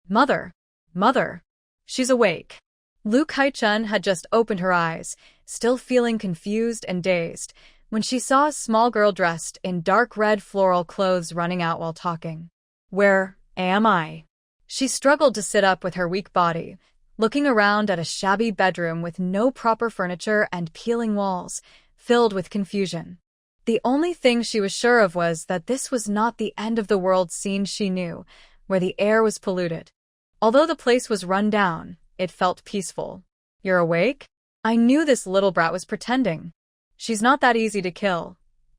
Mother! Mother! She's awake. Lu Kai-chun had just opened her eyes, still feeling confused and dazed, when she saw a small girl dressed in dark red floral clothes running out while talking. Where am I? She struggled to sit up with her weak body, looking around at a shabby bedroom with no proper furniture and peeling walls, filled with confusion. The only thing she was sure of was that this was not the end-of-the-world scene she knew, where the air was polluted. Although the place was run down, it felt peaceful. You're awake? I knew this little brat was pretending. She's not that easy to kill.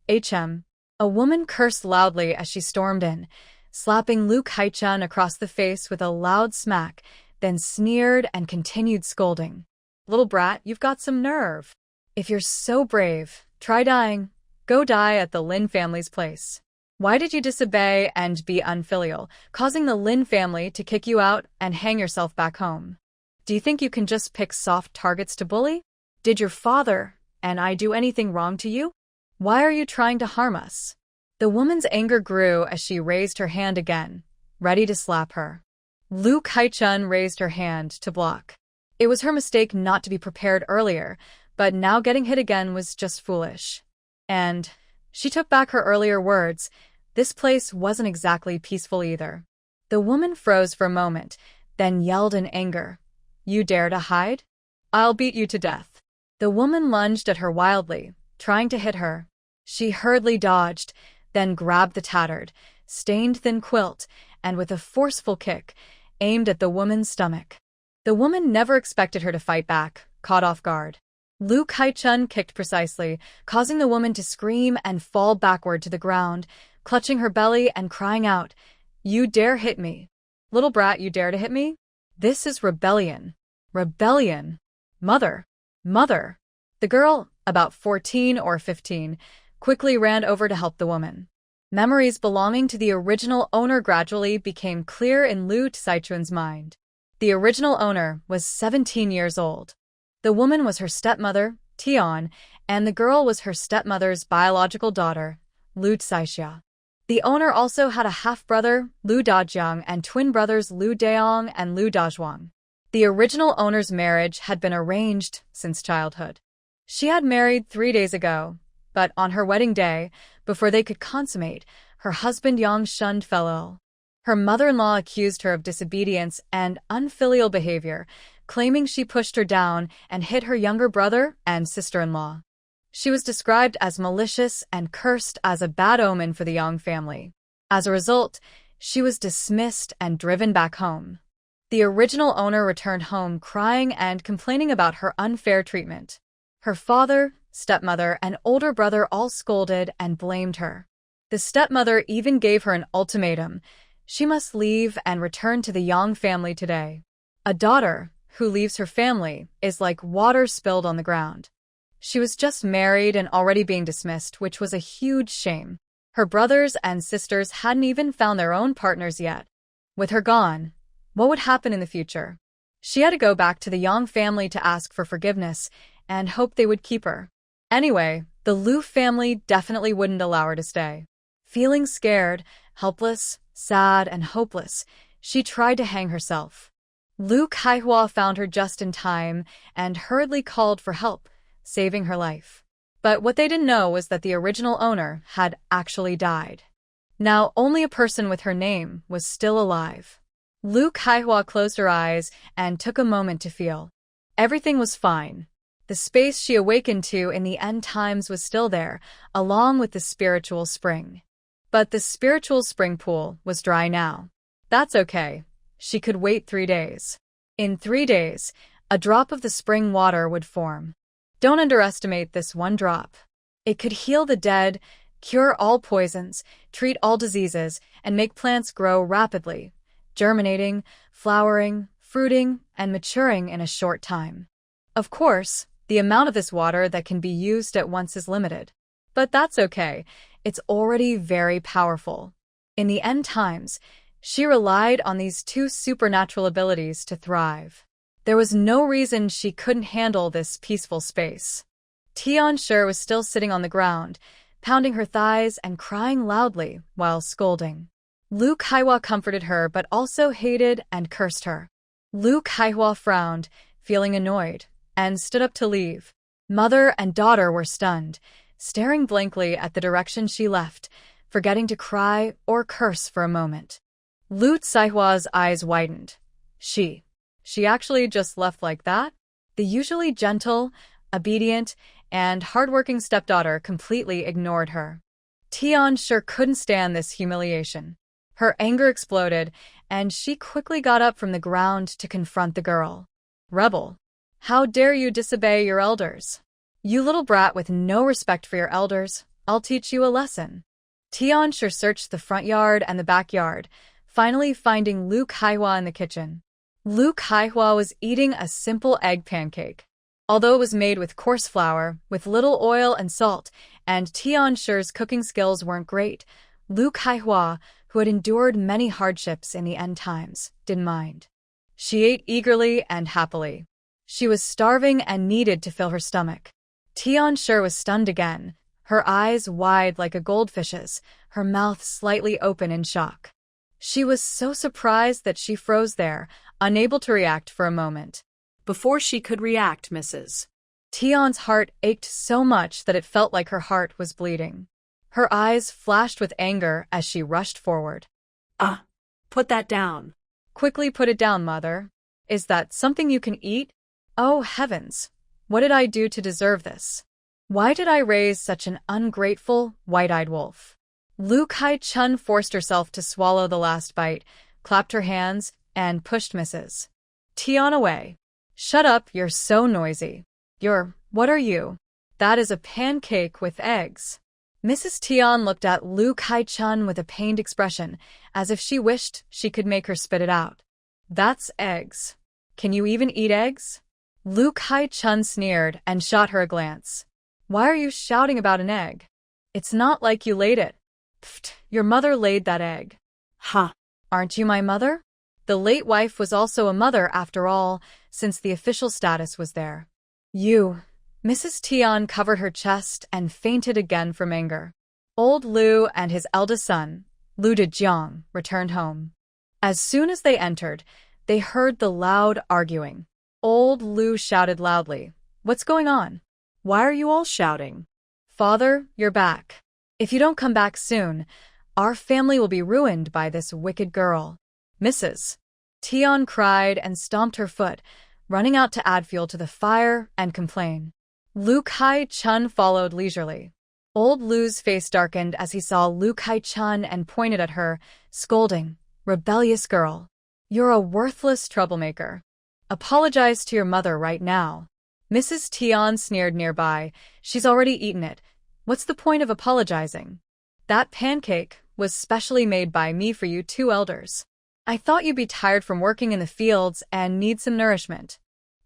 A woman cursed loudly as she stormed in, slapping Lu Kai-chun across the face with a loud smack, then sneered and continued scolding. Little brat, you've got some nerve. If you're so brave, try dying. Go die at the Lin family's place. Why did you disobey and be unfilial, causing the Lin family to kick you out and hang yourself back home? Do you think you can just pick soft targets to bully? Did your father and I do anything wrong to you? Why are you trying to harm us? The woman's anger grew as she raised her hand again, ready to slap her. Lu Kai-chun raised her hand to block. It was her mistake not to be prepared earlier, but now getting hit again was just foolish. And she took back her earlier words. This place wasn't exactly peaceful either. The woman froze for a moment, then yelled in anger. You dare to hide? I'll beat you to death. The woman lunged at her wildly, trying to hit her. She hurriedly dodged, then grabbed the tattered, stained thin quilt, and with a forceful kick, aimed at the woman's stomach. The woman never expected her to fight back, caught off guard. Lu Kai-chun kicked precisely, causing the woman to scream and fall backward to the ground, clutching her belly and crying out, You dare hit me. Little brat, you dare to hit me? This is rebellion. Rebellion. Mother. Mother. The girl, about 14 or 15, quickly ran over to help the woman. Memories belonging to the original owner gradually became clear in Lu Kai-chun's mind. The original owner was 17 years old. The woman was her stepmother, Tian, and the girl was her stepmother's biological daughter, Lu Saixia. The owner also had a half-brother, Lu Dajiang, and twin brothers Lu Daong and Lu Dazhuang. The original owner's marriage had been arranged since childhood. She had married 3 days ago, but on her wedding day, before they could consummate, her husband Yang Shun fell ill. Her mother-in-law accused her of disobedience and unfilial behavior, claiming she pushed her down and hit her younger brother and sister-in-law. She was described as malicious and cursed as a bad omen for the Yang family. As a result, she was dismissed and driven back home. The original owner returned home crying and complaining about her unfair treatment. Her father, stepmother, and older brother all scolded and blamed her. The stepmother even gave her an ultimatum. She must leave and return to the Yang family today. A daughter who leaves her family is like water spilled on the ground. She was just married and already being dismissed, which was a huge shame. Her brothers and sisters hadn't even found their own partners yet. With her gone, what would happen in the future? She had to go back to the Yang family to ask for forgiveness and hope they would keep her. Anyway, the Lu family definitely wouldn't allow her to stay. Feeling scared, helpless, sad, and hopeless, she tried to hang herself. Lu Kaihua found her just in time and hurriedly called for help, saving her life. But what they didn't know was that the original owner had actually died. Now only a person with her name was still alive. Lu Kaihua closed her eyes and took a moment to feel. Everything was fine. The space she awakened to in the end times was still there, along with the spiritual spring. But the spiritual spring pool was dry now. That's okay. She could wait 3 days. In 3 days, a drop of the spring water would form. Don't underestimate this one drop. It could heal the dead, cure all poisons, treat all diseases, and make plants grow rapidly, germinating, flowering, fruiting, and maturing in a short time. Of course, the amount of this water that can be used at once is limited. But that's okay. It's already very powerful. In the end times, she relied on these 2 supernatural abilities to thrive. There was no reason she couldn't handle this peaceful space. Tian Shi was still sitting on the ground, pounding her thighs and crying loudly while scolding. Lu Kaihua comforted her but also hated and cursed her. Lu Kaihua frowned, feeling annoyed, and stood up to leave. Mother and daughter were stunned, staring blankly at the direction she left, forgetting to cry or curse for a moment. Lu Caihua's eyes widened. She actually just left like that? The usually gentle, obedient, and hardworking stepdaughter completely ignored her. Tian sure couldn't stand this humiliation. Her anger exploded, and she quickly got up from the ground to confront the girl. Rebel! How dare you disobey your elders? You little brat with no respect for your elders, I'll teach you a lesson. Tian sure searched the front yard and the backyard, finally finding Lu Kaihua in the kitchen. Lu Kaihua was eating a simple egg pancake. Although it was made with coarse flour, with little oil and salt, and Tian Shure's cooking skills weren't great, Lu Kaihua, who had endured many hardships in the end times, didn't mind. She ate eagerly and happily. She was starving and needed to fill her stomach. Tian Shure was stunned again, her eyes wide like a goldfish's, her mouth slightly open in shock. She was so surprised that she froze there, unable to react for a moment. Before she could react, Mrs. Tian's heart ached so much that it felt like her heart was bleeding. Her eyes flashed with anger as she rushed forward. Put that down. Quickly put it down, mother. Is that something you can eat? Oh, heavens! What did I do to deserve this? Why did I raise such an ungrateful, white-eyed wolf? Lu Kai-chun forced herself to swallow the last bite, clapped her hands, and pushed Mrs. Tian away. Shut up, you're so noisy. What are you? That is a pancake with eggs. Mrs. Tian looked at Lu Kai-chun with a pained expression, as if she wished she could make her spit it out. That's eggs. Can you even eat eggs? Lu Kai-chun sneered and shot her a glance. Why are you shouting about an egg? It's not like you laid it. Pfft, your mother laid that egg. Ha! Aren't you my mother? The late wife was also a mother after all, since the official status was there. You. Mrs. Tian covered her chest and fainted again from anger. Old Lu and his eldest son, Lu Dejiang, returned home. As soon as they entered, they heard the loud arguing. Old Lu shouted loudly, "What's going on? Why are you all shouting?" Father, you're back. If you don't come back soon, our family will be ruined by this wicked girl. Mrs. Tian cried and stomped her foot, running out to add fuel to the fire and complain. Lu Kai-chun followed leisurely. Old Lu's face darkened as he saw Lu Kai-chun and pointed at her, scolding, "Rebellious girl. You're a worthless troublemaker. Apologize to your mother right now." Mrs. Tian sneered nearby. She's already eaten it. What's the point of apologizing? That pancake was specially made by me for you two elders. I thought you'd be tired from working in the fields and need some nourishment.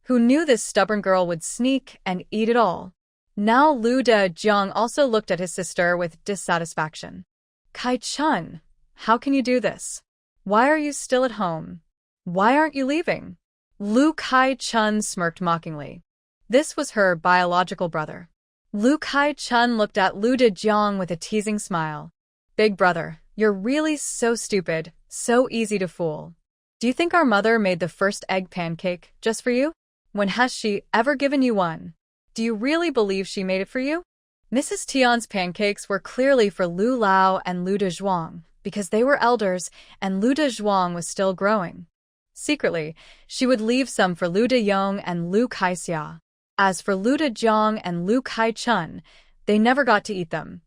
Who knew this stubborn girl would sneak and eat it all? Now Lu Dejiang also looked at his sister with dissatisfaction. Kai-chun, how can you do this? Why are you still at home? Why aren't you leaving? Lu Kai-chun smirked mockingly. This was her biological brother. Lu Kai-chun looked at Lu Dejiang with a teasing smile. Big brother, you're really so stupid, so easy to fool. Do you think our mother made the first egg pancake just for you? When has she ever given you one? Do you really believe she made it for you? Mrs. Tian's pancakes were clearly for Lu Lao and Lu Dezhuang, because they were elders and Lu Dezhuang was still growing. Secretly, she would leave some for Lu Deyong and Lu Kaixia. As for Lu Dejiang and Lu Kai-chun, they never got to eat them.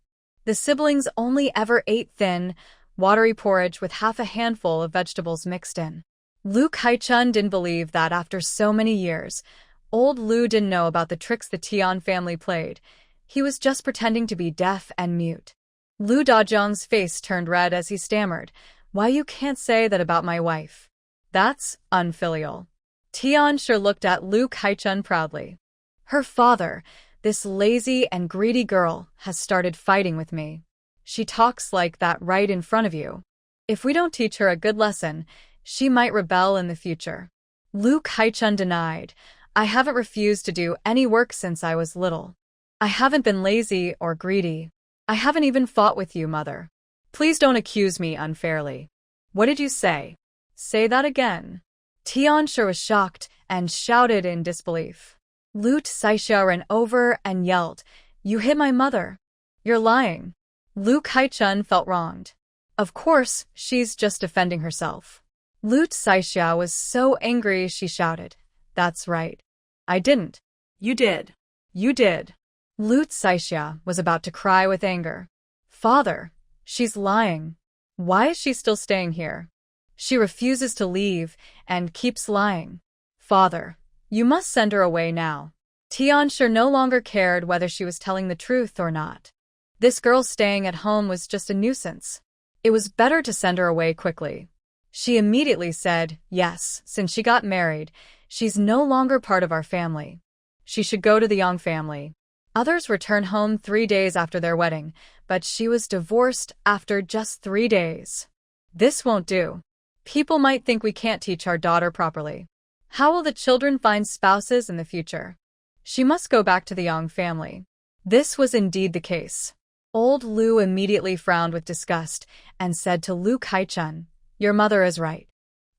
The siblings only ever ate thin, watery porridge with half a handful of vegetables mixed in. Lu Kai-chun didn't believe that after so many years, old Lu didn't know about the tricks the Tian family played. He was just pretending to be deaf and mute. Lu Dajiang's face turned red as he stammered, "Why you can't say that about my wife? That's unfilial." Tian sure looked at Lu Kai-chun proudly. Her father, this lazy and greedy girl, has started fighting with me. She talks like that right in front of you. If we don't teach her a good lesson, she might rebel in the future. Lu Kai-chun denied, "I haven't refused to do any work since I was little. I haven't been lazy or greedy. I haven't even fought with you, mother. Please don't accuse me unfairly." What did you say? Say that again. Tianxia was shocked and shouted in disbelief. Lu Saixia ran over and yelled, You hit my mother. You're lying. Lu Kaichun felt wronged. Of course, she's just defending herself. Lu Saixia was so angry she shouted, That's right. I didn't. You did. You did. Lu Saixia was about to cry with anger. Father, she's lying. Why is she still staying here? She refuses to leave and keeps lying. Father, you must send her away now. Tianxia no longer cared whether she was telling the truth or not. This girl staying at home was just a nuisance. It was better to send her away quickly. She immediately said, Yes, since she got married, she's no longer part of our family. She should go to the Yang family. Others returned home 3 days after their wedding, but she was divorced after just 3 days. This won't do. People might think we can't teach our daughter properly. How will the children find spouses in the future? She must go back to the Yang family. This was indeed the case. Old Lu immediately frowned with disgust and said to Lu Kaichun, Your mother is right.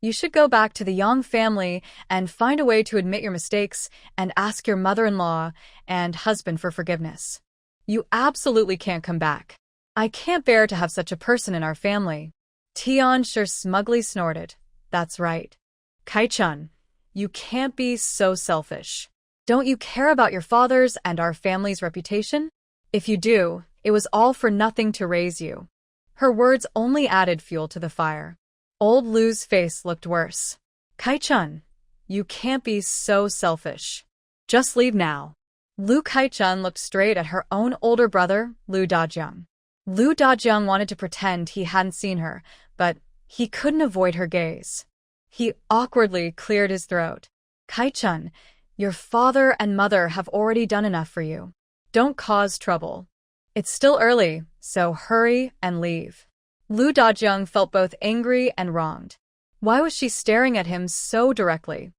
You should go back to the Yang family and find a way to admit your mistakes and ask your mother-in-law and husband for forgiveness. You absolutely can't come back. I can't bear to have such a person in our family. Tianxia smugly snorted. That's right. Kaichun, you can't be so selfish. Don't you care about your father's and our family's reputation? If you do, it was all for nothing to raise you. Her words only added fuel to the fire. Old Lu's face looked worse. Kaichun, you can't be so selfish. Just leave now. Lu Kaichun looked straight at her own older brother, Lu Dajiang. Lu Dajiang wanted to pretend he hadn't seen her, but he couldn't avoid her gaze. He awkwardly cleared his throat. Kaichun, your father and mother have already done enough for you. Don't cause trouble. It's still early, so hurry and leave. Lu Dajiang felt both angry and wronged. Why was she staring at him so directly?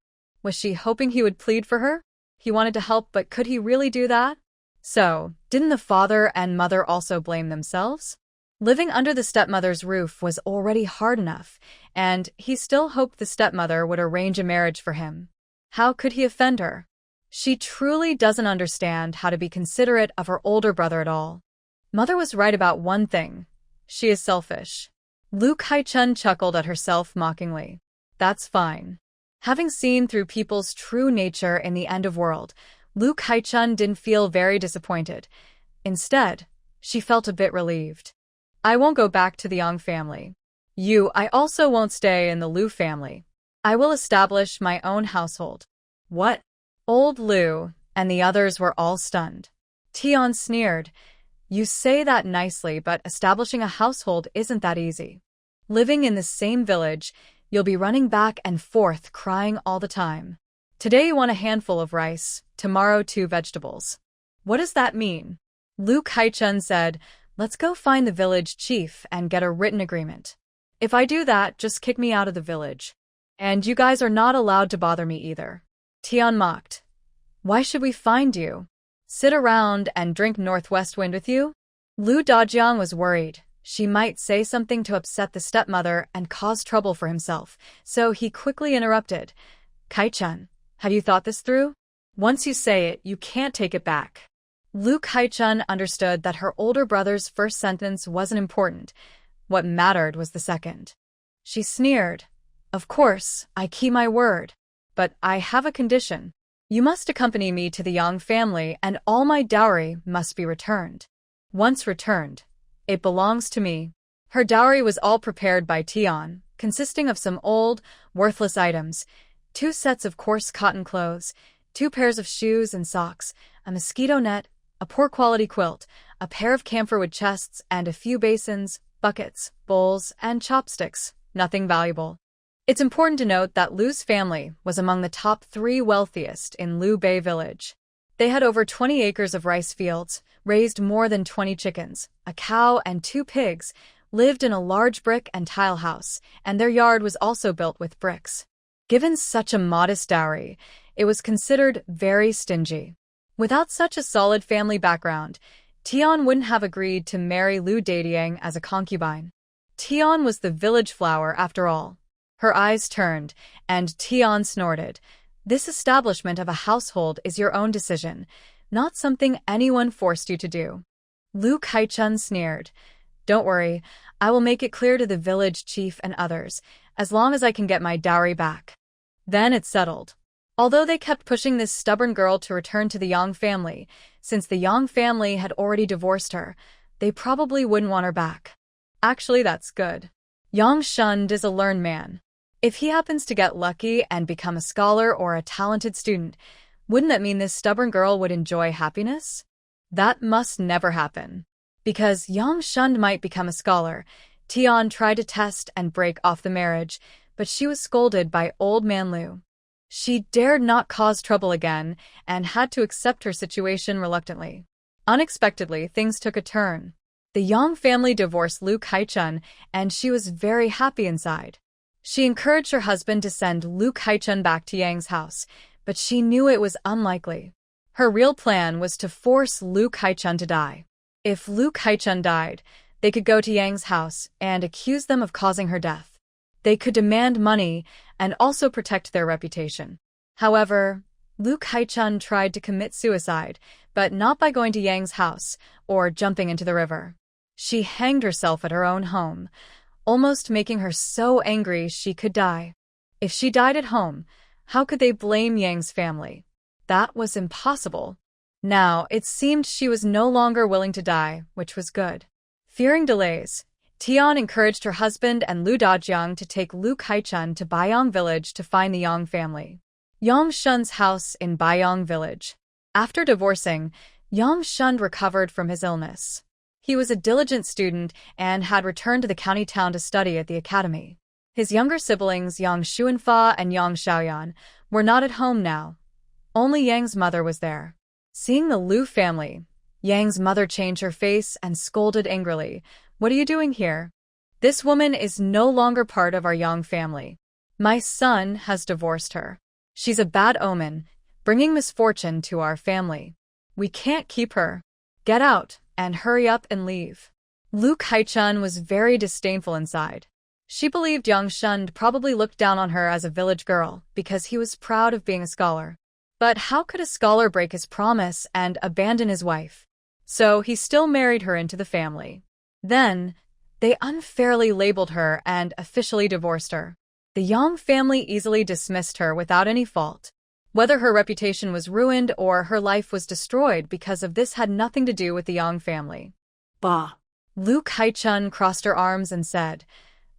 Was she hoping he would plead for her? He wanted to help, but could he really do that? So, didn't the father and mother also blame themselves? Living under the stepmother's roof was already hard enough, and he still hoped the stepmother would arrange a marriage for him. How could he offend her? She truly doesn't understand how to be considerate of her older brother at all. Mother was right about one thing. She is selfish. Lu Kaichun chuckled at herself mockingly. That's fine. Having seen through people's true nature in the end of world, Lu Kaichun didn't feel very disappointed. Instead, she felt a bit relieved. I won't go back to the Yang family. I also won't stay in the Lu family. I will establish my own household. What? Old Lu and the others were all stunned. Tian sneered. You say that nicely, but establishing a household isn't that easy. Living in the same village, you'll be running back and forth crying all the time. Today you want a handful of rice, tomorrow 2 vegetables. What does that mean? Lu Kaichun said, Let's go find the village chief and get a written agreement. If I do that, just kick me out of the village. And you guys are not allowed to bother me either. Tian mocked. Why should we find you? Sit around and drink northwest wind with you? Lu Dajiang was worried. She might say something to upset the stepmother and cause trouble for himself, so he quickly interrupted. Kaichun, have you thought this through? Once you say it, you can't take it back. Lu Kaichun understood that her older brother's first sentence wasn't important. What mattered was the second. She sneered. Of course, I keep my word. But I have a condition. You must accompany me to the Yang family and all my dowry must be returned. Once returned, it belongs to me. Her dowry was all prepared by Tian, consisting of some old, worthless items, 2 sets of coarse cotton clothes, 2 pairs of shoes and socks, a mosquito net, a poor-quality quilt, a pair of camphorwood chests, and a few basins, buckets, bowls, and chopsticks, nothing valuable. It's important to note that Lu's family was among the top 3 wealthiest in Lu Bei village. They had over 20 acres of rice fields, raised more than 20 chickens, a cow and 2 pigs, lived in a large brick and tile house, and their yard was also built with bricks. Given such a modest dowry, it was considered very stingy. Without such a solid family background, Tian wouldn't have agreed to marry Lu Dadiang as a concubine. Tion was the village flower after all. Her eyes turned, and Tion snorted. This establishment of a household is your own decision, not something anyone forced you to do. Lu Kaichun sneered. Don't worry, I will make it clear to the village chief and others, as long as I can get my dowry back. Then it's settled. Although they kept pushing this stubborn girl to return to the Yang family, since the Yang family had already divorced her, they probably wouldn't want her back. Actually, that's good. Yang Shund is a learned man. If he happens to get lucky and become a scholar or a talented student, wouldn't that mean this stubborn girl would enjoy happiness? That must never happen. Because Yang Shund might become a scholar, Tion tried to test and break off the marriage, but she was scolded by Old Man Lu. She dared not cause trouble again and had to accept her situation reluctantly. Unexpectedly, things took a turn. The Yang family divorced Lu Kaichun, and she was very happy inside. She encouraged her husband to send Lu Kaichun back to Yang's house, but she knew it was unlikely. Her real plan was to force Lu Kaichun to die. If Lu Kaichun died, they could go to Yang's house and accuse them of causing her death. They could demand money and also protect their reputation. However, Lu Kaichun tried to commit suicide, but not by going to Yang's house or jumping into the river. She hanged herself at her own home, almost making her so angry she could die. If she died at home, how could they blame Yang's family? That was impossible. Now, it seemed she was no longer willing to die, which was good. Fearing delays, Tion encouraged her husband and Lu Dajiang to take Lu Kaichun to Baiyang village to find the Yang family. Yang Shun's house in Baiyang village. After divorcing, Yang Shun recovered from his illness. He was a diligent student and had returned to the county town to study at the academy. His younger siblings, Yang Xuanfa and Yang Xiaoyan, were not at home now. Only Yang's mother was there. Seeing the Lu family, Yang's mother changed her face and scolded angrily. What are you doing here? This woman is no longer part of our Yang family. My son has divorced her. She's a bad omen, bringing misfortune to our family. We can't keep her. Get out, and hurry up and leave. Lu Kaichun was very disdainful inside. She believed Yang Shund probably looked down on her as a village girl because he was proud of being a scholar. But how could a scholar break his promise and abandon his wife? So he still married her into the family. Then, they unfairly labeled her and officially divorced her. The Yang family easily dismissed her without any fault. Whether her reputation was ruined or her life was destroyed because of this had nothing to do with the Yang family. Bah! Lu Kaichun crossed her arms and said,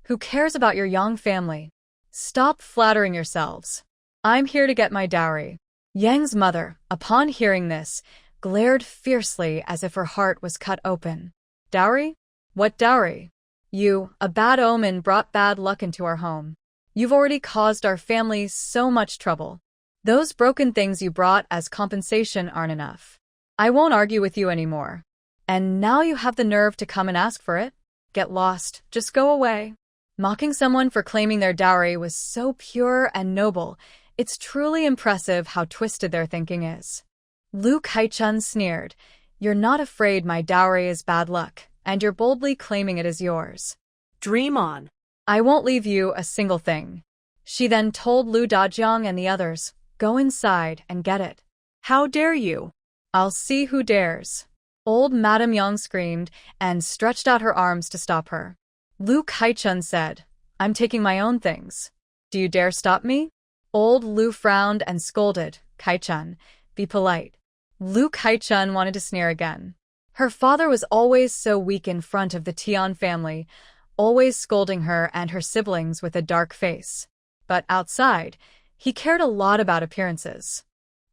"Who cares about your Yang family? Stop flattering yourselves. I'm here to get my dowry." Yang's mother, upon hearing this, glared fiercely as if her heart was cut open. Dowry? What dowry? You, a bad omen, brought bad luck into our home. You've already caused our family so much trouble. Those broken things you brought as compensation aren't enough. I won't argue with you anymore. And now you have the nerve to come and ask for it? Get lost, just go away. Mocking someone for claiming their dowry was so pure and noble. It's truly impressive how twisted their thinking is. Lu Kaichun sneered. You're not afraid my dowry is bad luck, and you're boldly claiming it as yours. Dream on. I won't leave you a single thing. She then told Lu Dajiang and the others, go inside and get it. How dare you? I'll see who dares. Old Madame Yang screamed and stretched out her arms to stop her. Lu Kaichun said, I'm taking my own things. Do you dare stop me? Old Lu frowned and scolded, Kaichun, be polite. Lu Kaichun wanted to sneer again. Her father was always so weak in front of the Tian family, always scolding her and her siblings with a dark face. But outside, he cared a lot about appearances.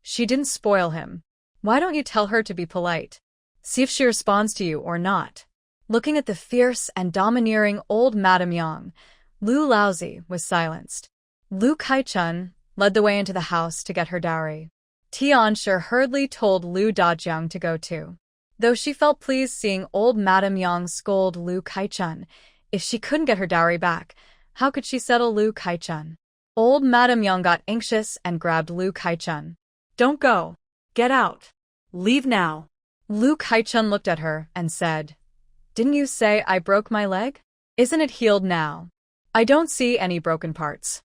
She didn't spoil him. Why don't you tell her to be polite? See if she responds to you or not. Looking at the fierce and domineering old Madame Yang, Lu Laozi was silenced. Lu Kaichun led the way into the house to get her dowry. Tianshi hurriedly told Lu Dajiang to go too. Though she felt pleased seeing old Madame Yang scold Lu Kaichun, if she couldn't get her dowry back, how could she settle Lu Kaichun? Old Madame Yang got anxious and grabbed Lu Kaichun. Don't go. Get out. Leave now. Lu Kaichun looked at her and said, Didn't you say I broke my leg? Isn't it healed now? I don't see any broken parts.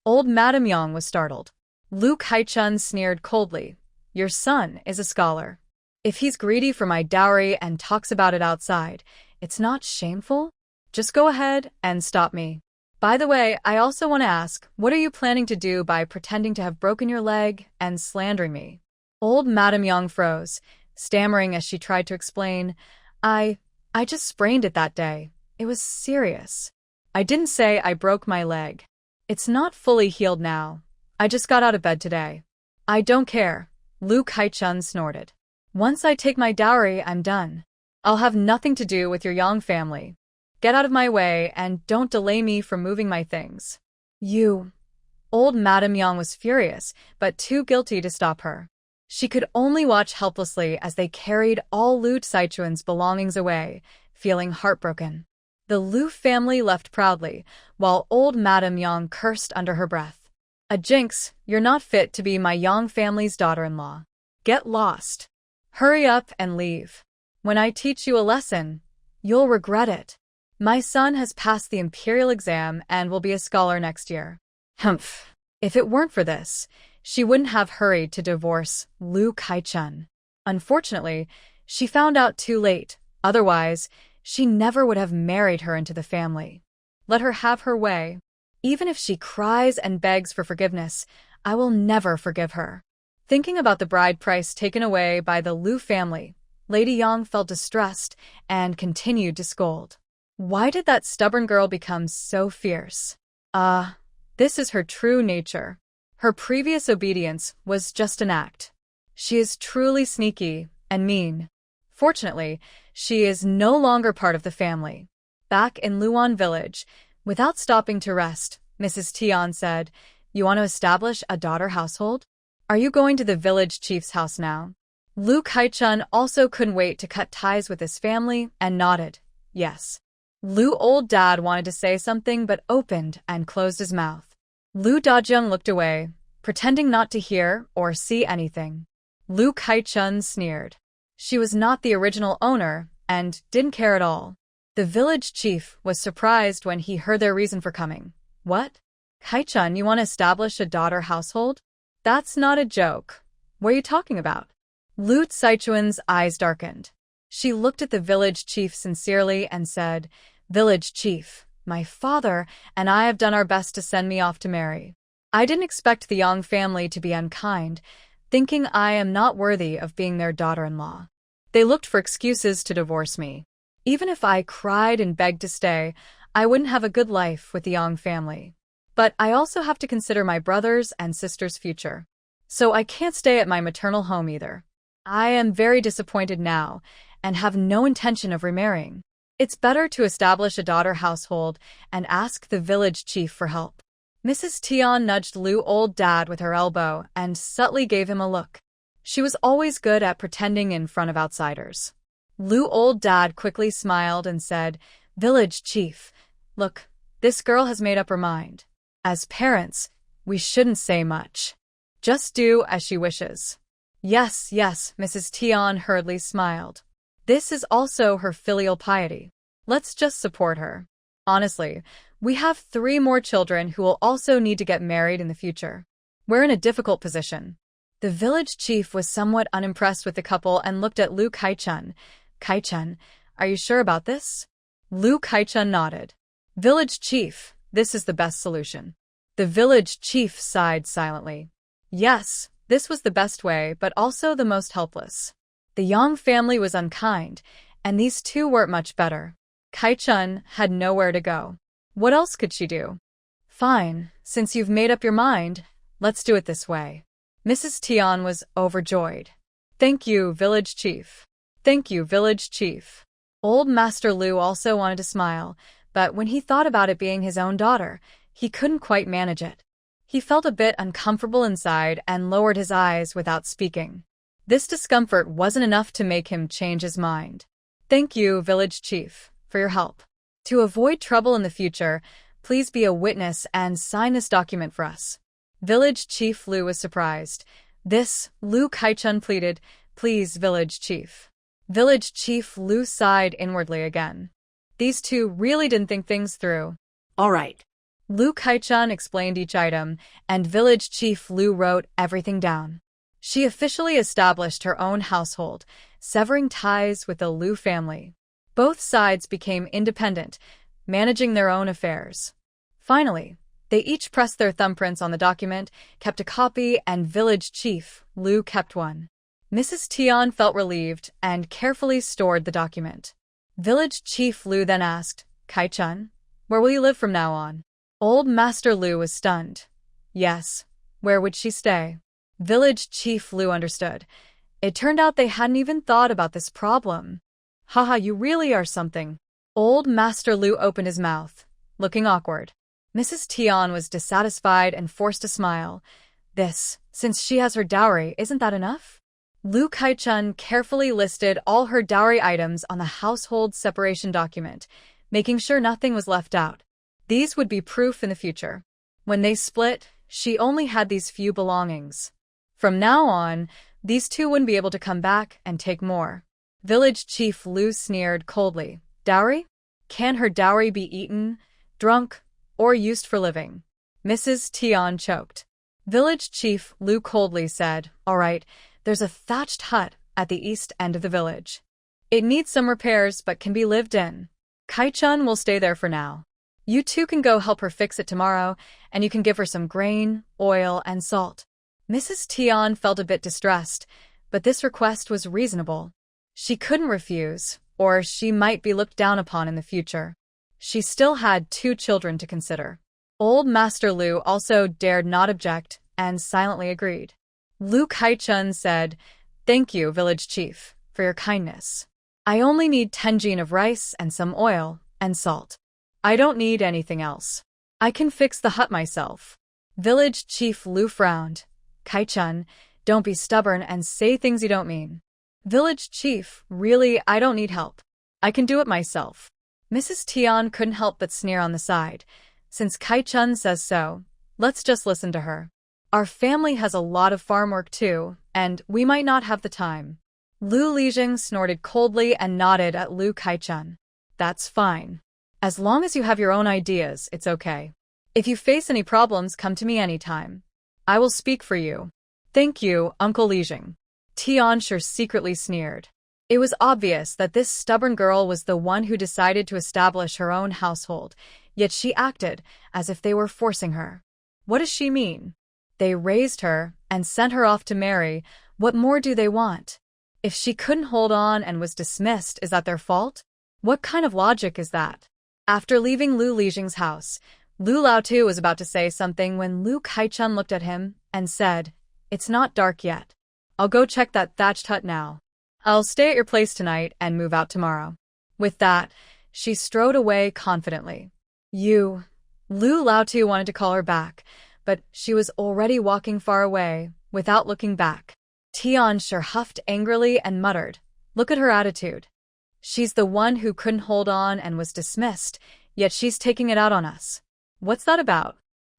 Old Madame Yang was startled. Lu Kaichun sneered coldly. Your son is a scholar. If he's greedy for my dowry and talks about it outside, it's not shameful? Just go ahead and stop me. By the way, I also want to ask, what are you planning to do by pretending to have broken your leg and slandering me? Old Madame Yang froze, stammering as she tried to explain, I just sprained it that day. It was serious. I didn't say I broke my leg. It's not fully healed now. I just got out of bed today. I don't care, Lu Kaichun snorted. Once I take my dowry, I'm done. I'll have nothing to do with your Yang family. Get out of my way and don't delay me from moving my things. You. Old Madame Yang was furious, but too guilty to stop her. She could only watch helplessly as they carried all Lu Saichuan's belongings away, feeling heartbroken. The Lu family left proudly, while old Madame Yang cursed under her breath. A jinx, you're not fit to be my Yang family's daughter-in-law. Get lost. Hurry up and leave. When I teach you a lesson, you'll regret it. My son has passed the imperial exam and will be a scholar next year. Humph. If it weren't for this, she wouldn't have hurried to divorce Lu Kaichun. Unfortunately, she found out too late. Otherwise, she never would have married her into the family. Let her have her way. Even if she cries and begs for forgiveness, I will never forgive her. Thinking about the bride price taken away by the Lu family, Lady Yang felt distressed and continued to scold. Why did that stubborn girl become so fierce? This is her true nature. Her previous obedience was just an act. She is truly sneaky and mean. Fortunately, she is no longer part of the family. Back in Luan village, without stopping to rest, Mrs. Tian said, You want to establish a daughter household? Are you going to the village chief's house now? Lu Kaichun also couldn't wait to cut ties with his family and nodded, yes. Lu old dad wanted to say something but opened and closed his mouth. Lu Dajung looked away, pretending not to hear or see anything. Lu Kaichun sneered. She was not the original owner and didn't care at all. The village chief was surprised when he heard their reason for coming. What? Kaichun, you want to establish a daughter household? That's not a joke. What are you talking about? Lu Saichuan's eyes darkened. She looked at the village chief sincerely and said, Village chief, my father and I have done our best to send me off to marry. I didn't expect the Yang family to be unkind, thinking I am not worthy of being their daughter-in-law. They looked for excuses to divorce me. Even if I cried and begged to stay, I wouldn't have a good life with the Yang family. But I also have to consider my brothers and sisters' future. So I can't stay at my maternal home either. I am very disappointed now and have no intention of remarrying. It's better to establish a daughter household and ask the village chief for help. Mrs. Tian nudged Lu old dad with her elbow and subtly gave him a look. She was always good at pretending in front of outsiders. Lu old dad quickly smiled and said, Village chief, look, this girl has made up her mind. As parents, we shouldn't say much. Just do as she wishes. Yes, Mrs. Tian hurriedly smiled. This is also her filial piety. Let's just support her. Honestly, we have 3 more children who will also need to get married in the future. We're in a difficult position. The village chief was somewhat unimpressed with the couple and looked at Lu Kaichun. Kaichun, are you sure about this? Lu Kaichun nodded. Village chief, this is the best solution. The village chief sighed silently. Yes, this was the best way, but also the most helpless. The Yang family was unkind, and these 2 weren't much better. Kaichun had nowhere to go. What else could she do? Fine, since you've made up your mind, let's do it this way. Mrs. Tian was overjoyed. Thank you, village chief. Thank you, village chief. Old Master Lu also wanted to smile, but when he thought about it being his own daughter, he couldn't quite manage it. He felt a bit uncomfortable inside and lowered his eyes without speaking. This discomfort wasn't enough to make him change his mind. Thank you, village chief, for your help. To avoid trouble in the future, please be a witness and sign this document for us. Village Chief Lu was surprised. This, Lu Kaichun pleaded, Please, village chief. Village Chief Lu sighed inwardly again. These two really didn't think things through. All right. Lu Kaichun explained each item, and village chief Lu wrote everything down. She officially established her own household, severing ties with the Lu family. Both sides became independent, managing their own affairs. Finally, they each pressed their thumbprints on the document, kept a copy, and village chief Lu kept one. Mrs. Tian felt relieved and carefully stored the document. Village chief Lu then asked, Kaichun, where will you live from now on? Old Master Lu was stunned. Yes, where would she stay? Village chief Lu understood. It turned out they hadn't even thought about this problem. Haha, you really are something. Old Master Lu opened his mouth, looking awkward. Mrs. Tian was dissatisfied and forced a smile. Since she has her dowry, isn't that enough? Lu Kaichun carefully listed all her dowry items on the household separation document, making sure nothing was left out. These would be proof in the future. When they split, she only had these few belongings. From now on, these two wouldn't be able to come back and take more. Village chief Lu sneered coldly. Dowry? Can her dowry be eaten, drunk, or used for living? Mrs. Tian choked. Village chief Lu coldly said, All right, there's a thatched hut at the east end of the village. It needs some repairs but can be lived in. Kaichun will stay there for now. You two can go help her fix it tomorrow, and you can give her some grain, oil, and salt. Mrs. Tian felt a bit distressed, but this request was reasonable. She couldn't refuse, or she might be looked down upon in the future. She still had 2 children to consider. Old Master Lu also dared not object and silently agreed. Lu Kaichun said, Thank you, village chief, for your kindness. I only need 10 jin of rice and some oil and salt. I don't need anything else. I can fix the hut myself. Village chief Lu frowned. Kaichun, don't be stubborn and say things you don't mean. Village chief, really, I don't need help. I can do it myself. Mrs. Tian couldn't help but sneer on the side. Since Kaichun says so, let's just listen to her. Our family has a lot of farm work too, and we might not have the time. Lu Lijing snorted coldly and nodded at Lu Kaichun. That's fine. As long as you have your own ideas, it's okay. If you face any problems, come to me anytime. I will speak for you. Thank you, Uncle Lijing. Tianshi secretly sneered. It was obvious that this stubborn girl was the one who decided to establish her own household, yet she acted as if they were forcing her. What does she mean? They raised her and sent her off to marry. What more do they want? If she couldn't hold on and was dismissed, is that their fault? What kind of logic is that? After leaving Lu Lijing's house, Lu Laotu was about to say something when Lu Kaichun looked at him and said, It's not dark yet. I'll go check that thatched hut now. I'll stay at your place tonight and move out tomorrow. With that, she strode away confidently. Lu Laotu wanted to call her back, but she was already walking far away, without looking back. Tianshi huffed angrily and muttered, Look at her attitude. She's the one who couldn't hold on and was dismissed, yet she's taking it out on us. What's that about?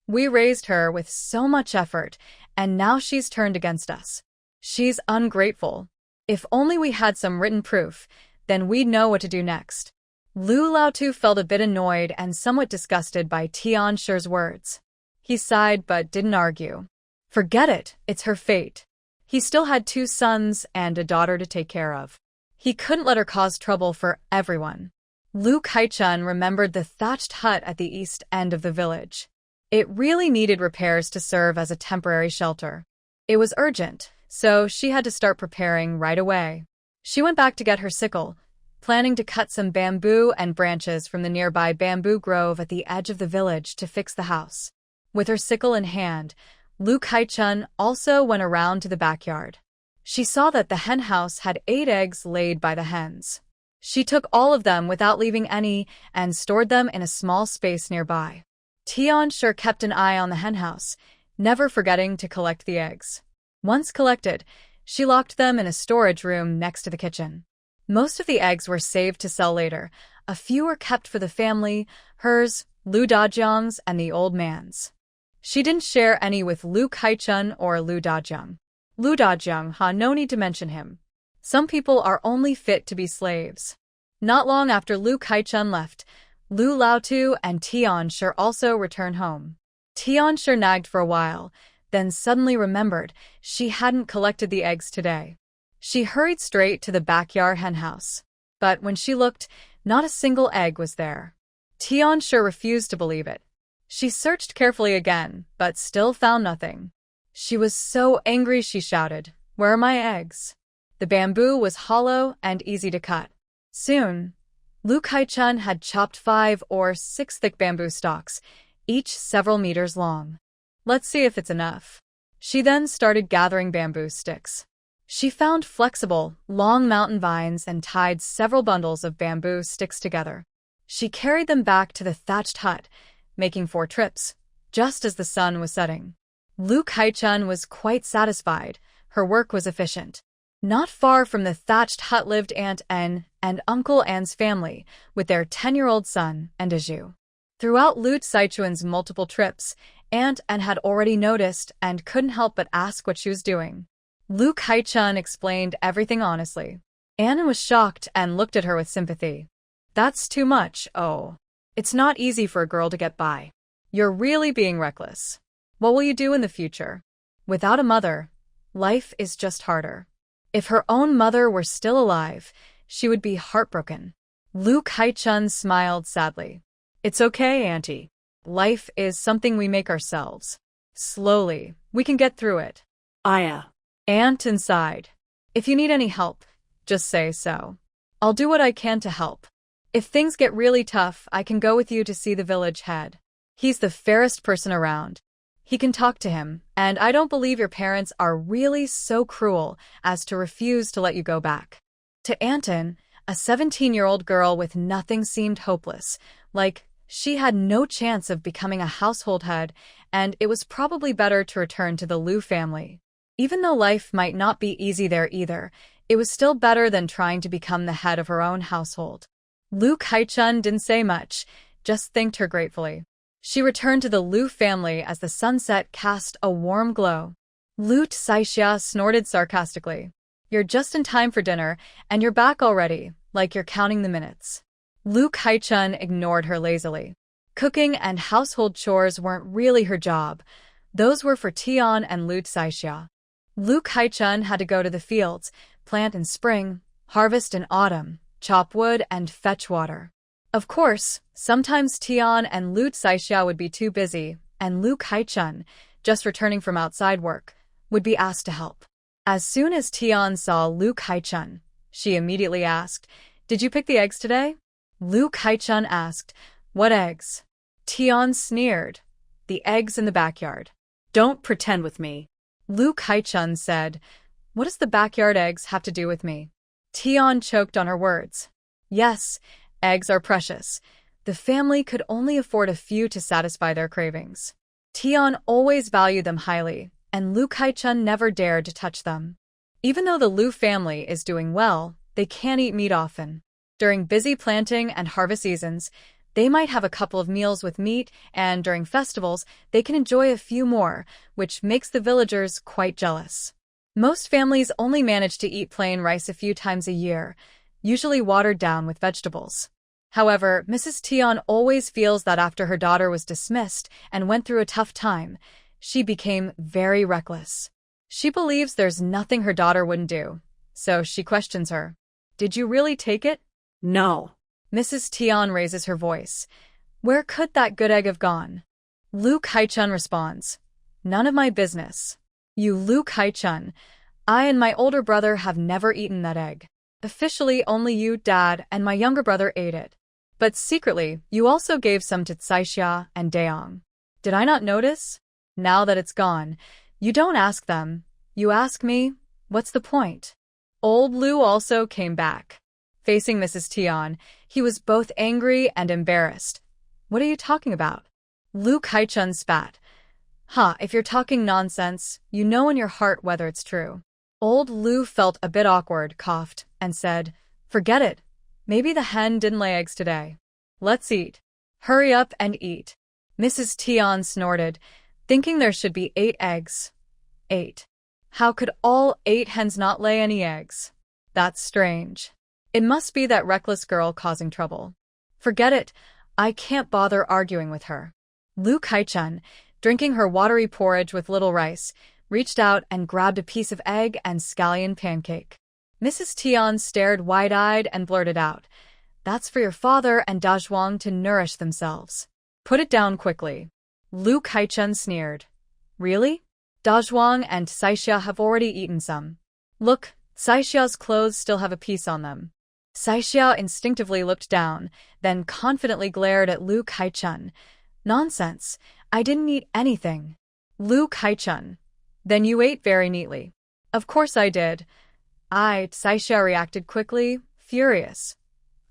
We raised her with so much effort, and now she's turned against us. She's ungrateful. If only we had some written proof, then we'd know what to do next. Lu Laotu felt a bit annoyed and somewhat disgusted by Tianshi's words. He sighed but didn't argue. Forget it, it's her fate. He still had 2 sons and a daughter to take care of. He couldn't let her cause trouble for everyone. Lu Kaichun remembered the thatched hut at the east end of the village. It really needed repairs to serve as a temporary shelter. It was urgent, so she had to start preparing right away. She went back to get her sickle, planning to cut some bamboo and branches from the nearby bamboo grove at the edge of the village to fix the house. With her sickle in hand, Lu Kaichun also went around to the backyard. She saw that the hen house had 8 eggs laid by the hens. She took all of them without leaving any and stored them in a small space nearby. Tianshi kept an eye on the hen house, never forgetting to collect the eggs. Once collected, she locked them in a storage room next to the kitchen. Most of the eggs were saved to sell later. A few were kept for the family, hers, Lu Dajiang's, and the old man's. She didn't share any with Lu Kaichun or Lu Dajiang. Lu Dajiang, no need to mention him. Some people are only fit to be slaves. Not long after Lu Kai-chun left, Lu Laotu and Tian-shi also returned home. Tian-shi nagged for a while, then suddenly remembered she hadn't collected the eggs today. She hurried straight to the backyard henhouse. But when she looked, not a single egg was there. Tian-shi refused to believe it. She searched carefully again, but still found nothing. She was so angry she shouted, "Where are my eggs?" The bamboo was hollow and easy to cut. Soon, Lu Kai-chun had chopped 5 or 6 thick bamboo stalks, each several meters long. Let's see if it's enough. She then started gathering bamboo sticks. She found flexible, long mountain vines and tied several bundles of bamboo sticks together. She carried them back to the thatched hut, making 4 trips, just as the sun was setting. Lu Kai-chun was quite satisfied. Her work was efficient. Not far from the thatched hut lived Aunt En and Uncle An's family, with their 10-year-old son and Aju. Throughout Lu Saichuan's multiple trips, Aunt En had already noticed and couldn't help but ask what she was doing. Lu Kai-chun explained everything honestly. Anna was shocked and looked at her with sympathy. "That's too much, oh. It's not easy for a girl to get by. You're really being reckless. What will you do in the future? Without a mother, life is just harder." If her own mother were still alive, she would be heartbroken. Lu Kai-chun smiled sadly. "It's okay, Auntie. Life is something we make ourselves. Slowly, we can get through it." Aya. Aunt sighed. "If you need any help, just say so. I'll do what I can to help. If things get really tough, I can go with you to see the village head. He's the fairest person around. He can talk to him, and I don't believe your parents are really so cruel as to refuse to let you go back." To Anton, a 17-year-old girl with nothing seemed hopeless, like she had no chance of becoming a household head, and it was probably better to return to the Lu family. Even though life might not be easy there either, it was still better than trying to become the head of her own household. Lu Kai-chun didn't say much, just thanked her gratefully. She returned to the Lu family as the sunset cast a warm glow. Lu Saixia snorted sarcastically. "You're just in time for dinner, and you're back already, like you're counting the minutes." Lu Kai-chun ignored her lazily. Cooking and household chores weren't really her job. Those were for Tian and Lu Saixia. Lu Kai-chun had to go to the fields, plant in spring, harvest in autumn, chop wood, and fetch water. Of course, sometimes Tian and Lu Saixia would be too busy, and Lu Kai-chun, just returning from outside work, would be asked to help. As soon as Tian saw Lu Kai-chun, she immediately asked, "Did you pick the eggs today?" Lu Kai-chun asked, "What eggs?" Tian sneered, "The eggs in the backyard." Don't pretend with me. Lu Kai-chun said, "What does the backyard eggs have to do with me?" Tian choked on her words. Yes, eggs are precious. The family could only afford a few to satisfy their cravings. Tian always valued them highly, and Lu Kai-chun never dared to touch them. Even though the Lu family is doing well, they can't eat meat often. During busy planting and harvest seasons, they might have a couple of meals with meat, and during festivals, they can enjoy a few more, which makes the villagers quite jealous. Most families only manage to eat plain rice a few times a year, usually watered down with vegetables. However, Mrs. Tian always feels that after her daughter was dismissed and went through a tough time, she became very reckless. She believes there's nothing her daughter wouldn't do, so she questions her. "Did you really take it?" No. Mrs. Tian raises her voice. "Where could that good egg have gone?" Lu Kai-chun responds, "None of my business. You Lu Kai-chun, I and my older brother have never eaten that egg. Officially, only you, Dad, and my younger brother ate it. But secretly, you also gave some to Saixia and Daong. Did I not notice? Now that it's gone, you don't ask them. You ask me, what's the point?" Old Lu also came back. Facing Mrs. Tian, he was both angry and embarrassed. "What are you talking about?" Lu Kai-chun spat. If you're talking nonsense, you know in your heart whether it's true." Old Lu felt a bit awkward, coughed, and said, "Forget it. Maybe the hen didn't lay eggs today. Let's eat. Hurry up and eat." Mrs. Tian snorted, thinking there should be 8 eggs. 8. How could all 8 hens not lay any eggs? That's strange. It must be that reckless girl causing trouble. Forget it, I can't bother arguing with her. Lu Kaichun, drinking her watery porridge with little rice, reached out and grabbed a piece of egg and scallion pancake. Mrs. Tian stared wide-eyed and blurted out, "That's for your father and Dazhuang to nourish themselves. Put it down quickly." Lu Kaichun sneered. "Really? Dazhuang and Saixia have already eaten some. Look, Saixia's clothes still have a piece on them." Saixia instinctively looked down, then confidently glared at Lu Kaichun. "Nonsense, I didn't eat anything." Lu Kaichun. "Then you ate very neatly." "Of course I did." Saixia reacted quickly, furious.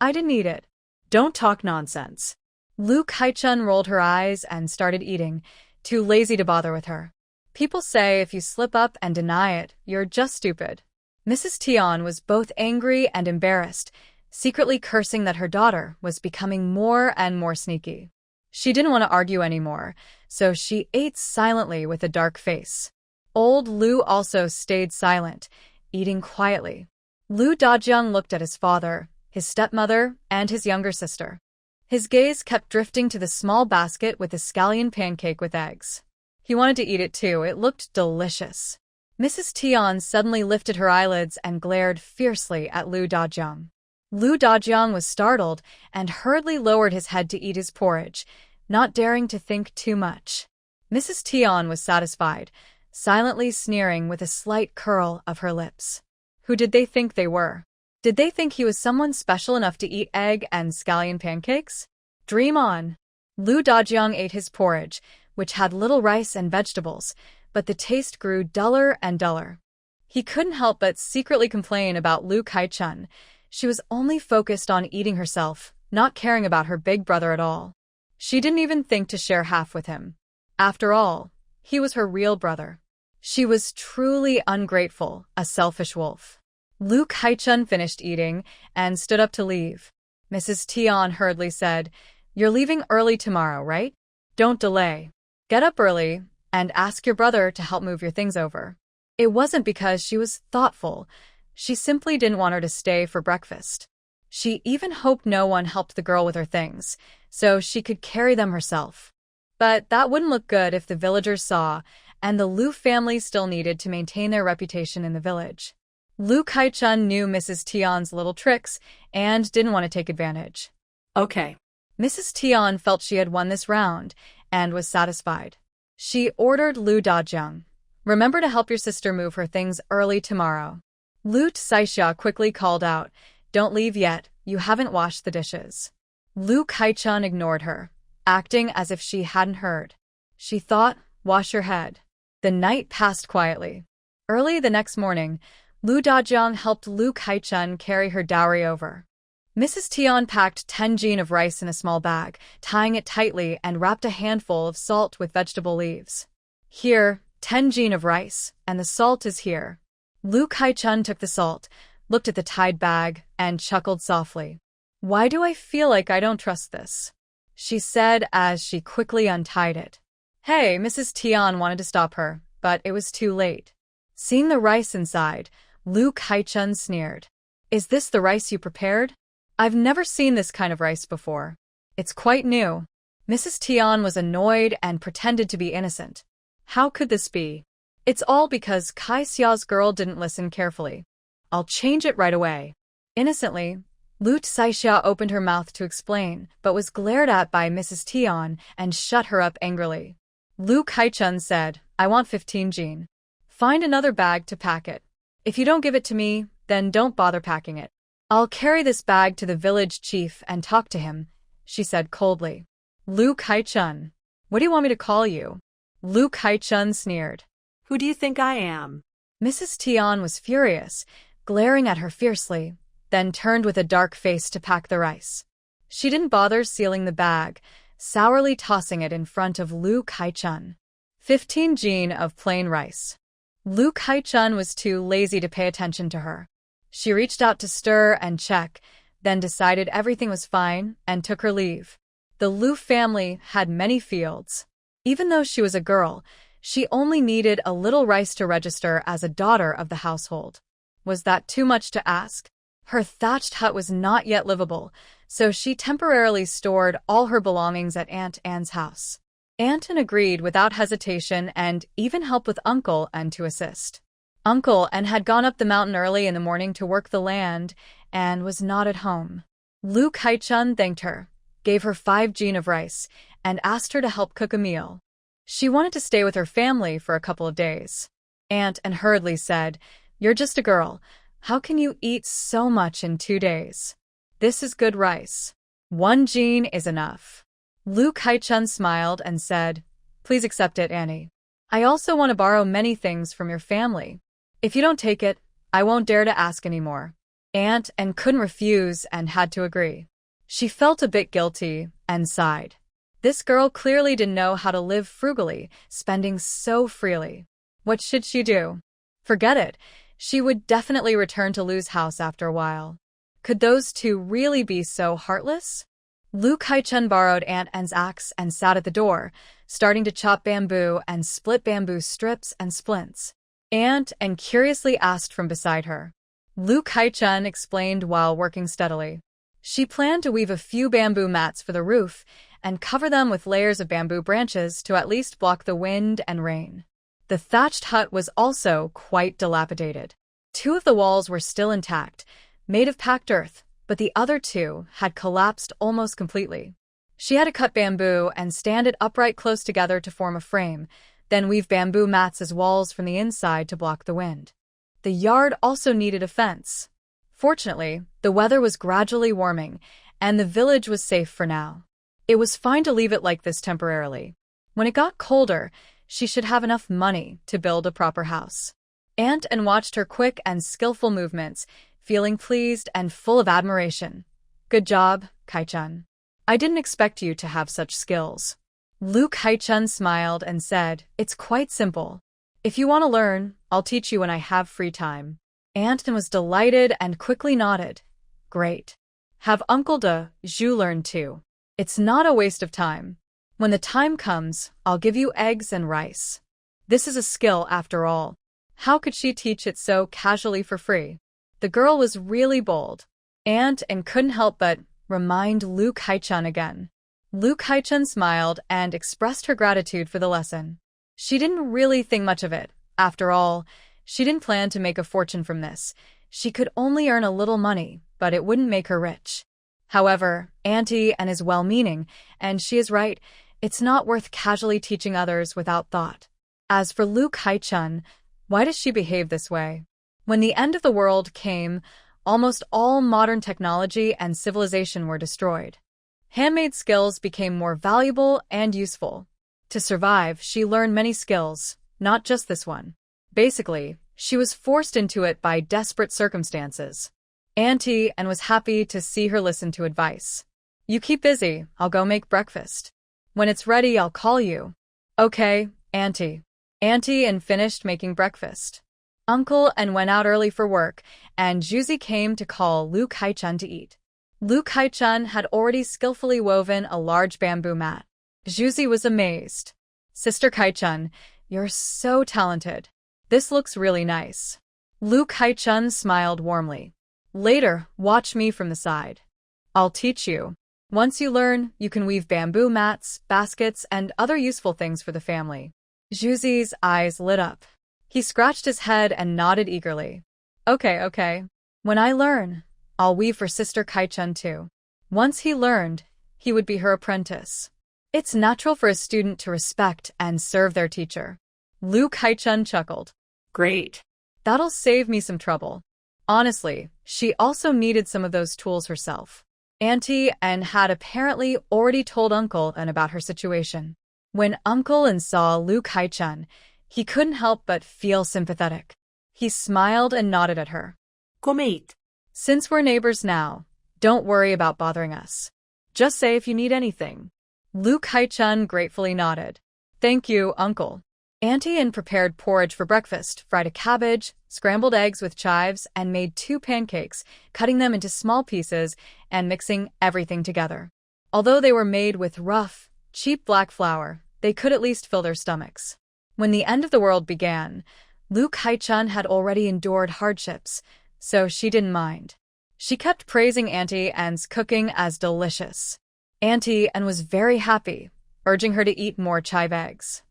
"I didn't eat it." Don't talk nonsense. Lu Kaichun rolled her eyes and started eating, too lazy to bother with her. "People say if you slip up and deny it, you're just stupid." Mrs. Tian was both angry and embarrassed, secretly cursing that her daughter was becoming more and more sneaky. She didn't want to argue anymore, so she ate silently with a dark face. Old Lu also stayed silent, eating quietly. Lu Dajiang looked at his father, his stepmother, and his younger sister. His gaze kept drifting to the small basket with the scallion pancake with eggs. He wanted to eat it too, it looked delicious. Mrs. Tian suddenly lifted her eyelids and glared fiercely at Lu Dajiang. Lu Dajiang was startled and hurriedly lowered his head to eat his porridge, not daring to think too much. Mrs. Tian was satisfied, silently sneering with a slight curl of her lips. Who did they think they were? Did they think he was someone special enough to eat egg and scallion pancakes? Dream on. Lu Dajiang ate his porridge, which had little rice and vegetables, but the taste grew duller and duller. He couldn't help but secretly complain about Lu Kaichun. She was only focused on eating herself, not caring about her big brother at all. She didn't even think to share half with him. After all, he was her real brother. She was truly ungrateful, a selfish wolf. Lu Kaichun finished eating and stood up to leave. Mrs. Tian hurriedly said, "You're leaving early tomorrow, right? Don't delay. Get up early and ask your brother to help move your things over." It wasn't because she was thoughtful. She simply didn't want her to stay for breakfast. She even hoped no one helped the girl with her things, so she could carry them herself. But that wouldn't look good if the villagers saw, and the Lu family still needed to maintain their reputation in the village. Lu Kaichun knew Mrs. Tian's little tricks and didn't want to take advantage. Okay. Mrs. Tian felt she had won this round and was satisfied. She ordered Lu Dajiang, "Remember to help your sister move her things early tomorrow." Lu Saixia quickly called out, "Don't leave yet, you haven't washed the dishes." Lu Kaichun ignored her, acting as if she hadn't heard. She thought, "Wash your head." The night passed quietly. Early the next morning, Lu Dajiang helped Lu Kaichun carry her dowry over. Mrs. Tian packed 10 jin of rice in a small bag, tying it tightly and wrapped a handful of salt with vegetable leaves. "Here, 10 jin of rice, and the salt is here." Lu Kaichun took the salt, looked at the tied bag, and chuckled softly. "Why do I feel like I don't trust this?" she said as she quickly untied it. "Hey," Mrs. Tian wanted to stop her, but it was too late. Seeing the rice inside, Lu Kaichun sneered. "Is this the rice you prepared? I've never seen this kind of rice before. It's quite new." Mrs. Tian was annoyed and pretended to be innocent. "How could this be? It's all because Kai Xiao's girl didn't listen carefully. I'll change it right away." Innocently, Lu Saixia opened her mouth to explain, but was glared at by Mrs. Tian and shut her up angrily. Lu Kaichun said, "I want 15 jin. Find another bag to pack it. If you don't give it to me, then don't bother packing it. I'll carry this bag to the village chief and talk to him," she said coldly. "Lu Kaichun, what do you want me to call you?" Lu Kaichun sneered. Who do you think I am? Mrs. Tian was furious, glaring at her fiercely, then turned with a dark face to pack the rice. She didn't bother sealing the bag, sourly tossing it in front of Lu Kaichun. 15 jin of plain rice. Lu Kaichun was too lazy to pay attention to her. She reached out to stir and check, then decided everything was fine and took her leave. The Lu family had many fields. Even though she was a girl, she only needed a little rice to register as a daughter of the household. Was that too much to ask? Her thatched hut was not yet livable, so she temporarily stored all her belongings at Aunt Anne's house. Aunt Anne agreed without hesitation and even helped with Uncle Anne to assist. Uncle Anne had gone up the mountain early in the morning to work the land and was not at home. Lu Kai-chun thanked her, gave her 5 jin of rice, and asked her to help cook a meal. She wanted to stay with her family for a couple of days. Aunt Anne hurriedly said, "You're just a girl. How can you eat so much in 2 days? This is good rice. 1 jin is enough." Lu Kai-chun smiled and said, "Please accept it, Annie. I also want to borrow many things from your family. If you don't take it, I won't dare to ask anymore." Aunt Anne couldn't refuse and had to agree. She felt a bit guilty and sighed. This girl clearly didn't know how to live frugally, spending so freely. What should she do? Forget it. She would definitely return to Lu's house after a while. Could those two really be so heartless? Lu Kai-chun borrowed Aunt Anne's axe and sat at the door, starting to chop bamboo and split bamboo strips and splints. Aunt Anne curiously asked from beside her. Lu Kai-chun explained while working steadily. She planned to weave a few bamboo mats for the roof and cover them with layers of bamboo branches to at least block the wind and rain. The thatched hut was also quite dilapidated. 2 of the walls were still intact, made of packed earth, but the other 2 had collapsed almost completely. She had to cut bamboo and stand it upright close together to form a frame, then weave bamboo mats as walls from the inside to block the wind. The yard also needed a fence. Fortunately, the weather was gradually warming, and the village was safe for now. It was fine to leave it like this temporarily. When it got colder, she should have enough money to build a proper house. Aunt Anne watched her quick and skillful movements, feeling pleased and full of admiration. "Good job, Kai-chun. I didn't expect you to have such skills." Lu Kai-chun smiled and said, "It's quite simple. If you want to learn, I'll teach you when I have free time." Aunt Anne was delighted and quickly nodded. "Great. Have Uncle De Zhu learn too. It's not a waste of time. When the time comes, I'll give you eggs and rice. This is a skill after all." How could she teach it so casually for free? The girl was really bold. Aunt Anne couldn't help but remind Lu Kai-chun again. Lu Kai-chun smiled and expressed her gratitude for the lesson. She didn't really think much of it. After all, she didn't plan to make a fortune from this. She could only earn a little money, but it wouldn't make her rich. However, Auntie Anne is well-meaning, and she is right. It's not worth casually teaching others without thought. As for Lu Kai-chun, why does she behave this way? When the end of the world came, almost all modern technology and civilization were destroyed. Handmade skills became more valuable and useful. To survive, she learned many skills, not just this one. Basically, she was forced into it by desperate circumstances. Auntie Anne was happy to see her listen to advice. "You keep busy, I'll go make breakfast. When it's ready, I'll call you." "Okay, Auntie." Auntie Anne finished making breakfast. Uncle Anne went out early for work, and Juzi came to call Lu Kai-chun to eat. Lu Kai-chun had already skillfully woven a large bamboo mat. Juzi was amazed. "Sister Kai-chun, you're so talented. This looks really nice." Lu Kai-chun smiled warmly. "Later, watch me from the side. I'll teach you. Once you learn, you can weave bamboo mats, baskets, and other useful things for the family." Juzi's eyes lit up. He scratched his head and nodded eagerly. Okay. When I learn, I'll weave for Sister Kai-chun too." Once he learned, he would be her apprentice. It's natural for a student to respect and serve their teacher. Lu Kai-chun chuckled. "Great. That'll save me some trouble." Honestly, she also needed some of those tools herself. Auntie Anne had apparently already told Uncle Anne about her situation. When Uncle Anne saw Lu Kai-chun, he couldn't help but feel sympathetic. He smiled and nodded at her. "Komate. Since we're neighbors now, don't worry about bothering us. Just say if you need anything." Lu Kai-chun gratefully nodded. "Thank you, Uncle." Auntie Anne prepared porridge for breakfast, fried a cabbage, scrambled eggs with chives, and made 2 pancakes, cutting them into small pieces and mixing everything together. Although they were made with rough, cheap black flour, they could at least fill their stomachs. When the end of the world began, Lu Kai-chun had already endured hardships, so she didn't mind. She kept praising Auntie Anne's cooking as delicious. Auntie Anne was very happy, urging her to eat more chive eggs.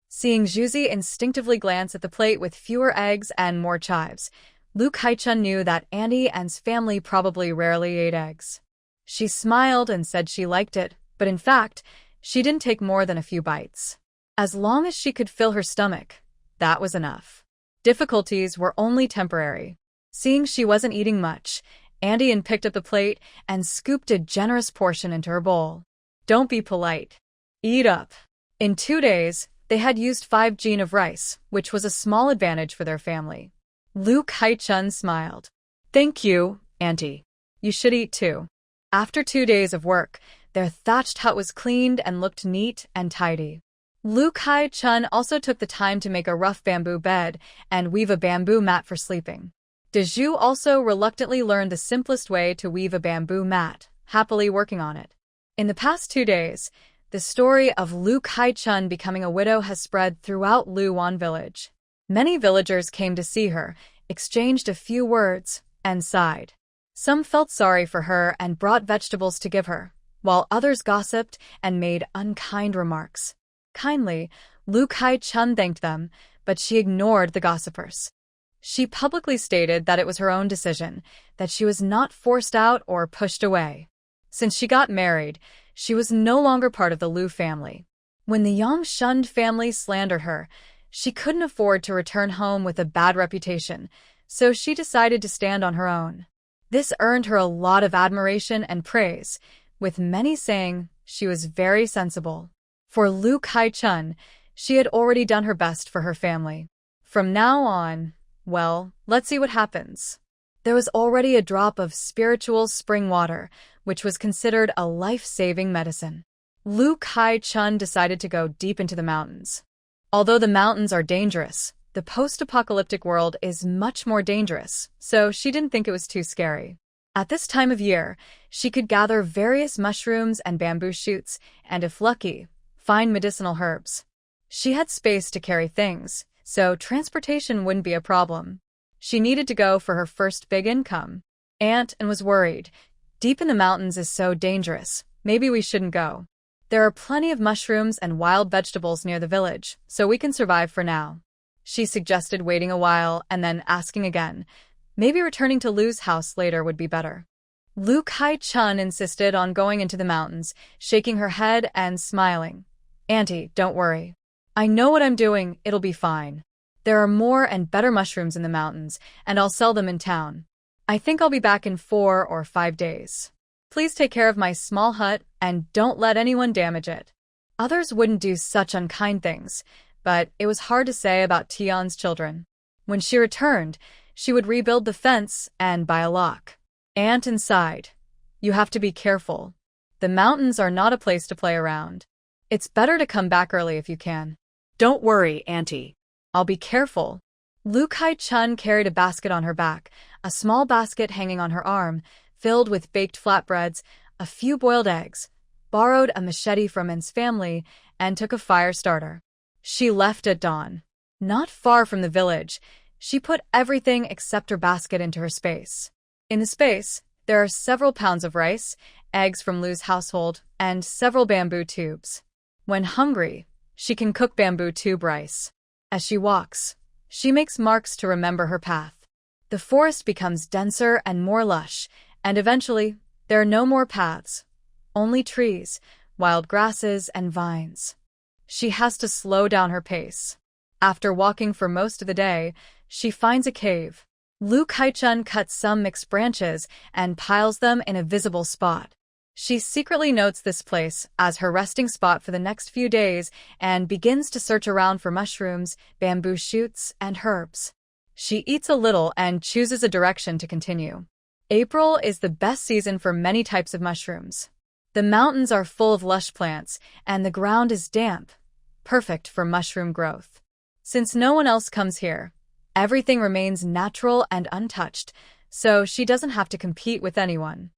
Seeing Juzi instinctively glance at the plate with fewer eggs and more chives, Lu Kaichun knew that Auntie Anne's family probably rarely ate eggs. She smiled and said she liked it, but in fact, she didn't take more than a few bites. As long as she could fill her stomach, that was enough. Difficulties were only temporary. Seeing she wasn't eating much, Auntie Anne picked up the plate and scooped a generous portion into her bowl. Don't be polite. Eat up. In 2 days, they had used 5 jin of rice, which was a small advantage for their family. Lu Kaichun smiled. Thank you, Auntie. You should eat too. After 2 days of work, their thatched hut was cleaned and looked neat and tidy. Lu Kaichun also took the time to make a rough bamboo bed and weave a bamboo mat for sleeping. Dezhu also reluctantly learned the simplest way to weave a bamboo mat, happily working on it. In the past 2 days, the story of Lu Kaichun becoming a widow has spread throughout Luwan village. Many villagers came to see her, exchanged a few words, and sighed. Some felt sorry for her and brought vegetables to give her, while others gossiped and made unkind remarks. Kindly, Lu Kaichun thanked them, but she ignored the gossipers. She publicly stated that it was her own decision, that she was not forced out or pushed away. Since she got married, she was no longer part of the Lu family. When the Yang-shunned family slandered her, she couldn't afford to return home with a bad reputation, so she decided to stand on her own. This earned her a lot of admiration and praise, with many saying she was very sensible. For Lu Kaichun, she had already done her best for her family. From now on, well, let's see what happens. There was already a drop of spiritual spring water, which was considered a life-saving medicine. Lu Kaichun decided to go deep into the mountains. Although the mountains are dangerous, the post-apocalyptic world is much more dangerous, so she didn't think it was too scary. At this time of year, she could gather various mushrooms and bamboo shoots, and if lucky, find medicinal herbs. She had space to carry things, so transportation wouldn't be a problem. She needed to go for her first big income. Aunt Anne was worried. Deep in the mountains is so dangerous, maybe we shouldn't go. There are plenty of mushrooms and wild vegetables near the village, so we can survive for now. She suggested waiting a while and then asking again. Maybe returning to Lu's house later would be better. Lu Kaichun insisted on going into the mountains, shaking her head and smiling. Auntie, don't worry. I know what I'm doing, it'll be fine. There are more and better mushrooms in the mountains, and I'll sell them in town. I think I'll be back in 4 or 5 days. Please take care of my small hut and don't let anyone damage it. Others wouldn't do such unkind things, but it was hard to say about Tion's children. When she returned, she would rebuild the fence and buy a lock. Aunt Anne sighed. You have to be careful. The mountains are not a place to play around. It's better to come back early if you can. Don't worry, Auntie. I'll be careful. Lu Kaichun carried a basket on her back, a small basket hanging on her arm, filled with baked flatbreads, a few boiled eggs, borrowed a machete from Anne's family, and took a fire starter. She left at dawn. Not far from the village, she put everything except her basket into her space. In the space, there are several pounds of rice, eggs from Lu's household, and several bamboo tubes. When hungry, she can cook bamboo tube rice. As she walks, she makes marks to remember her path. The forest becomes denser and more lush, and eventually, there are no more paths, only trees, wild grasses, and vines. She has to slow down her pace. After walking for most of the day, she finds a cave. Lu Kaichun cuts some mixed branches and piles them in a visible spot. She secretly notes this place as her resting spot for the next few days and begins to search around for mushrooms, bamboo shoots, and herbs. She eats a little and chooses a direction to continue. April is the best season for many types of mushrooms. The mountains are full of lush plants, and the ground is damp, perfect for mushroom growth. Since no one else comes here, everything remains natural and untouched, so she doesn't have to compete with anyone.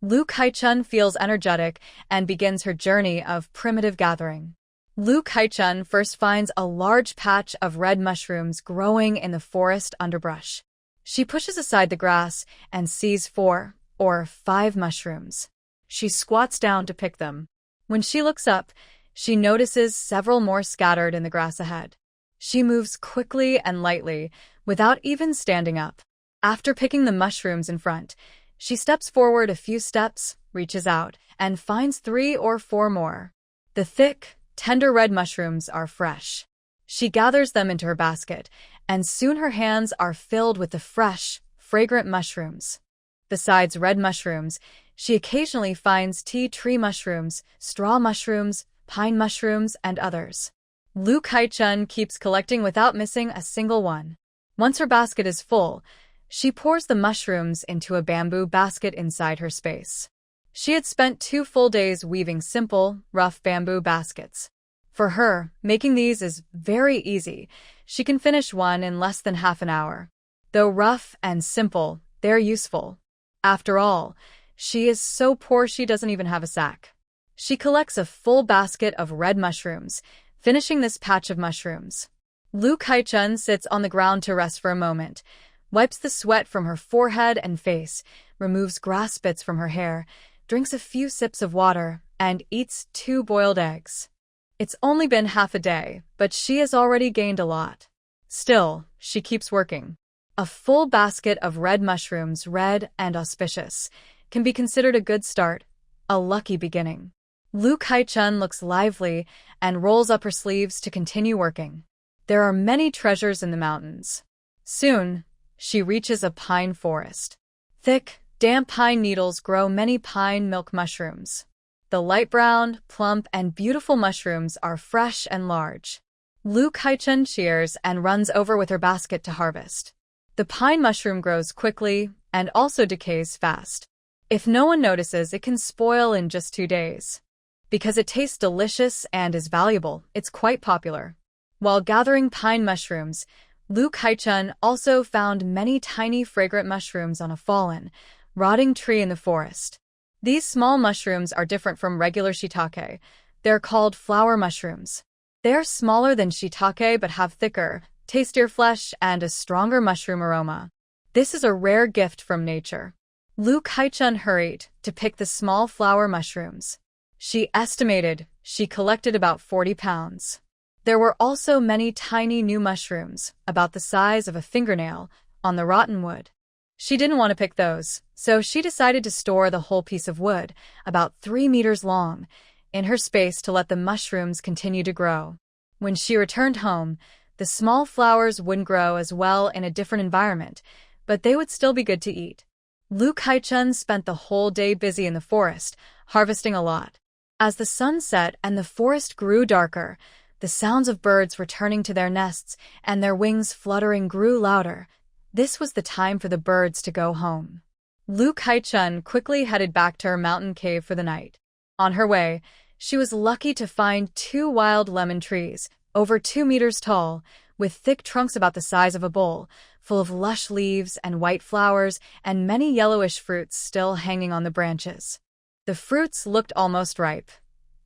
Lu Kaichun feels energetic and begins her journey of primitive gathering. Lu Kaichun first finds a large patch of red mushrooms growing in the forest underbrush. She pushes aside the grass and sees 4, or 5 mushrooms. She squats down to pick them. When she looks up, she notices several more scattered in the grass ahead. She moves quickly and lightly, without even standing up. After picking the mushrooms in front, she steps forward a few steps, reaches out, and finds 3 or 4 more. The thick, tender red mushrooms are fresh. She gathers them into her basket, and soon her hands are filled with the fresh, fragrant mushrooms. Besides red mushrooms, she occasionally finds tea tree mushrooms, straw mushrooms, pine mushrooms, and others. Lu Kai-chun keeps collecting without missing a single one. Once her basket is full, she pours the mushrooms into a bamboo basket inside her space. She had spent 2 full days weaving simple, rough bamboo baskets. For her, making these is very easy. She can finish one in less than half an hour. Though rough and simple, they're useful. After all, she is so poor she doesn't even have a sack. She collects a full basket of red mushrooms, finishing this patch of mushrooms. Lu Kai-chun sits on the ground to rest for a moment, wipes the sweat from her forehead and face, removes grass bits from her hair, drinks a few sips of water, and eats 2 boiled eggs. It's only been half a day, but she has already gained a lot. Still, she keeps working. A full basket of red mushrooms, red and auspicious, can be considered a good start, a lucky beginning. Lu Kai-chun looks lively and rolls up her sleeves to continue working. There are many treasures in the mountains. Soon, she reaches a pine forest. Thick, damp pine needles grow many pine milk mushrooms. The light brown, plump, and beautiful mushrooms are fresh and large. Lu Kai-chun cheers and runs over with her basket to harvest. The pine mushroom grows quickly and also decays fast. If no one notices, it can spoil in just 2 days. Because it tastes delicious and is valuable, it's quite popular. While gathering pine mushrooms, Lu Kai-chun also found many tiny fragrant mushrooms on a fallen, rotting tree in the forest. These small mushrooms are different from regular shiitake. They're called flower mushrooms. They're smaller than shiitake but have thicker, tastier flesh and a stronger mushroom aroma. This is a rare gift from nature. Lu Kai-chun hurried to pick the small flower mushrooms. She estimated she collected about 40 pounds. There were also many tiny new mushrooms, about the size of a fingernail, on the rotten wood. She didn't want to pick those, so she decided to store the whole piece of wood, about 3 meters long, in her space to let the mushrooms continue to grow. When she returned home, the small flowers wouldn't grow as well in a different environment, but they would still be good to eat. Lu Kai-chun spent the whole day busy in the forest, harvesting a lot. As the sun set and the forest grew darker, the sounds of birds returning to their nests and their wings fluttering grew louder. This was the time for the birds to go home. Lu Kai-chun quickly headed back to her mountain cave for the night. On her way, she was lucky to find 2 wild lemon trees, over 2 meters tall, with thick trunks about the size of a bowl, full of lush leaves and white flowers and many yellowish fruits still hanging on the branches. The fruits looked almost ripe.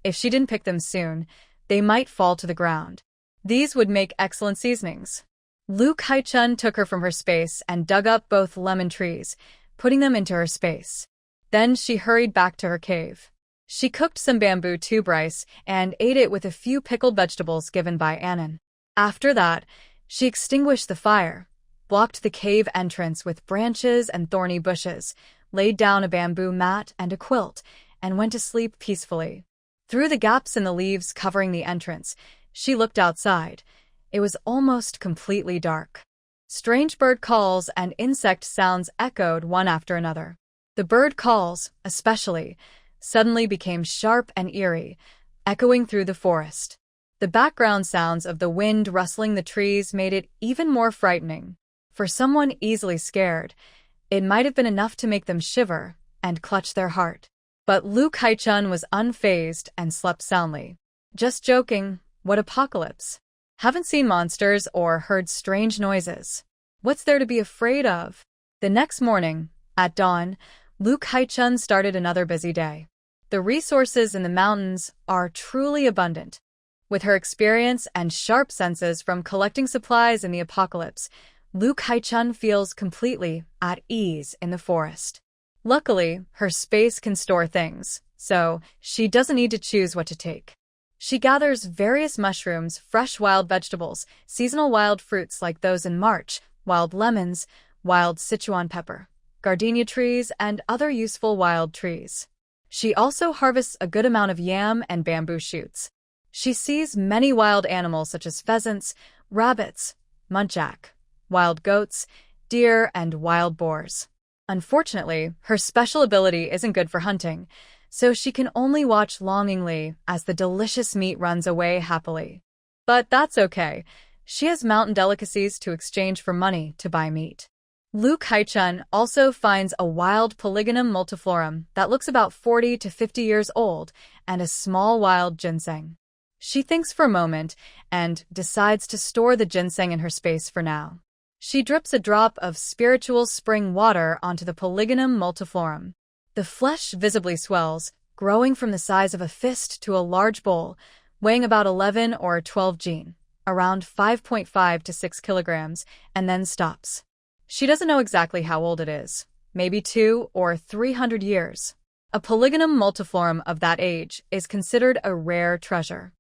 If she didn't pick them soon, they might fall to the ground. These would make excellent seasonings. Lu Kai-chun took her from her space and dug up both lemon trees, putting them into her space. Then she hurried back to her cave. She cooked some bamboo tube rice and ate it with a few pickled vegetables given by Annan. After that, she extinguished the fire, blocked the cave entrance with branches and thorny bushes, laid down a bamboo mat and a quilt, and went to sleep peacefully. Through the gaps in the leaves covering the entrance, she looked outside. It was almost completely dark. Strange bird calls and insect sounds echoed one after another. The bird calls, especially, suddenly became sharp and eerie, echoing through the forest. The background sounds of the wind rustling the trees made it even more frightening. For someone easily scared, it might have been enough to make them shiver and clutch their heart. But Lu Kai-chun was unfazed and slept soundly. Just joking, what apocalypse? Haven't seen monsters or heard strange noises. What's there to be afraid of? The next morning, at dawn, Lu Kai-chun started another busy day. The resources in the mountains are truly abundant. With her experience and sharp senses from collecting supplies in the apocalypse, Lu Kai-chun feels completely at ease in the forest. Luckily, her space can store things, so she doesn't need to choose what to take. She gathers various mushrooms, fresh wild vegetables, seasonal wild fruits like those in March, wild lemons, wild Sichuan pepper, gardenia trees, and other useful wild trees. She also harvests a good amount of yam and bamboo shoots. She sees many wild animals such as pheasants, rabbits, muntjac, wild goats, deer, and wild boars. Unfortunately, her special ability isn't good for hunting, so she can only watch longingly as the delicious meat runs away happily. But that's okay. She has mountain delicacies to exchange for money to buy meat. Luke Haichun also finds a wild Polygonum multiflorum that looks about 40 to 50 years old and a small wild ginseng. She thinks for a moment and decides to store the ginseng in her space for now. She drips a drop of spiritual spring water onto the Polygonum multiflorum. The flesh visibly swells, growing from the size of a fist to a large bowl, weighing about 11 or 12 jin, around 5.5 to 6 kilograms, and then stops. She doesn't know exactly how old it is, maybe 200 or 300 years. A Polygonum multiflorum of that age is considered a rare treasure.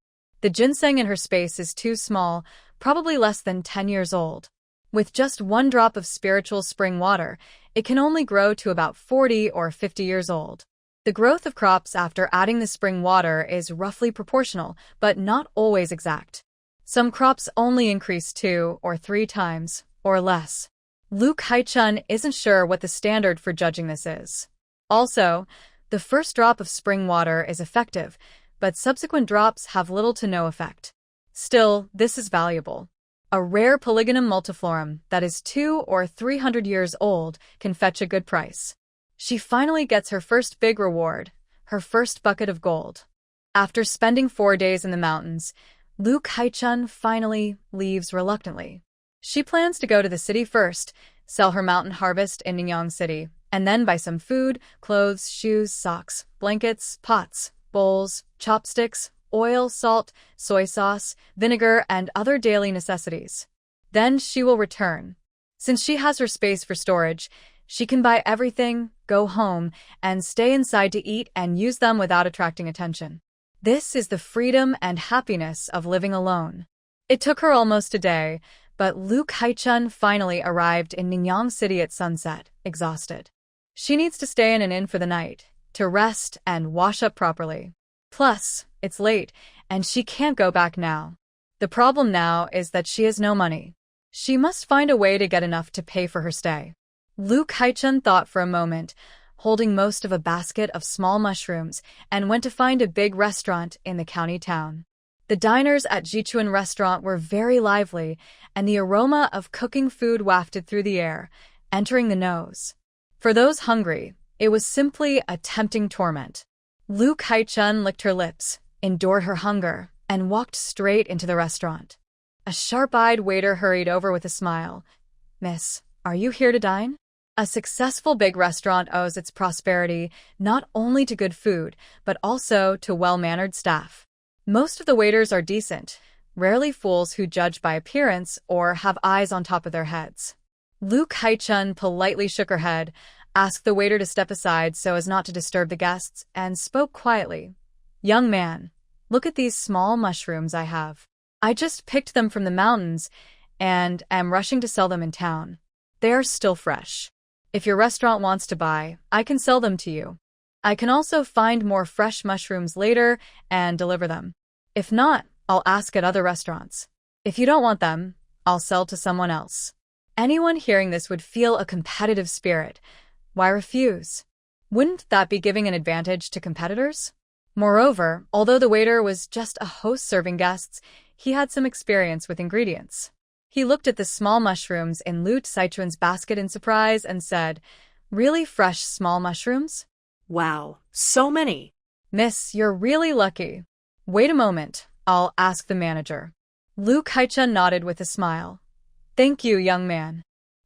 The ginseng in her space is too small, probably less than 10 years old. With just one drop of spiritual spring water, it can only grow to about 40 or 50 years old. The growth of crops after adding the spring water is roughly proportional, but not always exact. Some crops only increase 2 or 3 times, or less. Luke Haichun isn't sure what the standard for judging this is. Also, the first drop of spring water is effective, but subsequent drops have little to no effect. Still, this is valuable. A rare Polygonum multiflorum that is 200 or 300 years old can fetch a good price. She finally gets her first big reward, her first bucket of gold. After spending 4 days in the mountains, Luke Haichun finally leaves reluctantly. She plans to go to the city first, sell her mountain harvest in Ningyan City, and then buy some food, clothes, shoes, socks, blankets, pots, bowls, chopsticks, oil, salt, soy sauce, vinegar, and other daily necessities. Then she will return. Since she has her space for storage, she can buy everything, go home, and stay inside to eat and use them without attracting attention. This is the freedom and happiness of living alone. It took her almost a day, but Luke Haichun finally arrived in Ningyan City at sunset, exhausted. She needs to stay in an inn for the night, to rest and wash up properly. Plus, it's late, and she can't go back now. The problem now is that she has no money. She must find a way to get enough to pay for her stay. Luke Haichun thought for a moment, holding most of a basket of small mushrooms, and went to find a big restaurant in the county town. The diners at Jichuan restaurant were very lively, and the aroma of cooking food wafted through the air, entering the nose. For those hungry, it was simply a tempting torment. Luke Haichun licked her lips, endured her hunger, and walked straight into the restaurant. A sharp-eyed waiter hurried over with a smile. "Miss, are you here to dine?" A successful big restaurant owes its prosperity not only to good food, but also to well-mannered staff. Most of the waiters are decent, rarely fools who judge by appearance or have eyes on top of their heads. Luke Haichun politely shook her head, asked the waiter to step aside so as not to disturb the guests, and spoke quietly. "Young man, look at these small mushrooms I have. I just picked them from the mountains and am rushing to sell them in town. They are still fresh. If your restaurant wants to buy, I can sell them to you. I can also find more fresh mushrooms later and deliver them. If not, I'll ask at other restaurants. If you don't want them, I'll sell to someone else." Anyone hearing this would feel a competitive spirit. Why refuse? Wouldn't that be giving an advantage to competitors? Moreover, although the waiter was just a host serving guests, he had some experience with ingredients. He looked at the small mushrooms in Luke Haichun's basket in surprise and said, "Really fresh small mushrooms?" Wow, so many. "Miss, you're really lucky. Wait a moment, I'll ask the manager." Luke Haichun nodded with a smile. "Thank you, young man."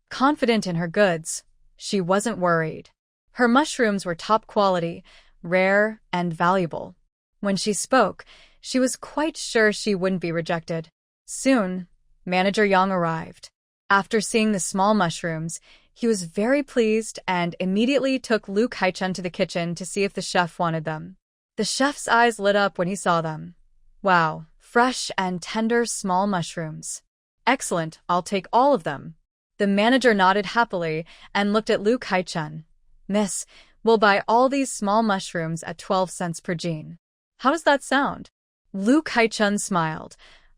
Confident in her goods, she wasn't worried. Her mushrooms were top quality, rare, and valuable. When she spoke, she was quite sure she wouldn't be rejected. Soon, Manager Yang arrived. After seeing the small mushrooms, He was very pleased and immediately took Luke Haichun to the kitchen to see if the chef wanted them. The chef's eyes lit up when he saw them. Wow, fresh and tender small mushrooms. Excellent, I'll take all of them. The manager nodded happily and looked at Luke Haichun. Miss, we'll buy all these small mushrooms at 12 cents per jean. How does that sound? Luke Haichun smiled.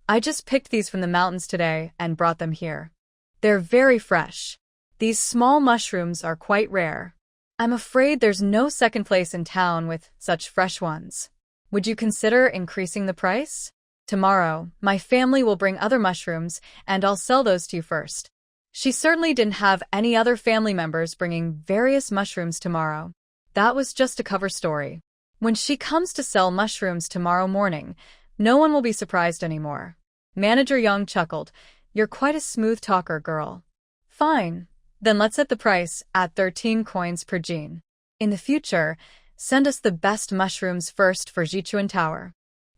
I just picked these from the mountains today and brought them here. They're very fresh. These small mushrooms are quite rare. I'm afraid there's no second place in town with such fresh ones. Would you consider increasing the price? Tomorrow, my family will bring other mushrooms, and I'll sell those to you first. She certainly didn't have any other family members bringing various mushrooms tomorrow. That was just a cover story. When she comes to sell mushrooms tomorrow morning, no one will be surprised anymore. Manager Young chuckled. You're quite a smooth talker, girl. Fine. Then let's set the price at 13 coins per jean. In the future, send us the best mushrooms first for Jichuan Tower.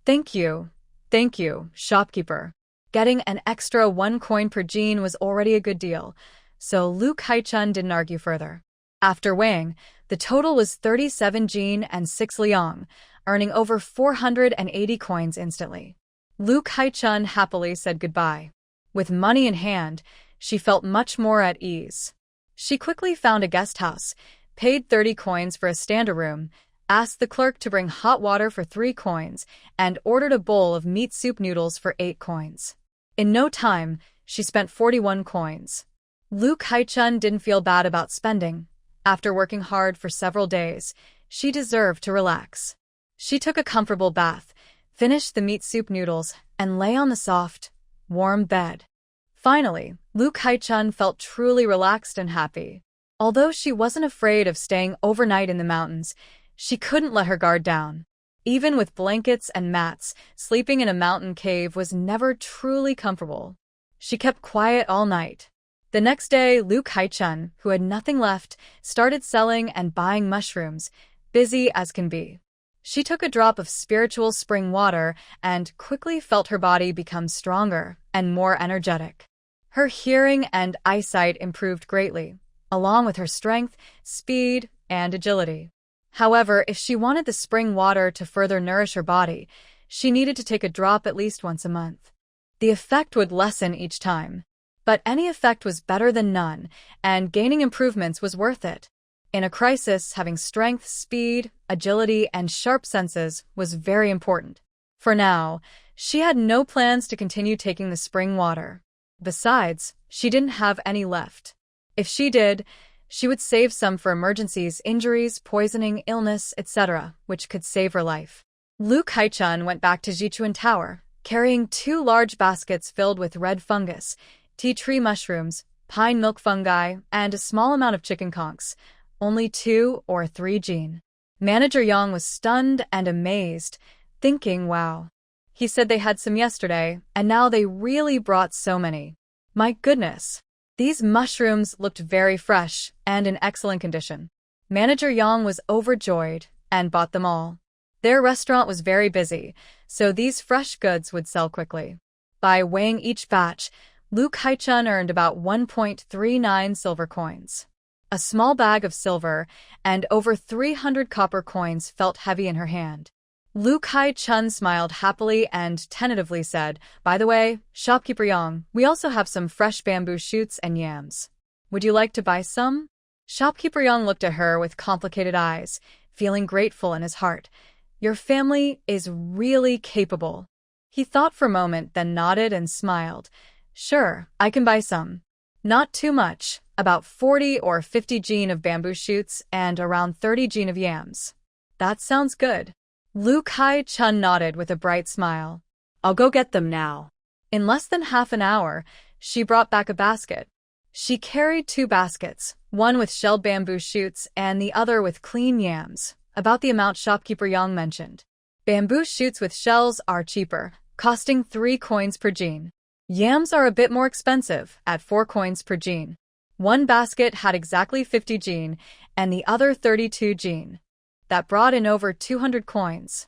Thank you. Thank you, shopkeeper. Getting an extra 1 coin per jean was already a good deal, so Luke Haichun didn't argue further. After weighing, the total was 37 jean and 6 liang, earning over 480 coins instantly. Luke Haichun happily said goodbye. With money in hand, she felt much more at ease. She quickly found a guest house, paid 30 coins for a standard room, asked the clerk to bring hot water for 3 coins, and ordered a bowl of meat soup noodles for 8 coins. In no time, she spent 41 coins. Luke Haichun didn't feel bad about spending. After working hard for several days, she deserved to relax. She took a comfortable bath, finished the meat soup noodles, and lay on the soft, warm bed. Finally, Luke Haichun felt truly relaxed and happy. Although she wasn't afraid of staying overnight in the mountains, she couldn't let her guard down. Even with blankets and mats, sleeping in a mountain cave was never truly comfortable. She kept quiet all night. The next day, Luke Haichun, who had nothing left, started selling and buying mushrooms, busy as can be. She took a drop of spiritual spring water and quickly felt her body become stronger and more energetic. Her hearing and eyesight improved greatly, along with her strength, speed, and agility. However, if she wanted the spring water to further nourish her body, she needed to take a drop at least once a month. The effect would lessen each time. But any effect was better than none, and gaining improvements was worth it. In a crisis, having strength, speed, agility, and sharp senses was very important. For now, she had no plans to continue taking the spring water. Besides, she didn't have any left. If she did, she would save some for emergencies, injuries, poisoning, illness, etc., which could save her life. Luke Haichun went back to Jichuan Tower, carrying 2 large baskets filled with red fungus, tea tree mushrooms, pine milk fungi, and a small amount of chicken conchs, only 2 or 3 jean. Manager Yang was stunned and amazed, thinking, wow. He said they had some yesterday, and now they really brought so many. My goodness. These mushrooms looked very fresh and in excellent condition. Manager Yang was overjoyed and bought them all. Their restaurant was very busy, so these fresh goods would sell quickly. By weighing each batch, Luke Haichun earned about 1.39 silver coins. A small bag of silver and over 300 copper coins felt heavy in her hand. Luke Haichun smiled happily and tentatively said, By the way, shopkeeper Yang, we also have some fresh bamboo shoots and yams. Would you like to buy some? Shopkeeper Yang looked at her with complicated eyes, feeling grateful in his heart. Your family is really capable. He thought for a moment, then nodded and smiled. Sure, I can buy some. Not too much, about 40 or 50 jean of bamboo shoots and around 30 jean of yams. That sounds good. Luke Haichun nodded with a bright smile. I'll go get them now. In less than half an hour, she brought back a basket. She carried 2 baskets, one with shelled bamboo shoots and the other with clean yams, about the amount shopkeeper Yang mentioned. Bamboo shoots with shells are cheaper, costing 3 coins per jean. Yams are a bit more expensive, at 4 coins per jean. One basket had exactly 50 jean, and the other 32 jean. That brought in over 200 coins.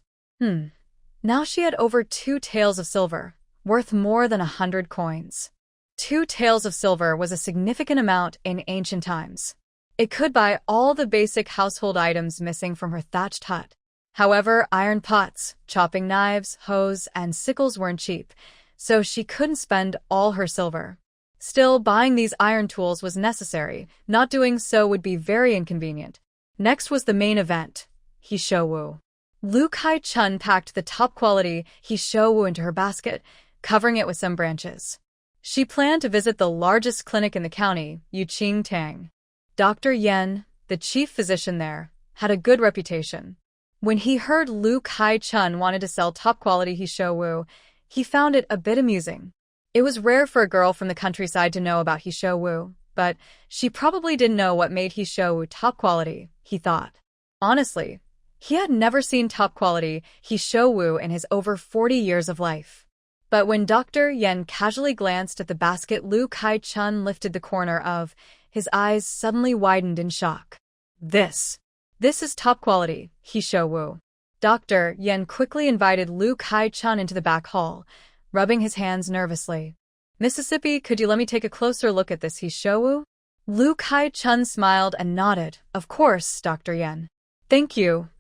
Now she had over 2 taels of silver, worth more than 100 coins. 2 taels of silver was a significant amount in ancient times. It could buy all the basic household items missing from her thatched hut. However, iron pots, chopping knives, hoes, and sickles weren't cheap, so she couldn't spend all her silver. Still, buying these iron tools was necessary. Not doing so would be very inconvenient. Next was the main event, Hishowu. Lu Kai-chun packed the top-quality Hishowu into her basket, covering it with some branches. She planned to visit the largest clinic in the county, Yuqing Tang. Dr. Yen, the chief physician there, had a good reputation. When he heard Lu Kai-chun wanted to sell top-quality Hishowu, he found it a bit amusing. It was rare for a girl from the countryside to know about Hishowu, but she probably didn't know what made Hishowu top quality, he thought. Honestly, he had never seen top quality Hishowu in his over 40 years of life. But when Dr. Yen casually glanced at the basket Lu Kai-chun lifted the corner of, his eyes suddenly widened in shock. This is top quality Hishowu. Dr. Yen quickly invited Lu Kai-chun into the back hall, rubbing his hands nervously. Mississippi, could you let me take a closer look at this Hishowu? Lu Kai-chun smiled and nodded. Of course, Dr. Yen. Thank you.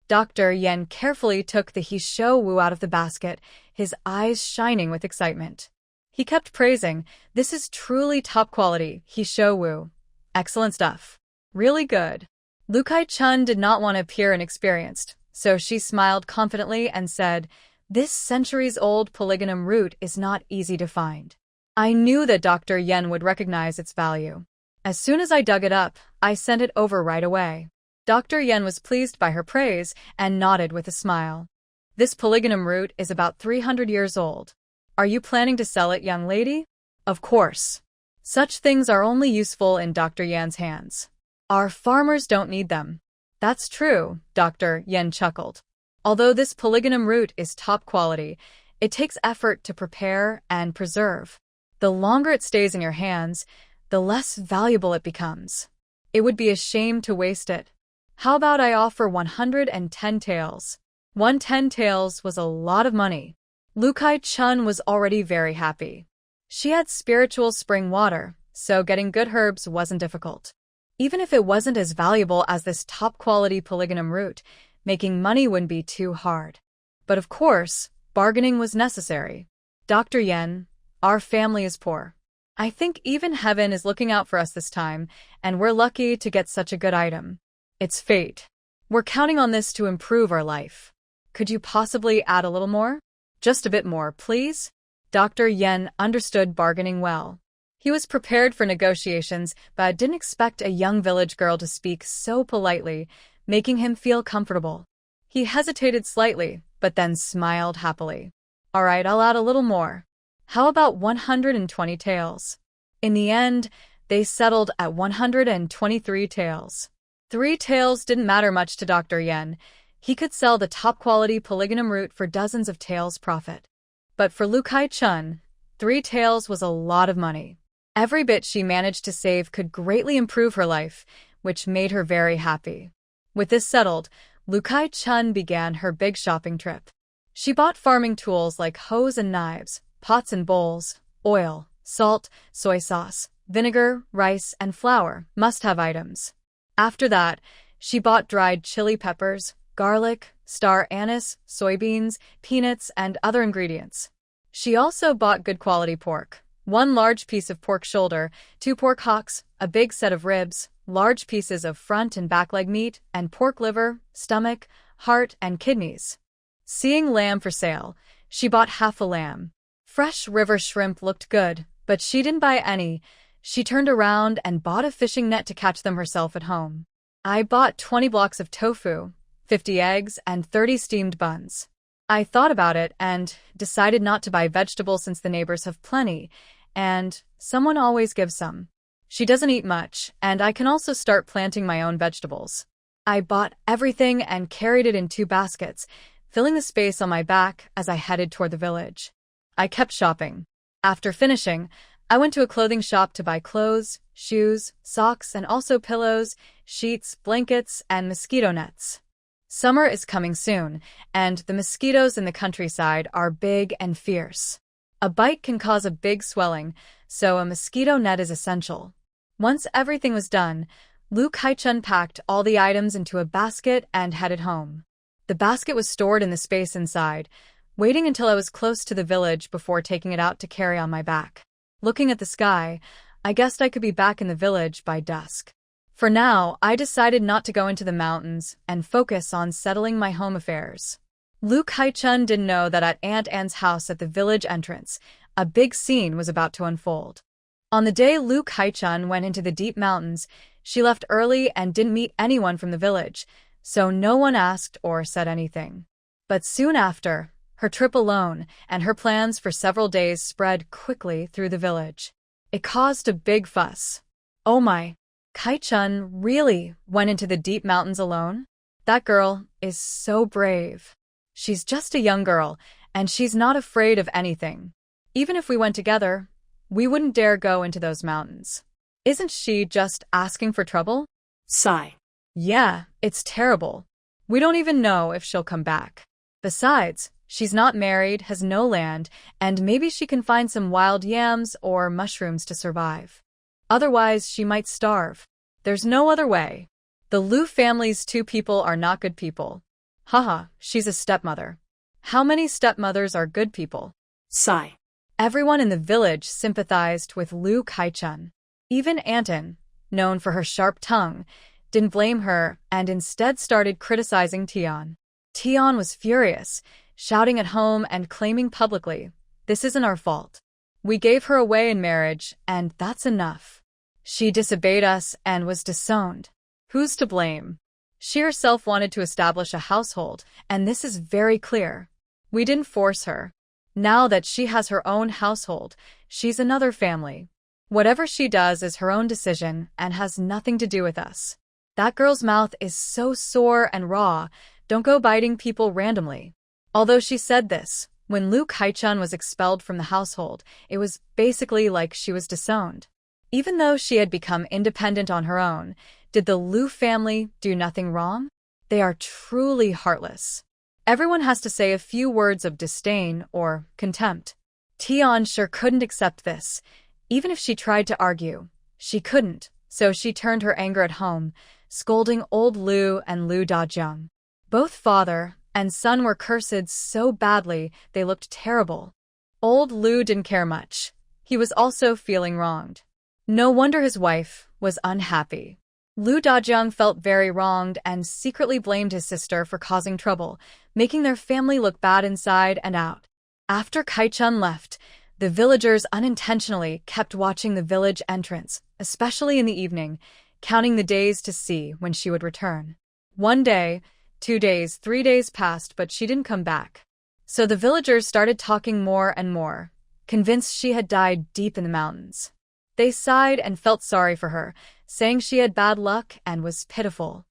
Dr. Yen carefully took the Hishowu out of the basket, his eyes shining with excitement. He kept praising, this is truly top quality Hishowu. Excellent stuff. Really good. Lu Kai-chun did not want to appear inexperienced, so she smiled confidently and said, this centuries-old polygonum root is not easy to find. I knew that Dr. Yen would recognize its value. As soon as I dug it up, I sent it over right away. Dr. Yen was pleased by her praise and nodded with a smile. This polygonum root is about 300 years old. Are you planning to sell it, young lady? Of course. Such things are only useful in Dr. Yen's hands. Our farmers don't need them. That's true, Dr. Yen chuckled. Although this polygonum root is top quality, it takes effort to prepare and preserve. The longer it stays in your hands, the less valuable it becomes. It would be a shame to waste it. How about I offer 110 taels? 110 taels was a lot of money. Lu Kai-chun was already very happy. She had spiritual spring water, so getting good herbs wasn't difficult. Even if it wasn't as valuable as this top-quality polygonum root, making money wouldn't be too hard. But of course, bargaining was necessary. Dr. Yen, our family is poor. I think even heaven is looking out for us this time, and we're lucky to get such a good item. It's fate. We're counting on this to improve our life. Could you possibly add a little more? Just a bit more, please? Dr. Yen understood bargaining well. He was prepared for negotiations, but didn't expect a young village girl to speak so politely, making him feel comfortable. He hesitated slightly, but then smiled happily. All right, I'll add a little more. How about 120 taels? In the end, they settled at 123 taels. 3 taels didn't matter much to Dr. Yen. He could sell the top-quality polygonum root for dozens of taels profit. But for Lu Kai-chun, 3 taels was a lot of money. Every bit she managed to save could greatly improve her life, which made her very happy. With this settled, Lu Kai-chun began her big shopping trip. She bought farming tools like hoes and knives, pots and bowls, oil, salt, soy sauce, vinegar, rice, and flour, must-have items. After that, she bought dried chili peppers, garlic, star anise, soybeans, peanuts, and other ingredients. She also bought good quality pork. 1 large piece of pork shoulder, 2 pork hocks, a big set of ribs, large pieces of front and back leg meat, and pork liver, stomach, heart, and kidneys. Seeing lamb for sale, she bought half a lamb. Fresh river shrimp looked good, but she didn't buy any. She turned around and bought a fishing net to catch them herself at home. I bought 20 blocks of tofu, 50 eggs, and 30 steamed buns. I thought about it and decided not to buy vegetables since the neighbors have plenty, and someone always gives some. She doesn't eat much, and I can also start planting my own vegetables. I bought everything and carried it in 2 baskets, filling the space on my back as I headed toward the village. I kept shopping. After finishing, I went to a clothing shop to buy clothes, shoes, socks, and also pillows, sheets, blankets, and mosquito nets. Summer is coming soon, and the mosquitoes in the countryside are big and fierce. A bite can cause a big swelling, so a mosquito net is essential. Once everything was done, Lu Kai-chun packed all the items into a basket and headed home. The basket was stored in the space inside, waiting until I was close to the village before taking it out to carry on my back. Looking at the sky, I guessed I could be back in the village by dusk. For now, I decided not to go into the mountains and focus on settling my home affairs. Lu Kai-chun didn't know that at Aunt Anne's house at the village entrance, a big scene was about to unfold. On the day Lu Kai-chun went into the deep mountains, she left early and didn't meet anyone from the village, so no one asked or said anything. But soon after, her trip alone and her plans for several days spread quickly through the village. It caused a big fuss. Oh my, Kai-chun really went into the deep mountains alone? That girl is so brave. She's just a young girl, and she's not afraid of anything. Even if we went together, we wouldn't dare go into those mountains. Isn't she just asking for trouble? Sigh. Yeah, it's terrible. We don't even know if she'll come back. Besides, she's not married, has no land, and maybe she can find some wild yams or mushrooms to survive. Otherwise, she might starve. There's no other way. The Lu family's 2 people are not good people. Haha, she's a stepmother. How many stepmothers are good people? Sigh. Everyone in the village sympathized with Lu Kai-chun. Even Aunt Anne, known for her sharp tongue, didn't blame her and instead started criticizing Tian. Tian was furious, shouting at home and claiming publicly, "This isn't our fault. We gave her away in marriage, and that's enough. She disobeyed us and was disowned. Who's to blame? She herself wanted to establish a household, and this is very clear. We didn't force her. Now that she has her own household, she's another family. Whatever she does is her own decision and has nothing to do with us. That girl's mouth is so sore and raw, don't go biting people randomly." Although she said this, when Lu Kai-chun was expelled from the household, it was basically like she was disowned. Even though she had become independent on her own, did the Lu family do nothing wrong? They are truly heartless. Everyone has to say a few words of disdain or contempt. Tian sure couldn't accept this. Even if she tried to argue, she couldn't, so she turned her anger at home, scolding old Lu and Lu Dajung. Both father and son were cursed so badly they looked terrible. Old Lu didn't care much. He was also feeling wronged. No wonder his wife was unhappy. Lu Dajung felt very wronged and secretly blamed his sister for causing trouble, making their family look bad inside and out. After Kai-chun left, the villagers unintentionally kept watching the village entrance, especially in the evening, counting the days to see when she would return. 1 day, 2 days, 3 days passed, but she didn't come back. So the villagers started talking more and more, convinced she had died deep in the mountains. They sighed and felt sorry for her, saying she had bad luck and was pitiful.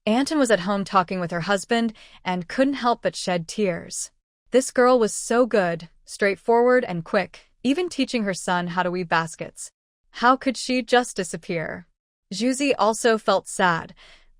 Anton was at home talking with her husband and couldn't help but shed tears. This girl was so good, straightforward and quick, even teaching her son how to weave baskets. How could she just disappear? Juzi also felt sad.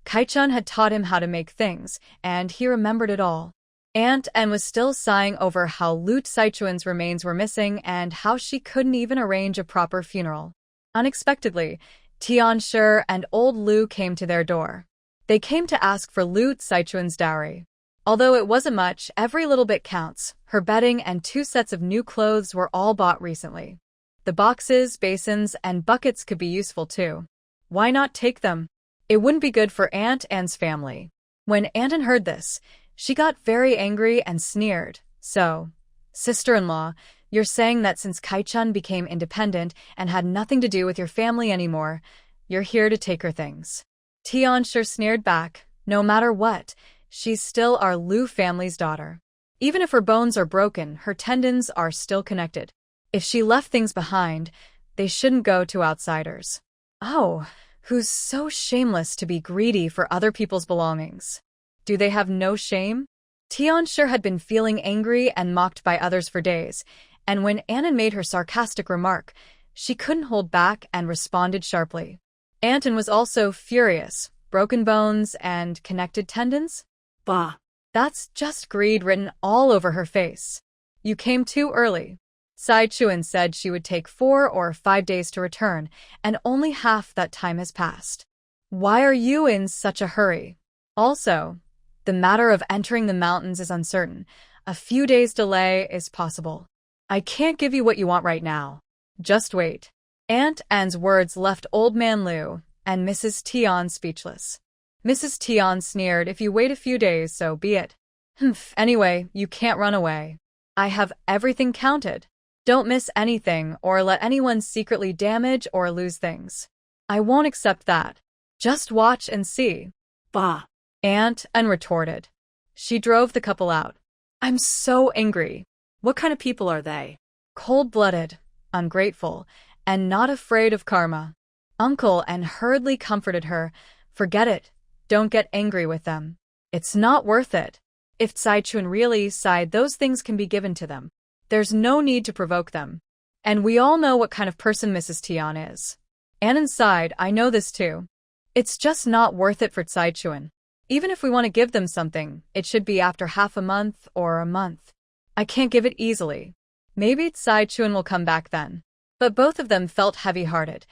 Kai-chun had taught him how to make things, and he remembered it all. Aunt Anne was still sighing over how Lu Saichuan's remains were missing and how she couldn't even arrange a proper funeral. Unexpectedly, Tian Shi and old Lu came to their door. They came to ask for Lu Saichuan's dowry. Although it wasn't much, every little bit counts. Her bedding and 2 sets of new clothes were all bought recently. The boxes, basins, and buckets could be useful too. Why not take them? It wouldn't be good for Aunt Anne's family. When Aunt Anne heard this, she got very angry and sneered. "So, sister-in-law, you're saying that since Kai-chun became independent and had nothing to do with your family anymore, you're here to take her things?" Tian Shi sneered back. "No matter what, she's still our Lu family's daughter. Even if her bones are broken, her tendons are still connected. If she left things behind, they shouldn't go to outsiders." Oh, who's so shameless to be greedy for other people's belongings? Do they have no shame? Tian Shi had been feeling angry and mocked by others for days, and when Annan made her sarcastic remark, she couldn't hold back and responded sharply. Anton was also furious. Broken bones and connected tendons? Bah. That's just greed written all over her face. You came too early. Sai Chuan said she would take 4 or 5 days to return, and only half that time has passed. Why are you in such a hurry? Also, the matter of entering the mountains is uncertain. A few days' delay is possible. I can't give you what you want right now. Just wait. Aunt Anne's words left Old Man Liu and Mrs. Tian speechless. Mrs. Tian sneered, if you wait a few days, so be it. Humph, anyway, you can't run away. I have everything counted. Don't miss anything or let anyone secretly damage or lose things. I won't accept that. Just watch and see. Bah. Aunt Anne retorted. She drove the couple out. I'm so angry. What kind of people are they? Cold-blooded, ungrateful, and not afraid of karma. Uncle Anne hurriedly comforted her. Forget it. Don't get angry with them. It's not worth it. If Sai Chuan really sighed, those things can be given to them. There's no need to provoke them. And we all know what kind of person Mrs. Tian is. Anne sighed, I know this too. It's just not worth it for Sai Chuan. Even if we want to give them something, it should be after half a month or a month. I can't give it easily. Maybe Sai Chuan will come back then. But both of them felt heavy-hearted,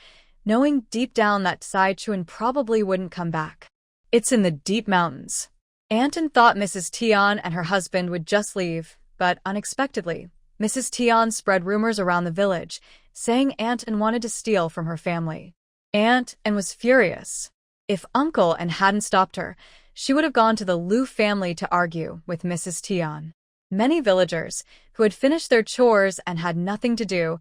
knowing deep down that Sai Chuan probably wouldn't come back. It's in the deep mountains. Aunt Anne thought Mrs. Tian and her husband would just leave, but unexpectedly, Mrs. Tian spread rumors around the village, saying Aunt Anne wanted to steal from her family. Aunt Anne was furious. If Uncle Anne hadn't stopped her, she would have gone to the Liu family to argue with Mrs. Tian. Many villagers, who had finished their chores and had nothing to do,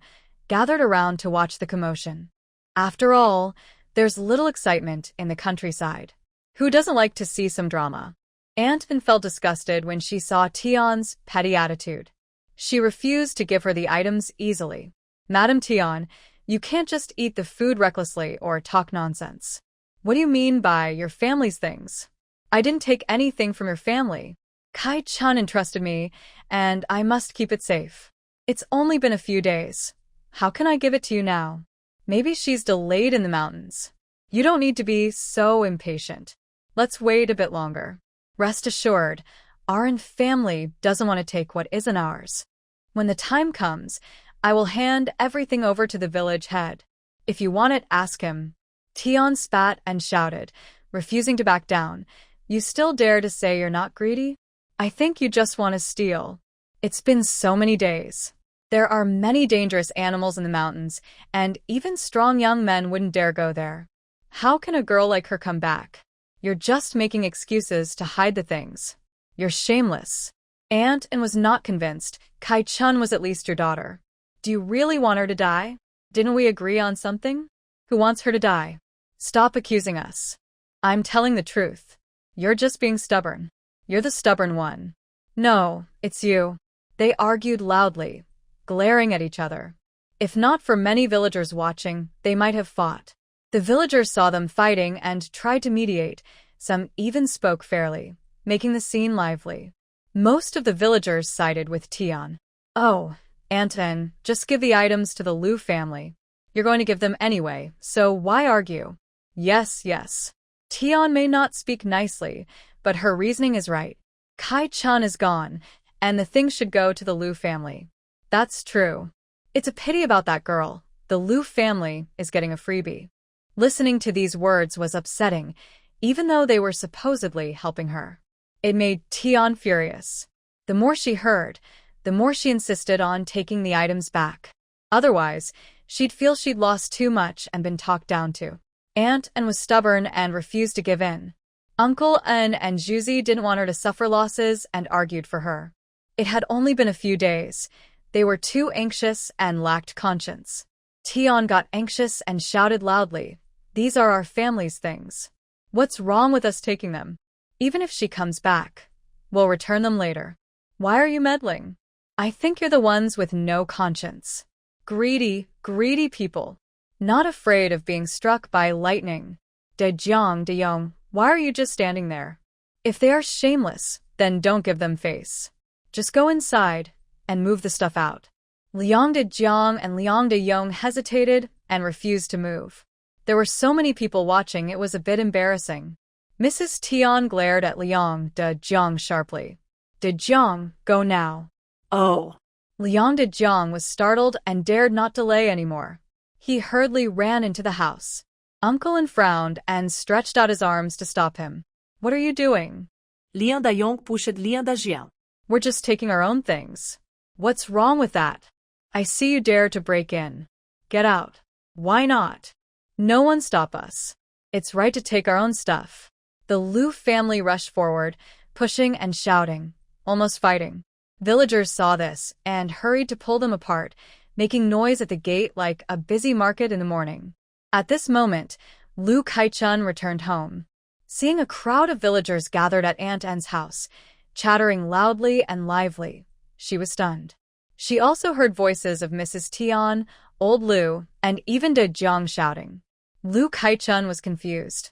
gathered around to watch the commotion. After all, there's little excitement in the countryside. Who doesn't like to see some drama? Aunt Anne felt disgusted when she saw Tian's petty attitude. She refused to give her the items easily. Madam Tian, you can't just eat the food recklessly or talk nonsense. What do you mean by your family's things? I didn't take anything from your family. Kai Chun entrusted me, and I must keep it safe. It's only been a few days. How can I give it to you now? Maybe she's delayed in the mountains. You don't need to be so impatient. Let's wait a bit longer. Rest assured, our family doesn't want to take what isn't ours. When the time comes, I will hand everything over to the village head. If you want it, ask him. Tian spat and shouted, refusing to back down. You still dare to say you're not greedy? I think you just want to steal. It's been so many days. There are many dangerous animals in the mountains, and even strong young men wouldn't dare go there. How can a girl like her come back? You're just making excuses to hide the things. You're shameless. Aunt Anne was not convinced. Kai Chun was at least your daughter. Do you really want her to die? Didn't we agree on something? Who wants her to die? Stop accusing us. I'm telling the truth. You're just being stubborn. You're the stubborn one. No, it's you. They argued loudly, glaring at each other. If not for many villagers watching, they might have fought. The villagers saw them fighting and tried to mediate. Some even spoke fairly, making the scene lively. Most of the villagers sided with Tian. Oh, Aunt Anne, just give the items to the Liu family. You're going to give them anyway, so why argue? Yes, yes. Tian may not speak nicely, but her reasoning is right. Kai Chun is gone, and the things should go to the Liu family. That's true. It's a pity about that girl. The Liu family is getting a freebie. Listening to these words was upsetting, even though they were supposedly helping her. It made Tian furious. The more she heard, the more she insisted on taking the items back. Otherwise, she'd feel she'd lost too much and been talked down to. Aunt Anne was stubborn and refused to give in. Uncle Anne and Juzi didn't want her to suffer losses and argued for her. It had only been a few days. They were too anxious and lacked conscience. Tian got anxious and shouted loudly, "These are our family's things. What's wrong with us taking them? Even if she comes back, we'll return them later. Why are you meddling? I think you're the ones with no conscience. Greedy, greedy people. Not afraid of being struck by lightning. De Yong, why are you just standing there? If they are shameless, then don't give them face. Just go inside and move the stuff out." Liang De Jiang and Liang De Yong hesitated and refused to move. There were so many people watching, it was a bit embarrassing. Mrs. Tian glared at Liang De Jiang sharply. "De Jiang, go now." Oh. Liang Dejiang was startled and dared not delay anymore. He hurriedly ran into the house. Uncle Lin frowned and stretched out his arms to stop him. What are you doing? Liang Dayong pushed Liang Dajiang. We're just taking our own things. What's wrong with that? I see you dare to break in. Get out. Why not? No one stop us. It's right to take our own stuff. The Liu family rushed forward, pushing and shouting, almost fighting. Villagers saw this and hurried to pull them apart, making noise at the gate like a busy market in the morning. At this moment, Lu Kaichun returned home. Seeing a crowd of villagers gathered at Aunt An's house, chattering loudly and lively, she was stunned. She also heard voices of Mrs. Tian, old Lu, and even De Jiang shouting. Lu Kaichun was confused.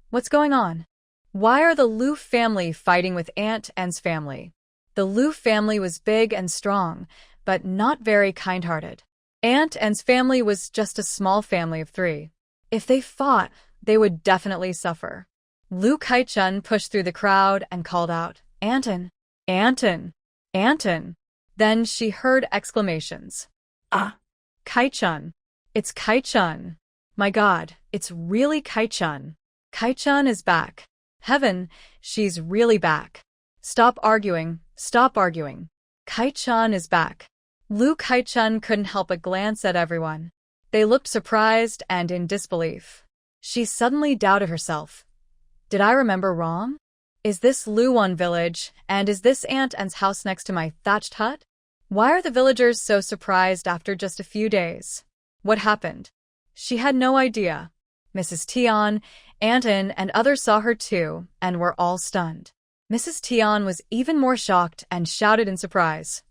What's going on? Why are the Lu family fighting with Aunt An's family? The Lu family was big and strong, but not very kind-hearted. Aunt An's family was just a small family of 3. If they fought, they would definitely suffer. Lu Kaichun pushed through the crowd and called out, Anton! Anton! Anton! Then she heard exclamations. Ah! Kaichun! It's Kaichun! My God, it's really Kaichun! Kaichun is back. Heaven, she's really back. Stop arguing, stop arguing. Kaichun is back. Lu Kaichun couldn't help but glance at everyone. They looked surprised and in disbelief. She suddenly doubted herself. Did I remember wrong? Is this Luwan village, and is this Aunt An's house next to my thatched hut? Why are the villagers so surprised after just a few days? What happened? She had no idea. Mrs. Tian, Aunt An, and others saw her too, and were all stunned. Mrs. Tian was even more shocked and shouted in surprise.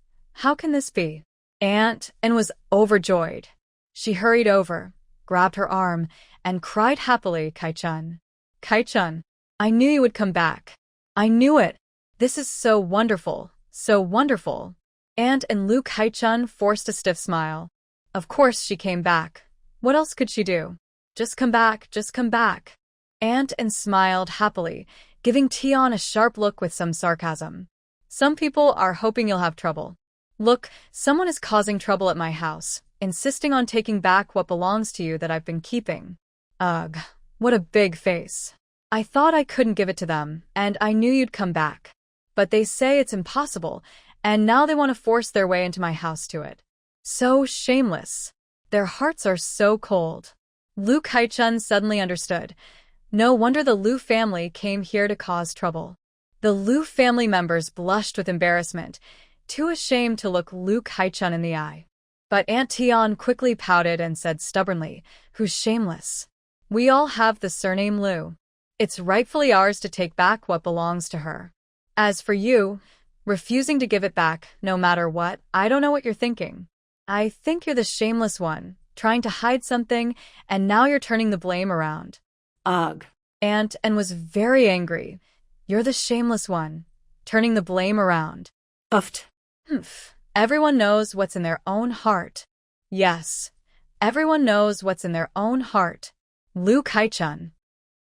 How can this be? Aunt An was overjoyed. She hurried over, grabbed her arm, and cried happily, Kaichun. Kaichun, I knew you would come back. I knew it. This is so wonderful, so wonderful. Aunt and Lu Kaichun forced a stiff smile. Of course she came back. What else could she do? Just come back, just come back. Aunt An smiled happily, giving Tian a sharp look with some sarcasm. Some people are hoping you'll have trouble. Look, someone is causing trouble at my house, insisting on taking back what belongs to you that I've been keeping. Ugh, what a big face. I thought I couldn't give it to them, and I knew you'd come back. But they say it's impossible, and now they want to force their way into my house to it. So shameless. Their hearts are so cold. Lu Kaichun suddenly understood. No wonder the Lu family came here to cause trouble. The Lu family members blushed with embarrassment, too ashamed to look Lu Kaichun in the eye. But Aunt Tian quickly pouted and said stubbornly, Who's shameless? We all have the surname Lu. It's rightfully ours to take back what belongs to her. As for you, refusing to give it back, no matter what, I don't know what you're thinking. I think you're the shameless one, trying to hide something, and now you're turning the blame around. Ugh. Aunt An was very angry. You're the shameless one, turning the blame around. Uffed. Humph. Everyone knows what's in their own heart. Yes, everyone knows what's in their own heart. Lu Kaichun.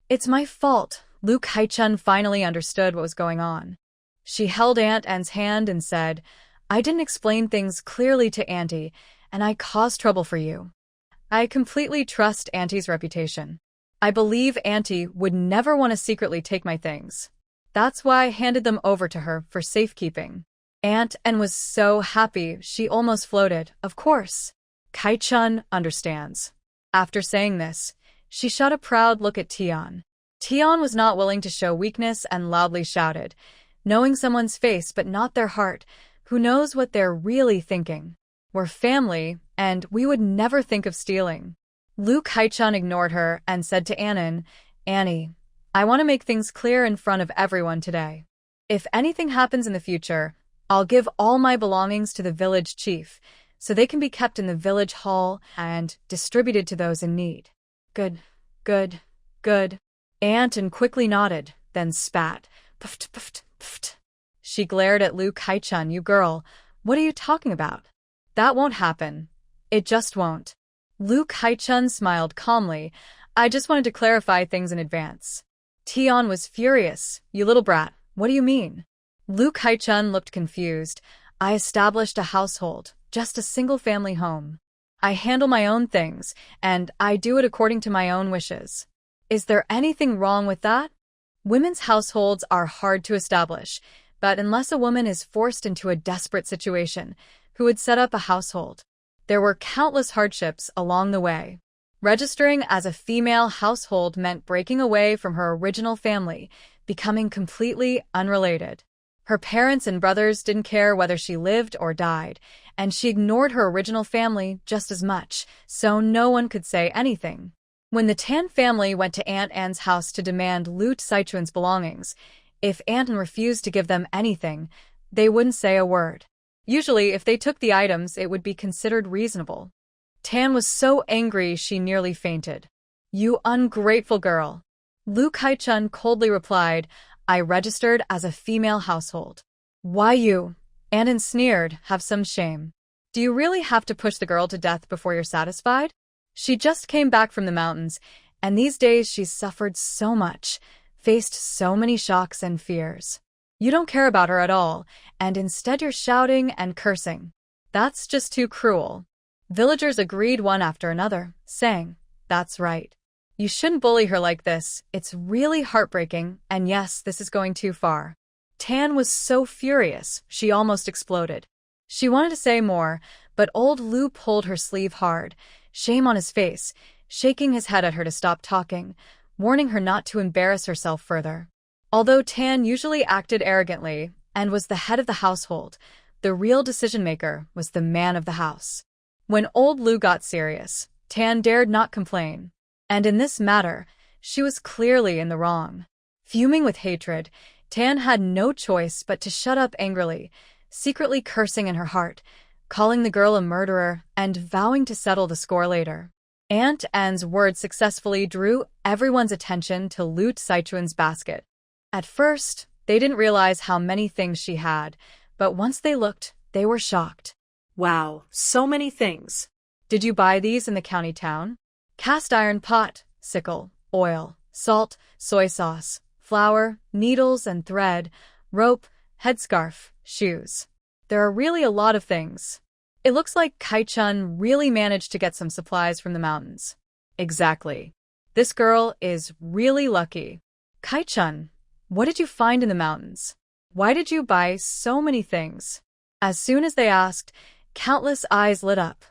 It's my fault. Lu Kaichun finally understood what was going on. She held Aunt An's hand and said, I didn't explain things clearly to Auntie, and I caused trouble for you. I completely trust Auntie's reputation. I believe Auntie would never want to secretly take my things. That's why I handed them over to her for safekeeping. Aunt An was so happy she almost floated. Of course. Kaichun understands. After saying this, she shot a proud look at Tian. Tian was not willing to show weakness and loudly shouted, knowing someone's face but not their heart, who knows what they're really thinking. We're family, and we would never think of stealing. Lu Kaichun ignored her and said to Annan, Annie, I want to make things clear in front of everyone today. If anything happens in the future, I'll give all my belongings to the village chief, so they can be kept in the village hall and distributed to those in need. Good, good, good. Aunt An quickly nodded, then spat. Puffed, puffed, puffed. She glared at Lu Kaichun. You girl, what are you talking about? That won't happen. It just won't. Lu Kaichun smiled calmly. I just wanted to clarify things in advance. Tian was furious. You little brat, what do you mean? Lu Kaichun looked confused. I established a household. just a single-family home. I handle my own things, and I do it according to my own wishes. Is there anything wrong with that? Women's households are hard to establish, but unless a woman is forced into a desperate situation, who would set up a household? There were countless hardships along the way. Registering as a female household meant breaking away from her original family, becoming completely unrelated. Her parents and brothers didn't care whether she lived or died, and she ignored her original family just as much, so no one could say anything. When the Tan family went to Aunt Anne's house to demand Lu Saichuan's belongings, if Aunt Anne refused to give them anything, they wouldn't say a word. Usually, if they took the items, it would be considered reasonable. Tan was so angry she nearly fainted. "You ungrateful girl." Lu Kaichun coldly replied, "I registered as a female household." "Why you?" Aunt Anne sneered, "Have some shame. Do you really have to push the girl to death before you're satisfied? She just came back from the mountains, and these days she's suffered so much, faced so many shocks and fears. You don't care about her at all, and instead you're shouting and cursing. That's just too cruel." Villagers agreed one after another, saying, "That's right. You shouldn't bully her like this. It's really heartbreaking, and yes, this is going too far." Tan was so furious, she almost exploded. She wanted to say more, but old Lu pulled her sleeve hard, shame on his face, shaking his head at her to stop talking, warning her not to embarrass herself further. Although Tan usually acted arrogantly and was the head of the household, the real decision-maker was the man of the house. When old Lu got serious, Tan dared not complain. And in this matter, she was clearly in the wrong. Fuming with hatred, Tan had no choice but to shut up angrily, secretly cursing in her heart, calling the girl a murderer, and vowing to settle the score later. Aunt Anne's words successfully drew everyone's attention to Lu Saichuan's basket. At first, they didn't realize how many things she had, but once they looked, they were shocked. Wow, so many things. "Did you buy these in the county town?" Cast iron pot, sickle, oil, salt, soy sauce, flour, needles and thread, rope, headscarf, shoes. There are really a lot of things. It looks like Kaichun really managed to get some supplies from the mountains. Exactly. This girl is really lucky. Kaichun, what did you find in the mountains? Why did you buy so many things? As soon as they asked, countless eyes lit up,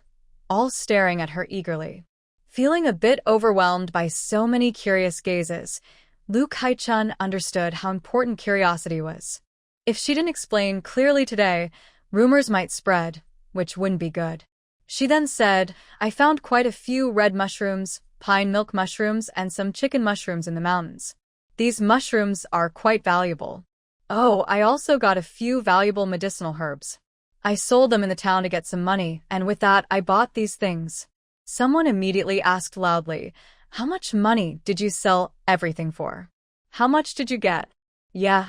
all staring at her eagerly. Feeling a bit overwhelmed by so many curious gazes, Lu Kaichun understood how important curiosity was. If she didn't explain clearly today, rumors might spread, which wouldn't be good. She then said, "I found quite a few red mushrooms, pine milk mushrooms, and some chicken mushrooms in the mountains. These mushrooms are quite valuable. Oh, I also got a few valuable medicinal herbs. I sold them in the town to get some money, and with that I bought these things." Someone immediately asked loudly, "How much money did you sell everything for? How much did you get?" Yeah,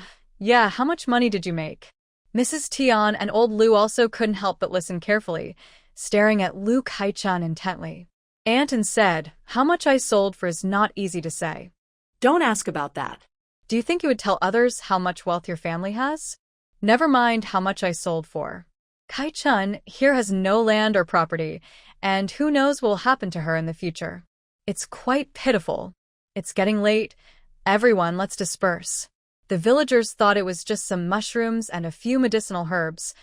how much money did you make?" Mrs. Tian and old Lu also couldn't help but listen carefully, staring at Lu Kaichun intently. Aunt Anne said, "How much I sold for is not easy to say." Don't ask about that. "Do you think you would tell others how much wealth your family has?" "Never mind how much I sold for. Kaichun here has no land or property, and who knows what will happen to her in the future. It's quite pitiful. It's getting late. Everyone, let's disperse." The villagers thought it was just some mushrooms and a few medicinal herbs.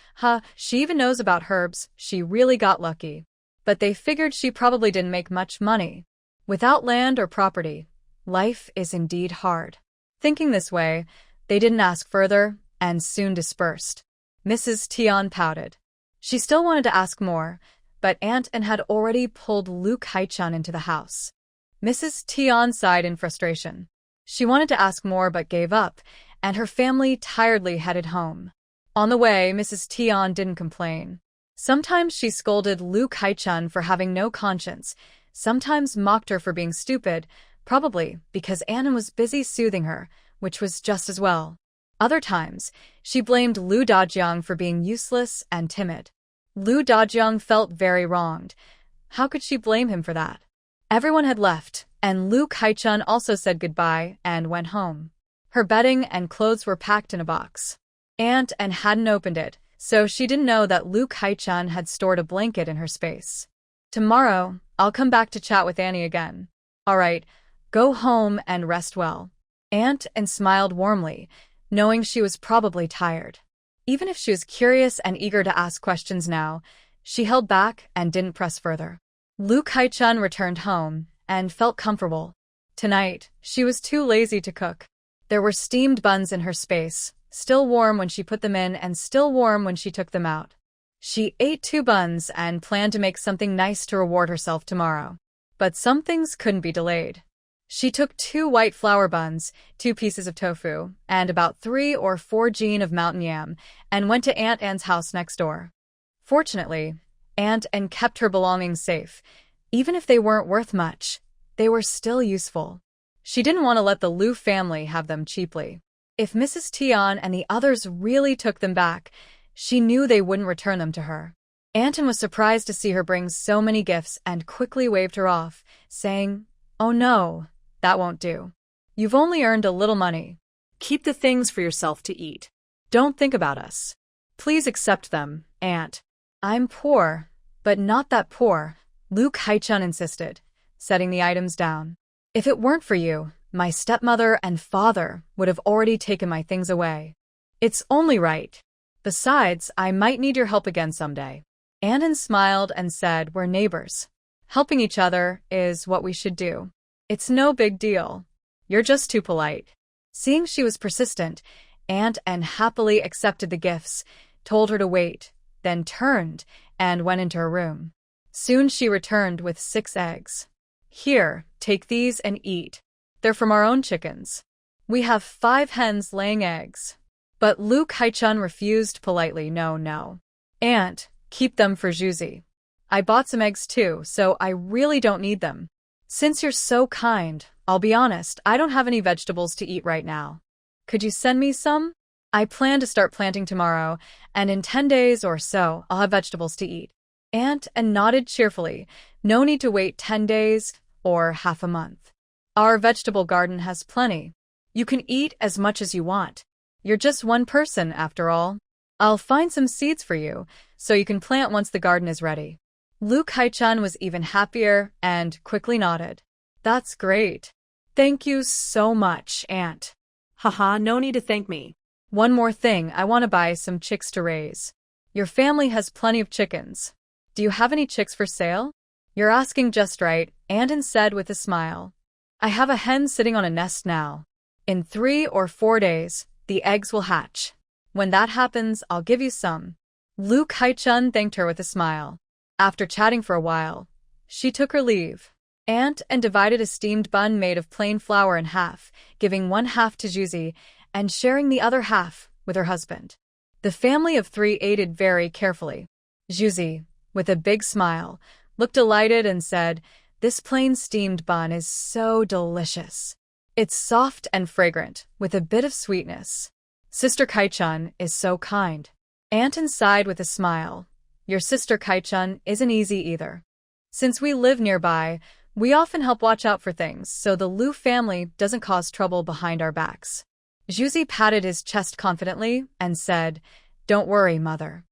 She even knows about herbs. She really got lucky. But they figured she probably didn't make much money. Without land or property, life is indeed hard. Thinking this way, they didn't ask further and soon dispersed. Mrs. Tian pouted. She still wanted to ask more, but Aunt Anne had already pulled Lu Kaichun into the house. Mrs. Tian sighed in frustration. She wanted to ask more but gave up, and her family tiredly headed home. On the way, Mrs. Tian didn't complain. Sometimes she scolded Lu Kaichun for having no conscience, sometimes mocked her for being stupid, probably because Anna was busy soothing her, which was just as well. Other times, she blamed Lu Dajiang for being useless and timid. Lu Dajiang felt very wronged. How could she blame him for that? Everyone had left, and Lu Kaichun also said goodbye and went home. Her bedding and clothes were packed in a box. Aunt Anne hadn't opened it, so she didn't know that Luke Haichun had stored a blanket in her space. Tomorrow, I'll come back to chat with Annie again. All right, go home and rest well. Aunt and smiled warmly, knowing she was probably tired. Even if she was curious and eager to ask questions now, she held back and didn't press further. Luke Haichun returned home and felt comfortable. Tonight, she was too lazy to cook. There were steamed buns in her space, still warm when she put them in and still warm when she took them out. She ate 2 buns and planned to make something nice to reward herself tomorrow. But some things couldn't be delayed. She took 2 white flour buns, 2 pieces of tofu, and about 3 or 4 jean of mountain yam, and went to Aunt Anne's house next door. Fortunately, Aunt Anne kept her belongings safe. Even if they weren't worth much, they were still useful. She didn't want to let the Liu family have them cheaply. If Mrs. Tian and the others really took them back, she knew they wouldn't return them to her. Aunt Anne was surprised to see her bring so many gifts and quickly waved her off, saying, "Oh no, that won't do. You've only earned a little money. Keep the things for yourself to eat. Don't think about us. Please accept them, Aunt." "I'm poor, but not that poor," Luke Haichun insisted, setting the items down. "If it weren't for you, my stepmother and father would have already taken my things away. It's only right. Besides, I might need your help again someday." Aunt Anne smiled and said, "We're neighbors. Helping each other is what we should do. It's no big deal. You're just too polite." Seeing she was persistent, Aunt Anne happily accepted the gifts, told her to wait, then turned and went into her room. Soon she returned with 6 eggs. "Here, take these and eat. They're from our own chickens. We have 5 hens laying eggs." But Luke Haichun refused politely. "No. Aunt, keep them for Juzi. I bought some eggs too, so I really don't need them. Since you're so kind, I'll be honest, I don't have any vegetables to eat right now. Could you send me some? I plan to start planting tomorrow, and in 10 days or so, I'll have vegetables to eat." Aunt Anne nodded cheerfully. "No need to wait 10 days or half a month. Our vegetable garden has plenty. You can eat as much as you want. You're just one person, after all. I'll find some seeds for you, so you can plant once the garden is ready." Luke Haichun was even happier and quickly nodded. "That's great. Thank you so much, Aunt." "Haha, no need to thank me." "One more thing, I want to buy some chicks to raise. Your family has plenty of chickens. Do you have any chicks for sale?" "You're asking just right," Aunt Anne said with a smile. "I have a hen sitting on a nest now. In 3 or 4 days, the eggs will hatch. When that happens, I'll give you some." Luke Haichun thanked her with a smile. After chatting for a while, she took her leave. Aunt Anne divided a steamed bun made of plain flour in half, giving 1/2 to Juzi and sharing the other half with her husband. The family of 3 ate it very carefully. Juzi, with a big smile, looked delighted and said, "This plain steamed bun is so delicious. It's soft and fragrant, with a bit of sweetness. Sister Kaichun is so kind." Aunt Anne sighed with a smile. "Your sister Kaichun isn't easy either. Since we live nearby, we often help watch out for things so the Liu family doesn't cause trouble behind our backs." Juzi patted his chest confidently and said, "Don't worry, Mother.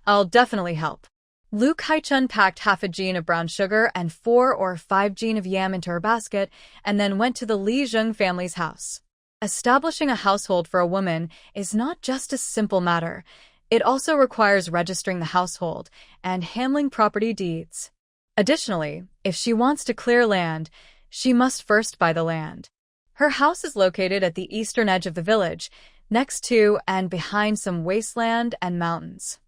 I'll definitely help." Luke Haichun packed 1/2 a jean of brown sugar and 4 or 5 jean of yam into her basket and then went to the Li Zheng family's house. Establishing a household for a woman is not just a simple matter. It also requires registering the household and handling property deeds. Additionally, if she wants to clear land, she must first buy the land. Her house is located at the eastern edge of the village, next to and behind some wasteland and mountains.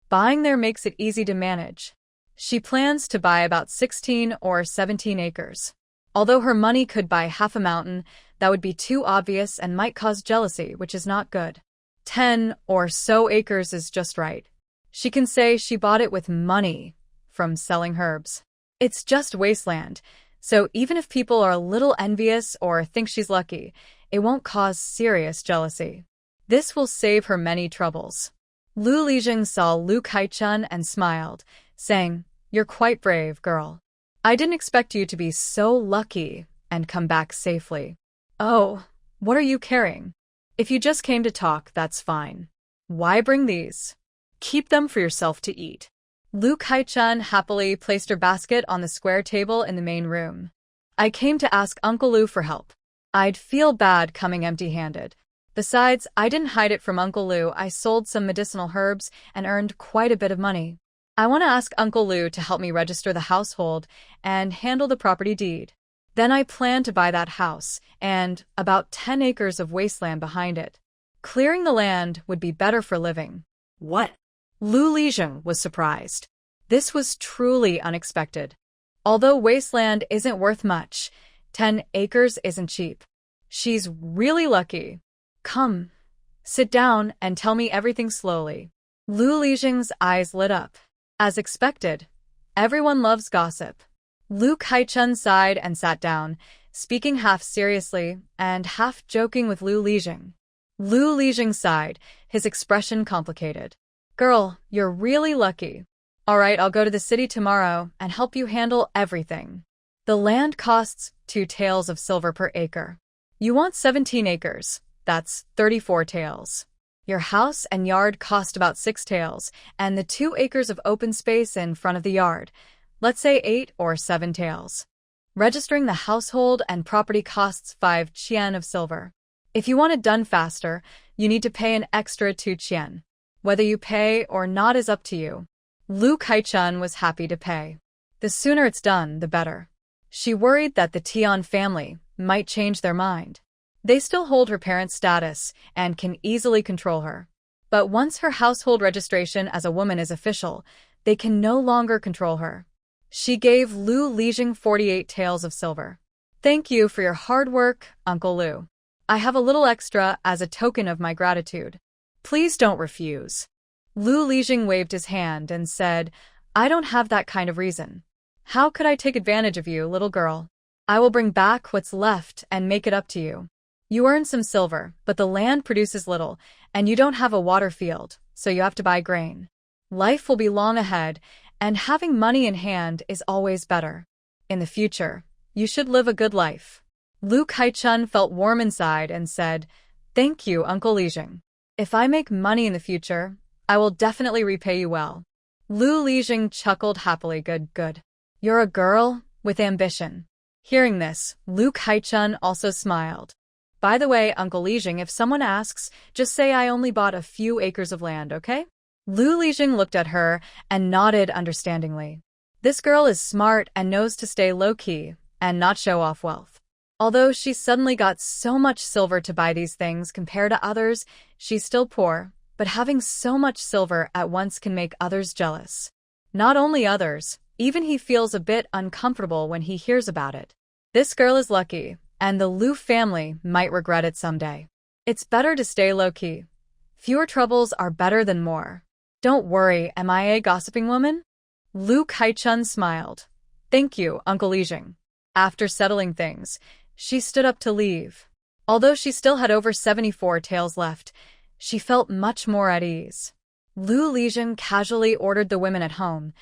Buying there makes it easy to manage. She plans to buy about 16 or 17 acres. Although her money could buy half a mountain, that would be too obvious and might cause jealousy, which is not good. 10 or so acres is just right. She can say she bought it with money from selling herbs. It's just wasteland, so even if people are a little envious or think she's lucky, it won't cause serious jealousy. This will save her many troubles. Lu Lijing saw Luke Haichun and smiled, saying, "You're quite brave, girl. I didn't expect you to be so lucky and come back safely." "Oh, what are you carrying? If you just came to talk, that's fine. Why bring these?" Keep them for yourself to eat. Lu Kai-chun happily placed her basket on the square table in the main room. I came to ask Uncle Lu for help. I'd feel bad coming empty-handed. Besides, I didn't hide it from Uncle Lu. I sold some medicinal herbs and earned quite a bit of money. I want to ask Uncle Lu to help me register the household and handle the property deed. Then I plan to buy that house and about 10 acres of wasteland behind it. Clearing the land would be better for living. What? Lu Lijing was surprised. This was truly unexpected. Although wasteland isn't worth much, 10 acres isn't cheap. She's really lucky. Come, sit down and tell me everything slowly. Lu Lijing's eyes lit up. As expected, everyone loves gossip. Lu Kai-chun sighed and sat down, speaking half seriously and half joking with Lu Lijing. Lu Lijing sighed, his expression complicated. Girl, you're really lucky. All right, I'll go to the city tomorrow and help you handle everything. The land costs 2 taels of silver per acre. You want 17 acres. That's 34 taels. Your house and yard cost about 6 taels, and the 2 acres of open space in front of the yard, let's say 8 or 7 taels. Registering the household and property costs 5 qian of silver. If you want it done faster, you need to pay an extra 2 qian. Whether you pay or not is up to you. Lu Kai-chun was happy to pay. The sooner it's done, the better. She worried that the Tian family might change their mind. They still hold her parents' status and can easily control her. But once her household registration as a woman is official, they can no longer control her. She gave Lu Lijing 48 taels of silver. Thank you for your hard work, Uncle Lu. I have a little extra as a token of my gratitude. Please don't refuse. Lu Lijing waved his hand and said, I don't have that kind of reason. How could I take advantage of you, little girl? I will bring back what's left and make it up to you. You earn some silver, but the land produces little, and you don't have a water field, so you have to buy grain. Life will be long ahead, and having money in hand is always better. In the future, you should live a good life. Lu Kai-chun felt warm inside and said, Thank you, Uncle Lijing. If I make money in the future, I will definitely repay you well. Lu Lijing chuckled happily. Good. You're a girl with ambition. Hearing this, Lu Kai-chun also smiled. By the way, Uncle Lijing, if someone asks, just say I only bought a few acres of land, okay? Lu Lijing looked at her and nodded understandingly. This girl is smart and knows to stay low-key and not show off wealth. Although she suddenly got so much silver to buy these things compared to others, she's still poor, but having so much silver at once can make others jealous. Not only others, even he feels a bit uncomfortable when he hears about it. This girl is lucky, and the Lu family might regret it someday. It's better to stay low-key. Fewer troubles are better than more. Don't worry, MIA gossiping woman? Lu Kai-chun smiled. Thank you, Uncle Lijing. After settling things, she stood up to leave. Although she still had over 74 taels left, she felt much more at ease. Lu Lijing casually ordered the women at home.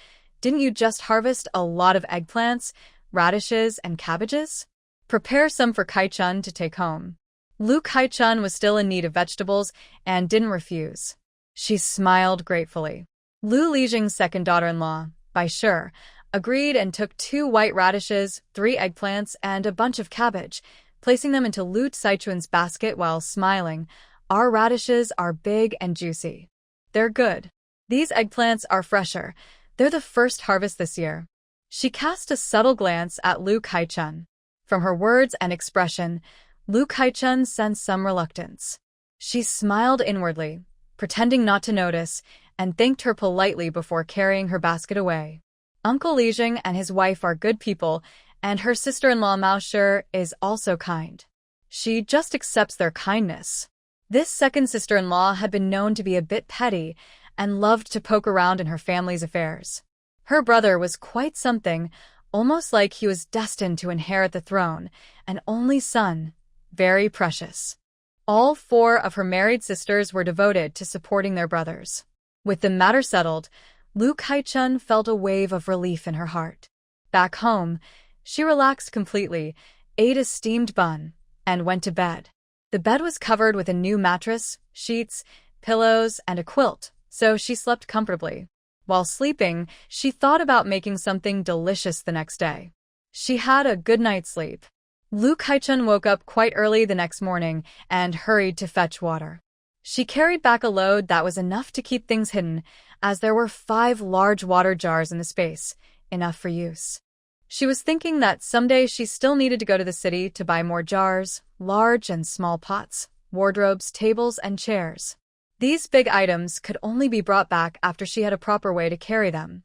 Didn't you just harvest a lot of eggplants, radishes, and cabbages? Prepare some for Kai-chun to take home. Lu Kai-chun was still in need of vegetables and didn't refuse. She smiled gratefully. Lu Lijing's second daughter-in-law, Bai Shi, agreed and took 2 white radishes, 3 eggplants, and a bunch of cabbage, placing them into Lu Saichun's basket while smiling. Our radishes are big and juicy. They're good. These eggplants are fresher. They're the first harvest this year. She cast a subtle glance at Lu Kai-chun. From her words and expression, Lu Kai-chun sensed some reluctance. She smiled inwardly, pretending not to notice, and thanked her politely before carrying her basket away. Uncle Lijing and his wife are good people, and her sister-in-law Mao Shi is also kind. She just accepts their kindness. This second sister-in-law had been known to be a bit petty and loved to poke around in her family's affairs. Her brother was quite something, almost like he was destined to inherit the throne, an only son, very precious. All 4 of her married sisters were devoted to supporting their brothers. With the matter settled, Lu Kai-chun felt a wave of relief in her heart. Back home, she relaxed completely, ate a steamed bun, and went to bed. The bed was covered with a new mattress, sheets, pillows, and a quilt, so she slept comfortably. While sleeping, she thought about making something delicious the next day. She had a good night's sleep. Luke Haichun woke up quite early the next morning and hurried to fetch water. She carried back a load that was enough to keep things hidden, as there were 5 large water jars in the space, enough for use. She was thinking that someday she still needed to go to the city to buy more jars, large and small pots, wardrobes, tables, and chairs. These big items could only be brought back after she had a proper way to carry them.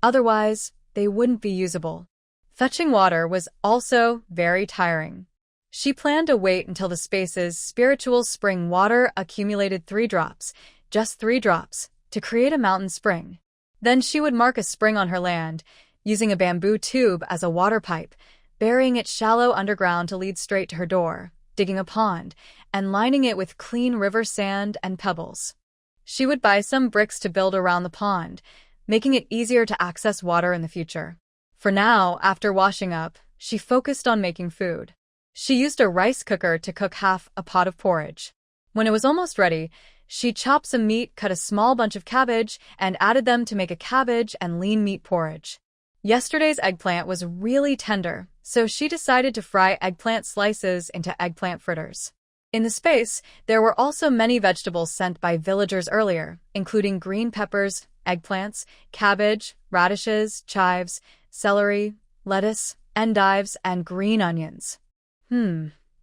Otherwise, they wouldn't be usable. Fetching water was also very tiring. She planned to wait until the space's spiritual spring water accumulated 3 drops, just 3 drops, to create a mountain spring. Then she would mark a spring on her land, using a bamboo tube as a water pipe, burying it shallow underground to lead straight to her door, digging a pond, and lining it with clean river sand and pebbles. She would buy some bricks to build around the pond, making it easier to access water in the future. For now, after washing up, she focused on making food. She used a rice cooker to cook half a pot of porridge. When it was almost ready, she chopped some meat, cut a small bunch of cabbage, and added them to make a cabbage and lean meat porridge. Yesterday's eggplant was really tender, so she decided to fry eggplant slices into eggplant fritters. In the space, there were also many vegetables sent by villagers earlier, including green peppers, eggplants, cabbage, radishes, chives, celery, lettuce, endives, and green onions.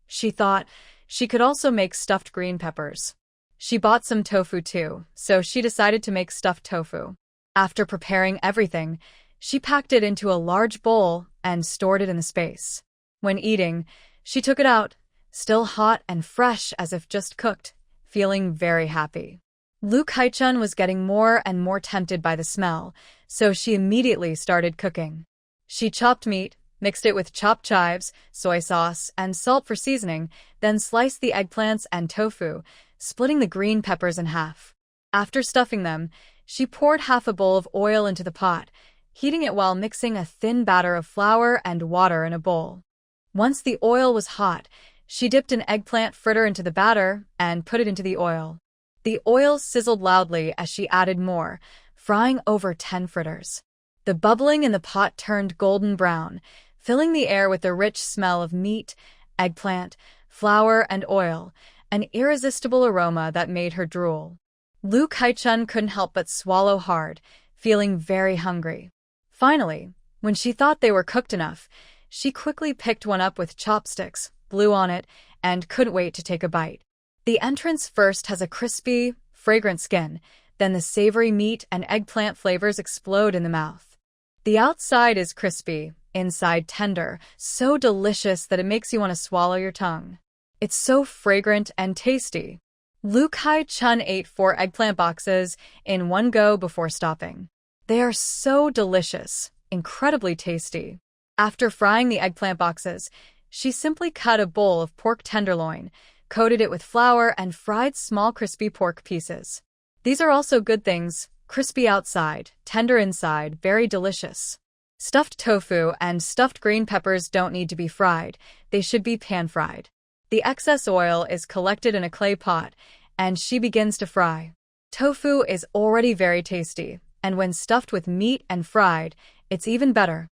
She thought she could also make stuffed green peppers. She bought some tofu too, so she decided to make stuffed tofu. After preparing everything, she packed it into a large bowl and stored it in the space. When eating, she took it out, still hot and fresh as if just cooked, feeling very happy. Luke Haichun was getting more and more tempted by the smell, so she immediately started cooking. She chopped meat, mixed it with chopped chives, soy sauce, and salt for seasoning, then sliced the eggplants and tofu, splitting the green peppers in half. After stuffing them, she poured half a bowl of oil into the pot, heating it while mixing a thin batter of flour and water in a bowl. Once the oil was hot, she dipped an eggplant fritter into the batter and put it into the oil. The oil sizzled loudly as she added more, frying over 10 fritters. The bubbling in the pot turned golden brown, filling the air with the rich smell of meat, eggplant, flour, and oil, an irresistible aroma that made her drool. Luke Haichun couldn't help but swallow hard, feeling very hungry. Finally, when she thought they were cooked enough, she quickly picked one up with chopsticks, blew on it, and couldn't wait to take a bite. The entrance first has a crispy, fragrant skin, then the savory meat and eggplant flavors explode in the mouth. The outside is crispy, inside tender, so delicious that it makes you want to swallow your tongue. It's so fragrant and tasty. Luke Haichun ate 4 eggplant boxes in one go before stopping. They are so delicious, incredibly tasty. After frying the eggplant boxes, she simply cut a bowl of pork tenderloin, coated it with flour, and fried small crispy pork pieces. These are also good things, crispy outside, tender inside, very delicious. Stuffed tofu and stuffed green peppers don't need to be fried, they should be pan-fried. The excess oil is collected in a clay pot, and she begins to fry. Tofu is already very tasty, and when stuffed with meat and fried, it's even better.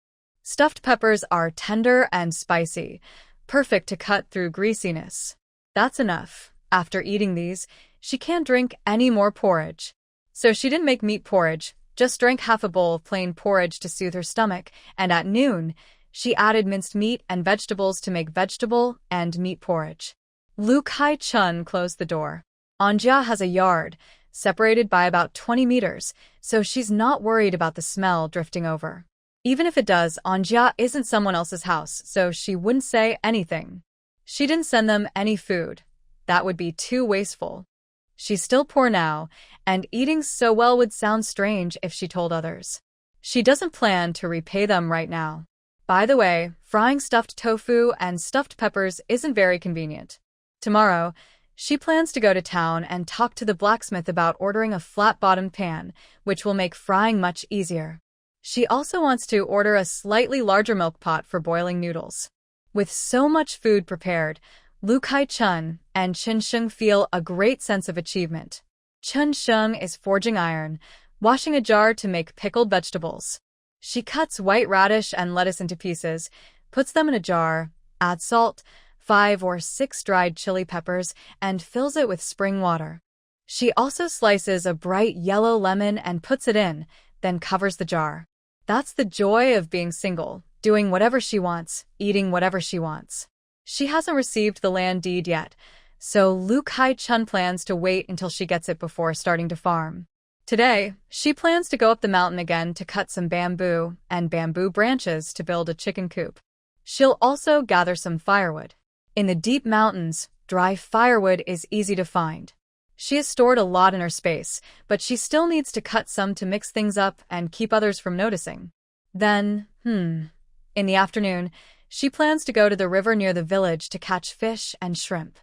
Stuffed peppers are tender and spicy, perfect to cut through greasiness. That's enough. After eating these, she can't drink any more porridge. So she didn't make meat porridge, just drank half a bowl of plain porridge to soothe her stomach, and at noon, she added minced meat and vegetables to make vegetable and meat porridge. Luke Haichun closed the door. Anjia has a yard, separated by about 20 meters, so she's not worried about the smell drifting over. Even if it does, Anjia isn't someone else's house, so she wouldn't say anything. She didn't send them any food. That would be too wasteful. She's still poor now, and eating so well would sound strange if she told others. She doesn't plan to repay them right now. By the way, frying stuffed tofu and stuffed peppers isn't very convenient. Tomorrow, she plans to go to town and talk to the blacksmith about ordering a flat-bottomed pan, which will make frying much easier. She also wants to order a slightly larger milk pot for boiling noodles. With so much food prepared, Luke Haichun and Qin Sheng feel a great sense of achievement. Chun Sheng is forging iron, washing a jar to make pickled vegetables. She cuts white radish and lettuce into pieces, puts them in a jar, adds salt, 5 or 6 dried chili peppers, and fills it with spring water. She also slices a bright yellow lemon and puts it in, then covers the jar. That's the joy of being single, doing whatever she wants, eating whatever she wants. She hasn't received the land deed yet, so Lu Kai-chun plans to wait until she gets it before starting to farm. Today, she plans to go up the mountain again to cut some bamboo and bamboo branches to build a chicken coop. She'll also gather some firewood. In the deep mountains, dry firewood is easy to find. She has stored a lot in her space, but she still needs to cut some to mix things up and keep others from noticing. Then, in the afternoon, she plans to go to the river near the village to catch fish and shrimp.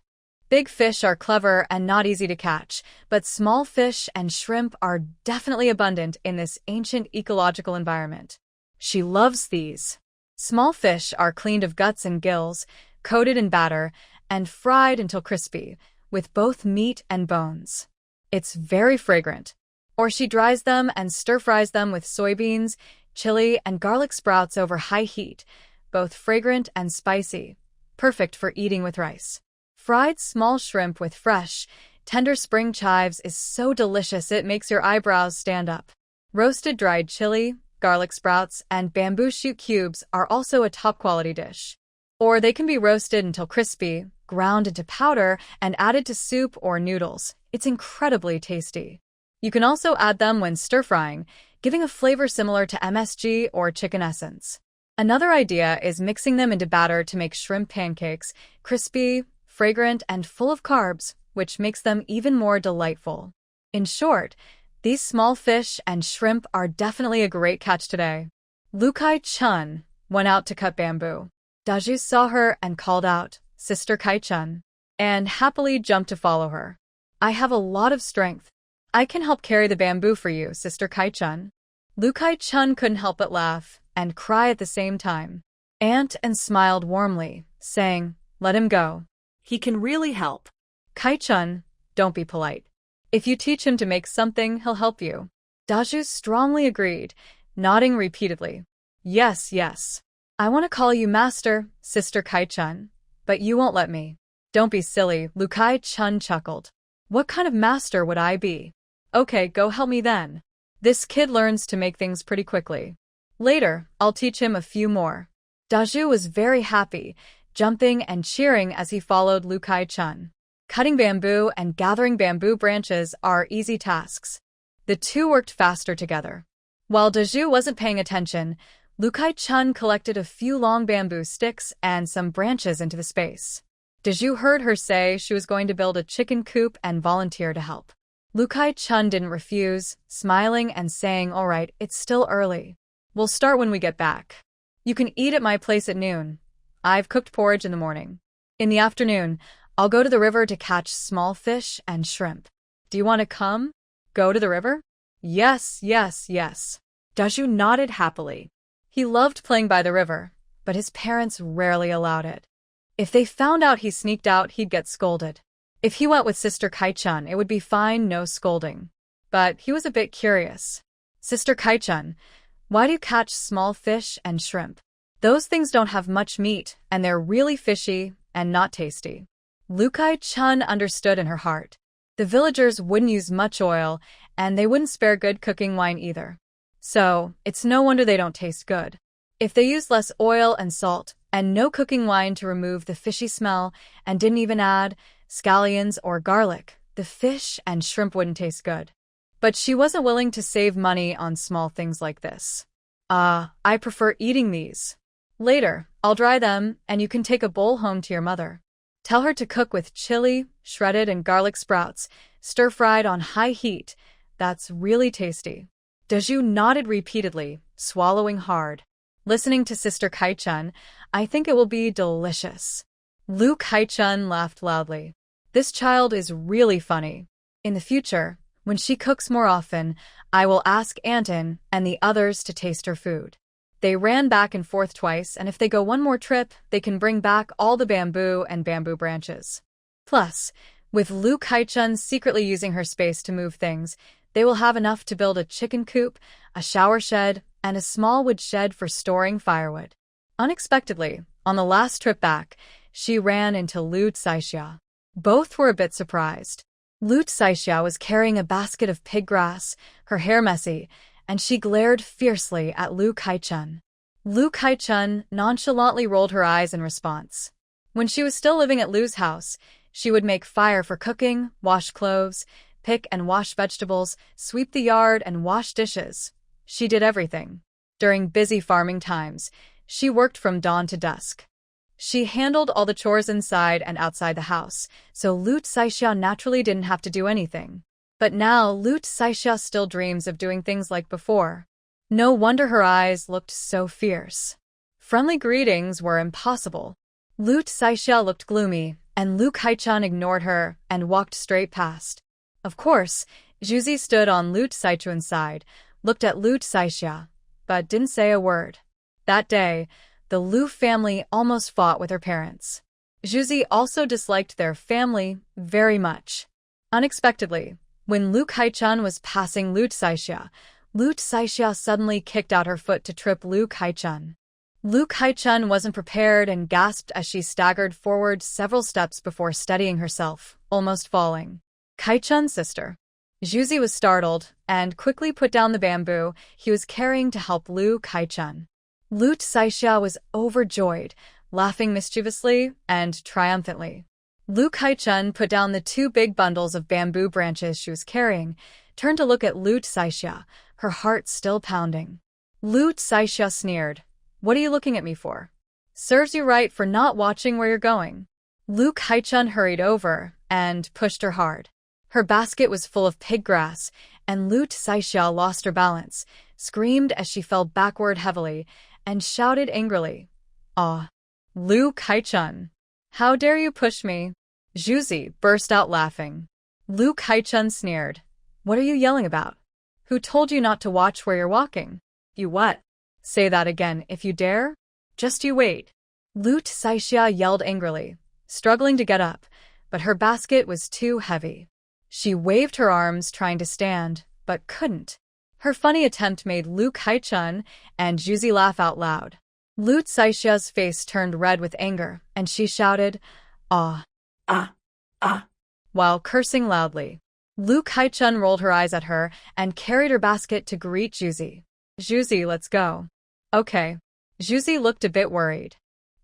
Big fish are clever and not easy to catch, but small fish and shrimp are definitely abundant in this ancient ecological environment. She loves these. Small fish are cleaned of guts and gills, coated in batter, and fried until crispy, with both meat and bones. It's very fragrant. Or she dries them and stir-fries them with soybeans, chili, and garlic sprouts over high heat, both fragrant and spicy, perfect for eating with rice. Fried small shrimp with fresh, tender spring chives is so delicious it makes your eyebrows stand up. Roasted dried chili, garlic sprouts, and bamboo shoot cubes are also a top-quality dish. Or they can be roasted until crispy, ground into powder, and added to soup or noodles. It's incredibly tasty. You can also add them when stir-frying, giving a flavor similar to MSG or chicken essence. Another idea is mixing them into batter to make shrimp pancakes, crispy, fragrant, and full of carbs, which makes them even more delightful. In short, these small fish and shrimp are definitely a great catch today. Lu Kai-chun went out to cut bamboo. Daju saw her and called out, "Sister Kai-chun," and happily jumped to follow her. "I have a lot of strength. I can help carry the bamboo for you, Sister Kai-chun." Lu Kai-chun couldn't help but laugh and cry at the same time. Aunt and smiled warmly, saying, "Let him go. He can really help." "Kai-chun, don't be polite. If you teach him to make something, he'll help you." Daju strongly agreed, nodding repeatedly. "Yes, yes. I want to call you Master, Sister Kai-chun, but you won't let me." "Don't be silly," Lu Kai-chun chuckled. "What kind of master would I be?" "Okay, go help me then. This kid learns to make things pretty quickly. Later, I'll teach him a few more." Daju was very happy, jumping and cheering as he followed Lu Kai-chun. Cutting bamboo and gathering bamboo branches are easy tasks. The two worked faster together. While Daju wasn't paying attention, Lu Kai-chun collected a few long bamboo sticks and some branches into the space. Daju heard her say she was going to build a chicken coop and volunteer to help. Lu Kai-chun didn't refuse, smiling and saying, "All right, it's still early. We'll start when we get back. You can eat at my place at noon. I've cooked porridge in the morning. In the afternoon, I'll go to the river to catch small fish and shrimp. Do you want to come? Go to the river?" "Yes, yes, yes." Daju nodded happily. He loved playing by the river, but his parents rarely allowed it. If they found out he sneaked out, he'd get scolded. If he went with Sister Kai-chun, it would be fine, no scolding. But he was a bit curious. "Sister Kai-chun, why do you catch small fish and shrimp? Those things don't have much meat, and they're really fishy and not tasty." Lu Kai-chun understood in her heart. The villagers wouldn't use much oil, and they wouldn't spare good cooking wine either. So, it's no wonder they don't taste good. If they used less oil and salt, and no cooking wine to remove the fishy smell, and didn't even add scallions or garlic, the fish and shrimp wouldn't taste good. But she wasn't willing to save money on small things like this. I prefer eating these. Later, I'll dry them, and you can take a bowl home to your mother. Tell her to cook with chili, shredded, and garlic sprouts, stir-fried on high heat. That's really tasty." Daju nodded repeatedly, swallowing hard. Listening to Sister Kai-chun, "I think it will be delicious." Lu Kai-chun laughed loudly. "This child is really funny. In the future, when she cooks more often, I will ask Anton and the others to taste her food." They ran back and forth twice, and if they go one more trip, they can bring back all the bamboo and bamboo branches. Plus, With Lu Kaichun secretly using her space to move things, they will have enough to build a chicken coop, a shower shed, and a small wood shed for storing firewood. Unexpectedly, on the last trip back, she ran into Lu Caixia. Both were a bit surprised. Lu Caixia was carrying a basket of pig grass, her hair messy, and she glared fiercely at Lu Kaichun. Lu Kaichun nonchalantly rolled her eyes in response. When she was still living at Lu's house, she would make fire for cooking, wash clothes, pick and wash vegetables, sweep the yard, and wash dishes. She did everything. During busy farming times, she worked from dawn to dusk. She handled all the chores inside and outside the house, so Lu Caixia naturally didn't have to do anything. But now Lu Caixia still dreams of doing things like before. No wonder her eyes looked so fierce. Friendly greetings were impossible. Lu Caixia looked gloomy, and Lu Kaichun ignored her and walked straight past. Of course, Juzi stood on Lu Caichun's side, looked at Lu Caixia, but didn't say a word. That day, the Lu family almost fought with her parents. Juzi also disliked their family very much. Unexpectedly, when Lu Kaichun was passing Lu Caixia suddenly kicked out her foot to trip Lu Kaichun. Lu Kaichun wasn't prepared and gasped as she staggered forward several steps before steadying herself, almost falling. Kaichun's sister. Juzi was startled and quickly put down the bamboo he was carrying to help Lu Kaichun. Lu Caixia was overjoyed, laughing mischievously and triumphantly. Lu Kaichun put down the 2 big bundles of bamboo branches she was carrying, turned to look at Lu Caixia, her heart still pounding. Lu Caixia sneered. "What are you looking at me for? Serves you right for not watching where you're going." Lu Kaichun hurried over and pushed her hard. Her basket was full of pig grass, and Lu Caixia lost her balance, screamed as she fell backward heavily, and shouted angrily, "Ah! Lu Kaichun! How dare you push me?" Juzi burst out laughing. Lu Kaichun sneered. "What are you yelling about? Who told you not to watch where you're walking? You what? Say that again if you dare. Just you wait." Lu Caixia yelled angrily, struggling to get up, but her basket was too heavy. She waved her arms trying to stand, but couldn't. Her funny attempt made Lu Kaichun and Juzi laugh out loud. Lu Caixia's face turned red with anger, and she shouted, "Ah! Ah! Ah!" while cursing loudly. Lu Kaichun rolled her eyes at her and carried her basket to greet Juzi. "Juzi, let's go." "Okay." Juzi looked a bit worried.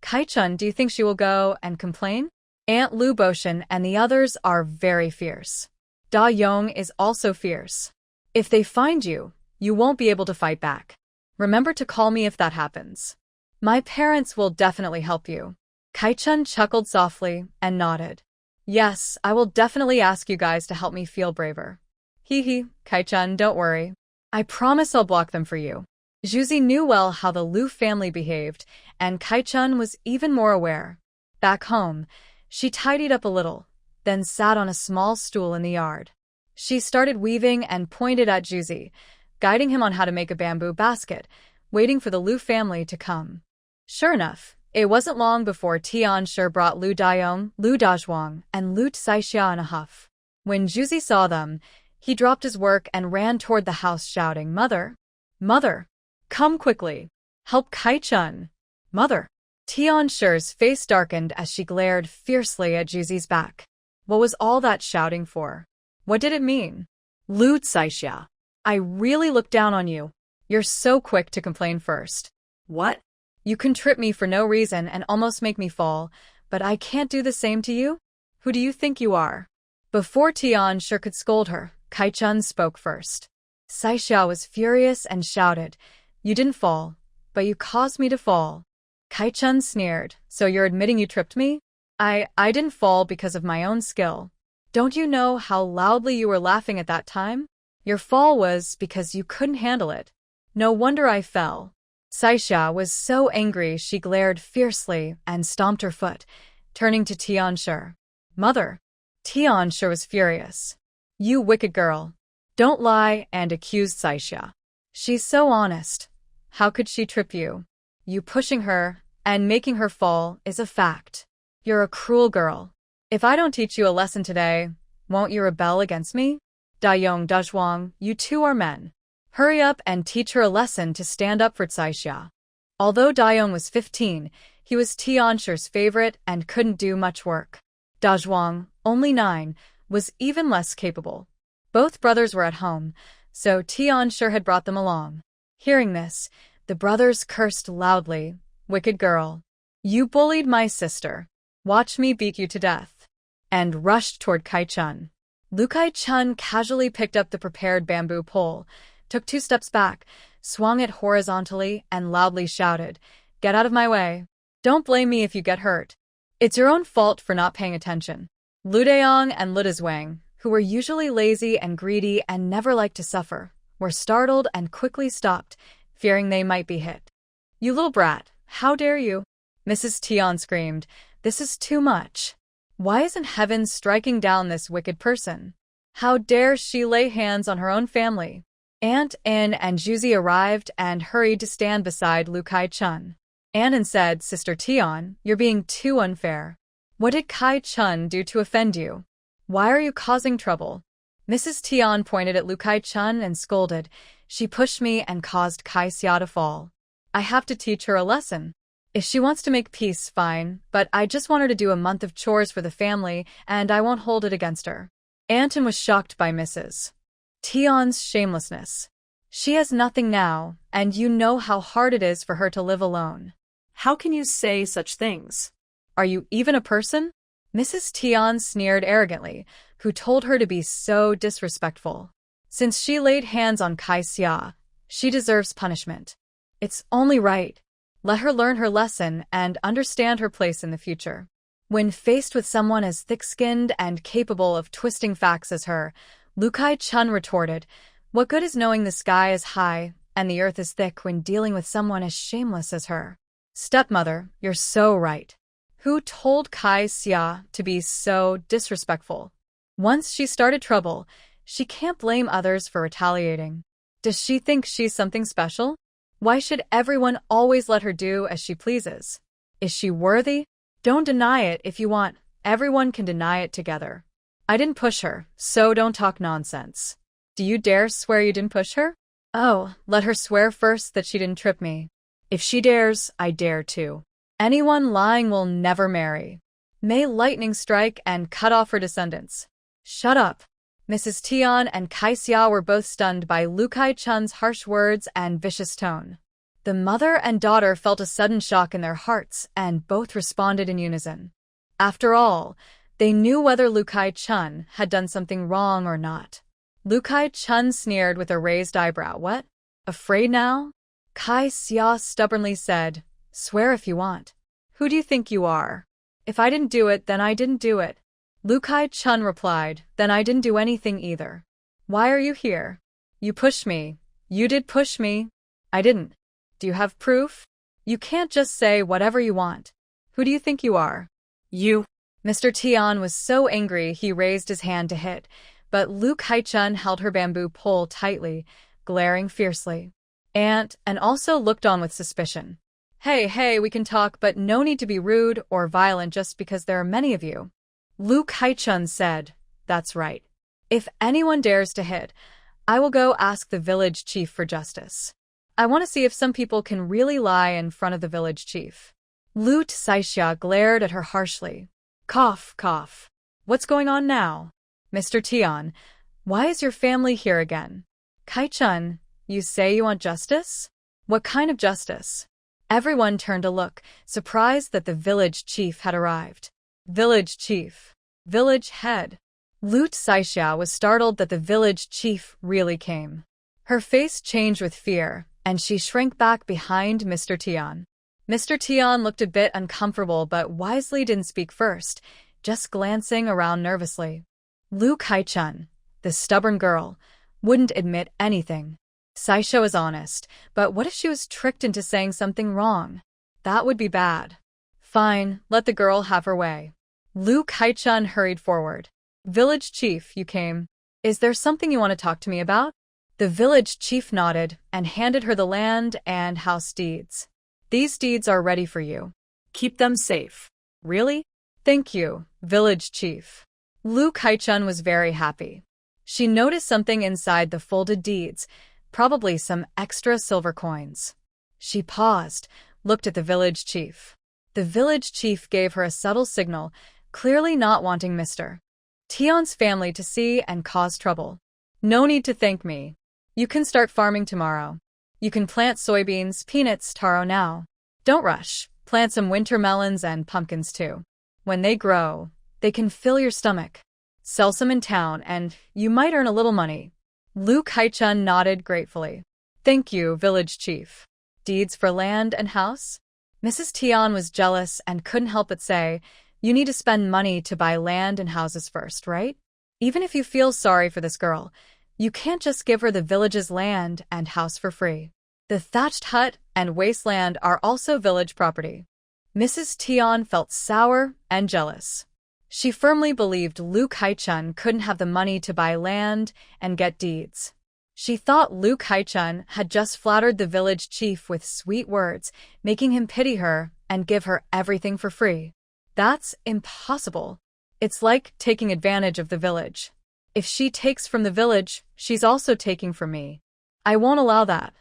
"Kaichun, do you think she will go and complain? Aunt Lu Boshan and the others are very fierce. Da Yong is also fierce. If they find you, you won't be able to fight back. Remember to call me if that happens. My parents will definitely help you." Kaichun chuckled softly and nodded. "Yes, I will definitely ask you guys to help me feel braver." "Hee hee, Kaichun, don't worry. I promise I'll block them for you." Juzi knew well how the Lu family behaved, and Kaichun was even more aware. Back home, she tidied up a little, then sat on a small stool in the yard. She started weaving and pointed at Juzi, guiding him on how to make a bamboo basket, waiting for the Lu family to come. Sure enough, it wasn't long before Tianshi brought Lu Dayong, Lu Dazhuang, and Lu Caixia in a huff. When Juzi saw them, he dropped his work and ran toward the house shouting, "Mother! Mother! Come quickly! Help Kaichun! Mother!" Tianshi's face darkened as she glared fiercely at Juzi's back. What was all that shouting for? What did it mean? "Lu Caixia, I really look down on you. You're so quick to complain first." "What? You can trip me for no reason and almost make me fall, but I can't do the same to you? Who do you think you are?" Before Tianshi could scold her, Kaichun spoke first. Caixia was furious and shouted, "You didn't fall, but you caused me to fall." Kaichun sneered, "So you're admitting you tripped me? I didn't fall because of my own skill. Don't you know how loudly you were laughing at that time? Your fall was because you couldn't handle it. No wonder I fell." Caixia was so angry she glared fiercely and stomped her foot, turning to Tianshi. "Mother!" Tianshi was furious. "You wicked girl. Don't lie and accuse Caixia. She's so honest. How could she trip you? You pushing her and making her fall is a fact. You're a cruel girl." If I don't teach you a lesson today, won't you rebel against me? Dayong Dazhuang, you two are men. Hurry up and teach her a lesson to stand up for Caixia. Although Dayong was 15, he was Tianshi's favorite and couldn't do much work. Dazhuang, only 9, was even less capable. Both brothers were at home, so Tianshi had brought them along. Hearing this, the brothers cursed loudly. Wicked girl. You bullied my sister. Watch me beat you to death. And rushed toward Kai-chun. Lu Kai-chun casually picked up the prepared bamboo pole, took 2 steps back, swung it horizontally, and loudly shouted, "Get out of my way. Don't blame me if you get hurt. It's your own fault for not paying attention." Lu Daong and Lu Dazhuang, who were usually lazy and greedy and never liked to suffer, were startled and quickly stopped, fearing they might be hit. "You little brat, how dare you?" Mrs. Tian screamed. "This is too much. Why isn't heaven striking down this wicked person? How dare she lay hands on her own family?" Aunt An and Juzi arrived and hurried to stand beside Lu Kai-chun. Annan said, "Sister Tian, you're being too unfair. What did Kai-chun do to offend you? Why are you causing trouble?" Mrs. Tian pointed at Lu Kai-chun and scolded. "She pushed me and caused Kai-xia to fall. I have to teach her a lesson. If she wants to make peace, fine, but I just want her to do a month of chores for the family, and I won't hold it against her." Anton was shocked by Mrs. Tian's shamelessness. She has nothing now, and you know how hard it is for her to live alone. How can you say such things? Are you even a person? Mrs. Tian sneered arrogantly, who told her to be so disrespectful. Since she laid hands on Kai-xia, she deserves punishment. It's only right. Let her learn her lesson and understand her place in the future. When faced with someone as thick-skinned and capable of twisting facts as her, Lu Kai-chun retorted, "What good is knowing the sky is high and the earth is thick when dealing with someone as shameless as her?" Stepmother, you're so right. Who told Kai-xia to be so disrespectful? Once she started trouble, she can't blame others for retaliating. Does she think she's something special? Why should everyone always let her do as she pleases? Is she worthy? Don't deny it if you want. Everyone can deny it together. I didn't push her, so don't talk nonsense. Do you dare swear you didn't push her? Oh, let her swear first that she didn't trip me. If she dares, I dare too. Anyone lying will never marry. May lightning strike and cut off her descendants. Shut up. Mrs. Tian and Kai-xia were both stunned by Lu Kai-chun's harsh words and vicious tone. The mother and daughter felt a sudden shock in their hearts, and both responded in unison. After all, they knew whether Lu Kai-chun had done something wrong or not. Lu Kai-chun sneered with a raised eyebrow. "What? Afraid now?" Kai-xia stubbornly said, "Swear if you want. Who do you think you are? If I didn't do it, then I didn't do it." Lu Kai-chun replied, "Then I didn't do anything either. Why are you here? You pushed me. You did push me. I didn't. Do you have proof? You can't just say whatever you want. Who do you think you are?" You. Mr. Tian was so angry he raised his hand to hit, but Lu Kai-chun held her bamboo pole tightly, glaring fiercely. And also looked on with suspicion. Hey, we can talk, but no need to be rude or violent just because there are many of you." Lu Kai-chun said, "That's right. If anyone dares to hit, I will go ask the village chief for justice. I want to see if some people can really lie in front of the village chief." Lu Caixia glared at her harshly. Cough, cough. "What's going on now? Mr. Tian, why is your family here again?" "Kai-chun, you say you want justice? What kind of justice?" Everyone turned to look, surprised that the village chief had arrived. Village chief. Village head. Lu Caixia was startled that the village chief really came. Her face changed with fear, and she shrank back behind Mr. Tian. Mr. Tian looked a bit uncomfortable but wisely didn't speak first, just glancing around nervously. Lu Kai-chun, the stubborn girl, wouldn't admit anything. Caixia was honest, but what if she was tricked into saying something wrong? That would be bad. Fine, let the girl have her way. Lu Kai-chun hurried forward. "Village chief, you came. Is there something you want to talk to me about?" The village chief nodded and handed her the land and house deeds. "These deeds are ready for you. Keep them safe." "Really? Thank you. Village chief. Lu Kaichun was very happy. She noticed something inside the folded deeds, probably some extra silver coins. She paused, looked at the village chief. The village chief gave her a subtle signal, clearly not wanting Mr. Tion's family to see and cause trouble. No need to thank me. You can start farming tomorrow. You can plant soybeans, peanuts, taro now. Don't rush. Plant some winter melons and pumpkins too. When they grow, they can fill your stomach. Sell some in town and you might earn a little money. Lu Kaichun nodded gratefully. Thank you, village chief. Deeds for land and house? Mrs. Tion was jealous and couldn't help but say, you need to spend money to buy land and houses first, right? Even if you feel sorry for this girl, you can't just give her the village's land and house for free. The thatched hut and wasteland are also village property. Mrs. Tion felt sour and jealous. She firmly believed Lu Kaichun couldn't have the money to buy land and get deeds. She thought Lu Kaichun had just flattered the village chief with sweet words, making him pity her and give her everything for free. That's impossible. It's like taking advantage of the village. If she takes from the village, she's also taking from me. I won't allow that.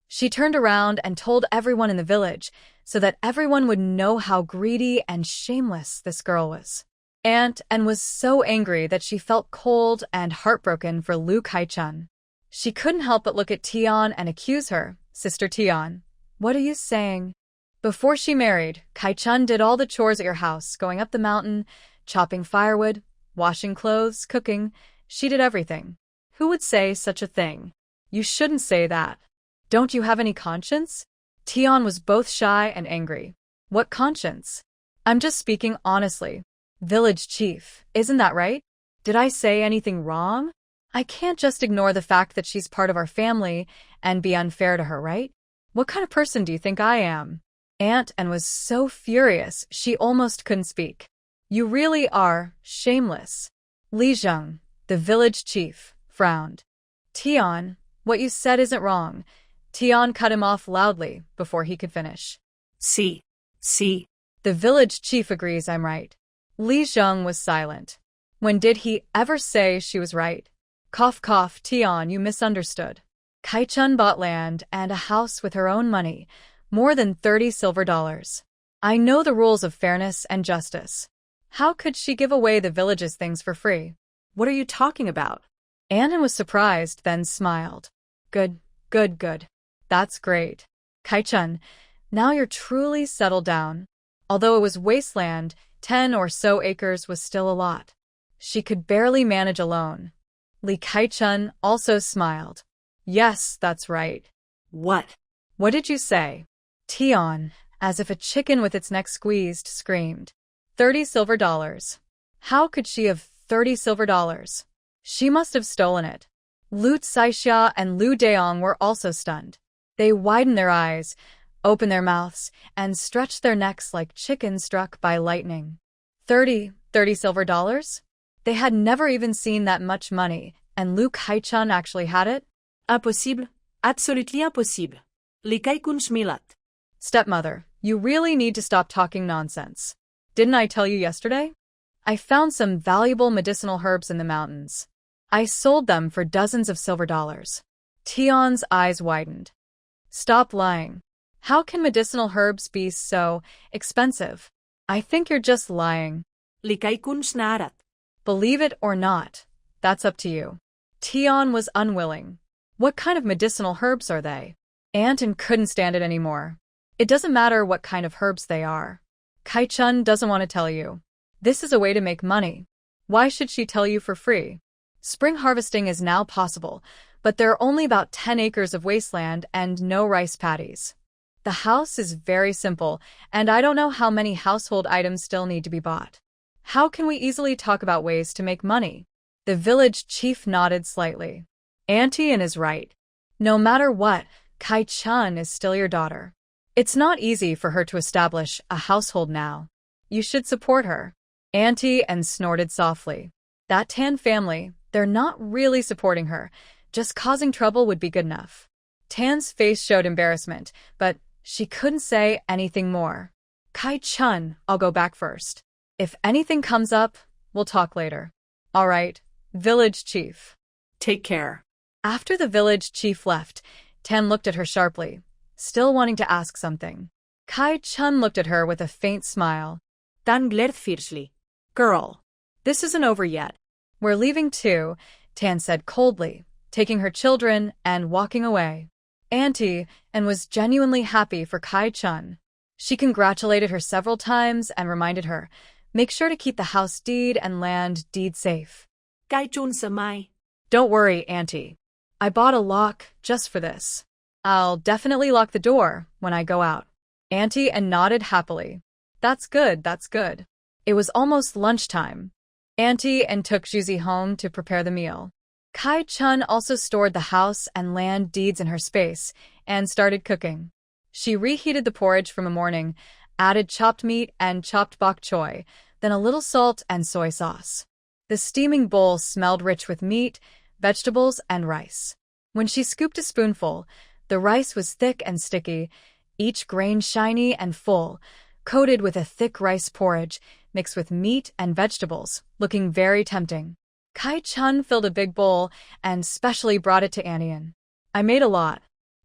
She turned around and told everyone in the village so that everyone would know how greedy and shameless this girl was. And was so angry that she felt cold and heartbroken for Lu Kaichun. She couldn't help but look at Tion and accuse her. Sister Tion, what are you saying? Before she married, Kaichun did all the chores at your house, going up the mountain, chopping firewood, washing clothes, cooking. She did everything. Who would say such a thing? You shouldn't say that. Don't you have any conscience? Tion was both shy and angry. What conscience? I'm just speaking honestly. Village chief, isn't that right? Did I say anything wrong? I can't just ignore the fact that she's part of our family and be unfair to her, right? What kind of person do you think I am? Aunt Anne was so furious she almost couldn't speak. You really are shameless. Li Zheng, the village chief, frowned. Tion, what you said isn't wrong. Tion cut him off loudly before he could finish. See. The village chief agrees I'm right. Li Zheng was silent. When did he ever say she was right? Cough cough, Tion, you misunderstood. Kaichun bought land and a house with her own money, more than $30 silver. I know the rules of fairness and justice. How could she give away the village's things for free? What are you talking about? Annan was surprised, then smiled. Good. That's great. Kaichun, now you're truly settled down. Although it was wasteland, 10 or so acres was still a lot. She could barely manage alone. Li Kaichun also smiled. Yes, that's right. What? What did you say? Tion, as if a chicken with its neck squeezed, screamed. $30 silver. How could she have $30 silver? She must have stolen it. Lu Saixia and Lu Daong were also stunned. They widened their eyes, opened their mouths, and stretched their necks like chickens struck by lightning. $30 silver? They had never even seen that much money, and Lu Kaichun actually had it? Impossible. Absolutely impossible. Li Kai-kun smilat. Stepmother, you really need to stop talking nonsense. Didn't I tell you yesterday? I found some valuable medicinal herbs in the mountains. I sold them for dozens of silver dollars. Tion's eyes widened. Stop lying. How can medicinal herbs be so expensive? I think you're just lying. Li Kai-kun snarat. Believe it or not, that's up to you. Tion was unwilling. What kind of medicinal herbs are they? Anton couldn't stand it anymore. It doesn't matter what kind of herbs they are. Kaichun doesn't want to tell you. This is a way to make money. Why should she tell you for free? Spring harvesting is now possible, but there are only about 10 acres of wasteland and no rice paddies. The house is very simple, and I don't know how many household items still need to be bought. How can we easily talk about ways to make money? The village chief nodded slightly. Auntie Anne is right. No matter what, Kaichun is still your daughter. It's not easy for her to establish a household now. You should support her. Auntie Anne snorted softly. That Tan family, they're not really supporting her. Just causing trouble would be good enough. Tan's face showed embarrassment, but she couldn't say anything more. Kaichun, I'll go back first. If anything comes up, we'll talk later. All right, village chief. Take care. After the village chief left, Tan looked at her sharply, still wanting to ask something. Kai Chun looked at her with a faint smile. Dan glared fiercely. Girl, this isn't over yet. We're leaving too, Tan said coldly, taking her children and walking away. Auntie and was genuinely happy for Kai Chun. She congratulated her several times and reminded her, make sure to keep the house deed and land deed safe. Kai Chun sa mai. Don't worry, Auntie. I bought a lock just for this. I'll definitely lock the door when I go out. Auntie and nodded happily. That's good, that's good. It was almost lunchtime. Auntie and took Juzi home to prepare the meal. Kai Chun also stored the house and land deeds in her space and started cooking. She reheated the porridge from a morning, added chopped meat and chopped bok choy, then a little salt and soy sauce. The steaming bowl smelled rich with meat, vegetables, and rice. When she scooped a spoonful, the rice was thick and sticky, each grain shiny and full, coated with a thick rice porridge mixed with meat and vegetables, looking very tempting. Kai Chun filled a big bowl and specially brought it to Anian. I made a lot.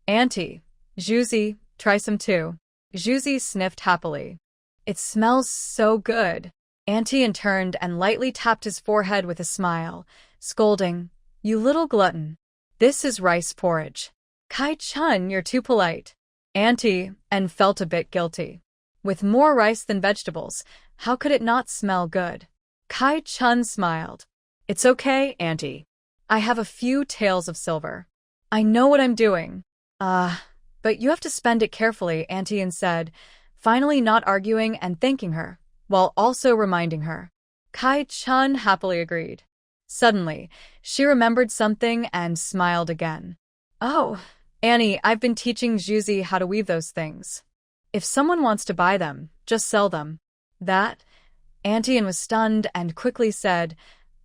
Auntie, Juzi, try some too. Juzi sniffed happily. It smells so good. Auntie turned and lightly tapped his forehead with a smile, scolding, You little glutton. This is rice porridge. Kai Chun, you're too polite. Auntie and felt a bit guilty. With more rice than vegetables, how could it not smell good? Kai Chun smiled. It's okay, Auntie. I have a few taels of silver. I know what I'm doing. But you have to spend it carefully, Auntie said, finally not arguing and thanking her, while also reminding her. Kai Chun happily agreed. Suddenly, she remembered something and smiled again. Oh, Annie, I've been teaching Juzi how to weave those things. If someone wants to buy them, just sell them. That? Auntie was stunned and quickly said,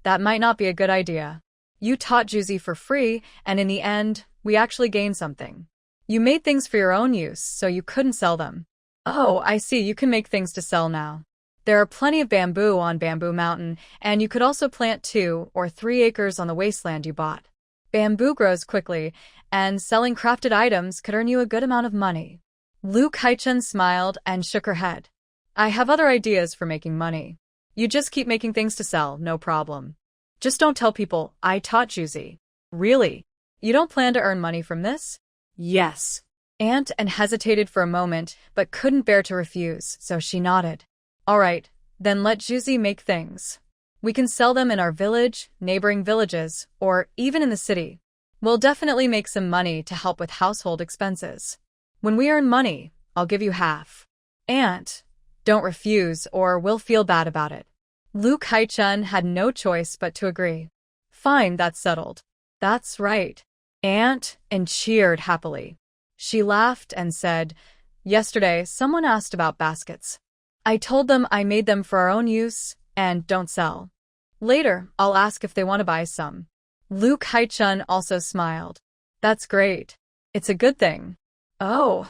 That might not be a good idea. You taught Juzi for free, and in the end, we actually gained something. You made things for your own use, so you couldn't sell them. Oh, I see, you can make things to sell now. There are plenty of bamboo on Bamboo Mountain, and you could also plant 2 or 3 acres on the wasteland you bought. Bamboo grows quickly, and selling crafted items could earn you a good amount of money. Lu Kaichun smiled and shook her head. I have other ideas for making money. You just keep making things to sell, no problem. Just don't tell people I taught Juzi. Really? You don't plan to earn money from this? Yes. Aunt hesitated for a moment, but couldn't bear to refuse, so she nodded. All right, then let Juzi make things. We can sell them in our village, neighboring villages, or even in the city. We'll definitely make some money to help with household expenses. When we earn money, I'll give you half. Aunt, don't refuse or we'll feel bad about it. Lu Kaichun had no choice but to agree. Fine, that's settled. That's right. Aunt cheered happily. She laughed and said, Yesterday, someone asked about baskets. I told them I made them for our own use and don't sell. Later, I'll ask if they want to buy some. Lu Kaichun also smiled. That's great. It's a good thing. Oh,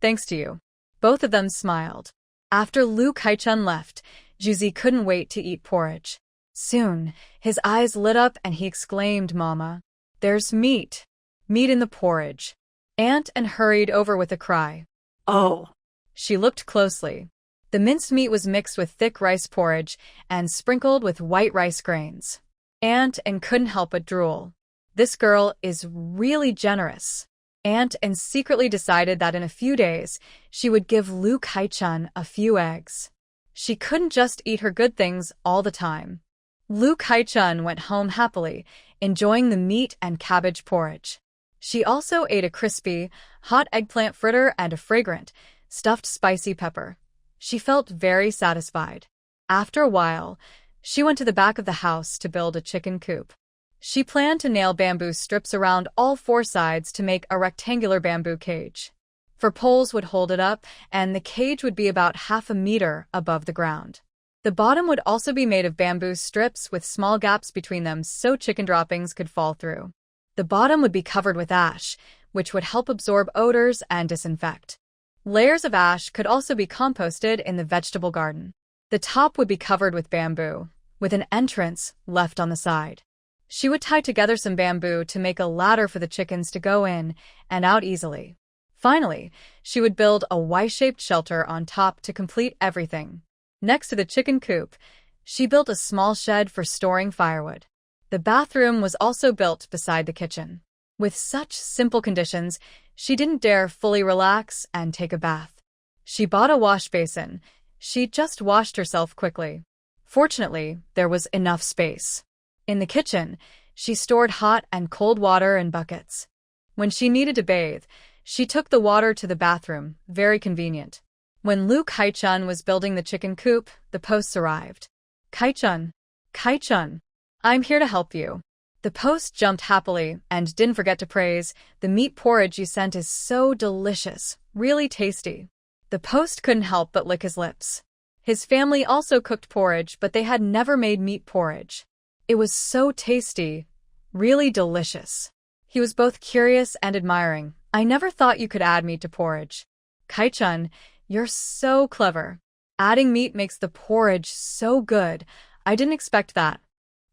thanks to you. Both of them smiled. After Lu Kaichun left, Juzi couldn't wait to eat porridge. Soon, his eyes lit up and he exclaimed, Mama, there's meat. Meat in the porridge. Aunt hurried over with a cry. Oh. She looked closely. The minced meat was mixed with thick rice porridge and sprinkled with white rice grains. Aunt couldn't help but drool. This girl is really generous. Aunt secretly decided that in a few days, she would give Lu Kaichun a few eggs. She couldn't just eat her good things all the time. Lu Kaichun went home happily, enjoying the meat and cabbage porridge. She also ate a crispy, hot eggplant fritter and a fragrant, stuffed spicy pepper. She felt very satisfied. After a while, she went to the back of the house to build a chicken coop. She planned to nail bamboo strips around all 4 sides to make a rectangular bamboo cage. 4 poles would hold it up, and the cage would be about half a meter above the ground. The bottom would also be made of bamboo strips with small gaps between them so chicken droppings could fall through. The bottom would be covered with ash, which would help absorb odors and disinfect. Layers of ash could also be composted in the vegetable garden. The top would be covered with bamboo, with an entrance left on the side. She would tie together some bamboo to make a ladder for the chickens to go in and out easily. Finally, she would build a Y-shaped shelter on top to complete everything. Next to the chicken coop, she built a small shed for storing firewood. The bathroom was also built beside the kitchen. With such simple conditions, she didn't dare fully relax and take a bath. She bought a wash basin. She just washed herself quickly. Fortunately, there was enough space. In the kitchen, she stored hot and cold water in buckets. When she needed to bathe, she took the water to the bathroom, very convenient. When Luke Hai-chun was building the chicken coop, the posts arrived. Kai-chun, Kai-chun, I'm here to help you. The post jumped happily and didn't forget to praise, the meat porridge you sent is so delicious, really tasty. The post couldn't help but lick his lips. His family also cooked porridge, but they had never made meat porridge. It was so tasty, really delicious. He was both curious and admiring. I never thought you could add meat to porridge. Kai-chun, you're so clever. Adding meat makes the porridge so good. I didn't expect that.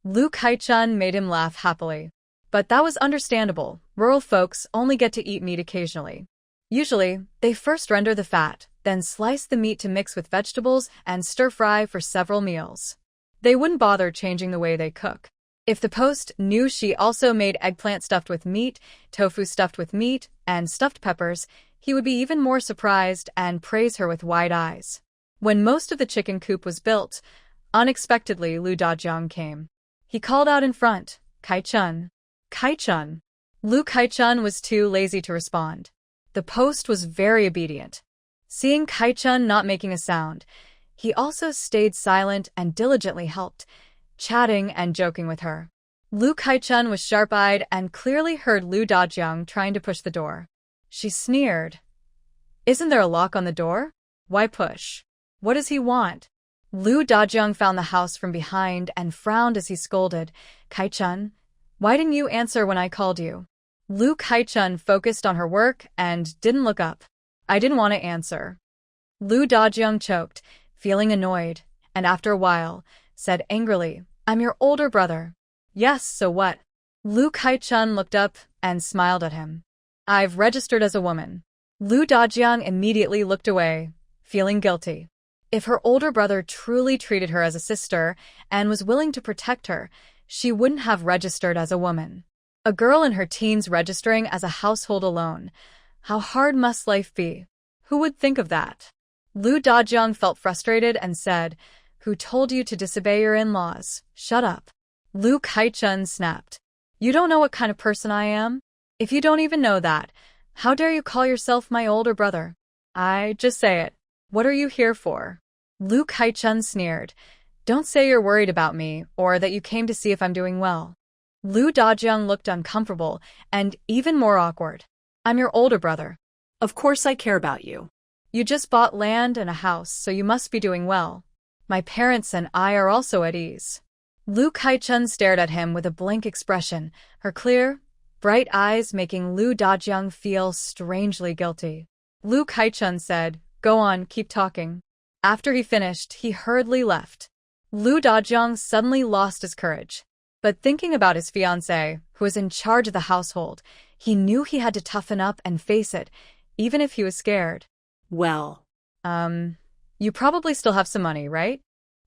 Luke Hai-chun made him laugh happily. But that was understandable. Rural folks only get to eat meat occasionally. Usually, they first render the fat, then slice the meat to mix with vegetables and stir-fry for several meals. They wouldn't bother changing the way they cook. If the post knew she also made eggplant stuffed with meat, tofu stuffed with meat, and stuffed peppers, he would be even more surprised and praise her with wide eyes. When most of the chicken coop was built, unexpectedly Lu Dajiang came. He called out in front, Kai-chun, Kai-chun. Lu Kai-chun was too lazy to respond. The post was very obedient. Seeing Kai-chun not making a sound, he also stayed silent and diligently helped, chatting and joking with her. Lu Kai-chun was sharp-eyed and clearly heard Lu Dajiang trying to push the door. She sneered. Isn't there a lock on the door? Why push? What does he want? Lu Dajiang found the house from behind and frowned as he scolded. Kai-chun, why didn't you answer when I called you? Lu Kai-chun focused on her work and didn't look up. I didn't want to answer. Lu Dajiang choked, feeling annoyed, and after a while, said angrily, I'm your older brother. Yes, so what? Lu Kai-chun looked up and smiled at him. I've registered as a woman. Lu Dajiang immediately looked away, feeling guilty. If her older brother truly treated her as a sister and was willing to protect her, she wouldn't have registered as a woman. A girl in her teens registering as a household alone. How hard must life be? Who would think of that? Lu Dajiang felt frustrated and said, Who told you to disobey your in-laws? Shut up. Lu Kai-chun snapped. You don't know what kind of person I am? If you don't even know that, how dare you call yourself my older brother? Just say it. What are you here for? Lu Kai-chun sneered. Don't say you're worried about me or that you came to see if I'm doing well. Lu Dajiang looked uncomfortable and even more awkward. I'm your older brother. Of course I care about you. You just bought land and a house, so you must be doing well. My parents and I are also at ease. Lu Kai-chun stared at him with a blank expression, her clear, bright eyes making Lu Dajiang feel strangely guilty. Lu Kai-chun said, Go on, keep talking. After he finished, he hurriedly left. Lu Dajiang suddenly lost his courage. But thinking about his fiancée, who was in charge of the household, he knew he had to toughen up and face it, even if he was scared. Well, you probably still have some money, right?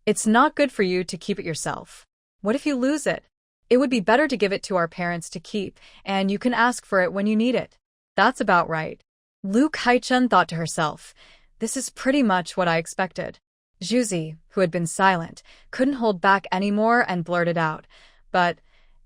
It's not good for you to keep it yourself. What if you lose it? It would be better to give it to our parents to keep, and you can ask for it when you need it. That's about right. Lu Kai-chun thought to herself, this is pretty much what I expected. Zhuzi, who had been silent, couldn't hold back anymore and blurted out, but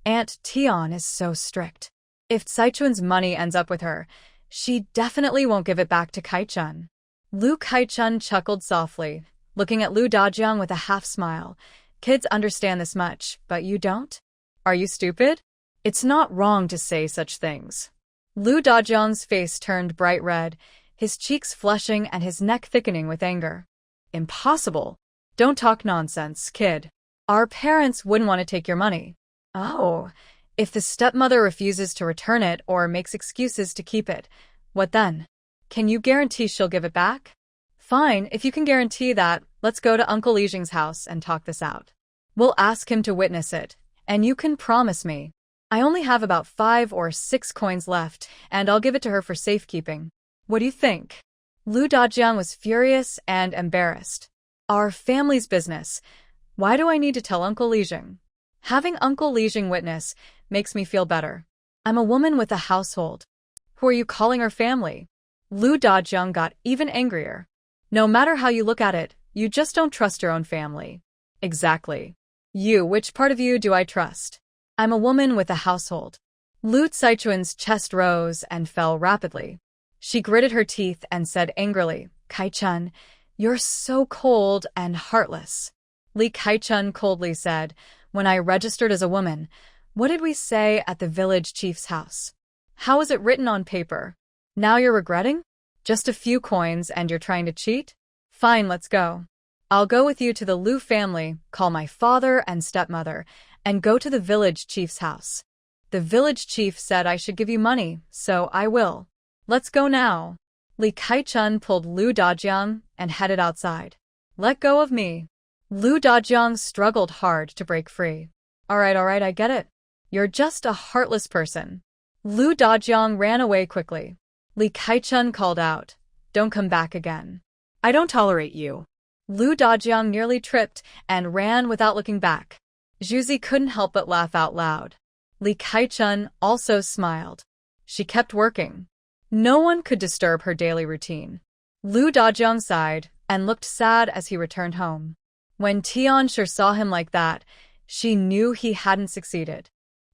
Aunt Tian is so strict. If Caichun's money ends up with her, she definitely won't give it back to Kai-chun. Lu Kai-chun chuckled softly, looking at Lu Dajiang with a half-smile. Kids understand this much, but you don't? Are you stupid? It's not wrong to say such things. Lu Dajiang's face turned bright red, his cheeks flushing and his neck thickening with anger. Impossible. Don't talk nonsense, kid. Our parents wouldn't want to take your money. Oh, if the stepmother refuses to return it or makes excuses to keep it, what then? Can you guarantee she'll give it back? Fine, if you can guarantee that, Let's go to Uncle Li Jing's house and talk this out. We'll ask him to witness it, and you can promise me. I only have about 5 or 6 coins left, and I'll give it to her for safekeeping. What do you think? Lu Dajiang was furious and embarrassed. Our family's business. Why do I need to tell Uncle Li Jing? Having Uncle Li Jing witness makes me feel better. I'm a woman with a household. Who are you calling our family? Lu Dajiang got even angrier. No matter how you look at it, you just don't trust your own family. Exactly. Which part of you do I trust? I'm a woman with a household. Lu Caichuan's chest rose and fell rapidly. She gritted her teeth and said angrily, Kai-chun, you're so cold and heartless. Li Kai-chun coldly said, when I registered as a woman, what did we say at the village chief's house? How was it written on paper? Now you're regretting? Just a few coins and you're trying to cheat? Fine, let's go. I'll go with you to the Lu family, call my father and stepmother, and go to the village chief's house. The village chief said I should give you money, so I will. Let's go now. Li Kai-chun pulled Lu Dajiang and headed outside. Let go of me. Lu Dajiang struggled hard to break free. All right, I get it. You're just a heartless person. Lu Dajiang ran away quickly. Li Kai-chun called out, don't come back again. I don't tolerate you. Lu Dajiang nearly tripped and ran without looking back. Zhuzi couldn't help but laugh out loud. Li Kai-chun also smiled. She kept working. No one could disturb her daily routine. Lu Dajiang sighed and looked sad as he returned home. When Tianshi saw him like that, she knew he hadn't succeeded.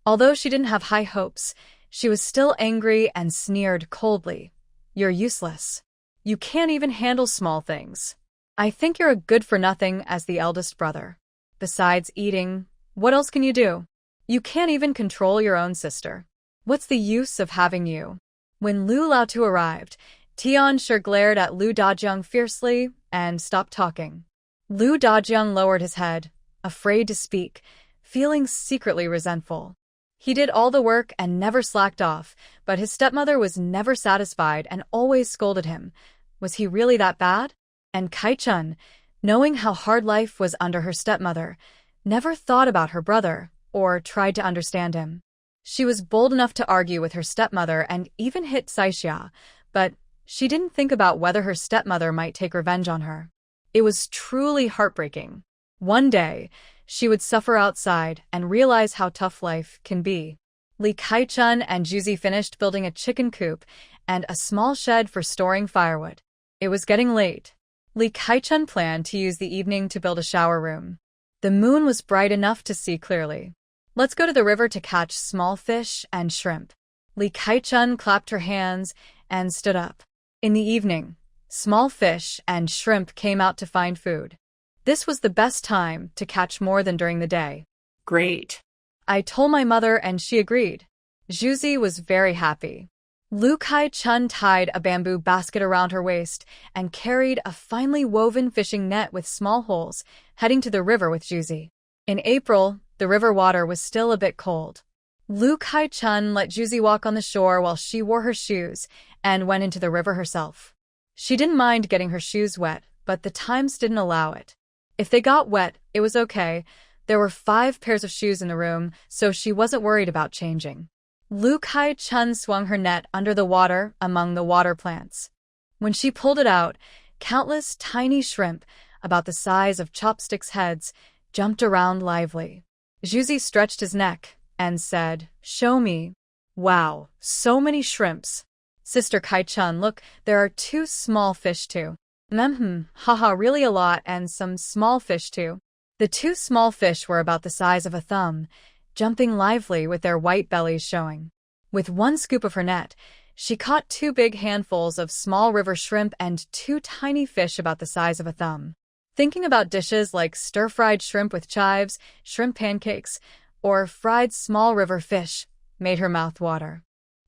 Although she didn't have high hopes, she was still angry and sneered coldly. You're useless. You can't even handle small things. I think you're a good-for-nothing as the eldest brother. Besides eating, what else can you do? You can't even control your own sister. What's the use of having you? When Lu Laotu arrived, Tianshi glared at Lu Dajiang fiercely and stopped talking. Lu Dajiang lowered his head, afraid to speak, feeling secretly resentful. He did all the work and never slacked off, but his stepmother was never satisfied and always scolded him. Was he really that bad? And Kai-chun, knowing how hard life was under her stepmother, never thought about her brother or tried to understand him. She was bold enough to argue with her stepmother and even hit Saixia, but she didn't think about whether her stepmother might take revenge on her. It was truly heartbreaking. One day, she would suffer outside and realize how tough life can be. Li Kai-chun and Zhuzi finished building a chicken coop and a small shed for storing firewood. It was getting late. Li Kai-chun planned to use the evening to build a shower room. The moon was bright enough to see clearly. Let's go to the river to catch small fish and shrimp. Li Kai-chun clapped her hands and stood up. In the evening, small fish and shrimp came out to find food. This was the best time to catch more than during the day. Great. I told my mother and she agreed. Zhuzi was very happy. Lu Kai-chun tied a bamboo basket around her waist and carried a finely woven fishing net with small holes, heading to the river with Zhuzi. In April, the river water was still a bit cold. Lu Kai-chun let Zhuzi walk on the shore while she wore her shoes and went into the river herself. She didn't mind getting her shoes wet, but the times didn't allow it. If they got wet, it was okay. There were 5 pairs of shoes in the room, so she wasn't worried about changing. Lu Kai-chun swung her net under the water among the water plants. When she pulled it out, countless tiny shrimp, about the size of chopsticks' heads, jumped around lively. Zhuzi stretched his neck and said, "Show me." Wow, so many shrimps. Sister Kai-chun, look, there are 2 small fish too. Haha, really a lot, and some small fish too. The 2 small fish were about the size of a thumb, jumping lively with their white bellies showing. With 1 scoop of her net, she caught 2 big handfuls of small river shrimp and 2 tiny fish about the size of a thumb. Thinking about dishes like stir-fried shrimp with chives, shrimp pancakes, or fried small river fish made her mouth water.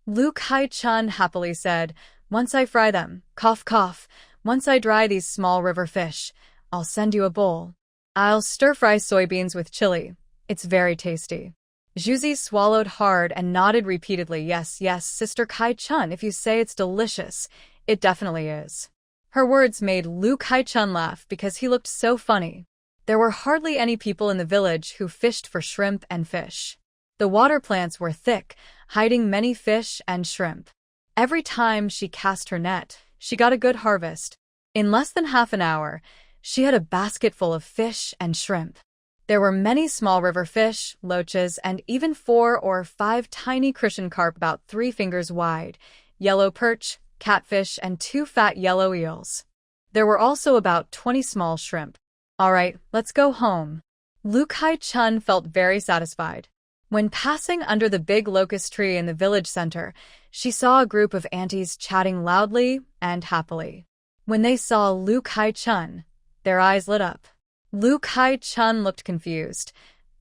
Lu Kai-chun happily said, "Once I fry them, cough cough, once I dry these small river fish, I'll send you a bowl. I'll stir-fry soybeans with chili. It's very tasty." Zhuzi swallowed hard and nodded repeatedly. Yes, Sister Kai-chun, if you say it's delicious, it definitely is. Her words made Lu Kai-chun laugh because he looked so funny. There were hardly any people in the village who fished for shrimp and fish. The water plants were thick, hiding many fish and shrimp. Every time she cast her net, she got a good harvest. In less than half an hour, she had a basket full of fish and shrimp. There were many small river fish, loaches, and even 4 or 5 tiny crucian carp about 3 fingers wide, yellow perch, catfish, and 2 fat yellow eels. There were also about 20 small shrimp. All right, let's go home. Lu Kai-chun felt very satisfied. When passing under the big locust tree in the village center, she saw a group of aunties chatting loudly and happily. When they saw Lu Kai-chun, their eyes lit up. Lu Kai-chun looked confused.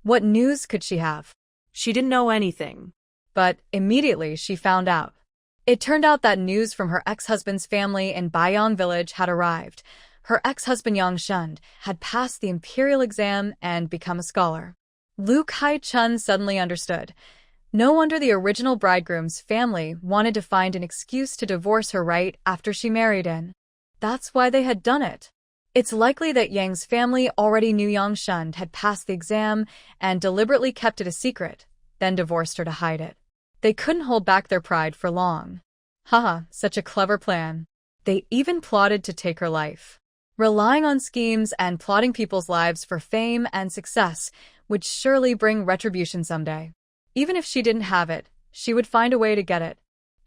What news could she have? She didn't know anything. But immediately she found out. It turned out that news from her ex-husband's family in Baiyang village had arrived. Her ex-husband Yang Shun had passed the imperial exam and become a scholar. Lu Kai-chun suddenly understood. No wonder the original bridegroom's family wanted to find an excuse to divorce her right after she married in. That's why they had done it. It's likely that Yang's family already knew Yang Shun had passed the exam and deliberately kept it a secret, then divorced her to hide it. They couldn't hold back their pride for long. Haha, such a clever plan. They even plotted to take her life. Relying on schemes and plotting people's lives for fame and success would surely bring retribution someday. Even if she didn't have it, she would find a way to get it.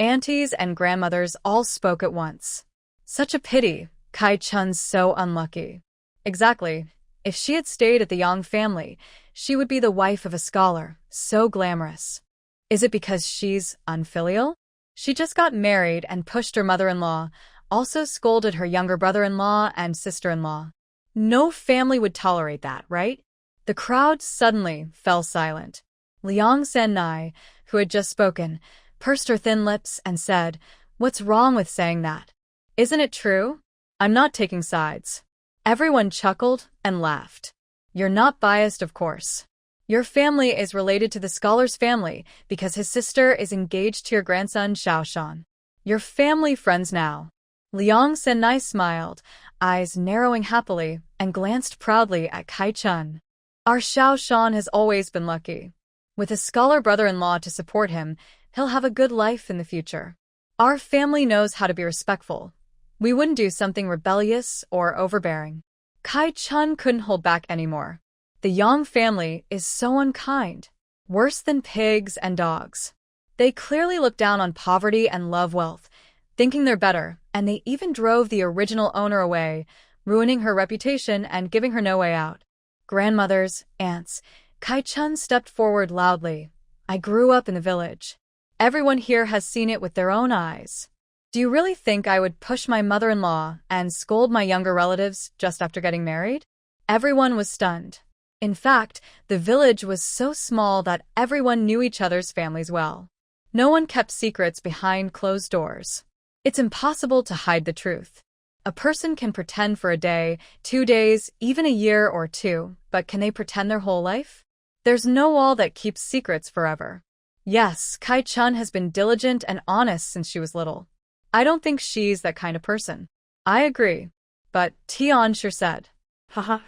Aunties and grandmothers all spoke at once. Such a pity, Kai-chun's so unlucky. Exactly. If she had stayed at the Yang family, she would be the wife of a scholar, so glamorous. Is it because she's unfilial? She just got married and pushed her mother-in-law, also scolded her younger brother-in-law and sister-in-law. No family would tolerate that, right? The crowd suddenly fell silent. Liang San-nai, who had just spoken, pursed her thin lips and said, "What's wrong with saying that? Isn't it true? I'm not taking sides." Everyone chuckled and laughed. You're not biased, of course. Your family is related to the scholar's family because his sister is engaged to your grandson Xiaoshan. You're family friends now. Liang San-nai smiled, eyes narrowing happily, and glanced proudly at Kai-chun. Our Xiaoshan has always been lucky. With a scholar brother-in-law to support him, he'll have a good life in the future. Our family knows how to be respectful. We wouldn't do something rebellious or overbearing. Kai-chun couldn't hold back anymore. The Yang family is so unkind, worse than pigs and dogs. They clearly look down on poverty and love wealth, thinking they're better, and they even drove the original owner away, ruining her reputation and giving her no way out. Grandmothers, aunts, Kai-chun stepped forward loudly. I grew up in the village. Everyone here has seen it with their own eyes. Do you really think I would push my mother-in-law and scold my younger relatives just after getting married? Everyone was stunned. In fact, the village was so small that everyone knew each other's families well. No one kept secrets behind closed doors. It's impossible to hide the truth. A person can pretend for a day, 2 days, even a year or 2, but can they pretend their whole life? There's no wall that keeps secrets forever. Yes, Kai-chun has been diligent and honest since she was little. I don't think she's that kind of person. I agree. But Tian sure said. Haha,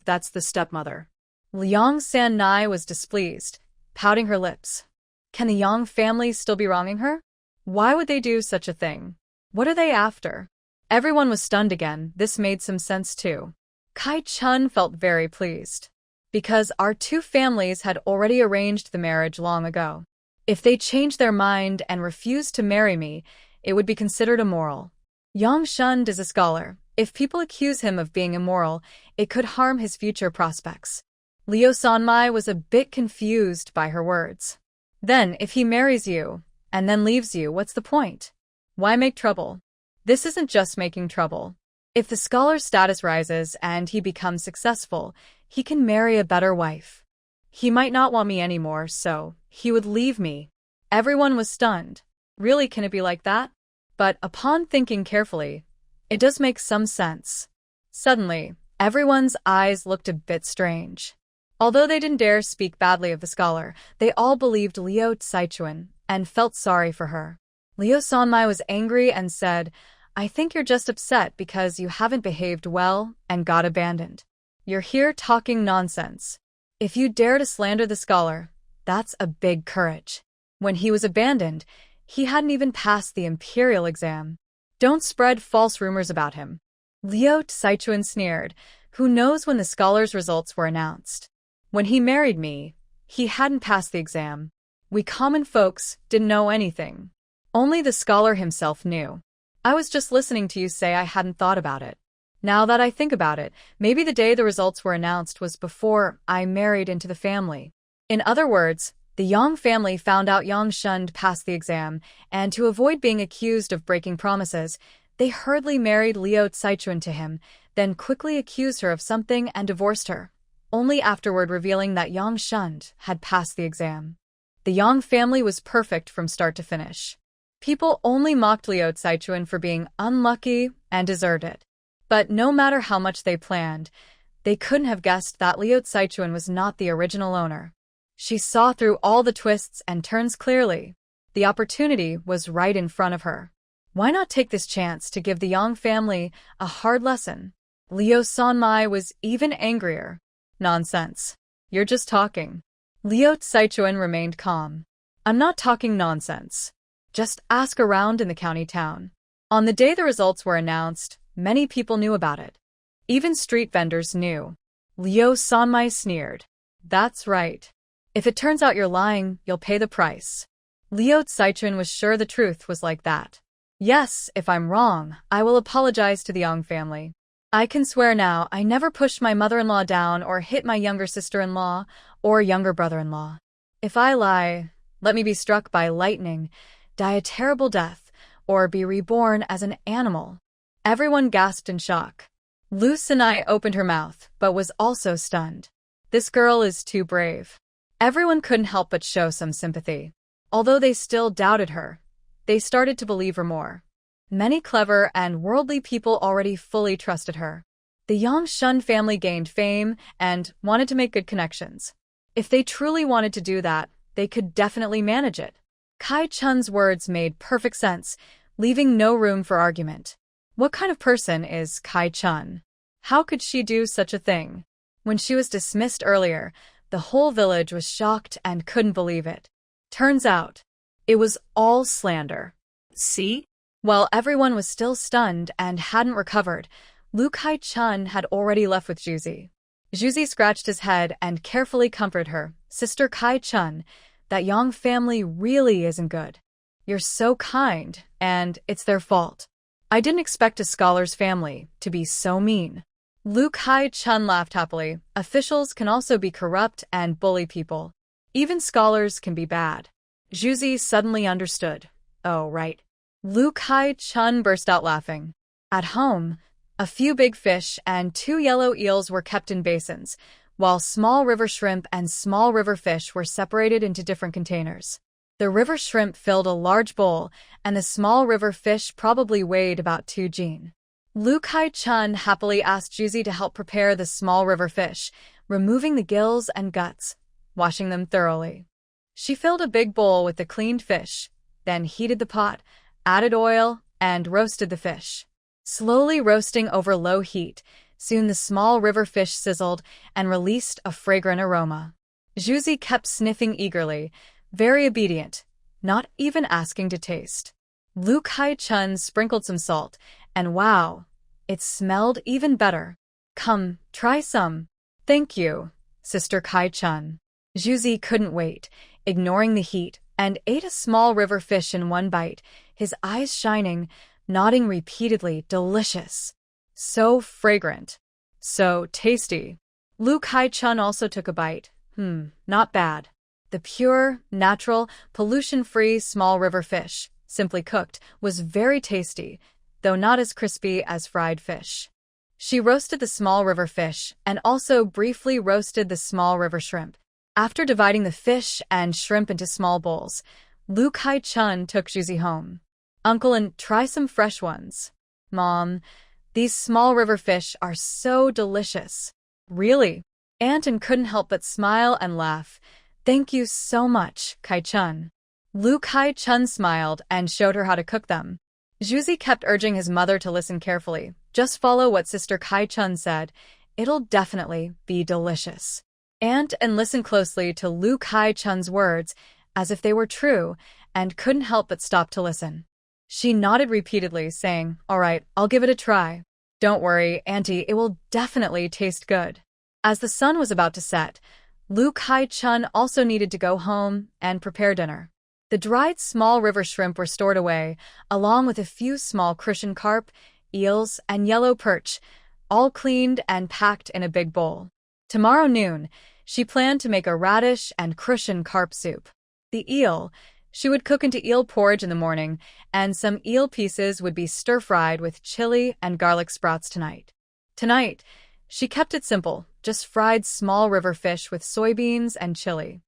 that's the stepmother. Liang San-nai was displeased, pouting her lips. Can the Yang family still be wronging her? Why would they do such a thing? What are they after? Everyone was stunned again. This made some sense too. Kai-chun felt very pleased. Because our 2 families had already arranged the marriage long ago. If they changed their mind and refused to marry me, it would be considered immoral. Yang Shun is a scholar. If people accuse him of being immoral, it could harm his future prospects. Liu Sanmai was a bit confused by her words. Then, if he marries you, and then leaves you, what's the point? Why make trouble? This isn't just making trouble. If the scholar's status rises and he becomes successful, he can marry a better wife. He might not want me anymore, so he would leave me. Everyone was stunned. Really, can it be like that? But upon thinking carefully, it does make some sense. Suddenly, everyone's eyes looked a bit strange. Although they didn't dare speak badly of the scholar, they all believed Liu Saichuan and felt sorry for her. Liu Sanmai was angry and said, I think you're just upset because you haven't behaved well and got abandoned. You're here talking nonsense. If you dare to slander the scholar, that's a big courage. When he was abandoned, he hadn't even passed the imperial exam. Don't spread false rumors about him. Liu Saichuan sneered. Who knows when the scholar's results were announced? When he married me, he hadn't passed the exam. We common folks didn't know anything. Only the scholar himself knew. I was just listening to you say I hadn't thought about it. Now that I think about it, maybe the day the results were announced was before I married into the family. In other words, the Yang family found out Yang Shund passed the exam, and to avoid being accused of breaking promises, they hurriedly married Liu Saichuan to him, then quickly accused her of something and divorced her, only afterward revealing that Yang Shund had passed the exam. The Yang family was perfect from start to finish. People only mocked Liu Saichuan for being unlucky and deserved it. But no matter how much they planned, they couldn't have guessed that Liu Saichuan was not the original owner. She saw through all the twists and turns clearly. The opportunity was right in front of her. Why not take this chance to give the Yang family a hard lesson? Liu Sanmai was even angrier. Nonsense. You're just talking. Liu Saichuan remained calm. I'm not talking nonsense. Just ask around in the county town. On the day the results were announced, many people knew about it. Even street vendors knew. Liu Sanmai sneered. That's right. If it turns out you're lying, you'll pay the price. Liu Saichuan was sure the truth was like that. Yes, if I'm wrong, I will apologize to the Yang family. I can swear now I never pushed my mother-in-law down or hit my younger sister-in-law or younger brother-in-law. If I lie, let me be struck by lightning, die a terrible death, or be reborn as an animal. Everyone gasped in shock. Lu Sinai opened her mouth, but was also stunned. This girl is too brave. Everyone couldn't help but show some sympathy. Although they still doubted her, they started to believe her more. Many clever and worldly people already fully trusted her. The Yang Shun family gained fame and wanted to make good connections. If they truly wanted to do that, they could definitely manage it. Kai Chun's words made perfect sense, leaving no room for argument. What kind of person is Kai Chun? How could she do such a thing? When she was dismissed earlier, the whole village was shocked and couldn't believe it. Turns out, it was all slander. See? While everyone was still stunned and hadn't recovered, Lu Kai Chun had already left with Juzi. Juzi scratched his head and carefully comforted her. Sister Kai Chun, that Yang family really isn't good. You're so kind, and it's their fault. I didn't expect a scholar's family to be so mean. Lu Kai Chun laughed happily. Officials can also be corrupt and bully people. Even scholars can be bad. Juzi suddenly understood. Oh, right. Lu Kai Chun burst out laughing. At home, a few big fish and 2 yellow eels were kept in basins, while small river shrimp and small river fish were separated into different containers. The river shrimp filled a large bowl, and the small river fish probably weighed about 2 jin. Lu Kai Chun happily asked Juzi to help prepare the small river fish, removing the gills and guts, washing them thoroughly. She filled a big bowl with the cleaned fish, then heated the pot, added oil, and roasted the fish. Slowly roasting over low heat, soon the small river fish sizzled and released a fragrant aroma. Juzi kept sniffing eagerly, very obedient, not even asking to taste. Lu Kai Chun sprinkled some salt, and wow, it smelled even better. Come, try some. Thank you, Sister Kai Chun. Juzi couldn't wait, ignoring the heat, and ate a small river fish in one bite, his eyes shining, nodding repeatedly. Delicious. So fragrant. So tasty. Lu Kai Chun also took a bite. Not bad. The pure, natural, pollution-free small river fish, simply cooked, was very tasty, though not as crispy as fried fish. She roasted the small river fish and also briefly roasted the small river shrimp. After dividing the fish and shrimp into small bowls, Lu Kai Chun took Juzi home. Uncle, and try some fresh ones. Mom, these small river fish are so delicious. Really? Anton couldn't help but smile and laugh. Thank you so much, Kai Chun. Lu Kai Chun smiled and showed her how to cook them. Juzi kept urging his mother to listen carefully. Just follow what Sister Kai-chun said. It'll definitely be delicious. And listen closely to Lu Kai-chun's words as if they were true, and couldn't help but stop to listen. She nodded repeatedly, saying, "All right, I'll give it a try. Don't worry, Auntie, it will definitely taste good." As the sun was about to set, Lu Kai-chun also needed to go home and prepare dinner. The dried small river shrimp were stored away, along with a few small crucian carp, eels, and yellow perch, all cleaned and packed in a big bowl. Tomorrow noon, she planned to make a radish and crucian carp soup. The eel she would cook into eel porridge in the morning, and some eel pieces would be stir-fried with chili and garlic sprouts tonight. Tonight, she kept it simple, just fried small river fish with soybeans and chili.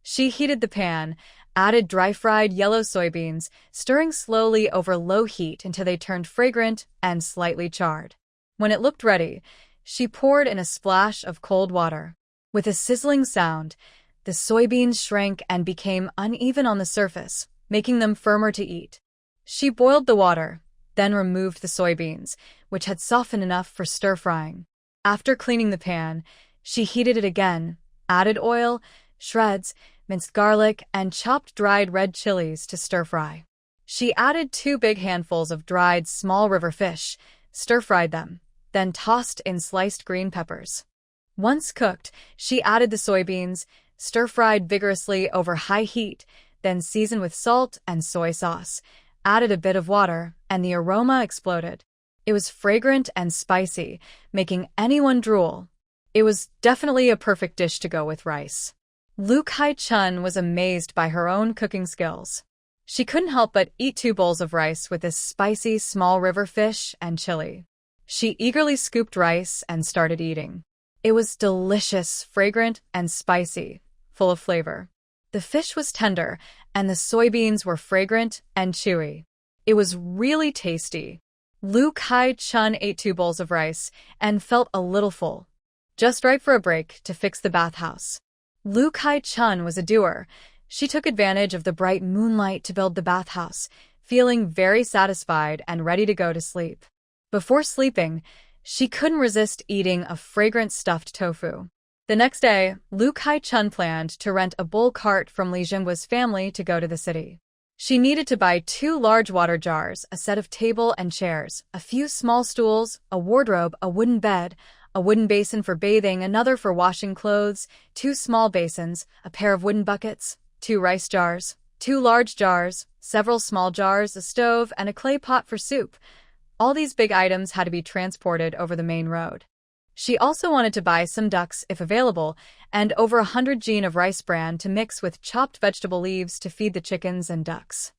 She heated the pan, added dry-fried yellow soybeans, stirring slowly over low heat until they turned fragrant and slightly charred. When it looked ready, she poured in a splash of cold water. With a sizzling sound, the soybeans shrank and became uneven on the surface, making them firmer to eat. She boiled the water, then removed the soybeans, which had softened enough for stir-frying. After cleaning the pan, she heated it again, added oil, shreds, minced garlic, and chopped dried red chilies to stir-fry. She added 2 big handfuls of dried small river fish, stir-fried them, then tossed in sliced green peppers. Once cooked, she added the soybeans, stir-fried vigorously over high heat, then seasoned with salt and soy sauce, added a bit of water, and the aroma exploded. It was fragrant and spicy, making anyone drool. It was definitely a perfect dish to go with rice. Lu Kai-chun was amazed by her own cooking skills. She couldn't help but eat 2 bowls of rice with this spicy small river fish and chili. She eagerly scooped rice and started eating. It was delicious, fragrant, and spicy, full of flavor. The fish was tender, and the soybeans were fragrant and chewy. It was really tasty. Lu Kai-chun ate 2 bowls of rice and felt a little full. Just right for a break to fix the bathhouse. Lu Kai-chun was a doer. She took advantage of the bright moonlight to build the bathhouse, feeling very satisfied and ready to go to sleep. Before sleeping, she couldn't resist eating a fragrant stuffed tofu. The next day, Lu Kai-chun planned to rent a bull cart from Li Jinggua's family to go to the city. She needed to buy 2 large water jars, a set of table and chairs, a few small stools, a wardrobe, a wooden bed, a wooden basin for bathing, another for washing clothes, 2 small basins, a pair of wooden buckets, 2 rice jars, 2 large jars, several small jars, a stove, and a clay pot for soup. All these big items had to be transported over the main road. She also wanted to buy some ducks, if available, and over 100 jean of rice bran to mix with chopped vegetable leaves to feed the chickens and ducks.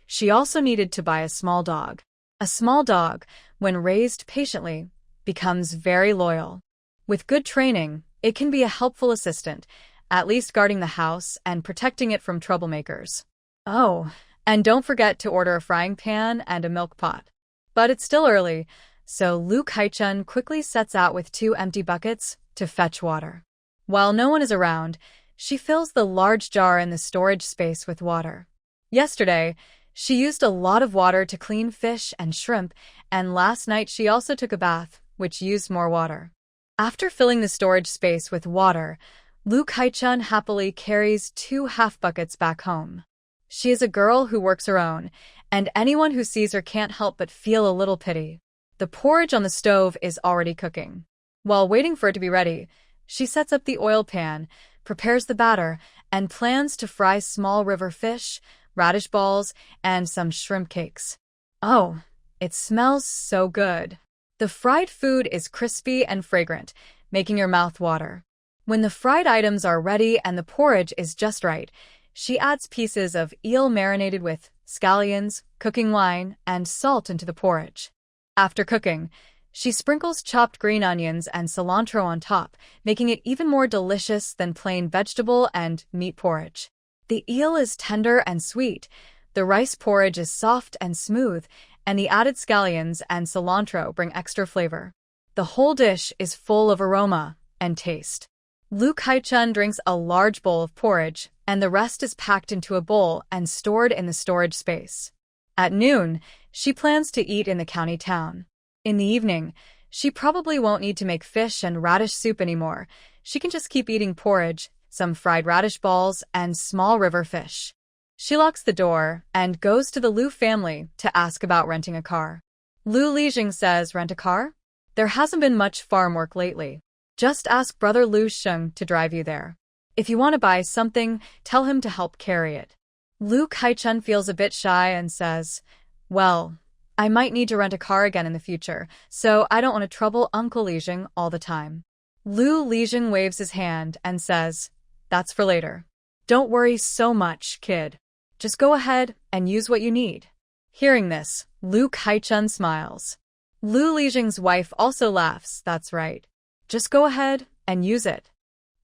She also needed to buy a small dog. A small dog, when raised patiently, becomes very loyal. With good training, it can be a helpful assistant, at least guarding the house and protecting it from troublemakers. Oh, and don't forget to order a frying pan and a milk pot. But it's still early, so Lu Kai-chun quickly sets out with 2 empty buckets to fetch water. While no one is around, she fills the large jar in the storage space with water. Yesterday, she used a lot of water to clean fish and shrimp, and last night she also took a bath, which used more water. After filling the storage space with water, Lu Kai-chun happily carries 2 half buckets back home. She is a girl who works her own, and anyone who sees her can't help but feel a little pity. The porridge on the stove is already cooking. While waiting for it to be ready, she sets up the oil pan, prepares the batter, and plans to fry small river fish, radish balls, and some shrimp cakes. Oh, it smells so good. The fried food is crispy and fragrant, making your mouth water. When the fried items are ready and the porridge is just right, she adds pieces of eel marinated with scallions, cooking wine, and salt into the porridge. After cooking, she sprinkles chopped green onions and cilantro on top, making it even more delicious than plain vegetable and meat porridge. The eel is tender and sweet, the rice porridge is soft and smooth, and the added scallions and cilantro bring extra flavor. The whole dish is full of aroma and taste. Lu Kai-chun drinks a large bowl of porridge, and the rest is packed into a bowl and stored in the storage space. At noon, She plans to eat in the county town. In the evening, she probably won't need to make fish and radish soup anymore. She can just keep eating porridge, some fried radish balls, and small river fish. She locks the door and goes to the Liu family to ask about renting a car. Liu Lijing says, "Rent a car? There hasn't been much farm work lately. Just ask brother Liu Sheng to drive you there. If you want to buy something, tell him to help carry it." Liu Kaichun feels a bit shy and says, "Well, I might need to rent a car again in the future, so I don't want to trouble Uncle Lijing all the time." Liu Lijing waves his hand and says, "That's for later. Don't worry so much, kid. Just go ahead and use what you need." Hearing this, Liu Kaichun smiles. Liu Lijing's wife also laughs. "That's right. Just go ahead and use it.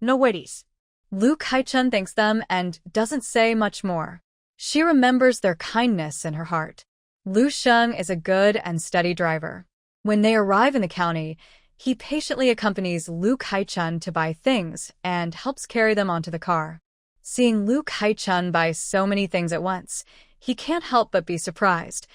No worries." Liu Kaichun thanks them and doesn't say much more. She remembers their kindness in her heart. Liu Sheng is a good and steady driver. When they arrive in the county, he patiently accompanies Liu Kaichun to buy things and helps carry them onto the car. Seeing Liu Kaichun buy so many things at once, he can't help but be surprised.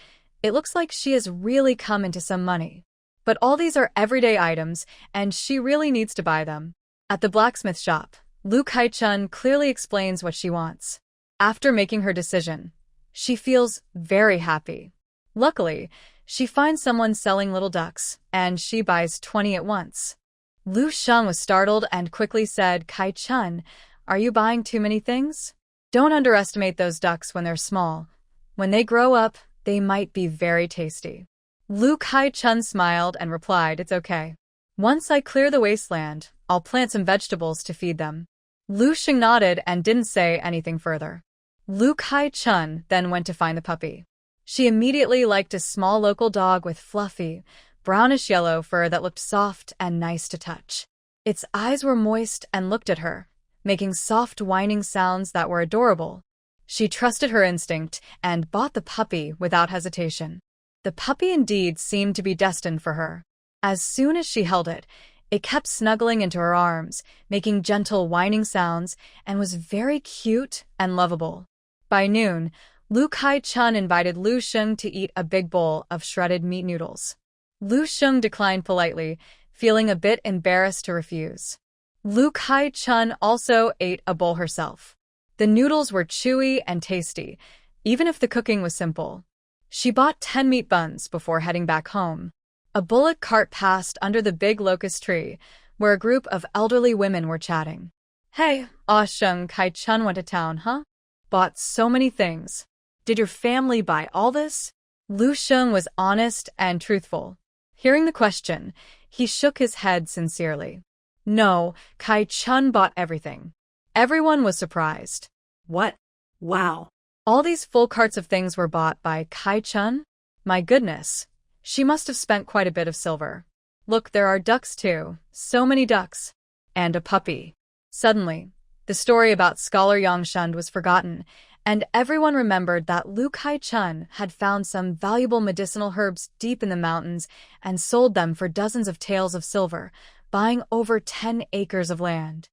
It looks like she has really come into some money. But all these are everyday items, and she really needs to buy them. At the blacksmith shop, Liu Kaichun clearly explains what she wants. After making her decision, she feels very happy. Luckily, she finds someone selling little ducks, and she buys 20 at once. Liu Sheng was startled and quickly said, "Kaichun, are you buying too many things? Don't underestimate those ducks when they're small. When they grow up, they might be very tasty." Liu Kaichun smiled and replied, "It's okay. Once I clear the wasteland, I'll plant some vegetables to feed them." Liu Sheng nodded and didn't say anything further. Liu Kaichun then went to find the puppy. She immediately liked a small local dog with fluffy, brownish-yellow fur that looked soft and nice to touch. Its eyes were moist and looked at her, making soft whining sounds that were adorable. She trusted her instinct and bought the puppy without hesitation. The puppy indeed seemed to be destined for her. As soon as she held it, it kept snuggling into her arms, making gentle whining sounds, and was very cute and lovable. By noon, Liu Kaichun invited Liu Sheng to eat a big bowl of shredded meat noodles. Liu Sheng declined politely, feeling a bit embarrassed to refuse. Liu Kaichun also ate a bowl herself. The noodles were chewy and tasty, even if the cooking was simple. She bought 10 meat buns before heading back home. A bullock cart passed under the big locust tree, where a group of elderly women were chatting. "Hey, Sheng, Kaichun went to town, huh? Bought so many things. Did your family buy all this?" Liu Sheng was honest and truthful. Hearing the question, he shook his head sincerely. "No, Kaichun bought everything." Everyone was surprised. What? Wow. All these full carts of things were bought by Kaichun? My goodness. She must have spent quite a bit of silver. Look, there are ducks too. So many ducks. And a puppy. Suddenly, the story about Scholar Yang Shund was forgotten, and everyone remembered that Liu Kaichun had found some valuable medicinal herbs deep in the mountains and sold them for dozens of taels of silver, buying over 10 acres of land.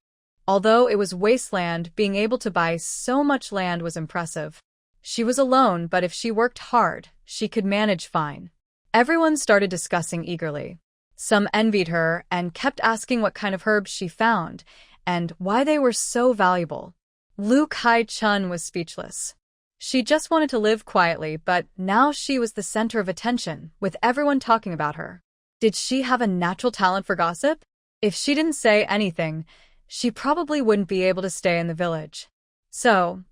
Although it was wasteland, being able to buy so much land was impressive. She was alone, but if she worked hard, she could manage fine. Everyone started discussing eagerly. Some envied her and kept asking what kind of herbs she found and why they were so valuable. Liu Kaichun was speechless. She just wanted to live quietly, but now she was the center of attention, with everyone talking about her. Did she have a natural talent for gossip? If she didn't say anything, she probably wouldn't be able to stay in the village. So,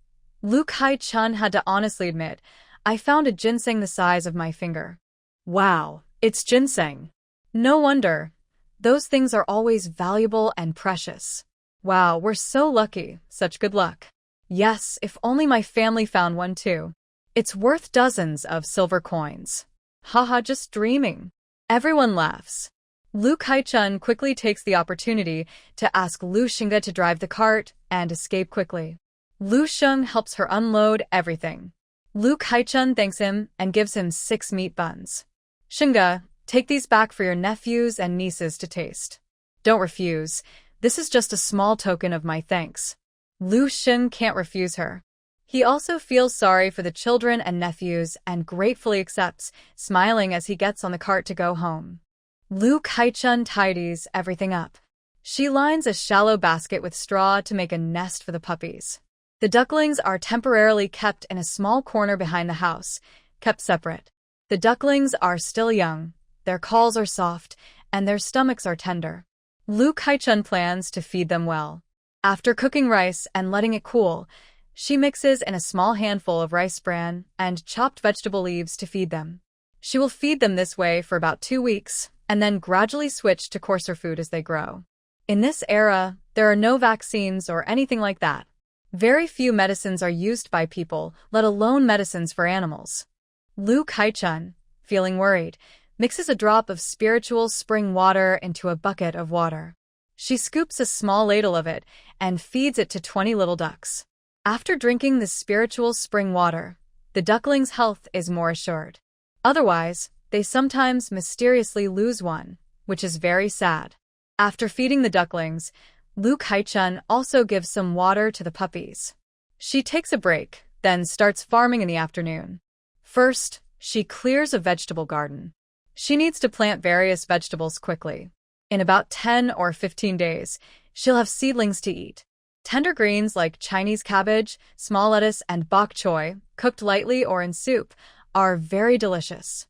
Liu Kaichun had to honestly admit, "I found a ginseng the size of my finger." Wow, it's ginseng. No wonder. Those things are always valuable and precious. Wow, we're so lucky. Such good luck. Yes, if only my family found one too. It's worth dozens of silver coins. Haha, just dreaming. Everyone laughs. Liu Kaichun quickly takes the opportunity to ask Liu Xingge to drive the cart and escape quickly. Liu Sheng helps her unload everything. Liu Kaichun thanks him and gives him 6 meat buns. "Xingge, take these back for your nephews and nieces to taste. Don't refuse. This is just a small token of my thanks." Liu Sheng can't refuse her. He also feels sorry for the children and nephews and gratefully accepts, smiling as he gets on the cart to go home. Lu Kaichun tidies everything up. She lines a shallow basket with straw to make a nest for the puppies. The ducklings are temporarily kept in a small corner behind the house, kept separate. The ducklings are still young, their calls are soft, and their stomachs are tender. Lu Kaichun plans to feed them well. After cooking rice and letting it cool, she mixes in a small handful of rice bran and chopped vegetable leaves to feed them. She will feed them this way for about 2 weeks, and then gradually switch to coarser food as they grow. In this era, there are no vaccines or anything like that. Very few medicines are used by people, let alone medicines for animals. Lu Kaichun, feeling worried, mixes a drop of spiritual spring water into a bucket of water. She scoops a small ladle of it and feeds it to 20 little ducks. After drinking the spiritual spring water, the ducklings' health is more assured. Otherwise, they sometimes mysteriously lose one, which is very sad. After feeding the ducklings, Lu Kaichun also gives some water to the puppies. She takes a break, then starts farming in the afternoon. First, she clears a vegetable garden. She needs to plant various vegetables quickly. In about 10 or 15 days, she'll have seedlings to eat. Tender greens like Chinese cabbage, small lettuce, and bok choy, cooked lightly or in soup, are very delicious.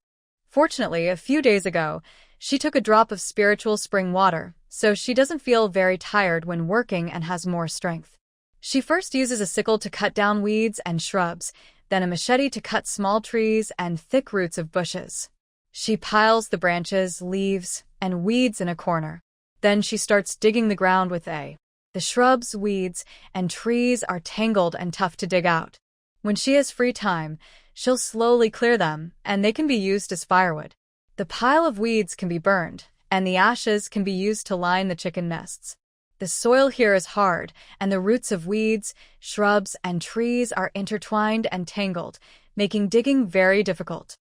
Fortunately, a few days ago, she took a drop of spiritual spring water, so she doesn't feel very tired when working and has more strength. She first uses a sickle to cut down weeds and shrubs, then a machete to cut small trees and thick roots of bushes. She piles the branches, leaves, and weeds in a corner. Then she starts digging the ground with the shrubs, weeds, and trees are tangled and tough to dig out. When she has free time, she'll slowly clear them, and they can be used as firewood. The pile of weeds can be burned, and the ashes can be used to line the chicken nests. The soil here is hard, and the roots of weeds, shrubs, and trees are intertwined and tangled, making digging very difficult.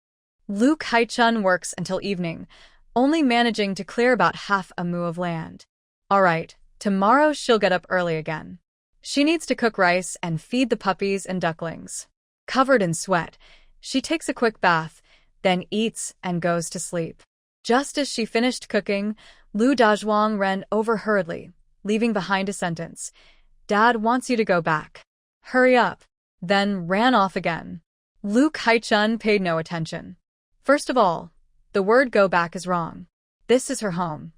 Lu Kaichun works until evening, only managing to clear about half a mu of land. All right, tomorrow she'll get up early again. She needs to cook rice and feed the puppies and ducklings. Covered in sweat, she takes a quick bath, then eats and goes to sleep. Just as she finished cooking, Lu Dazhuang ran over hurriedly, leaving behind a sentence. "Dad wants you to go back. Hurry up," then ran off again. Lu Kaichun paid no attention. First of all, the word go back is wrong. This is her home.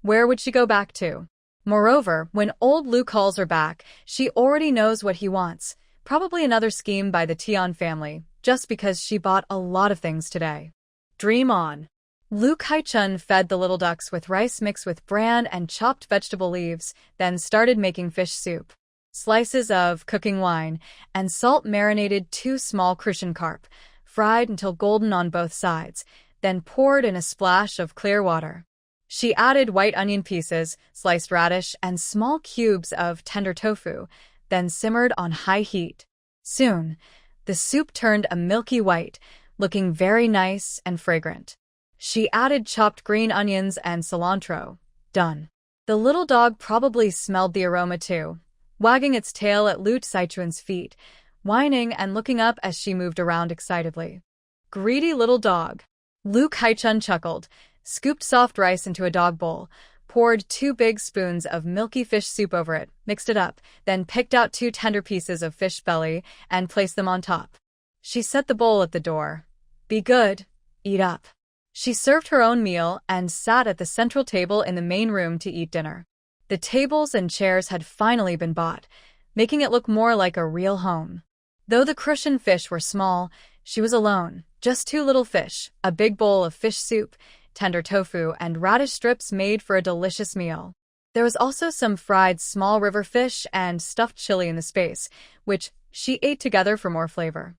Where would she go back to? Moreover, when old Lu calls her back, she already knows what he wants, probably another scheme by the Tian family, just because she bought a lot of things today. Dream on. Lu Kaichun fed the little ducks with rice mixed with bran and chopped vegetable leaves, then started making fish soup. Slices of cooking wine and salt marinated 2 small crucian carp, fried until golden on both sides, then poured in a splash of clear water. She added white onion pieces, sliced radish, and small cubes of tender tofu, then simmered on high heat. Soon, the soup turned a milky white, looking very nice and fragrant. She added chopped green onions and cilantro. Done. The little dog probably smelled the aroma too, wagging its tail at Lu Saichun's feet, whining and looking up as she moved around excitedly. Greedy little dog. Lu Kaichun chuckled, scooped soft rice into a dog bowl, poured 2 big spoons of milky fish soup over it, mixed it up, then picked out 2 tender pieces of fish belly and placed them on top. She set the bowl at the door. Be good, eat up. She served her own meal and sat at the central table in the main room to eat dinner. The tables and chairs had finally been bought, making it look more like a real home. Though the crucian fish were small, she was alone, just 2 little fish, a big bowl of fish soup, tender tofu, and radish strips made for a delicious meal. There was also some fried small river fish and stuffed chili in the space, which she ate together for more flavor.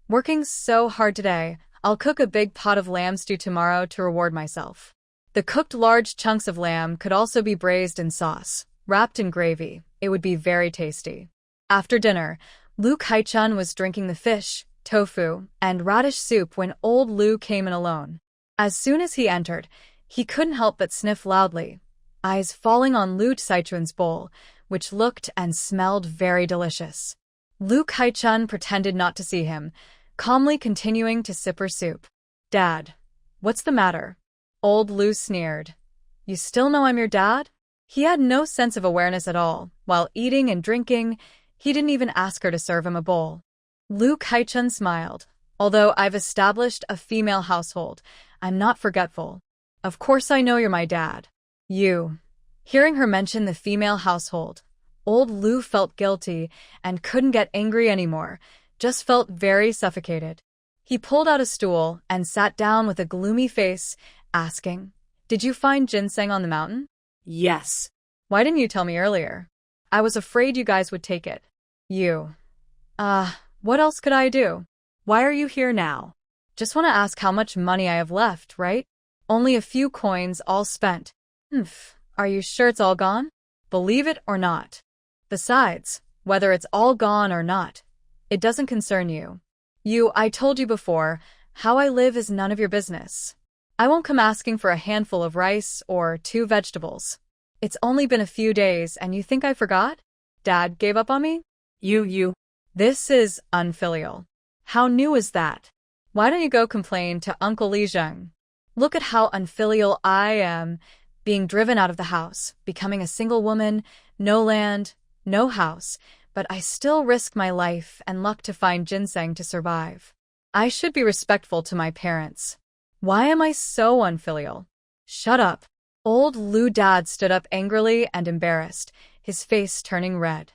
Working so hard today, I'll cook a big pot of lamb stew tomorrow to reward myself. The cooked large chunks of lamb could also be braised in sauce, wrapped in gravy. It would be very tasty. After dinner, Lu Kaichun was drinking the fish, tofu, and radish soup when old Lu came in alone. As soon as he entered, he couldn't help but sniff loudly, eyes falling on Lu Saichun's bowl, which looked and smelled very delicious. Lu Kai-chun pretended not to see him, calmly continuing to sip her soup. Dad, what's the matter? Old Lu sneered. You still know I'm your dad? He had no sense of awareness at all. While eating and drinking, he didn't even ask her to serve him a bowl. Lu Kai-chun smiled. Although I've established a female household, I'm not forgetful. Of course I know you're my dad. You. Hearing her mention the female household, old Lu felt guilty and couldn't get angry anymore, just felt very suffocated. He pulled out a stool and sat down with a gloomy face, asking, Did you find ginseng on the mountain? Yes. Why didn't you tell me earlier? I was afraid you guys would take it. You. What else could I do? Why are you here now? Just want to ask how much money I have left, right? Only a few coins, all spent. Are you sure it's all gone? Believe it or not. Besides, whether it's all gone or not, it doesn't concern you. I told you before, how I live is none of your business. I won't come asking for a handful of rice or 2 vegetables. It's only been a few days and you think I forgot? Dad gave up on me? This is unfilial. How new is that? Why don't you go complain to Uncle Li Zheng? Look at how unfilial I am, being driven out of the house, becoming a single woman, no land, no house, but I still risk my life and luck to find ginseng to survive. I should be respectful to my parents. Why am I so unfilial? Shut up. Old Lu Dad stood up angrily and embarrassed, his face turning red.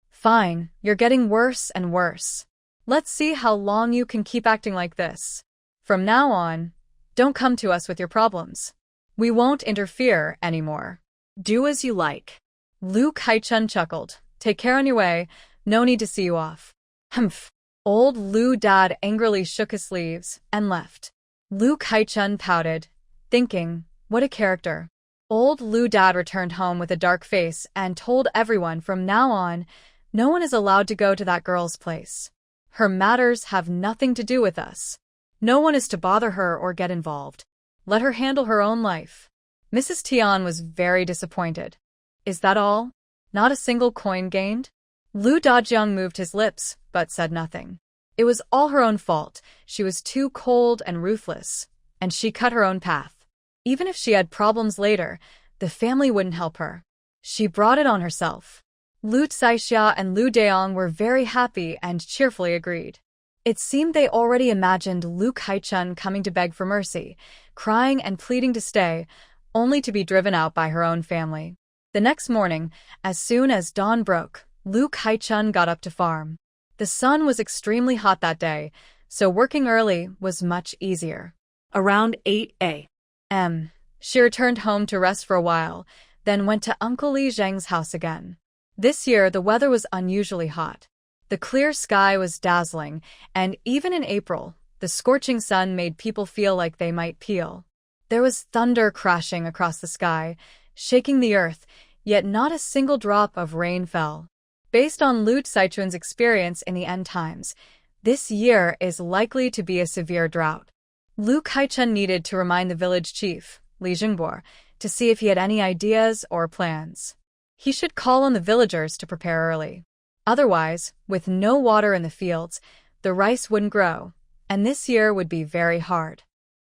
Fine, you're getting worse and worse. Let's see how long you can keep acting like this. From now on, don't come to us with your problems. We won't interfere anymore. Do as you like. Lu Kai-chun chuckled. Take care on your way. No need to see you off. Humph. Old Lu Dad angrily shook his sleeves and left. Lu Kai-chun pouted, thinking, what a character. Old Lu Dad returned home with a dark face and told everyone from now on, no one is allowed to go to that girl's place. Her matters have nothing to do with us. No one is to bother her or get involved. Let her handle her own life. Mrs. Tian was very disappointed. Is that all? Not a single coin gained? Lu Dajong moved his lips, but said nothing. It was all her own fault. She was too cold and ruthless, and she cut her own path. Even if she had problems later, the family wouldn't help her. She brought it on herself. Lu Caixia and Lu Daong were very happy and cheerfully agreed. It seemed they already imagined Lu Kai-chun coming to beg for mercy, crying and pleading to stay, only to be driven out by her own family. The next morning, as soon as dawn broke, Lu Kai-chun got up to farm. The sun was extremely hot that day, so working early was much easier. Around 8 a.m., she returned home to rest for a while, then went to Uncle Li Zheng's house again. This year, the weather was unusually hot. The clear sky was dazzling, and even in April, the scorching sun made people feel like they might peel. There was thunder crashing across the sky, shaking the earth, yet not a single drop of rain fell. Based on Lu Caichun's experience in the end times, this year is likely to be a severe drought. Lu Kai-chun needed to remind the village chief, Li Jingbo, to see if he had any ideas or plans. He should call on the villagers to prepare early. Otherwise, with no water in the fields, the rice wouldn't grow, and this year would be very hard.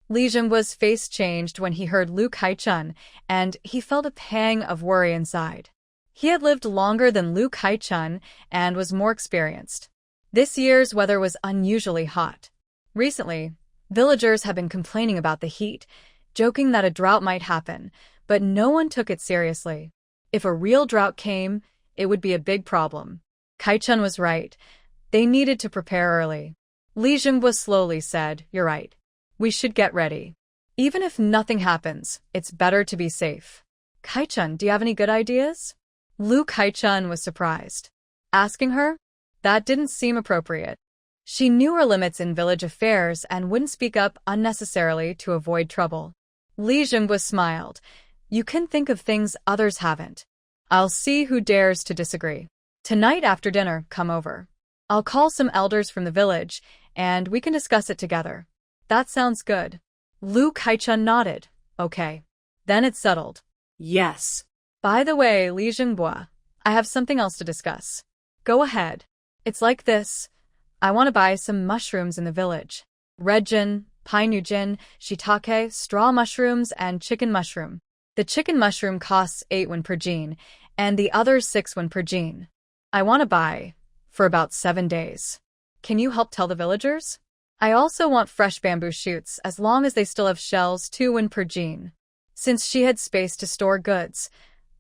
Li Jingbo's face changed when he heard Lu Kai-chun, and he felt a pang of worry inside. He had lived longer than Lu Kai-chun and was more experienced. This year's weather was unusually hot. Recently, villagers have been complaining about the heat, joking that a drought might happen, but no one took it seriously. If a real drought came, it would be a big problem. Kai-chun was right. They needed to prepare early. Li Jingbo slowly said, You're right. We should get ready. Even if nothing happens, it's better to be safe. Kai-chun, do you have any good ideas? Lu Kai-chun was surprised. Asking her? That didn't seem appropriate. She knew her limits in village affairs and wouldn't speak up unnecessarily to avoid trouble. Li Jingbo smiled. You can think of things others haven't. I'll see who dares to disagree. Tonight after dinner, come over. I'll call some elders from the village, and we can discuss it together. That sounds good. Lu Kai-chun nodded. Okay. Then it's settled. Yes. By the way, Li Jingbo, I have something else to discuss. Go ahead. It's like this. I want to buy some mushrooms in the village. Red jin, pine jin, shiitake, straw mushrooms, and chicken mushroom. The chicken mushroom costs 8 won per jean, and the others 6 won per jean. I want to buy for about 7 days. Can you help tell the villagers? I also want fresh bamboo shoots as long as they still have shells, 2 won per jean. Since she had space to store goods,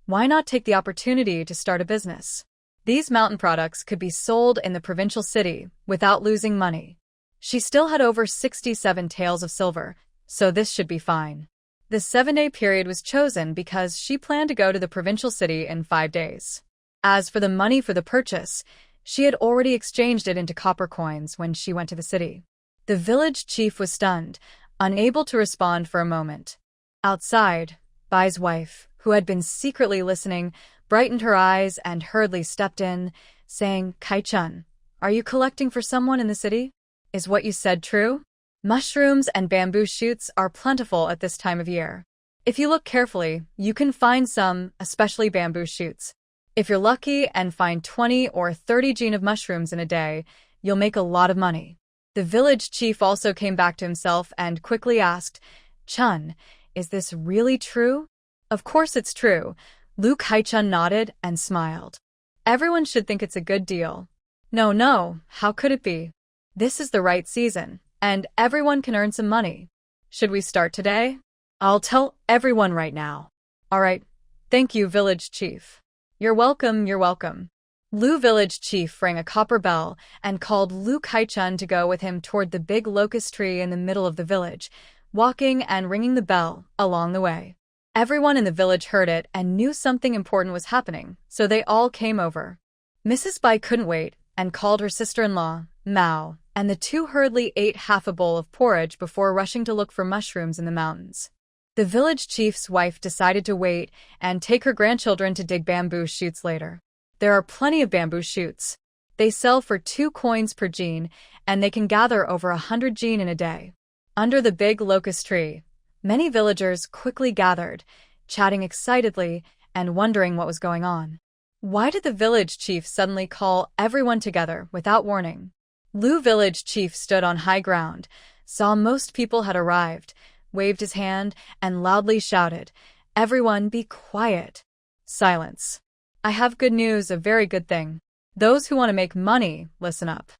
why not take the opportunity to start a business? These mountain products could be sold in the provincial city without losing money. She still had over 67 taels of silver, so this should be fine. The 7-day period was chosen because she planned to go to the provincial city in 5 days. As for the money for the purchase, she had already exchanged it into copper coins when she went to the city. The village chief was stunned, unable to respond for a moment. Outside, Bai's wife, who had been secretly listening, brightened her eyes and hurriedly stepped in, saying, Kai-chun, are you collecting for someone in the city? Is what you said true? Mushrooms and bamboo shoots are plentiful at this time of year. If you look carefully, you can find some, especially bamboo shoots. If you're lucky and find 20 or 30 jin of mushrooms in a day, you'll make a lot of money. The village chief also came back to himself and quickly asked, Chun, is this really true? Of course it's true. Lu Kai-chun nodded and smiled. Everyone should think it's a good deal. No, how could it be? This is the right season, and everyone can earn some money. Should we start today? I'll tell everyone right now. All right. Thank you, village chief. You're welcome. Lu village chief rang a copper bell and called Lu Kai-chun to go with him toward the big locust tree in the middle of the village, walking and ringing the bell along the way. Everyone in the village heard it and knew something important was happening, so they all came over. Mrs. Bai couldn't wait and called her sister-in-law, Mao, and the two hurriedly ate half a bowl of porridge before rushing to look for mushrooms in the mountains. The village chief's wife decided to wait and take her grandchildren to dig bamboo shoots later. There are plenty of bamboo shoots. They sell for 2 coins per jean, and they can gather over 100 jean in a day. Under the big locust tree, many villagers quickly gathered, chatting excitedly and wondering what was going on. Why did the village chief suddenly call everyone together without warning? Lu village chief stood on high ground, saw most people had arrived, waved his hand, and loudly shouted, Everyone be quiet. Silence. I have good news, a very good thing. Those who want to make money, listen up.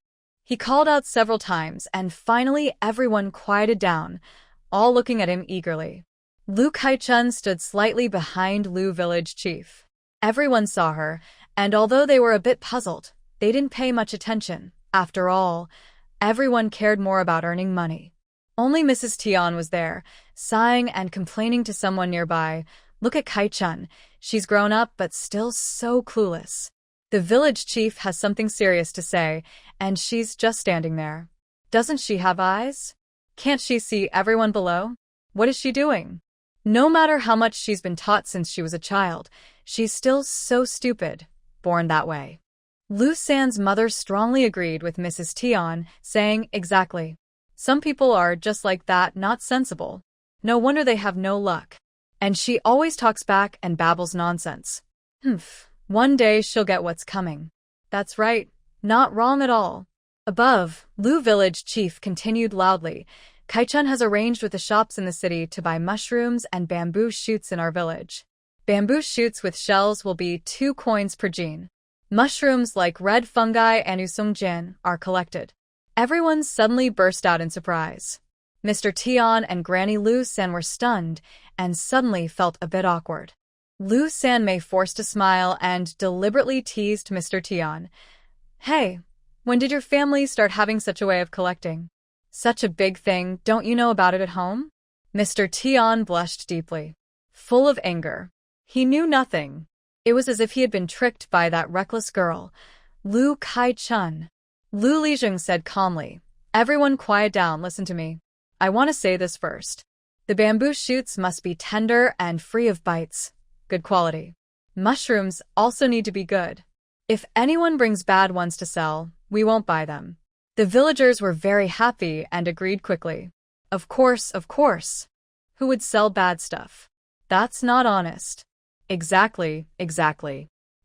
He called out several times, and finally everyone quieted down, all looking at him eagerly. Lu Kai-chun stood slightly behind Lu village chief. Everyone saw her, and although they were a bit puzzled, they didn't pay much attention. After all, everyone cared more about earning money. Only Mrs. Tian was there, sighing and complaining to someone nearby, Look at Kai-chun, she's grown up but still so clueless. The village chief has something serious to say, and she's just standing there. Doesn't she have eyes? Can't she see everyone below? What is she doing? No matter how much she's been taught since she was a child, she's still so stupid, born that way. Lu San's mother strongly agreed with Mrs. Tian, saying, Exactly. Some people are just like that, not sensible. No wonder they have no luck. And she always talks back and babbles nonsense. One day she'll get what's coming. That's right. Not wrong at all. Above, Lu village chief continued loudly, Kai-chun has arranged with the shops in the city to buy mushrooms and bamboo shoots in our village. Bamboo shoots with shells will be 2 coins per jean. Mushrooms like red fungi and usung jin are collected. Everyone suddenly burst out in surprise. Mr. Tian and Granny Lu San were stunned and suddenly felt a bit awkward. Lu San Mei forced a smile and deliberately teased Mr. Tian. Hey, when did your family start having such a way of collecting? Such a big thing, don't you know about it at home? Mr. Tian blushed deeply, full of anger. He knew nothing. It was as if he had been tricked by that reckless girl, Lu Kai-chun. Lu Lijing said calmly, Everyone quiet down, listen to me. I want to say this first. The bamboo shoots must be tender and free of bites. Good quality. Mushrooms also need to be good. If anyone brings bad ones to sell, we won't buy them. The villagers were very happy and agreed quickly. Of course. Who would sell bad stuff? That's not honest. Exactly.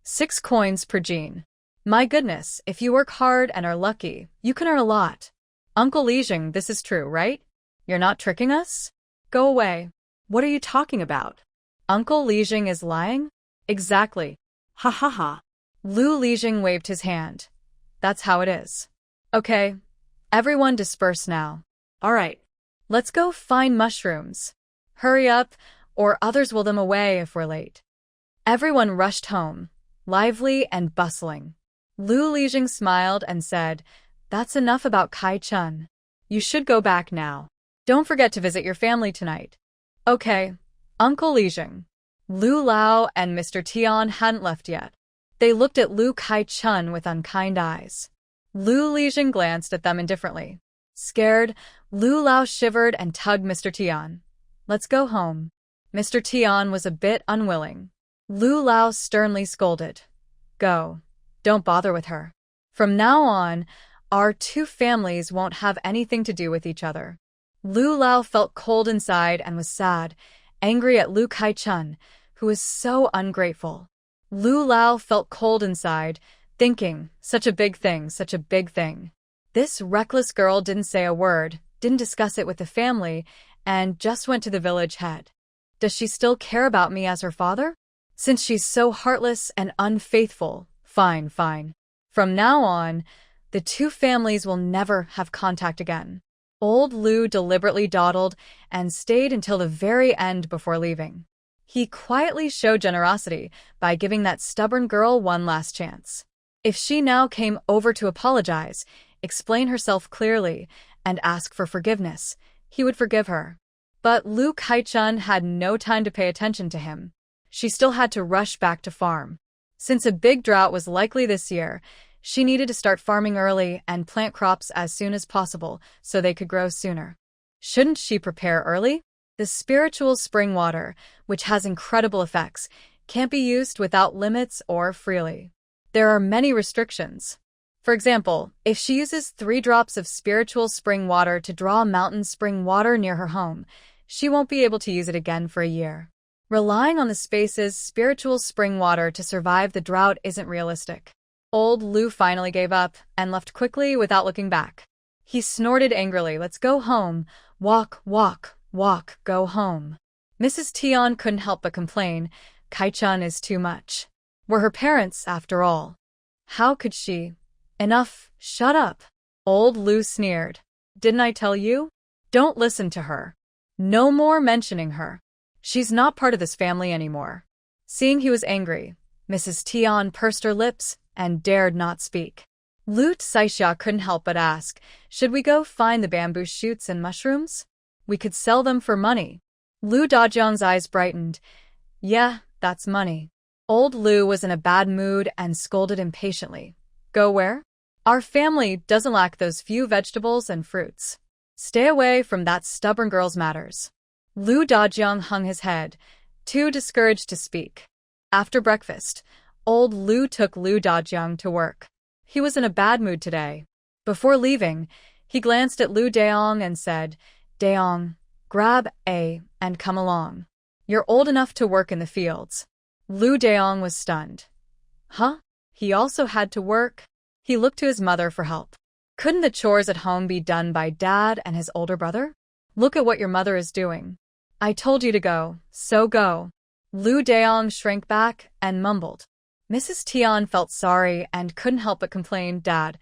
6 coins per jean. My goodness, if you work hard and are lucky, you can earn a lot. Uncle Lijing, this is true, right? You're not tricking us? Go away. What are you talking about? Uncle Lijing is lying? Exactly. Ha ha ha. Lu Lijing waved his hand. That's how it is. Okay, everyone disperse now. All right. Let's go find mushrooms. Hurry up, or others will them away if we're late. Everyone rushed home, lively and bustling. Lu Lijing smiled and said, That's enough about Kai Chun. You should go back now. Don't forget to visit your family tonight. Okay, Uncle Lijing. Lu Lao and Mr. Tian hadn't left yet. They looked at Lu Kai Chun with unkind eyes. Lu Lijing glanced at them indifferently. Scared, Lu Lao shivered and tugged Mr. Tian. Let's go home. Mr. Tian was a bit unwilling. Lu Lao sternly scolded. Go. Don't bother with her. From now on, our two families won't have anything to do with each other. Lu Lao felt cold inside and was sad, angry at Lu Kai Chun, who was so ungrateful. Lu Lao felt cold inside, thinking, such a big thing, such a big thing. This reckless girl didn't say a word, didn't discuss it with the family, and just went to the village head. Does she still care about me as her father? Since she's so heartless and unfaithful, fine. From now on, the two families will never have contact again. Old Lu deliberately dawdled and stayed until the very end before leaving. He quietly showed generosity by giving that stubborn girl one last chance. If she now came over to apologize, explain herself clearly, and ask for forgiveness, he would forgive her. But Lu Kai-chun had no time to pay attention to him. She still had to rush back to farm. Since a big drought was likely this year, she needed to start farming early and plant crops as soon as possible so they could grow sooner. Shouldn't she prepare early? The spiritual spring water, which has incredible effects, can't be used without limits or freely. There are many restrictions. For example, if she uses 3 drops of spiritual spring water to draw mountain spring water near her home, she won't be able to use it again for a year. Relying on the space's spiritual spring water to survive the drought isn't realistic. Old Lu finally gave up and left quickly without looking back. He snorted angrily, "Let's go home. Walk, go home." Mrs. Tian couldn't help but complain, "Kai-chun is too much." We're her parents, after all. How could she? Enough, shut up. Old Lu sneered. Didn't I tell you? Don't listen to her. No more mentioning her. She's not part of this family anymore. Seeing he was angry, Mrs. Tian pursed her lips and dared not speak. Lu Saixia couldn't help but ask, "Should we go find the bamboo shoots and mushrooms? We could sell them for money." Lu Dajiang's eyes brightened. "Yeah, that's money." Old Lu was in a bad mood and scolded impatiently. "Go where? Our family doesn't lack those few vegetables and fruits. Stay away from that stubborn girl's matters." Lu Dajiang hung his head, too discouraged to speak. After breakfast, old Lu took Lu Dajiang to work. He was in a bad mood today. Before leaving, he glanced at Lu Daong and said, "Daong, grab A and come along. You're old enough to work in the fields." Lu Daong was stunned. Huh? He also had to work? He looked to his mother for help. Couldn't the chores at home be done by Dad and his older brother? Look at what your mother is doing. I told you to go, so go. Lu Daong shrank back and mumbled. Mrs. Tian felt sorry and couldn't help but complain, "Dad,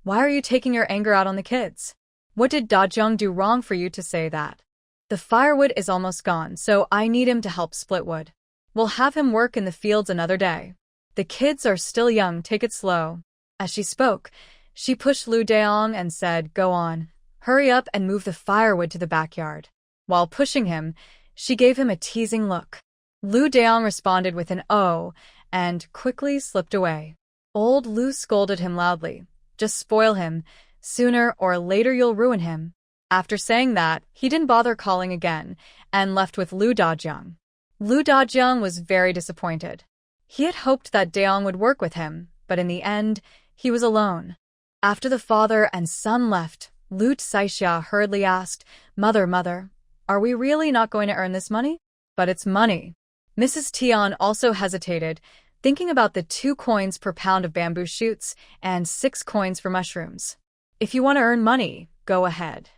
why are you taking your anger out on the kids? What did Dajiang do wrong for you to say that? The firewood is almost gone, so I need him to help split wood. We'll have him work in the fields another day. The kids are still young, take it slow." As she spoke, she pushed Lu Daong and said, "Go on. Hurry up and move the firewood to the backyard." While pushing him, she gave him a teasing look. Lu Daong responded with an "oh" and quickly slipped away. Old Lu scolded him loudly. "Just spoil him. Sooner or later you'll ruin him." After saying that, he didn't bother calling again and left with Lu Dajiang. Lu Dajiang was very disappointed. He had hoped that Daong would work with him, but in the end, he was alone. After the father and son left, Lu Saixia hurriedly asked, Mother, are we really not going to earn this money?" "But it's money." Mrs. Tian also hesitated, thinking about the 2 coins per pound of bamboo shoots and 6 coins for mushrooms. If you want to earn money, go ahead.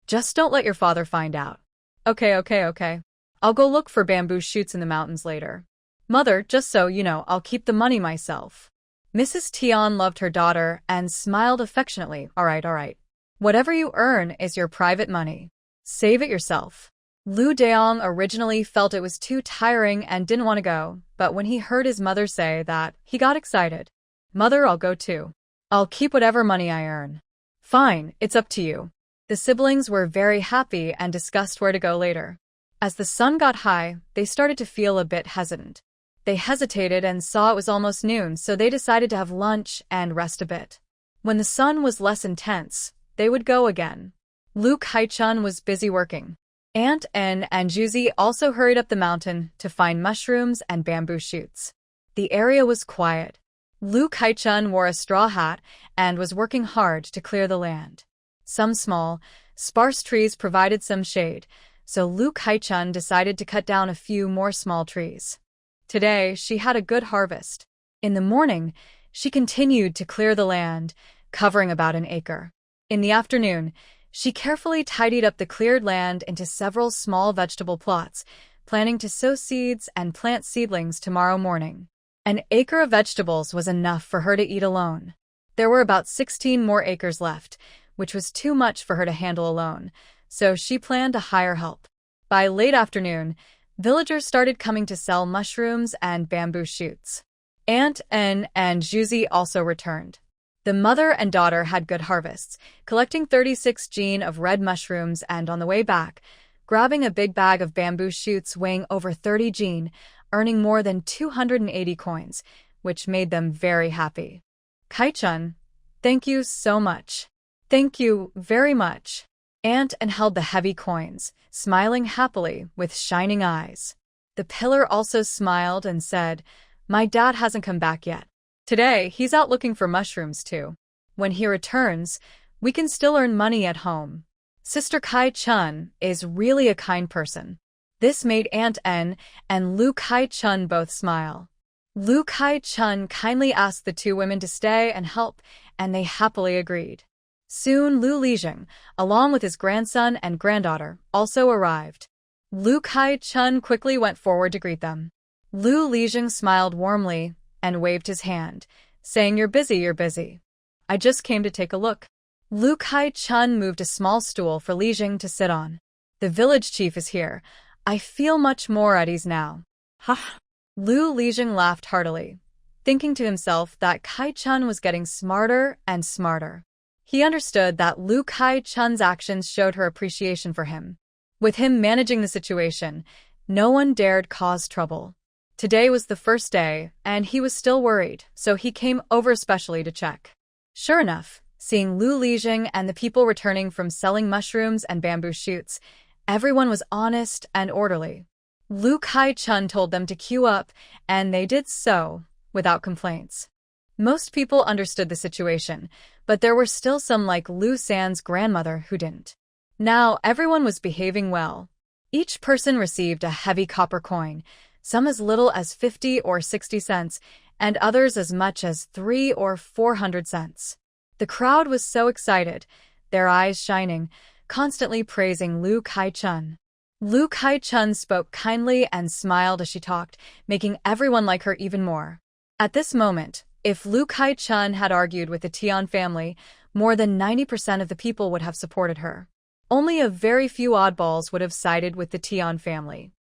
Just don't let your father find out. Okay. I'll go look for bamboo shoots in the mountains later. Mother, just so you know, I'll keep the money myself. Mrs. Tian loved her daughter and smiled affectionately. All right. Whatever you earn is your private money. Save it yourself. Lu Deong originally felt it was too tiring and didn't want to go, but when he heard his mother say that, he got excited. Mother, I'll go too. I'll keep whatever money I earn. Fine, it's up to you. The siblings were very happy and discussed where to go later. As the sun got high, they started to feel a bit hesitant. They hesitated and saw it was almost noon, so they decided to have lunch and rest a bit. When the sun was less intense, they would go again. Lu Kai-chun was busy working. Aunt En and Juzi also hurried up the mountain to find mushrooms and bamboo shoots. The area was quiet. Lu Kai-chun wore a straw hat and was working hard to clear the land. Some small, sparse trees provided some shade, so Lu Kai-chun decided to cut down a few more small trees. Today, she had a good harvest. In the morning, she continued to clear the land, covering about an acre. In the afternoon, she carefully tidied up the cleared land into several small vegetable plots, planning to sow seeds and plant seedlings tomorrow morning. An acre of vegetables was enough for her to eat alone. There were about 16 more acres left, which was too much for her to handle alone, so she planned to hire help. By late afternoon, villagers started coming to sell mushrooms and bamboo shoots. Aunt En and Juzi also returned. The mother and daughter had good harvests, collecting 36 jin of red mushrooms and on the way back, grabbing a big bag of bamboo shoots weighing over 30 jin, earning more than 280 coins, which made them very happy. Kai-chun, thank you so much. Thank you very much. Aunt En held the heavy coins, smiling happily with shining eyes. The pillar also smiled and said, "My dad hasn't come back yet. Today, he's out looking for mushrooms too. When he returns, we can still earn money at home." Sister Kai-chun is really a kind person. This made Aunt En and Lu Kai-chun both smile. Lu Kai-chun kindly asked the 2 women to stay and help, and they happily agreed. Soon, Lu Lijing, along with his grandson and granddaughter, also arrived. Lu Kai-chun quickly went forward to greet them. Lu Lijing smiled warmly and waved his hand, saying, You're busy. I just came to take a look." Lu Kai-chun moved a small stool for Lijing to sit on. "The village chief is here. I feel much more at ease now." "Ha!" Lu Lijing laughed heartily, thinking to himself that Kai-chun was getting smarter and smarter. He understood that Lu Kai-chun's actions showed her appreciation for him. With him managing the situation, no one dared cause trouble. Today was the first day, and he was still worried, so he came over especially to check. Sure enough, seeing Lu Lijing and the people returning from selling mushrooms and bamboo shoots, everyone was honest and orderly. Lu Kai-chun told them to queue up, and they did so, without complaints. Most people understood the situation, but there were still some like Lu San's grandmother who didn't. Now everyone was behaving well. Each person received a heavy copper coin, some as little as 50 or 60 cents, and others as much as 300 or 400 cents. The crowd was so excited, their eyes shining, constantly praising Lu Kai-chun. Lu Kai-chun spoke kindly and smiled as she talked, making everyone like her even more. At this moment, if Lu Kai-chun had argued with the Tian family, more than 90% of the people would have supported her. Only a very few oddballs would have sided with the Tian family.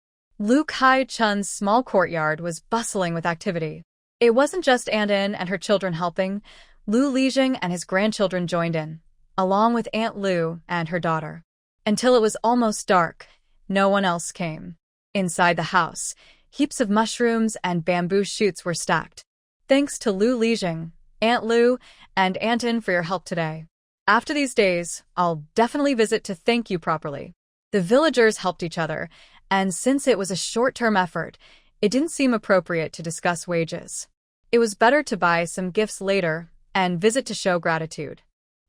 Lu Kai-chun's small courtyard was bustling with activity. It wasn't just Aunt En and her children helping. Lu Lijing and his grandchildren joined in, along with Aunt Lu and her daughter. Until it was almost dark, no one else came. Inside the house, heaps of mushrooms and bamboo shoots were stacked. Thanks to Lu Lijing, Aunt Lu, and Aunt En for your help today. After these days, I'll definitely visit to thank you properly. The villagers helped each other, and since it was a short-term effort, it didn't seem appropriate to discuss wages. It was better to buy some gifts later and visit to show gratitude.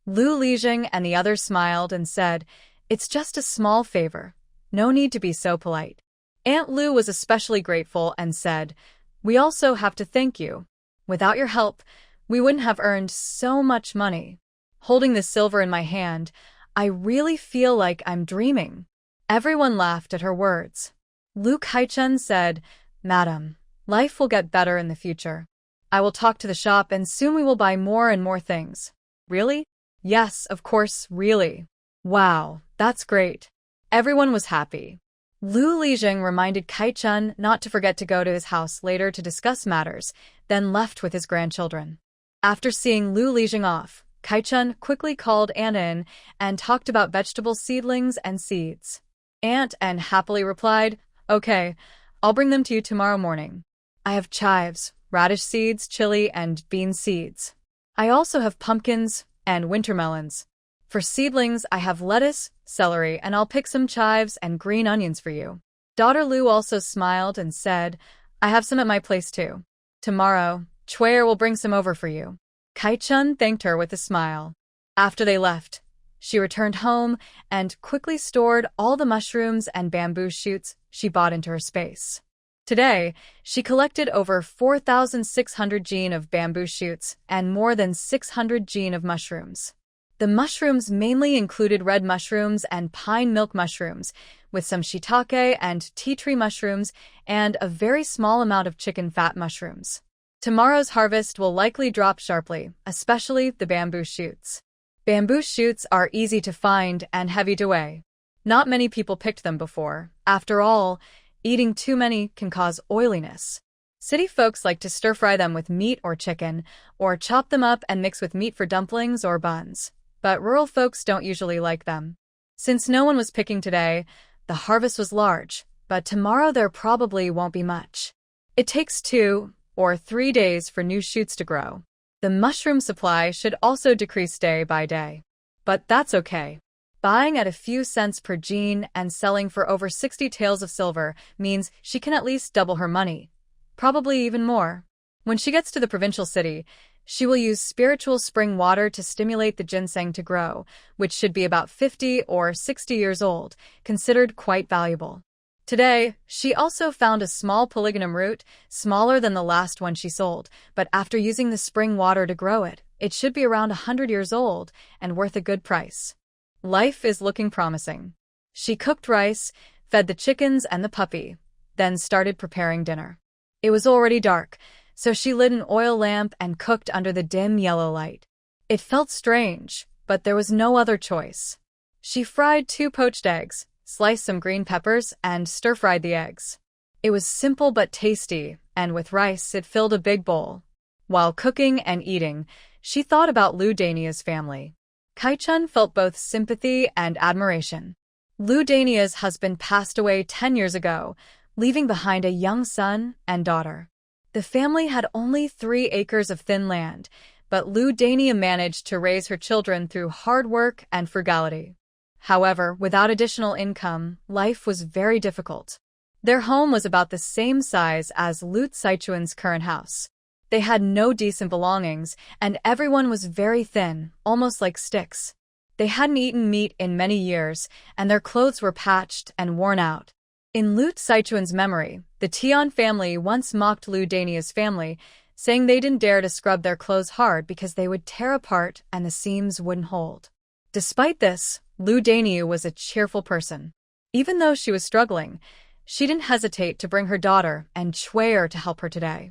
Lu Lijing and the others smiled and said, It's just a small favor. No need to be so polite. Aunt Lu was especially grateful and said, We also have to thank you. Without your help, we wouldn't have earned so much money. Holding the silver in my hand, I really feel like I'm dreaming. Everyone laughed at her words. Lu Kaichun said, Madam, life will get better in the future. I will talk to the shop and soon we will buy more and more things. Really? Yes, of course, really. Wow, that's great. Everyone was happy. Lu Lijing reminded Kaichun not to forget to go to his house later to discuss matters, then left with his grandchildren. After seeing Lu Lijing off, Kaichun quickly called Anna in and talked about vegetable seedlings and seeds. Aunt Anne happily replied, Okay, I'll bring them to you tomorrow morning. I have chives, radish seeds, chili, and bean seeds. I also have pumpkins and winter melons. For seedlings, I have lettuce, celery, and I'll pick some chives and green onions for you. Daughter Lu also smiled and said, I have some at my place too. Tomorrow, Chuer will bring some over for you. Kaichun thanked her with a smile. After they left, she returned home and quickly stored all the mushrooms and bamboo shoots she bought into her space. Today, she collected over 4,600 gene of bamboo shoots and more than 600 gene of mushrooms. The mushrooms mainly included red mushrooms and pine milk mushrooms, with some shiitake and tea tree mushrooms and a very small amount of chicken fat mushrooms. Tomorrow's harvest will likely drop sharply, especially the bamboo shoots. Bamboo shoots are easy to find and heavy to weigh. Not many people picked them before. After all, eating too many can cause oiliness. City folks like to stir-fry them with meat or chicken, or chop them up and mix with meat for dumplings or buns. But rural folks don't usually like them. Since no one was picking today, the harvest was large, but tomorrow there probably won't be much. It takes 2 or 3 days for new shoots to grow. The mushroom supply should also decrease day by day. But that's okay. Buying at a few cents per gene and selling for over 60 taels of silver means she can at least double her money, probably even more. When she gets to the provincial city, she will use spiritual spring water to stimulate the ginseng to grow, which should be about 50 or 60 years old, considered quite valuable. Today, she also found a small polygonum root, smaller than the last one she sold, but after using the spring water to grow it, it should be around 100 years old and worth a good price. Life is looking promising. She cooked rice, fed the chickens and the puppy, then started preparing dinner. It was already dark, so she lit an oil lamp and cooked under the dim yellow light. It felt strange, but there was no other choice. She fried 2 poached eggs, sliced some green peppers, and stir-fried the eggs. It was simple but tasty, and with rice it filled a big bowl. While cooking and eating, she thought about Lu Dania's family. Kaichun felt both sympathy and admiration. Lu Dania's husband passed away 10 years ago, leaving behind a young son and daughter. The family had only 3 acres of thin land, but Lu Dania managed to raise her children through hard work and frugality. However, without additional income, life was very difficult. Their home was about the same size as Lu Saichuan's current house. They had no decent belongings, and everyone was very thin, almost like sticks. They hadn't eaten meat in many years, and their clothes were patched and worn out. In Lu Saichuan's memory, the Tian family once mocked Lu Dania's family, saying they didn't dare to scrub their clothes hard because they would tear apart and the seams wouldn't hold. Despite this, Lu Dania was a cheerful person. Even though she was struggling, she didn't hesitate to bring her daughter and Chuer to help her today.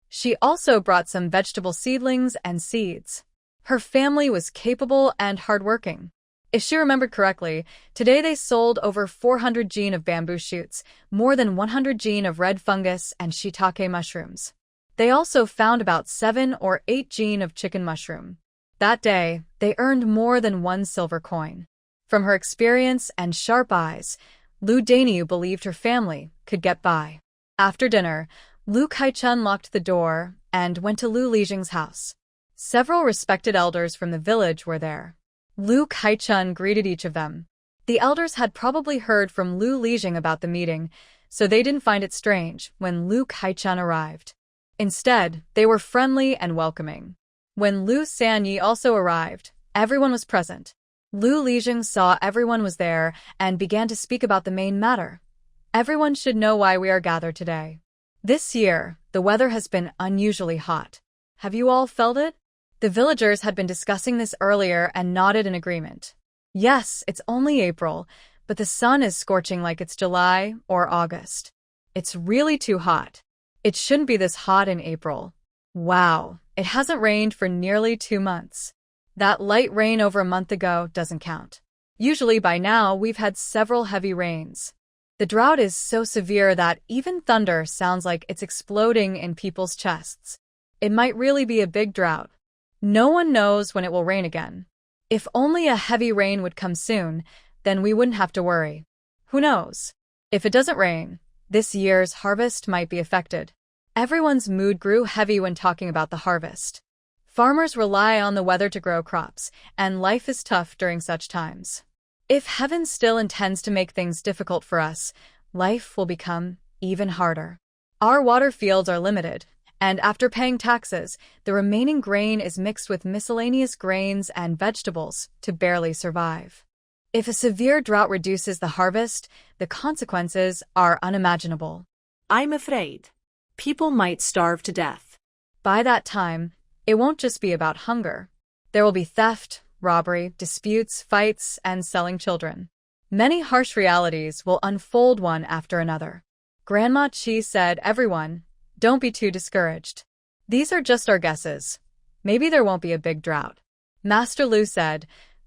She also brought some vegetable seedlings and seeds. Her family was capable and hardworking. If she remembered correctly, today they sold over 400 gene of bamboo shoots, more than 100 gene of red fungus and shiitake mushrooms. They also found about 7 or 8 gene of chicken mushroom. That day, they earned more than 1 silver coin. From her experience and sharp eyes, Lu Daniu believed her family could get by. After dinner, Lu Kaichun locked the door and went to Lu Lijing's house. Several respected elders from the village were there. Lu Kaichun greeted each of them. The elders had probably heard from Lu Lijing about the meeting, so they didn't find it strange when Lu Kaichun arrived. Instead, they were friendly and welcoming. When Lu Sanyi also arrived, everyone was present. Lu Lijing saw everyone was there and began to speak about the main matter. Everyone should know why we are gathered today. This year, The weather has been unusually hot. Have you all felt it? The villagers had been discussing this earlier and nodded in agreement. Yes, it's only April, but the sun is scorching like it's July or August. It's really too hot. It shouldn't be this hot in April. Wow, it hasn't rained for nearly 2 months. That light rain over a month ago doesn't count. Usually by now we've had several heavy rains. The drought is so severe that even thunder sounds like it's exploding in people's chests. It might really be a big drought. No one knows when it will rain again. If only a heavy rain would come soon, then we wouldn't have to worry. Who knows? If it doesn't rain, this year's harvest might be affected. Everyone's mood grew heavy when talking about the harvest. Farmers rely on the weather to grow crops, and life is tough during such times. If heaven still intends to make things difficult for us, life will become even harder. Our water fields are limited, and after paying taxes, the remaining grain is mixed with miscellaneous grains and vegetables to barely survive. If a severe drought reduces the harvest, the consequences are unimaginable. I'm afraid. People might starve to death. By that time, it won't just be about hunger. There will be theft, robbery, disputes, fights, and selling children. Many harsh realities will unfold one after another. Grandma Chi said, "Everyone, don't be too discouraged. These are just our guesses. Maybe there won't be a big drought." Master Lu said,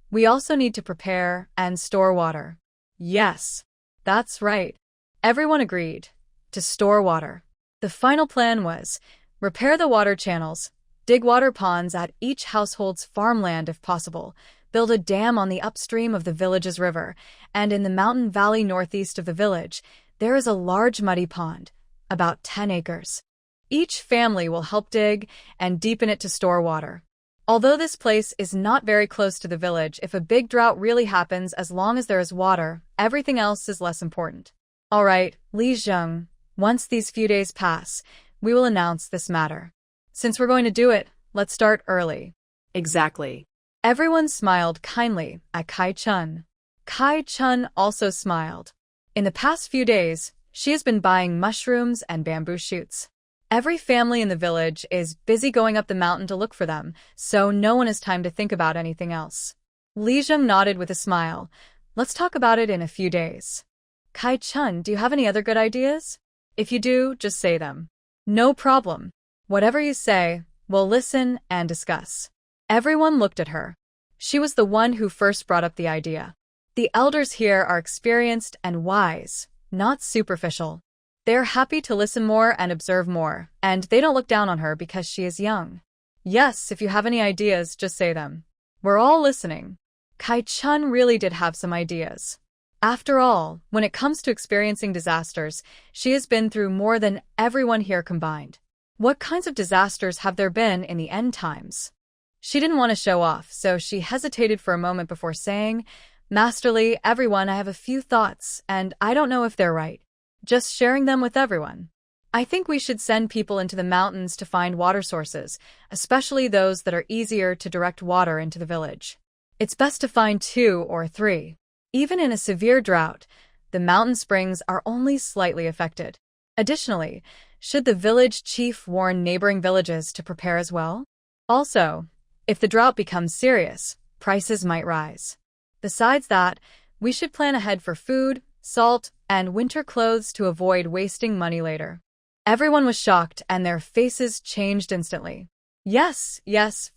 "We also need to prepare and store water." Yes, that's right. Everyone agreed to store water. The final plan was repair the water channels, dig water ponds at each household's farmland if possible, build a dam on the upstream of the village's river, and in the mountain valley northeast of the village, there is a large muddy pond, about 10 acres. Each family will help dig and deepen it to store water. Although this place is not very close to the village, if a big drought really happens, as long as there is water, everything else is less important. All right, Li Zheng, once these few days pass, we will announce this matter. Since we're going to do it, let's start early. Exactly. Everyone smiled kindly at Kai Chun. Kai Chun also smiled. In the past few days, she has been buying mushrooms and bamboo shoots. Every family in the village is busy going up the mountain to look for them, so no one has time to think about anything else. Li Zheng nodded with a smile. Let's talk about it in a few days. Kai Chun, do you have any other good ideas? If you do, just say them. No problem. Whatever you say, we'll listen and discuss. Everyone looked at her. She was the one who first brought up the idea. The elders here are experienced and wise, not superficial. They're happy to listen more and observe more, and they don't look down on her because she is young. Yes, if you have any ideas, just say them. We're all listening. Kai Chun really did have some ideas. After all, when it comes to experiencing disasters, she has been through more than everyone here combined. What kinds of disasters have there been in the end times? She didn't want to show off, so she hesitated for a moment before saying, "Masterly, everyone, I have a few thoughts, and I don't know if they're right. Just sharing them with everyone. I think we should send people into the mountains to find water sources, especially those that are easier to direct water into the village. It's best to find 2 or 3. Even in a severe drought, the mountain springs are only slightly affected. Additionally, should the village chief warn neighboring villages to prepare as well? Also, if the drought becomes serious, prices might rise. Besides that, we should plan ahead for food, salt, and winter clothes to avoid wasting money later." Everyone was shocked and their faces changed instantly. Yes,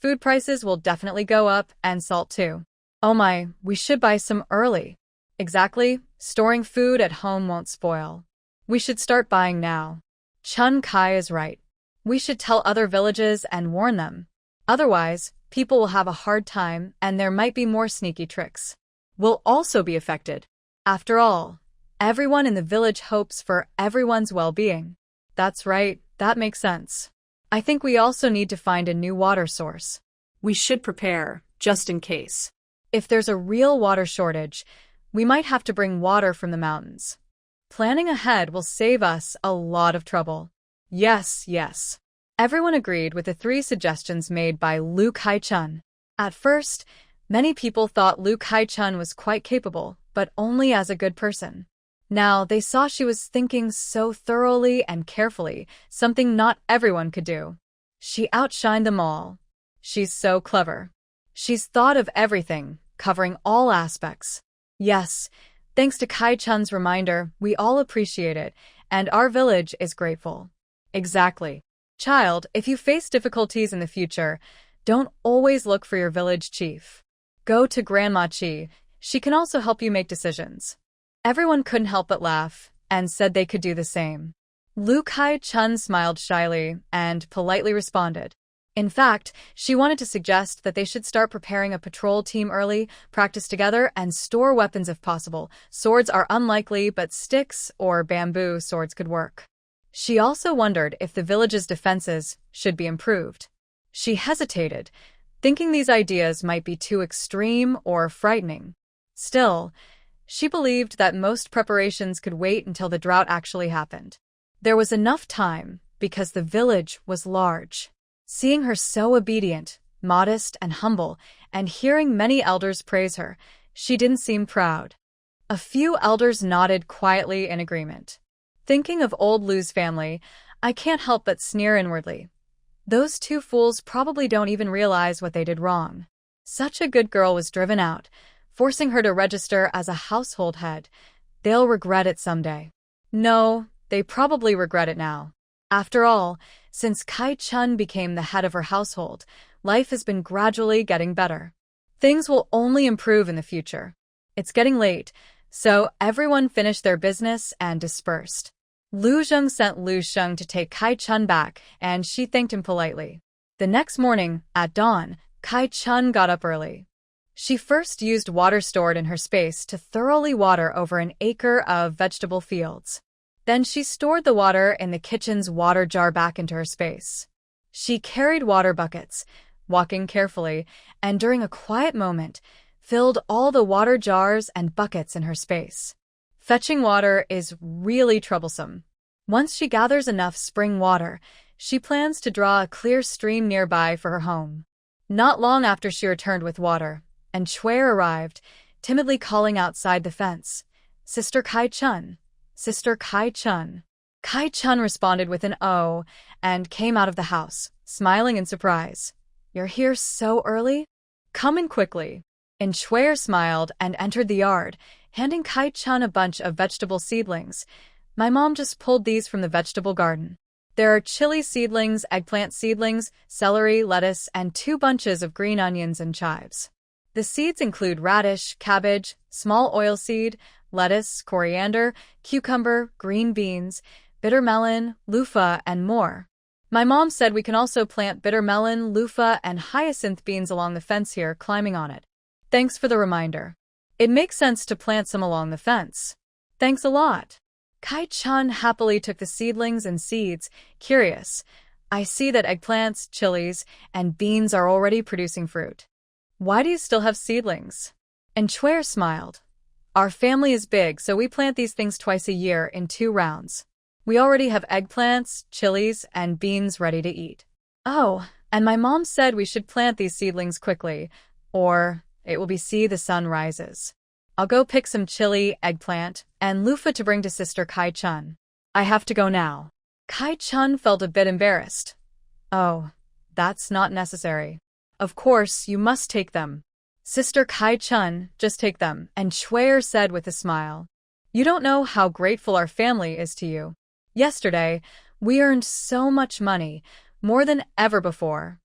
food prices will definitely go up and salt too. Oh my, we should buy some early. Exactly, storing food at home won't spoil. We should start buying now. Chun Kai is right. We should tell other villages and warn them. Otherwise, people will have a hard time and there might be more sneaky tricks. We'll also be affected. After all, everyone in the village hopes for everyone's well-being. That's right, that makes sense. I think we also need to find a new water source. We should prepare, just in case. If there's a real water shortage, we might have to bring water from the mountains. Planning ahead will save us a lot of trouble. Yes. Everyone agreed with the 3 suggestions made by Lu Kai-chun. At first, many people thought Lu Kai-chun was quite capable, but only as a good person. Now, they saw she was thinking so thoroughly and carefully, something not everyone could do. She outshined them all. She's so clever. She's thought of everything, covering all aspects. Yes, thanks to Kai-chan's reminder, we all appreciate it, and our village is grateful. Exactly. Child, if you face difficulties in the future, don't always look for your village chief. Go to Grandma Chi. She can also help you make decisions. Everyone couldn't help but laugh, and said they could do the same. Lu Kai-chun smiled shyly and politely responded. In fact, she wanted to suggest that they should start preparing a patrol team early, practice together, and store weapons if possible. Swords are unlikely, but sticks or bamboo swords could work. She also wondered if the village's defenses should be improved. She hesitated, thinking these ideas might be too extreme or frightening. Still, she believed that most preparations could wait until the drought actually happened. There was enough time because the village was large. Seeing her so obedient, modest, and humble, and hearing many elders praise her, she didn't seem proud. A few elders nodded quietly in agreement. Thinking of old Lu's family, I can't help but sneer inwardly. Those two fools probably don't even realize what they did wrong. Such a good girl was driven out, forcing her to register as a household head. They'll regret it someday. No, they probably regret it now. After all, since Kai-chun became the head of her household, life has been gradually getting better. Things will only improve in the future. It's getting late, so everyone finished their business and dispersed. Lu Zheng sent Lu Sheng to take Kai-chun back, and she thanked him politely. The next morning, at dawn, Kai-chun got up early. She first used water stored in her space to thoroughly water over an acre of vegetable fields. Then she stored the water in the kitchen's water jar back into her space. She carried water buckets, walking carefully, and during a quiet moment, filled all the water jars and buckets in her space. Fetching water is really troublesome. Once she gathers enough spring water, she plans to draw a clear stream nearby for her home. Not long after she returned with water, and Chue arrived, timidly calling outside the fence, "Sister Kai-chun, Sister Kai-chun." Kai-chun responded with an "oh" and came out of the house, smiling in surprise. "You're here so early? Come in quickly." And Chue smiled and entered the yard, handing Kai-chun a bunch of vegetable seedlings. "My mom just pulled these from the vegetable garden. There are chili seedlings, eggplant seedlings, celery, lettuce, and 2 bunches of green onions and chives. The seeds include radish, cabbage, small oilseed, lettuce, coriander, cucumber, green beans, bitter melon, loofah, and more. My mom said we can also plant bitter melon, loofah, and hyacinth beans along the fence here, climbing on it. Thanks for the reminder. It makes sense to plant some along the fence. Thanks a lot." Kai-chun happily took the seedlings and seeds, curious. "I see that eggplants, chilies, and beans are already producing fruit. Why do you still have seedlings?" And Chue smiled. "Our family is big, so we plant these things twice a year in 2 rounds. We already have eggplants, chilies, and beans ready to eat. Oh, and my mom said we should plant these seedlings quickly, or it will be see the sun rises. I'll go pick some chili, eggplant, and loofah to bring to Sister Kai-chun. I have to go now." Kai-chun felt a bit embarrassed. "Oh, that's not necessary. Of course, you must take them. Sister Kai-chun, just take them," and Chue said with a smile. "You don't know how grateful our family is to you. Yesterday, we earned so much money, more than ever before.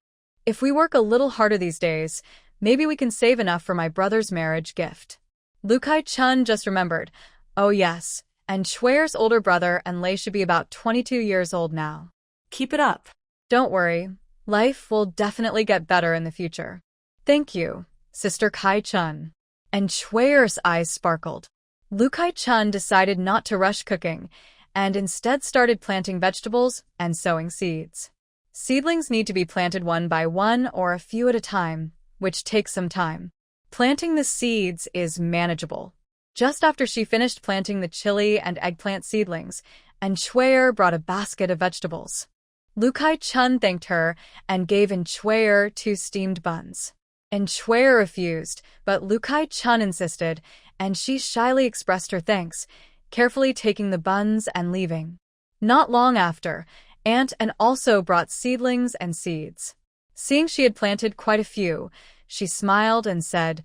If we work a little harder these days, maybe we can save enough for my brother's marriage gift." Lu Kai-chun just remembered. Oh yes, and Chue's older brother and Lei should be about 22 years old now. Keep it up. Don't worry, life will definitely get better in the future. Thank you, Sister Kai-chun. And Chue's eyes sparkled. Lu Kai-chun decided not to rush cooking, and instead started planting vegetables and sowing seeds. Seedlings need to be planted one by one or a few at a time, which takes some time. Planting the seeds is manageable. Just after she finished planting the chili and eggplant seedlings, and Chue brought a basket of vegetables. Lu Kai-chun thanked her and gave Chue 2 steamed buns. And Chue refused, but Lu Kai-chun insisted, and she shyly expressed her thanks, carefully taking the buns and leaving. Not long after, Aunt An also brought seedlings and seeds. Seeing she had planted quite a few, she smiled and said,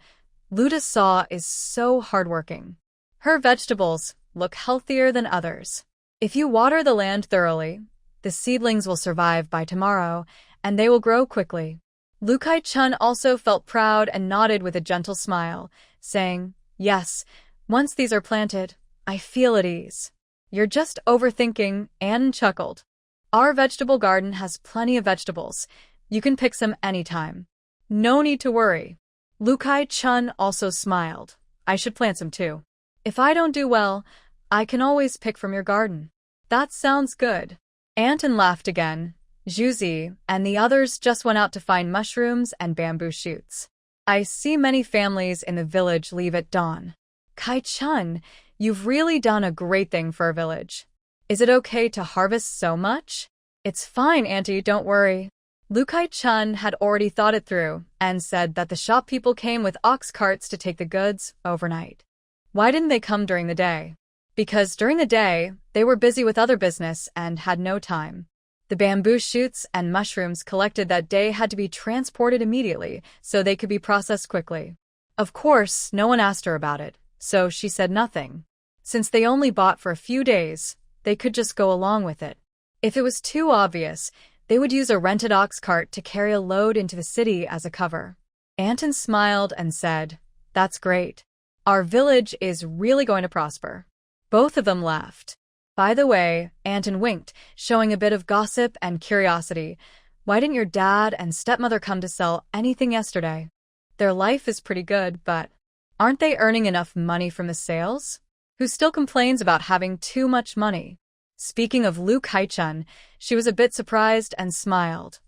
"Luda Saw is so hardworking. Her vegetables look healthier than others. If you water the land thoroughly, the seedlings will survive by tomorrow, and they will grow quickly." Lu Kai-chun also felt proud and nodded with a gentle smile, saying, "Yes, once these are planted, I feel at ease." "You're just overthinking," Anne chuckled. "Our vegetable garden has plenty of vegetables. You can pick some anytime. No need to worry." Lu Kai-chun also smiled. "I should plant some too. If I don't do well, I can always pick from your garden." "That sounds good." Anton laughed again. Zhuzi and the others just went out to find mushrooms and bamboo shoots. "I see many families in the village leave at dawn." "Kai-chun, you've really done a great thing for our village. Is it okay to harvest so much?" "It's fine, Auntie, don't worry." Lu Kai-chun had already thought it through and said that the shop people came with ox carts to take the goods overnight. Why didn't they come during the day? Because during the day, they were busy with other business and had no time. The bamboo shoots and mushrooms collected that day had to be transported immediately so they could be processed quickly. Of course, no one asked her about it, so she said nothing. Since they only bought for a few days, they could just go along with it. If it was too obvious, they would use a rented ox cart to carry a load into the city as a cover. Anton smiled and said, "That's great. Our village is really going to prosper." Both of them laughed. "By the way," Anton winked, showing a bit of gossip and curiosity, "why didn't your dad and stepmother come to sell anything yesterday? Their life is pretty good, but aren't they earning enough money from the sales? Who still complains about having too much money?" Speaking of Lu Kai-chun, she was a bit surprised and smiled.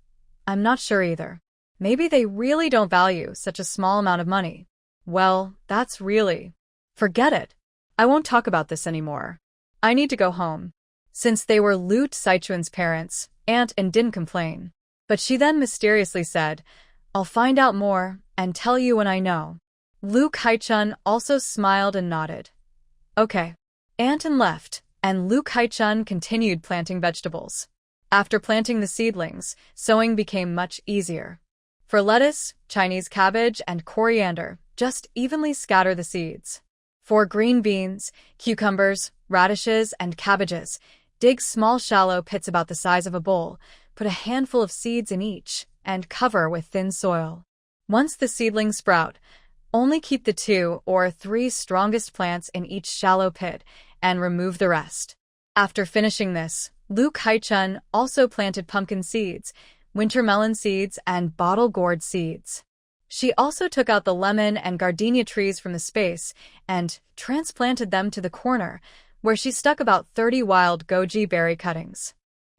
"I'm not sure either. Maybe they really don't value such a small amount of money." "Well, that's really... Forget it. I won't talk about this anymore. I need to go home." Since they were Lu Saichun's parents, Aunt An didn't complain. But she then mysteriously said, "I'll find out more and tell you when I know." Lu Kai-chun also smiled and nodded. "Okay." Aunt An left, and Lu Kai-chun continued planting vegetables. After planting the seedlings, sowing became much easier. For lettuce, Chinese cabbage, and coriander, just evenly scatter the seeds. For green beans, cucumbers, radishes, and cabbages, dig small shallow pits about the size of a bowl, put a handful of seeds in each, and cover with thin soil. Once the seedlings sprout, only keep the 2 or 3 strongest plants in each shallow pit and remove the rest. After finishing this, Lu Kai-chun also planted pumpkin seeds, winter melon seeds, and bottle gourd seeds. She also took out the lemon and gardenia trees from the space and transplanted them to the corner, where she stuck about 30 wild goji berry cuttings.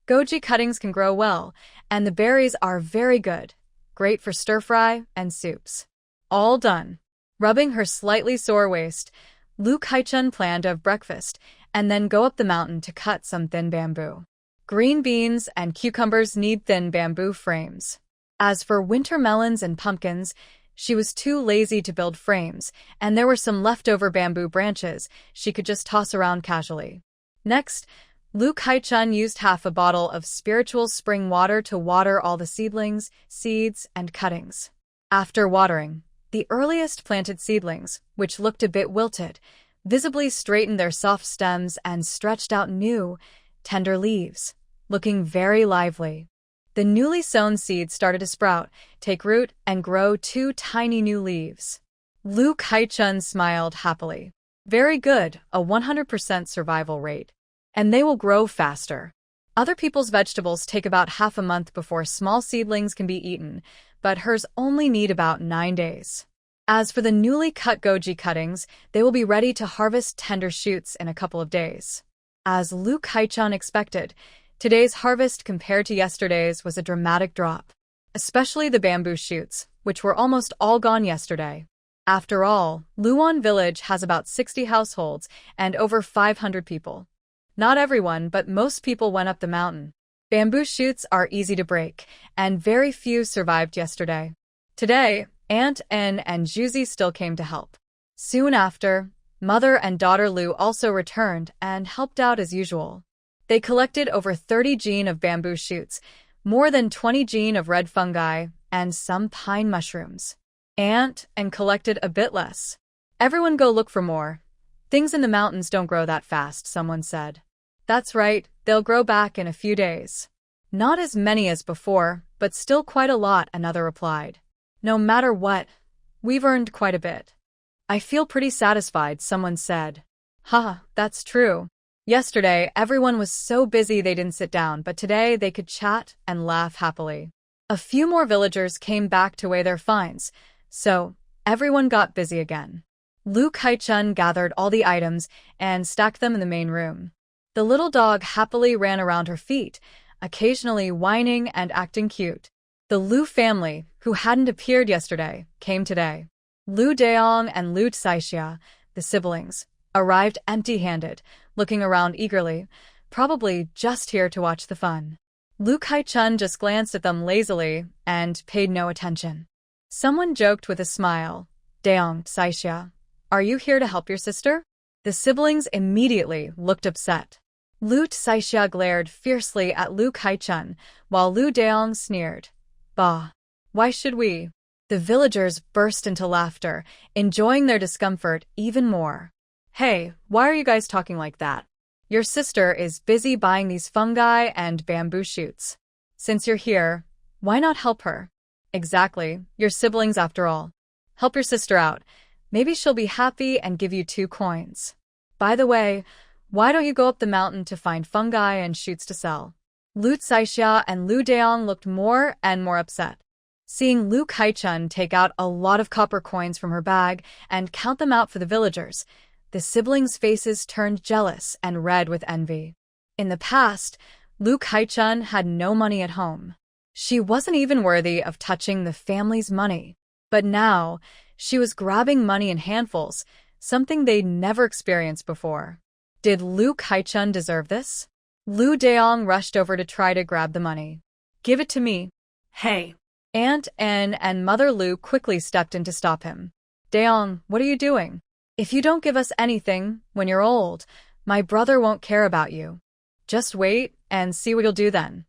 Goji cuttings can grow well, and the berries are very good, great for stir-fry and soups. All done. Rubbing her slightly sore waist, Lu Kai-chun planned to have breakfast and then go up the mountain to cut some thin bamboo. Green beans and cucumbers need thin bamboo frames. As for winter melons and pumpkins, she was too lazy to build frames, and there were some leftover bamboo branches she could just toss around casually. Next, Lu Kai-chun used half a bottle of spiritual spring water to water all the seedlings, seeds, and cuttings. After watering, the earliest planted seedlings, which looked a bit wilted, visibly straightened their soft stems and stretched out new, tender leaves, looking very lively. The newly sown seeds started to sprout, take root, and grow 2 tiny new leaves. Lu Kai-chun smiled happily. "Very good, a 100% survival rate. And they will grow faster. Other people's vegetables take about half a month before small seedlings can be eaten, but hers only need about 9 days." As for the newly cut goji cuttings, they will be ready to harvest tender shoots in a couple of days. As Lu Kai-chun expected, today's harvest compared to yesterday's was a dramatic drop, especially the bamboo shoots, which were almost all gone yesterday. After all, Luan village has about 60 households and over 500 people. Not everyone, but most people went up the mountain. Bamboo shoots are easy to break, and very few survived yesterday. Today, Aunt N and Juzi still came to help. Soon after, Mother and daughter Lu also returned and helped out as usual. They collected over 30 jin of bamboo shoots, more than 20 jin of red fungi, and some pine mushrooms. And collected a bit less. Everyone go look for more. Things in the mountains don't grow that fast, someone said. That's right, they'll grow back in a few days. Not as many as before, but still quite a lot, another replied. No matter what, we've earned quite a bit. I feel pretty satisfied, someone said. Haha, that's true. Yesterday, everyone was so busy they didn't sit down, but today they could chat and laugh happily. A few more villagers came back to weigh their finds, so everyone got busy again. Lu Kai-chun gathered all the items and stacked them in the main room. The little dog happily ran around her feet, occasionally whining and acting cute. The Lu family, who hadn't appeared yesterday, came today. Lu Daong and Lu Saixia, the siblings, arrived empty-handed, looking around eagerly, probably just here to watch the fun. Lu Kai-chun just glanced at them lazily and paid no attention. Someone joked with a smile. Daong, Saixia, are you here to help your sister? The siblings immediately looked upset. Lu Saixia glared fiercely at Lu Kai-chun, while Lu Daong sneered. Bah! Why should we? The villagers burst into laughter, enjoying their discomfort even more. Hey, why are you guys talking like that? Your sister is busy buying these fungi and bamboo shoots. Since you're here, why not help her? Exactly, your siblings after all. Help your sister out. Maybe she'll be happy and give you 2 coins. By the way, why don't you go up the mountain to find fungi and shoots to sell? Lu Saixia and Lu Daong looked more and more upset. Seeing Lu Kai-chun take out a lot of copper coins from her bag and count them out for the villagers, the siblings' faces turned jealous and red with envy. In the past, Lu Kai-chun had no money at home. She wasn't even worthy of touching the family's money. But now, she was grabbing money in handfuls, something they'd never experienced before. Did Lu Kai-chun deserve this? Lu Daong rushed over to try to grab the money. Give it to me. Hey. Aunt En and Mother Lu quickly stepped in to stop him. Daong, what are you doing? If you don't give us anything, when you're old, my brother won't care about you. Just wait and see what you'll do then.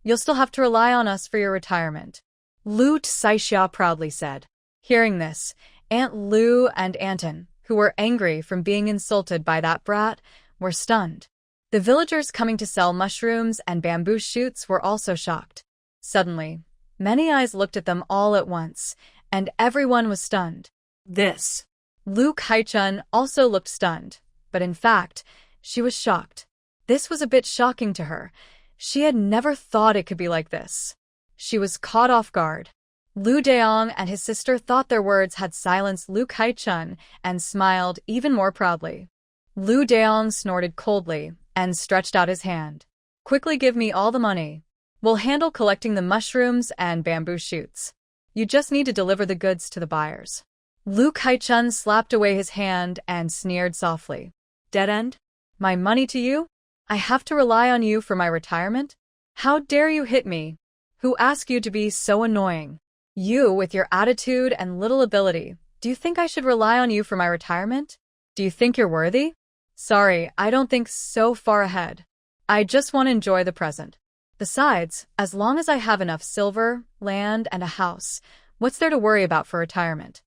You'll still have to rely on us for your retirement. Lu Saixia proudly said. Hearing this, Aunt Lu and Anton, who were angry from being insulted by that brat, were stunned. The villagers coming to sell mushrooms and bamboo shoots were also shocked. Suddenly, many eyes looked at them all at once, and everyone was stunned. This. Lu Kai-chun also looked stunned, but in fact, she was shocked. This was a bit shocking to her. She had never thought it could be like this. She was caught off guard. Lu Daong and his sister thought their words had silenced Lu Kai-chun and smiled even more proudly. Lu Daong snorted coldly and stretched out his hand. Quickly give me all the money. We'll handle collecting the mushrooms and bamboo shoots. You just need to deliver the goods to the buyers. Lu Kai-chun slapped away his hand and sneered softly. Dead end? My money to you? I have to rely on you for my retirement? How dare you hit me? Who asked you to be so annoying? You, with your attitude and little ability, do you think I should rely on you for my retirement? Do you think you're worthy? Sorry, I don't think so far ahead. I just want to enjoy the present. Besides, as long as I have enough silver, land, and a house, what's there to worry about for retirement?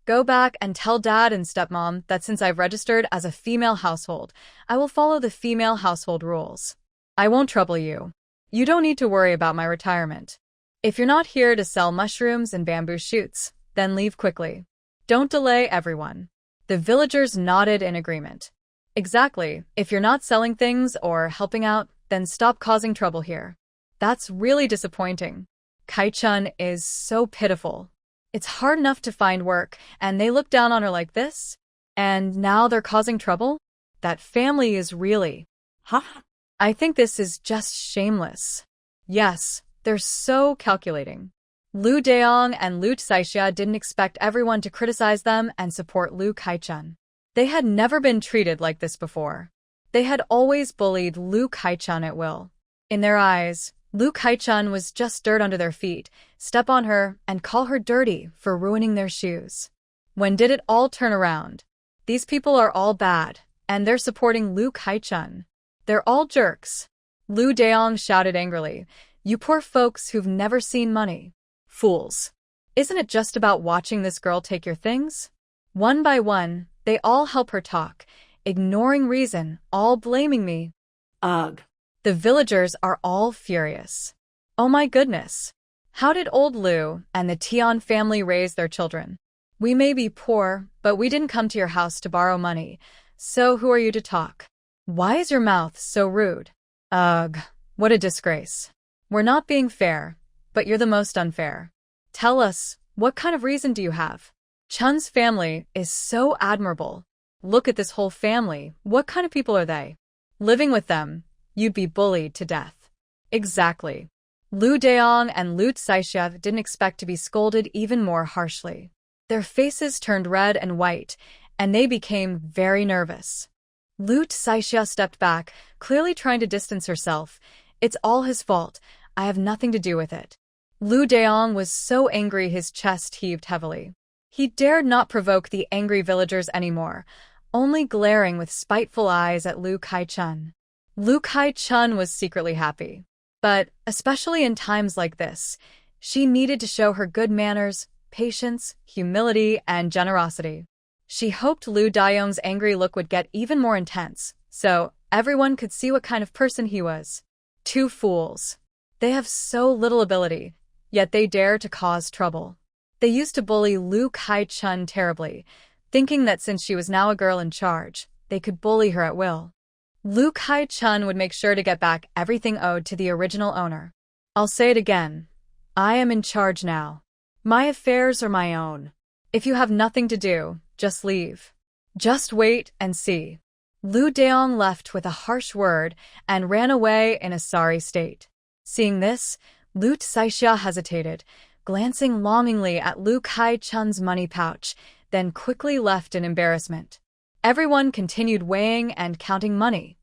Go back and tell Dad and Stepmom that since I've registered as a female household, I will follow the female household rules. I won't trouble you. You don't need to worry about my retirement. If you're not here to sell mushrooms and bamboo shoots, then leave quickly. Don't delay, everyone. The villagers nodded in agreement. Exactly. If you're not selling things or helping out, then stop causing trouble here. That's really disappointing. Kai-chun is so pitiful. It's hard enough to find work, and they look down on her like this? And now they're causing trouble? That family is really... I think this is just shameless. Yes, they're so calculating. Lu Daong and Lu Saixia didn't expect everyone to criticize them and support Lu Kai-chun. They had never been treated like this before. They had always bullied Lu Kai-chun at will. In their eyes, Lu Kai-chun was just dirt under their feet, step on her and call her dirty for ruining their shoes. When did it all turn around? These people are all bad, and they're supporting Lu Kai-chun. They're all jerks. Lu Daong shouted angrily. You poor folks who've never seen money. Fools. Isn't it just about watching this girl take your things? One by one, they all help her talk, ignoring reason, all blaming me. Ugh. The villagers are all furious. Oh my goodness. How did old Lu and the Tian family raise their children? We may be poor, but we didn't come to your house to borrow money. So who are you to talk? Why is your mouth so rude? Ugh, what a disgrace. We're not being fair, but you're the most unfair. Tell us, what kind of reason do you have? Chun's family is so admirable. Look at this whole family. What kind of people are they? Living with them, you'd be bullied to death. Exactly. Lu Daong and Lu Saixia didn't expect to be scolded even more harshly. Their faces turned red and white, and they became very nervous. Lu Saixia stepped back, clearly trying to distance herself. It's all his fault. I have nothing to do with it. Lu Daong was so angry his chest heaved heavily. He dared not provoke the angry villagers anymore, only glaring with spiteful eyes at Lu Kai-chun. Lu Kai-chun was secretly happy. But, especially in times like this, she needed to show her good manners, patience, humility, and generosity. She hoped Lu Daong's angry look would get even more intense, so everyone could see what kind of person he was. Two fools. They have so little ability, yet they dare to cause trouble. They used to bully Lu Kai-chun terribly, thinking that since she was now a girl in charge, they could bully her at will. Lu Kai-chun would make sure to get back everything owed to the original owner. I'll say it again. I am in charge now. My affairs are my own. If you have nothing to do, just leave. Just wait and see. Lu Daong left with a harsh word and ran away in a sorry state. Seeing this, Lu Saixia hesitated, glancing longingly at Lu Kai-chun's money pouch, then quickly left in embarrassment. Everyone continued weighing and counting money.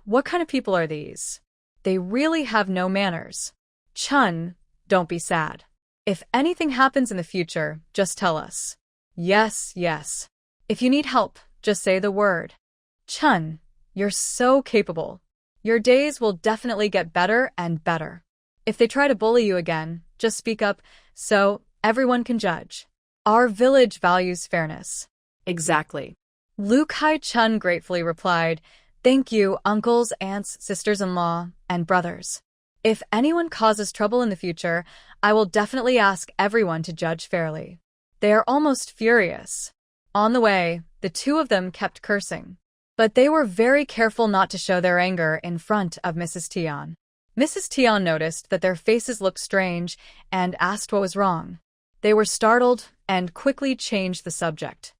What kind of people are these? They really have no manners. Chun, don't be sad. If anything happens in the future, just tell us. Yes, yes. If you need help, just say the word. Chun, you're so capable. Your days will definitely get better and better. If they try to bully you again, just speak up so everyone can judge. Our village values fairness. Exactly. Lu Kai-chun gratefully replied, Thank you, uncles, aunts, sisters-in-law, and brothers. If anyone causes trouble in the future, I will definitely ask everyone to judge fairly. They are almost furious. On the way, the two of them kept cursing. But they were very careful not to show their anger in front of Mrs. Tian. Mrs. Tian noticed that their faces looked strange and asked what was wrong. They were startled and quickly changed the subject.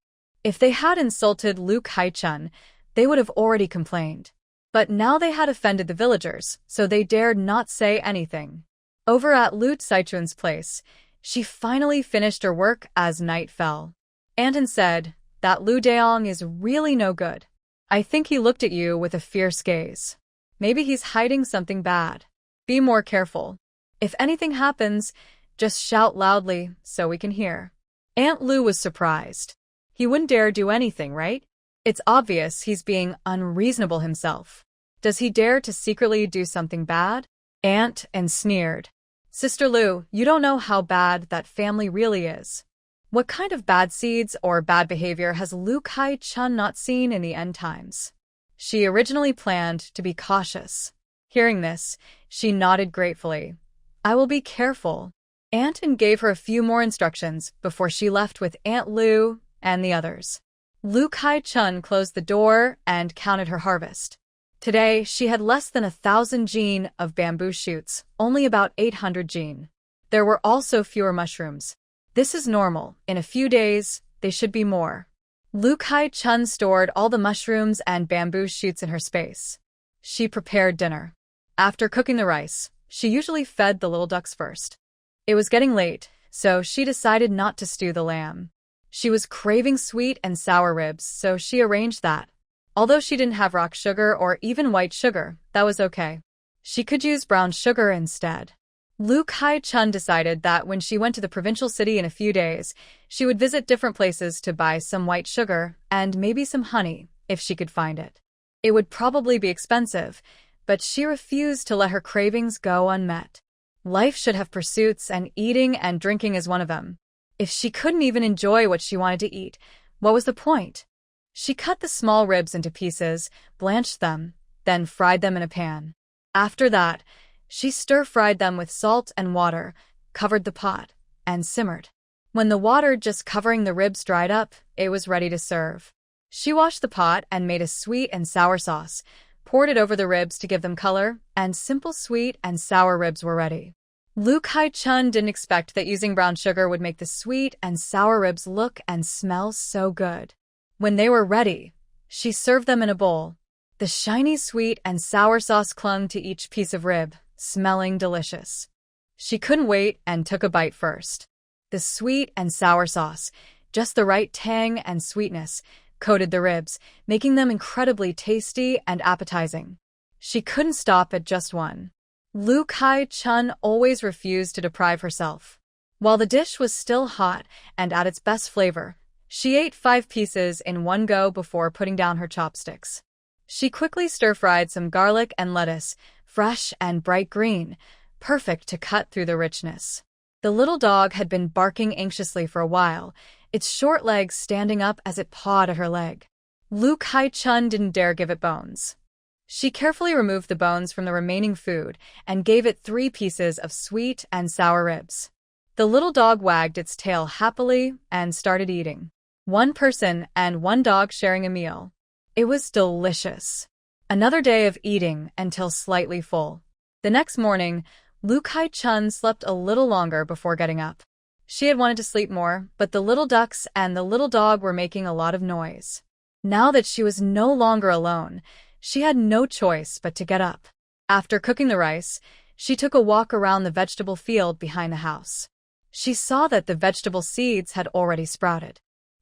If they had insulted Lu Kai-chun, they would have already complained. But now they had offended the villagers, so they dared not say anything. Over at Lu Saichun's place, she finally finished her work as night fell. Anton said that Lu Daong is really no good. I think he looked at you with a fierce gaze. Maybe he's hiding something bad. Be more careful. If anything happens, just shout loudly so we can hear. Aunt Lu was surprised. He wouldn't dare do anything, right? It's obvious he's being unreasonable himself. Does he dare to secretly do something bad? Aunt and sneered. Sister Lu, you don't know how bad that family really is. What kind of bad seeds or bad behavior has Lu Kai-chun not seen in the end times? She originally planned to be cautious. Hearing this, she nodded gratefully. I will be careful. Anton gave her a few more instructions before she left with Aunt Lu and the others. Lu Kai-chun closed the door and counted her harvest. Today, she had less than 1,000 jin of bamboo shoots, only about 800 jin. There were also fewer mushrooms. This is normal. In a few days, they should be more. Lu Kai-chun stored all the mushrooms and bamboo shoots in her space. She prepared dinner. After cooking the rice, she usually fed the little ducks first. It was getting late, so she decided not to stew the lamb. She was craving sweet and sour ribs, so she arranged that. Although she didn't have rock sugar or even white sugar, that was okay. She could use brown sugar instead. Lu Kai-chun decided that when she went to the provincial city in a few days, she would visit different places to buy some white sugar and maybe some honey, if she could find it. It would probably be expensive, but she refused to let her cravings go unmet. Life should have pursuits, and eating and drinking is one of them. If she couldn't even enjoy what she wanted to eat, what was the point? She cut the small ribs into pieces, blanched them, then fried them in a pan. After that, she stir-fried them with salt and water, covered the pot, and simmered. When the water just covering the ribs dried up, it was ready to serve. She washed the pot and made a sweet and sour sauce, poured it over the ribs to give them color, and simple sweet and sour ribs were ready. Lu Kai-chun didn't expect that using brown sugar would make the sweet and sour ribs look and smell so good. When they were ready, she served them in a bowl. The shiny sweet and sour sauce clung to each piece of rib, smelling delicious. She couldn't wait and took a bite first. The sweet and sour sauce, just the right tang and sweetness, coated the ribs, making them incredibly tasty and appetizing. She couldn't stop at just one. Lu Kai-chun always refused to deprive herself. While the dish was still hot and at its best flavor, she ate 5 pieces in one go before putting down her chopsticks. She quickly stir-fried some garlic and lettuce, fresh and bright green, perfect to cut through the richness. The little dog had been barking anxiously for a while, its short legs standing up as it pawed at her leg. Lu Kai-chun didn't dare give it bones. She carefully removed the bones from the remaining food and gave it 3 pieces of sweet and sour ribs. The little dog wagged its tail happily and started eating. 1 person and 1 dog sharing a meal. It was delicious. Another day of eating until slightly full. The next morning, Lu Kai-chun slept a little longer before getting up. She had wanted to sleep more, but the little ducks and the little dog were making a lot of noise. Now that she was no longer alone, she had no choice but to get up. After cooking the rice, she took a walk around the vegetable field behind the house. She saw that the vegetable seeds had already sprouted.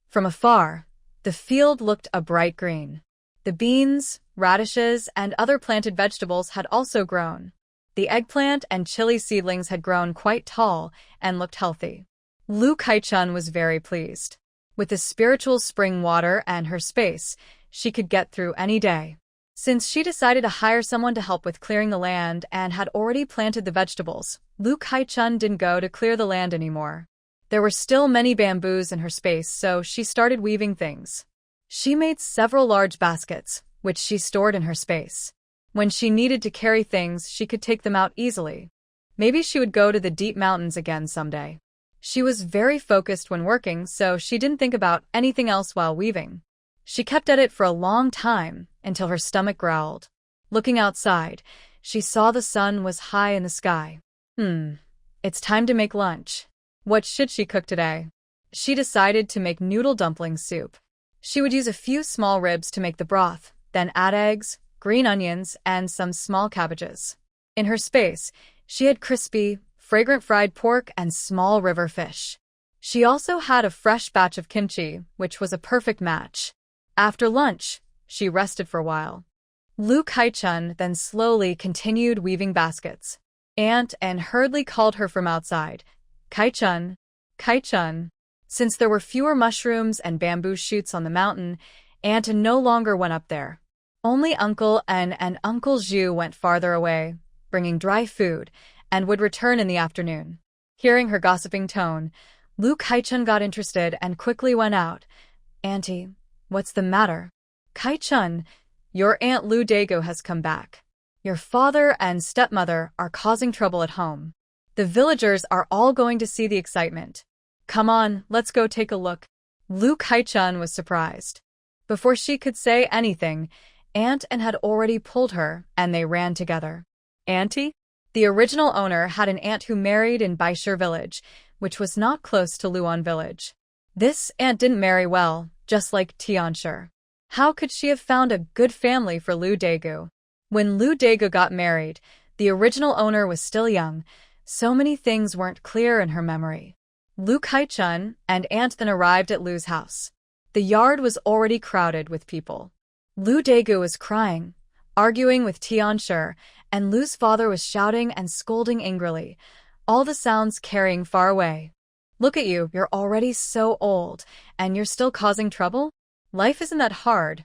From afar, the field looked a bright green. The beans, radishes, and other planted vegetables had also grown. The eggplant and chili seedlings had grown quite tall and looked healthy. Lu Kai-chun was very pleased. With the spiritual spring water and her space, she could get through any day. Since she decided to hire someone to help with clearing the land and had already planted the vegetables, Lu Kai-chun didn't go to clear the land anymore. There were still many bamboos in her space, so she started weaving things. She made several large baskets, which she stored in her space. When she needed to carry things, she could take them out easily. Maybe she would go to the deep mountains again someday. She was very focused when working, so she didn't think about anything else while weaving. She kept at it for a long time, until her stomach growled. Looking outside, she saw the sun was high in the sky. It's time to make lunch. What should she cook today? She decided to make noodle dumpling soup. She would use a few small ribs to make the broth, then add eggs, green onions, and some small cabbages. In her space, she had crispy, fragrant fried pork and small river fish. She also had a fresh batch of kimchi, which was a perfect match. After lunch, she rested for a while. Lu Kai-chun then slowly continued weaving baskets. Aunt and hurriedly called her from outside. Kai-chun, Kai-chun. Since there were fewer mushrooms and bamboo shoots on the mountain, Aunt no longer went up there. Only Uncle En and Uncle Zhu went farther away, bringing dry food, and would return in the afternoon. Hearing her gossiping tone, Lu Kai-chun got interested and quickly went out. Auntie, what's the matter? Kai-chun, your Aunt Lu Daegu has come back. Your father and stepmother are causing trouble at home. The villagers are all going to see the excitement. Come on, let's go take a look. Lu Kai-chun was surprised. Before she could say anything, Aunt En had already pulled her, and they ran together. Auntie? The original owner had an aunt who married in Baishur village, which was not close to Luan village. This aunt didn't marry well, just like Tianshur. How could she have found a good family for Lu Daegu? When Lu Daegu got married, the original owner was still young, so many things weren't clear in her memory. Lu Kai-chun and Aunt then arrived at Lu's house. The yard was already crowded with people. Lu Daegu was crying, arguing with Tianshur, and Lu's father was shouting and scolding angrily. all the sounds carrying far away. Look at you, you're already so old, and you're still causing trouble? Life isn't that hard.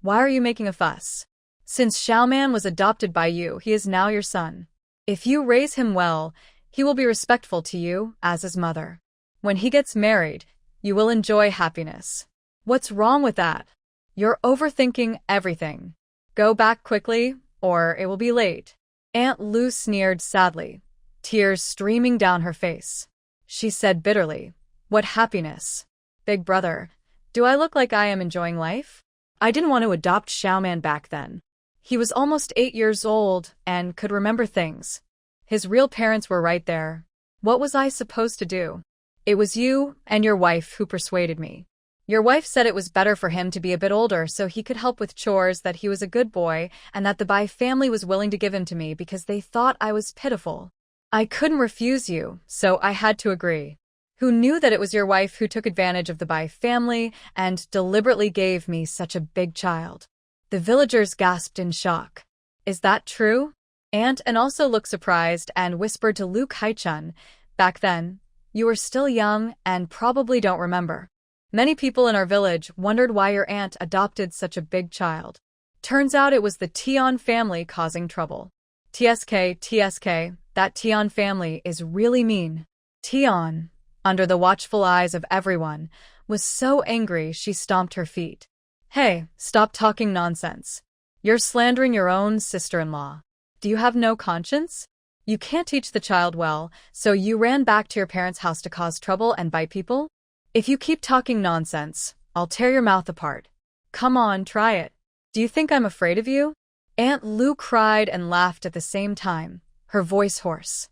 Why are you making a fuss? Since Xiaoman was adopted by you, he is now your son. If you raise him well, he will be respectful to you as his mother. When he gets married, you will enjoy happiness. What's wrong with that? You're overthinking everything. Go back quickly, or it will be late. Aunt Lu sneered sadly, tears streaming down her face. She said bitterly, "What happiness? Big brother, do I look like I am enjoying life?" I didn't want to adopt Xiaoman back then. He was almost 8 years old and could remember things. His real parents were right there. What was I supposed to do? It was you and your wife who persuaded me. Your wife said it was better for him to be a bit older so he could help with chores, that he was a good boy, and that the Bai family was willing to give him to me because they thought I was pitiful. I couldn't refuse you, so I had to agree. Who knew that it was your wife who took advantage of the Bai family and deliberately gave me such a big child? The villagers gasped in shock. Is that true? Aunt An also looked surprised and whispered to Lu Kaichun, "Back then, you were still young and probably don't remember. Many people in our village wondered why your aunt adopted such a big child. Turns out it was the Tian family causing trouble. TSK, that Tian family is really mean." Tian, under the watchful eyes of everyone, was so angry she stomped her feet. "Hey, stop talking nonsense. You're slandering your own sister-in-law. Do you have no conscience? You can't teach the child well, so you ran back to your parents' house to cause trouble and bite people? If you keep talking nonsense, I'll tear your mouth apart. Come on, try it. Do you think I'm afraid of you?" Aunt Lu cried and laughed at the same time, her voice hoarse.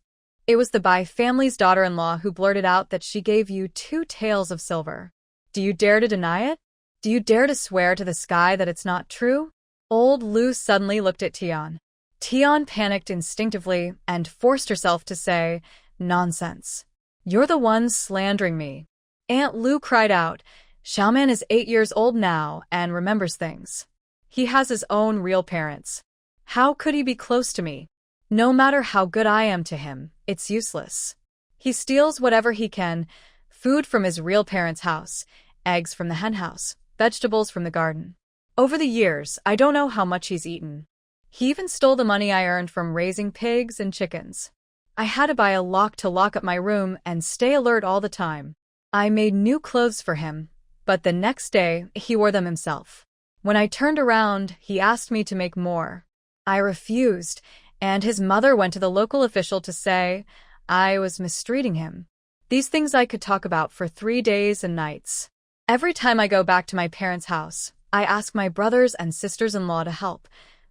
It was the Bai family's daughter-in-law who blurted out that she gave you 2 taels of silver. Do you dare to deny it? Do you dare to swear to the sky that it's not true? Old Lu suddenly looked at Tian. Tian panicked instinctively and forced herself to say, "Nonsense. You're the one slandering me." Aunt Lu cried out, "Xiaoman is 8 years old now and remembers things. He has his own real parents. How could he be close to me? No matter how good I am to him, it's useless. He steals whatever he can, food from his real parents' house, eggs from the hen house, vegetables from the garden. Over the years, I don't know how much he's eaten. He even stole the money I earned from raising pigs and chickens. I had to buy a lock to lock up my room and stay alert all the time. I made new clothes for him, but the next day, he wore them himself. When I turned around, he asked me to make more. I refused, and his mother went to the local official to say I was mistreating him. These things I could talk about for 3 days and nights. Every time I go back to my parents' house, I ask my brothers and sisters-in-law to help,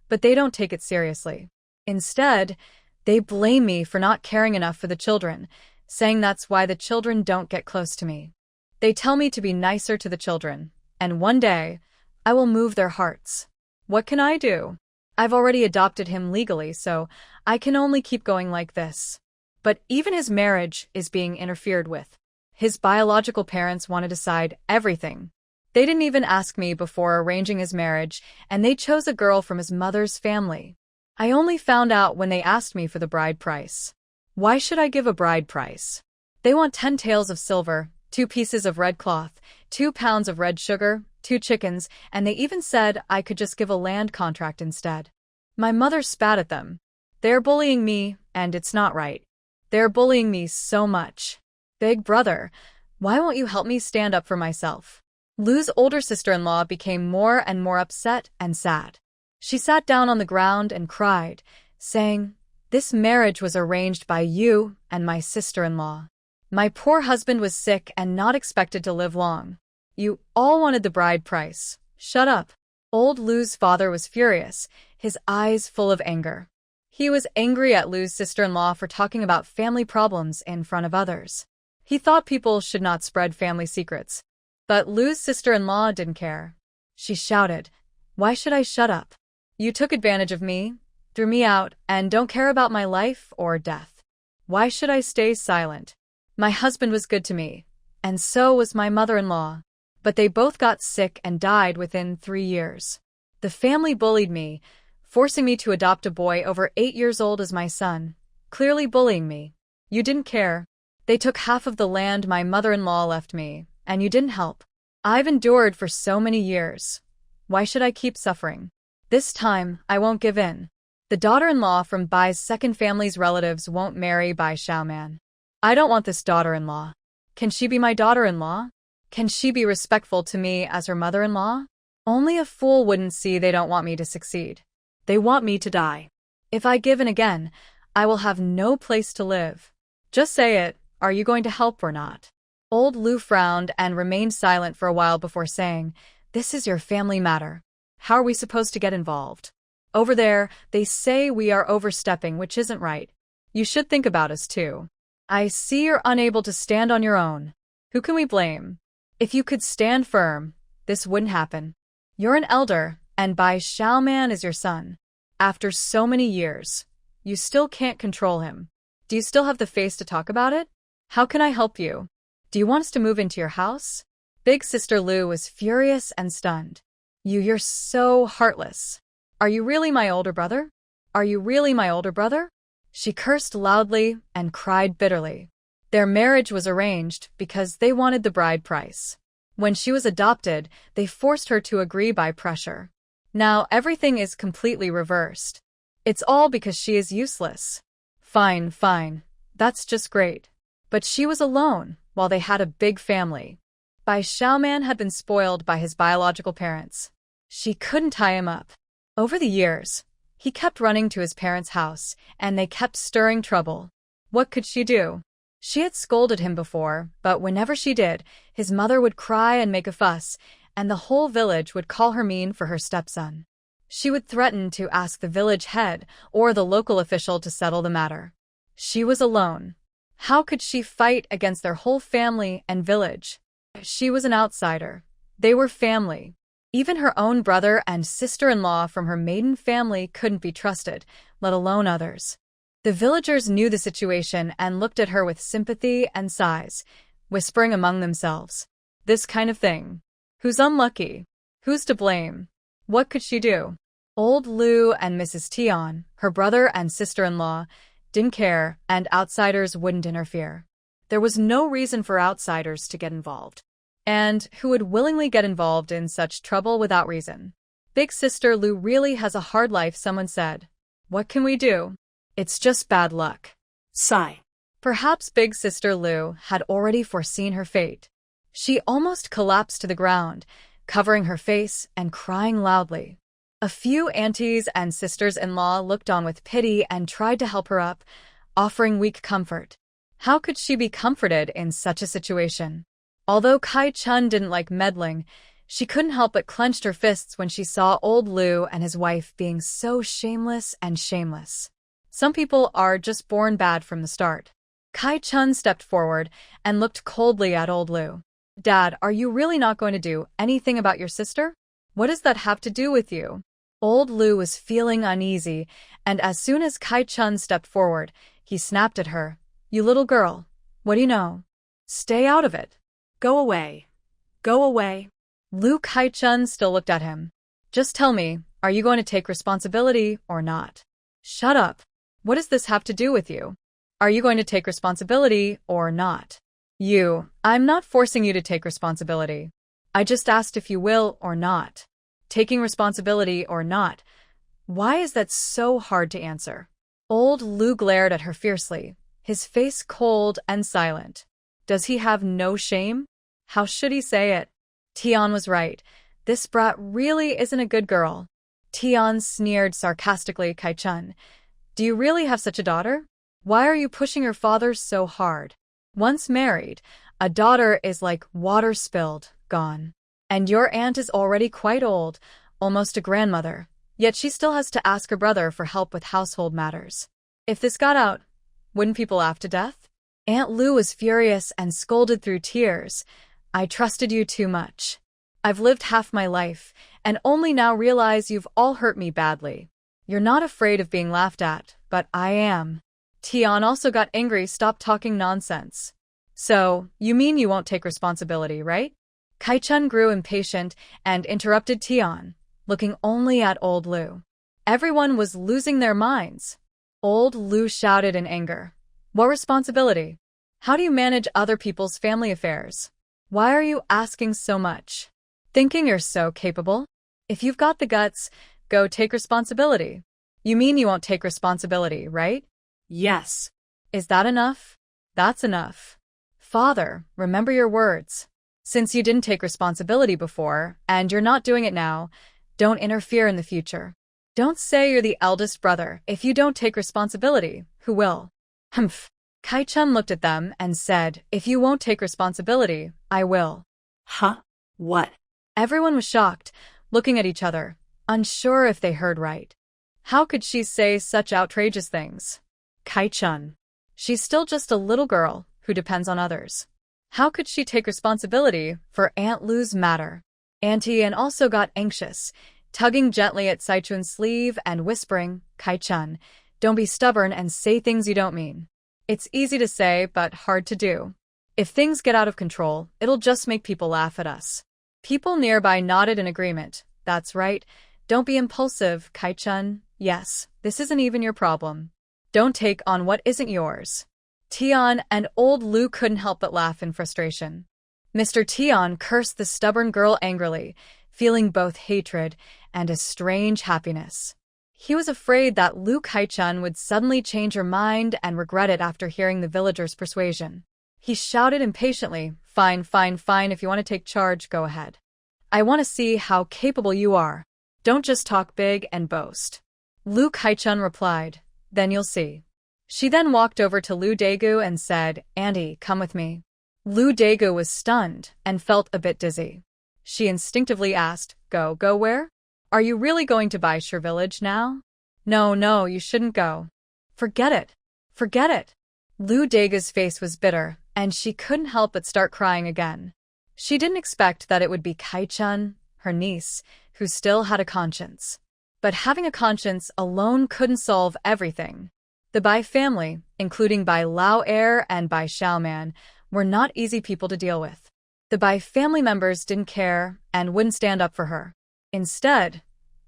but they don't take it seriously. Instead, they blame me for not caring enough for the children, saying that's why the children don't get close to me. They tell me to be nicer to the children, and one day, I will move their hearts. What can I do? I've already adopted him legally, so I can only keep going like this. But even his marriage is being interfered with. His biological parents want to decide everything. They didn't even ask me before arranging his marriage, and they chose a girl from his mother's family. I only found out when they asked me for the bride price. Why should I give a bride price? They want 10 taels of silver, 2 pieces of red cloth, 2 pounds of red sugar, 2 chickens, and they even said I could just give a land contract instead. My mother spat at them. They're bullying me, and it's not right. They're bullying me so much. Big brother, why won't you help me stand up for myself? Lu's older sister-in-law became more and more upset and sad. She sat down on the ground and cried, saying, "This marriage was arranged by you and my sister-in-law. My poor husband was sick and not expected to live long. You all wanted the bride price. Shut up." Old Lu's father was furious, his eyes full of anger. He was angry at Lu's sister-in-law for talking about family problems in front of others. He thought people should not spread family secrets. But Lu's sister-in-law didn't care. She shouted, "Why should I shut up? You took advantage of me, threw me out, and don't care about my life or death. Why should I stay silent? My husband was good to me, and so was my mother-in-law. But they both got sick and died within 3 years. The family bullied me, forcing me to adopt a boy over 8 years old as my son, clearly bullying me. You didn't care. They took half of the land my mother-in-law left me, and you didn't help. I've endured for so many years. Why should I keep suffering? This time, I won't give in. The daughter-in-law from Bai's second family's relatives won't marry Bai Xiaoman. I don't want this daughter-in-law. Can she be my daughter-in-law? Can she be respectful to me as her mother-in-law? Only a fool wouldn't see they don't want me to succeed. They want me to die. If I give in again, I will have no place to live. Just say it. Are you going to help or not? Old Lu frowned and remained silent for a while before saying, This is your family matter. How are we supposed to get involved? Over there, they say we are overstepping, which isn't right. You should think about us too. I see you're unable to stand on your own. Who can we blame? If you could stand firm, this wouldn't happen. You're an elder, and Bai Xiaoman is your son. After so many years, you still can't control him. Do you still have the face to talk about it? How can I help you? Do you want us to move into your house? Big Sister Lu was furious and stunned. You're so heartless. Are you really my older brother? Are you really my older brother? She cursed loudly and cried bitterly. Their marriage was arranged because they wanted the bride price. When she was adopted, they forced her to agree by pressure. Now everything is completely reversed. It's all because she is useless. Fine, fine. That's just great. But she was alone, while they had a big family. Bai Xiaoman had been spoiled by his biological parents. She couldn't tie him up. Over the years, he kept running to his parents' house, and they kept stirring trouble. What could she do? She had scolded him before, but whenever she did, his mother would cry and make a fuss, and the whole village would call her mean for her stepson. She would threaten to ask the village head or the local official to settle the matter. She was alone. How could she fight against their whole family and village? She was an outsider. They were family. Even her own brother and sister-in-law from her maiden family couldn't be trusted, let alone others. The villagers knew the situation and looked at her with sympathy and sighs, whispering among themselves, This kind of thing. Who's unlucky? Who's to blame? What could she do? Old Lu and Mrs. Tian, her brother and sister-in-law, didn't care, and outsiders wouldn't interfere. There was no reason for outsiders to get involved. And who would willingly get involved in such trouble without reason? Big Sister Lu really has a hard life, someone said. What can we do? It's just bad luck. Sigh. Perhaps Big Sister Lu had already foreseen her fate. She almost collapsed to the ground, covering her face and crying loudly. A few aunties and sisters-in-law looked on with pity and tried to help her up, offering weak comfort. How could she be comforted in such a situation? Although Kai Chun didn't like meddling, she couldn't help but clenched her fists when she saw old Lu and his wife being so shameless and shameless. Some people are just born bad from the start. Kai Chun stepped forward and looked coldly at old Lu. Dad, are you really not going to do anything about your sister? What does that have to do with you? Old Lu was feeling uneasy, and as soon as Kai Chun stepped forward, he snapped at her. You little girl, what do you know? Stay out of it. Go away. Go away. Lu Kai Chun still looked at him. Just tell me, are you going to take responsibility or not? Shut up. What does this have to do with you? Are you going to take responsibility or not? I'm not forcing you to take responsibility. I just asked if you will or not. Taking responsibility or not. Why is that so hard to answer? Old Lu glared at her fiercely, his face cold and silent. Does he have no shame? How should he say it? Tian was right. This brat really isn't a good girl. Tian sneered sarcastically at Kai Chun. Do you really have such a daughter? Why are you pushing your father so hard? Once married, a daughter is like water spilled, gone. And your aunt is already quite old, almost a grandmother, yet she still has to ask her brother for help with household matters. If this got out, wouldn't people laugh to death? Aunt Lu was furious and scolded through tears. I trusted you too much. I've lived half my life, and only now realize you've all hurt me badly. You're not afraid of being laughed at, but I am. Tian also got angry. Stop talking nonsense. So, you mean you won't take responsibility, right? Kai Chun grew impatient and interrupted Tian, looking only at old Lu. Everyone was losing their minds. Old Lu shouted in anger. What responsibility? How do you manage other people's family affairs? Why are you asking so much? Thinking you're so capable? If you've got the guts, go take responsibility. You mean you won't take responsibility, right? Yes. Is that enough? That's enough. Father, remember your words. Since you didn't take responsibility before, and you're not doing it now, don't interfere in the future. Don't say you're the eldest brother if you don't take responsibility. Who will? Humph. Kai-chun looked at them and said, if you won't take responsibility, I will. Huh? What? Everyone was shocked, looking at each other, unsure if they heard right. How could she say such outrageous things? Kai-chun. She's still just a little girl who depends on others. How could she take responsibility for Aunt Lu's matter? Auntie Anne also got anxious, tugging gently at Saichun's sleeve and whispering, Kai-chun, don't be stubborn and say things you don't mean. It's easy to say, but hard to do. If things get out of control, it'll just make people laugh at us. People nearby nodded in agreement. That's right. Don't be impulsive, Kai-chun. Yes, this isn't even your problem. Don't take on what isn't yours. Tian and old Lu couldn't help but laugh in frustration. Mr. Tian cursed the stubborn girl angrily, feeling both hatred and a strange happiness. He was afraid that Lu Kai-chun would suddenly change her mind and regret it after hearing the villagers' persuasion. He shouted impatiently, fine, fine, fine, if you want to take charge, go ahead. I want to see how capable you are. Don't just talk big and boast. Lu Kai-chun replied, then you'll see. She then walked over to Lu Daegu and said, Auntie, come with me. Lu Daegu was stunned and felt a bit dizzy. She instinctively asked, go where? Are you really going to Baishur village now? No, you shouldn't go. Forget it. Forget it. Lu Daegu's face was bitter, and she couldn't help but start crying again. She didn't expect that it would be Kai-chun, her niece, who still had a conscience. But having a conscience alone couldn't solve everything. The Bai family, including Bai Lao Heir and Bai Xiaoman, were not easy people to deal with. The Bai family members didn't care and wouldn't stand up for her. Instead,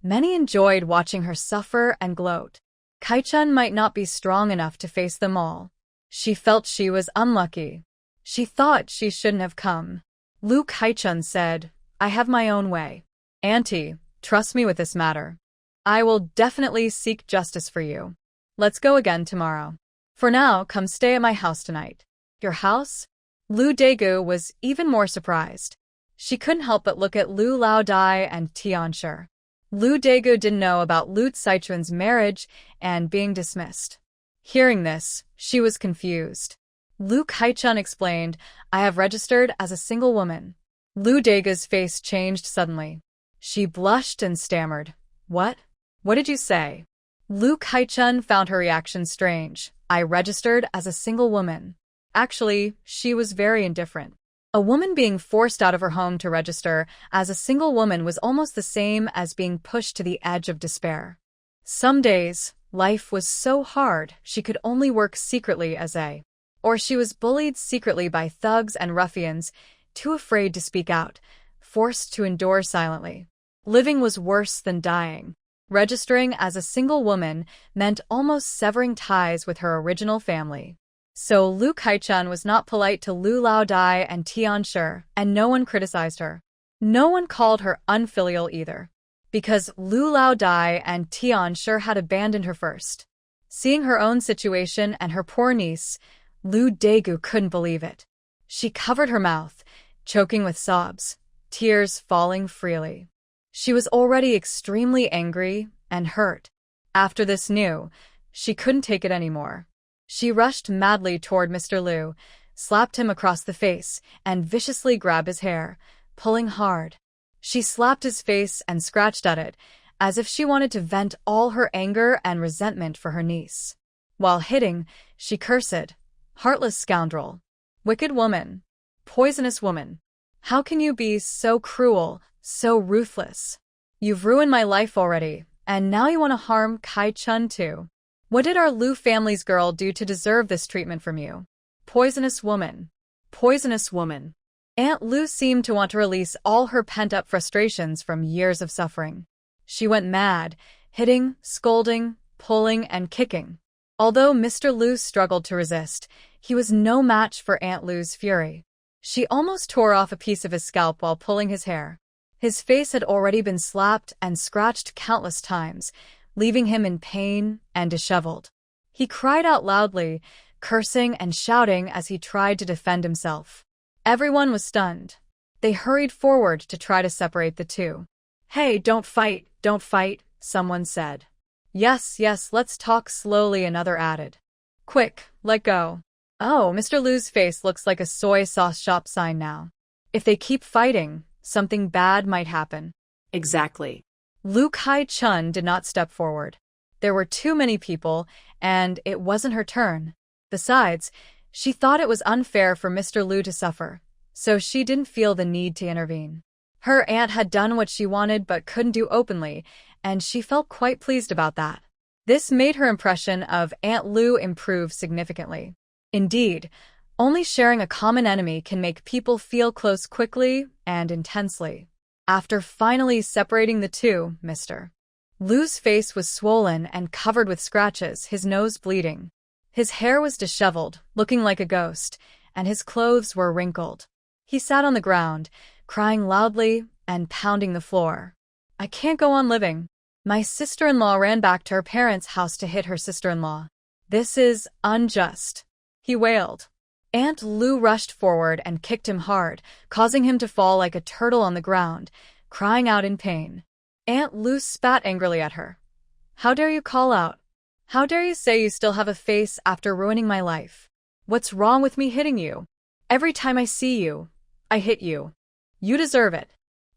many enjoyed watching her suffer and gloat. Kai-chun might not be strong enough to face them all. She felt she was unlucky. She thought she shouldn't have come. Lu Kai-chun said, I have my own way. Auntie, trust me with this matter. I will definitely seek justice for you. Let's go again tomorrow. For now, come stay at my house tonight. Your house? Lu Daegu was even more surprised. She couldn't help but look at Lu Laodai and Tianshi. Lu Daegu didn't know about Lu Saichun's marriage and being dismissed. Hearing this, she was confused. Lu Kai-chun explained, I have registered as a single woman. Lu Daegu's face changed suddenly. She blushed and stammered. What? What did you say? Lu Kai-chun found her reaction strange. I registered as a single woman. Actually, she was very indifferent. A woman being forced out of her home to register as a single woman was almost the same as being pushed to the edge of despair. Some days, life was so hard she could only work secretly or she was bullied secretly by thugs and ruffians, too afraid to speak out, forced to endure silently. Living was worse than dying. Registering as a single woman meant almost severing ties with her original family. So Lu Kai-chun was not polite to Lu Laodai and Tianshi, and no one criticized her. No one called her unfilial either, because Lu Laodai and Tianshi had abandoned her first. Seeing her own situation and her poor niece, Lu Daegu couldn't believe it. She covered her mouth, choking with sobs, tears falling freely. She was already extremely angry and hurt. After this news, she couldn't take it anymore. She rushed madly toward Mr. Lu, slapped him across the face, and viciously grabbed his hair, pulling hard. She slapped his face and scratched at it, as if she wanted to vent all her anger and resentment for her niece. While hitting, she cursed, heartless scoundrel, wicked woman, poisonous woman. How can you be so cruel, so ruthless? You've ruined my life already, and now you want to harm Kai-chun too. What did our Lu family's girl do to deserve this treatment from you? Poisonous woman. Poisonous woman. Aunt Lu seemed to want to release all her pent-up frustrations from years of suffering. She went mad, hitting, scolding, pulling, and kicking. Although Mr. Lu struggled to resist, he was no match for Aunt Lu's fury. She almost tore off a piece of his scalp while pulling his hair. His face had already been slapped and scratched countless times, leaving him in pain and disheveled. He cried out loudly, cursing and shouting as he tried to defend himself. Everyone was stunned. They hurried forward to try to separate the two. "Hey, don't fight, someone said. Yes, let's talk slowly," another added. "Quick, let go." Oh, Mr. Lu's face looks like a soy sauce shop sign now. If they keep fighting, something bad might happen. Exactly. Lu Kai-chun did not step forward. There were too many people, and it wasn't her turn. Besides, she thought it was unfair for Mr. Lu to suffer, so she didn't feel the need to intervene. Her aunt had done what she wanted but couldn't do openly, and she felt quite pleased about that. This made her impression of Aunt Lu improve significantly. Indeed, only sharing a common enemy can make people feel close quickly and intensely. After finally separating the two, Mr. Lu's face was swollen and covered with scratches, his nose bleeding. His hair was disheveled, looking like a ghost, and his clothes were wrinkled. He sat on the ground, crying loudly and pounding the floor. "I can't go on living. My sister-in-law ran back to her parents' house to hit her sister-in-law. This is unjust," he wailed. Aunt Lu rushed forward and kicked him hard, causing him to fall like a turtle on the ground, crying out in pain. Aunt Lu spat angrily at her. "How dare you call out? How dare you say you still have a face after ruining my life? What's wrong with me hitting you? Every time I see you, I hit you. You deserve it."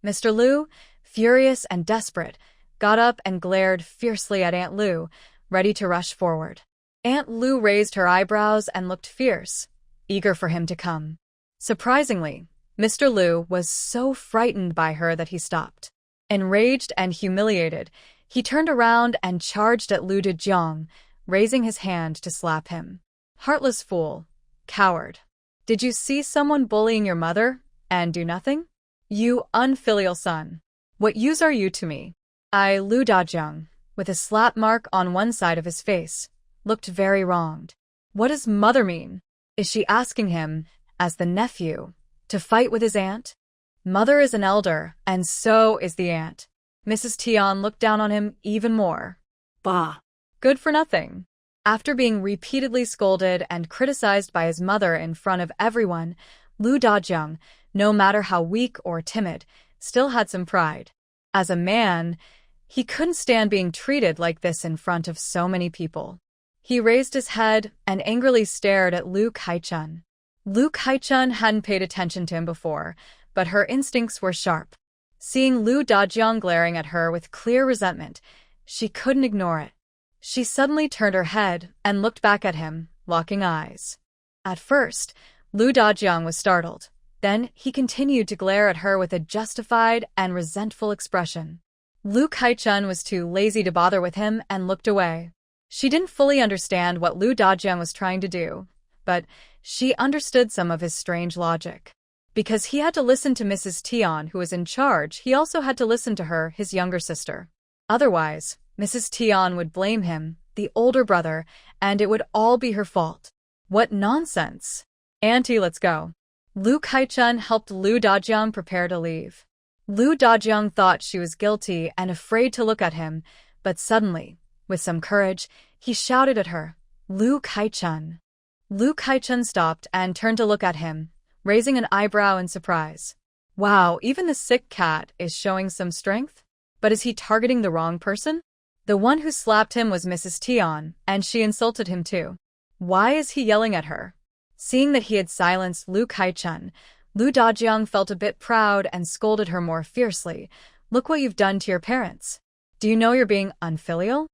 Mr. Lu, furious and desperate, got up and glared fiercely at Aunt Lu, ready to rush forward. Aunt Lu raised her eyebrows and looked fierce, eager for him to come. Surprisingly, Mr. Lu was so frightened by her that he stopped. Enraged and humiliated, he turned around and charged at Lu Dejiang, raising his hand to slap him. "Heartless fool. Coward. Did you see someone bullying your mother and do nothing? You unfilial son. What use are you to me?" Lu Dejiang, with a slap mark on one side of his face, looked very wronged. What does mother mean? Is she asking him, as the nephew, to fight with his aunt? Mother is an elder, and so is the aunt. Mrs. Tian looked down on him even more. Bah. Good for nothing. After being repeatedly scolded and criticized by his mother in front of everyone, Lu Dejiang, no matter how weak or timid, still had some pride. As a man, he couldn't stand being treated like this in front of so many people. He raised his head and angrily stared at Lu Kai-chun. Lu Kai-chun hadn't paid attention to him before, but her instincts were sharp. Seeing Lu Dejiang glaring at her with clear resentment, she couldn't ignore it. She suddenly turned her head and looked back at him, locking eyes. At first, Lu Dejiang was startled. Then he continued to glare at her with a justified and resentful expression. Lu Kai-chun was too lazy to bother with him and looked away. She didn't fully understand what Lu Dejiang was trying to do, but she understood some of his strange logic. Because he had to listen to Mrs. Tian, who was in charge, he also had to listen to her, his younger sister. Otherwise, Mrs. Tian would blame him, the older brother, and it would all be her fault. What nonsense! Auntie, let's go. Lu Kai-chun helped Lu Dejiang prepare to leave. Lu Dejiang thought she was guilty and afraid to look at him, but suddenly, with some courage, he shouted at her, "Lu Kai-chun." Lu Kai-chun stopped and turned to look at him, raising an eyebrow in surprise. Wow, even the sick cat is showing some strength? But is he targeting the wrong person? The one who slapped him was Mrs. Tian, and she insulted him too. Why is he yelling at her? Seeing that he had silenced Lu Kai-chun, Lu Dejiang felt a bit proud and scolded her more fiercely. "Look what you've done to your parents. Do you know you're being unfilial?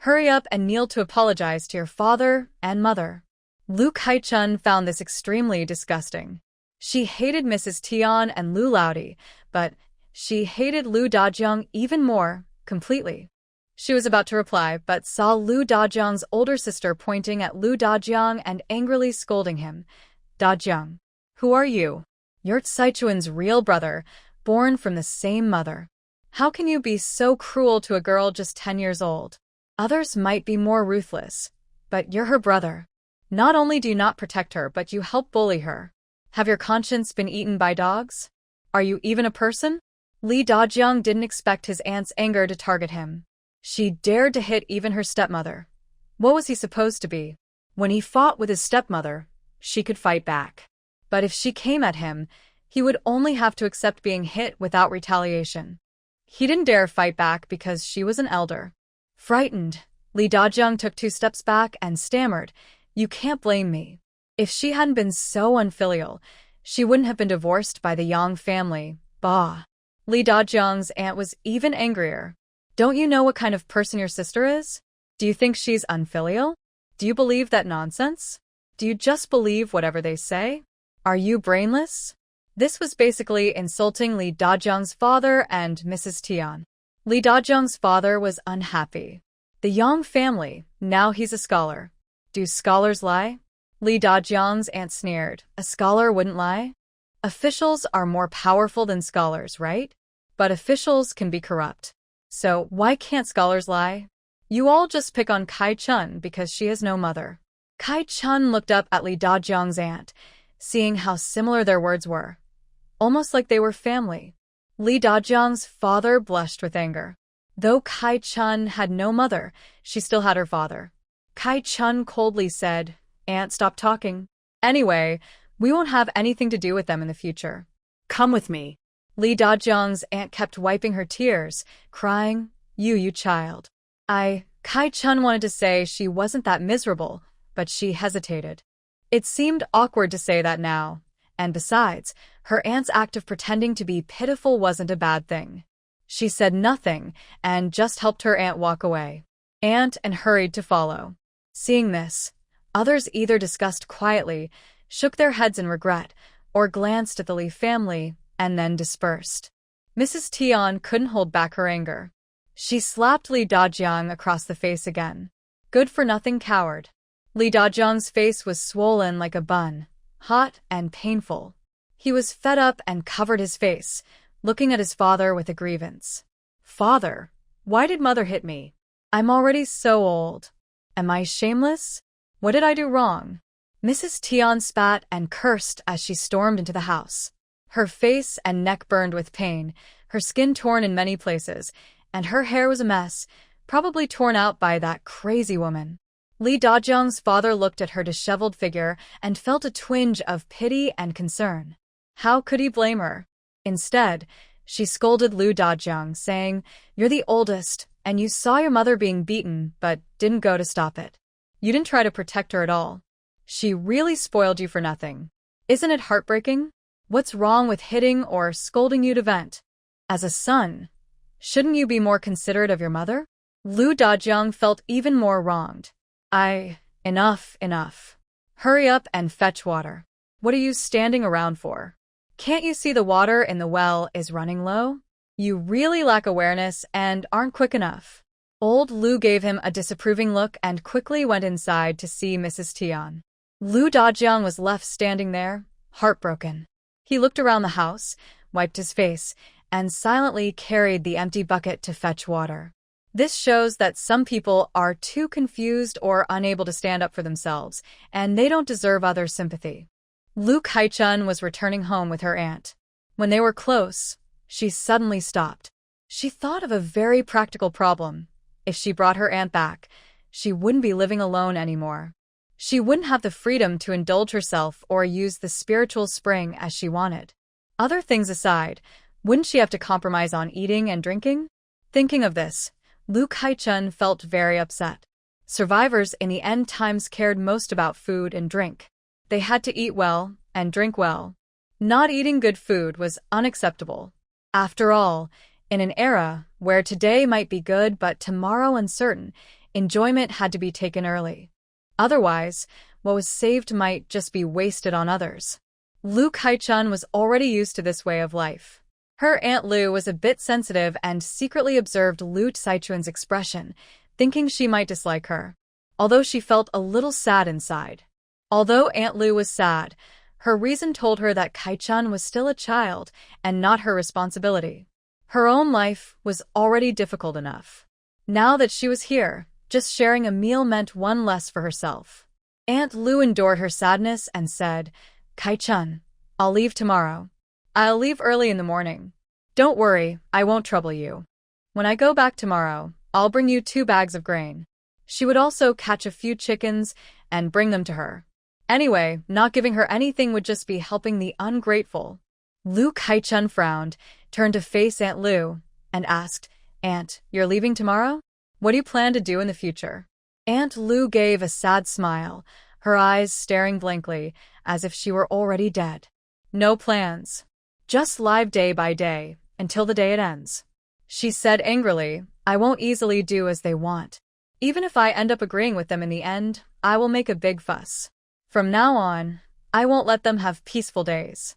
Hurry up and kneel to apologize to your father and mother." Lu Kai-chun found this extremely disgusting. She hated Mrs. Tian and Lu Laodi, but she hated Lu Dejiang even more, completely. She was about to reply, but saw Lu Dejiang's older sister pointing at Lu Dejiang and angrily scolding him. "Dejiang, who are you? You're Saichuan's real brother, born from the same mother. How can you be so cruel to a girl just 10 years old? Others might be more ruthless, But you're her brother. Not only do you not protect her, but you help bully her. Have your conscience been eaten by dogs? Are you even a person? Lee Dajiang didn't expect his aunt's anger to target him. She dared to hit even her stepmother. What was he supposed to be? When he fought with his stepmother, she could fight back. But if she came at him, he would only have to accept being hit without retaliation. He didn't dare fight back because she was an elder. Frightened, Lee Dajiang took 2 steps back and stammered, "You can't blame me. If she hadn't been so unfilial, she wouldn't have been divorced by the Yang family." Bah. Lee Dajiang's aunt was even angrier. "Don't you know what kind of person your sister is? Do you think she's unfilial? Do you believe that nonsense? Do you just believe whatever they say? Are you brainless?" This was basically insulting Lee Dajiang's father and Mrs. Tian. Lee Dajiang's father was unhappy. The Yang family, now he's a scholar. Do scholars lie? Lee Dajiang's aunt sneered. A scholar wouldn't lie? Officials are more powerful than scholars, right? But officials can be corrupt. So why can't scholars lie? You all just pick on Kai Chun because she has no mother. Kai Chun looked up at Lee Dajiang's aunt, seeing how similar their words were. Almost like they were family. Lee Dajiang's father blushed with anger. Though Kai Chun had no mother, she still had her father. Kai Chun coldly said, "Aunt, stop talking. Anyway, we won't have anything to do with them in the future. Come with me." Lee Dajiang's aunt kept wiping her tears, crying, You child." Kai Chun wanted to say she wasn't that miserable, but she hesitated. It seemed awkward to say that now. And besides, her aunt's act of pretending to be pitiful wasn't a bad thing. She said nothing and just helped her aunt walk away. And hurried to follow. Seeing this, others either discussed quietly, shook their heads in regret, or glanced at the Lee family and then dispersed. Mrs. Tian couldn't hold back her anger. She slapped Lee Dajiang across the face again. Good-for-nothing coward. Lee Dajiang's face was swollen like a bun, hot and painful. He was fed up and covered his face, looking at his father with a grievance. "Father, why did mother hit me? I'm already so old. Am I shameless? What did I do wrong?" Mrs. Tian spat and cursed as she stormed into the house. Her face and neck burned with pain, her skin torn in many places, and her hair was a mess, probably torn out by that crazy woman. Lee Dajiang's father looked at her disheveled figure and felt a twinge of pity and concern. How could he blame her? Instead, she scolded Lee Dajiang, saying, "You're the oldest, and you saw your mother being beaten, but didn't go to stop it. You didn't try to protect her at all. She really spoiled you for nothing. Isn't it heartbreaking? What's wrong with hitting or scolding you to vent? As a son, shouldn't you be more considerate of your mother?" Lee Dajiang felt even more wronged. Enough. Hurry up and fetch water. What are you standing around for? Can't you see the water in the well is running low? You really lack awareness and aren't quick enough. Old Lu gave him a disapproving look and quickly went inside to see Mrs. Tian. Lee Dajiang was left standing there, heartbroken. He looked around the house, wiped his face, and silently carried the empty bucket to fetch water. This shows that some people are too confused or unable to stand up for themselves, and they don't deserve others' sympathy. Lu Kaichun was returning home with her aunt. When they were close, she suddenly stopped. She thought of a very practical problem. If she brought her aunt back, she wouldn't be living alone anymore. She wouldn't have the freedom to indulge herself or use the spiritual spring as she wanted. Other things aside, wouldn't she have to compromise on eating and drinking? Thinking of this, Lu Kaichun felt very upset. Survivors in the end times cared most about food and drink. They had to eat well and drink well. Not eating good food was unacceptable. After all, in an era where today might be good but tomorrow uncertain, enjoyment had to be taken early. Otherwise, what was saved might just be wasted on others. Lu Kaichun was already used to this way of life. Her Aunt Lu was a bit sensitive and secretly observed Lu Saichun's expression, thinking she might dislike her, although she felt a little sad inside. Although Aunt Lu was sad, her reason told her that Kaichun was still a child and not her responsibility. Her own life was already difficult enough. Now that she was here, Just sharing a meal meant one less for herself. Aunt Lu endured her sadness and said, Kai-chun, I'll leave tomorrow. I'll leave early in the morning. Don't worry, I won't trouble you. When I go back tomorrow, I'll bring you 2 bags of grain. She would also catch a few chickens and bring them to her. Anyway, not giving her anything would just be helping the ungrateful. Lu Kai-chun frowned, turned to face Aunt Lu, and asked, Aunt, you're leaving tomorrow? What do you plan to do in the future? Aunt Lu gave a sad smile, her eyes staring blankly, as if she were already dead. No plans. Just live day by day, until the day it ends. She said angrily, I won't easily do as they want. Even if I end up agreeing with them in the end, I will make a big fuss. From now on, I won't let them have peaceful days.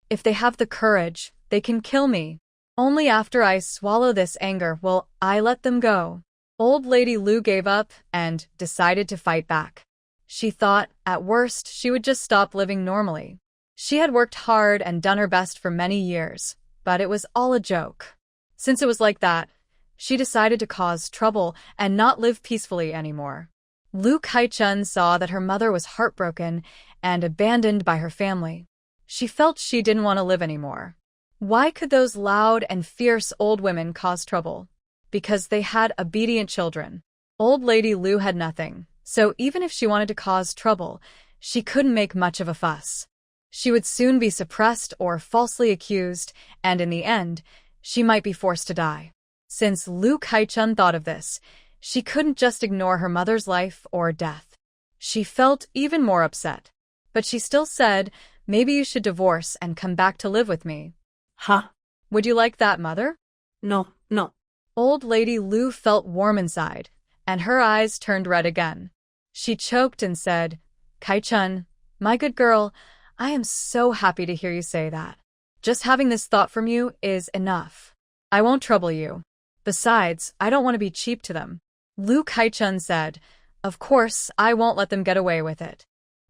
If they have the courage, they can kill me. Only after I swallow this anger will I let them go. Old Lady Lu gave up and decided to fight back. She thought, at worst, she would just stop living normally. She had worked hard and done her best for many years, but it was all a joke. Since it was like that, she decided to cause trouble and not live peacefully anymore. Lu Kai-chun saw that her mother was heartbroken and abandoned by her family. She felt she didn't want to live anymore. Why could those loud and fierce old women cause trouble? Because they had obedient children. Old Lady Lu had nothing, so even if she wanted to cause trouble, she couldn't make much of a fuss. She would soon be suppressed or falsely accused, and in the end, she might be forced to die. Since Lu Kai-chun thought of this, she couldn't just ignore her mother's life or death. She felt even more upset. But she still said, maybe you should divorce and come back to live with me. Huh? Would you like that, mother? No. Old Lady Lu felt warm inside, and her eyes turned red again. She choked and said, Kai-chun, my good girl, I am so happy to hear you say that. Just having this thought from you is enough. I won't trouble you. Besides, I don't want to be cheap to them. Lu Kai-chun said, Of course, I won't let them get away with it.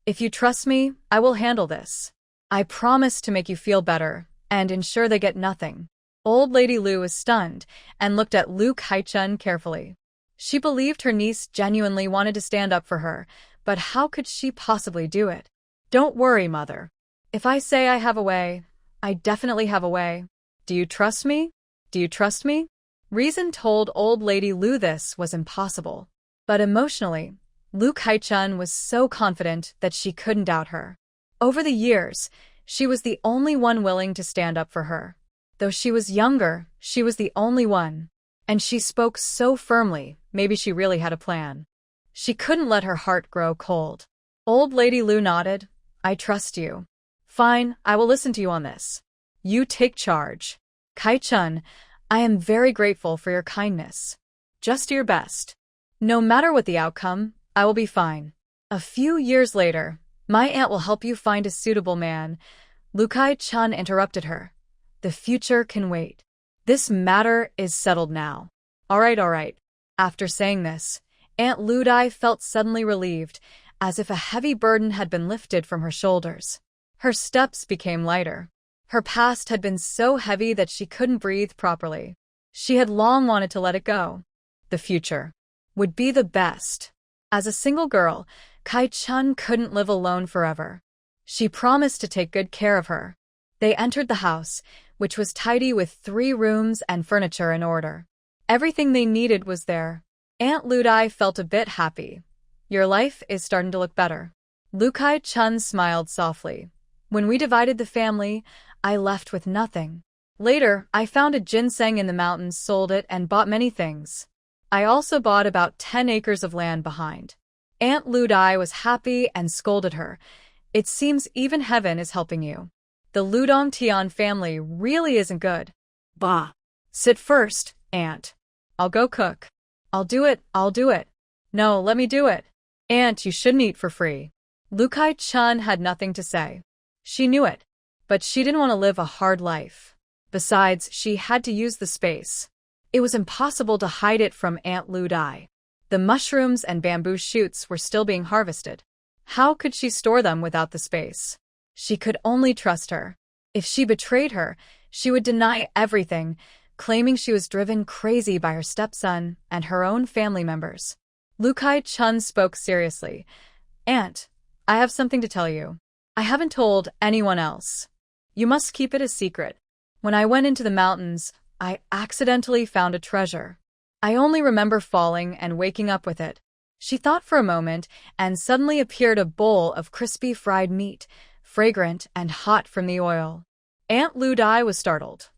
If you trust me, I will handle this. I promise to make you feel better and ensure they get nothing. Old Lady Lu was stunned and looked at Lu Kai-chun carefully. She believed her niece genuinely wanted to stand up for her, but how could she possibly do it? Don't worry, mother. If I say I have a way, I definitely have a way. Do you trust me? Do you trust me? Reason told Old Lady Lu this was impossible. But emotionally, Lu Kai-chun was so confident that she couldn't doubt her. Over the years, she was the only one willing to stand up for her. Though she was younger, she was the only one. And she spoke so firmly, maybe she really had a plan. She couldn't let her heart grow cold. Old Lady Lu nodded. I trust you. Fine, I will listen to you on this. You take charge. Kai-chun, I am very grateful for your kindness. Just do your best. No matter what the outcome, I will be fine. A few years later, my aunt will help you find a suitable man. Lu Kai-chun interrupted her. The future can wait. This matter is settled now. All right. After saying this, Aunt Ludai felt suddenly relieved, as if a heavy burden had been lifted from her shoulders. Her steps became lighter. Her past had been so heavy that she couldn't breathe properly. She had long wanted to let it go. The future would be the best. As a single girl, Kai-chun couldn't live alone forever. She promised to take good care of her. They entered the house, which was tidy with 3 rooms and furniture in order. Everything they needed was there. Aunt Ludai felt a bit happy. Your life is starting to look better. Lu Kai-chun smiled softly. When we divided the family, I left with nothing. Later, I found a ginseng in the mountains, sold it, and bought many things. I also bought about 10 acres of land behind. Aunt Ludai was happy and scolded her. It seems even heaven is helping you. The Ludong Tian family really isn't good. Bah. Sit first, Aunt. I'll go cook. I'll do it. No, let me do it. Aunt, you shouldn't eat for free. Lu Kai-chun had nothing to say. She knew it. But she didn't want to live a hard life. Besides, she had to use the space. It was impossible to hide it from Aunt Ludai. The mushrooms and bamboo shoots were still being harvested. How could she store them without the space? She could only trust her. If she betrayed her, she would deny everything, claiming she was driven crazy by her stepson and her own family members. Lu Kai-chun spoke seriously. Aunt, I have something to tell you. I haven't told anyone else. You must keep it a secret. When I went into the mountains, I accidentally found a treasure. I only remember falling and waking up with it. She thought for a moment, and suddenly appeared a bowl of crispy fried meat, fragrant and hot from the oil. Aunt Lu Dai was startled.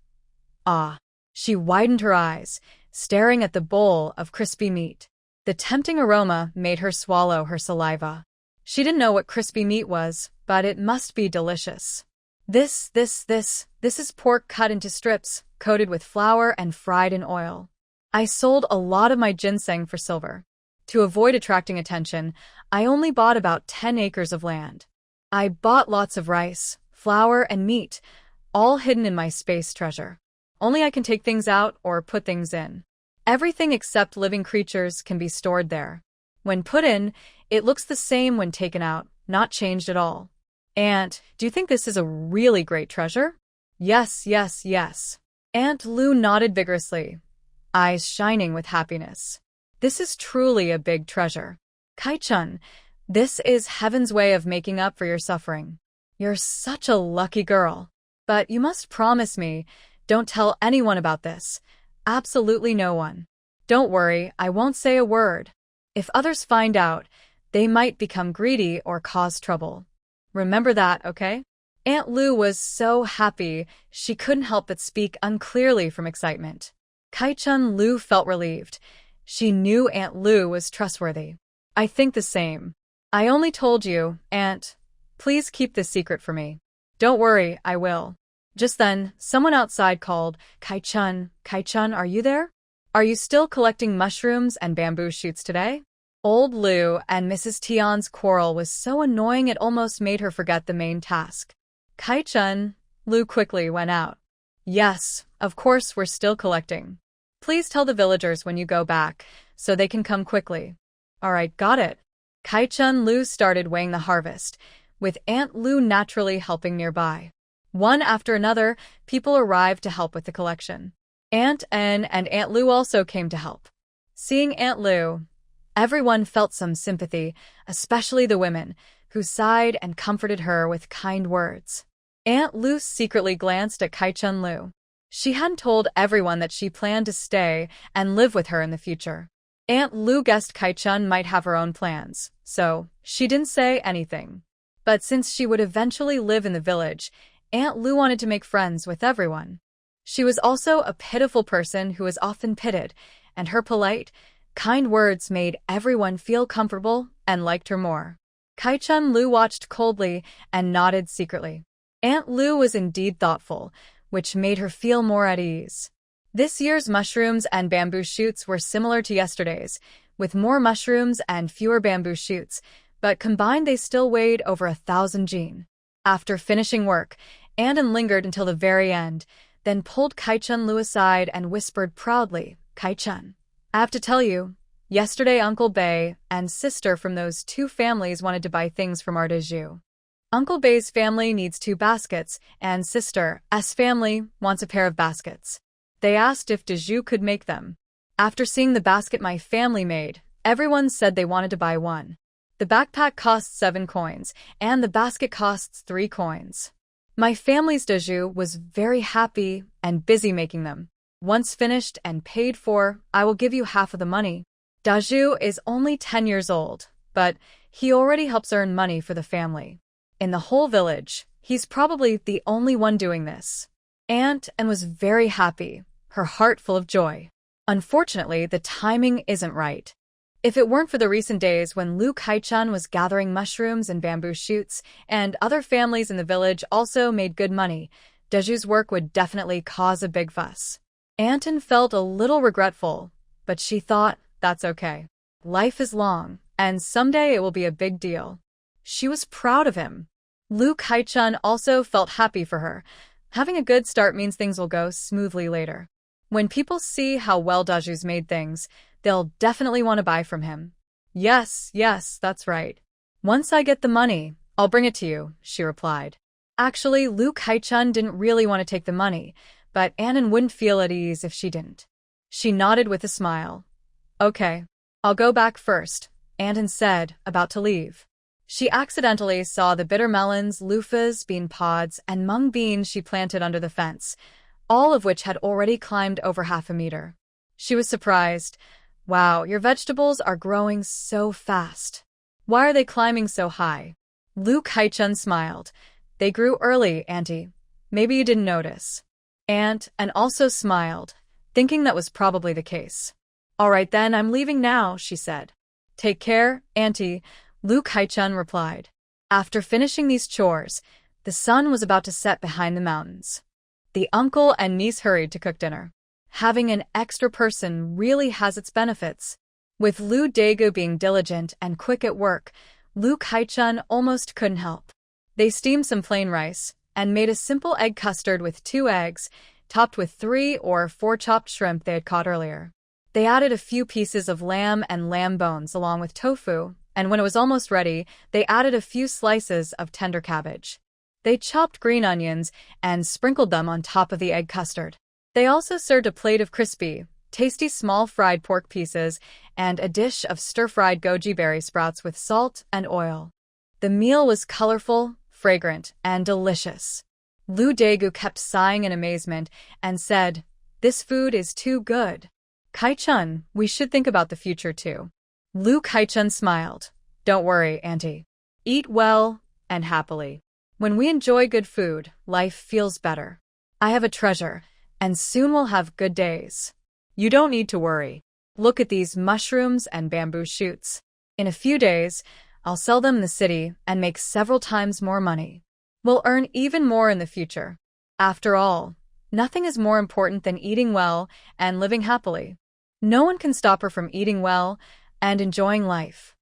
Ah! She widened her eyes, staring at the bowl of crispy meat. The tempting aroma made her swallow her saliva. She didn't know what crispy meat was, but it must be delicious. This is pork cut into strips, coated with flour and fried in oil. I sold a lot of my ginseng for silver. To avoid attracting attention, I only bought about 10 acres of land. I bought lots of rice, flour, and meat, all hidden in my space treasure. Only I can take things out or put things in. Everything except living creatures can be stored there. When put in, it looks the same when taken out, not changed at all. Aunt, do you think this is a really great treasure? Yes. Aunt Lu nodded vigorously, eyes shining with happiness. This is truly a big treasure. Kai-chun, this is heaven's way of making up for your suffering. You're such a lucky girl. But you must promise me, don't tell anyone about this. Absolutely no one. Don't worry, I won't say a word. If others find out, they might become greedy or cause trouble. Remember that, okay? Aunt Lu was so happy, she couldn't help but speak unclearly from excitement. Kai-chun Lu felt relieved. She knew Aunt Lu was trustworthy. I think the same. I only told you, Aunt. Please keep this secret for me. Don't worry, I will. Just then, someone outside called, Kai-chun, are you there? Are you still collecting mushrooms and bamboo shoots today? Old Lu and Mrs. Tian's quarrel was so annoying it almost made her forget the main task. Kai-chun, Lu quickly went out. Yes, of course we're still collecting. Please tell the villagers when you go back, so they can come quickly. Alright, got it. Kai-chun Lu started weighing the harvest, with Aunt Lu naturally helping nearby. One after another, people arrived to help with the collection. Aunt En and Aunt Lu also came to help. Seeing Aunt Lu, everyone felt some sympathy, especially the women, who sighed and comforted her with kind words. Aunt Lu secretly glanced at Kai-chun Lu. She hadn't told everyone that she planned to stay and live with her in the future. Aunt Lu guessed Kai-chun might have her own plans, so she didn't say anything. But since she would eventually live in the village, Aunt Lu wanted to make friends with everyone. She was also a pitiful person who was often pitied, and her polite, kind words made everyone feel comfortable and liked her more. Kai-chun Lu watched coldly and nodded secretly. Aunt Lu was indeed thoughtful, which made her feel more at ease. This year's mushrooms and bamboo shoots were similar to yesterday's, with more mushrooms and fewer bamboo shoots, but combined they still weighed over 1,000 jin. After finishing work, Annan lingered until the very end, then pulled Kai-chun Lu aside and whispered proudly, Kai-chun, I have to tell you, yesterday Uncle Bei and sister from those two families wanted to buy things from our Daju. Uncle Bei's family needs 2 baskets, and sister's family wants a pair of baskets. They asked if Daju could make them. After seeing the basket my family made, everyone said they wanted to buy one. The backpack costs 7 coins, and the basket costs 3 coins. My family's Daju was very happy and busy making them. Once finished and paid for, I will give you half of the money. Daju is only 10 years old, but he already helps earn money for the family. In the whole village, he's probably the only one doing this. Aunt Anne was very happy, her heart full of joy. Unfortunately, the timing isn't right. If it weren't for the recent days when Lu Kai-chun was gathering mushrooms and bamboo shoots, and other families in the village also made good money, Daju's work would definitely cause a big fuss. Aunt Anne felt a little regretful, but she thought, that's okay. Life is long, and someday it will be a big deal. She was proud of him. Lu Kai-chun also felt happy for her. Having a good start means things will go smoothly later. When people see how well Daju's made things, they'll definitely want to buy from him. Yes, that's right. Once I get the money, I'll bring it to you, she replied. Actually, Lu Kai-chun didn't really want to take the money, but Annan wouldn't feel at ease if she didn't. She nodded with a smile. Okay, I'll go back first, Anton said, about to leave. She accidentally saw the bitter melons, loofahs, bean pods, and mung beans she planted under the fence, all of which had already climbed over 1/2 meter. She was surprised. Wow, your vegetables are growing so fast. Why are they climbing so high? Lu Kaichun smiled. They grew early, Auntie. Maybe you didn't notice. And also smiled, thinking that was probably the case. All right then, I'm leaving now, she said. Take care, Auntie, Lu Kaichun replied. After finishing these chores, the sun was about to set behind the mountains. The uncle and niece hurried to cook dinner. Having an extra person really has its benefits. With Lu Daegu being diligent and quick at work, Lu Kaichun almost couldn't help. They steamed some plain rice and made a simple egg custard with 2 eggs, topped with 3 or 4 chopped shrimp they had caught earlier. They added a few pieces of lamb and lamb bones along with tofu, and when it was almost ready, they added a few slices of tender cabbage. They chopped green onions and sprinkled them on top of the egg custard. They also served a plate of crispy, tasty small fried pork pieces and a dish of stir-fried goji berry sprouts with salt and oil. The meal was colorful, fragrant, and delicious. Lu Daegu kept sighing in amazement and said, "This food is too good. Kaichun, we should think about the future too." Lu Kaichun smiled. Don't worry, Auntie. Eat well and happily. When we enjoy good food, life feels better. I have a treasure, and soon we'll have good days. You don't need to worry. Look at these mushrooms and bamboo shoots. In a few days, I'll sell them in the city and make several times more money. We'll earn even more in the future. After all, nothing is more important than eating well and living happily. No one can stop her from eating well and enjoying life.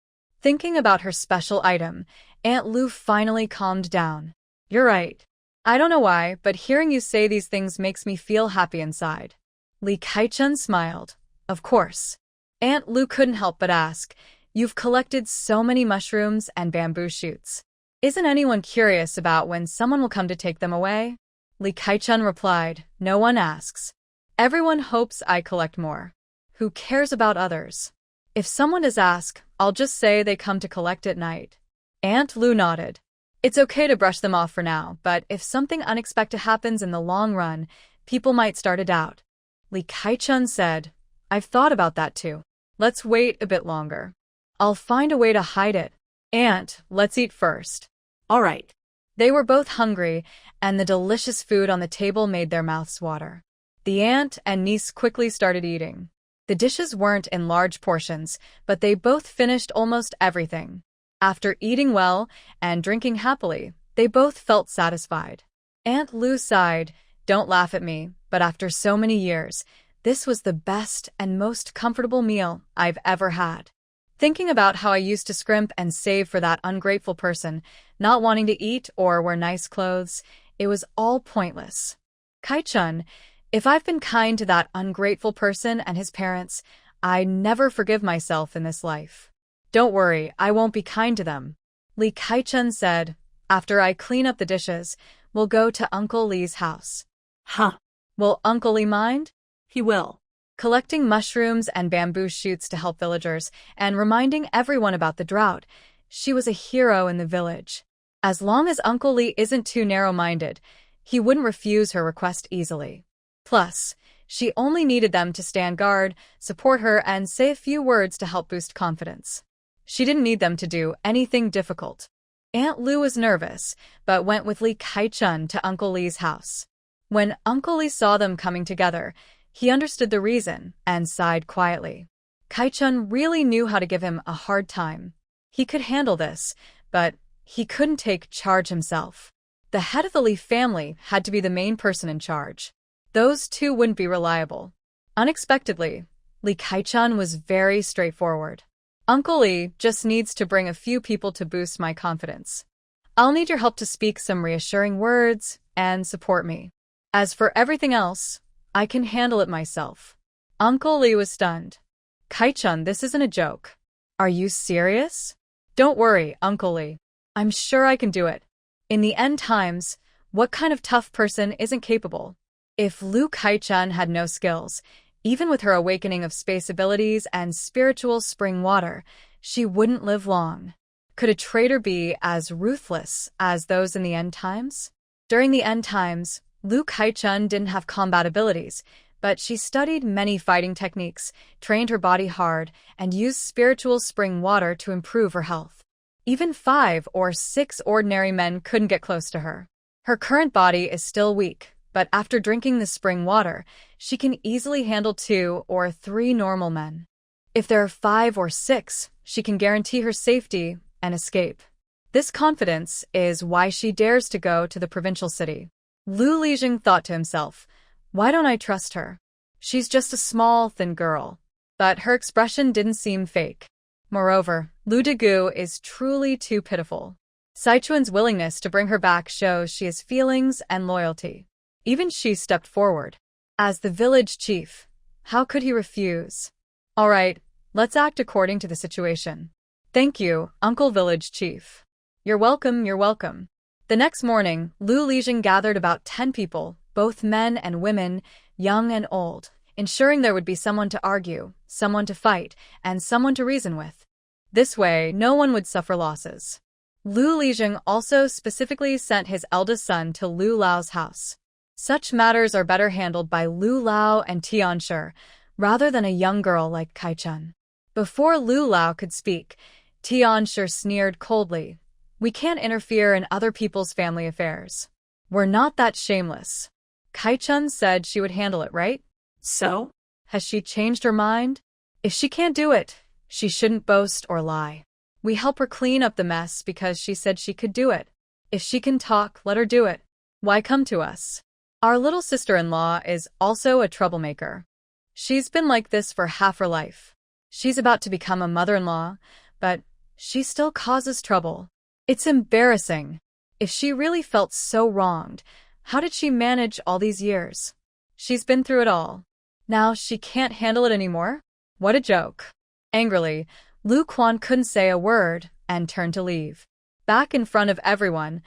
Thinking about her special item, Aunt Lu finally calmed down. You're right. I don't know why, but hearing you say these things makes me feel happy inside. Li Kaichun smiled. Of course. Aunt Lu couldn't help but ask, you've collected so many mushrooms and bamboo shoots. Isn't anyone curious about when someone will come to take them away? Li Kaichun replied, no one asks. Everyone hopes I collect more. Who cares about others? If someone does ask, I'll just say they come to collect at night. Aunt Lu nodded. It's okay to brush them off for now, but if something unexpected happens in the long run, people might start to doubt. Li Kaichun said, I've thought about that too. Let's wait a bit longer. I'll find a way to hide it. Aunt, let's eat first. All right. They were both hungry, and the delicious food on the table made their mouths water. The aunt and niece quickly started eating. The dishes weren't in large portions, but they both finished almost everything. After eating well and drinking happily, they both felt satisfied. Aunt Lu sighed, don't laugh at me, but after so many years, this was the best and most comfortable meal I've ever had. Thinking about how I used to scrimp and save for that ungrateful person, not wanting to eat or wear nice clothes, it was all pointless. Kaichun, if I've been kind to that ungrateful person and his parents, I never forgive myself in this life. Don't worry, I won't be kind to them. Li Kaichun said, after I clean up the dishes, we'll go to Uncle Li's house. Huh. Will Uncle Li mind? He will. Collecting mushrooms and bamboo shoots to help villagers and reminding everyone about the drought, she was a hero in the village. As long as Uncle Li isn't too narrow-minded, he wouldn't refuse her request easily. Plus, she only needed them to stand guard, support her, and say a few words to help boost confidence. She didn't need them to do anything difficult. Aunt Lu was nervous, but went with Li Kaichun to Uncle Li's house. When Uncle Li saw them coming together, he understood the reason and sighed quietly. Kaichun really knew how to give him a hard time. He could handle this, but he couldn't take charge himself. The head of the Li family had to be the main person in charge. Those two wouldn't be reliable. Unexpectedly, Li Kaichun was very straightforward. Uncle Li just needs to bring a few people to boost my confidence. I'll need your help to speak some reassuring words and support me. As for everything else, I can handle it myself. Uncle Li was stunned. Kaichun, this isn't a joke. Are you serious? Don't worry, Uncle Li. I'm sure I can do it. In the end times, what kind of tough person isn't capable? If Lu Kaichun had no skills, Even with her awakening of space abilities and spiritual spring water, she wouldn't live long. Could a traitor be as ruthless as those in the end times? During the end times, Lu Kaichun didn't have combat abilities, but she studied many fighting techniques, trained her body hard, and used spiritual spring water to improve her health. Even 5 or 6 ordinary men couldn't get close to her. Her current body is still weak, but after drinking the spring water, she can easily handle 2 or 3 normal men. If there are 5 or 6, she can guarantee her safety and escape. This confidence is why she dares to go to the provincial city. Lu Lijing thought to himself, why don't I trust her? She's just a small, thin girl. But her expression didn't seem fake. Moreover, Lu Degu is truly too pitiful. Sichuan's willingness to bring her back shows she has feelings and loyalty. Even she stepped forward. As the village chief, how could he refuse? All right, let's act according to the situation. Thank you, Uncle Village Chief. You're welcome, you're welcome. The next morning, Lu Lijing gathered about 10 people, both men and women, young and old, ensuring there would be someone to argue, someone to fight, and someone to reason with. This way, no one would suffer losses. Lu Lijing also specifically sent his eldest son to Lu Lao's house. Such matters are better handled by Lu Lao and Tianshi, rather than a young girl like Kaichun. Before Lu Lao could speak, Tianshi sneered coldly. We can't interfere in other people's family affairs. We're not that shameless. Kaichun said she would handle it, right? So? Has she changed her mind? If she can't do it, she shouldn't boast or lie. We help her clean up the mess because she said she could do it. If she can talk, let her do it. Why come to us? Our little sister-in-law is also a troublemaker. She's been like this for half her life. She's about to become a mother-in-law, but she still causes trouble. It's embarrassing. If she really felt so wronged, how did she manage all these years? She's been through it all. Now she can't handle it anymore? What a joke. Angrily, Lu Quan couldn't say a word and turned to leave. Back in front of everyone,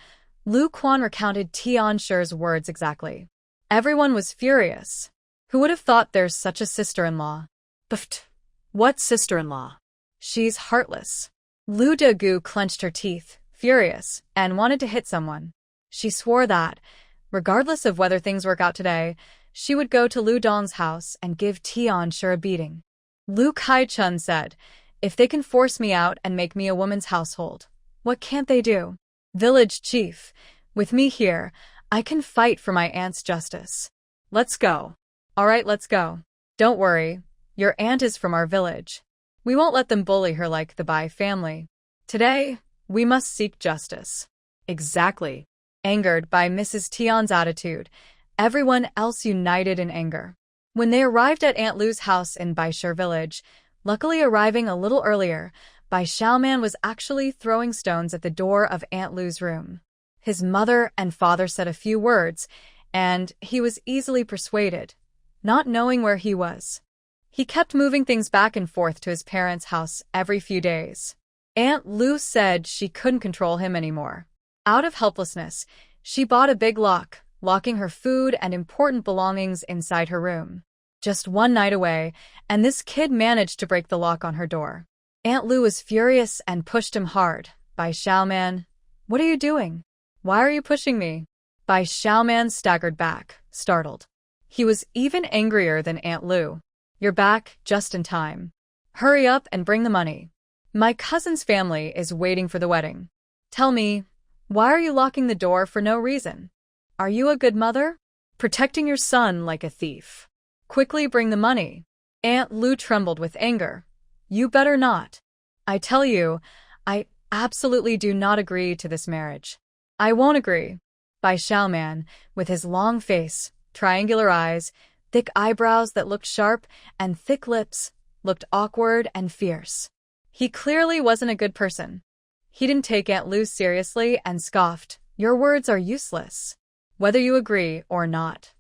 Lu Quan recounted Tianshi's words exactly. Everyone was furious. Who would have thought there's such a sister-in-law? Pfft. What sister-in-law? She's heartless. Lu Degu clenched her teeth, furious, and wanted to hit someone. She swore that, regardless of whether things work out today, she would go to Lu Dong's house and give Tianshi a beating. Lu Kaichun said, if they can force me out and make me a woman's household, what can't they do? Village chief, with me here, I can fight for my aunt's justice. Let's go. All right, let's go. Don't worry, your aunt is from our village. We won't let them bully her like the Bai family. Today, we must seek justice. Exactly. Angered by Mrs. Tian's attitude, everyone else united in anger. When they arrived at Aunt Lu's house in Baishir village, luckily arriving a little earlier, Bai Xiaoman was actually throwing stones at the door of Aunt Lu's room. His mother and father said a few words, and he was easily persuaded, not knowing where he was. He kept moving things back and forth to his parents' house every few days. Aunt Lu said she couldn't control him anymore. Out of helplessness, she bought a big lock, locking her food and important belongings inside her room. Just one night away, and this kid managed to break the lock on her door. Aunt Lu was furious and pushed him hard. Bai Xiaoman, what are you doing? Why are you pushing me? Bai Xiaoman staggered back, startled. He was even angrier than Aunt Lu. You're back, just in time. Hurry up and bring the money. My cousin's family is waiting for the wedding. Tell me, why are you locking the door for no reason? Are you a good mother? Protecting your son like a thief. Quickly bring the money. Aunt Lu trembled with anger. You better not. I tell you, I absolutely do not agree to this marriage. I won't agree. Bai Xiaoman, with his long face, triangular eyes, thick eyebrows that looked sharp, and thick lips, looked awkward and fierce. He clearly wasn't a good person. He didn't take Aunt Lu seriously and scoffed, your words are useless. Whether you agree or not.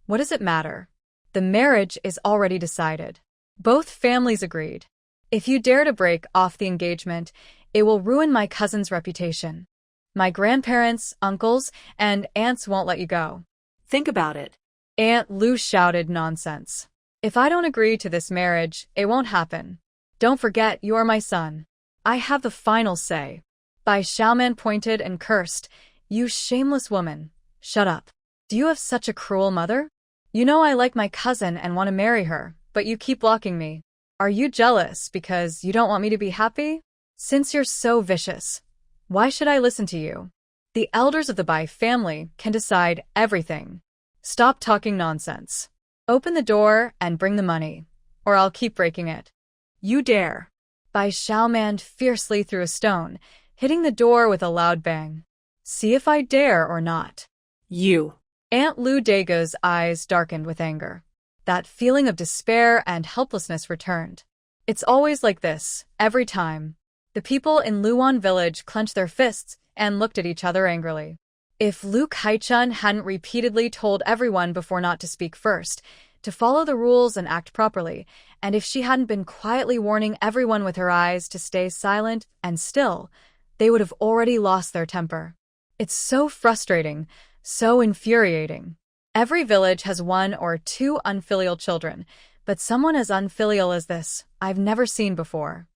What does it matter? The marriage is already decided. Both families agreed. If you dare to break off the engagement, it will ruin my cousin's reputation. My grandparents, uncles, and aunts won't let you go. Think about it. Aunt Lu shouted nonsense. If I don't agree to this marriage, it won't happen. Don't forget you are my son. I have the final say. Bai Xiaoman pointed and cursed. You shameless woman. Shut up. Do you have such a cruel mother? You know I like my cousin and want to marry her, but you keep blocking me. Are you jealous because you don't want me to be happy? Since you're so vicious, why should I listen to you? The elders of the Bai family can decide everything. Stop talking nonsense. Open the door and bring the money, or I'll keep breaking it. You dare. Bai Xiaoman fiercely threw a stone, hitting the door with a loud bang. See if I dare or not. You. Aunt Lu Dago's eyes darkened with anger. That feeling of despair and helplessness returned. It's always like this, every time. The people in Luan village clenched their fists and looked at each other angrily. If Lu Kaichun hadn't repeatedly told everyone before not to speak first, to follow the rules and act properly, and if she hadn't been quietly warning everyone with her eyes to stay silent and still, they would have already lost their temper. It's so frustrating, so infuriating. Every village has one or two unfilial children, but someone as unfilial as this, I've never seen before.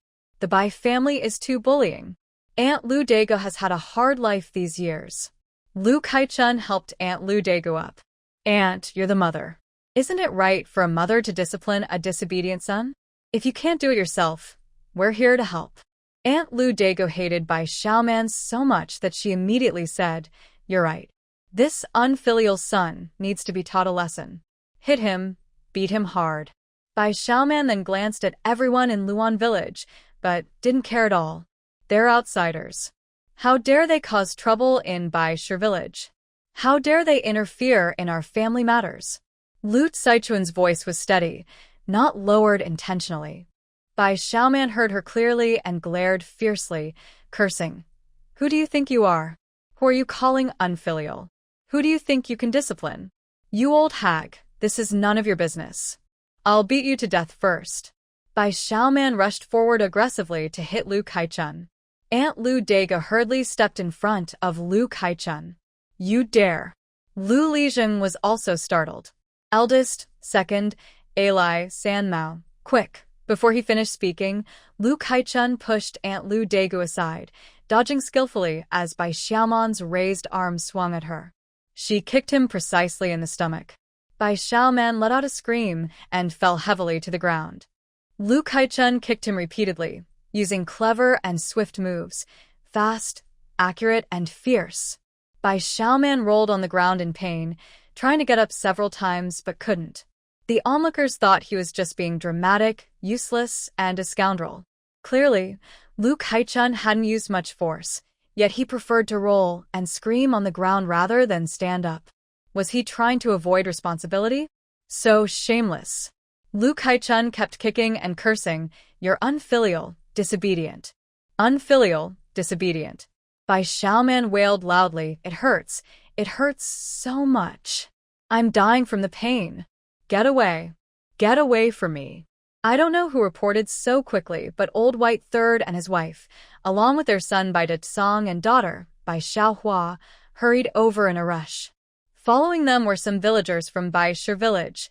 The Bai family is too bullying. Aunt Lu Dago has had a hard life these years. Lu Kaichun helped Aunt Lu Dago up. Aunt, you're the mother. Isn't it right for a mother to discipline a disobedient son? If you can't do it yourself, we're here to help. Aunt Lu Dago hated Bai Xiaoman so much that she immediately said, You're right. This unfilial son needs to be taught a lesson. Hit him, beat him hard. Bai Xiaoman then glanced at everyone in Luan village, but didn't care at all. They're outsiders. How dare they cause trouble in Bai Shi village? How dare they interfere in our family matters? Lu Saichun's voice was steady, not lowered intentionally. Bai Xiaoman heard her clearly and glared fiercely, cursing. Who do you think you are? Who are you calling unfilial? Who do you think you can discipline? You old hag, this is none of your business. I'll beat you to death first. Bai Xiaoman rushed forward aggressively to hit Lu Kaichun. Aunt Lu Dago hurriedly stepped in front of Lu Kaichun. You dare. Lu Lijing was also startled. Eldest, second, Alai, Sanmao. Quick. Before he finished speaking, Lu Kaichun pushed Aunt Lu Dago aside, dodging skillfully as Bai Xiaoman's raised arm swung at her. She kicked him precisely in the stomach. Bai Xiaoman let out a scream and fell heavily to the ground. Lu Kaichun kicked him repeatedly, using clever and swift moves, fast, accurate, and fierce. Bai Xiaoman rolled on the ground in pain, trying to get up several times but couldn't. The onlookers thought he was just being dramatic, useless, and a scoundrel. Clearly, Lu Kaichun hadn't used much force, yet he preferred to roll and scream on the ground rather than stand up. Was he trying to avoid responsibility? So shameless. Lu Kaichun kept kicking and cursing, You're unfilial, disobedient. Unfilial, disobedient. Bai Xiaoman wailed loudly, It hurts so much. I'm dying from the pain. Get away from me. I don't know who reported so quickly, but Old White Third and his wife, along with their son Bai Song and daughter, Bai Xiaohua, hurried over in a rush. Following them were some villagers from Bai Shi village,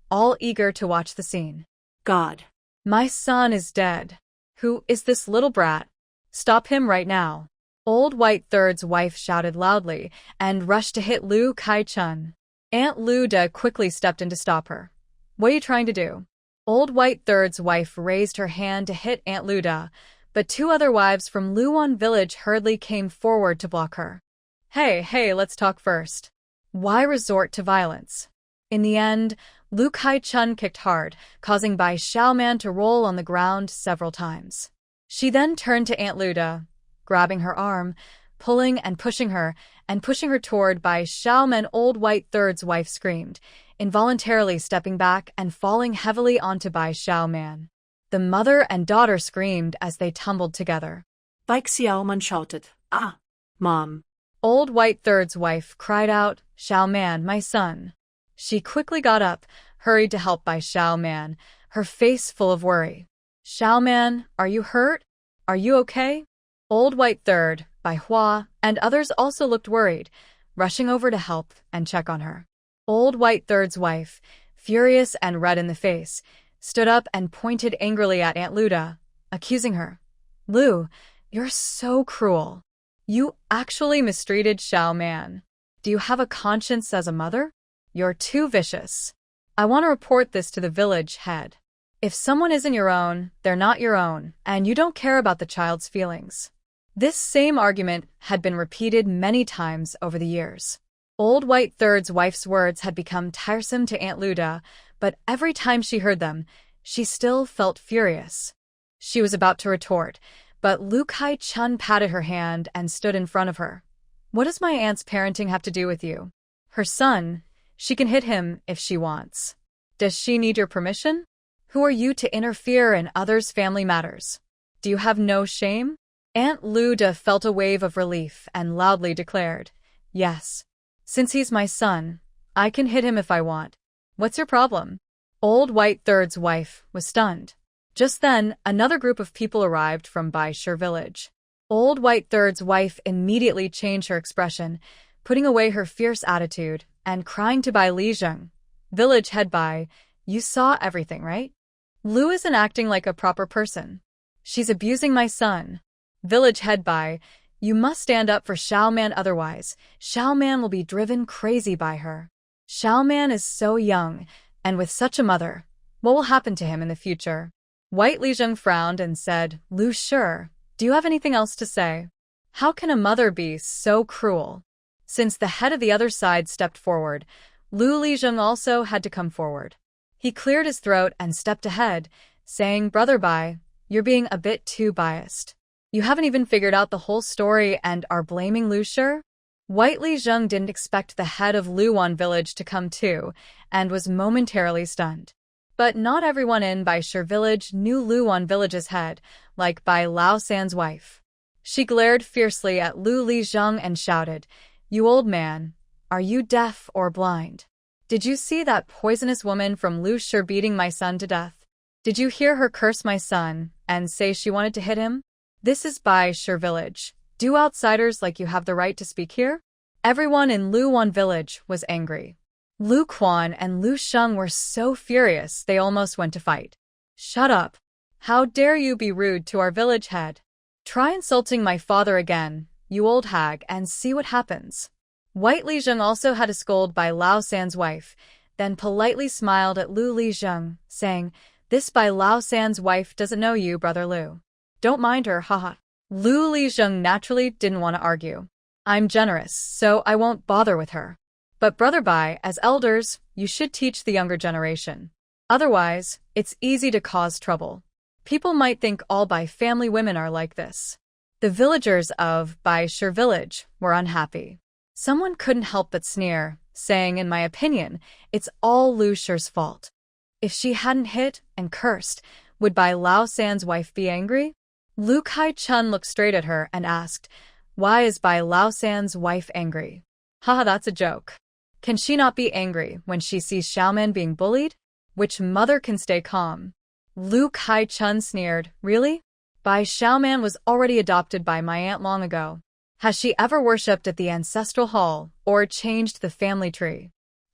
all eager to watch the scene. God. My son is dead. Who is this little brat? Stop him right now. Old White Third's wife shouted loudly and rushed to hit Lu Kaichun. Aunt Lu Da quickly stepped in to stop her. What are you trying to do? Old White Third's wife raised her hand to hit Aunt Lu Da, but two other wives from Luan village hurriedly came forward to block her. Hey, let's talk first. Why resort to violence? In the end, Lu Kaichun kicked hard, causing Bai Xiaoman to roll on the ground several times. She then turned to Aunt Lu Da, grabbing her arm, pulling and pushing her toward Bai Xiaoman. Old White Third's wife screamed, involuntarily stepping back and falling heavily onto Bai Xiaoman. The mother and daughter screamed as they tumbled together. Bai Xiaoman shouted, Ah, Mom. Old White Third's wife cried out, Xiaoman, my son. She quickly got up, hurried to help Bai Xiaoman, her face full of worry. Xiaoman, are you hurt? Are you okay? Old White Third, Bai Hua, and others also looked worried, rushing over to help and check on her. Old White Third's wife, furious and red in the face, stood up and pointed angrily at Aunt Luda, accusing her. Lu, you're so cruel. You actually mistreated Xiao Man. Do you have a conscience as a mother? You're too vicious. I want to report this to the village head. If someone isn't your own, they're not your own, and you don't care about the child's feelings. This same argument had been repeated many times over the years. Old White Third's wife's words had become tiresome to Aunt Luda, but every time she heard them, she still felt furious. She was about to retort, but Lu Kai-chun patted her hand and stood in front of her. What does my aunt's parenting have to do with you? Her son, she can hit him if she wants. Does she need your permission? Who are you to interfere in others' family matters? Do you have no shame? Aunt Luda felt a wave of relief and loudly declared, Yes. Since he's my son, I can hit him if I want. What's your problem? Old White Third's wife was stunned. Just then, another group of people arrived from Baishur village. Old White Third's wife immediately changed her expression, putting away her fierce attitude and crying to Bai Lijeng. Village head Bai, you saw everything, right? Lu isn't acting like a proper person. She's abusing my son. Village head Bai, you must stand up for Xiao Man, otherwise Xiao Man will be driven crazy by her. Xiao Man is so young, and with such a mother, what will happen to him in the future? White Lijeng frowned and said, Lu, sure. Do you have anything else to say? How can a mother be so cruel? Since the head of the other side stepped forward, Lu Lijeng also had to come forward. He cleared his throat and stepped ahead, saying, Brother Bai, you're being a bit too biased. You haven't even figured out the whole story and are blaming Lu Shi? White Lijeng didn't expect the head of Luwan village to come too, and was momentarily stunned. But not everyone in Baishur village knew Luwan village's head, like Bai Lao San's wife. She glared fiercely at Lu Lijeng and shouted, You old man, are you deaf or blind? Did you see that poisonous woman from Lu Shi beating my son to death? Did you hear her curse my son and say she wanted to hit him? This is Baishur village. Do outsiders like you have the right to speak here? Everyone in Luwan village was angry. Lu Quan and Lu Sheng were so furious they almost went to fight. Shut up. How dare you be rude to our village head? Try insulting my father again, you old hag, and see what happens. White Lijeng also had to scold by Lao San's wife, then politely smiled at Lu Lijeng, saying, This by Lao San's wife doesn't know you, brother Lu. Don't mind her, haha. Lu Lijeng naturally didn't want to argue. I'm generous, so I won't bother with her. But Brother Bai, as elders, you should teach the younger generation. Otherwise, it's easy to cause trouble. People might think all Bai family women are like this. The villagers of Baishur village were unhappy. Someone couldn't help but sneer, saying, in my opinion, it's all Lu Shi's fault. If she hadn't hit and cursed, would Bai Lao San's wife be angry? Lu Kai-chun looked straight at her and asked, Why is Bai Lao San's wife angry? Haha, that's a joke. Can she not be angry when she sees Xiaoman being bullied? Which mother can stay calm? Lu Kai-chun sneered, Really? Bai Xiaoman was already adopted by my aunt long ago. Has she ever worshipped at the ancestral hall or changed the family tree?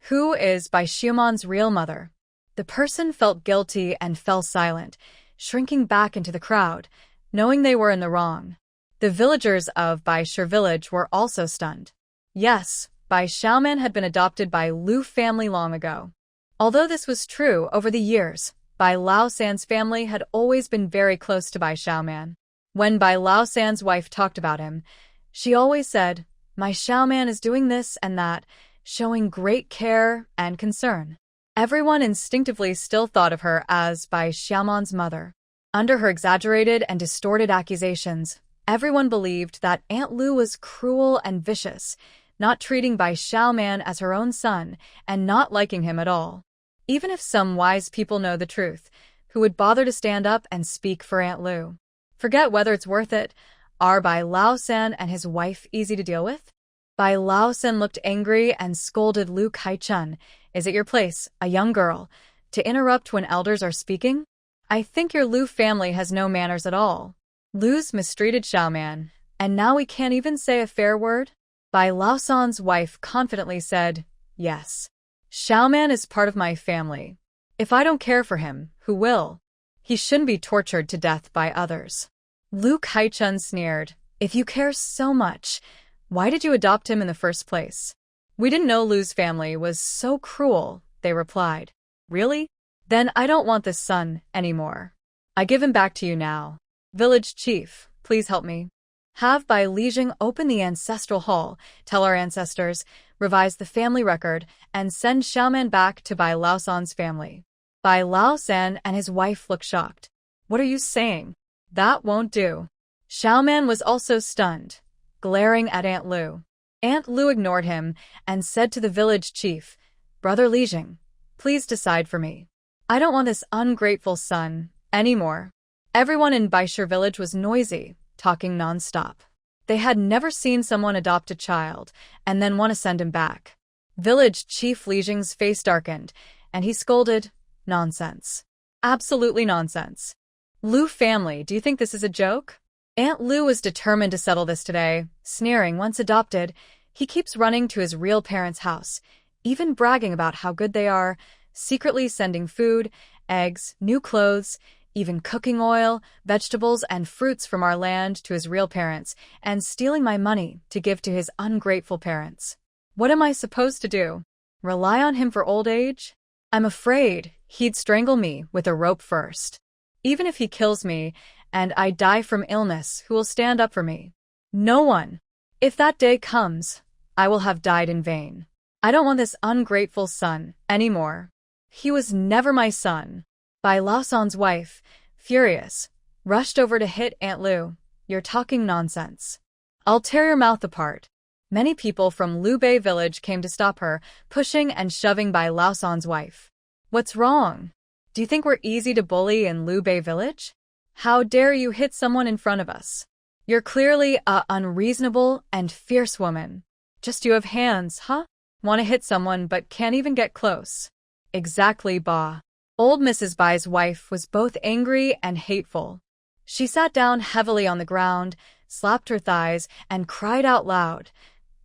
Who is Bai Xiaoman's real mother? The person felt guilty and fell silent, shrinking back into the crowd, knowing they were in the wrong. The villagers of Baishur village were also stunned. Yes, Bai Xiaoman had been adopted by Lu family long ago. Although this was true over the years, Bai Lao San's family had always been very close to Bai Xiaoman. When Bai Lao San's wife talked about him, she always said, My Xiaoman is doing this and that, showing great care and concern. Everyone instinctively still thought of her as Bai Xiaoman's mother. Under her exaggerated and distorted accusations, everyone believed that Aunt Lu was cruel and vicious, not treating Bai Xiaoman as her own son and not liking him at all. Even if some wise people know the truth, who would bother to stand up and speak for Aunt Lu? Forget whether it's worth it. Are Bai Lao San and his wife easy to deal with? Bai Lao San looked angry and scolded Lu Kai-chun. Is it your place, a young girl, to interrupt when elders are speaking? I think your Lu family has no manners at all. Lu's mistreated Xiaoman, and now we can't even say a fair word? Bai Lao San's wife confidently said, Yes. Xiaoman is part of my family. If I don't care for him, who will? He shouldn't be tortured to death by others. Lu Kaichun sneered. If you care so much, why did you adopt him in the first place? We didn't know Lu's family was so cruel, they replied. Really? Then I don't want this son anymore. I give him back to you now. Village chief, please help me. Have Bai Lijing open the ancestral hall, tell our ancestors, revise the family record, and send Xiaoman back to Bai Laosan's family. Bai Laosan and his wife look shocked. What are you saying? That won't do. Xiaoman was also stunned, glaring at Aunt Lu. Aunt Lu ignored him and said to the village chief, Brother Lijing, please decide for me. I don't want this ungrateful son anymore. Everyone in Baishir village was noisy, talking non-stop. They had never seen someone adopt a child and then want to send him back. Village Chief Lijing's face darkened, and he scolded, Nonsense. Absolutely nonsense. Lu family, do you think this is a joke? Aunt Lu was determined to settle this today, sneering once adopted. He keeps running to his real parents' house, even bragging about how good they are, secretly sending food, eggs, new clothes, even cooking oil, vegetables, and fruits from our land to his real parents, and stealing my money to give to his ungrateful parents. What am I supposed to do? Rely on him for old age? I'm afraid he'd strangle me with a rope first. Even if he kills me and I die from illness, who will stand up for me? No one. If that day comes, I will have died in vain. I don't want this ungrateful son anymore. He was never my son. Bai Laosan's wife, furious, rushed over to hit Aunt Lu. You're talking nonsense. I'll tear your mouth apart. Many people from Lu Bei village came to stop her, pushing and shoving Bai Laosan's wife. What's wrong? Do you think we're easy to bully in Lu Bei village? How dare you hit someone in front of us? You're clearly a unreasonable and fierce woman. Just you have hands, huh? Want to hit someone but can't even get close. Exactly, Ba. Old Mrs. Bai's wife was both angry and hateful. She sat down heavily on the ground, slapped her thighs, and cried out loud.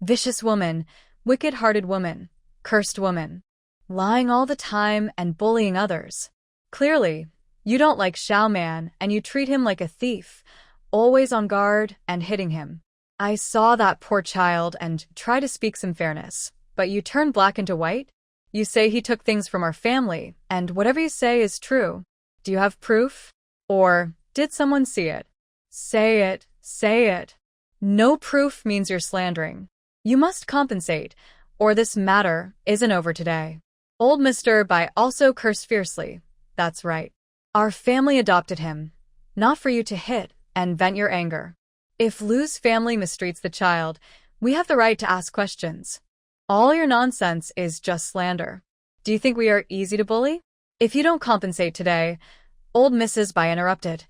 Vicious woman, wicked-hearted woman, cursed woman. Lying all the time and bullying others. Clearly, you don't like Xiaoman and you treat him like a thief, always on guard and hitting him. I saw that poor child and try to speak some fairness, but you turn black into white? You say he took things from our family, and whatever you say is true. Do you have proof? Or did someone see it? Say it, say it. No proof means you're slandering. You must compensate, or this matter isn't over today. Old Mr. Bai also cursed fiercely. That's right. Our family adopted him, not for you to hit and vent your anger. If Lu's family mistreats the child, we have the right to ask questions. All your nonsense is just slander. Do you think we are easy to bully? If you don't compensate today, old Mrs. Bai interrupted.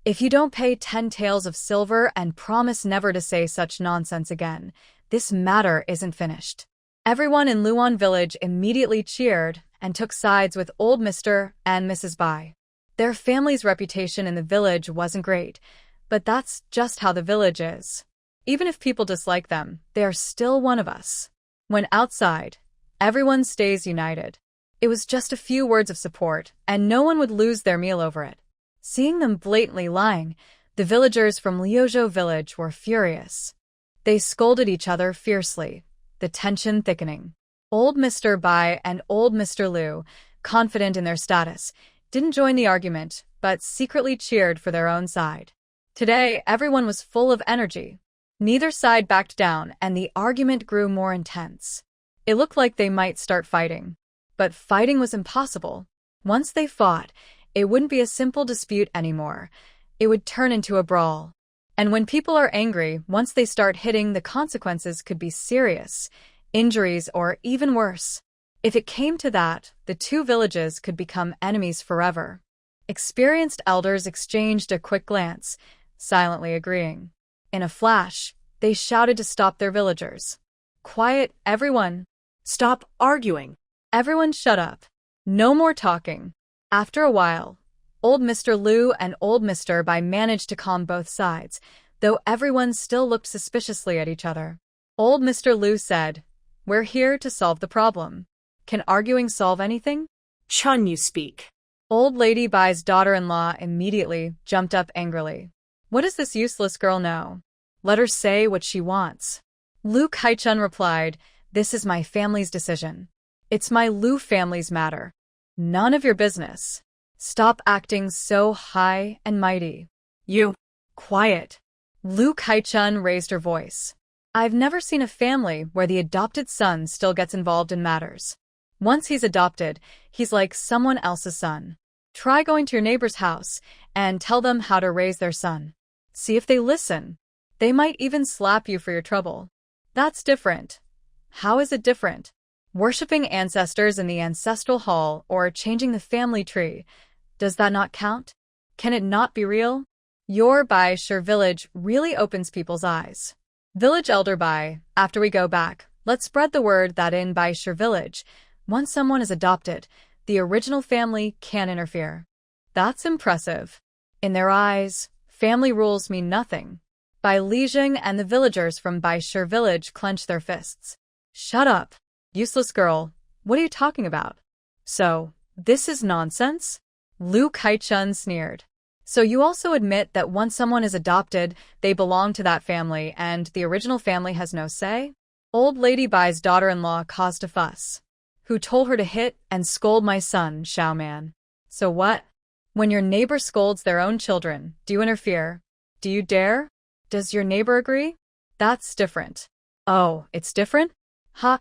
If you don't pay 10 taels of silver and promise never to say such nonsense again, this matter isn't finished. Everyone in Luan village immediately cheered and took sides with old Mr. and Mrs. Bai. Their family's reputation in the village wasn't great, but that's just how the village is. Even if people dislike them, they are still one of us. When outside, everyone stays united. It was just a few words of support, and no one would lose their meal over it. Seeing them blatantly lying, the villagers from Liuzhou village were furious. They scolded each other fiercely, the tension thickening. Old Mr. Bai and old Mr. Lu, confident in their status, didn't join the argument, but secretly cheered for their own side. Today, everyone was full of energy. Neither side backed down, and the argument grew more intense. It looked like they might start fighting. But fighting was impossible. Once they fought, it wouldn't be a simple dispute anymore. It would turn into a brawl. And when people are angry, once they start hitting, the consequences could be serious, injuries, or even worse. If it came to that, the two villages could become enemies forever. Experienced elders exchanged a quick glance, silently agreeing. In a flash, they shouted to stop their villagers. Quiet, everyone. Stop arguing. Everyone shut up. No more talking. After a while, old Mr. Lu and old Mr. Bai managed to calm both sides, though everyone still looked suspiciously at each other. Old Mr. Lu said, We're here to solve the problem. Can arguing solve anything? Chun, you speak. Old Lady Bai's daughter-in-law immediately jumped up angrily. What does this useless girl know? Let her say what she wants. Lu Kaichun replied, this is my family's decision. It's my Lu family's matter. None of your business. Stop acting so high and mighty. You. Quiet. Lu Kaichun raised her voice. I've never seen a family where the adopted son still gets involved in matters. Once he's adopted, he's like someone else's son. Try going to your neighbor's house and tell them how to raise their son. See if they listen. They might even slap you for your trouble. That's different. How is it different? Worshipping ancestors in the ancestral hall or changing the family tree. Does that not count? Can it not be real? Your Bai Shur village really opens people's eyes. Village Elder Bai, after we go back, let's spread the word that in Bai Shur village, once someone is adopted, the original family can't interfere. That's impressive. In their eyes, family rules mean nothing. Bai Lijing and the villagers from Bai Shur village clenched their fists. Shut up. Useless girl. What are you talking about? So, this is nonsense? Lu Kaichun sneered. So you also admit that once someone is adopted, they belong to that family and the original family has no say? Old Lady Bai's daughter-in-law caused a fuss. Who told her to hit and scold my son, Xiaoman? So what? When your neighbor scolds their own children, do you interfere? Do you dare? Does your neighbor agree? That's different. Oh, it's different?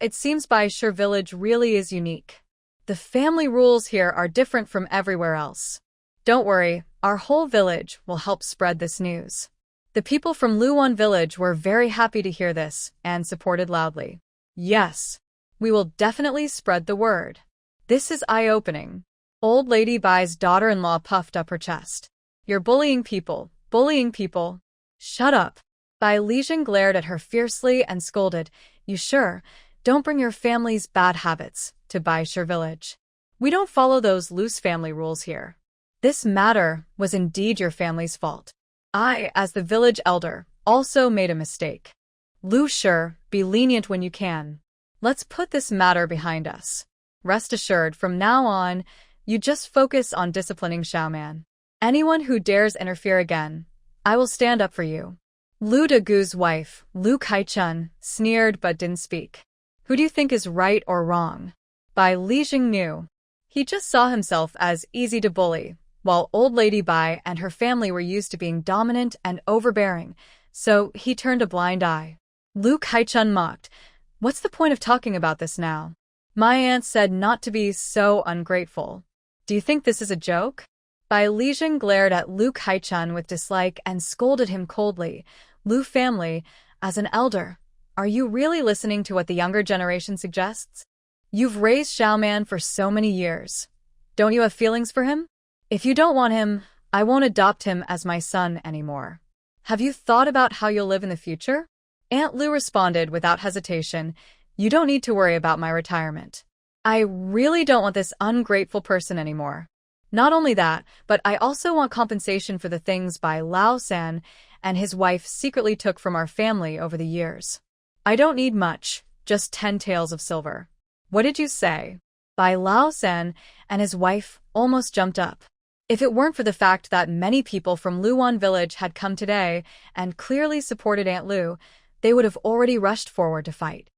It seems Bai Shur village really is unique. The family rules here are different from everywhere else. Don't worry, our whole village will help spread this news. The people from Luan village were very happy to hear this and supported loudly. Yes, we will definitely spread the word. This is eye-opening. Old Lady Bai's daughter-in-law puffed up her chest. You're bullying people, bullying people. Shut up. Bai Lijing glared at her fiercely and scolded, You sure? Don't bring your family's bad habits to Bai Shur village. We don't follow those loose family rules here. This matter was indeed your family's fault. I, as the village elder, also made a mistake. Lu Shur, be lenient when you can. Let's put this matter behind us. Rest assured, from now on, you just focus on disciplining Xiaoman. Anyone who dares interfere again, I will stand up for you. Lu Dagu's wife, Lu Kaichun, sneered but didn't speak. Who do you think is right or wrong? Bai Lijing knew. He just saw himself as easy to bully, while Old Lady Bai and her family were used to being dominant and overbearing, so he turned a blind eye. Lu Kaichun mocked, What's the point of talking about this now? My aunt said not to be so ungrateful. Do you think this is a joke? Bai Lijing glared at Lu Kaichun with dislike and scolded him coldly. Lu family, as an elder, are you really listening to what the younger generation suggests? You've raised Xiaoman for so many years. Don't you have feelings for him? If you don't want him, I won't adopt him as my son anymore. Have you thought about how you'll live in the future? Aunt Lu responded without hesitation, You don't need to worry about my retirement. I really don't want this ungrateful person anymore. Not only that, but I also want compensation for the things Bai Lao San and his wife secretly took from our family over the years. I don't need much, just 10 taels of silver. What did you say? Bai Lao San and his wife almost jumped up. If it weren't for the fact that many people from Luan village had come today and clearly supported Aunt Lu, they would have already rushed forward to fight.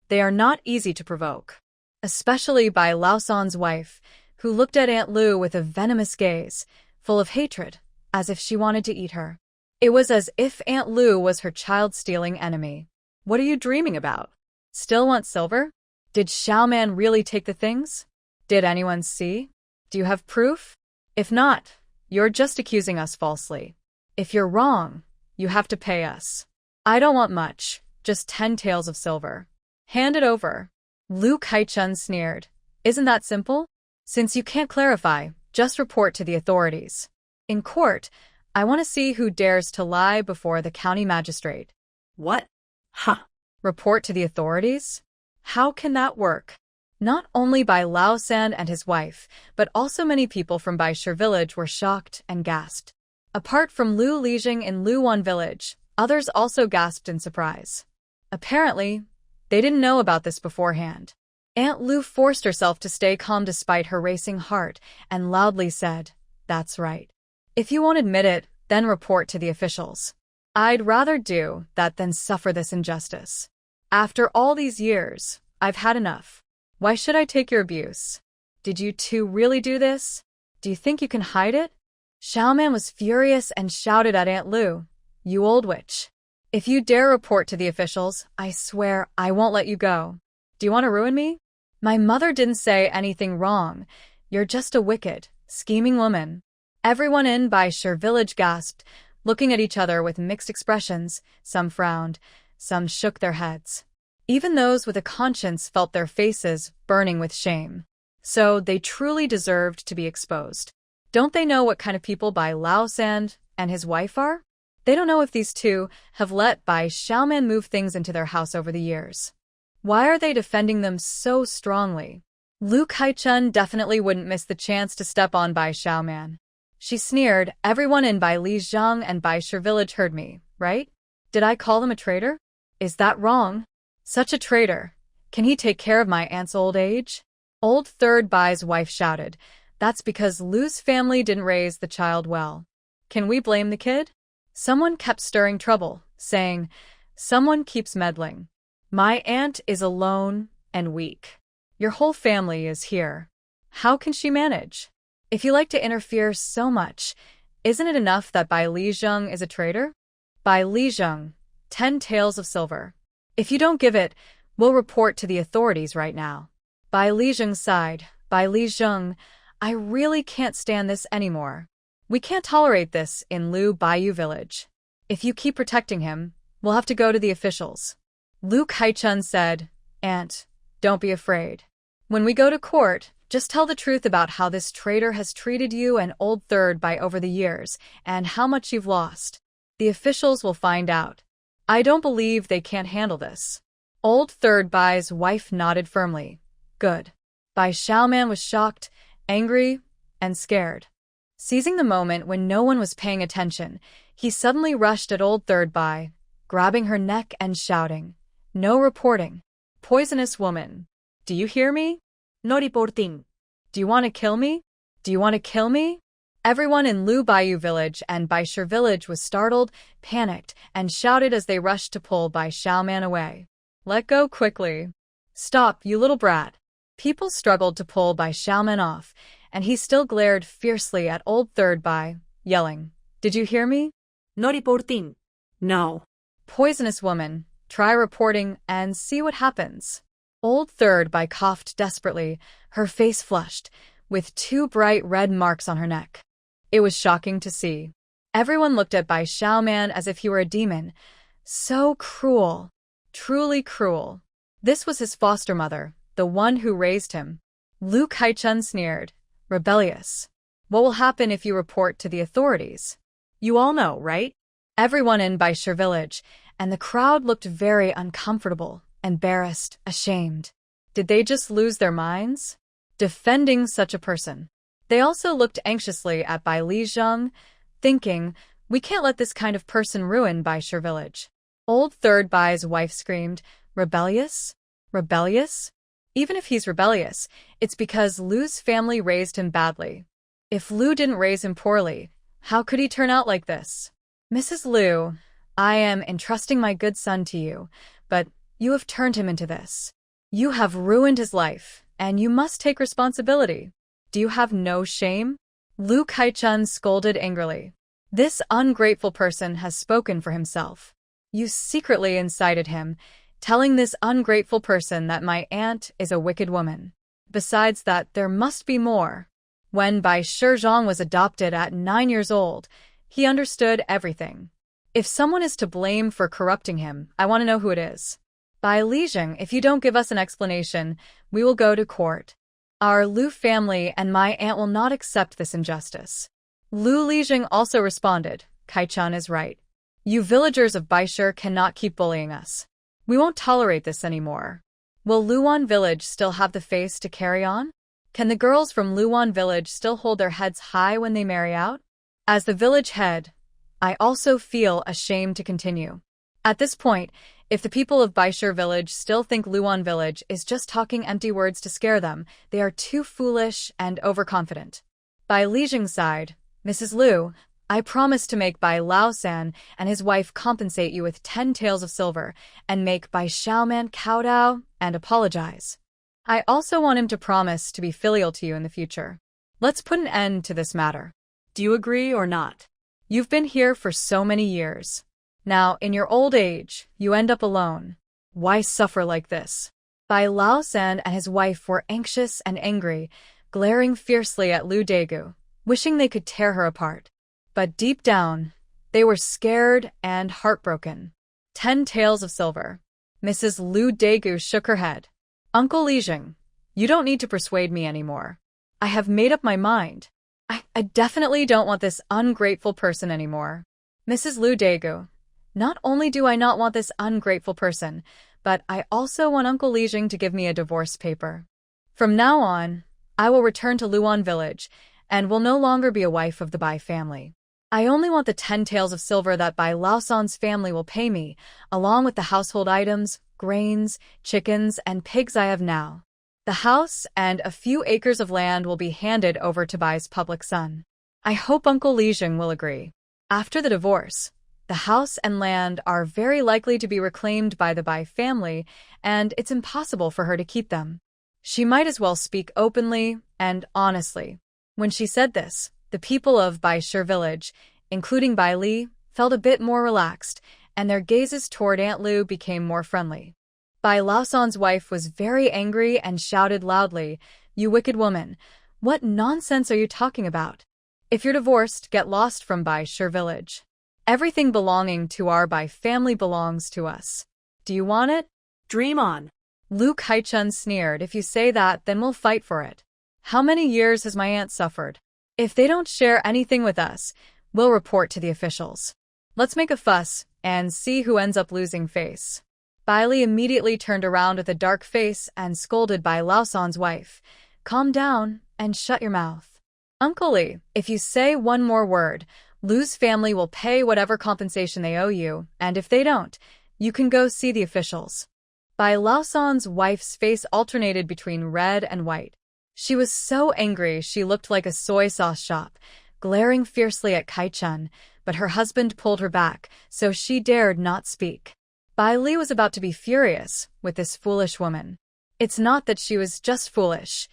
They are not easy to provoke. Especially Bai Lao San's wife, who looked at Aunt Lu with a venomous gaze, full of hatred, as if she wanted to eat her. It was as if Aunt Lu was her child-stealing enemy. What are you dreaming about? Still want silver? Did Xiaoman really take the things? Did anyone see? Do you have proof? If not, you're just accusing us falsely. If you're wrong, you have to pay us. I don't want much, just 10 taels of silver. Hand it over. Lu Kaichun sneered. Isn't that simple? Since you can't clarify, just report to the authorities. In court, I want to see who dares to lie before the county magistrate. What? Report to the authorities? How can that work? Not only Bai Lao San and his wife, but also many people from Bai Shur village were shocked and gasped. Apart from Lu Lijing in Luan village, others also gasped in surprise. Apparently, they didn't know about this beforehand. Aunt Lu forced herself to stay calm despite her racing heart and loudly said, "That's right. If you won't admit it, then report to the officials. I'd rather do that than suffer this injustice. After all these years, I've had enough. Why should I take your abuse? Did you two really do this? Do you think you can hide it?" Xiaoman was furious and shouted at Aunt Lu, "You old witch. If you dare report to the officials, I swear I won't let you go. Do you want to ruin me? My mother didn't say anything wrong. You're just a wicked, scheming woman." Everyone in Baishur village gasped, looking at each other with mixed expressions. Some frowned, some shook their heads. Even those with a conscience felt their faces burning with shame. So they truly deserved to be exposed. Don't they know what kind of people Bai Laosand and his wife are? They don't know if these two have let Bai Xiaoman move things into their house over the years. Why are they defending them so strongly? Lu Kaichun definitely wouldn't miss the chance to step on Bai Xiaoman. She sneered, "Everyone in Bai Lijiang and Baishur village heard me, right? Did I call them a traitor? Is that wrong? Such a traitor. Can he take care of my aunt's old age?" Old Third Bai's wife shouted, "That's because Lu's family didn't raise the child well. Can we blame the kid?" Someone kept stirring trouble, saying, "Someone keeps meddling. My aunt is alone and weak. Your whole family is here. How can she manage? If you like to interfere so much, isn't it enough that Bai Lijiang is a traitor? Bai Lijiang, 10 taels of silver. If you don't give it, we'll report to the authorities right now." Bai Lijiang sighed. "Bai Lijiang, I really can't stand this anymore. We can't tolerate this in Lu Baiyu village. If you keep protecting him, we'll have to go to the officials." Lu Kaichun said, "Aunt, don't be afraid. When we go to court, just tell the truth about how this traitor has treated you and Old Third Bai over the years, and how much you've lost. The officials will find out. I don't believe they can't handle this." Old Third Bai's wife nodded firmly. "Good." Bai Xiaoman was shocked, angry, and scared. Seizing the moment when no one was paying attention, he suddenly rushed at Old Third Bai, grabbing her neck and shouting, "No reporting. Poisonous woman. Do you hear me? No reporting. Do you want to kill me? Do you want to kill me?" Everyone in Lu Baiyu village and Baishur village was startled, panicked, and shouted as they rushed to pull Bai Xiaoman away. "Let go quickly. Stop, you little brat." People struggled to pull Bai Xiaoman off, and he still glared fiercely at Old Third Bai, yelling, "Did you hear me? No reporting. No. Poisonous woman, try reporting and see what happens." Old Third Bai coughed desperately, her face flushed, with 2 bright red marks on her neck. It was shocking to see. Everyone looked at Bai Xiaoman as if he were a demon. So cruel. Truly cruel. This was his foster mother, the one who raised him. Lu Kaichun sneered, "Rebellious. What will happen if you report to the authorities? You all know, right?" Everyone in Baishur village, and the crowd looked very uncomfortable, embarrassed, ashamed. Did they just lose their minds? Defending such a person. They also looked anxiously at Bai Lijiang, thinking, "We can't let this kind of person ruin Baishur village." Old Third Bai's wife screamed, "Rebellious? Rebellious? Even if he's rebellious, it's because Lu's family raised him badly. If Lu didn't raise him poorly, how could he turn out like this? Mrs. Lu, I am entrusting my good son to you, but you have turned him into this. You have ruined his life, and you must take responsibility. Do you have no shame?" Lu Kaichun scolded angrily. "This ungrateful person has spoken for himself. You secretly incited him, telling this ungrateful person that my aunt is a wicked woman. Besides that, there must be more. When Bai Shizhong was adopted at 9 years old, he understood everything. If someone is to blame for corrupting him, I want to know who it is. Bai Lijiang, if you don't give us an explanation, we will go to court. Our Lu family and my aunt will not accept this injustice." Lu Lijiang also responded, "Kaichun is right. You villagers of Baishur cannot keep bullying us. We won't tolerate this anymore. Will Luan village still have the face to carry on? Can the girls from Luan village still hold their heads high when they marry out? As the village head, I also feel ashamed to continue." At this point, If the people of Baishur village still think Luan village is just talking empty words to scare them, they are too foolish and overconfident. By Lijing's side, Mrs. Liu, I promise to make Bai Lao-san and his wife compensate you with 10 taels of silver and make Bai Xiaoman kowtow and apologize. I also want him to promise to be filial to you in the future. Let's put an end to this matter. Do you agree or not? You've been here for so many years. Now, in your old age, you end up alone. Why suffer like this? Bai Lao-san and his wife were anxious and angry, glaring fiercely at Lu Daegu, wishing they could tear her apart. But deep down, they were scared and heartbroken. 10 taels of silver. Mrs. Lu Daegu shook her head. Uncle Lijing, you don't need to persuade me anymore. I have made up my mind. I definitely don't want this ungrateful person anymore. Mrs. Lu Daegu, not only do I not want this ungrateful person, but I also want Uncle Lijing to give me a divorce paper. From now on, I will return to Luan village and will no longer be a wife of the Bai family. I only want the 10 taels of silver that Bai Lao-san's family will pay me, along with the household items, grains, chickens, and pigs I have now. The house and a few acres of land will be handed over to Bai's public son. I hope Uncle Lijing will agree. After the divorce, the house and land are very likely to be reclaimed by the Bai family, and it's impossible for her to keep them. She might as well speak openly and honestly. When she said this, the people of Baishur village, including Bai Li, felt a bit more relaxed, and their gazes toward Aunt Lu became more friendly. Bai Lao-san's wife was very angry and shouted loudly, "You wicked woman! What nonsense are you talking about? If you're divorced, get lost from Baishur village. Everything belonging to our Bai family belongs to us. Do you want it? Dream on. Lu Kaichun sneered, if you say that, then we'll fight for it. How many years has my aunt suffered? If they don't share anything with us, we'll report to the officials. Let's make a fuss and see who ends up losing face." Bai Li immediately turned around with a dark face and scolded Bai Lao-san's wife. "Calm down and shut your mouth. Uncle Li, if you say one more word, Lu's family will pay whatever compensation they owe you, and if they don't, you can go see the officials." Bai Lao-san's wife's face alternated between red and white. She was so angry she looked like a soy sauce shop, glaring fiercely at Kai-chun, but her husband pulled her back, so she dared not speak. Bai Li was about to be furious with this foolish woman. It's not that she was just foolish.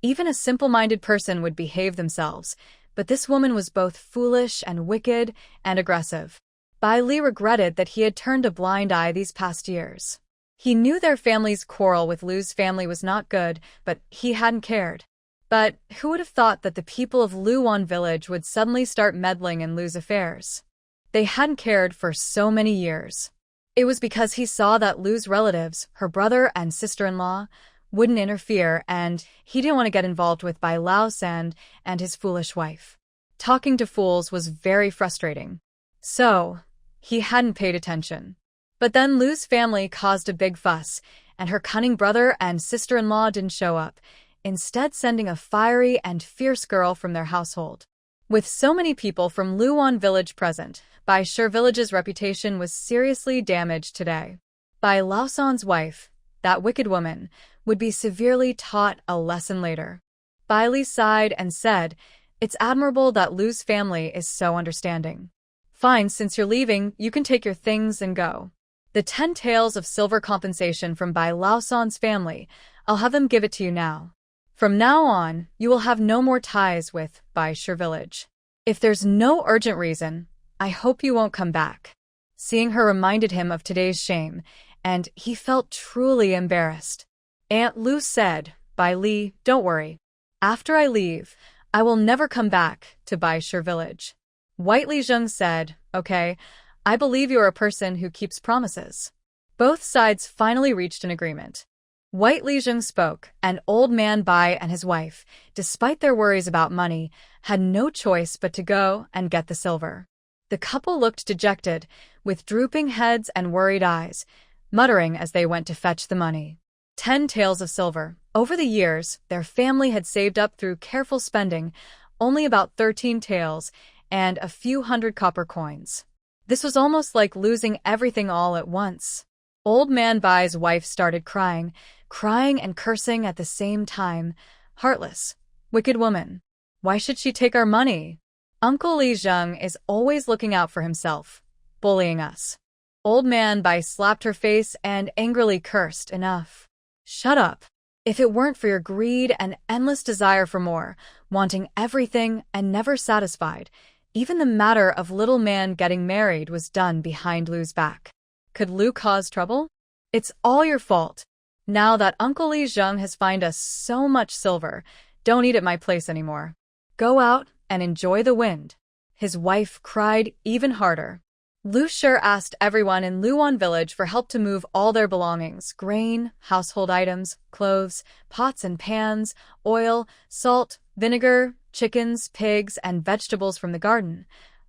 Even a simple-minded person would behave themselves, but this woman was both foolish and wicked and aggressive. Bai Li regretted that he had turned a blind eye these past years. He knew their family's quarrel with Lu's family was not good, but he hadn't cared. But who would have thought that the people of Luan village would suddenly start meddling in Lu's affairs? They hadn't cared for so many years. It was because he saw that Lu's relatives, her brother and sister-in-law, wouldn't interfere, and he didn't want to get involved with Bai Lao-san and his foolish wife. Talking to fools was very frustrating. So, he hadn't paid attention. But then Lu's family caused a big fuss, and her cunning brother and sister-in-law didn't show up, instead sending a fiery and fierce girl from their household. With so many people from Luan village present, Baishur village's reputation was seriously damaged today. Bai Lao-san's wife, that wicked woman, would be severely taught a lesson later. Bai Li sighed and said, "It's admirable that Lu's family is so understanding. Fine, since you're leaving, you can take your things and go. The 10 taels of silver compensation from Bai Lao-san's family, I'll have them give it to you now. From now on, you will have no more ties with Baishur village. If there's no urgent reason, I hope you won't come back." Seeing her reminded him of today's shame, and he felt truly embarrassed. Aunt Lu said, "Bai Li, don't worry. After I leave, I will never come back to Baishur village." White Li Zheng said, "Okay, I believe you're a person who keeps promises." Both sides finally reached an agreement. White Li Zheng spoke, and old man Bai and his wife, despite their worries about money, had no choice but to go and get the silver. The couple looked dejected, with drooping heads and worried eyes, muttering as they went to fetch the money. 10 taels of silver. Over the years, their family had saved up through careful spending, only about 13 taels, and a few hundred copper coins. This was almost like losing everything all at once. Old Man Bai's wife started crying, crying and cursing at the same time. Heartless, wicked woman. Why should she take our money? Uncle Li Zheng is always looking out for himself, bullying us. Old Man Bai slapped her face and angrily cursed, enough. Shut up. If it weren't for your greed and endless desire for more, wanting everything and never satisfied, even the matter of little man getting married was done behind Lu's back. Could Lu cause trouble? It's all your fault. Now that Uncle Li Zheng has fined us so much silver, don't eat at my place anymore. Go out and enjoy the wind. His wife cried even harder. Lu Shi asked everyone in Luan village for help to move all their belongings, grain, household items, clothes, pots and pans, oil, salt, vinegar, chickens, pigs, and vegetables from the garden.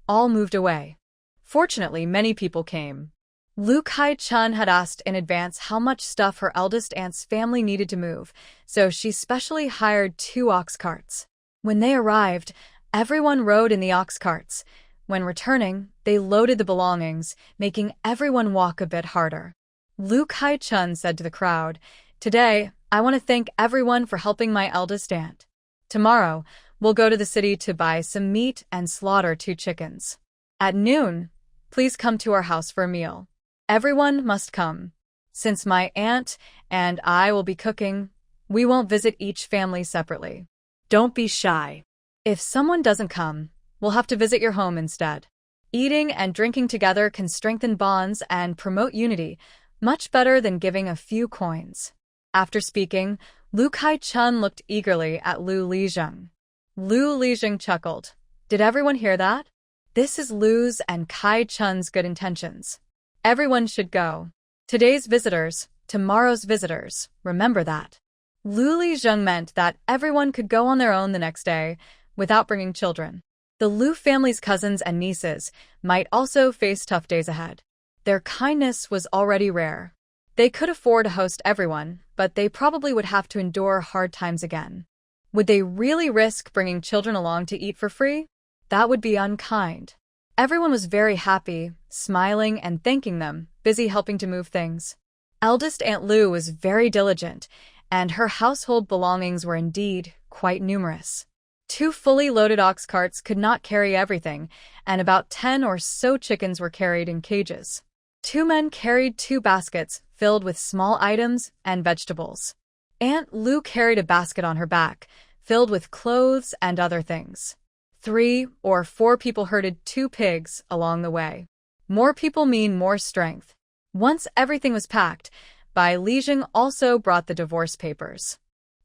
All moved away. Fortunately, many people came. Lu Kai-chun had asked in advance how much stuff her eldest aunt's family needed to move, so she specially hired 2 ox carts. When they arrived, everyone rode in the ox carts. When returning, they loaded the belongings, making everyone walk a bit harder. Lu Kai-chun said to the crowd, "Today, I want to thank everyone for helping my eldest aunt. Tomorrow, we'll go to the city to buy some meat and slaughter 2 chickens. At noon, please come to our house for a meal. Everyone must come. Since my aunt and I will be cooking, we won't visit each family separately. Don't be shy. If someone doesn't come, we'll have to visit your home instead. Eating and drinking together can strengthen bonds and promote unity, much better than giving a few coins." After speaking, Lu Kai-chun looked eagerly at Lu Lizheng. Lu Lizheng chuckled. Did everyone hear that? This is Lu's and Kai-chun's good intentions. Everyone should go. Today's visitors, tomorrow's visitors, remember that. Lu Lizheng meant that everyone could go on their own the next day, without bringing children. The Lu family's cousins and nieces might also face tough days ahead. Their kindness was already rare. They could afford to host everyone, but they probably would have to endure hard times again. Would they really risk bringing children along to eat for free? That would be unkind. Everyone was very happy, smiling and thanking them, busy helping to move things. Eldest Aunt Lu was very diligent, and her household belongings were indeed quite numerous. 2 fully loaded ox carts could not carry everything, and about 10 or so chickens were carried in cages. 2 men carried 2 baskets filled with small items and vegetables. Aunt Lu carried a basket on her back, filled with clothes and other things. 3 or 4 people herded 2 pigs along the way. More people mean more strength. Once everything was packed, Bai Lizheng also brought the divorce papers.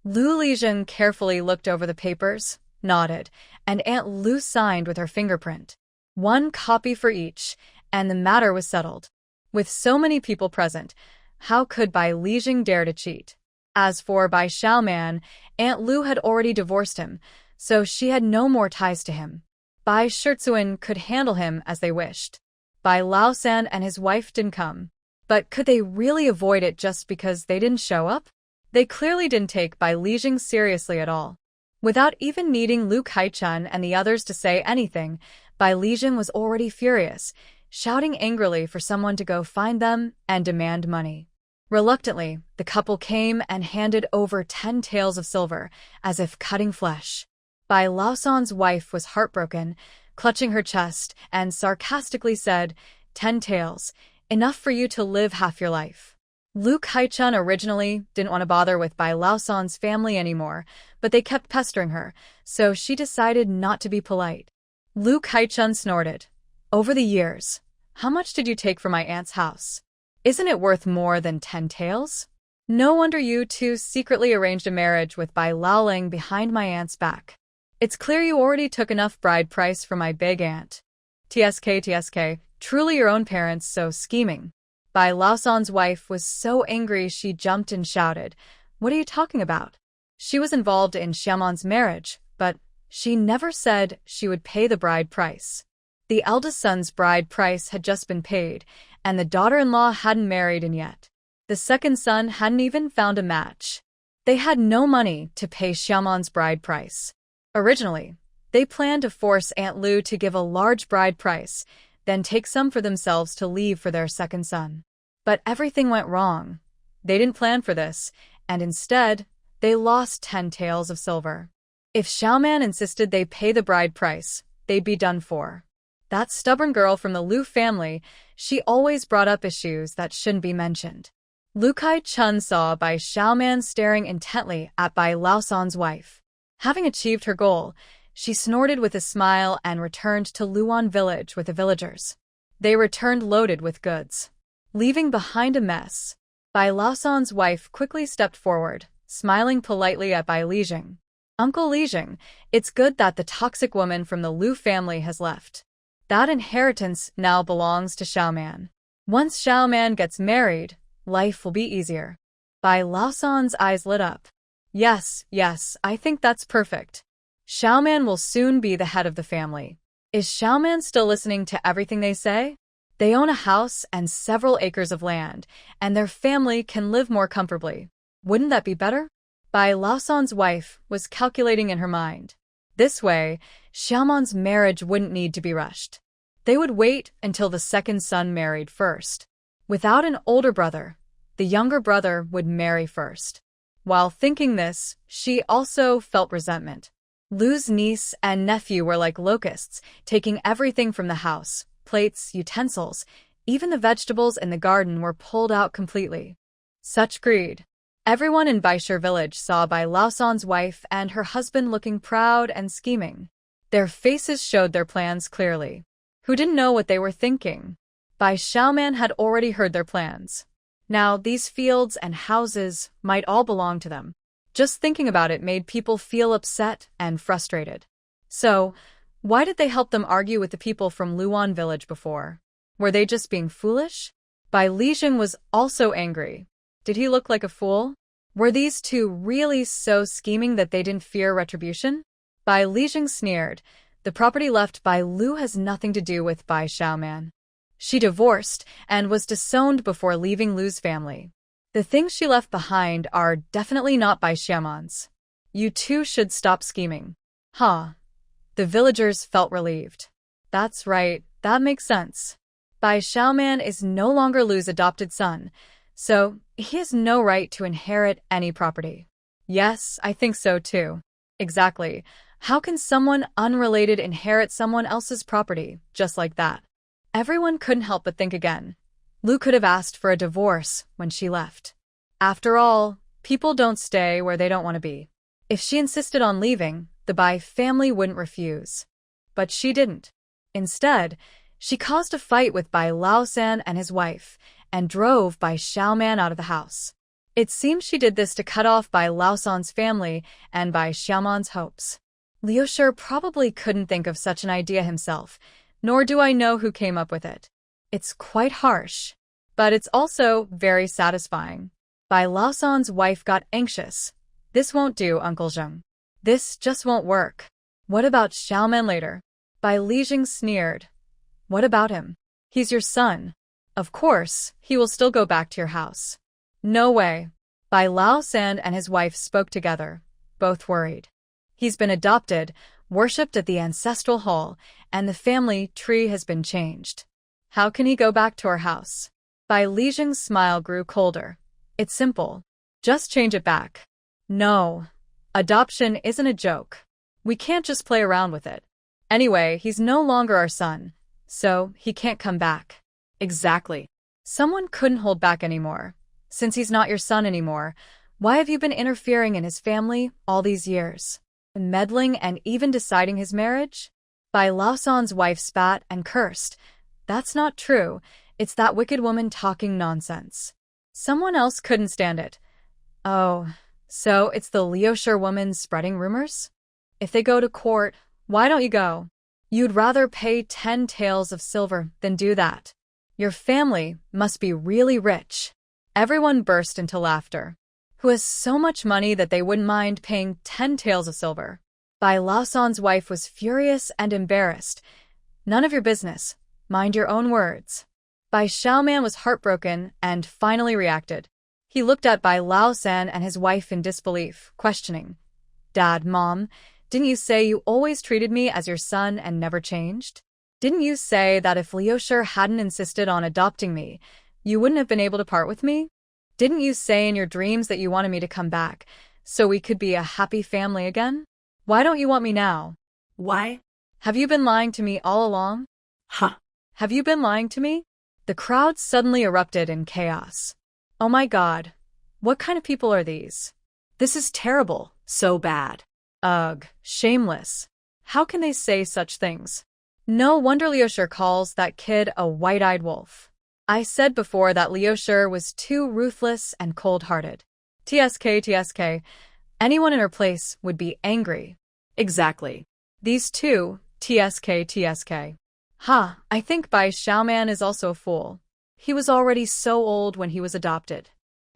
Lu Lizheng carefully looked over the papers, nodded, and Aunt Lu signed with her fingerprint. 1 copy for each, and the matter was settled. With so many people present, how could Bai Lizheng dare to cheat? As for Bai Xiaoman, Aunt Lu had already divorced him, so she had no more ties to him. Bai Shizhuan could handle him as they wished. Bai Laosan and his wife didn't come. But could they really avoid it just because they didn't show up? They clearly didn't take Bai Lizheng seriously at all. Without even needing Lu Kai-chun and the others to say anything, Bai Lizheng was already furious, shouting angrily for someone to go find them and demand money. Reluctantly, the couple came and handed over 10 taels of silver, as if cutting flesh. Bai Laosan's wife was heartbroken, clutching her chest, and sarcastically said, 10 taels, enough for you to live half your life. Lu Kai-chun originally didn't want to bother with Bai Laosan's family anymore, but they kept pestering her, so she decided not to be polite. Lu Kai-chun snorted. Over the years, how much did you take for my aunt's house? Isn't it worth more than 10 taels? No wonder you 2 secretly arranged a marriage with Bai Laoling behind my aunt's back. It's clear you already took enough bride price for my big aunt. TSK, truly your own parents so scheming. Bai Laosan's wife was so angry she jumped and shouted, What are you talking about? She was involved in Xiaoman's marriage, but she never said she would pay the bride price. The eldest son's bride price had just been paid, and the daughter-in-law hadn't married in yet. The second son hadn't even found a match. They had no money to pay Xiaoman's bride price. Originally, they planned to force Aunt Lu to give a large bride price, then take some for themselves to leave for their second son. But everything went wrong. They didn't plan for this, and instead, they lost 10 taels of silver. If Xiaoman insisted they pay the bride price, they'd be done for. That stubborn girl from the Liu family, she always brought up issues that shouldn't be mentioned. Lu Kai-chun saw Bai Xiaoman staring intently at Bai Laosan's wife. Having achieved her goal, she snorted with a smile and returned to Luan village with the villagers. They returned loaded with goods, leaving behind a mess. Bai Laosan's wife quickly stepped forward, smiling politely at Bai Lijing. Uncle Lijing, it's good that the toxic woman from the Liu family has left. That inheritance now belongs to Xiaoman. Once Xiaoman gets married, life will be easier. Bai Laosan's eyes lit up. Yes, I think that's perfect. Xiaoman will soon be the head of the family. Is Xiaoman still listening to everything they say? They own a house and several acres of land, and their family can live more comfortably. Wouldn't that be better? Bai Laosan's wife was calculating in her mind. This way, Xiaoman's marriage wouldn't need to be rushed. They would wait until the second son married first. Without an older brother, the younger brother would marry first. While thinking this, she also felt resentment. Lu's niece and nephew were like locusts, taking everything from the house, plates, utensils, even the vegetables in the garden were pulled out completely. Such greed. Everyone in Baishir village saw Bai Laosan's wife and her husband looking proud and scheming. Their faces showed their plans clearly. Who didn't know what they were thinking? Bai Xiaoman had already heard their plans. Now these fields and houses might all belong to them. Just thinking about it made people feel upset and frustrated. So, why did they help them argue with the people from Luan village before? Were they just being foolish? Bai Lijing was also angry. Did he look like a fool? Were these two really so scheming that they didn't fear retribution? Bai Lijing sneered. The property left by Lu has nothing to do with Bai Xiaoman. She divorced and was disowned before leaving Lu's family. The things she left behind are definitely not Bai Xiaoman's. You two should stop scheming. Huh. The villagers felt relieved. That's right, that makes sense. Bai Xiaoman is no longer Lu's adopted son, so he has no right to inherit any property. Yes, I think so too. Exactly. How can someone unrelated inherit someone else's property, just like that? Everyone couldn't help but think again. Lu could have asked for a divorce when she left. After all, people don't stay where they don't want to be. If she insisted on leaving, the Bai family wouldn't refuse. But she didn't. Instead, she caused a fight with Bai Laosan and his wife, and drove Bai Xiaoman out of the house. It seems she did this to cut off Bai Laosan's family and Bai Xiaoman's hopes. Liu Shi probably couldn't think of such an idea himself, nor do I know who came up with it. It's quite harsh, but it's also very satisfying. Bai Laosan's wife got anxious. This won't do, Uncle Zheng. This just won't work. What about Xiaoman later? Bai Lijing sneered. What about him? He's your son. Of course, he will still go back to your house. No way. Bai Laosan and his wife spoke together, both worried. He's been adopted, worshipped at the ancestral hall, and the family tree has been changed. How can he go back to our house? Bai Lijing's smile grew colder. It's simple. Just change it back. No. Adoption isn't a joke. We can't just play around with it. Anyway, he's no longer our son, so he can't come back. Exactly. Someone couldn't hold back anymore. Since he's not your son anymore, why have you been interfering in his family all these years? Meddling and even deciding his marriage? Bai Laosan's wife spat and cursed. That's not true. It's that wicked woman talking nonsense. Someone else couldn't stand it. Oh, so it's the Liu Shi woman spreading rumors? If they go to court, why don't you go? You'd rather pay 10 taels of silver than do that. Your family must be really rich. Everyone burst into laughter. Who has so much money that they wouldn't mind paying 10 taels of silver? Bai Laosan's wife was furious and embarrassed. None of your business. Mind your own words. Bai Xiaoman was heartbroken and finally reacted. He looked at Bai Laosan and his wife in disbelief, questioning. Dad, Mom, didn't you say you always treated me as your son and never changed? Didn't you say that if Liu Shi hadn't insisted on adopting me, You wouldn't have been able to part with me? Didn't you say in your dreams that you wanted me to come back so we could be a happy family again? Why don't you want me now? Why? Have you been lying to me all along? Huh. Have you been lying to me? The crowd suddenly erupted in chaos. Oh my God. What kind of people are these? This is terrible. So bad. Ugh, shameless. How can they say such things? No wonder Liushir calls that kid a white-eyed wolf. I said before that Liushir was too ruthless and cold-hearted. TSK. Anyone in her place would be angry. Exactly. These two, TSK. Ha, I think Bai Xiaoman is also a fool. He was already so old when he was adopted.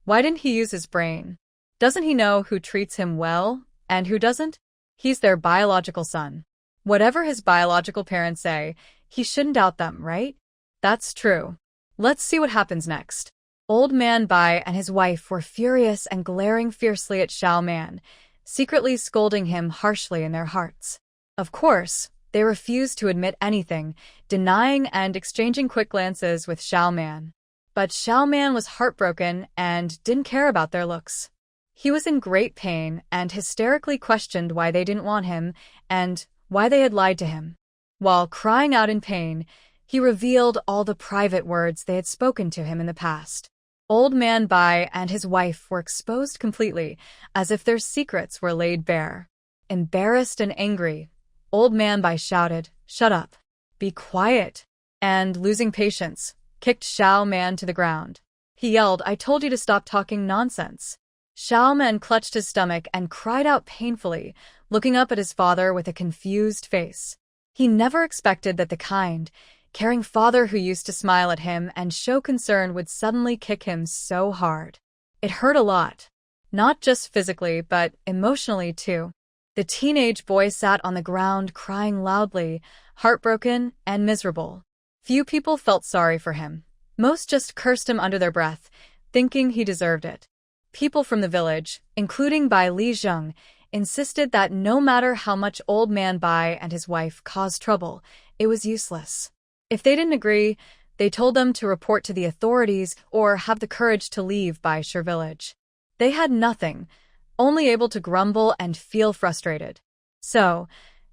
Why didn't he use his brain? Doesn't he know who treats him well and who doesn't? He's their biological son. Whatever his biological parents say, he shouldn't doubt them, right? That's true. Let's see what happens next. Old Man Bai and his wife were furious and glaring fiercely at Xiao Man, secretly scolding him harshly in their hearts. Of course, they refused to admit anything, denying and exchanging quick glances with Xiao Man. But Xiao Man was heartbroken and didn't care about their looks. He was in great pain and hysterically questioned why they didn't want him and why they had lied to him. While crying out in pain, he revealed all the private words they had spoken to him in the past. Old Man Bai and his wife were exposed completely, as if their secrets were laid bare. Embarrassed and angry, Old Man Bai shouted, "Shut up! Be quiet!" and, losing patience, kicked Xiao Man to the ground. He yelled, "I told you to stop talking nonsense." Xiao Man clutched his stomach and cried out painfully, looking up at his father with a confused face. He never expected that the kind, caring father who used to smile at him and show concern would suddenly kick him so hard. It hurt a lot. Not just physically, but emotionally too. The teenage boy sat on the ground crying loudly, heartbroken and miserable. Few people felt sorry for him. Most just cursed him under their breath, thinking he deserved it. People from the village, including Bai Lizheng, insisted that no matter how much Old Man Bai and his wife caused trouble, it was useless. If they didn't agree, they told them to report to the authorities or have the courage to leave Bai Shir village. They had nothing, only able to grumble and feel frustrated. So,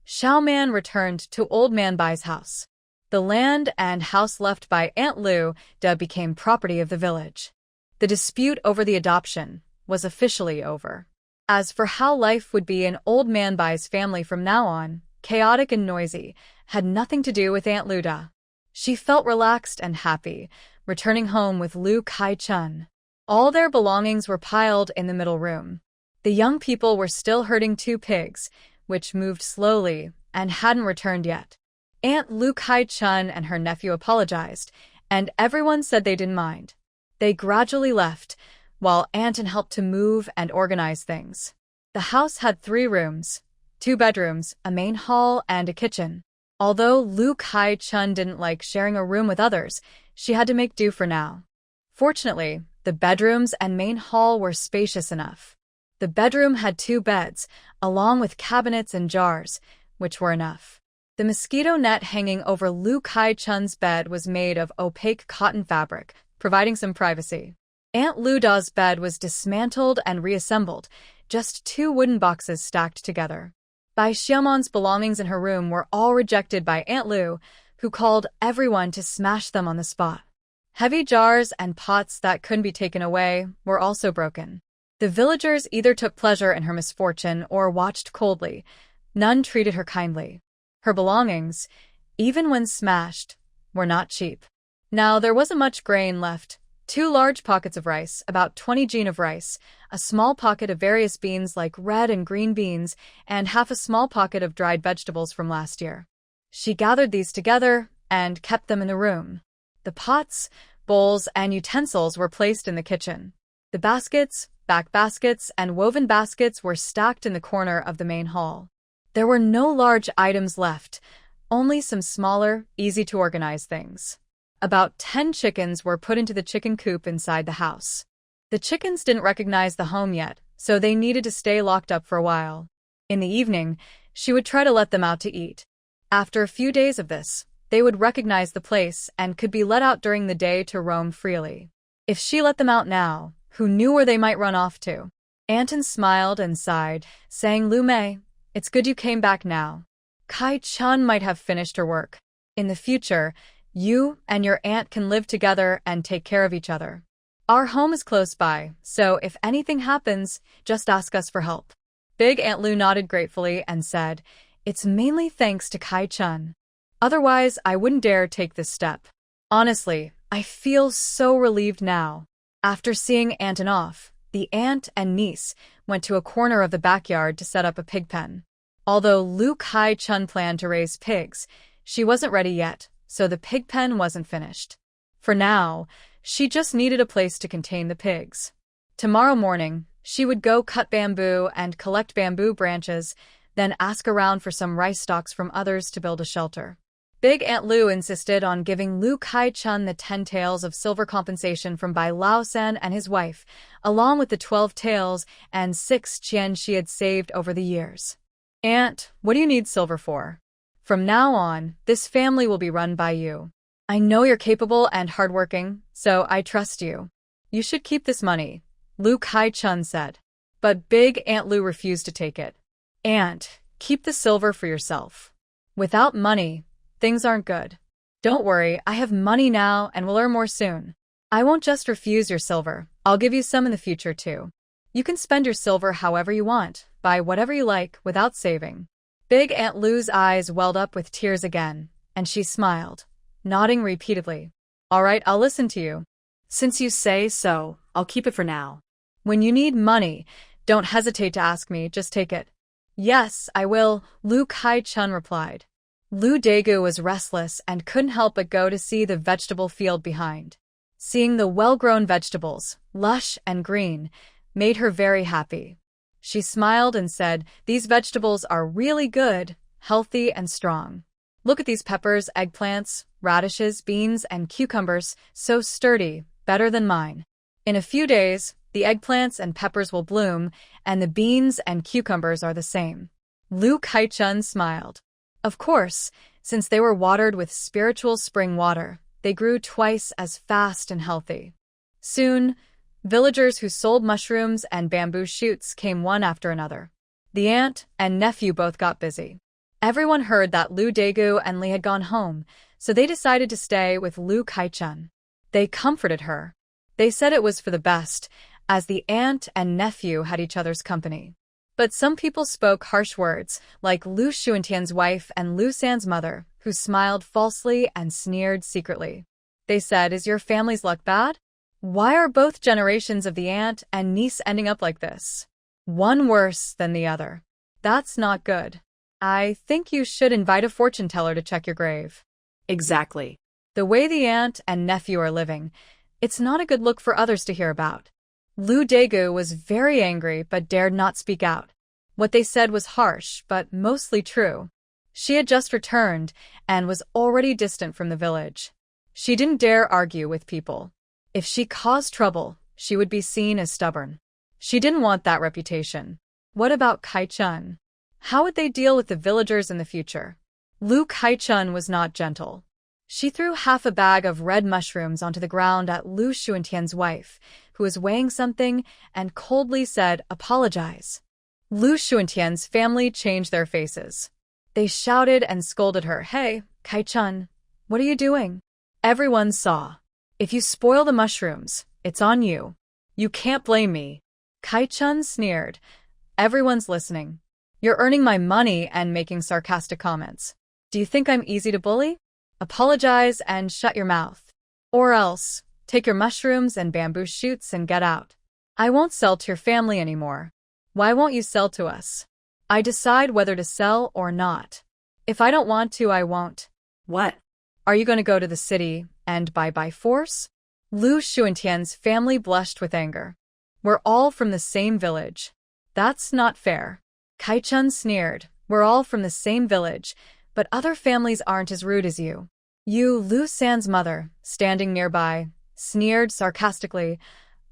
Xiao Man returned to Old Man Bai's house. The land and house left by Aunt Lu De became property of the village. The dispute over the adoption was officially over. As for how life would be in Old Man Bai's family from now on, chaotic and noisy, had nothing to do with Aunt Lu De. She felt relaxed and happy, returning home with Lu Kai-chun. All their belongings were piled in the middle room. The young people were still herding two pigs, which moved slowly and hadn't returned yet. Aunt Lu Kai-chun and her nephew apologized, and everyone said they didn't mind. They gradually left, while Aunt helped to move and organize things. The house had 3 rooms, 2 bedrooms, a main hall, and a kitchen. Although Lu Kai-chun didn't like sharing a room with others, she had to make do for now. Fortunately, the bedrooms and main hall were spacious enough. The bedroom had 2 beds, along with cabinets and jars, which were enough. The mosquito net hanging over Lu Kai-chun's bed was made of opaque cotton fabric, providing some privacy. Aunt Lu Da's bed was dismantled and reassembled, just 2 wooden boxes stacked together. Bai Xiaoman's belongings in her room were all rejected by Aunt Lu, who called everyone to smash them on the spot. Heavy jars and pots that couldn't be taken away were also broken. The villagers either took pleasure in her misfortune or watched coldly. None treated her kindly. Her belongings, even when smashed, were not cheap. Now there wasn't much grain left. 2 large pockets of rice, about 20 jin of rice, a small pocket of various beans like red and green beans, and half a small pocket of dried vegetables from last year. She gathered these together and kept them in the room. The pots, bowls, and utensils were placed in the kitchen. The baskets, back baskets, and woven baskets were stacked in the corner of the main hall. There were no large items left, only some smaller, easy-to-organize things. About 10 chickens were put into the chicken coop inside the house. The chickens didn't recognize the home yet, so they needed to stay locked up for a while. In the evening, she would try to let them out to eat. After a few days of this, they would recognize the place and could be let out during the day to roam freely. If she let them out now, who knew where they might run off to? Anton smiled and sighed, saying, Lu Mei, it's good you came back now. Kai-chun might have finished her work. In the future, you and your aunt can live together and take care of each other. Our home is close by, so if anything happens, just ask us for help. Big Aunt Lu nodded gratefully and said, it's mainly thanks to Kai-chun. Otherwise, I wouldn't dare take this step. Honestly, I feel so relieved now. After seeing Anton off, the aunt and niece went to a corner of the backyard to set up a pig pen. Although Lu Kai-chun planned to raise pigs, she wasn't ready yet, so the pig pen wasn't finished. For now, she just needed a place to contain the pigs. Tomorrow morning, she would go cut bamboo and collect bamboo branches, then ask around for some rice stalks from others to build a shelter. Big Aunt Lu insisted on giving Lu Kai-chun the 10 taels of silver compensation from Bai Lao-san and his wife, along with the 12 taels and 6 chien she had saved over the years. Aunt, what do you need silver for? From now on, this family will be run by you. I know you're capable and hardworking, so I trust you. You should keep this money, Lu Kai-chun said. But Big Aunt Lu refused to take it. Aunt, keep the silver for yourself. Without money, things aren't good. Don't worry, I have money now and will earn more soon. I won't just refuse your silver, I'll give you some in the future too. You can spend your silver however you want, buy whatever you like without saving. Big Aunt Lu's eyes welled up with tears again, and she smiled, nodding repeatedly. All right, I'll listen to you. Since you say so, I'll keep it for now. When you need money, don't hesitate to ask me, just take it. Yes, I will, Lu Kai-chun replied. Lu Daegu was restless and couldn't help but go to see the vegetable field behind. Seeing the well-grown vegetables, lush and green, made her very happy. She smiled and said, these vegetables are really good, healthy and strong. Look at these peppers, eggplants, radishes, beans, and cucumbers, so sturdy, better than mine. In a few days, the eggplants and peppers will bloom, and the beans and cucumbers are the same. Lu Kai-chun smiled. Of course, since they were watered with spiritual spring water, they grew twice as fast and healthy. Soon, villagers who sold mushrooms and bamboo shoots came one after another. The aunt and nephew both got busy. Everyone heard that Lu Daegu and Lee had gone home, so they decided to stay with Lu Kai-chun. They comforted her. They said it was for the best, as the aunt and nephew had each other's company. But some people spoke harsh words, like Lu Xuantian's wife and Lu San's mother, who smiled falsely and sneered secretly. They said, is your family's luck bad? Why are both generations of the aunt and niece ending up like this? One worse than the other. That's not good. I think you should invite a fortune teller to check your grave. Exactly. The way the aunt and nephew are living, it's not a good look for others to hear about. Lu Daegu was very angry but dared not speak out. What they said was harsh but mostly true. She had just returned and was already distant from the village. She didn't dare argue with people. If she caused trouble, she would be seen as stubborn. She didn't want that reputation. What about Kai-chun? How would they deal with the villagers in the future? Lu Kai-chun was not gentle. She threw half a bag of red mushrooms onto the ground at Lu Xuantian's wife, who was weighing something, and coldly said, apologize. Lu Xuantian's family changed their faces. They shouted and scolded her, hey, Kai-chun, what are you doing? Everyone saw. If you spoil the mushrooms, it's on you. You can't blame me. Kai-chun sneered. Everyone's listening. You're earning my money and making sarcastic comments. Do you think I'm easy to bully? Apologize and shut your mouth. Or else, take your mushrooms and bamboo shoots and get out. I won't sell to your family anymore. Why won't you sell to us? I decide whether to sell or not. If I don't want to, I won't. What? Are you going to go to the city and buy by force? Lu Xuantian's family blushed with anger. We're all from the same village. That's not fair. Kai-chun sneered. We're all from the same village, but other families aren't as rude as you. You, Lu San's mother, standing nearby, sneered sarcastically.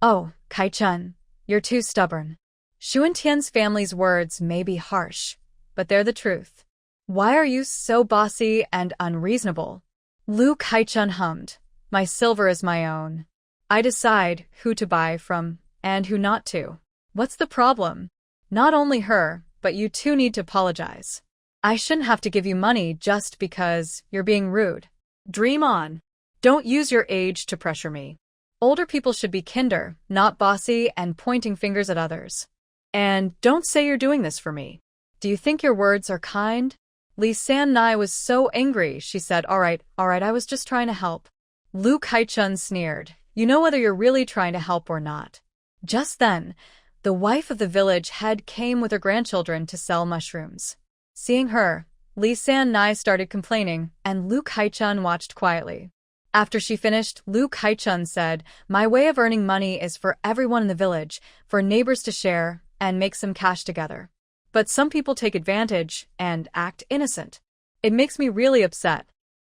Oh, Kai-chun, you're too stubborn. Xuantian's family's words may be harsh, but they're the truth. Why are you so bossy and unreasonable? Lu Kaichun hummed. My silver is my own. I decide who to buy from and who not to. What's the problem? Not only her, but you too need to apologize. I shouldn't have to give you money just because you're being rude. Dream on. Don't use your age to pressure me. Older people should be kinder, not bossy and pointing fingers at others. And don't say you're doing this for me. Do you think your words are kind? Lee San-nai was so angry, she said, all right, I was just trying to help. Lu Kaichun sneered, you know whether you're really trying to help or not. Just then, the wife of the village head came with her grandchildren to sell mushrooms. Seeing her, Lee San-nai started complaining, and Lu Kaichun watched quietly. After she finished, Lu Kaichun said, my way of earning money is for everyone in the village, for neighbors to share, and make some cash together. But some people take advantage and act innocent. It makes me really upset.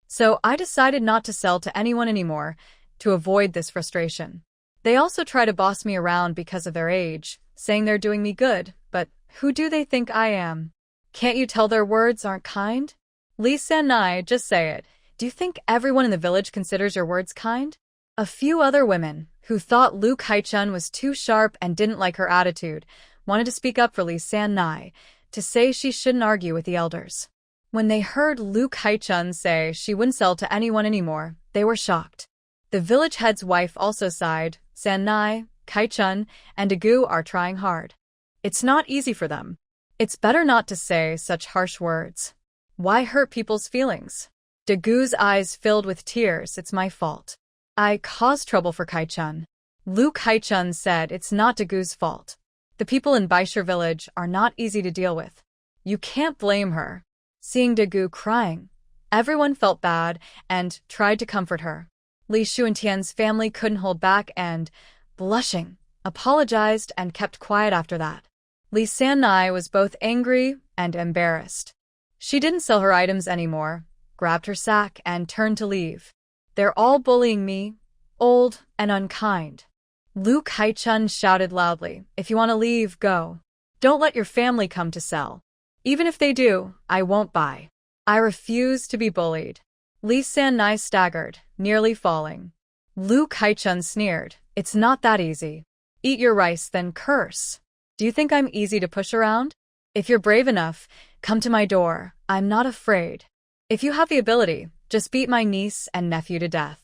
So I decided not to sell to anyone anymore to avoid this frustration. They also try to boss me around because of their age, saying they're doing me good, but who do they think I am? Can't you tell their words aren't kind? Lee San-nai, just say it. Do you think everyone in the village considers your words kind? A few other women, who thought Lu Kaichun was too sharp and didn't like her attitude, wanted to speak up for Lee San-nai, to say she shouldn't argue with the elders. When they heard Lu Kaichun say she wouldn't sell to anyone anymore, they were shocked. The village head's wife also sighed, San-nai, Kaichun, and Daegu are trying hard. It's not easy for them. It's better not to say such harsh words. Why hurt people's feelings? Dagu's eyes filled with tears. It's my fault. I caused trouble for Kaichun. Lu Kaichun said it's not Dagu's fault. The people in Baishir village are not easy to deal with. You can't blame her. Seeing Daegu crying, everyone felt bad and tried to comfort her. Li Xuantian's family couldn't hold back and, blushing, apologized and kept quiet after that. Lee San-nai was both angry and embarrassed. She didn't sell her items anymore, grabbed her sack and turned to leave. They're all bullying me, old and unkind. Lu Kaichun shouted loudly, if you want to leave, go. Don't let your family come to sell. Even if they do, I won't buy. I refuse to be bullied. Lee San-nai staggered, nearly falling. Lu Kaichun sneered, it's not that easy. Eat your rice, then curse. Do you think I'm easy to push around? If you're brave enough, come to my door. I'm not afraid. If you have the ability, just beat my niece and nephew to death.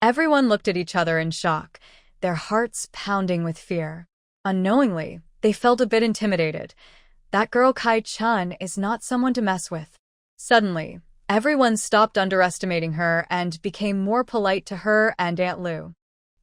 Everyone looked at each other in shock, their hearts pounding with fear. Unknowingly, they felt a bit intimidated. That girl Kaichun is not someone to mess with. Suddenly, everyone stopped underestimating her and became more polite to her and Aunt Lu.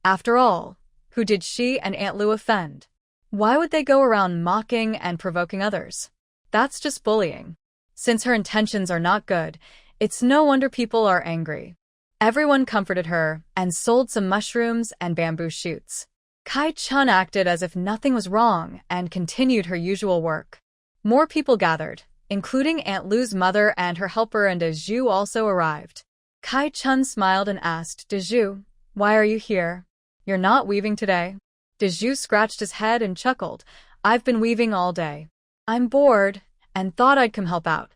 After all, who did she and Aunt Lu offend? Why would they go around mocking and provoking others? That's just bullying. Since her intentions are not good, it's no wonder people are angry. Everyone comforted her and sold some mushrooms and bamboo shoots. Kaichun acted as if nothing was wrong and continued her usual work. More people gathered, including Aunt Lu's mother and her helper, and Daegu also arrived. Kaichun smiled and asked, Daegu, why are you here? You're not weaving today? Daegu scratched his head and chuckled. I've been weaving all day. I'm bored and thought I'd come help out.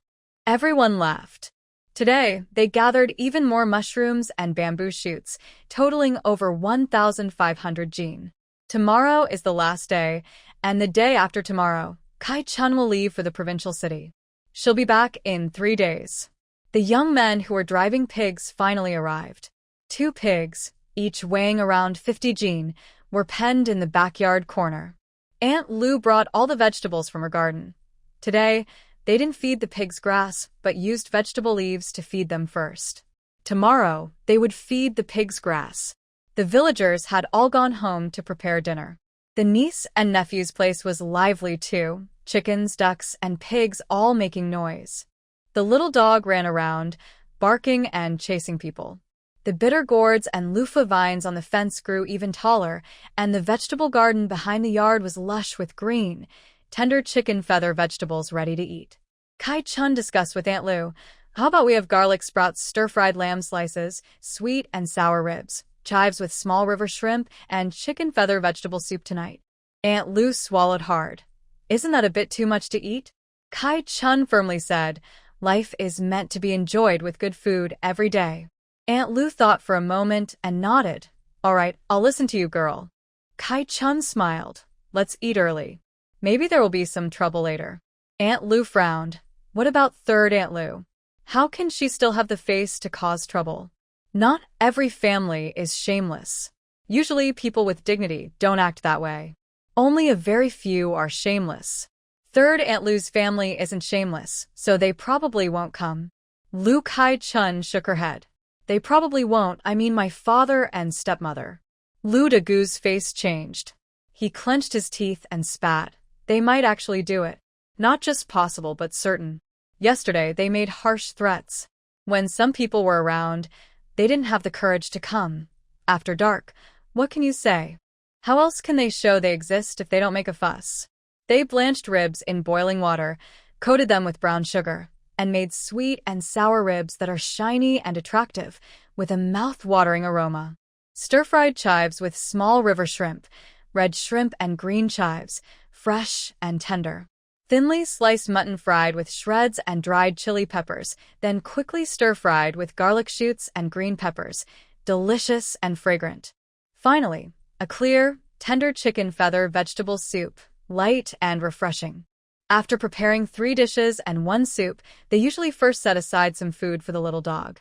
Everyone laughed. Today, they gathered even more mushrooms and bamboo shoots, totaling over 1,500 jin. Tomorrow is the last day, and the day after tomorrow, Kaichun will leave for the provincial city. She'll be back in 3 days. The young men who were driving pigs finally arrived. 2 pigs, each weighing around 50 jin, were penned in the backyard corner. Aunt Lu brought all the vegetables from her garden. Today, they didn't feed the pigs grass, but used vegetable leaves to feed them first. Tomorrow, they would feed the pigs grass. The villagers had all gone home to prepare dinner. The niece and nephew's place was lively too, chickens, ducks, and pigs all making noise. The little dog ran around, barking and chasing people. The bitter gourds and loofah vines on the fence grew even taller, and the vegetable garden behind the yard was lush with green, tender chicken feather vegetables ready to eat. Kaichun discussed with Aunt Lu, how about we have garlic sprouts, stir-fried lamb slices, sweet and sour ribs, chives with small river shrimp, and chicken feather vegetable soup tonight? Aunt Lu swallowed hard. Isn't that a bit too much to eat? Kaichun firmly said, life is meant to be enjoyed with good food every day. Aunt Lu thought for a moment and nodded. All right, I'll listen to you, girl. Kai Chun smiled. Let's eat early. Maybe there will be some trouble later. Aunt Lu frowned. What about third Aunt Lu? How can she still have the face to cause trouble? Not every family is shameless. Usually people with dignity don't act that way. Only a very few are shameless. Third Aunt Lu's family isn't shameless, so they probably won't come. Lu Kai Chun shook her head. They probably won't, I mean my father and stepmother. Lu Dagu's face changed. He clenched his teeth and spat. They might actually do it. Not just possible but certain. Yesterday they made harsh threats. When some people were around, they didn't have the courage to come. After dark, what can you say? How else can they show they exist if they don't make a fuss? They blanched ribs in boiling water, coated them with brown sugar, and made sweet and sour ribs that are shiny and attractive, with a mouth-watering aroma. Stir-fried chives with small river shrimp, red shrimp and green chives, fresh and tender. Thinly sliced mutton fried with shreds and dried chili peppers, then quickly stir-fried with garlic shoots and green peppers, delicious and fragrant. Finally, a clear, tender chicken feather vegetable soup, light and refreshing. After preparing 3 dishes and 1 soup, they usually first set aside some food for the little dog.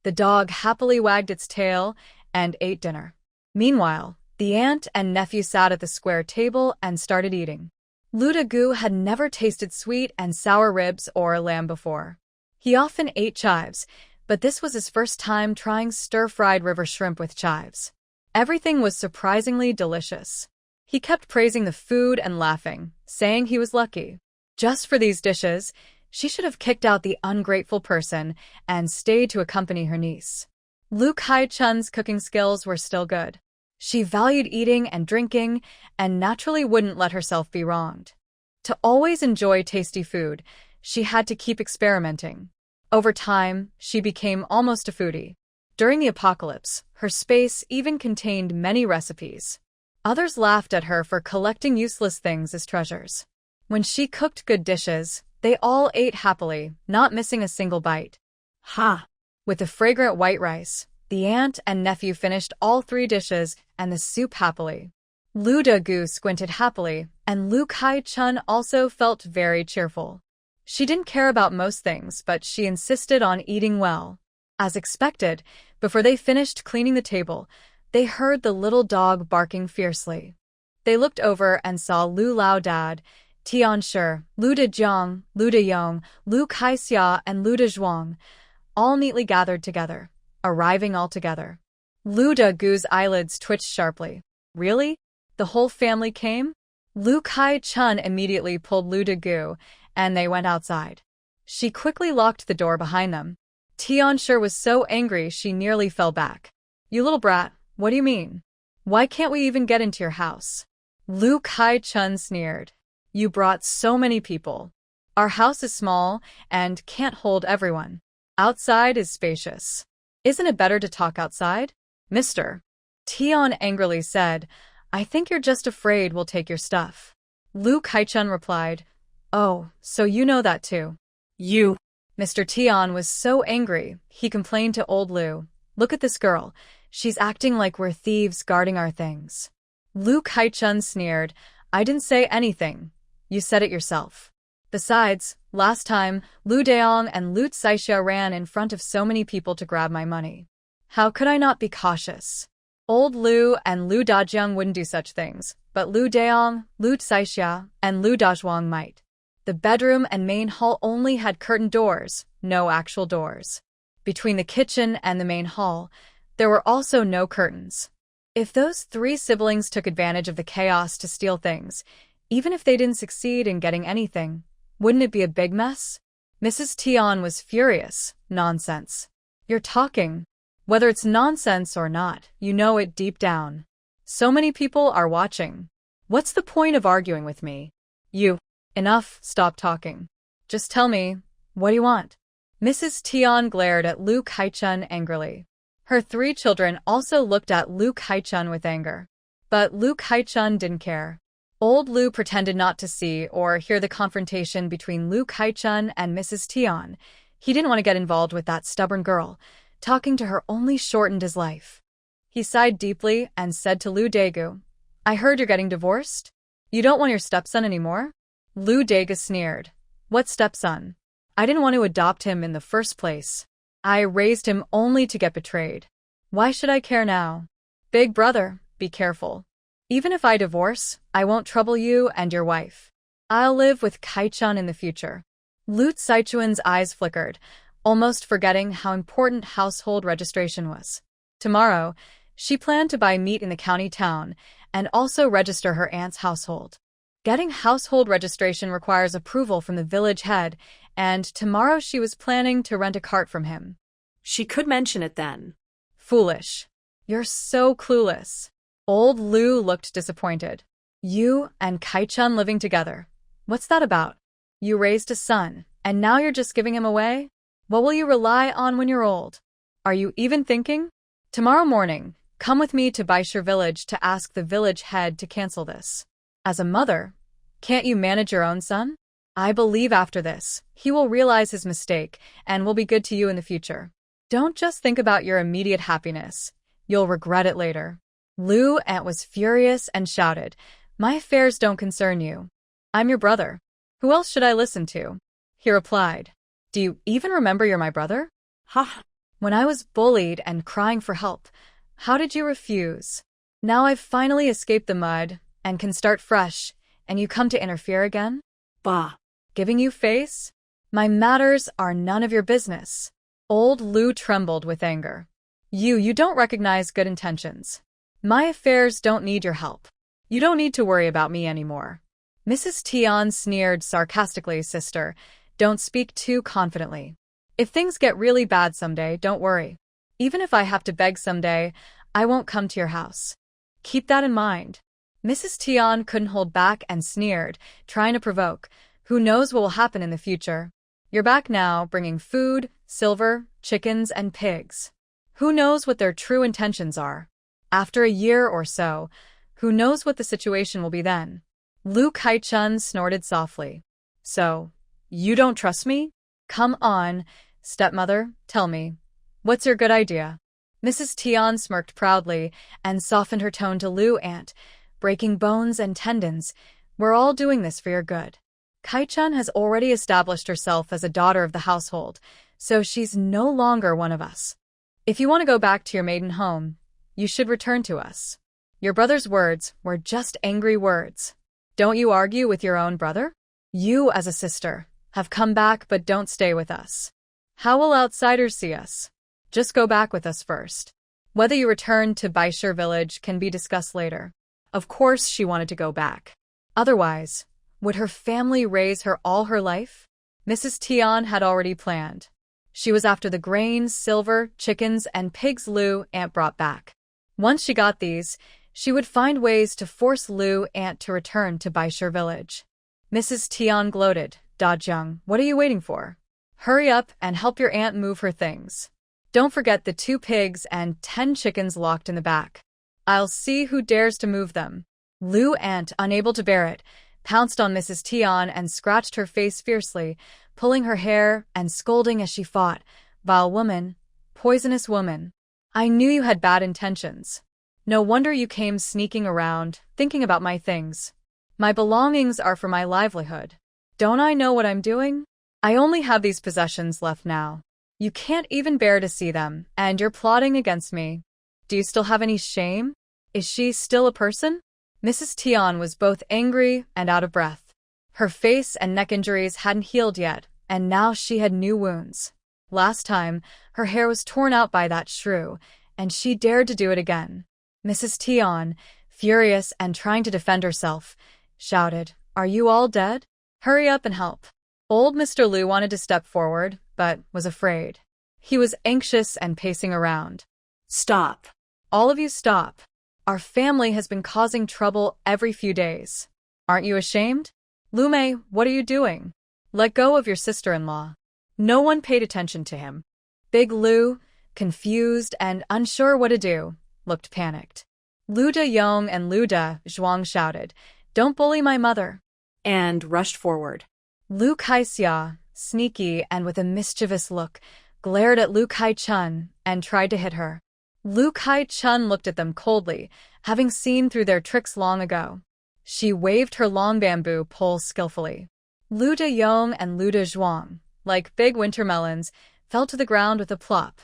The dog happily wagged its tail and ate dinner. Meanwhile, the aunt and nephew sat at the square table and started eating. Lu Dagu had never tasted sweet and sour ribs or lamb before. He often ate chives, but this was his first time trying stir-fried river shrimp with chives. Everything was surprisingly delicious. He kept praising the food and laughing, saying he was lucky. Just for these dishes, she should have kicked out the ungrateful person and stayed to accompany her niece. Lu Kai Chun's cooking skills were still good. She valued eating and drinking and naturally wouldn't let herself be wronged. To always enjoy tasty food, she had to keep experimenting. Over time, she became almost a foodie. During the apocalypse, her space even contained many recipes. Others laughed at her for collecting useless things as treasures. When she cooked good dishes, they all ate happily, not missing a single bite. Ha! With the fragrant white rice, the aunt and nephew finished all 3 dishes and the soup happily. Lu Dagu squinted happily, and Lu Kai Chun also felt very cheerful. She didn't care about most things, but she insisted on eating well. As expected, before they finished cleaning the table, they heard the little dog barking fiercely. They looked over and saw Lu Lao Dad, Tian Shi, Lu Dejiang, Lu Deyong, Lu Kaixia, and Lu Dezhuang, all neatly gathered together, arriving all together. Lu Dagu's eyelids twitched sharply. Really? The whole family came? Lu Kai Chun immediately pulled Lu Dagu, and they went outside. She quickly locked the door behind them. Tian Shi was so angry she nearly fell back. You little brat, what do you mean? Why can't we even get into your house? Lu Kai Chun sneered. You brought so many people. Our house is small and can't hold everyone. Outside is spacious. Isn't it better to talk outside? Mister. Tian angrily said, I think you're just afraid we'll take your stuff. Lu Kaichun replied, Oh, so you know that too. You. Mr. Tian was so angry, he complained to old Lu. Look at this girl. She's acting like we're thieves guarding our things. Lu Kaichun sneered, I didn't say anything. You said it yourself. Besides, last time, Lu Deong and Lu Saixia ran in front of so many people to grab my money. How could I not be cautious? Old Lu and Lu Dajiang wouldn't do such things, but Lu Deong, Lu Saixia, and Lu Dazhuang might. The bedroom and main hall only had curtained doors, no actual doors. Between the kitchen and the main hall, there were also no curtains. If those 3 siblings took advantage of the chaos to steal things, even if they didn't succeed in getting anything, wouldn't it be a big mess? Mrs. Tian was furious. Nonsense. You're talking. Whether it's nonsense or not, you know it deep down. So many people are watching. What's the point of arguing with me? You. Enough, stop talking. Just tell me, what do you want? Mrs. Tian glared at Lu Kaichun angrily. Her 3 children also looked at Lu Kaichun with anger. But Lu Kaichun didn't care. Old Lu pretended not to see or hear the confrontation between Lu Kaichun and Mrs. Tian. He didn't want to get involved with that stubborn girl. Talking to her only shortened his life. He sighed deeply and said to Lu Daegu, I heard you're getting divorced? You don't want your stepson anymore? Lu Daegu sneered. What stepson? I didn't want to adopt him in the first place. I raised him only to get betrayed. Why should I care now? Big brother, be careful. Even if I divorce, I won't trouble you and your wife. I'll live with Kai-chan in the future. Lu Saichuan's eyes flickered, almost forgetting how important household registration was. Tomorrow, she planned to buy meat in the county town and also register her aunt's household. Getting household registration requires approval from the village head, and tomorrow she was planning to rent a cart from him. She could mention it then. Foolish. You're so clueless. Old Lu looked disappointed. You and Kai-chan living together. What's that about? You raised a son, and now you're just giving him away? What will you rely on when you're old? Are you even thinking? Tomorrow morning, come with me to Baishir village to ask the village head to cancel this. As a mother, can't you manage your own son? I believe after this, he will realize his mistake and will be good to you in the future. Don't just think about your immediate happiness. You'll regret it later. Lu Aunt was furious and shouted, My affairs don't concern you. I'm your brother. Who else should I listen to? He replied, Do you even remember you're my brother? Ha! When I was bullied and crying for help, how did you refuse? Now I've finally escaped the mud and can start fresh, and you come to interfere again? Bah! Giving you face? My matters are none of your business. Old Lu trembled with anger. You don't recognize good intentions. My affairs don't need your help. You don't need to worry about me anymore. Mrs. Tian sneered sarcastically, Sister. Don't speak too confidently. If things get really bad someday, don't worry. Even if I have to beg someday, I won't come to your house. Keep that in mind. Mrs. Tian couldn't hold back and sneered, trying to provoke. Who knows what will happen in the future? You're back now, bringing food, silver, chickens, and pigs. Who knows what their true intentions are? After a year or so, who knows what the situation will be then? Lu Kai-chun snorted softly. So, you don't trust me? Come on, stepmother, tell me. What's your good idea? Mrs. Tian smirked proudly and softened her tone to Lu Aunt, breaking bones and tendons. We're all doing this for your good. Kai-chan has already established herself as a daughter of the household, so she's no longer one of us. If you want to go back to your maiden home, you should return to us. Your brother's words were just angry words. Don't you argue with your own brother? You, as a sister, have come back but don't stay with us. How will outsiders see us? Just go back with us first. Whether you return to Baishir village can be discussed later. Of course she wanted to go back. Otherwise, would her family raise her all her life? Mrs. Tian had already planned. She was after the grains, silver, chickens, and pigs Lu Aunt brought back. Once she got these, she would find ways to force Lu Aunt to return to Baishir village. Mrs. Tian gloated. Da Jung, what are you waiting for? Hurry up and help your aunt move her things. Don't forget the 2 pigs and 10 chickens locked in the back. I'll see who dares to move them. Lu Aunt, unable to bear it, pounced on Mrs. Tian and scratched her face fiercely, pulling her hair and scolding as she fought. Vile woman, poisonous woman. I knew you had bad intentions. No wonder you came sneaking around, thinking about my things. My belongings are for my livelihood. Don't I know what I'm doing? I only have these possessions left now. You can't even bear to see them, and you're plotting against me. Do you still have any shame? Is she still a person? Mrs. Tian was both angry and out of breath. Her face and neck injuries hadn't healed yet, and now she had new wounds. Last time, her hair was torn out by that shrew, and she dared to do it again. Mrs. Tian, furious and trying to defend herself, shouted, Are you all dead? Hurry up and help. Old Mr. Lu wanted to step forward, but was afraid. He was anxious and pacing around. Stop. All of you stop. Our family has been causing trouble every few days. Aren't you ashamed? Lu Mei, what are you doing? Let go of your sister-in-law. No one paid attention to him. Big Lu, confused and unsure what to do, looked panicked. Lu De Yong and Lu De Zhuang shouted, Don't bully my mother. And rushed forward. Lu Kaixia, sneaky and with a mischievous look, glared at Lu Kai-chun, and tried to hit her. Lu Kai-chun looked at them coldly, having seen through their tricks long ago. She waved her long bamboo pole skillfully. Lu De-yong and Lu De-zhuang, like big winter melons, fell to the ground with a plop,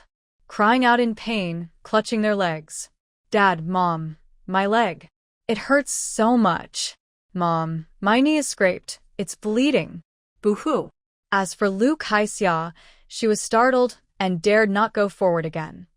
crying out in pain, clutching their legs. "Dad, Mom, my leg. It hurts so much. Mom, my knee is scraped. It's bleeding." Boo-hoo. As for Lu Kai-xia, she was startled and dared not go forward again.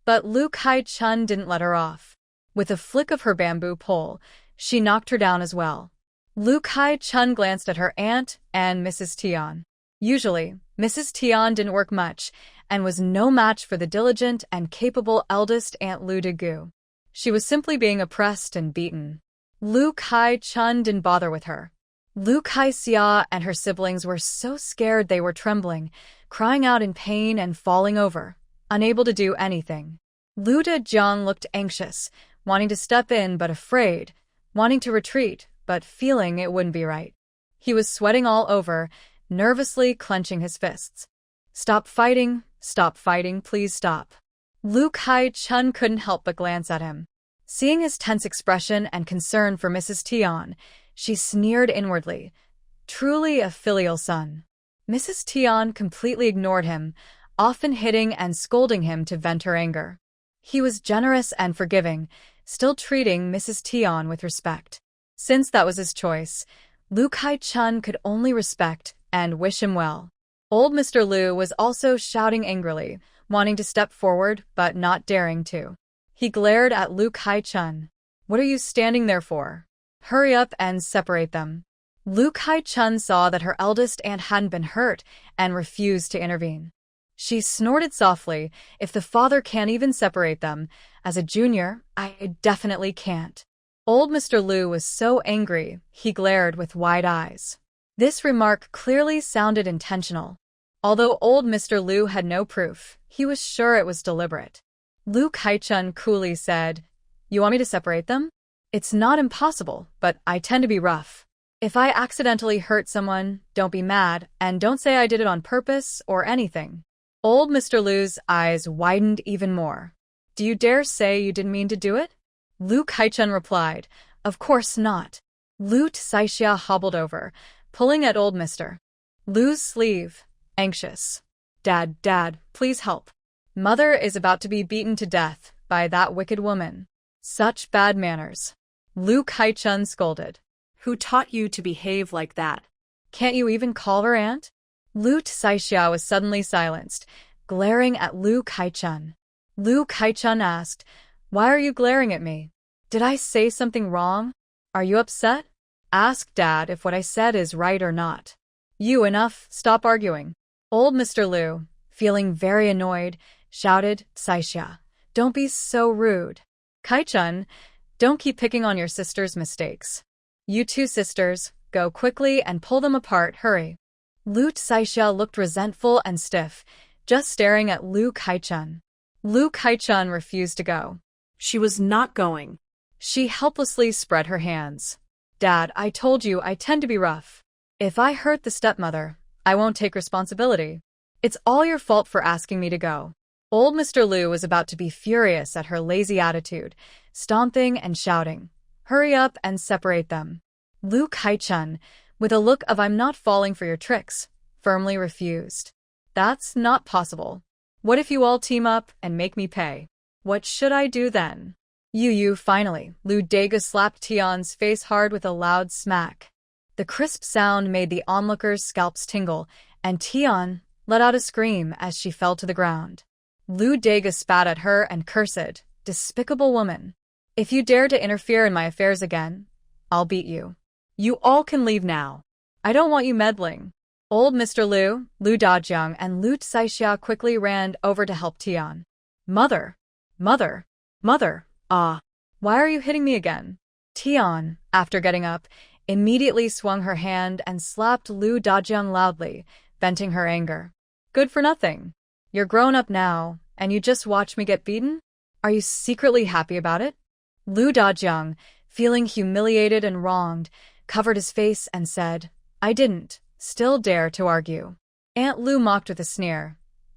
But Lu Kai-chun didn't let her off. With a flick of her bamboo pole, she knocked her down as well. Lu Kai-chun glanced at her aunt and Mrs. Tian. Usually, Mrs. Tian didn't work much and was no match for the diligent and capable eldest Aunt Lu De-gu. She was simply being oppressed and beaten. Lu Kai-chun didn't bother with her. Lu Kai-xia and her siblings were so scared they were trembling, crying out in pain and falling over, unable to do anything. Lu De-jiang looked anxious, wanting to step in but afraid, wanting to retreat but feeling it wouldn't be right. He was sweating all over, nervously clenching his fists. Stop fighting, please stop." Lu Kai-chun couldn't help but glance at him. Seeing his tense expression and concern for Mrs. Tian, she sneered inwardly. Truly a filial son. Mrs. Tian completely ignored him, often hitting and scolding him to vent her anger. He was generous and forgiving, still treating Mrs. Tian with respect. Since that was his choice, Lu Kai-chun could only respect and wish him well. Old Mr. Lu was also shouting angrily, wanting to step forward but not daring to. He glared at Lu Kai-chun. "What are you standing there for? Hurry up and separate them." Lu Kai-chun saw that her eldest aunt hadn't been hurt and refused to intervene. She snorted softly, "If the father can't even separate them, as a junior, I definitely can't." Old Mr. Lu was so angry, he glared with wide eyes. This remark clearly sounded intentional. Although old Mr. Lu had no proof, he was sure it was deliberate. Lu Kai-chun coolly said, "You want me to separate them? It's not impossible, but I tend to be rough. If I accidentally hurt someone, don't be mad, and don't say I did it on purpose or anything." Old Mr. Lu's eyes widened even more. "Do you dare say you didn't mean to do it?" Lu Kai-chun replied, "Of course not." Lu Saixia hobbled over, pulling at old Mr. Lu's sleeve, anxious. Dad, please help. Mother is about to be beaten to death by that wicked woman. Such bad manners." Lu Kai-chun scolded. Who taught you to behave like that? Can't you even call her aunt? Lu Saixia was suddenly silenced, glaring at Lu Kai-chun. Lu Kai-chun asked, "Why are you glaring at me? Did I say something wrong? Are you upset? Ask Dad if what I said is right or not." Enough, stop arguing." Old Mr. Lu, feeling very annoyed, shouted, "Saixia, don't be so rude. Kai-chun, don't keep picking on your sister's mistakes. You two sisters, go quickly and pull them apart, hurry." Lu Saixia looked resentful and stiff, just staring at Lu Kai-chun. Lu Kai-chun refused to go. She was not going. She helplessly spread her hands. "Dad, I told you I tend to be rough. If I hurt the stepmother, I won't take responsibility. It's all your fault for asking me to go." Old Mr. Lu was about to be furious at her lazy attitude, stomping and shouting, "Hurry up and separate them." Lu Kai-chun, with a look of "I'm not falling for your tricks," firmly refused. "That's not possible. What if you all team up and make me pay? What should I do then?" Finally, Lu De-gu slapped Tian's face hard with a loud smack. The crisp sound made the onlookers' scalps tingle, and Tian let out a scream as she fell to the ground. Lu De-gu spat at her and cursed, "Despicable woman. If you dare to interfere in my affairs again, I'll beat you. You all can leave now. I don't want you meddling." Old Mr. Lu, Lu Dajiang, and Lu Saixia quickly ran over to help Tian. Mother! Why are you hitting me again?" Tian, after getting up, immediately swung her hand and slapped Lu Dajiang loudly, venting her anger. "Good for nothing. You're grown up now, and you just watch me get beaten? Are you secretly happy about it?" Lu Dajiang, feeling humiliated and wronged, covered his face and said, "I didn't," still dare to argue. Aunt Lu mocked with a sneer.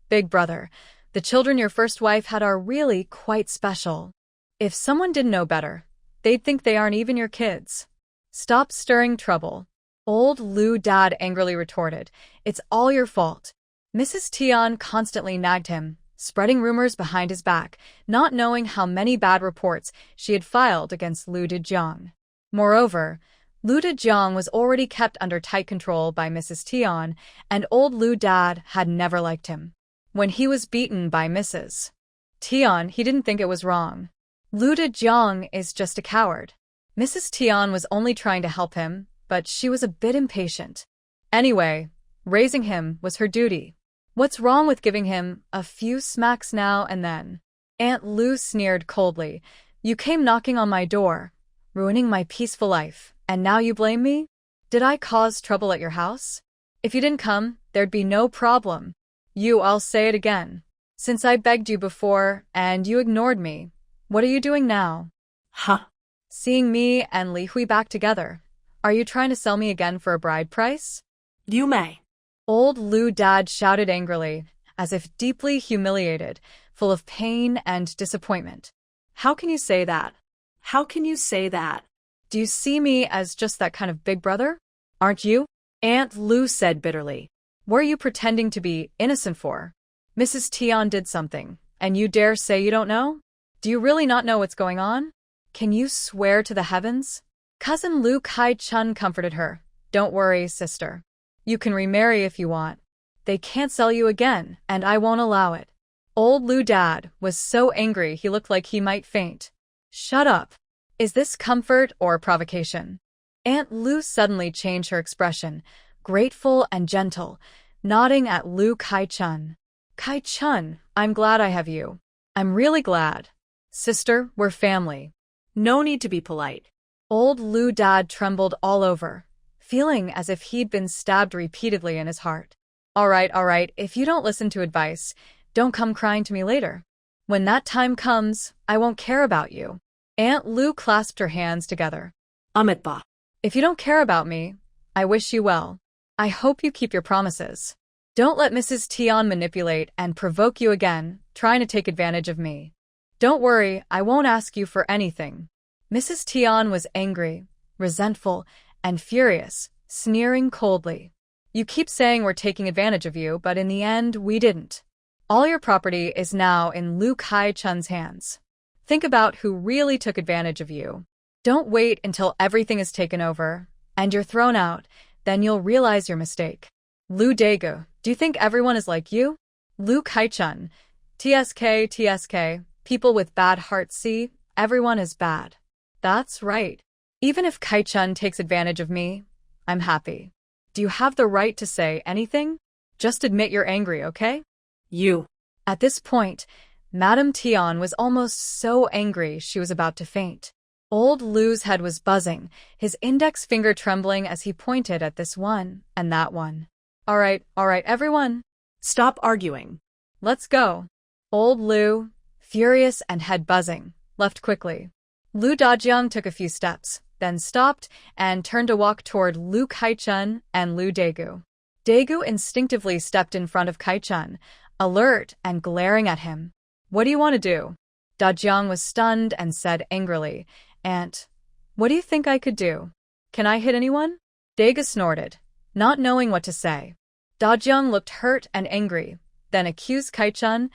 Big brother, the children your first wife had are really quite special. If someone didn't know better, they'd think they aren't even your kids. Stop stirring trouble. Old Lu Dad angrily retorted. It's all your fault. Mrs. Tian constantly nagged him, spreading rumors behind his back, not knowing how many bad reports she had filed against Lu Dejiang. Moreover, Lu Dejiang was already kept under tight control by Mrs. Tian, and old Lu Dad had never liked him. When he was beaten by Mrs. Tian, he didn't think it was wrong. Lu Dejiang is just a coward. Mrs. Tian was only trying to help him, but she was a bit impatient. Anyway, raising him was her duty. What's wrong with giving him a few smacks now and then? Aunt Lu sneered coldly. You came knocking on my door, ruining my peaceful life, and now you blame me? Did I cause trouble at your house? If you didn't come, there'd be no problem. I'll say it again. Since I begged you before, and you ignored me, what are you doing now? Huh? Seeing me and Li Hui back together. Are you trying to sell me again for a bride price? You may. Old Lu Dad shouted angrily, as if deeply humiliated, full of pain and disappointment. How can you say that? How can you say that? Do you see me as just that kind of big brother? Aren't you? Aunt Lu said bitterly. What are you pretending to be innocent for? Mrs. Tian did something, and you dare say you don't know? Do you really not know what's going on? Can you swear to the heavens? Cousin Lu Kai-chun comforted her. Don't worry, sister. You can remarry if you want. They can't sell you again, and I won't allow it. Old Lu Dad was so angry he looked like he might faint. Shut up. Is this comfort or provocation? Aunt Lu suddenly changed her expression, grateful and gentle, nodding at Lu Kai-chun. Kai-chun, I'm glad I have you. I'm really glad. Sister, we're family. No need to be polite. Old Lu Dad trembled all over, feeling as if he'd been stabbed repeatedly in his heart. All right, if you don't listen to advice, don't come crying to me later. When that time comes, I won't care about you. Aunt Lu clasped her hands together. Amitba. If you don't care about me, I wish you well. I hope you keep your promises. Don't let Mrs. Tian manipulate and provoke you again, trying to take advantage of me. Don't worry, I won't ask you for anything. Mrs. Tian was angry, resentful, and furious, sneering coldly. You keep saying we're taking advantage of you, but in the end, we didn't. All your property is now in Lu Kai-chun's hands. Think about who really took advantage of you. Don't wait until everything is taken over, and you're thrown out, then you'll realize your mistake. Lu Daegu, do you think everyone is like you? Lu Kai-chun, TSK, people with bad hearts see, everyone is bad. That's right. Even if Kai-chun takes advantage of me, I'm happy. Do you have the right to say anything? Just admit you're angry, okay? You. At this point, Madame Tian was almost so angry she was about to faint. Old Lu's head was buzzing, his index finger trembling as he pointed at this one and that one. All right, everyone. Stop arguing. Let's go. Old Lu, furious and head buzzing, left quickly. Lu Dajiang took a few steps, then stopped and turned to walk toward Lu Kai-chun and Lu Daegu. Daegu instinctively stepped in front of Kai-chun, alert and glaring at him. What do you want to do? Dajiang was stunned and said angrily, Aunt, what do you think I could do? Can I hit anyone? Daegu snorted, not knowing what to say. Dajiang looked hurt and angry, then accused Kai-chun,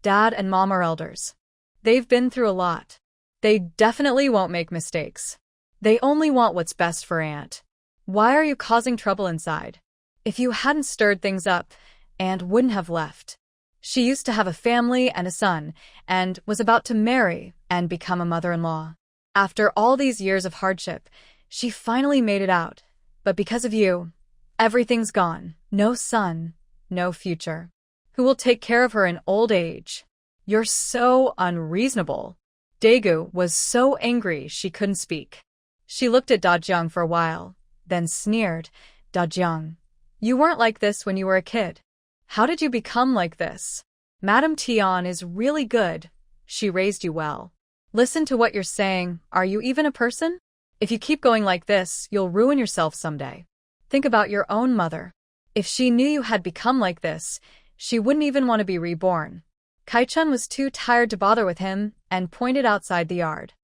Dad and Mom are elders. They've been through a lot. They definitely won't make mistakes. They only want what's best for Aunt. Why are you causing trouble inside? If you hadn't stirred things up, Aunt wouldn't have left. She used to have a family and a son, and was about to marry and become a mother-in-law. After all these years of hardship, she finally made it out. But because of you, everything's gone. No son, no future. Who will take care of her in old age? You're so unreasonable. Daegu was so angry she couldn't speak. She looked at Dajiang for a while, then sneered. Dajiang, you weren't like this when you were a kid. How did you become like this? Madame Tian is really good. She raised you well. Listen to what you're saying. Are you even a person? If you keep going like this, you'll ruin yourself someday. Think about your own mother. If she knew you had become like this, She wouldn't even want to be reborn. Kai-chun was too tired to bother with him and pointed outside the yard.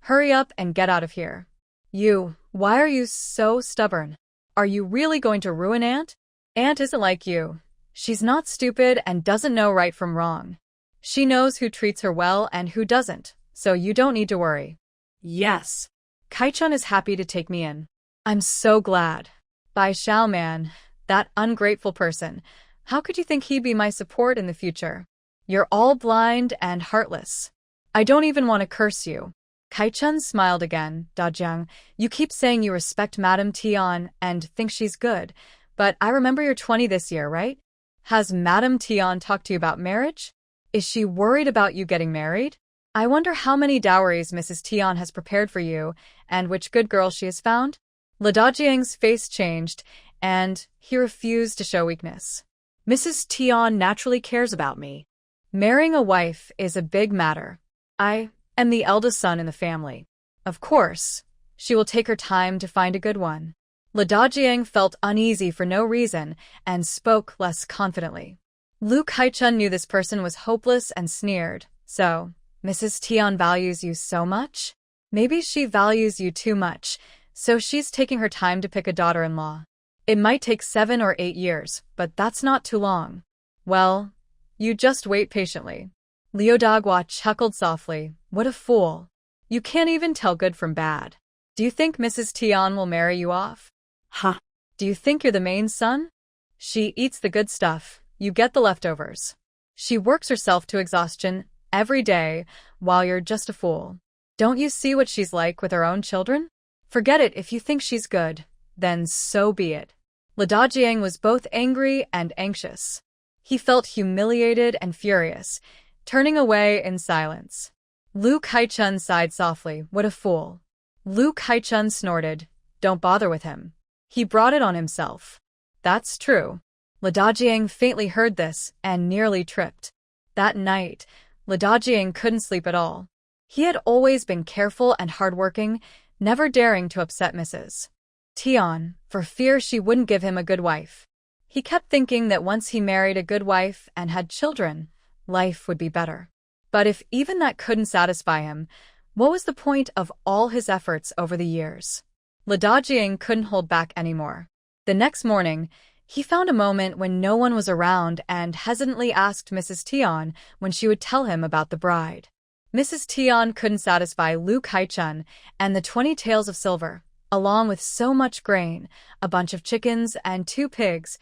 Hurry up and get out of here. Why are you so stubborn? Are you really going to ruin Aunt? Aunt isn't like you. She's not stupid and doesn't know right from wrong. She knows who treats her well and who doesn't, so you don't need to worry. Yes. Kai-chun is happy to take me in. I'm so glad. Bai Xiaoman, that ungrateful person. How could you think he'd be my support in the future? You're all blind and heartless. I don't even want to curse you. Kai-chun smiled again. Dajiang, you keep saying you respect Madame Tian and think she's good, but I remember you're 20 this year, right? Has Madame Tian talked to you about marriage? Is she worried about you getting married? I wonder how many dowries Mrs. Tian has prepared for you and which good girl she has found? Le Dajiang's face changed, and he refused to show weakness. Mrs. Tian naturally cares about me. Marrying a wife is a big matter. I am the eldest son in the family. Of course, she will take her time to find a good one. Le Dajiang felt uneasy for no reason and spoke less confidently. Lu Kai-chun knew this person was hopeless and sneered. So, Mrs. Tian values you so much? Maybe she values you too much, so she's taking her time to pick a daughter-in-law. It might take 7 or 8 years, but that's not too long. Well, you just wait patiently. Liu Dagua chuckled softly. What a fool. You can't even tell good from bad. Do you think Mrs. Tian will marry you off? Huh. Do you think you're the main son? She eats the good stuff, you get the leftovers. She works herself to exhaustion every day while you're just a fool. Don't you see what she's like with her own children? Forget it if you think she's good, then so be it. Le Dajiang was both angry and anxious. He felt humiliated and furious, turning away in silence. Lu Kai-chun sighed softly. What a fool. Lu Kai-chun snorted. Don't bother with him. He brought it on himself. That's true. Le Dajiang faintly heard this and nearly tripped. That night, Le Dajiang couldn't sleep at all. He had always been careful and hardworking, never daring to upset Mrs. Tian, for fear she wouldn't give him a good wife. He kept thinking that once he married a good wife and had children, life would be better. But if even that couldn't satisfy him, what was the point of all his efforts over the years? Le Dajiang couldn't hold back anymore. The next morning, he found a moment when no one was around and hesitantly asked Mrs. Tian when she would tell him about the bride. Mrs. Tian couldn't satisfy Lu Kai-chun, and the 20 taels of silver, along with so much grain, a bunch of chickens, and 2 pigs,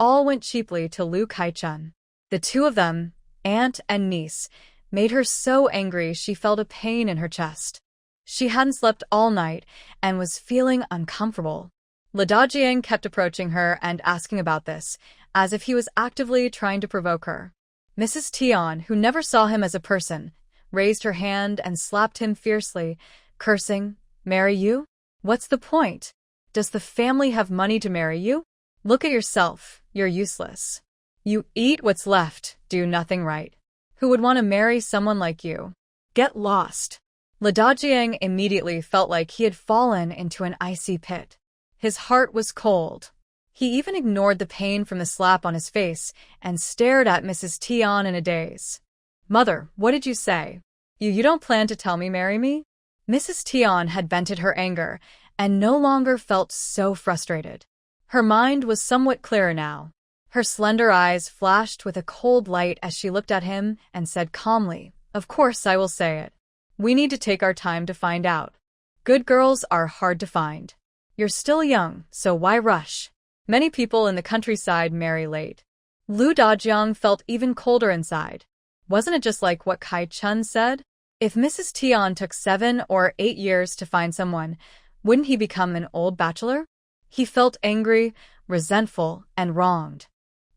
all went cheaply to Lu Kai-chun. The two of them, aunt and niece, made her so angry she felt a pain in her chest. She hadn't slept all night and was feeling uncomfortable. Le Dajiang kept approaching her and asking about this, as if he was actively trying to provoke her. Mrs. Tian, who never saw him as a person, raised her hand and slapped him fiercely, cursing, "Marry you? What's the point? Does the family have money to marry you? Look at yourself, you're useless. You eat what's left, do nothing right. Who would want to marry someone like you? Get lost." Le Dajiang immediately felt like he had fallen into an icy pit. His heart was cold. He even ignored the pain from the slap on his face and stared at Mrs. Tian in a daze. "Mother, what did you say? You don't plan to tell me marry me?" Mrs. Tian had vented her anger and no longer felt so frustrated. Her mind was somewhat clearer now. Her slender eyes flashed with a cold light as she looked at him and said calmly, "Of course I will say it. We need to take our time to find out. Good girls are hard to find. You're still young, so why rush? Many people in the countryside marry late." Lu Dajiang felt even colder inside. Wasn't it just like what Kai-chun said? If Mrs. Tian took 7 or 8 years to find someone, wouldn't he become an old bachelor? He felt angry, resentful, and wronged.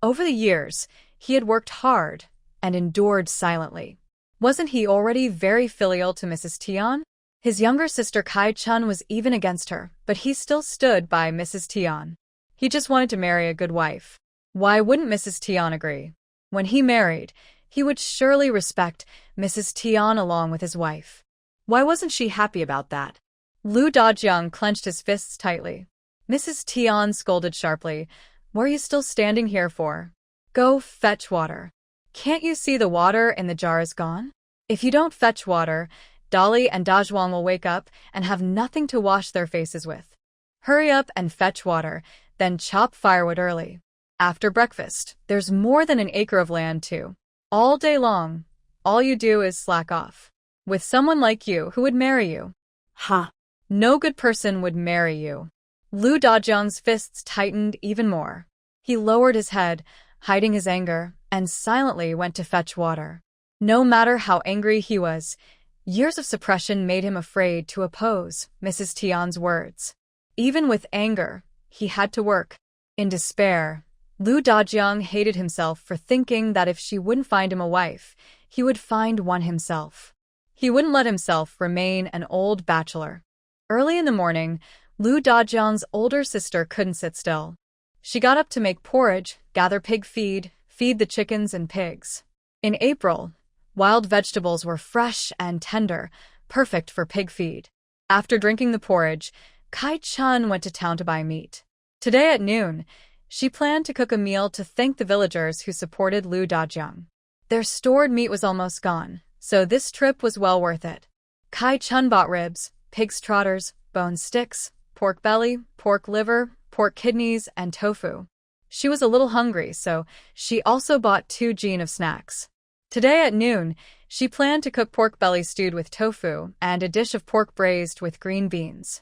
Over the years, he had worked hard and endured silently. Wasn't he already very filial to Mrs. Tian? His younger sister Kai-chun was even against her, but he still stood by Mrs. Tian. He just wanted to marry a good wife. Why wouldn't Mrs. Tian agree? When he married, he would surely respect Mrs. Tian along with his wife. Why wasn't she happy about that? Lu Dajiang clenched his fists tightly. Mrs. Tian scolded sharply. "What are you still standing here for? Go fetch water. Can't you see the water in the jar is gone? If you don't fetch water, Dolly and Dajwang will wake up and have nothing to wash their faces with. Hurry up and fetch water, then chop firewood early. After breakfast, there's more than an acre of land too. All day long, all you do is slack off. With someone like you who would marry you. Ha! No good person would marry you. Lu Dajiang's fists tightened even more. He lowered his head, hiding his anger, and silently went to fetch water. No matter how angry he was, years of suppression made him afraid to oppose Mrs. Tian's words. Even with anger, he had to work. In despair, Lu Dajiang hated himself for thinking that if she wouldn't find him a wife, he would find one himself. He wouldn't let himself remain an old bachelor. Early in the morning, Lu Dajiang's older sister couldn't sit still. She got up to make porridge, gather pig feed the chickens and pigs. In April, wild vegetables were fresh and tender, perfect for pig feed. After drinking the porridge, Kai-chun went to town to buy meat. Today at noon, she planned to cook a meal to thank the villagers who supported Lu Dajiang. Their stored meat was almost gone, so this trip was well worth it. Kai-chun bought ribs, pig's trotters, bone sticks, pork belly, pork liver, pork kidneys, and tofu. She was a little hungry, so she also bought 2 jin of snacks. Today at noon, she planned to cook pork belly stewed with tofu and a dish of pork braised with green beans.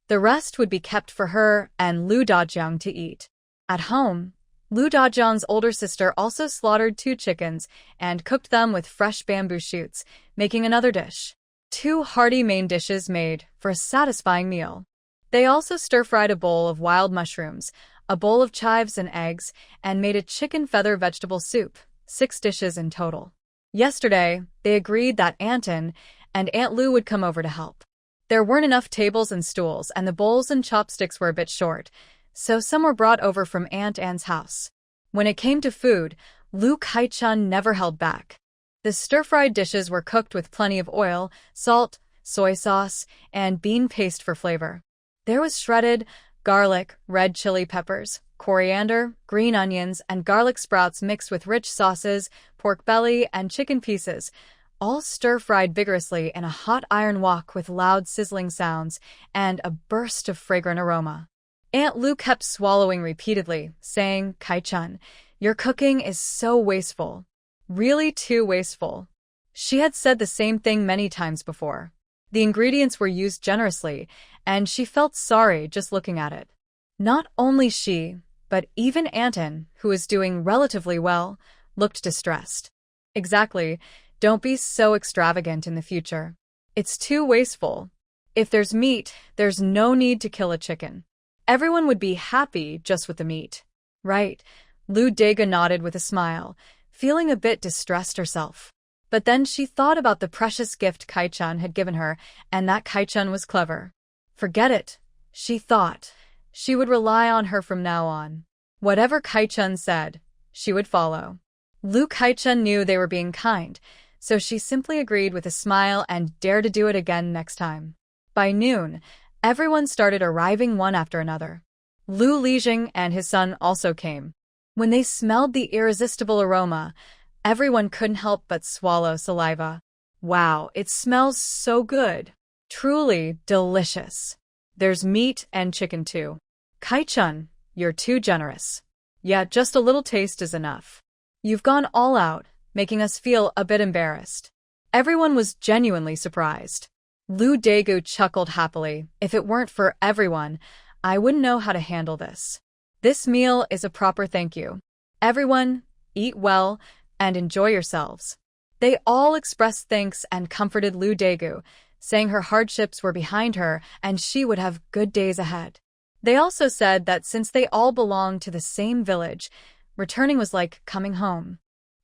The rest would be kept for her and Lu Dajiang to eat. At home, Lu Dajiang's older sister also slaughtered 2 chickens and cooked them with fresh bamboo shoots, making another dish. 2 hearty main dishes made for a satisfying meal. They also stir-fried a bowl of wild mushrooms, a bowl of chives and eggs, and made a chicken feather vegetable soup, 6 dishes in total. Yesterday, they agreed that Anton and Aunt Lu would come over to help. There weren't enough tables and stools, and the bowls and chopsticks were a bit short, so some were brought over from Aunt Anne's house. When it came to food, Lu Kai-chun never held back. The stir-fried dishes were cooked with plenty of oil, salt, soy sauce, and bean paste for flavor. There was shredded garlic, red chili peppers, coriander, green onions, and garlic sprouts mixed with rich sauces, pork belly, and chicken pieces, all stir-fried vigorously in a hot iron wok with loud sizzling sounds and a burst of fragrant aroma. Aunt Lu kept swallowing repeatedly, saying, "Kai-chun, your cooking is so wasteful. Really too wasteful." She had said the same thing many times before. The ingredients were used generously, and she felt sorry just looking at it. Not only she, but even Anton, who was doing relatively well, looked distressed. Exactly. Don't be so extravagant in the future. It's too wasteful. If there's meat, there's no need to kill a chicken. Everyone would be happy just with the meat. Right. Lu Daga nodded with a smile, feeling a bit distressed herself. But then she thought about the precious gift Kai-chun had given her, and that Kai-chun was clever. Forget it, she thought. She would rely on her from now on. Whatever Kai-chun said, she would follow. Lu Kai-chun knew they were being kind, so she simply agreed with a smile and dared to do it again next time. By noon, everyone started arriving one after another. Lu Lijing and his son also came. When they smelled the irresistible aroma, everyone couldn't help but swallow saliva. Wow, it smells so good. Truly delicious. There's meat and chicken too. Kai-chun, you're too generous. Yeah, just a little taste is enough. You've gone all out, making us feel a bit embarrassed. Everyone was genuinely surprised. Lu Daegu chuckled happily. If it weren't for everyone, I wouldn't know how to handle this. This meal is a proper thank you. Everyone, eat well and enjoy yourselves. They all expressed thanks and comforted Lu Daegu, saying her hardships were behind her and she would have good days ahead. They also said that since they all belonged to the same village, returning was like coming home.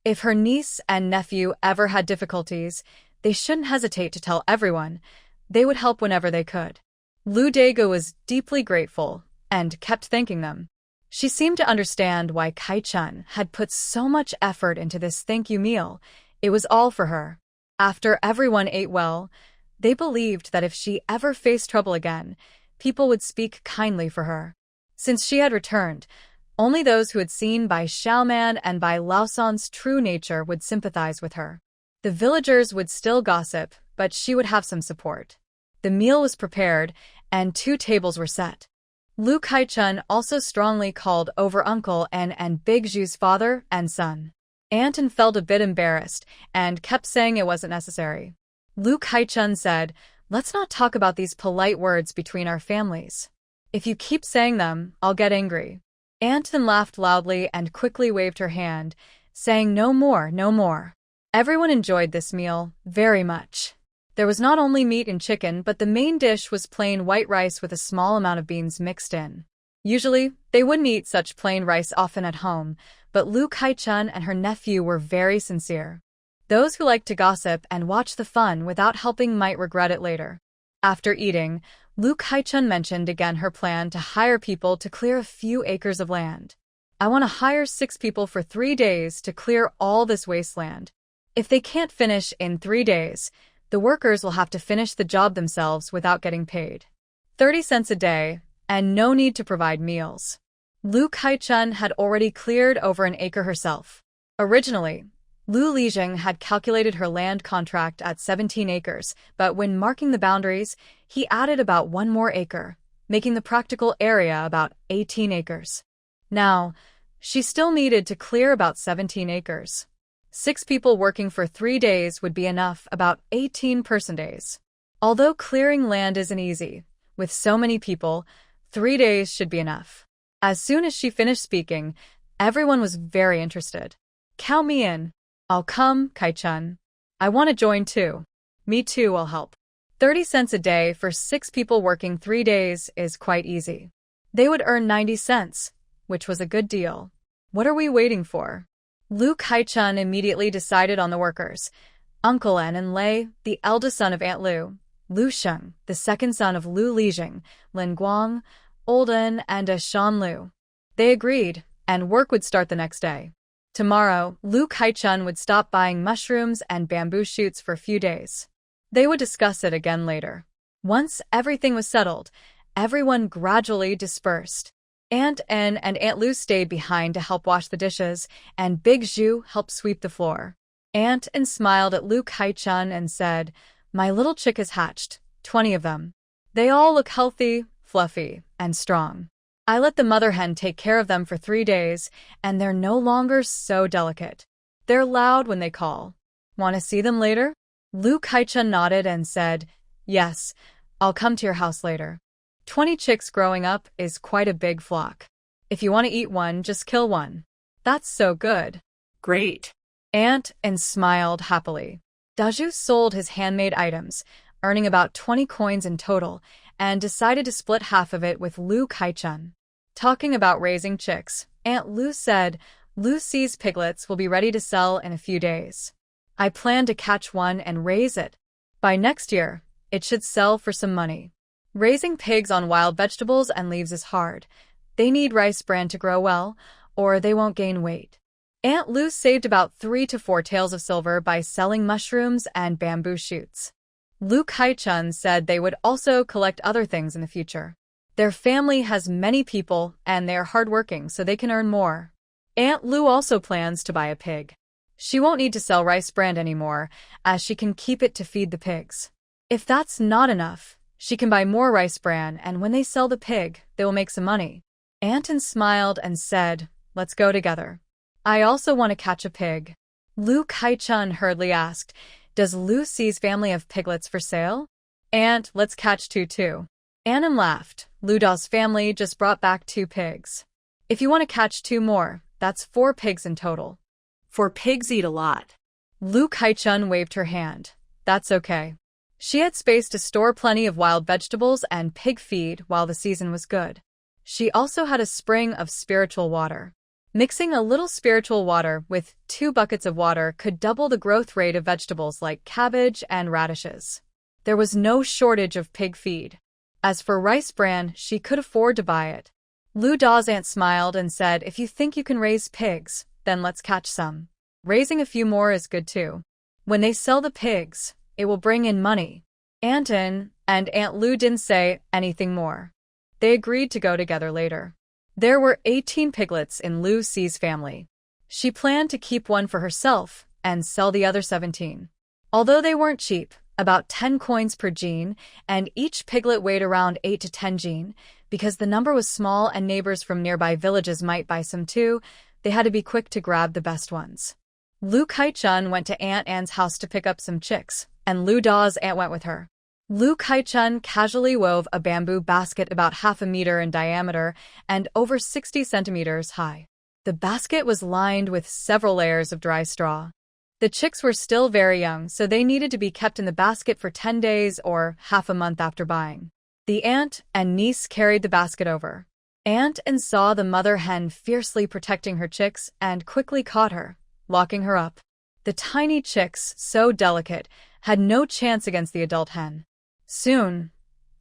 If her niece and nephew ever had difficulties, they shouldn't hesitate to tell everyone. They would help whenever they could. Lu Daegu was deeply grateful and kept thanking them. She seemed to understand why Kai-chun had put so much effort into this thank you meal. It was all for her. After everyone ate well, they believed that if she ever faced trouble again, people would speak kindly for her. Since she had returned, Only those who had seen Bai Xiaoman and Bai Laosan's true nature would sympathize with her. The villagers would still gossip, but she would have some support. The meal was prepared, and 2 tables were set. Lu Kaichun also strongly called over Uncle and Big Zhu's father and son. Anton felt a bit embarrassed and kept saying it wasn't necessary. Lu Kaichun said, "Let's not talk about these polite words between our families. If you keep saying them, I'll get angry." Anton laughed loudly and quickly waved her hand, saying, "No more, no more." Everyone enjoyed this meal very much. There was not only meat and chicken, but the main dish was plain white rice with a small amount of beans mixed in. Usually, they wouldn't eat such plain rice often at home, but Lu Kaichun and her nephew were very sincere. Those who liked to gossip and watch the fun without helping might regret it later. After eating, Lu Kaichun mentioned again her plan to hire people to clear a few acres of land. "I want to hire 6 people for 3 days to clear all this wasteland. If they can't finish in 3 days, the workers will have to finish the job themselves without getting paid. 30 cents a day, and no need to provide meals." Lu Kaichun had already cleared over an acre herself. Originally, Lu Lijing had calculated her land contract at 17 acres, but when marking the boundaries, he added about 1 more acre, making the practical area about 18 acres. Now, she still needed to clear about 17 acres. 6 people working for 3 days would be enough, about 18 person days. Although clearing land isn't easy, with so many people, 3 days should be enough. As soon as she finished speaking, everyone was very interested. "Count me in. I'll come, Kaichun. I want to join too." "Me too, I'll help." 30 cents a day for 6 people working 3 days is quite easy. They would earn 90 cents, which was a good deal. What are we waiting for? Lu Kaichun immediately decided on the workers. Uncle An and Lei, the eldest son of Aunt Lu, Lu Sheng, the second son of Lu Lijing, Lin Guang, Old An, and Shan Lu. They agreed, and work would start the next day. Tomorrow, Lu Kaichun would stop buying mushrooms and bamboo shoots for a few days. They would discuss it again later. Once everything was settled, everyone gradually dispersed. Aunt N and Aunt Lu stayed behind to help wash the dishes, and Big Zhu helped sweep the floor. Aunt N smiled at Lu Kaichun and said, "My little chick has hatched, 20 of them. They all look healthy, fluffy, and strong. I let the mother hen take care of them for 3 days, and they're no longer so delicate. They're loud when they call. Want to see them later?" Lu Kaichun nodded and said, "Yes, I'll come to your house later." 20 chicks growing up is quite a big flock. If you want to eat one, just kill one. That's so good. Great. Aunt N smiled happily. Dazhu sold his handmade items, earning about 20 coins in total, and decided to split half of it with Lu Kaichun. Talking about raising chicks, Aunt Lu said, "Lucy's piglets will be ready to sell in a few days. I plan to catch one and raise it. By next year, it should sell for some money." Raising pigs on wild vegetables and leaves is hard. They need rice bran to grow well, or they won't gain weight. Aunt Lu saved about 3 to 4 taels of silver by selling mushrooms and bamboo shoots. Lu Kaichun said they would also collect other things in the future. Their family has many people, and they are hardworking, so they can earn more. Aunt Lu also plans to buy a pig. She won't need to sell rice bran anymore, as she can keep it to feed the pigs. If that's not enough, she can buy more rice bran, and when they sell the pig, they will make some money. Anton smiled and said, "Let's go together. I also want to catch a pig." Lu Kaichun hurriedly asked, "Does Lucy's family have piglets for sale?" "Aunt, let's catch 2 too." Annan laughed. Lu Da's family just brought back 2 pigs. "If you want to catch 2 more, that's 4 pigs in total." For pigs eat a lot. Lu Kaichun waved her hand. "That's okay." She had space to store plenty of wild vegetables and pig feed while the season was good. She also had a spring of spiritual water. Mixing a little spiritual water with 2 buckets of water could double the growth rate of vegetables like cabbage and radishes. There was no shortage of pig feed. As for rice bran, she could afford to buy it. Lu Da's aunt smiled and said, "If you think you can raise pigs, then let's catch some. Raising a few more is good too. When they sell the pigs, it will bring in money." Anton and Aunt Lu didn't say anything more. They agreed to go together later. There were 18 piglets in Lu Si's family. She planned to keep one for herself and sell the other 17. Although they weren't cheap, about 10 coins per gene, and each piglet weighed around 8 to 10 gene, because the number was small and neighbors from nearby villages might buy some too, they had to be quick to grab the best ones. Lu Kai-chun went to Aunt Anne's house to pick up some chicks, and Lu Da's aunt went with her. Lu Kai-chun casually wove a bamboo basket about half a meter in diameter and over 60 centimeters high. The basket was lined with several layers of dry straw. The chicks were still very young, so they needed to be kept in the basket for 10 days or half a month after buying. The aunt and niece carried the basket over. Aunt Anne saw the mother hen fiercely protecting her chicks and quickly caught her, locking her up. The tiny chicks, so delicate, had no chance against the adult hen. Soon,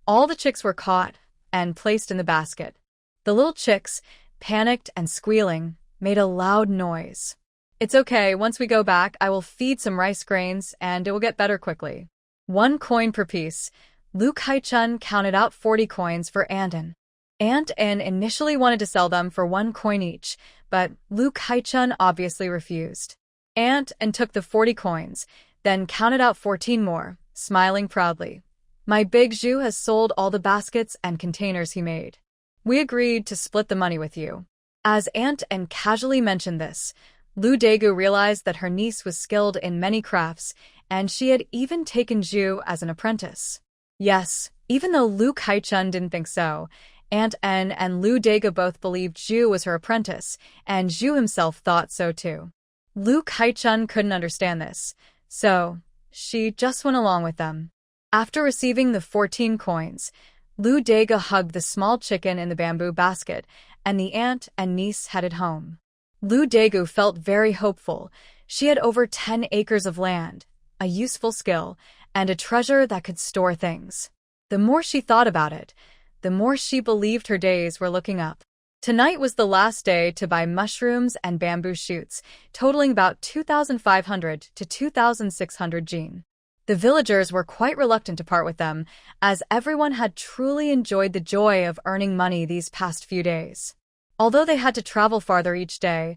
all the chicks were caught and placed in the basket. The little chicks, panicked and squealing, made a loud noise. "It's okay, once we go back, I will feed some rice grains and it will get better quickly." 1 coin per piece. Lu Kai-chun counted out 40 coins for Aunt Anne. Aunt Anne initially wanted to sell them for 1 coin each, but Lu Kai-chun obviously refused. Aunt Anne took the 40 coins, then counted out 14 more, smiling proudly. "My big Zhu has sold all the baskets and containers he made. We agreed to split the money with you." As Aunt Anne casually mentioned this, Lu Daegu realized that her niece was skilled in many crafts, and she had even taken Zhu as an apprentice. Yes, even though Lu Kai-chun didn't think so, Aunt Anne and Lu Daegu both believed Zhu was her apprentice, and Zhu himself thought so too. Lu Kai-chun couldn't understand this, so she just went along with them. After receiving the 14 coins, Lu Daegu hugged the small chicken in the bamboo basket, and the aunt and niece headed home. Lu Daegu felt very hopeful. She had over 10 acres of land, a useful skill, and a treasure that could store things. The more she thought about it, the more she believed her days were looking up. Tonight was the last day to buy mushrooms and bamboo shoots, totaling about 2,500 to 2,600 jin. The villagers were quite reluctant to part with them, as everyone had truly enjoyed the joy of earning money these past few days. Although they had to travel farther each day,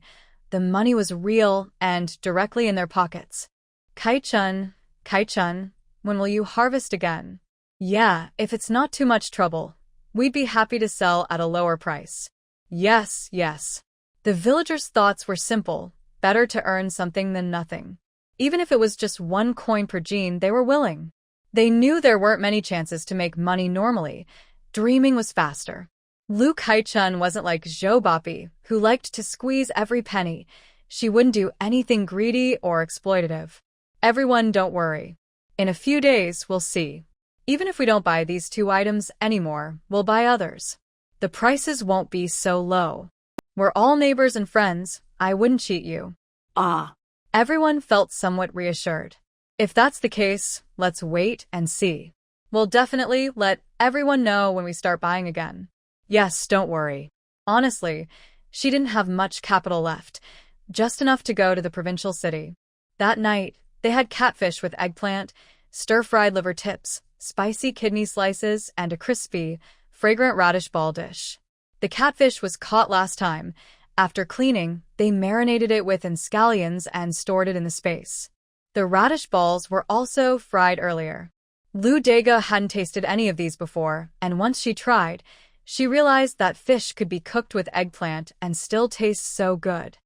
the money was real and directly in their pockets. Kai-chun, when will you harvest again?" "Yeah, if it's not too much trouble. We'd be happy to sell at a lower price." Yes. The villagers' thoughts were simple: better to earn something than nothing. Even if it was just 1 coin per gene, they were willing. They knew there weren't many chances to make money normally. Dreaming was faster. Lu Kai-chun wasn't like Zhou Bapi, who liked to squeeze every penny. She wouldn't do anything greedy or exploitative. "Everyone, don't worry. In a few days, we'll see. Even if we don't buy these 2 items anymore, we'll buy others. The prices won't be so low. We're all neighbors and friends. I wouldn't cheat you." Ah. Everyone felt somewhat reassured. "If that's the case, let's wait and see. We'll definitely let everyone know when we start buying again." Yes, don't worry. Honestly, she didn't have much capital left, just enough to go to the provincial city. That night, they had catfish with eggplant, stir-fried liver tips, spicy kidney slices, and a crispy, fragrant radish ball dish. The catfish was caught last time. After cleaning, they marinated it with scallions and stored it in the space. The radish balls were also fried earlier. Lu Daegu hadn't tasted any of these before, and once she tried, she realized that fish could be cooked with eggplant and still taste so good.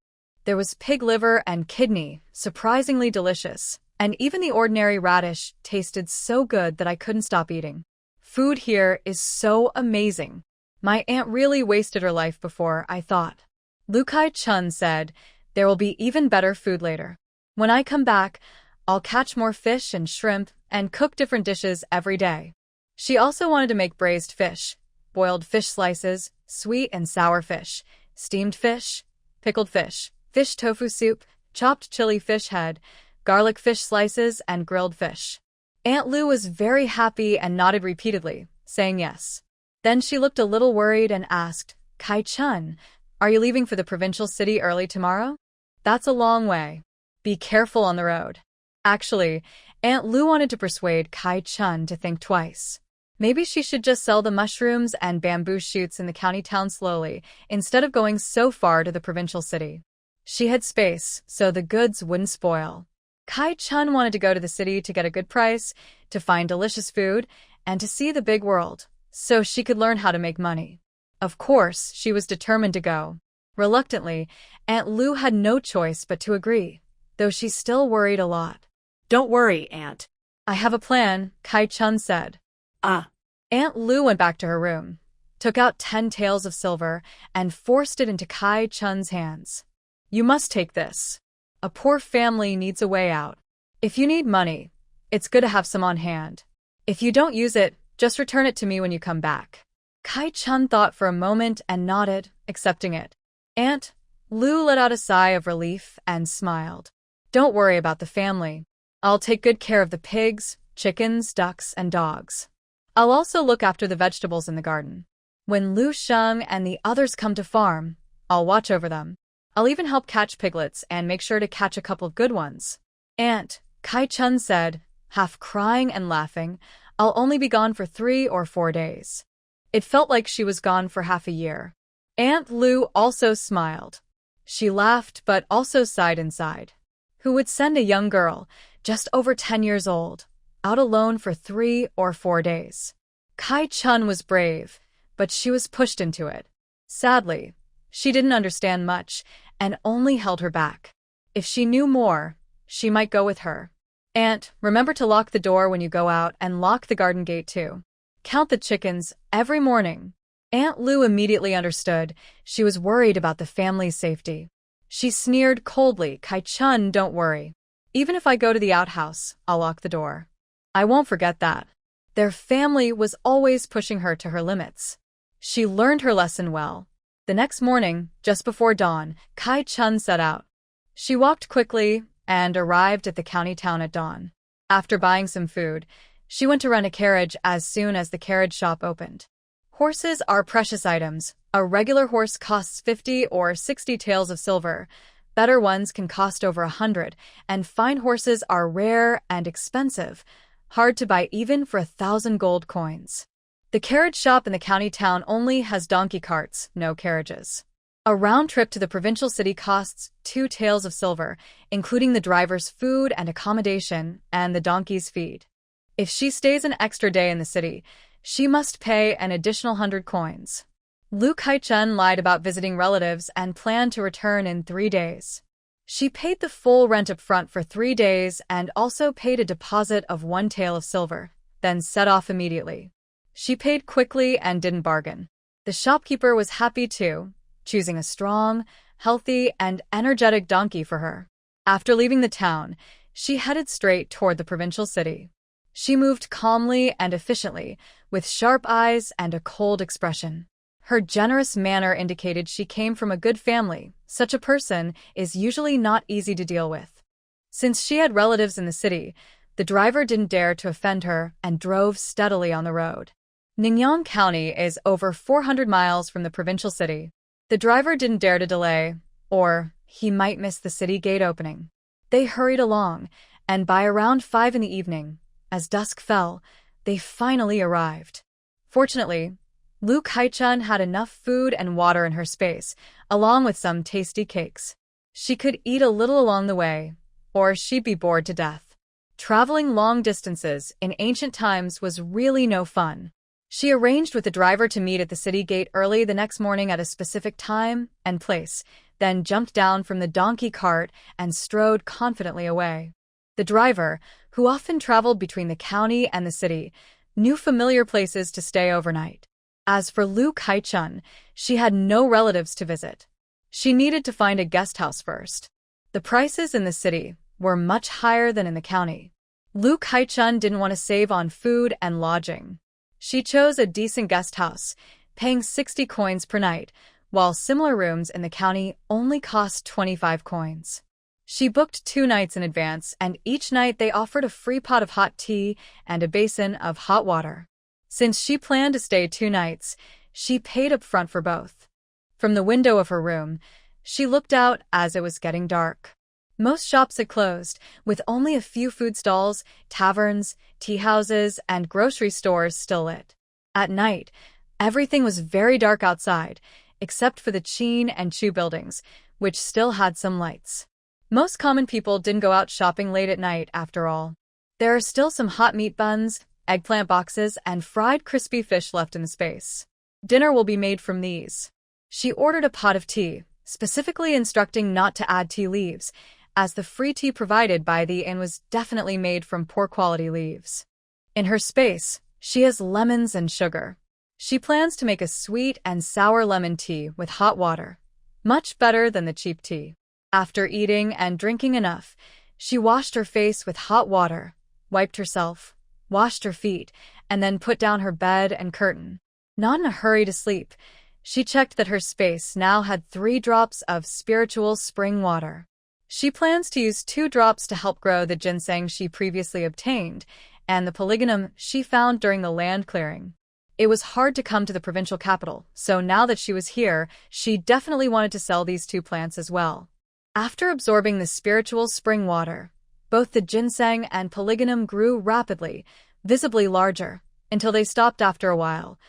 There was pig liver and kidney, surprisingly delicious, and even the ordinary radish tasted so good that I couldn't stop eating. Food here is so amazing. My aunt really wasted her life before, I thought. Lu Kai-chun said, "There will be even better food later. When I come back, I'll catch more fish and shrimp and cook different dishes every day." She also wanted to make braised fish, boiled fish slices, sweet and sour fish, steamed fish, pickled fish, fish tofu soup, chopped chili fish head, garlic fish slices, and grilled fish. Aunt Lu was very happy and nodded repeatedly, saying yes. Then she looked a little worried and asked, "Kai-chun, are you leaving for the provincial city early tomorrow? That's a long way. Be careful on the road." Actually, Aunt Lu wanted to persuade Kai-chun to think twice. Maybe she should just sell the mushrooms and bamboo shoots in the county town slowly, instead of going so far to the provincial city. She had space, so the goods wouldn't spoil. Kai-chun wanted to go to the city to get a good price, to find delicious food, and to see the big world, so she could learn how to make money. Of course, she was determined to go. Reluctantly, Aunt Lu had no choice but to agree, though she still worried a lot. Don't worry, Aunt. I have a plan, Kai-chun said. Ah. Aunt Lu went back to her room, took out 10 taels of silver, and forced it into Kai-chun's hands. You must take this. A poor family needs a way out. If you need money, it's good to have some on hand. If you don't use it, just return it to me when you come back. Kai-chun thought for a moment and nodded, accepting it. Aunt Lu let out a sigh of relief and smiled. Don't worry about the family. I'll take good care of the pigs, chickens, ducks, and dogs. I'll also look after the vegetables in the garden. When Lu Sheng and the others come to farm, I'll watch over them. I'll even help catch piglets and make sure to catch a couple of good ones. Aunt, Kai-chun said, half crying and laughing, I'll only be gone for 3 or 4 days. It felt like she was gone for half a year. Aunt Lu also smiled. She laughed but also sighed inside. Who would send a young girl, just over 10 years old, out alone for 3 or 4 days? Kai-chun was brave, but she was pushed into it. Sadly, she didn't understand much and only held her back. If she knew more, she might go with her. Aunt, remember to lock the door when you go out and lock the garden gate too. Count the chickens every morning. Aunt Lu immediately understood. She was worried about the family's safety. She sneered coldly, Kai-chun, don't worry. Even if I go to the outhouse, I'll lock the door. I won't forget that. Their family was always pushing her to her limits. She learned her lesson well. The next morning, just before dawn, Kai-chun set out. She walked quickly and arrived at the county town at dawn. After buying some food, she went to rent a carriage as soon as the carriage shop opened. Horses are precious items. A regular horse costs 50 or 60 taels of silver. Better ones can cost over 100, and fine horses are rare and expensive, hard to buy even for 1,000 gold coins. The carriage shop in the county town only has donkey carts, no carriages. A round trip to the provincial city costs 2 taels of silver, including the driver's food and accommodation and the donkey's feed. If she stays an extra day in the city, she must pay an additional 100 coins. Lu Kai-chun lied about visiting relatives and planned to return in 3 days. She paid the full rent up front for 3 days and also paid a deposit of 1 tael of silver, then set off immediately. She paid quickly and didn't bargain. The shopkeeper was happy too, choosing a strong, healthy, and energetic donkey for her. After leaving the town, she headed straight toward the provincial city. She moved calmly and efficiently, with sharp eyes and a cold expression. Her generous manner indicated she came from a good family. Such a person is usually not easy to deal with. Since she had relatives in the city, the driver didn't dare to offend her and drove steadily on the road. Ningyan County is over 400 miles from the provincial city. The driver didn't dare to delay, or he might miss the city gate opening. They hurried along, and by around 5 in the evening, as dusk fell, they finally arrived. Fortunately, Lu Kai-chun had enough food and water in her space, along with some tasty cakes. She could eat a little along the way, or she'd be bored to death. Traveling long distances in ancient times was really no fun. She arranged with the driver to meet at the city gate early the next morning at a specific time and place, then jumped down from the donkey cart and strode confidently away. The driver, who often traveled between the county and the city, knew familiar places to stay overnight. As for Lu Kai-chun, she had no relatives to visit. She needed to find a guest house first. The prices in the city were much higher than in the county. Lu Kai-chun didn't want to save on food and lodging. She chose a decent guest house, paying 60 coins per night, while similar rooms in the county only cost 25 coins. She booked 2 nights in advance, and each night they offered a free pot of hot tea and a basin of hot water. Since she planned to stay 2 nights, she paid up front for both. From the window of her room, she looked out as it was getting dark. Most shops had closed, with only a few food stalls, taverns, tea houses, and grocery stores still lit. At night, everything was very dark outside, except for the Chin and Chu buildings, which still had some lights. Most common people didn't go out shopping late at night, after all. There are still some hot meat buns, eggplant boxes, and fried crispy fish left in the space. Dinner will be made from these. She ordered a pot of tea, specifically instructing not to add tea leaves, as the free tea provided by the inn was definitely made from poor-quality leaves. In her space, she has lemons and sugar. She plans to make a sweet and sour lemon tea with hot water, much better than the cheap tea. After eating and drinking enough, she washed her face with hot water, wiped herself, washed her feet, and then put down her bed and curtain. Not in a hurry to sleep, she checked that her space now had 3 drops of spiritual spring water. She plans to use 2 drops to help grow the ginseng she previously obtained and the polygonum she found during the land clearing. It was hard to come to the provincial capital, so now that she was here, she definitely wanted to sell these 2 plants as well. After absorbing the spiritual spring water, both the ginseng and polygonum grew rapidly, visibly larger, until they stopped after a while,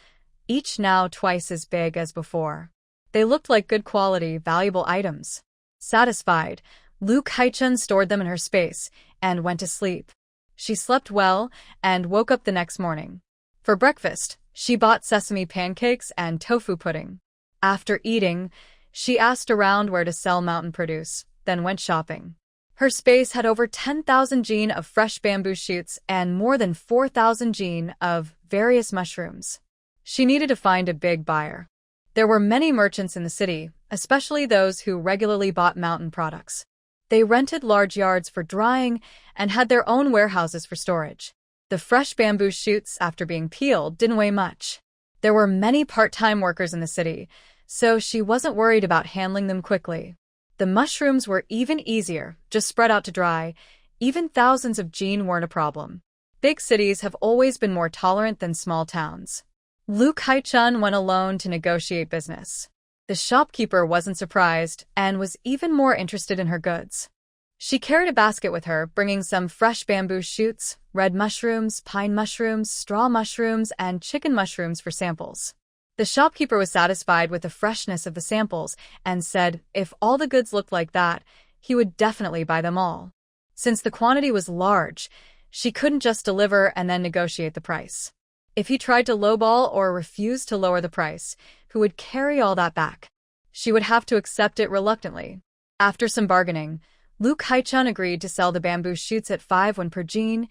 each now twice as big as before. They looked like good quality, valuable items. Satisfied, Lu Kaichun stored them in her space and went to sleep. She slept well and woke up the next morning. For breakfast, she bought sesame pancakes and tofu pudding. After eating, she asked around where to sell mountain produce, then went shopping. Her space had over 10,000 jin of fresh bamboo shoots and more than 4,000 jin of various mushrooms. She needed to find a big buyer. There were many merchants in the city, especially those who regularly bought mountain products. They rented large yards for drying and had their own warehouses for storage. The fresh bamboo shoots, after being peeled, didn't weigh much. There were many part-time workers in the city, so she wasn't worried about handling them quickly. The mushrooms were even easier, just spread out to dry. Even thousands of jin weren't a problem. Big cities have always been more tolerant than small towns. Lu Kaichun went alone to negotiate business. The shopkeeper wasn't surprised and was even more interested in her goods. She carried a basket with her, bringing some fresh bamboo shoots, red mushrooms, pine mushrooms, straw mushrooms, and chicken mushrooms for samples. The shopkeeper was satisfied with the freshness of the samples and said if all the goods looked like that, he would definitely buy them all. Since the quantity was large, she couldn't just deliver and then negotiate the price. If he tried to lowball or refused to lower the price, who would carry all that back? She would have to accept it reluctantly. After some bargaining, Lu Kaichun agreed to sell the bamboo shoots at 5 won per jin,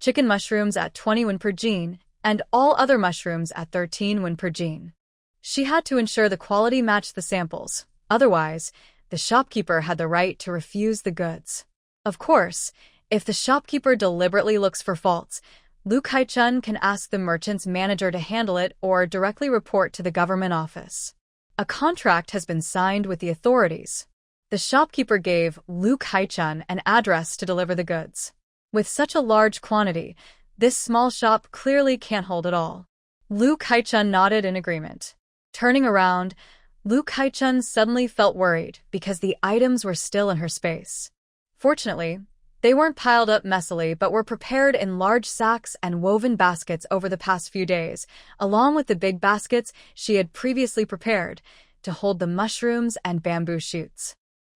chicken mushrooms at 20 won per jin, and all other mushrooms at 13 won per jin. She had to ensure the quality matched the samples, otherwise, the shopkeeper had the right to refuse the goods. Of course, if the shopkeeper deliberately looks for faults, Lu Kaichun can ask the merchant's manager to handle it or directly report to the government office. A contract has been signed with the authorities. The shopkeeper gave Lu Kaichun an address to deliver the goods. With such a large quantity, this small shop clearly can't hold it all. Lu Kaichun nodded in agreement. Turning around, Lu Kaichun suddenly felt worried because the items were still in her space. Fortunately, they weren't piled up messily but were prepared in large sacks and woven baskets over the past few days, along with the big baskets she had previously prepared to hold the mushrooms and bamboo shoots.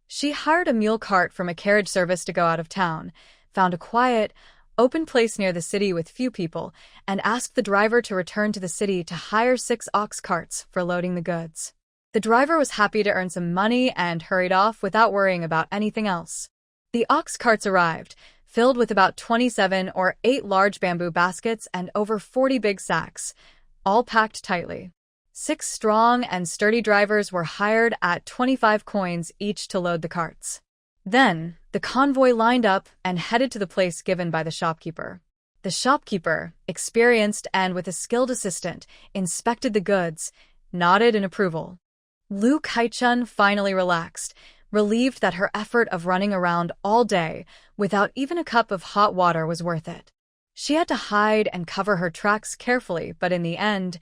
She hired a mule cart from a carriage service to go out of town, found a quiet, open place near the city with few people, and asked the driver to return to the city to hire 6 ox carts for loading the goods. The driver was happy to earn some money and hurried off without worrying about anything else. The ox carts arrived, filled with about 27 or 8 large bamboo baskets and over 40 big sacks, all packed tightly. 6 strong and sturdy drivers were hired at 25 coins each to load the carts. Then, the convoy lined up and headed to the place given by the shopkeeper. The shopkeeper, experienced and with a skilled assistant, inspected the goods, nodded in approval. Lu Kaichun finally relaxed, relieved that her effort of running around all day without even a cup of hot water was worth it. She had to hide and cover her tracks carefully, but in the end,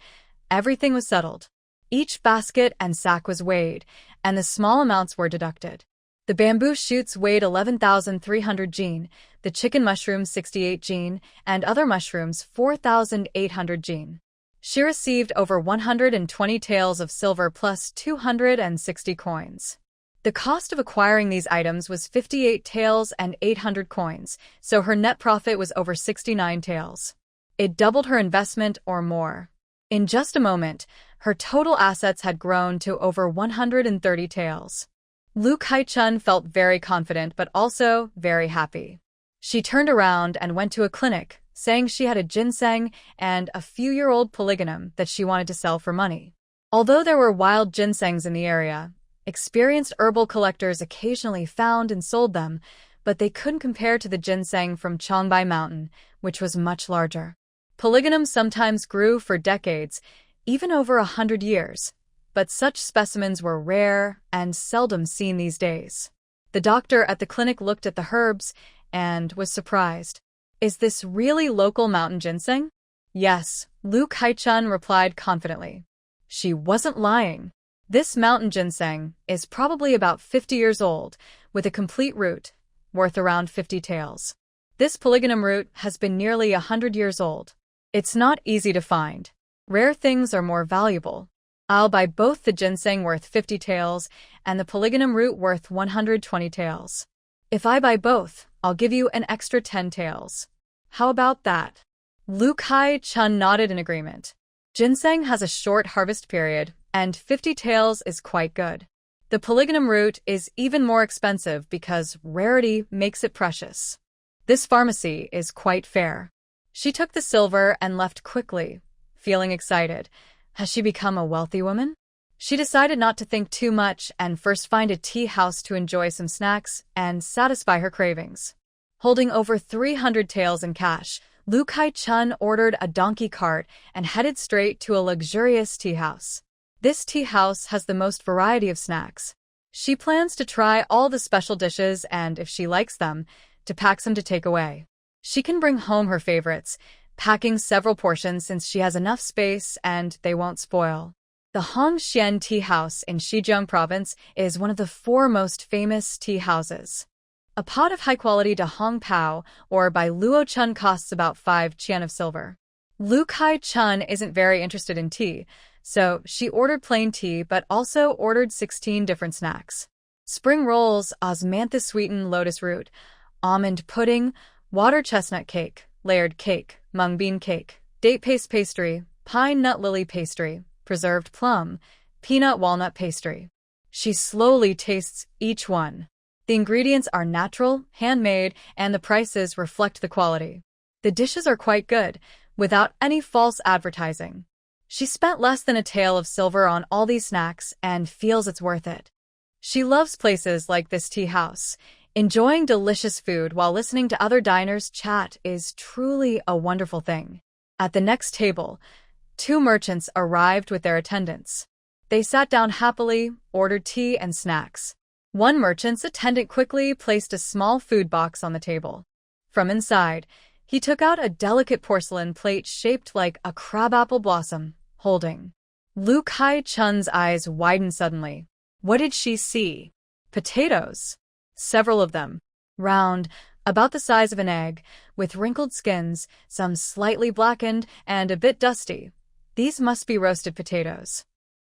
everything was settled. Each basket and sack was weighed, and the small amounts were deducted. The bamboo shoots weighed 11,300 jin, the chicken mushrooms 68 jin, and other mushrooms 4,800 jin. She received over 120 taels of silver plus 260 coins. The cost of acquiring these items was 58 taels and 800 coins, so her net profit was over 69 taels. It doubled her investment or more. In just a moment, her total assets had grown to over 130 taels. Lu Kai-chun felt very confident but also very happy. She turned around and went to a clinic, saying she had a ginseng and a few-year-old polygonum that she wanted to sell for money. Although there were wild ginsengs in the area, experienced herbal collectors occasionally found and sold them, but they couldn't compare to the ginseng from Chongbai Mountain, which was much larger. Polygonum sometimes grew for decades, even over 100 years, but such specimens were rare and seldom seen these days. The doctor at the clinic looked at the herbs and was surprised. "Is this really local mountain ginseng?" "Yes," Lu Kai-chun replied confidently. She wasn't lying. This mountain ginseng is probably about 50 years old, with a complete root, worth around 50 taels. This polygonum root has been nearly 100 years old. It's not easy to find. Rare things are more valuable. I'll buy both the ginseng worth 50 taels and the polygonum root worth 120 taels. If I buy both, I'll give you an extra 10 taels. How about that? Lu Kai-chun nodded in agreement. Ginseng has a short harvest period, and 50 taels is quite good. The polygonum root is even more expensive because rarity makes it precious. This pharmacy is quite fair. She took the silver and left quickly, feeling excited. Has she become a wealthy woman? She decided not to think too much and first find a tea house to enjoy some snacks and satisfy her cravings. Holding over 300 taels in cash, Lu Kai-chun ordered a donkey cart and headed straight to a luxurious tea house. This tea house has the most variety of snacks. She plans to try all the special dishes and, if she likes them, to pack some to take away. She can bring home her favorites, packing several portions since she has enough space and they won't spoil. The Hongxian Tea House in Zhejiang Province is one of the 4 most famous tea houses. A pot of high-quality Da Hong Pao, or by Luo Chun, costs about 5 qian of silver. Lu Kai-chun isn't very interested in tea, so she ordered plain tea but also ordered 16 different snacks. Spring rolls, osmanthus-sweetened lotus root, almond pudding, water chestnut cake, layered cake, mung bean cake, date paste pastry, pine nut lily pastry, preserved plum, peanut walnut pastry. She slowly tastes each one. The ingredients are natural, handmade, and the prices reflect the quality. The dishes are quite good, without any false advertising. She spent less than a tael of silver on all these snacks and feels it's worth it. She loves places like this tea house. Enjoying delicious food while listening to other diners chat is truly a wonderful thing. At the next table, 2 merchants arrived with their attendants. They sat down happily, ordered tea and snacks. One merchant's attendant quickly placed a small food box on the table. From inside, he took out a delicate porcelain plate shaped like a crabapple blossom, holding. Lu Kai-chun's eyes widened suddenly. What did she see? Potatoes. Several of them. Round, about the size of an egg, with wrinkled skins, some slightly blackened and a bit dusty. These must be roasted potatoes.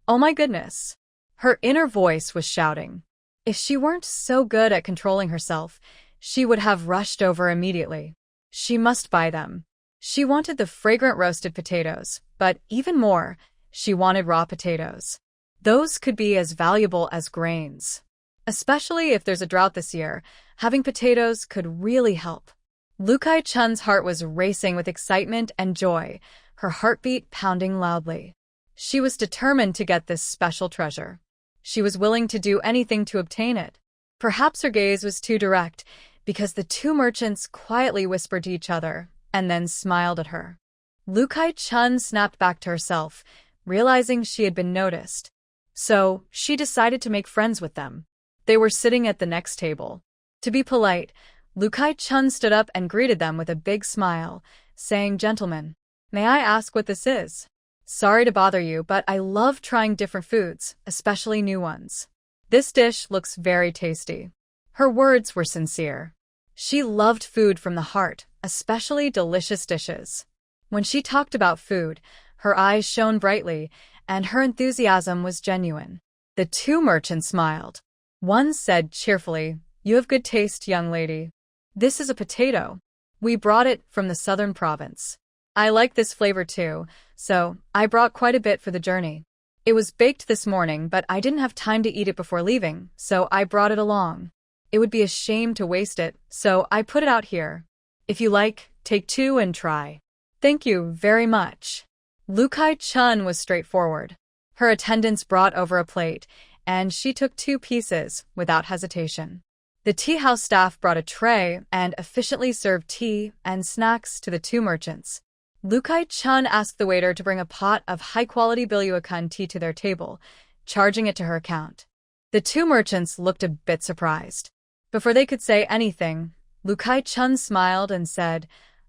Oh my goodness. Her inner voice was shouting. If she weren't so good at controlling herself, she would have rushed over immediately. She must buy them. She wanted the fragrant roasted potatoes, but even more, she wanted raw potatoes. Those could be as valuable as grains. Especially if there's a drought this year, having potatoes could really help. Lu Kai-chun's heart was racing with excitement and joy, her heartbeat pounding loudly. She was determined to get this special treasure. She was willing to do anything to obtain it. Perhaps her gaze was too direct, because the 2 merchants quietly whispered to each other and then smiled at her. Lu Kai-chun snapped back to herself, realizing she had been noticed. So, she decided to make friends with them. They were sitting at the next table. To be polite, Lu Kai-chun stood up and greeted them with a big smile, saying, "Gentlemen, may I ask what this is? Sorry to bother you, but I love trying different foods, especially new ones. This dish looks very tasty." Her words were sincere. She loved food from the heart, especially delicious dishes. When she talked about food, her eyes shone brightly, and her enthusiasm was genuine. The two merchants smiled. One said cheerfully, "You have good taste, young lady. This is a potato. We brought it from the southern province. I like this flavor too, so I brought quite a bit for the journey. It was baked this morning, but I didn't have time to eat it before leaving, so I brought it along. It would be a shame to waste it, so I put it out here. If you like, take two and try." "Thank you very much." Lu Kai-chun was straightforward. Her attendants brought over a plate, and she took 2 pieces without hesitation. The tea house staff brought a tray and efficiently served tea and snacks to the 2 merchants. Lu Kai-chun asked the waiter to bring a pot of high-quality Bilyuakan tea to their table, charging it to her account. The 2 merchants looked a bit surprised. Before they could say anything, Lu Kai-chun smiled and said,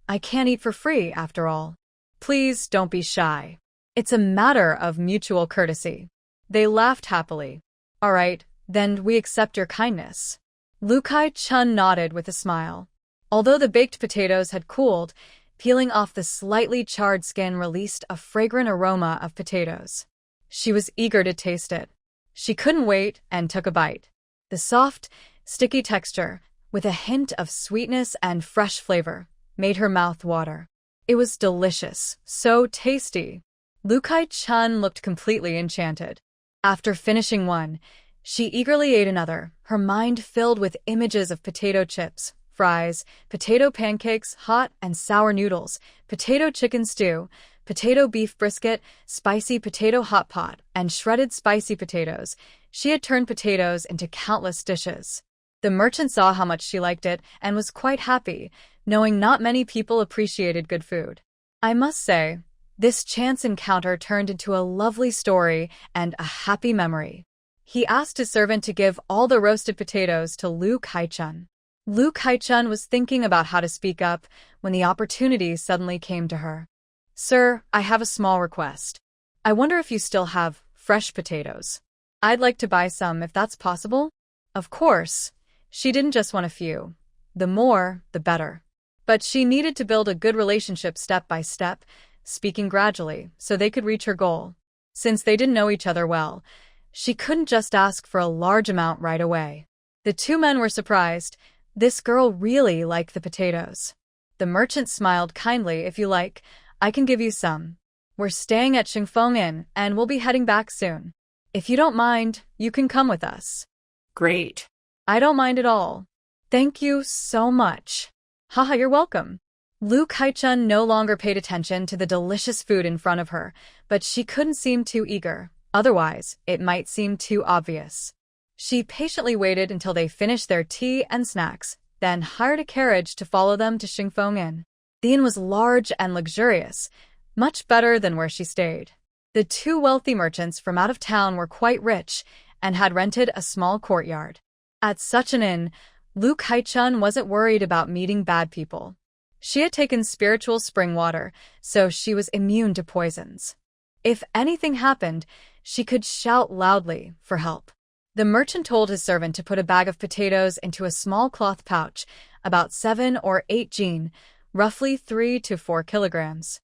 "I can't eat for free, after all. Please don't be shy. It's a matter of mutual courtesy." They laughed happily. "All right, then we accept your kindness." Lu Kai-chun nodded with a smile. Although the baked potatoes had cooled, peeling off the slightly charred skin released a fragrant aroma of potatoes. She was eager to taste it. She couldn't wait and took a bite. The soft, sticky texture, with a hint of sweetness and fresh flavor, made her mouth water. It was delicious, so tasty. Lu Kai-chun looked completely enchanted. After finishing one, she eagerly ate another, her mind filled with images of potato chips, fries, potato pancakes, hot and sour noodles, potato chicken stew, potato beef brisket, spicy potato hot pot, and shredded spicy potatoes. She had turned potatoes into countless dishes. The merchant saw how much she liked it and was quite happy, knowing not many people appreciated good food. I must say, this chance encounter turned into a lovely story and a happy memory. He asked his servant to give all the roasted potatoes to Lu Kai-chun. Lu Kai-chun was thinking about how to speak up when the opportunity suddenly came to her. "Sir, I have a small request. I wonder if you still have fresh potatoes. I'd like to buy some if that's possible." Of course, she didn't just want a few. The more, the better. But she needed to build a good relationship step by step, speaking gradually, so they could reach her goal. Since they didn't know each other well, she couldn't just ask for a large amount right away. The 2 men were surprised. This girl really liked the potatoes. The merchant smiled kindly. "If you like, I can give you some. We're staying at Xingfeng Inn, and we'll be heading back soon. If you don't mind, you can come with us." Great. "I don't mind at all. Thank you so much." "Haha, you're welcome." Lu Kai-chun no longer paid attention to the delicious food in front of her, but she couldn't seem too eager. Otherwise, it might seem too obvious. She patiently waited until they finished their tea and snacks, then hired a carriage to follow them to Xingfeng Inn. The inn was large and luxurious, much better than where she stayed. The 2 wealthy merchants from out of town were quite rich and had rented a small courtyard. At such an inn, Lu Kai-chun wasn't worried about meeting bad people. She had taken spiritual spring water, so she was immune to poisons. If anything happened, she could shout loudly for help. The merchant told his servant to put a bag of potatoes into a small cloth pouch, about 7 or 8 jin, roughly 3 to 4 kilograms.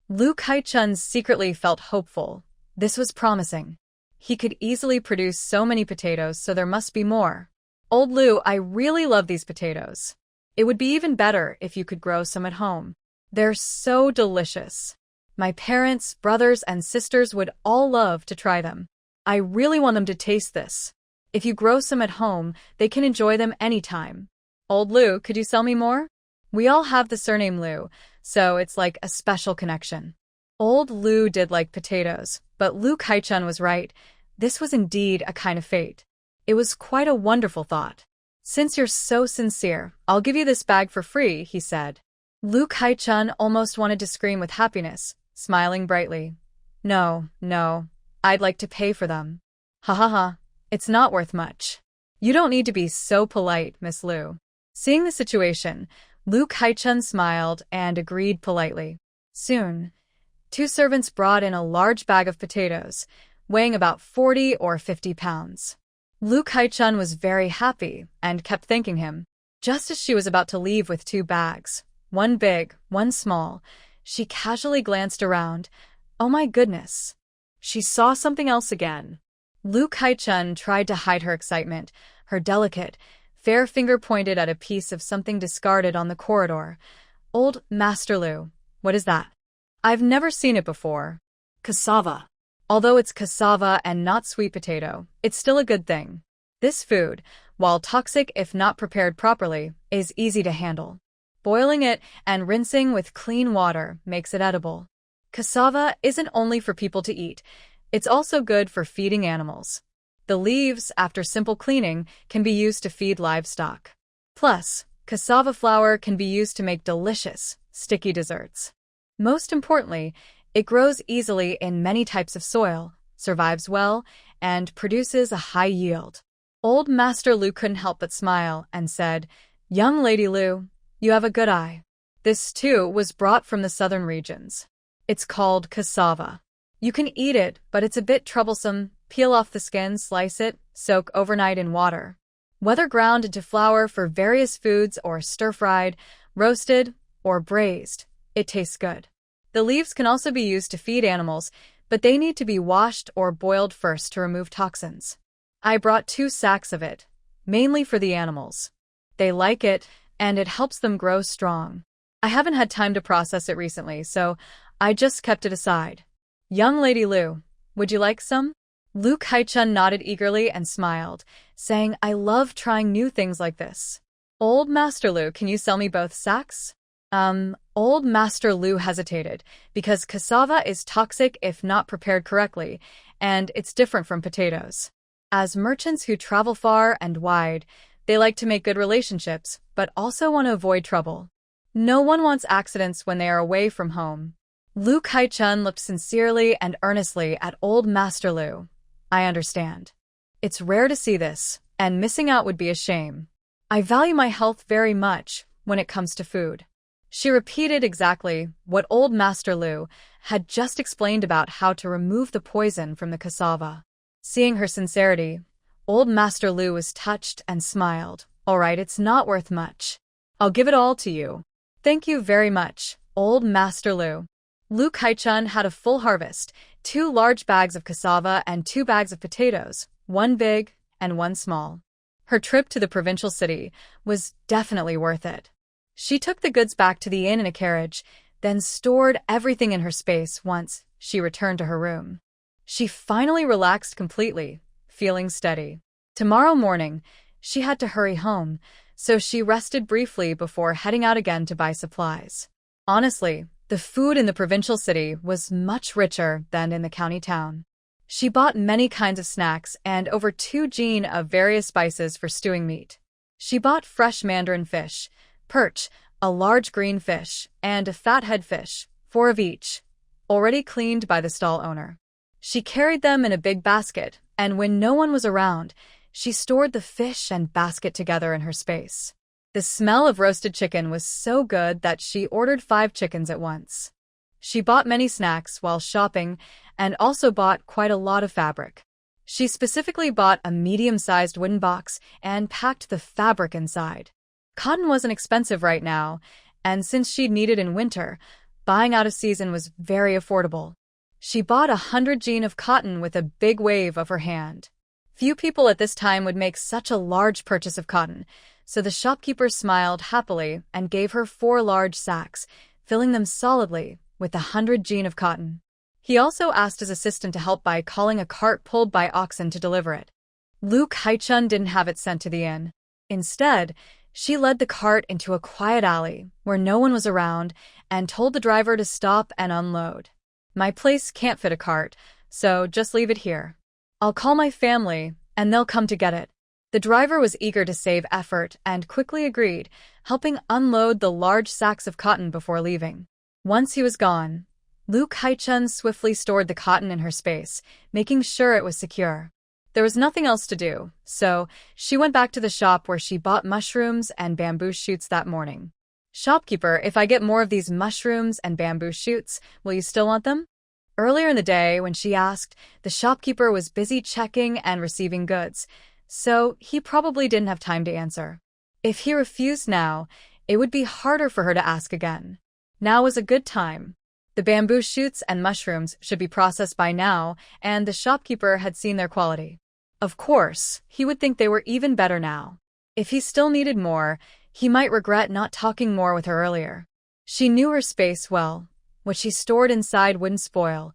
Lu Kai-chun secretly felt hopeful. This was promising. He could easily produce so many potatoes, so there must be more. "Old Lu, I really love these potatoes. It would be even better if you could grow some at home. They're so delicious. My parents, brothers, and sisters would all love to try them. I really want them to taste this. If you grow some at home, they can enjoy them anytime. Old Lu, could you sell me more? We all have the surname Lu, so it's like a special connection." Old Lu did like potatoes, but Lu Kai-chun was right. This was indeed a kind of fate. It was quite a wonderful thought. "Since you're so sincere, I'll give you this bag for free," he said. Lu Kai-chun almost wanted to scream with happiness, smiling brightly. No, I'd like to pay for them." "Ha ha ha, it's not worth much. You don't need to be so polite, Miss Lu." Seeing the situation, Lu Kai-chun smiled and agreed politely. Soon, 2 servants brought in a large bag of potatoes, weighing about 40 or 50 pounds. Lu Kai-chun was very happy and kept thanking him. Just as she was about to leave with 2 bags, one big, one small, she casually glanced around. Oh my goodness. She saw something else again. Lu Kai-chun tried to hide her excitement, her delicate, fair finger pointed at a piece of something discarded on the corridor. Old Master Lu, what is that? I've never seen it before. Cassava. Although it's cassava and not sweet potato, it's still a good thing. This food, while toxic if not prepared properly, is easy to handle. Boiling it and rinsing with clean water makes it edible. Cassava isn't only for people to eat, it's also good for feeding animals. The leaves, after simple cleaning, can be used to feed livestock. Plus, cassava flour can be used to make delicious, sticky desserts. Most importantly, it grows easily in many types of soil, survives well, and produces a high yield. Old Master Lu couldn't help but smile and said, "Young Lady Lu, you have a good eye." This, too, was brought from the southern regions. It's called cassava. You can eat it, but it's a bit troublesome. Peel off the skin, slice it, soak overnight in water. Whether ground into flour for various foods or stir-fried, roasted, or braised, it tastes good. The leaves can also be used to feed animals, but they need to be washed or boiled first to remove toxins. I brought 2 sacks of it, mainly for the animals. They like it, and it helps them grow strong. I haven't had time to process it recently, so I just kept it aside. Young Lady Lu, would you like some? Lu Kai-chun nodded eagerly and smiled, saying, I love trying new things like this. Old Master Lu, can you sell me both sacks? Old Master Lu hesitated, because cassava is toxic if not prepared correctly, and it's different from potatoes. As merchants who travel far and wide, they like to make good relationships, but also want to avoid trouble. No one wants accidents when they are away from home. Lu Kai-chun looked sincerely and earnestly at Old Master Lu. I understand. It's rare to see this, and missing out would be a shame. I value my health very much when it comes to food. She repeated exactly what Old Master Lu had just explained about how to remove the poison from the cassava. Seeing her sincerity, Old Master Lu was touched and smiled. All right, it's not worth much. I'll give it all to you. Thank you very much, Old Master Lu. Lu Kai-chun had a full harvest, 2 large bags of cassava and 2 bags of potatoes, one big and one small. Her trip to the provincial city was definitely worth it. She took the goods back to the inn in a carriage, then stored everything in her space once she returned to her room. She finally relaxed completely, feeling steady. Tomorrow morning, she had to hurry home, so she rested briefly before heading out again to buy supplies. Honestly, the food in the provincial city was much richer than in the county town. She bought many kinds of snacks and over 2 jin of various spices for stewing meat. She bought fresh mandarin fish, perch, a large green fish, and a fathead fish, 4 of each, already cleaned by the stall owner. She carried them in a big basket, and when no one was around, she stored the fish and basket together in her space. The smell of roasted chicken was so good that she ordered 5 chickens at once. She bought many snacks while shopping and also bought quite a lot of fabric. She specifically bought a medium-sized wooden box and packed the fabric inside. Cotton wasn't expensive right now, and since she'd need it in winter, buying out of season was very affordable. She bought 100 jin of cotton with a big wave of her hand. Few people at this time would make such a large purchase of cotton, so the shopkeeper smiled happily and gave her 4 large sacks, filling them solidly with 100 jin of cotton. He also asked his assistant to help by calling a cart pulled by oxen to deliver it. Lu Kai-chun didn't have it sent to the inn. Instead, she led the cart into a quiet alley where no one was around and told the driver to stop and unload. My place can't fit a cart, so just leave it here. I'll call my family, and they'll come to get it. The driver was eager to save effort and quickly agreed, helping unload the large sacks of cotton before leaving. Once he was gone, Lu Kai-chun swiftly stored the cotton in her space, making sure it was secure. There was nothing else to do, so she went back to the shop where she bought mushrooms and bamboo shoots that morning. Shopkeeper, if I get more of these mushrooms and bamboo shoots, will you still want them? Earlier in the day, when she asked, the shopkeeper was busy checking and receiving goods, so he probably didn't have time to answer. If he refused now, it would be harder for her to ask again. Now was a good time. The bamboo shoots and mushrooms should be processed by now, and the shopkeeper had seen their quality. Of course, he would think they were even better now. If he still needed more, he might regret not talking more with her earlier. She knew her space well. What she stored inside wouldn't spoil.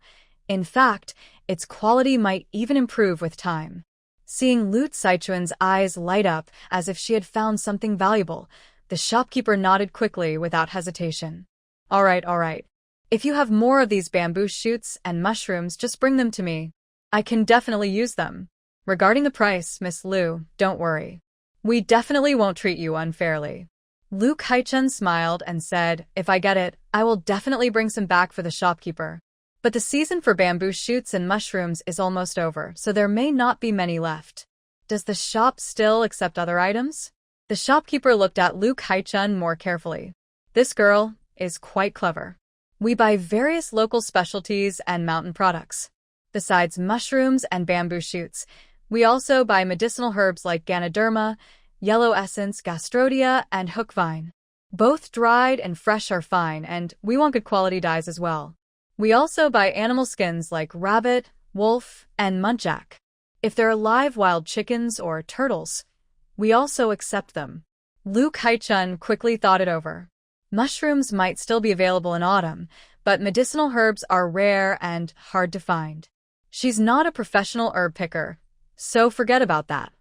In fact, its quality might even improve with time. Seeing Lu Saichuan's eyes light up as if she had found something valuable, the shopkeeper nodded quickly without hesitation. All right. If you have more of these bamboo shoots and mushrooms, just bring them to me. I can definitely use them. Regarding the price, Miss Lu, don't worry. We definitely won't treat you unfairly. Lu Kaichun smiled and said, if I get it, I will definitely bring some back for the shopkeeper. But the season for bamboo shoots and mushrooms is almost over, so there may not be many left. Does the shop still accept other items? The shopkeeper looked at Lu Kaichun more carefully. This girl is quite clever. We buy various local specialties and mountain products. Besides mushrooms and bamboo shoots, we also buy medicinal herbs like Ganoderma, yellow essence, gastrodia, and hookvine. Both dried and fresh are fine, and we want good quality dyes as well. We also buy animal skins like rabbit, wolf, and muntjac. If they're live wild chickens or turtles, we also accept them. Lu Kaichun quickly thought it over. Mushrooms might still be available in autumn, but medicinal herbs are rare and hard to find. She's not a professional herb picker, so forget about that.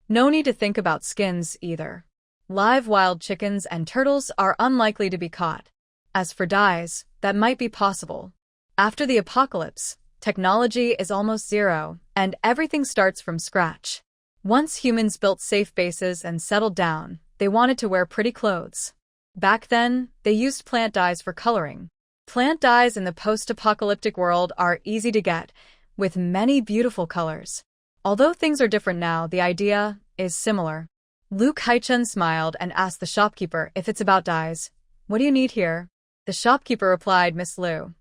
No need to think about skins either. Live wild chickens and turtles are unlikely to be caught. As for dyes, that might be possible. After the apocalypse, technology is almost zero, and everything starts from scratch. Once humans built safe bases and settled down, they wanted to wear pretty clothes. Back then, they used plant dyes for coloring. Plant dyes in the post-apocalyptic world are easy to get, with many beautiful colors. Although things are different now, the idea is similar. Lu Kaichun smiled and asked the shopkeeper if it's about dyes. What do you need here? The shopkeeper replied, Miss Lu.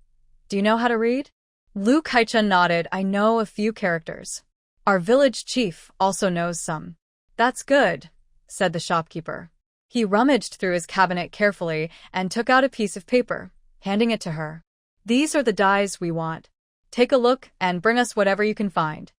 Do you know how to read? Lu Kaichun nodded. I know a few characters. Our village chief also knows some. That's good, said the shopkeeper. He rummaged through his cabinet carefully and took out a piece of paper, handing it to her. These are the dyes we want. Take a look and bring us whatever you can find.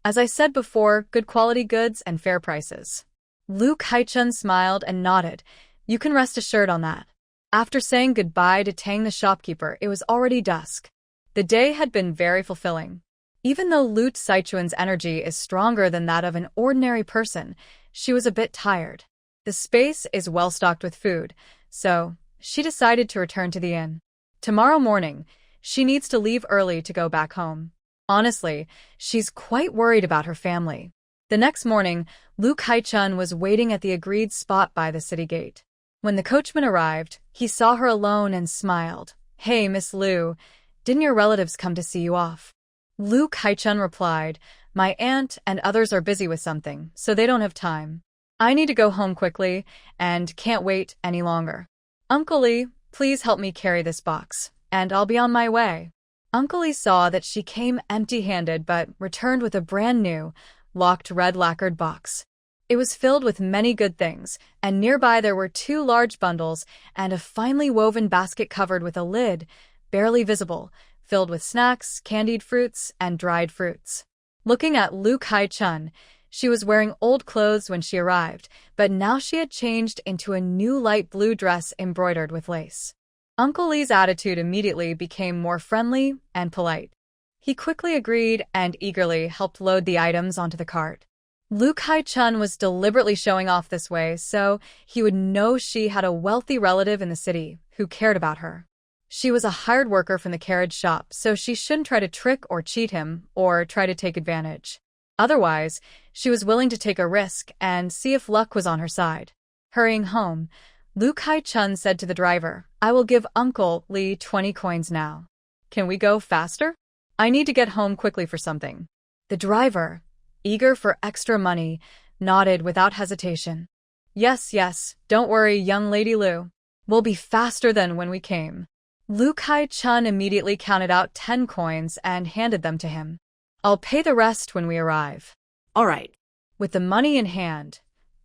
As I said before, good quality goods and fair prices. Lu Kaichun smiled and nodded. You can rest assured on that. After saying goodbye to Tang the shopkeeper, it was already dusk. The day had been very fulfilling. Even though Lu Saichuan's energy is stronger than that of an ordinary person, she was a bit tired. The space is well stocked with food, so she decided to return to the inn. Tomorrow morning, she needs to leave early to go back home. Honestly, she's quite worried about her family. The next morning, Lu Kaichun was waiting at the agreed spot by the city gate. When the coachman arrived, he saw her alone and smiled. Hey, Miss Lu, didn't your relatives come to see you off? Lu Kaichun replied, my aunt and others are busy with something, so they don't have time. I need to go home quickly and can't wait any longer. Uncle Lee, please help me carry this box, and I'll be on my way. Uncle Lee saw that she came empty-handed but returned with a brand new, locked red lacquered box. It was filled with many good things, and nearby there were 2 large bundles and a finely woven basket covered with a lid, barely visible, filled with snacks, candied fruits, and dried fruits. Looking at Lu Kaichun, she was wearing old clothes when she arrived, but now she had changed into a new light blue dress embroidered with lace. Uncle Lee's attitude immediately became more friendly and polite. He quickly agreed and eagerly helped load the items onto the cart. Lu Kaichun was deliberately showing off this way so he would know she had a wealthy relative in the city who cared about her. She was a hired worker from the carriage shop, so she shouldn't try to trick or cheat him or try to take advantage. Otherwise, she was willing to take a risk and see if luck was on her side. Hurrying home, Lu Kaichun said to the driver, I will give Uncle Lee 20 coins now. Can we go faster? I need to get home quickly for something. The driver, eager for extra money, nodded without hesitation. Yes, don't worry, young Lady Lu. We'll be faster than when we came. Lu Kaichun immediately counted out 10 coins and handed them to him. I'll pay the rest when we arrive. All right. With the money in hand,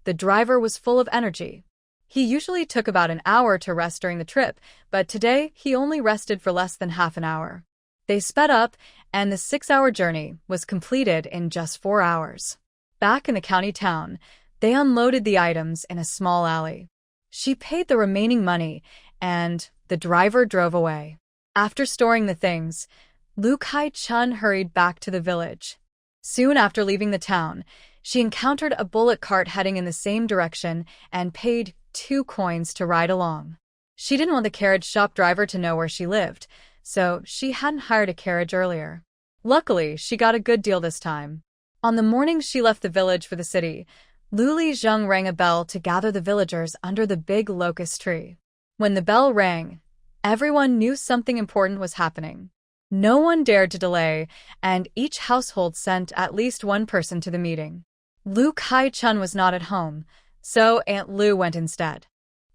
the driver was full of energy. He usually took about an hour to rest during the trip, but today he only rested for less than half an hour. They sped up, and the 6-hour journey was completed in just 4 hours. Back in the county town, they unloaded the items in a small alley. She paid the remaining money, and the driver drove away. After storing the things, Lu Kai-chun hurried back to the village. Soon after leaving the town, she encountered a bullock cart heading in the same direction and paid 2 coins to ride along. She didn't want the carriage shop driver to know where she lived, so she hadn't hired a carriage earlier. Luckily, she got a good deal this time. On the morning she left the village for the city, Lu Lijeng rang a bell to gather the villagers under the big locust tree. When the bell rang, everyone knew something important was happening. No one dared to delay, and each household sent at least one person to the meeting. Lu Kai-chun was not at home, so Aunt Lu went instead.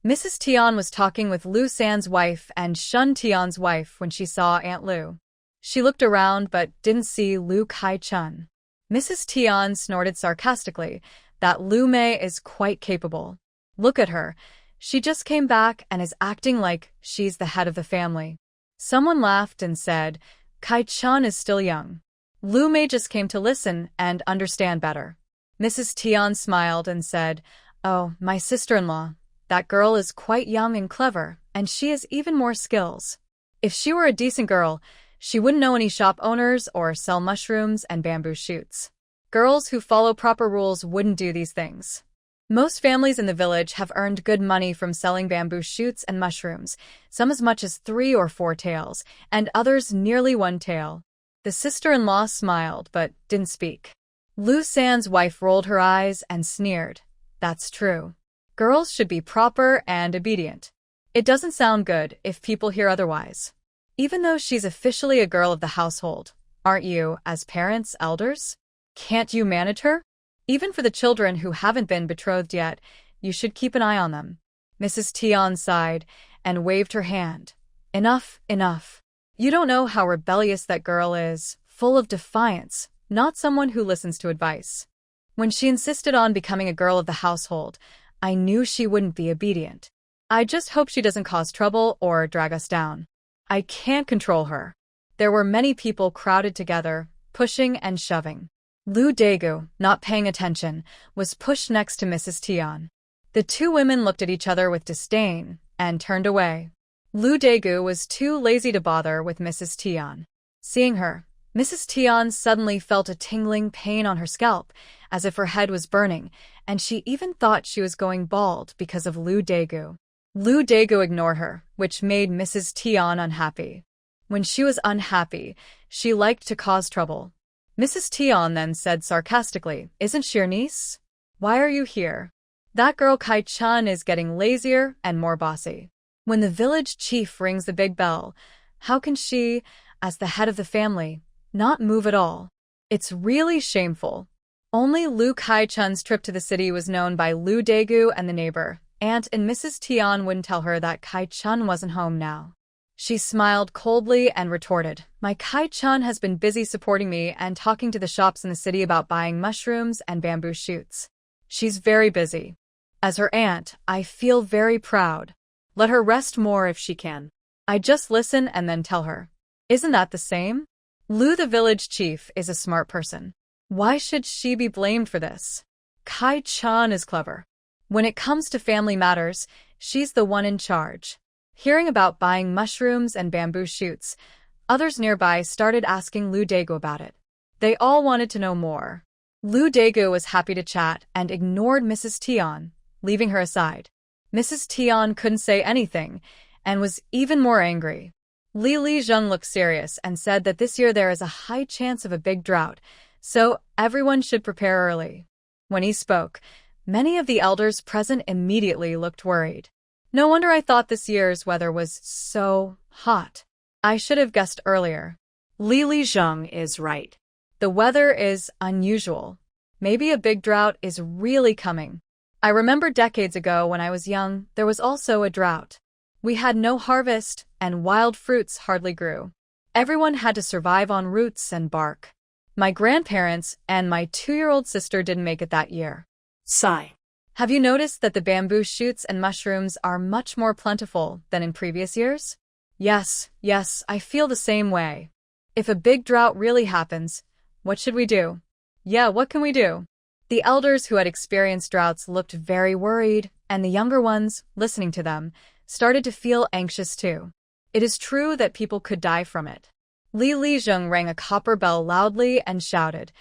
Mrs. Tian was talking with Lu San's wife and Shun Tian's wife when she saw Aunt Lu. She looked around but didn't see Lu Kai-chun. Mrs. Tian snorted sarcastically that Lu Mei is quite capable. Look at her. She just came back and is acting like she's the head of the family. Someone laughed and said, Kai-chun is still young. Lu Mei just came to listen and understand better. Mrs. Tian smiled and said, Oh, my sister-in-law, that girl is quite young and clever, and she has even more skills. If she were a decent girl, she wouldn't know any shop owners or sell mushrooms and bamboo shoots. Girls who follow proper rules wouldn't do these things. Most families in the village have earned good money from selling bamboo shoots and mushrooms, some as much as 3 or 4 taels, and others nearly 1 tael. The sister-in-law smiled but didn't speak. Lu San's wife rolled her eyes and sneered. That's true. Girls should be proper and obedient. It doesn't sound good if people hear otherwise. Even though she's officially a girl of the household, aren't you, as parents, elders? Can't you manage her? Even for the children who haven't been betrothed yet, you should keep an eye on them. Mrs. Tian sighed and waved her hand. Enough, enough. You don't know how rebellious that girl is, full of defiance, not someone who listens to advice. When she insisted on becoming a girl of the household, I knew she wouldn't be obedient. I just hope she doesn't cause trouble or drag us down. I can't control her. There were many people crowded together, pushing and shoving. Lu Daegu, not paying attention, was pushed next to Mrs. Tian. The 2 women looked at each other with disdain and turned away. Lu Daegu was too lazy to bother with Mrs. Tian. Seeing her, Mrs. Tian suddenly felt a tingling pain on her scalp, as if her head was burning, and she even thought she was going bald because of Lu Daegu. Lu Daegu ignored her, which made Mrs. Tian unhappy. When she was unhappy, she liked to cause trouble. Mrs. Tian then said sarcastically, Isn't she your niece? Why are you here? That girl Kai-chun is getting lazier and more bossy. When the village chief rings the big bell, how can she, as the head of the family, not move at all? It's really shameful. Only Lu Kai-chun's trip to the city was known by Lu Daegu and the neighbor. Aunt and Mrs. Tian wouldn't tell her that Kai-chun wasn't home now. She smiled coldly and retorted, My Kai-chun has been busy supporting me and talking to the shops in the city about buying mushrooms and bamboo shoots. She's very busy. As her aunt, I feel very proud. Let her rest more if she can. I just listen and then tell her. Isn't that the same? Lu, the village chief, is a smart person. Why should she be blamed for this? Kai-chun is clever. When it comes to family matters, she's the one in charge. Hearing about buying mushrooms and bamboo shoots, others nearby started asking Lu Daegu about it. They all wanted to know more. Lu Daegu was happy to chat and ignored Mrs. Tian, leaving her aside. Mrs. Tian couldn't say anything and was even more angry. Li Lijeng looked serious and said that this year there is a high chance of a big drought, so everyone should prepare early. When he spoke, many of the elders present immediately looked worried. No wonder I thought this year's weather was so hot. I should have guessed earlier. Li Lijeng is right. The weather is unusual. Maybe a big drought is really coming. I remember decades ago when I was young, there was also a drought. We had no harvest, and wild fruits hardly grew. Everyone had to survive on roots and bark. My grandparents and my 2-year-old sister didn't make it that year. Sigh. Have you noticed that the bamboo shoots and mushrooms are much more plentiful than in previous years? Yes, I feel the same way. If a big drought really happens, what should we do? Yeah, what can we do? The elders who had experienced droughts looked very worried, and the younger ones, listening to them, started to feel anxious too. It is true that people could die from it. Li Lijeng rang a copper bell loudly and shouted,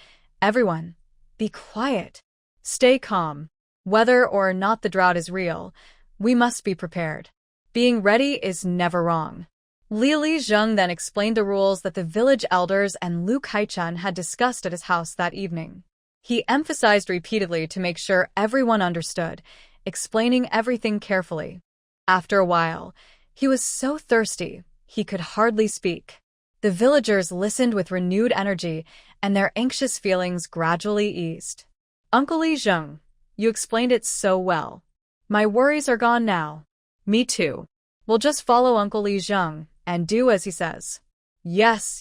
"Everyone, be quiet. Stay calm. Whether or not the drought is real, we must be prepared. Being ready is never wrong." Li Lijeng then explained the rules that the village elders and Lu Kaichun had discussed at his house that evening. He emphasized repeatedly to make sure everyone understood, explaining everything carefully. After a while, he was so thirsty, he could hardly speak. The villagers listened with renewed energy, and their anxious feelings gradually eased. "Uncle Li Zheng, you explained it so well. My worries are gone now." "Me too. We'll just follow Uncle Li Zheng and do as he says." Yes.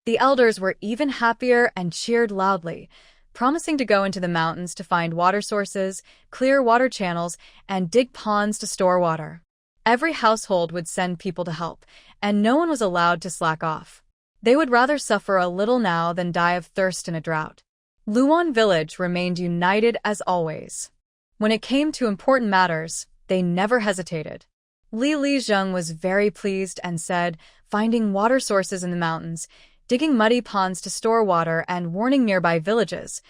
The elders were even happier and cheered loudly, promising to go into the mountains to find water sources, clear water channels, and dig ponds to store water. Every household would send people to help, and no one was allowed to slack off. They would rather suffer a little now than die of thirst in a drought. Luan village remained united as always. When it came to important matters, they never hesitated. Li Lijeng was very pleased and said, finding water sources in the mountains, digging muddy ponds to store water, and warning nearby villages.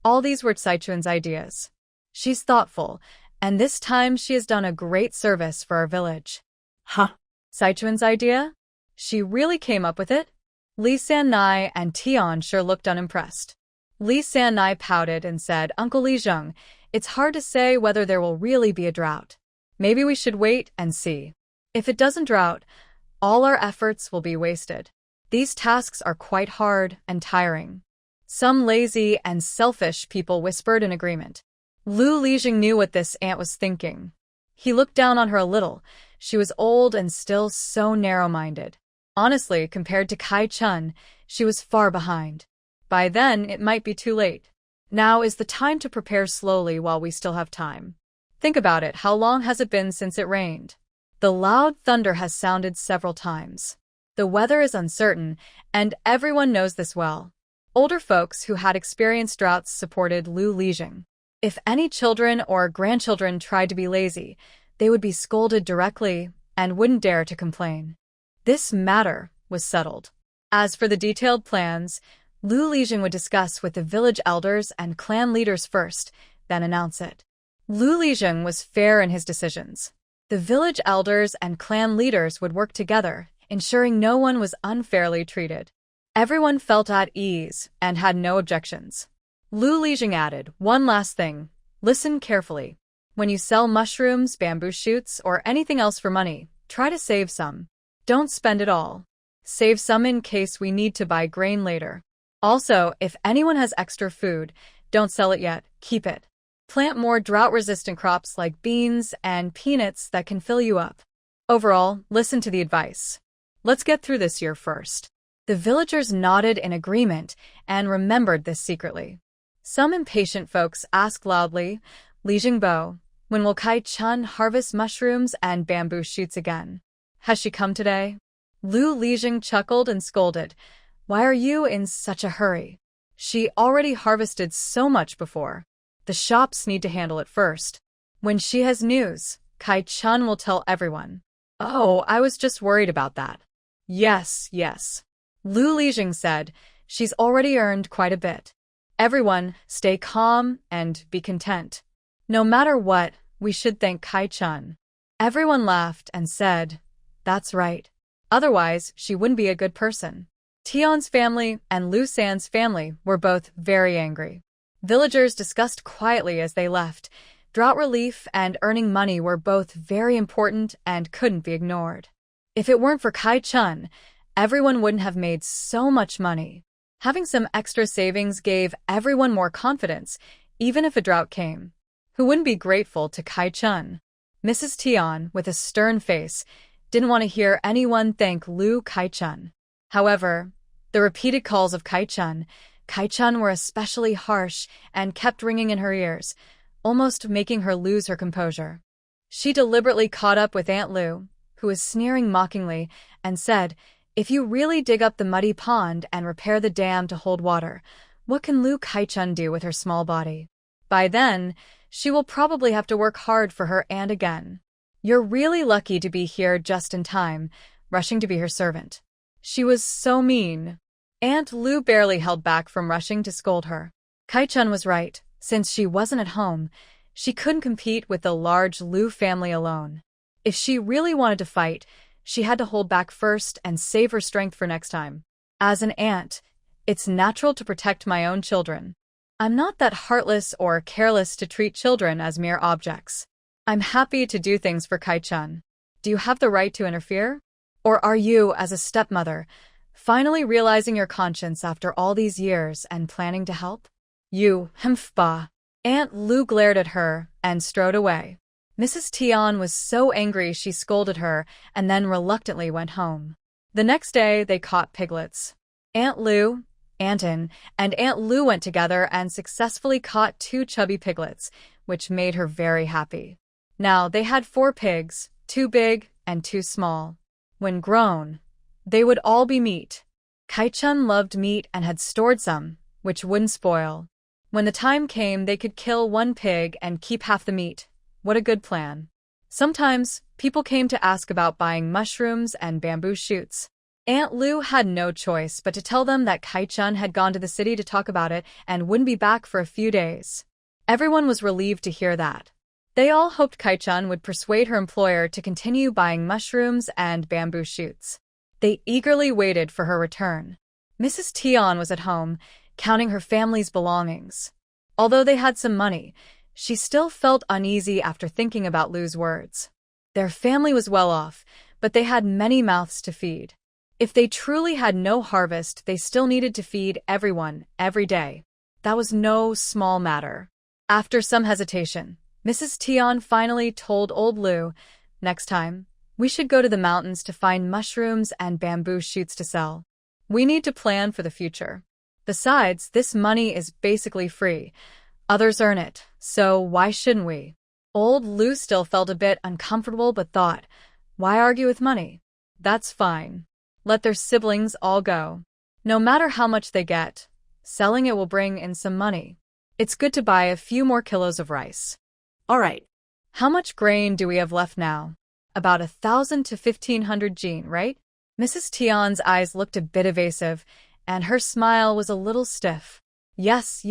All these were Saichun's ideas. She's thoughtful, and this time she has done a great service for our village. Huh? Saichun's idea? She really came up with it? Li Sanai and Tian sure looked unimpressed. Li Sanai pouted and said, "Uncle Li Zheng, it's hard to say whether there will really be a drought. Maybe we should wait and see. If it doesn't drought, all our efforts will be wasted. These tasks are quite hard and tiring." Some lazy and selfish people whispered in agreement. Lu Lijing knew what this aunt was thinking. He looked down on her a little. She was old and still so narrow-minded. Honestly, compared to Kai Chun, she was far behind. By then, it might be too late. Now is the time to prepare slowly while we still have time. Think about it, how long has it been since it rained? The loud thunder has sounded several times. The weather is uncertain, and everyone knows this well. Older folks who had experienced droughts supported Lu Lijing. If any children or grandchildren tried to be lazy, they would be scolded directly and wouldn't dare to complain. This matter was settled. As for the detailed plans, Lu Lijing would discuss with the village elders and clan leaders first, then announce it. Lu Lijing was fair in his decisions. The village elders and clan leaders would work together, ensuring no one was unfairly treated. Everyone felt at ease and had no objections. Lu Lijing added, "One last thing. Listen carefully. When you sell mushrooms, bamboo shoots, or anything else for money, try to save some. Don't spend it all. Save some in case we need to buy grain later. Also, if anyone has extra food, don't sell it yet, keep it. Plant more drought-resistant crops like beans and peanuts that can fill you up. Overall, listen to the advice. Let's get through this year first." The villagers nodded in agreement and remembered this secretly. Some impatient folks asked loudly, "Li Jingbo, when will Kai Chun harvest mushrooms and bamboo shoots again? Has she come today?" Lu Lijing chuckled and scolded, "Why are you in such a hurry? She already harvested so much before. The shops need to handle it first. When she has news, Kai Chun will tell everyone." "Oh, I was just worried about that." Yes. Lu Lijing said, "She's already earned quite a bit. Everyone, stay calm and be content. No matter what, we should thank Kai Chun." Everyone laughed and said, "That's right. Otherwise, she wouldn't be a good person." Tian's family and Lu San's family were both very angry. Villagers discussed quietly as they left. Drought relief and earning money were both very important and couldn't be ignored. If it weren't for Kai Chun, everyone wouldn't have made so much money. Having some extra savings gave everyone more confidence, even if a drought came. Who wouldn't be grateful to Kai Chun? Mrs. Tian, with a stern face, didn't want to hear anyone thank Lu Kai Chun. However, The repeated calls of Kai-chun were especially harsh and kept ringing in her ears, almost making her lose her composure. She deliberately caught up with Aunt Lu, who was sneering mockingly, and said, "If you really dig up the muddy pond and repair the dam to hold water, what can Lu Kai-chun do with her small body? By then, she will probably have to work hard for her aunt again. You're really lucky to be here just in time," rushing to be her servant. She was so mean. Aunt Lu barely held back from rushing to scold her. Kai-chun was right. Since she wasn't at home, she couldn't compete with the large Lu family alone. If she really wanted to fight, she had to hold back first and save her strength for next time. As an aunt, it's natural to protect my own children. I'm not that heartless or careless to treat children as mere objects. I'm happy to do things for Kai-chun. Do you have the right to interfere? Or are you, as a stepmother, finally realizing your conscience after all these years and planning to help? You, ba. Aunt Lu glared at her and strode away. Mrs. Tian was so angry she scolded her and then reluctantly went home. The next day, they caught piglets. Aunt Lu, Anton, and Aunt Lu went together and successfully caught 2 chubby piglets, which made her very happy. Now, they had 4 pigs, 2 big and 2 small. When grown, they would all be meat. Kai-chun loved meat and had stored some, which wouldn't spoil. When the time came, they could kill 1 pig and keep half the meat. What a good plan. Sometimes, people came to ask about buying mushrooms and bamboo shoots. Aunt Lu had no choice but to tell them that Kai-chun had gone to the city to talk about it and wouldn't be back for a few days. Everyone was relieved to hear that. They all hoped Kai-chun would persuade her employer to continue buying mushrooms and bamboo shoots. They eagerly waited for her return. Mrs. Tian was at home, counting her family's belongings. Although they had some money, she still felt uneasy after thinking about Lu's words. Their family was well off, but they had many mouths to feed. If they truly had no harvest, they still needed to feed everyone, every day. That was no small matter. After some hesitation, Mrs. Tian finally told old Lu, "Next time, we should go to the mountains to find mushrooms and bamboo shoots to sell. We need to plan for the future. Besides, this money is basically free. Others earn it, so why shouldn't we?" Old Lu still felt a bit uncomfortable but thought, why argue with money? That's fine. Let their siblings all go. No matter how much they get, selling it will bring in some money. It's good to buy a few more kilos of rice. All right. How much grain do we have left now? About 1,000 to 1,500 jin, right? Mrs. Tian's eyes looked a bit evasive, and her smile was a little stiff. Yes,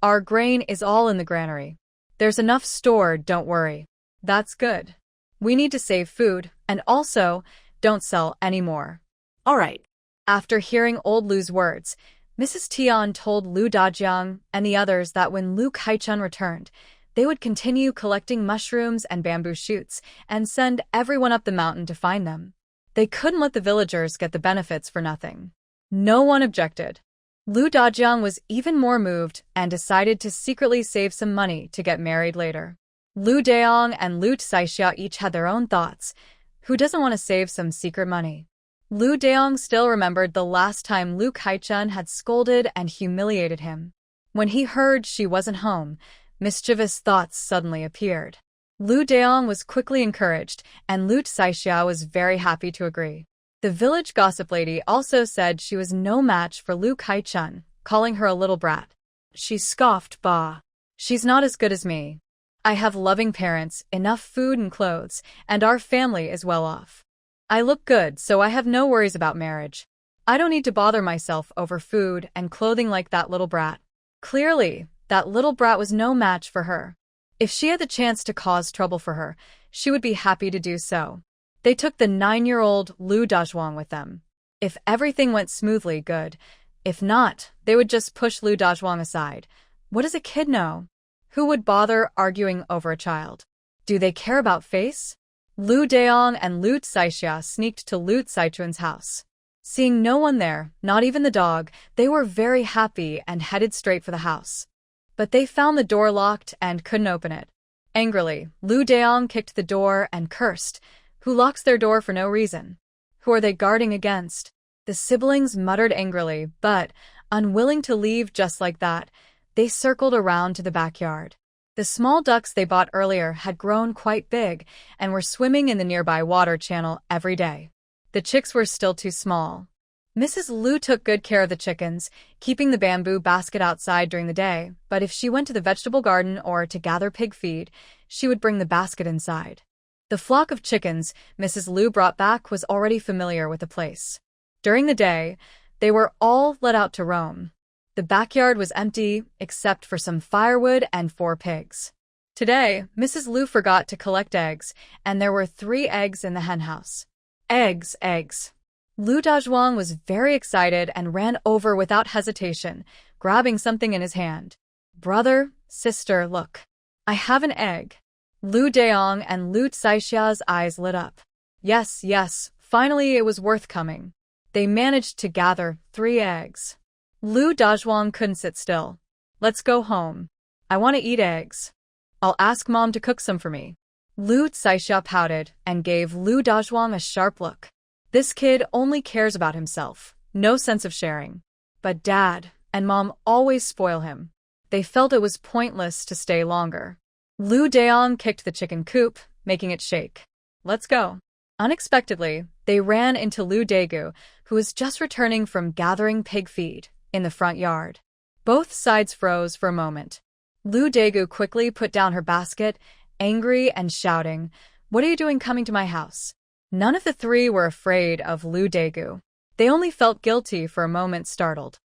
our grain is all in the granary. There's enough stored, don't worry. That's good. We need to save food, and also, don't sell any more. All right. After hearing old Lu's words, Mrs. Tian told Lu Dajiang and the others that when Lu Kai-chun returned, they would continue collecting mushrooms and bamboo shoots and send everyone up the mountain to find them. They couldn't let the villagers get the benefits for nothing. No one objected. Lu Dajiang was even more moved and decided to secretly save some money to get married later. Lu Daong and Lu Saixia each had their own thoughts. Who doesn't want to save some secret money? Lu Daong still remembered the last time Lu Kai-chun had scolded and humiliated him. When he heard she wasn't home, mischievous thoughts suddenly appeared. Lu Daong was quickly encouraged, and Lu Saixia was very happy to agree. The village gossip lady also said she was no match for Lu Kai-chun, calling her a little brat. She scoffed, "Bah. She's not as good as me. I have loving parents, enough food and clothes, and our family is well off. I look good, so I have no worries about marriage. I don't need to bother myself over food and clothing like that little brat." Clearly, that little brat was no match for her. If she had the chance to cause trouble for her, she would be happy to do so. They took the 9-year-old Lu Dazhuang with them. If everything went smoothly, good. If not, they would just push Lu Dazhuang aside. What does a kid know? Who would bother arguing over a child? Do they care about face? Lu Daong and Lu Saixia sneaked to Lu Saichun's house. Seeing no one there, not even the dog, they were very happy and headed straight for the house. But they found the door locked and couldn't open it. Angrily, Lu Daong kicked the door and cursed. Who locks their door for no reason? Who are they guarding against? The siblings muttered angrily, but, unwilling to leave just like that, they circled around to the backyard. The small ducks they bought earlier had grown quite big and were swimming in the nearby water channel every day. The chicks were still too small. Mrs. Lu took good care of the chickens, keeping the bamboo basket outside during the day, but if she went to the vegetable garden or to gather pig feed, she would bring the basket inside. The flock of chickens Mrs. Lu brought back was already familiar with the place. During the day, they were all let out to roam. The backyard was empty, except for some firewood and 4 pigs. Today, Mrs. Lu forgot to collect eggs, and there were 3 eggs in the henhouse. Eggs, eggs. Lu Dazhuang was very excited and ran over without hesitation, grabbing something in his hand. Brother, sister, look. I have an egg. Lu Daong and Lu Tsaixua's eyes lit up. Yes, yes, finally it was worth coming. They managed to gather 3 eggs. Lu Dazhuang couldn't sit still. Let's go home. I want to eat eggs. I'll ask Mom to cook some for me. Lu Tsaixua pouted and gave Lu Dazhuang a sharp look. This kid only cares about himself, no sense of sharing. But Dad and Mom always spoil him. They felt it was pointless to stay longer. Lu Daong kicked the chicken coop, making it shake. Let's go. Unexpectedly, they ran into Lu Daegu, who was just returning from gathering pig feed in the front yard. Both sides froze for a moment. Lu Daegu quickly put down her basket, angry and shouting, "What are you doing coming to my house?" None of the 3 were afraid of Lu Daegu. They only felt guilty for a moment, startled.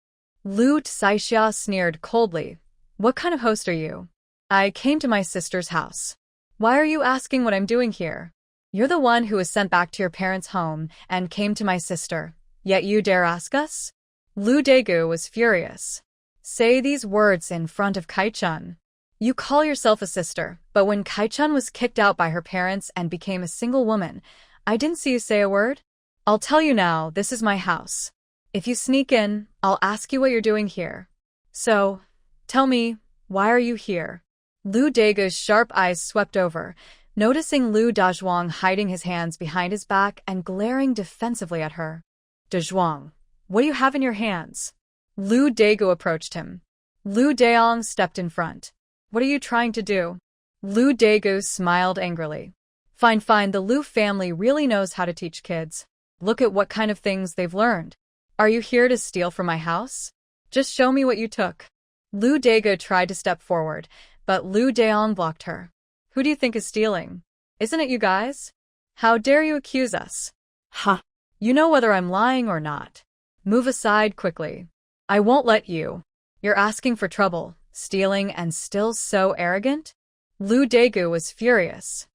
Lu Tsaixua sneered coldly. What kind of host are you? I came to my sister's house. Why are you asking what I'm doing here? You're the one who was sent back to your parents' home and came to my sister, yet you dare ask us? Lu Daegu was furious. Say these words in front of Kai-chun. You call yourself a sister, but when Kai-chun was kicked out by her parents and became a single woman, I didn't see you say a word. I'll tell you now, this is my house. If you sneak in, I'll ask you what you're doing here. So, tell me, why are you here? Lu Daegu's sharp eyes swept over, noticing Lu Dazhuang hiding his hands behind his back and glaring defensively at her. Dazhuang, what do you have in your hands? Lu Daegu approached him. Lu Daong stepped in front. What are you trying to do? Lu Daegu smiled angrily. Fine, fine, the Lu family really knows how to teach kids. Look at what kind of things they've learned. Are you here to steal from my house? Just show me what you took. Lu Daegu tried to step forward, but Lu Daong blocked her. Who do you think is stealing? Isn't it you guys? How dare you accuse us? Ha! You know whether I'm lying or not. Move aside quickly. I won't let you. You're asking for trouble, stealing, and still so arrogant? Lu Daegu was furious.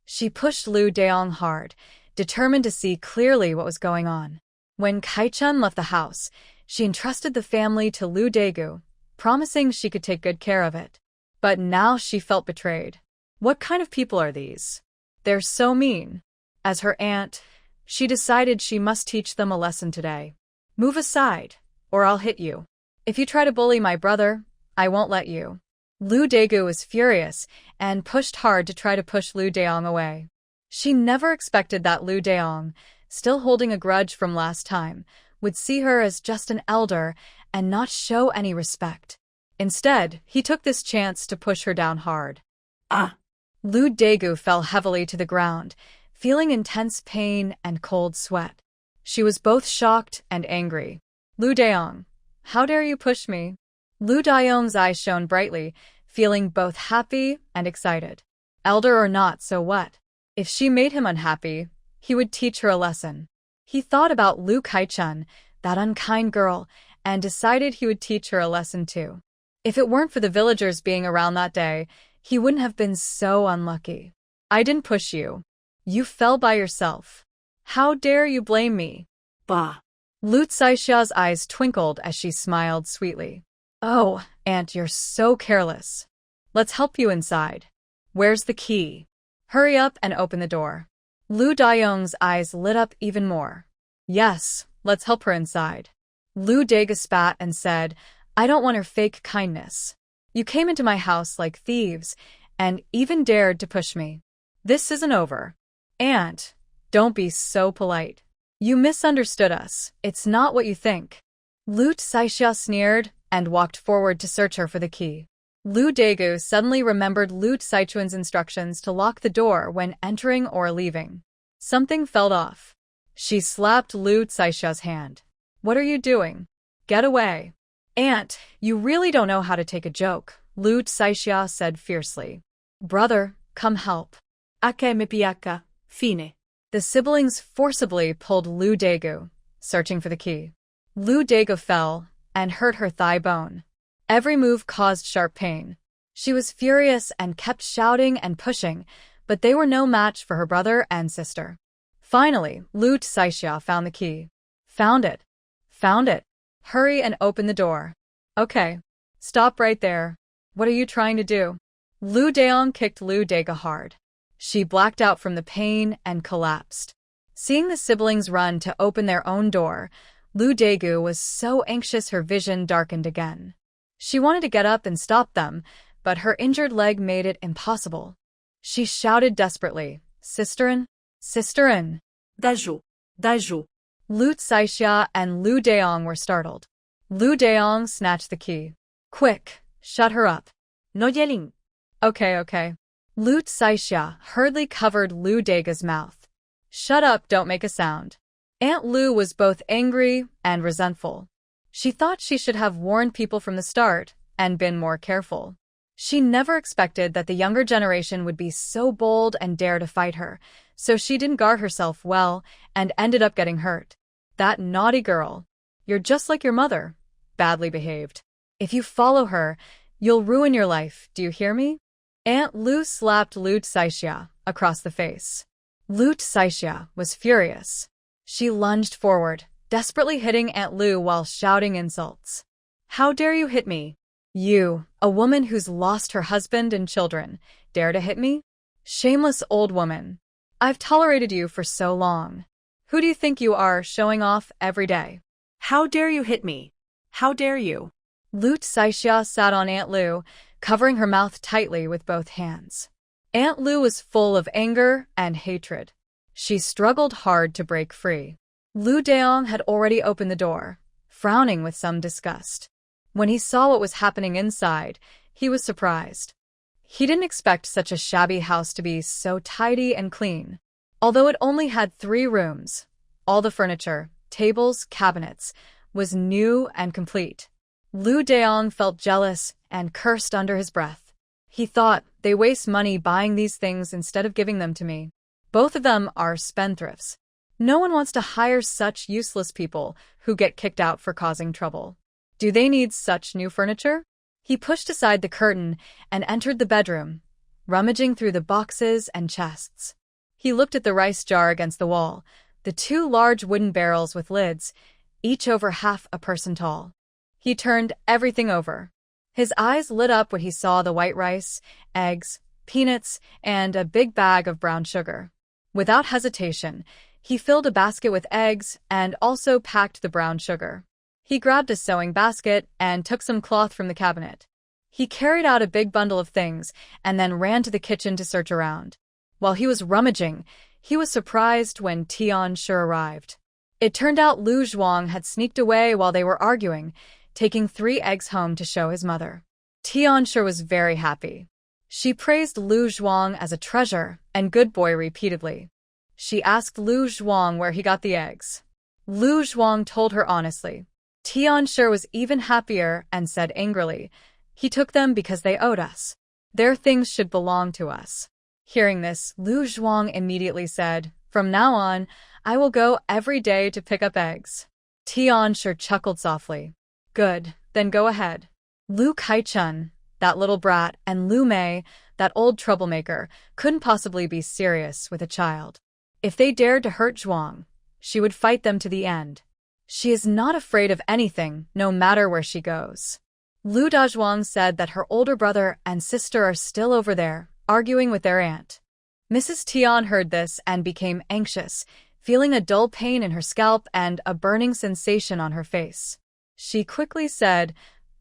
She pushed Lu Daong hard, determined to see clearly what was going on. When Kai-chun left the house, she entrusted the family to Lu Daegu, promising she could take good care of it. But now she felt betrayed. What kind of people are these? They're so mean. As her aunt, she decided she must teach them a lesson today. Move aside, or I'll hit you. If you try to bully my brother, I won't let you. Lu Daegu was furious and pushed hard to try to push Lu Daong away. She never expected that Lu Daong, still holding a grudge from last time, would see her as just an elder and not show any respect. Instead, he took this chance to push her down hard. Ah! Lu Daegu fell heavily to the ground, feeling intense pain and cold sweat. She was both shocked and angry. Lu Daong, how dare you push me? Lu Daong's eyes shone brightly, feeling both happy and excited. Elder or not, so what? If she made him unhappy, he would teach her a lesson. He thought about Lu Kai-chun, that unkind girl, and decided he would teach her a lesson too. If it weren't for the villagers being around that day, he wouldn't have been so unlucky. I didn't push you. You fell by yourself. How dare you blame me? Bah! Lu Tsaixua's eyes twinkled as she smiled sweetly. Oh, Aunt, you're so careless. Let's help you inside. Where's the key? Hurry up and open the door. Lu Daong's eyes lit up even more. Yes, let's help her inside. Lu Daegu spat and said, I don't want her fake kindness. You came into my house like thieves and even dared to push me. This isn't over. Aunt, don't be so polite. You misunderstood us. It's not what you think. Lu Saixia sneered and walked forward to search her for the key. Lu Daegu suddenly remembered Lu Saichuan's instructions to lock the door when entering or leaving. Something fell off. She slapped Lu Saixia's hand. What are you doing? Get away. Aunt, you really don't know how to take a joke, Lu Saixia said fiercely. Brother, come help. Ake me piaka, fine. The siblings forcibly pulled Lu Daegu, searching for the key. Lu Daegu fell and hurt her thigh bone. Every move caused sharp pain. She was furious and kept shouting and pushing, but they were no match for her brother and sister. Finally, Lu Saixia found the key. Found it. Found it. Hurry and open the door. Okay. Stop right there. What are you trying to do? Lu Daong kicked Lu Daegu hard. She blacked out from the pain and collapsed. Seeing the siblings run to open their own door, Lu Daegu was so anxious her vision darkened again. She wanted to get up and stop them, but her injured leg made it impossible. She shouted desperately, Sisterin? Sisterin! Dajo, Dajo. Lu Saixia and Lu Daong were startled. Lu Daong snatched the key. Quick, shut her up. No yelling. Okay. Lu Saixia hurriedly covered Lu Daegu's mouth. Shut up, don't make a sound. Aunt Lu was both angry and resentful. She thought she should have warned people from the start and been more careful. She never expected that the younger generation would be so bold and dare to fight her, so she didn't guard herself well and ended up getting hurt. That naughty girl. You're just like your mother, badly behaved. If you follow her, you'll ruin your life, do you hear me? Aunt Lu slapped Lu Saixia across the face. Lu Saixia was furious. She lunged forward, desperately hitting Aunt Lu while shouting insults. How dare you hit me? You, a woman who's lost her husband and children, dare to hit me? Shameless old woman. I've tolerated you for so long. Who do you think you are, showing off every day? How dare you hit me? How dare you? Lu Saixia sat on Aunt Lu, covering her mouth tightly with both hands. Aunt Lu was full of anger and hatred. She struggled hard to break free. Lu Daong had already opened the door, frowning with some disgust. When he saw what was happening inside, he was surprised. He didn't expect such a shabby house to be so tidy and clean. Although it only had 3 rooms, all the furniture, tables, cabinets, was new and complete. Lu Daong felt jealous and cursed under his breath. He thought, they waste money buying these things instead of giving them to me. Both of them are spendthrifts. No one wants to hire such useless people who get kicked out for causing trouble. Do they need such new furniture? He pushed aside the curtain and entered the bedroom, rummaging through the boxes and chests. He looked at the rice jar against the wall, the 2 large wooden barrels with lids, each over half a person tall. He turned everything over. His eyes lit up when he saw the white rice, eggs, peanuts, and a big bag of brown sugar. Without hesitation, he filled a basket with eggs and also packed the brown sugar. He grabbed a sewing basket and took some cloth from the cabinet. He carried out a big bundle of things and then ran to the kitchen to search around. While he was rummaging, he was surprised when Tian Shi arrived. It turned out Lu Zhuang had sneaked away while they were arguing, taking 3 eggs home to show his mother. Tian Shi was very happy. She praised Lu Zhuang as a treasure and good boy repeatedly. She asked Lu Zhuang where he got the eggs. Lu Zhuang told her honestly. Tian Shi was even happier and said angrily, "He took them because they owed us. Their things should belong to us." Hearing this, Lu Zhuang immediately said, "From now on, I will go every day to pick up eggs." Tian Shi chuckled softly. "Good, then go ahead." Lu Kaichun, that little brat, and Lu Mei, that old troublemaker, couldn't possibly be serious with a child. If they dared to hurt Zhuang, she would fight them to the end. She is not afraid of anything, no matter where she goes. Lu Dazhuang said that her older brother and sister are still over there, arguing with their aunt. Mrs. Tian heard this and became anxious, feeling a dull pain in her scalp and a burning sensation on her face. She quickly said,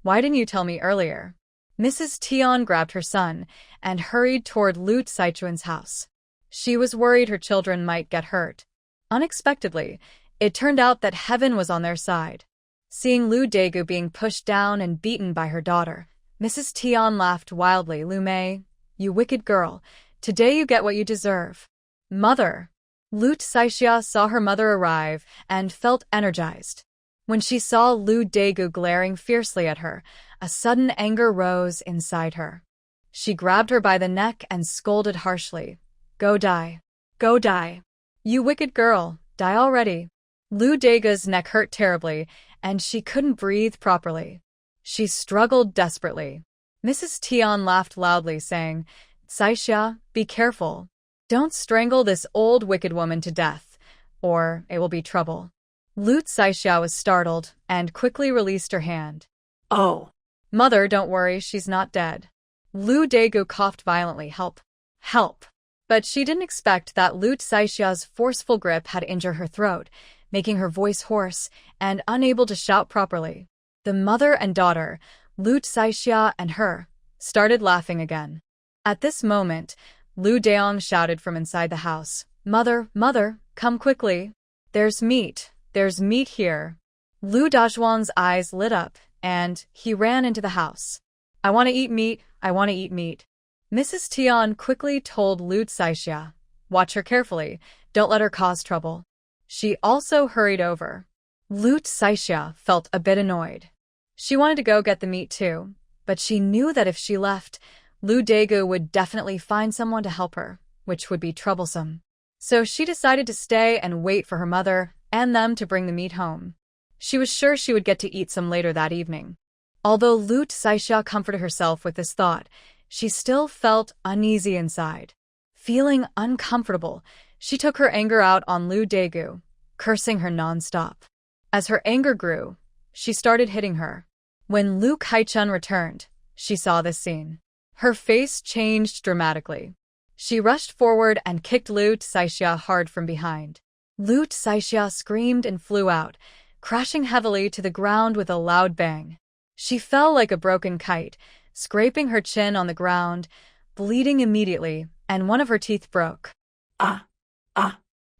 "Why didn't you tell me earlier?" Mrs. Tian grabbed her son and hurried toward Lu Saichuan's house. She was worried her children might get hurt. Unexpectedly, It turned out that heaven was on their side. Seeing Lu Daegu being pushed down and beaten by her daughter, Mrs. Tian laughed wildly. Lu Mei, you wicked girl, today you get what you deserve. Mother. Lu Saixia saw her mother arrive and felt energized. When she saw Lu Daegu glaring fiercely at her, a sudden anger rose inside her. She grabbed her by the neck and scolded harshly. Go die. Go die. You wicked girl, die already. Lu Daegu's neck hurt terribly, and she couldn't breathe properly. She struggled desperately. Mrs. Tian laughed loudly, saying, Saixia, be careful. Don't strangle this old wicked woman to death, or it will be trouble. Lu Saixia was startled and quickly released her hand. Oh. Mother, don't worry, she's not dead. Lu Daegu coughed violently. Help. Help. But she didn't expect that Lu Saixia's forceful grip had injured her throat, making her voice hoarse and unable to shout properly. The mother and daughter, Lu Saixia and her, started laughing again. At this moment, Lu Daong shouted from inside the house, Mother, mother, come quickly. There's meat here. Lu Dazhuang's eyes lit up, and he ran into the house. I want to eat meat, I want to eat meat. Mrs. Tian quickly told Lu Saixia, watch her carefully, don't let her cause trouble. She also hurried over. Lu Saixia felt a bit annoyed. She wanted to go get the meat too, but she knew that if she left, Lu Daegu would definitely find someone to help her, which would be troublesome. So she decided to stay and wait for her mother and them to bring the meat home. She was sure she would get to eat some later that evening. Although Lu Saixia comforted herself with this thought, she still felt uneasy inside. Feeling uncomfortable, she took her anger out on Lu Daegu, cursing her non-stop. As her anger grew, she started hitting her. When Lu Kaichun returned, she saw this scene. Her face changed dramatically. She rushed forward and kicked Lu Saixia hard from behind. Lu Saixia screamed and flew out, crashing heavily to the ground with a loud bang. She fell like a broken kite, scraping her chin on the ground, bleeding immediately, and one of her teeth broke.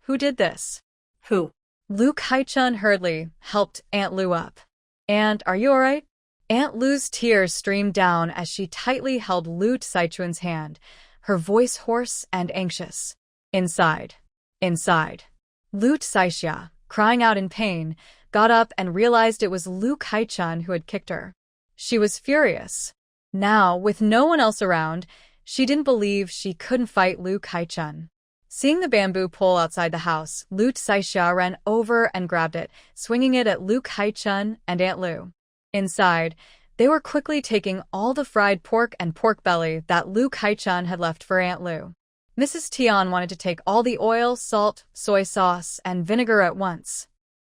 Who did this? Who? Lu Kaichun hurriedly helped Aunt Lu up. Aunt, are you alright? Aunt Lu's tears streamed down as she tightly held Lu Saichun's hand, her voice hoarse and anxious. Inside. Lu Saixia, crying out in pain, got up and realized it was Lu Kaichun who had kicked her. She was furious. Now, with no one else around, she didn't believe she couldn't fight Lu Kaichun. Seeing the bamboo pole outside the house, Lu Saixia ran over and grabbed it, swinging it at Lu Kaichun and Aunt Lu. Inside, they were quickly taking all the fried pork and pork belly that Lu Kaichun had left for Aunt Lu. Mrs. Tian wanted to take all the oil, salt, soy sauce, and vinegar at once.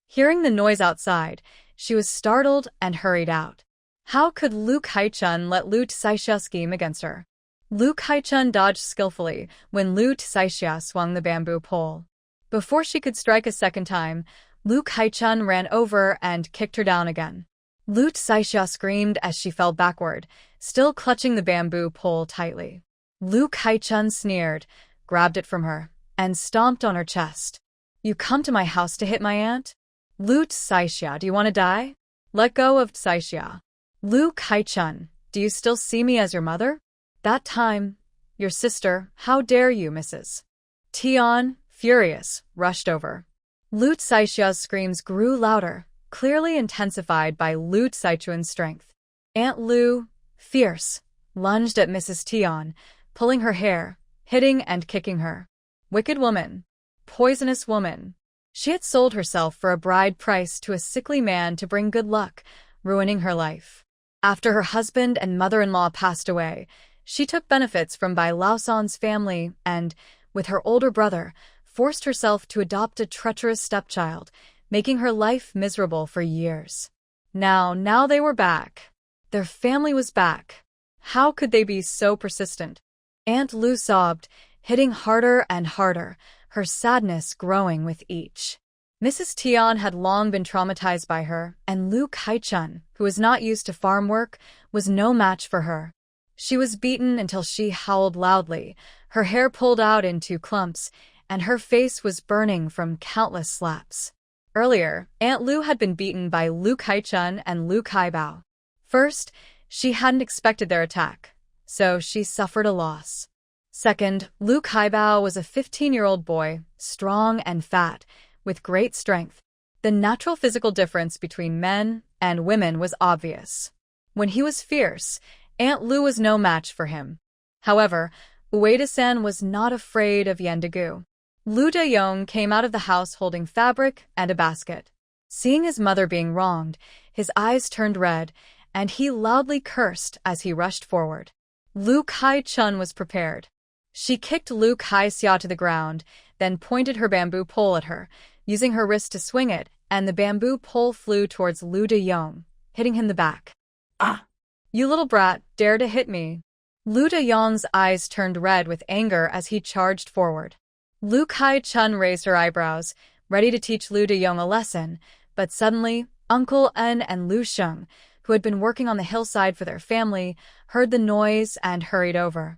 Hearing the noise outside, she was startled and hurried out. How could Lu Kaichun let Lu Saixia scheme against her? Lu Kaichun dodged skillfully when Lu Saixia swung the bamboo pole. Before she could strike a second time, Lu Kaichun ran over and kicked her down again. Lu Saixia screamed as she fell backward, still clutching the bamboo pole tightly. Lu Kaichun sneered, grabbed it from her, and stomped on her chest. You come to my house to hit my aunt? Lu Saixia, do you want to die? Let go of Saixia. Lu Kaichun, do you still see me as your mother? That time, your sister, how dare you, Mrs. Tian, furious, rushed over. Lu Saixia's screams grew louder, clearly intensified by Lu Saichun's strength. Aunt Lu, fierce, lunged at Mrs. Tian, pulling her hair, hitting and kicking her. Wicked woman. Poisonous woman. She had sold herself for a bride price to a sickly man to bring good luck, ruining her life. After her husband and mother-in-law passed away, she took benefits from Bai Laosan's family and, with her older brother, forced herself to adopt a treacherous stepchild, making her life miserable for years. Now they were back. Their family was back. How could they be so persistent? Aunt Lu sobbed, hitting harder and harder, her sadness growing with each. Mrs. Tian had long been traumatized by her, and Lu Kaichun, who was not used to farm work, was no match for her. She was beaten until she howled loudly, her hair pulled out into clumps, and her face was burning from countless slaps. Earlier, Aunt Lu had been beaten by Lu Kai-chun and Lu Kai-bao. First, she hadn't expected their attack, so she suffered a loss. Second, Lu Kai-bao was a 15-year-old boy, strong and fat, with great strength. The natural physical difference between men and women was obvious. When he was fierce, Aunt Lu was no match for him. However, Ueda-san was not afraid of Yendagu. Lu De-yong came out of the house holding fabric and a basket. Seeing his mother being wronged, his eyes turned red, and he loudly cursed as he rushed forward. Lu Kai-chun was prepared. She kicked Lu Kai-xia to the ground, then pointed her bamboo pole at her, using her wrist to swing it, and the bamboo pole flew towards Lu De-yong, hitting him in the back. Ah! You little brat, dare to hit me. Lu De-yong's eyes turned red with anger as he charged forward. Lu Kai-chun raised her eyebrows, ready to teach Lu De-yong a lesson, but suddenly, Uncle En and Lu Sheng, who had been working on the hillside for their family, heard the noise and hurried over.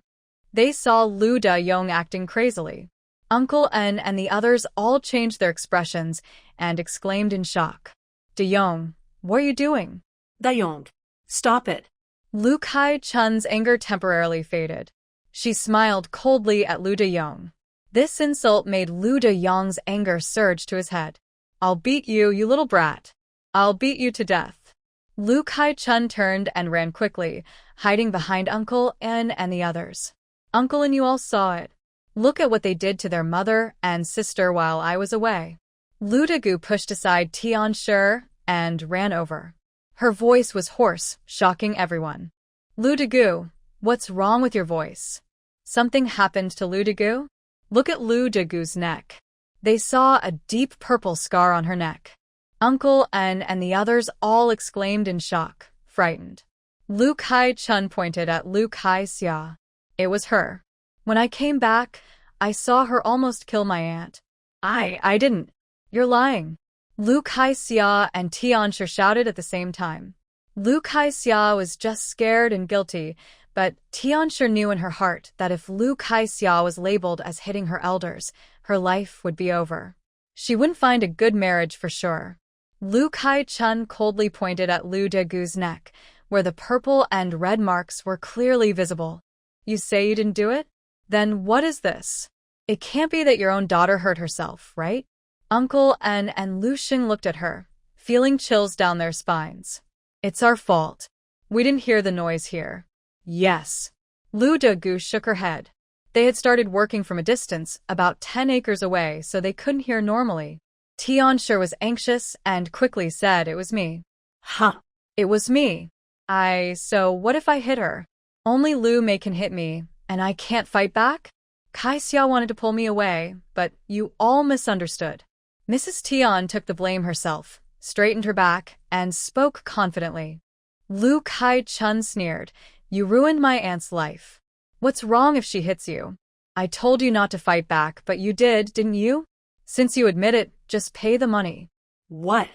They saw Lu De-yong acting crazily. Uncle En and the others all changed their expressions and exclaimed in shock. De-yong, what are you doing? De-yong, stop it. Lu Kai-chun's anger temporarily faded. She smiled coldly at Lu De-yong. This insult made Lu De-yong's anger surge to his head. I'll beat you, you little brat. I'll beat you to death. Lu Kai-chun turned and ran quickly, hiding behind Uncle En and the others. Uncle and you all saw it. Look at what they did to their mother and sister while I was away. Lu De-gu pushed aside Tian-shi and ran over. Her voice was hoarse, shocking everyone. Lu De-gu, what's wrong with your voice? Something happened to Lu De-gu? Look at Lu De-gu's neck. They saw a deep purple scar on her neck. Uncle En and the others all exclaimed in shock, frightened. Lu Kai-chun pointed at Lu Kai-xia. It was her. When I came back, I saw her almost kill my aunt. I didn't. You're lying. Lu Kai-xia and Tian-shi shouted at the same time. Lu Kai-xia was just scared and guilty, but Tian-shi knew in her heart that if Lu Kai-xia was labeled as hitting her elders, her life would be over. She wouldn't find a good marriage for sure. Lu Kai-chun coldly pointed at Lu De-gu's neck, where the purple and red marks were clearly visible. You say you didn't do it? Then what is this? It can't be that your own daughter hurt herself, right? Uncle En and Lu Sheng looked at her, feeling chills down their spines. It's our fault. We didn't hear the noise here. Yes. Lu De-gu shook her head. They had started working from a distance, about 10 acres away, so they couldn't hear normally. Tian-shi was anxious and quickly said it was me. Huh. It was me. So what if I hit her? Only Lu Mei can hit me, and I can't fight back? Kai-xia wanted to pull me away, but you all misunderstood. Mrs. Tian took the blame herself, straightened her back, and spoke confidently. Lu Kai-chun sneered. You ruined my aunt's life. What's wrong if she hits you? I told you not to fight back, but you did, didn't you? Since you admit it, just pay the money. What?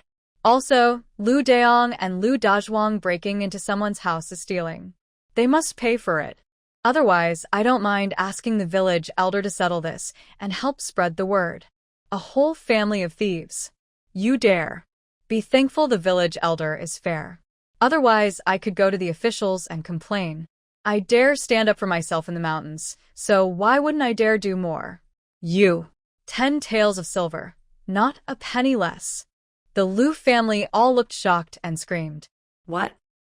Also, Lu Deong and Lu Dazhuang breaking into someone's house is stealing. They must pay for it. Otherwise, I don't mind asking the village elder to settle this and help spread the word. A whole family of thieves. You dare. Be thankful the village elder is fair. Otherwise, I could go to the officials and complain. I dare stand up for myself in the mountains, so why wouldn't I dare do more? You. 10 taels of silver. Not a penny less. The Lu family all looked shocked and screamed. What?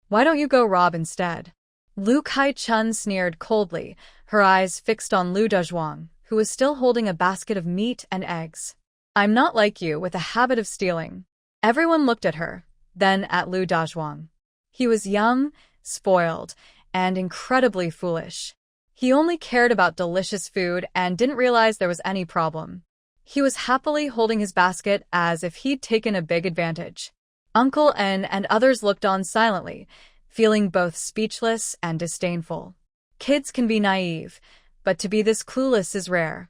Why don't you go rob instead? Lu Kai-chun sneered coldly, her eyes fixed on Lu Dazhuang, who was still holding a basket of meat and eggs. I'm not like you, with a habit of stealing. Everyone looked at her, then at Lu Dazhuang. He was young, spoiled, and incredibly foolish. He only cared about delicious food and didn't realize there was any problem. He was happily holding his basket as if he'd taken a big advantage. Uncle En and others looked on silently, feeling both speechless and disdainful. Kids can be naive, but to be this clueless is rare.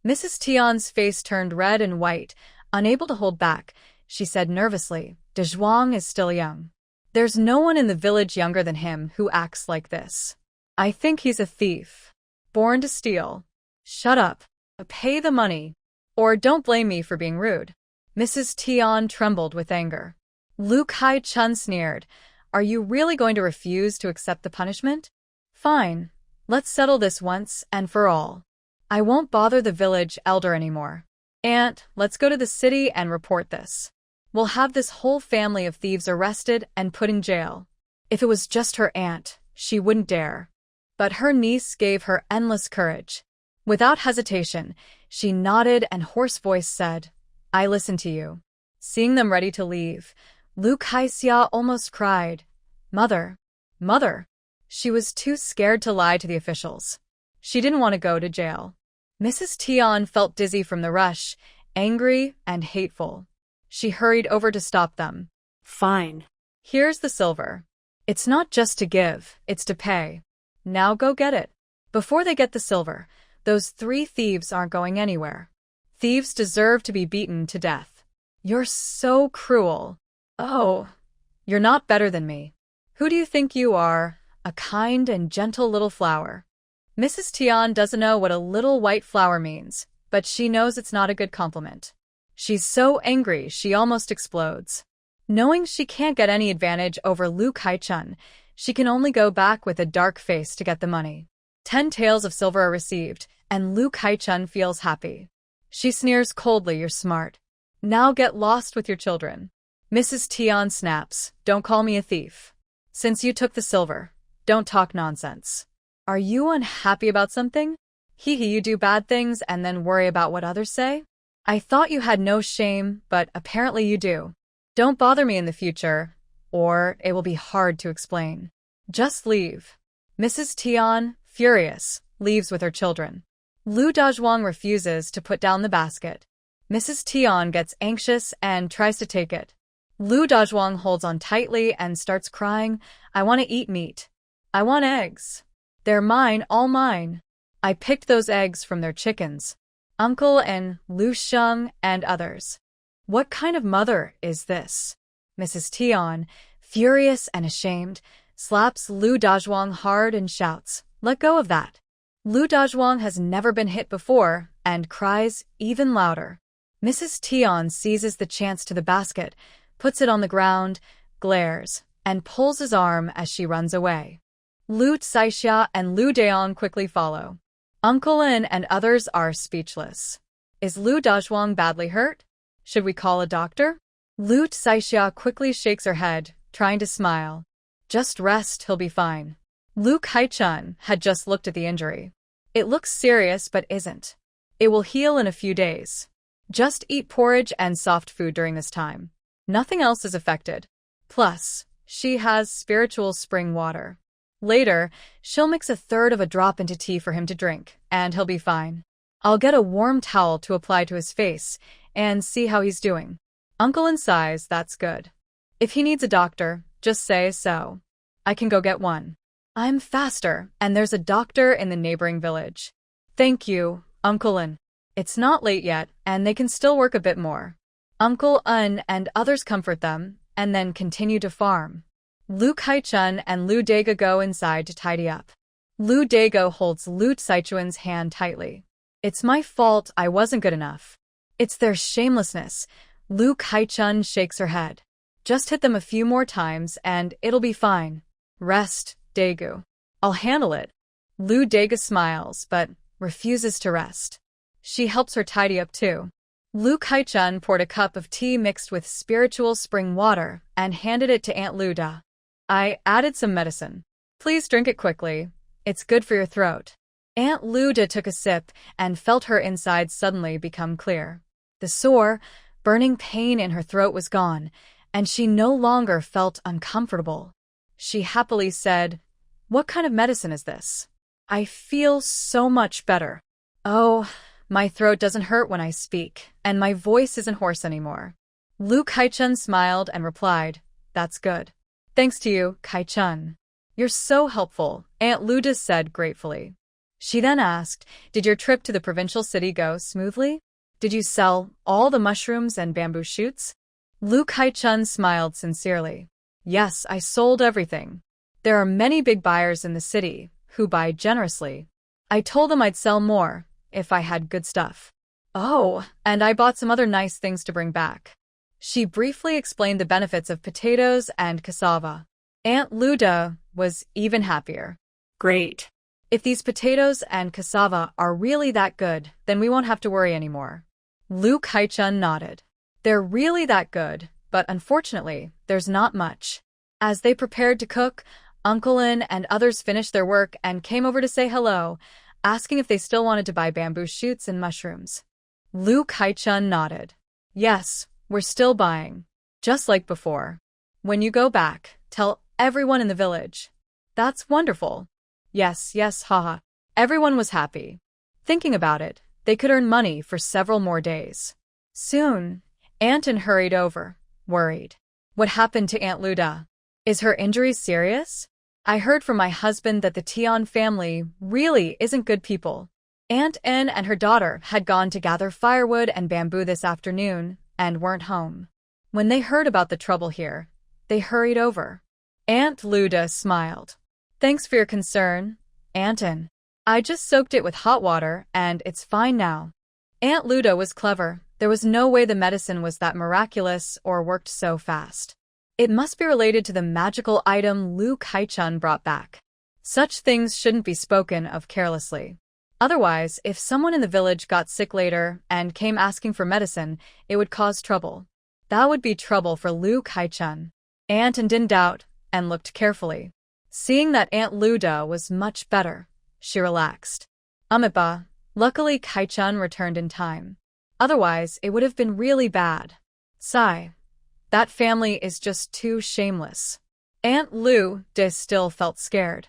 Mrs. Tian's face turned red and white, unable to hold back. She said nervously, Dazhuang is still young. There's no one in the village younger than him who acts like this. I think he's a thief. Born to steal. Shut up. Pay the money. Or don't blame me for being rude. Mrs. Tian trembled with anger. Lu Kai-chun sneered. Are you really going to refuse to accept the punishment? Fine. Let's settle this once and for all. I won't bother the village elder anymore. Aunt, let's go to the city and report this. We'll have this whole family of thieves arrested and put in jail. If it was just her aunt, she wouldn't dare. But her niece gave her endless courage. Without hesitation, she nodded and hoarse voice said, I listen to you. Seeing them ready to leave, Lu Kai-xia almost cried, Mother, Mother. She was too scared to lie to the officials. She didn't want to go to jail. Mrs. Tian felt dizzy from the rush, angry and hateful. She hurried over to stop them. Fine. Here's the silver. It's not just to give, it's to pay. Now go get it. Before they get the silver, those 3 thieves aren't going anywhere. Thieves deserve to be beaten to death. You're so cruel. Oh, you're not better than me. Who do you think you are? A kind and gentle little flower. Mrs. Tian doesn't know what a little white flower means, but she knows it's not a good compliment. She's so angry she almost explodes. Knowing she can't get any advantage over Lu Kai-chun, she can only go back with a dark face to get the money. 10 taels of silver are received, and Lu Kai-chun feels happy. She sneers coldly, you're smart. Now get lost with your children. Mrs. Tian snaps, don't call me a thief. Since you took the silver, don't talk nonsense. Are you unhappy about something? Hee hee, you do bad things and then worry about what others say? I thought you had no shame, but apparently you do. Don't bother me in the future, or it will be hard to explain. Just leave. Mrs. Tian, furious, leaves with her children. Lu Dazhuang refuses to put down the basket. Mrs. Tian gets anxious and tries to take it. Lu Dazhuang holds on tightly and starts crying, I want to eat meat. I want eggs. They're mine, all mine. I picked those eggs from their chickens. Uncle and Lu Sheng and others. What kind of mother is this? Mrs. Tian, furious and ashamed, slaps Lu Dazhuang hard and shouts, let go of that. Lu Dazhuang has never been hit before and cries even louder. Mrs. Tian seizes the chance to the basket, puts it on the ground, glares, and pulls his arm as she runs away. Lu Caixia and Lu Daong quickly follow. Uncle Lin and others are speechless. Is Lu Dazhuang badly hurt? Should we call a doctor? Lu Caixia quickly shakes her head, trying to smile. Just rest, he'll be fine. Lu Kai-chun had just looked at the injury. It looks serious but isn't. It will heal in a few days. Just eat porridge and soft food during this time. Nothing else is affected. Plus, she has spiritual spring water. Later, she'll mix 1/3 of a drop into tea for him to drink, and he'll be fine. I'll get a warm towel to apply to his face and see how he's doing. Uncle Lin sighs, that's good. If he needs a doctor, just say so. I can go get one. I'm faster, and there's a doctor in the neighboring village. Thank you, Uncle Lin. It's not late yet, and they can still work a bit more. Uncle Un and others comfort them, and then continue to farm. Lu Kai-chun and Lu Dago go inside to tidy up. Lu Dago holds Lu Caichuan's hand tightly. It's my fault I wasn't good enough. It's their shamelessness. Lu Kai-chun shakes her head. Just hit them a few more times and it'll be fine. Rest, Dago. I'll handle it. Lu Dago smiles, but refuses to rest. She helps her tidy up too. Lu Kai-chun poured a cup of tea mixed with spiritual spring water and handed it to Aunt Luda. I added some medicine. Please drink it quickly. It's good for your throat. Aunt Luda took a sip and felt her insides suddenly become clear. The sore, burning pain in her throat was gone, and she no longer felt uncomfortable. She happily said, What kind of medicine is this? I feel so much better. Oh, my throat doesn't hurt when I speak, and my voice isn't hoarse anymore. Lu Kai-chun smiled and replied, That's good. Thanks to you, Kai-chun. You're so helpful, Aunt Luda said gratefully. She then asked, Did your trip to the provincial city go smoothly? Did you sell all the mushrooms and bamboo shoots? Lu Kai-chun smiled sincerely. Yes, I sold everything. There are many big buyers in the city who buy generously. I told them I'd sell more if I had good stuff. Oh, and I bought some other nice things to bring back. She briefly explained the benefits of potatoes and cassava. Aunt Luda was even happier. Great. If these potatoes and cassava are really that good, then we won't have to worry anymore. Lu Kaichun nodded. They're really that good, but unfortunately, there's not much. As they prepared to cook, Uncle In and others finished their work and came over to say hello, asking if they still wanted to buy bamboo shoots and mushrooms. Lu Kaichun nodded. Yes, we're still buying. Just like before. When you go back, tell everyone in the village. That's wonderful. Yes, yes, haha. Everyone was happy. Thinking about it, they could earn money for several more days. Soon, Anton hurried over, worried. What happened to Aunt Luda? Is her injury serious? I heard from my husband that the Tian family really isn't good people. Aunt En and her daughter had gone to gather firewood and bamboo this afternoon and weren't home. When they heard about the trouble here, they hurried over. Aunt Luda smiled. Thanks for your concern, Anton. I just soaked it with hot water and it's fine now. Aunt Luda was clever. There was no way the medicine was that miraculous or worked so fast. It must be related to the magical item Lu Kaichun brought back. Such things shouldn't be spoken of carelessly. Otherwise, if someone in the village got sick later and came asking for medicine, it would cause trouble. That would be trouble for Lu Kaichun. Anton didn't doubt and looked carefully. Seeing that Aunt Luda was much better, she relaxed. Amipa, luckily Kaichun returned in time. Otherwise, it would have been really bad. Sigh. That family is just too shameless. Aunt Lu De still felt scared.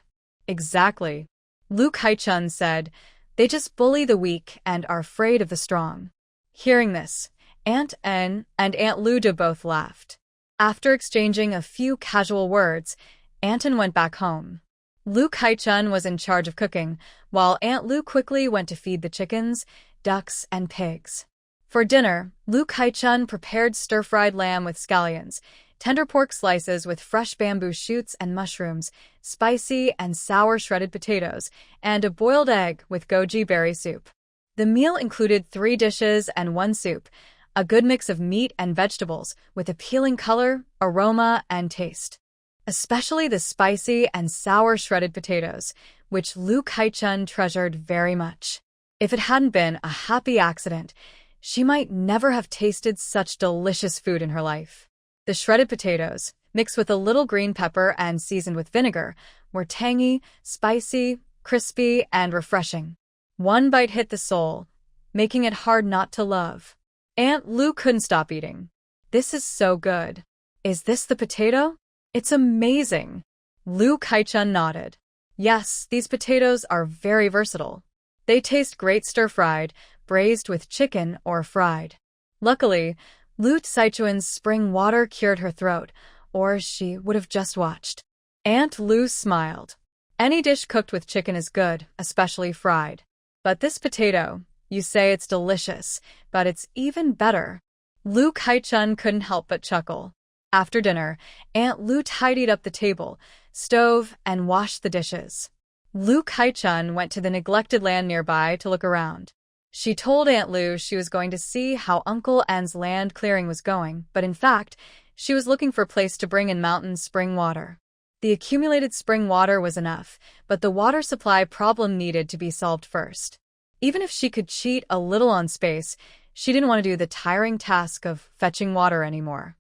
Exactly. Lu Kaichun said, they just bully the weak and are afraid of the strong. Hearing this, Aunt En and Aunt Lu De both laughed. After exchanging a few casual words, Anton went back home. Lu Kaichun was in charge of cooking, while Aunt Lu quickly went to feed the chickens, ducks, and pigs. For dinner, Lu Kaichun prepared stir-fried lamb with scallions, tender pork slices with fresh bamboo shoots and mushrooms, spicy and sour shredded potatoes, and a boiled egg with goji berry soup. The meal included 3 dishes and 1 soup, a good mix of meat and vegetables with appealing color, aroma, and taste. Especially the spicy and sour shredded potatoes, which Lu Kaichun treasured very much. If it hadn't been a happy accident, she might never have tasted such delicious food in her life. The shredded potatoes, mixed with a little green pepper and seasoned with vinegar, were tangy, spicy, crispy, and refreshing. One bite hit the soul, making it hard not to love. Aunt Lu couldn't stop eating. This is so good. Is this the potato? It's amazing. Lu Kaichun nodded. Yes, these potatoes are very versatile. They taste great stir-fried, braised with chicken, or fried. Luckily, Lu Saichuan's spring water cured her throat, or she would have just watched. Aunt Lu smiled. Any dish cooked with chicken is good, especially fried. But this potato, you say it's delicious, but it's even better. Lu Kaichun couldn't help but chuckle. After dinner, Aunt Lu tidied up the table, stove, and washed the dishes. Lu Kaichun went to the neglected land nearby to look around. She told Aunt Lu she was going to see how Uncle N's land clearing was going, but in fact, she was looking for a place to bring in mountain spring water. The accumulated spring water was enough, but the water supply problem needed to be solved first. Even if she could cheat a little on space, she didn't want to do the tiring task of fetching water anymore.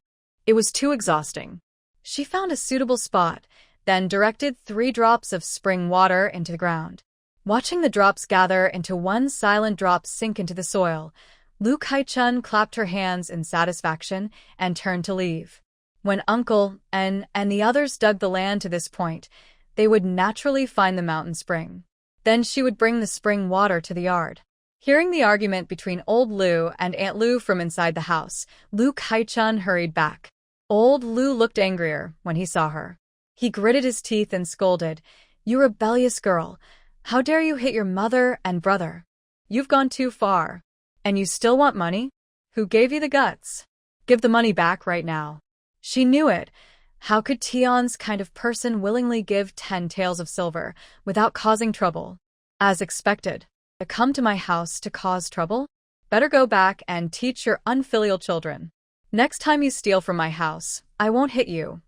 It was too exhausting. She found a suitable spot, then directed 3 drops of spring water into the ground. Watching the drops gather into one silent drop sink into the soil, Lu Kaichun clapped her hands in satisfaction and turned to leave. When Uncle N and the others dug the land to this point, they would naturally find the mountain spring. Then she would bring the spring water to the yard. Hearing the argument between old Lu and Aunt Lu from inside the house, Lu Kaichun hurried back. Old Lu looked angrier when he saw her. He gritted his teeth and scolded, "You rebellious girl! How dare you hit your mother and brother? You've gone too far. And you still want money? Who gave you the guts? Give the money back right now." She knew it. How could Tion's kind of person willingly give 10 taels of silver without causing trouble? As expected. Come to my house to cause trouble? Better go back and teach your unfilial children. Next time you steal from my house, I won't hit you.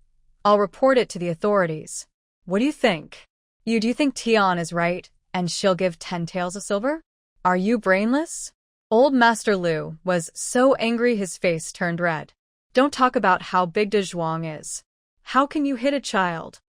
I'll report it to the authorities. What do you think? Do you think Tian is right, and she'll give 10 taels of silver? Are you brainless? Old Master Lu was so angry his face turned red. Don't talk about how big De Zhuang is. How can you hit a child?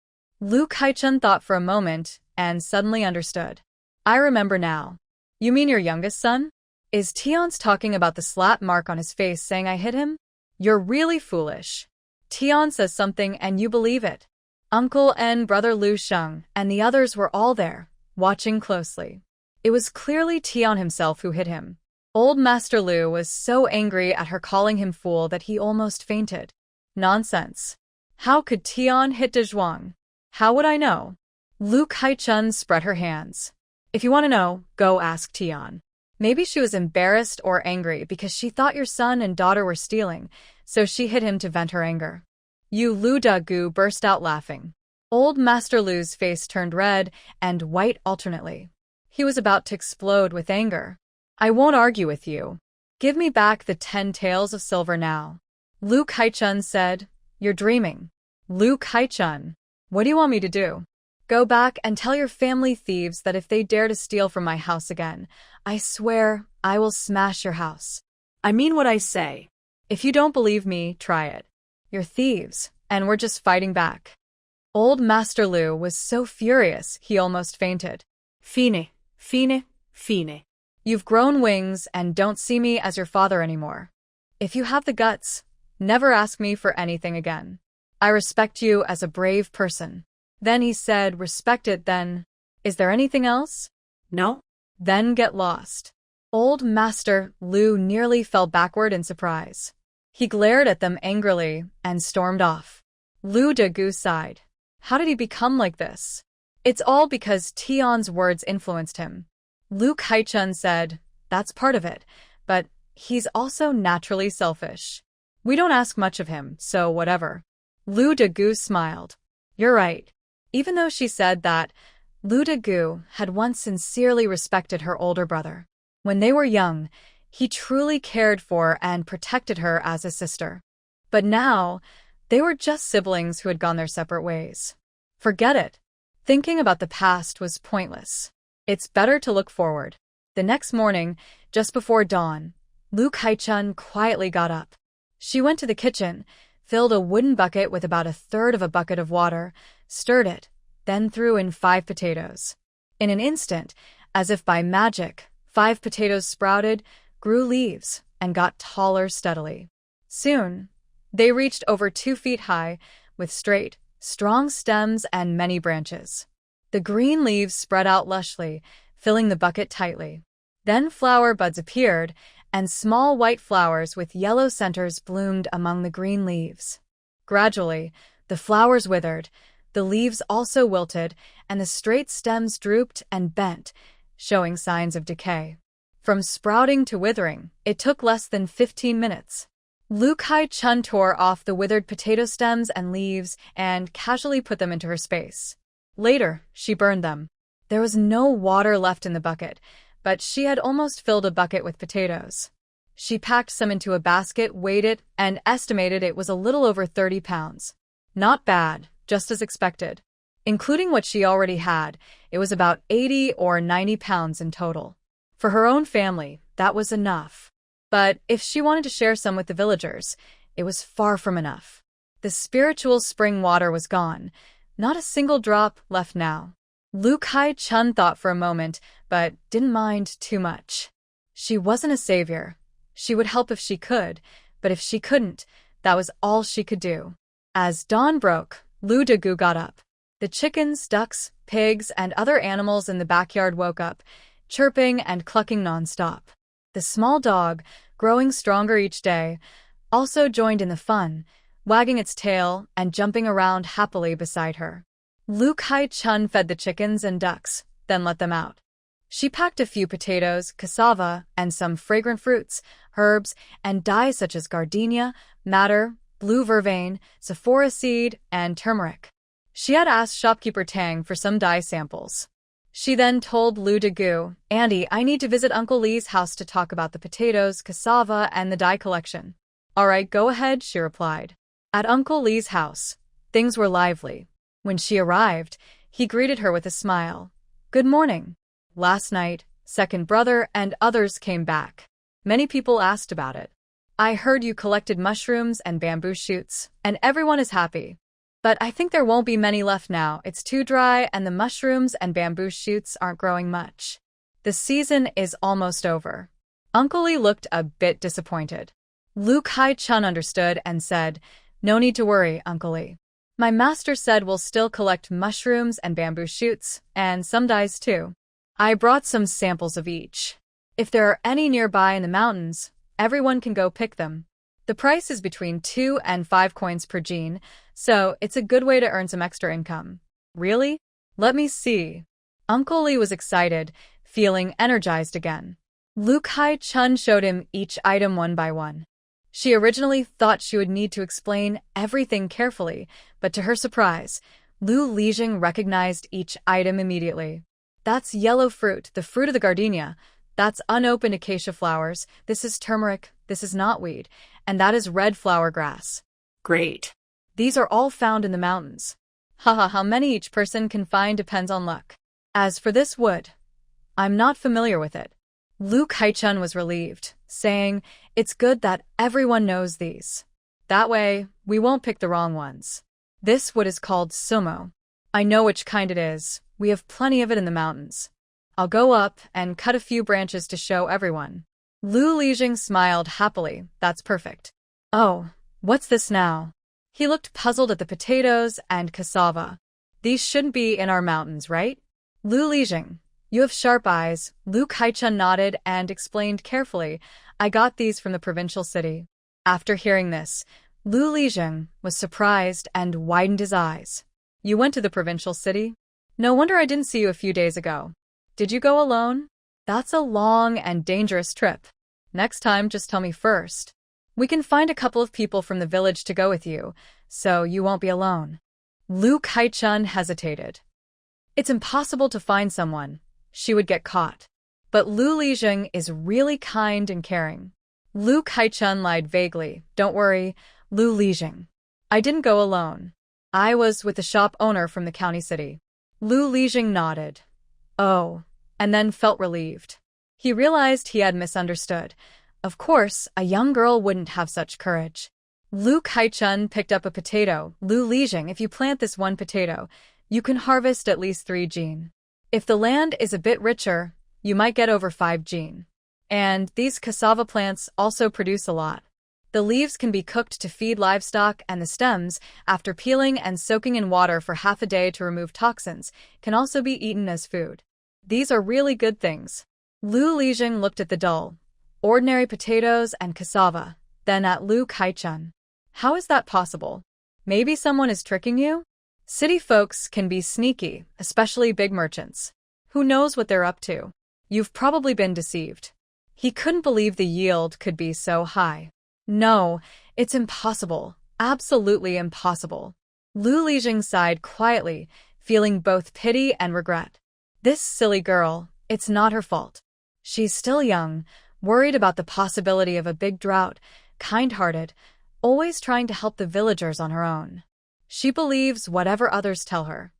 Lu Kaichun thought for a moment and suddenly understood. I remember now. You mean your youngest son? Is Tian's talking about the slap mark on his face saying I hit him? You're really foolish. Tian says something and you believe it. Uncle and brother Lu Sheng and the others were all there, watching closely. It was clearly Tian himself who hit him. Old Master Lu was so angry at her calling him fool that he almost fainted. Nonsense. How could Tian hit De Zhuang? How would I know? Lu Kaichun spread her hands. If you want to know, go ask Tian. Maybe she was embarrassed or angry because she thought your son and daughter were stealing, so she hit him to vent her anger. You Lu Dagu burst out laughing. Old Master Lu's face turned red and white alternately. He was about to explode with anger. I won't argue with you. Give me back the 10 taels of silver now. Lu Kaichun said, You're dreaming. Lu Kaichun, what do you want me to do? Go back and tell your family thieves that if they dare to steal from my house again, I swear I will smash your house. I mean what I say. If you don't believe me, try it. You're thieves, and we're just fighting back. Old Master Lu was so furious he almost fainted. Fine, fine, fine. You've grown wings and don't see me as your father anymore. If you have the guts, never ask me for anything again. I respect you as a brave person. Then he said, Respect it then. Is there anything else? No? Then get lost. Old Master Lu nearly fell backward in surprise. He glared at them angrily and stormed off. Lu Dagu sighed. How did he become like this? It's all because Tian's words influenced him. Lu Kaichun said, That's part of it, but he's also naturally selfish. We don't ask much of him, so whatever. Lu Dagu smiled. You're right. Even though she said that, Lu Dagu had once sincerely respected her older brother. When they were young, he truly cared for and protected her as a sister. But now, they were just siblings who had gone their separate ways. Forget it. Thinking about the past was pointless. It's better to look forward. The next morning, just before dawn, Lu Kaichun quietly got up. She went to the kitchen, filled a wooden bucket with about 1/3 of a bucket of water, stirred it, then threw in 5 potatoes. In an instant, as if by magic, 5 potatoes sprouted, grew leaves, and got taller steadily. Soon, they reached over 2 feet high, with straight, strong stems and many branches. The green leaves spread out lushly, filling the bucket tightly. Then flower buds appeared, and small white flowers with yellow centers bloomed among the green leaves. Gradually, the flowers withered, the leaves also wilted, and the straight stems drooped and bent, showing signs of decay. From sprouting to withering, it took less than 15 minutes. Lu Kaichun tore off the withered potato stems and leaves and casually put them into her space. Later, she burned them. There was no water left in the bucket, but she had almost filled a bucket with potatoes. She packed some into a basket, weighed it, and estimated it was a little over 30 pounds. Not bad, just as expected. Including what she already had, it was about 80 or 90 pounds in total. For her own family, that was enough. But if she wanted to share some with the villagers, it was far from enough. The spiritual spring water was gone. Not a single drop left now. Lu Kaichun thought for a moment, but didn't mind too much. She wasn't a savior. She would help if she could, but if she couldn't, that was all she could do. As dawn broke, Lu Dagu got up. The chickens, ducks, pigs, and other animals in the backyard woke up, chirping and clucking nonstop. The small dog, growing stronger each day, also joined in the fun, wagging its tail and jumping around happily beside her. Lu Kaichun fed the chickens and ducks, then let them out. She packed a few potatoes, cassava, and some fragrant fruits, herbs, and dyes such as gardenia, madder, blue vervain, sephora seed, and turmeric. She had asked shopkeeper Tang for some dye samples. She then told Lu Degu, Andy, I need to visit Uncle Lee's house to talk about the potatoes, cassava, and the dye collection. All right, go ahead, she replied. At Uncle Lee's house, things were lively. When she arrived, he greeted her with a smile. Good morning. Last night, second brother and others came back. Many people asked about it. I heard you collected mushrooms and bamboo shoots, and everyone is happy. But I think there won't be many left now. It's too dry and the mushrooms and bamboo shoots aren't growing much. The season is almost over. Uncle Lee looked a bit disappointed. Lu Kai-chun understood and said, No need to worry, Uncle Lee. My master said we'll still collect mushrooms and bamboo shoots, and some dyes too. I brought some samples of each. If there are any nearby in the mountains, everyone can go pick them. The price is between 2 and 5 coins per gene, so it's a good way to earn some extra income. Really? Let me see. Uncle Lee was excited, feeling energized again. Lu Kai-chun showed him each item one by one. She originally thought she would need to explain everything carefully, but to her surprise, Lu Lijing recognized each item immediately. That's yellow fruit, the fruit of the gardenia. That's unopened acacia flowers. This is turmeric. This is knotweed. And that is red flower grass. Great. These are all found in the mountains. Haha, how many each person can find depends on luck. As for this wood, I'm not familiar with it. Lu Kai-chun was relieved, saying, It's good that everyone knows these. That way, we won't pick the wrong ones. This wood is called sumo. I know which kind it is. We have plenty of it in the mountains. I'll go up and cut a few branches to show everyone. Lu Lijing smiled happily. That's perfect. Oh, what's this now? He looked puzzled at the potatoes and cassava. These shouldn't be in our mountains, right? Lu Lijing, you have sharp eyes. Lu Kai-chun nodded and explained carefully, I got these from the provincial city. After hearing this, Lu Lijing was surprised and widened his eyes. You went to the provincial city? No wonder I didn't see you a few days ago. Did you go alone? That's a long and dangerous trip. Next time, just tell me first. We can find a couple of people from the village to go with you, so you won't be alone. Lu Kai-chun hesitated. It's impossible to find someone. She would get caught. But Lu Lijing is really kind and caring. Lu Kai-chun lied vaguely. Don't worry, Lu Lijing. I didn't go alone. I was with the shop owner from the county city. Lu Lijing nodded. Oh, and then felt relieved. He realized he had misunderstood. Of course, a young girl wouldn't have such courage. Lu Kai-chun picked up a potato. Lu Lijing, if you plant this one potato, you can harvest at least 3 gene. If the land is a bit richer, you might get over 5 gene. And these cassava plants also produce a lot. The leaves can be cooked to feed livestock, and the stems, after peeling and soaking in water for half a day to remove toxins, can also be eaten as food. These are really good things. Lu Lijing looked at the dull, ordinary potatoes and cassava, then at Lu Kai-chun. How is that possible? Maybe someone is tricking you? City folks can be sneaky, especially big merchants. Who knows what they're up to? You've probably been deceived. He couldn't believe the yield could be so high. No, it's impossible. Absolutely impossible. Lu Lijing sighed quietly, feeling both pity and regret. This silly girl, it's not her fault. She's still young, worried about the possibility of a big drought, kind-hearted, always trying to help the villagers on her own. She believes whatever others tell her.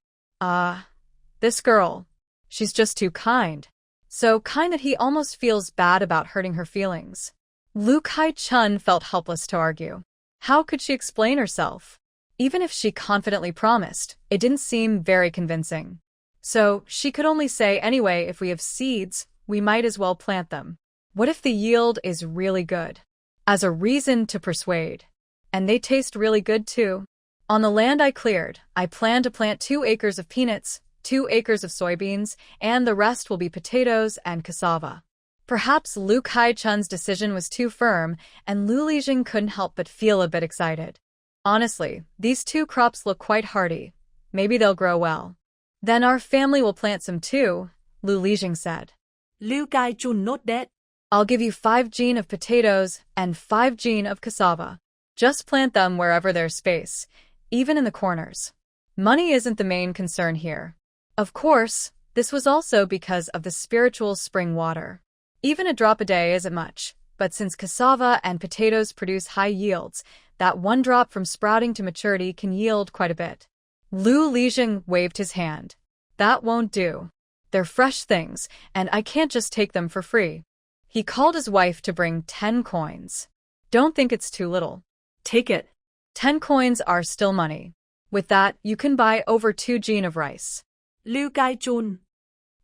This girl, she's just too kind. So kind that he almost feels bad about hurting her feelings. Lu Kai-chun felt helpless to argue. How could she explain herself? Even if she confidently promised, it didn't seem very convincing. So she could only say, anyway, if we have seeds, we might as well plant them. What if the yield is really good? As a reason to persuade. And they taste really good too. On the land I cleared, I plan to plant 2 acres of peanuts, 2 acres of soybeans, and the rest will be potatoes and cassava. Perhaps Lu Kai-chun's decision was too firm, and Lu Lijing couldn't help but feel a bit excited. Honestly, these 2 crops look quite hardy. Maybe they'll grow well. Then our family will plant some too, Lu Lijing said. Lu Kai-chun note that. I'll give you 5 gene of potatoes and 5 gene of cassava. Just plant them wherever there's space, even in the corners. Money isn't the main concern here. Of course, This was also because of the spiritual spring water. Even a drop a day isn't much, but since cassava and potatoes produce high yields, that one drop from sprouting to maturity can yield quite a bit. Lu Lijing waved his hand. That won't do. They're fresh things, and I can't just take them for free. He called his wife to bring 10 coins. Don't think it's too little. Take it. 10 coins are still money. With that, you can buy over 2 jin of rice. Liu Kai-chun.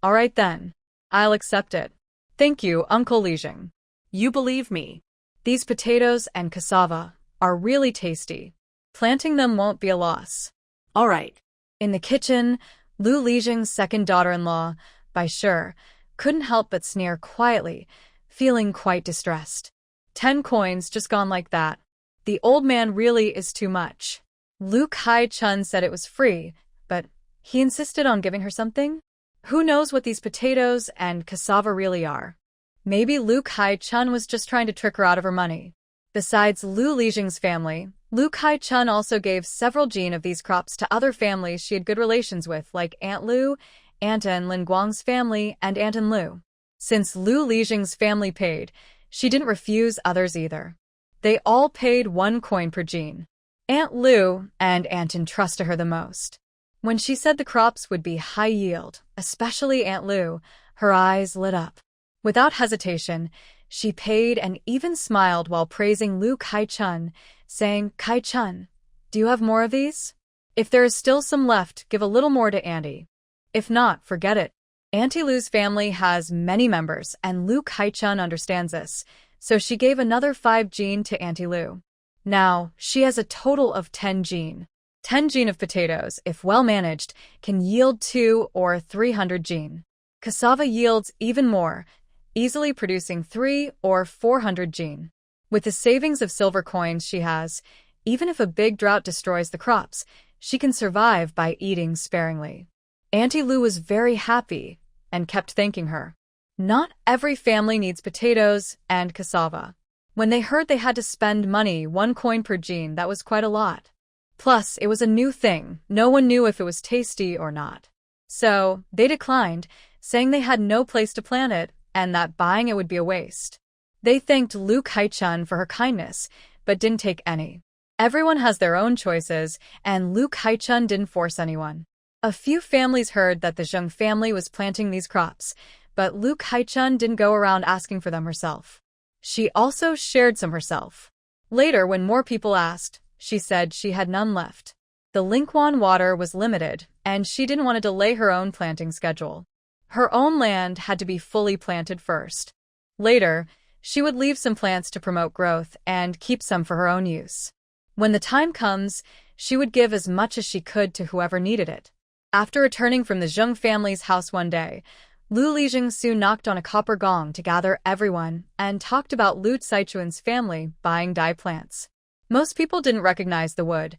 All right then. I'll accept it. Thank you, Uncle Lijing. You believe me. These potatoes and cassava are really tasty. Planting them won't be a loss. All right. In the kitchen, Lu Lijing's second daughter-in-law, Bai Shi, couldn't help but sneer quietly, feeling quite distressed. 10 coins just gone like that. The old man really is too much. Lu Kai-chun said it was free, but he insisted on giving her something? Who knows what these potatoes and cassava really are? Maybe Lu Kai-chun was just trying to trick her out of her money. Besides Lu Lijing's family, Lu Kai-chun also gave several jin of these crops to other families she had good relations with, like Aunt Lu, Aunt En Lin Guang's family, and Aunt En Lu. Since Lu Lijing's family paid, she didn't refuse others either. They all paid 1 coin per jin. Aunt Lu and Aunt En trusted her the most. When she said the crops would be high yield, especially Aunt Lu, her eyes lit up. Without hesitation, she paid and even smiled while praising Lu Kai-chun, saying, Kai-chun, do you have more of these? If there is still some left, give a little more to Auntie. If not, forget it. Auntie Lu's family has many members, and Lu Kai-chun understands this, so she gave another 5 jin to Auntie Lu. Now, she has a total of 10 jin. 10 jin of potatoes, if well managed, can yield 2 or 300 jin. Cassava yields even more, easily producing 3 or 400 jin. With the savings of silver coins she has, even if a big drought destroys the crops, she can survive by eating sparingly. Auntie Lu was very happy and kept thanking her. Not every family needs potatoes and cassava. When they heard they had to spend money, 1 coin per jin, that was quite a lot. Plus, it was a new thing. No one knew if it was tasty or not. So, they declined, saying they had no place to plant it and that buying it would be a waste. They thanked Lu Kai-chun for her kindness, but didn't take any. Everyone has their own choices, and Lu Kai-chun didn't force anyone. A few families heard that the Zheng family was planting these crops, but Lu Kai-chun didn't go around asking for them herself. She also shared some herself. Later, when more people asked, she said she had none left. The Lingquan water was limited, and she didn't want to delay her own planting schedule. Her own land had to be fully planted first. Later, she would leave some plants to promote growth and keep some for her own use. When the time comes, she would give as much as she could to whoever needed it. After returning from the Zheng family's house one day, Lu Lijing soon knocked on a copper gong to gather everyone and talked about Lu Caichuan's family buying dye plants. Most people didn't recognize the wood,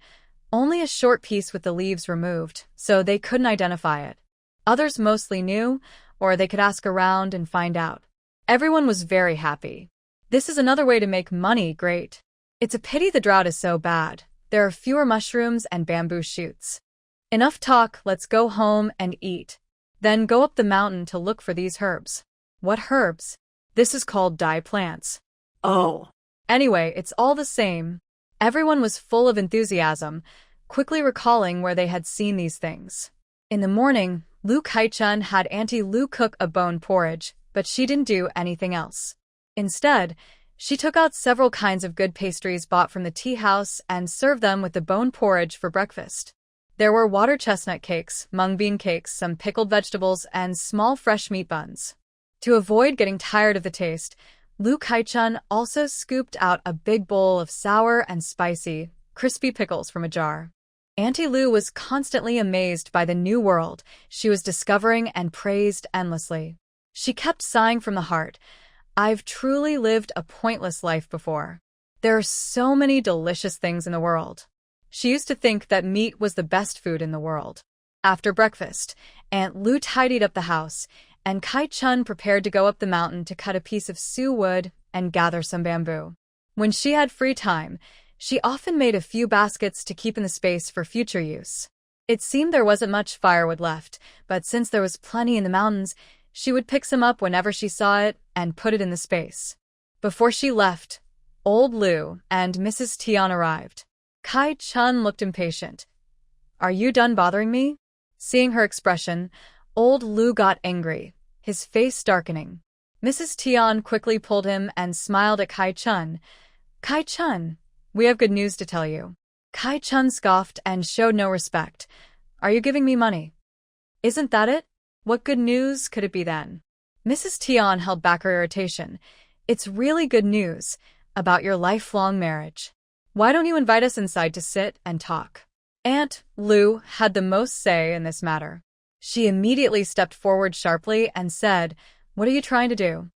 only a short piece with the leaves removed, so they couldn't identify it. Others mostly knew, or they could ask around and find out. Everyone was very happy. This is another way to make money great. It's a pity the drought is so bad. There are fewer mushrooms and bamboo shoots. Enough talk, let's go home and eat. Then go up the mountain to look for these herbs. What herbs? This is called dye plants. Oh. Anyway, it's all the same. Everyone was full of enthusiasm, quickly recalling where they had seen these things. In the morning, Lu Kai-chun had Auntie Lu cook a bone porridge, but she didn't do anything else. Instead, she took out several kinds of good pastries bought from the tea house and served them with the bone porridge for breakfast. There were water chestnut cakes, mung bean cakes, some pickled vegetables, and small fresh meat buns. To avoid getting tired of the taste, Lu Kai-chun also scooped out a big bowl of sour and spicy, crispy pickles from a jar. Auntie Lu was constantly amazed by the new world she was discovering and praised endlessly. She kept sighing from the heart, I've truly lived a pointless life before. There are so many delicious things in the world. She used to think that meat was the best food in the world. After breakfast, Aunt Lu tidied up the house, and Kai-chun prepared to go up the mountain to cut a piece of su wood and gather some bamboo. When she had free time, she often made a few baskets to keep in the space for future use. It seemed there wasn't much firewood left, but since there was plenty in the mountains, she would pick some up whenever she saw it and put it in the space. Before she left, old Lu and Mrs. Tian arrived. Kai Chun looked impatient. Are you done bothering me? Seeing her expression, old Lu got angry, his face darkening. Mrs. Tian quickly pulled him and smiled at Kai Chun. Kai Chun, we have good news to tell you. Kai Chun scoffed and showed no respect. Are you giving me money? Isn't that it? What good news could it be then? Mrs. Tian held back her irritation. It's really good news about your lifelong marriage. Why don't you invite us inside to sit and talk? Aunt Lu had the most say in this matter. She immediately stepped forward sharply and said, What are you trying to do?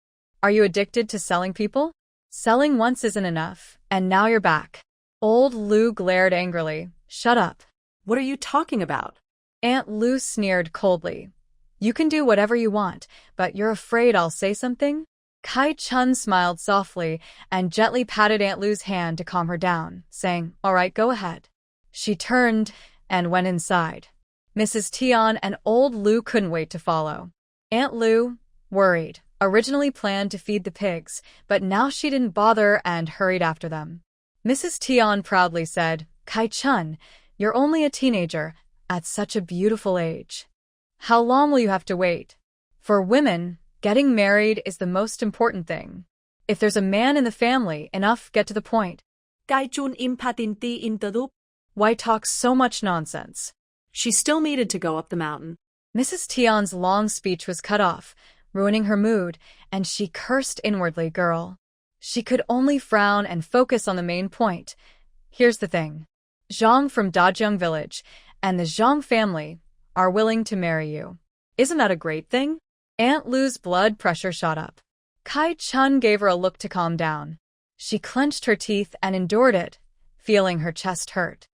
Are you addicted to selling people? Selling once isn't enough, and now you're back. Old Lu glared angrily. Shut up. What are you talking about? Aunt Lu sneered coldly. You can do whatever you want, but you're afraid I'll say something? Kai Chun smiled softly and gently patted Aunt Lu's hand to calm her down, saying, All right, go ahead. She turned and went inside. Mrs. Tian and old Lu couldn't wait to follow. Aunt Lu, worried, originally planned to feed the pigs, but now she didn't bother and hurried after them. Mrs. Tian proudly said, Kai Chun, you're only a teenager, at such a beautiful age. How long will you have to wait? For women, getting married is the most important thing. If there's a man in the family, enough, get to the point. Kai Chun impatiently interrupted. Why talk so much nonsense? She still needed to go up the mountain. Mrs. Tian's long speech was cut off, ruining her mood, and she cursed inwardly, girl. She could only frown and focus on the main point. Here's the thing. Zhang from Dajong village and the Zhang family are willing to marry you. Isn't that a great thing? Aunt Lu's blood pressure shot up. Kai Chun gave her a look to calm down. She clenched her teeth and endured it, feeling her chest hurt.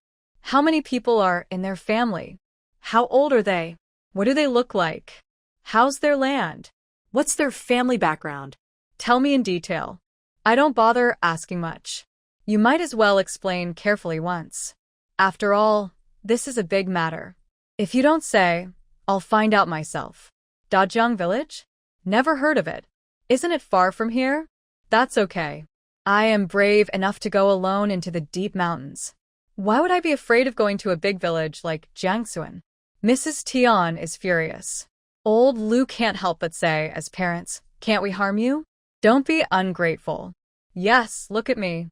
How many people are in their family? How old are they? What do they look like? How's their land? What's their family background? Tell me in detail. I don't bother asking much. You might as well explain carefully once. After all, this is a big matter. If you don't say, I'll find out myself. Dajong village? Never heard of it. Isn't it far from here? That's okay. I am brave enough to go alone into the deep mountains. Why would I be afraid of going to a big village like Jiangsuan? Mrs. Tian is furious. Old Lu can't help but say, as parents, can't we harm you? Don't be ungrateful. Yes, look at me.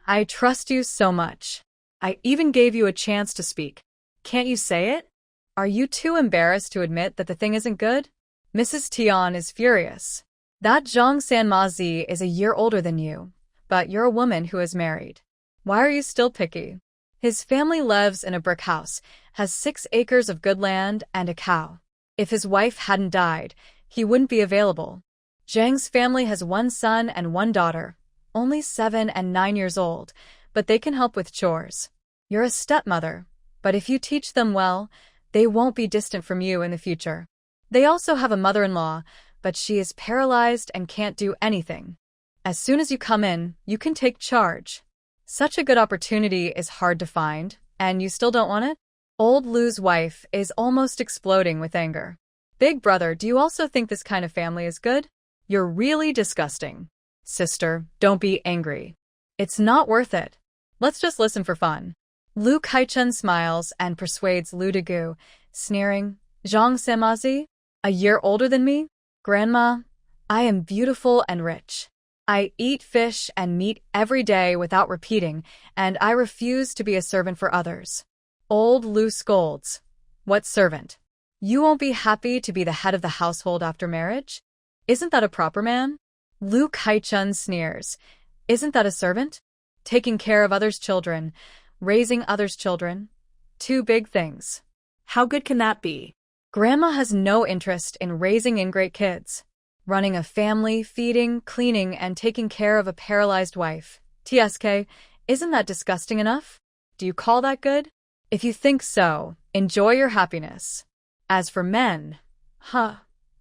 I trust you so much. I even gave you a chance to speak. Can't you say it? Are you too embarrassed to admit that the thing isn't good? Mrs. Tian is furious. That Zhang Sanmazi is a year older than you, but you're a woman who is married. Why are you still picky? His family lives in a brick house, has 6 acres of good land and a cow. If his wife hadn't died, he wouldn't be available. Zhang's family has 1 son and 1 daughter, only 7 and 9 years old, but they can help with chores. You're a stepmother, but if you teach them well, they won't be distant from you in the future. They also have a mother-in-law, but she is paralyzed and can't do anything. As soon as you come in, you can take charge. Such a good opportunity is hard to find, and you still don't want it? Old Lu's wife is almost exploding with anger. Big brother, do you also think this kind of family is good? You're really disgusting. Sister, don't be angry. It's not worth it. Let's just listen for fun. Lu Kaichun smiles and persuades Lu Degu, sneering, Zhang Semazi? A year older than me? Grandma, I am beautiful and rich. I eat fish and meat every day without repeating, and I refuse to be a servant for others. Old Lu scolds. What servant? You won't be happy to be the head of the household after marriage? Isn't that a proper man? Lu Kaichun sneers. Isn't that a servant? Taking care of others' children, raising others' children. 2 big things. How good can that be? Grandma has no interest in raising ingrate kids. Running a family, feeding, cleaning, and taking care of a paralyzed wife. TSK, isn't that disgusting enough? Do you call that good? If you think so, enjoy your happiness. As for men,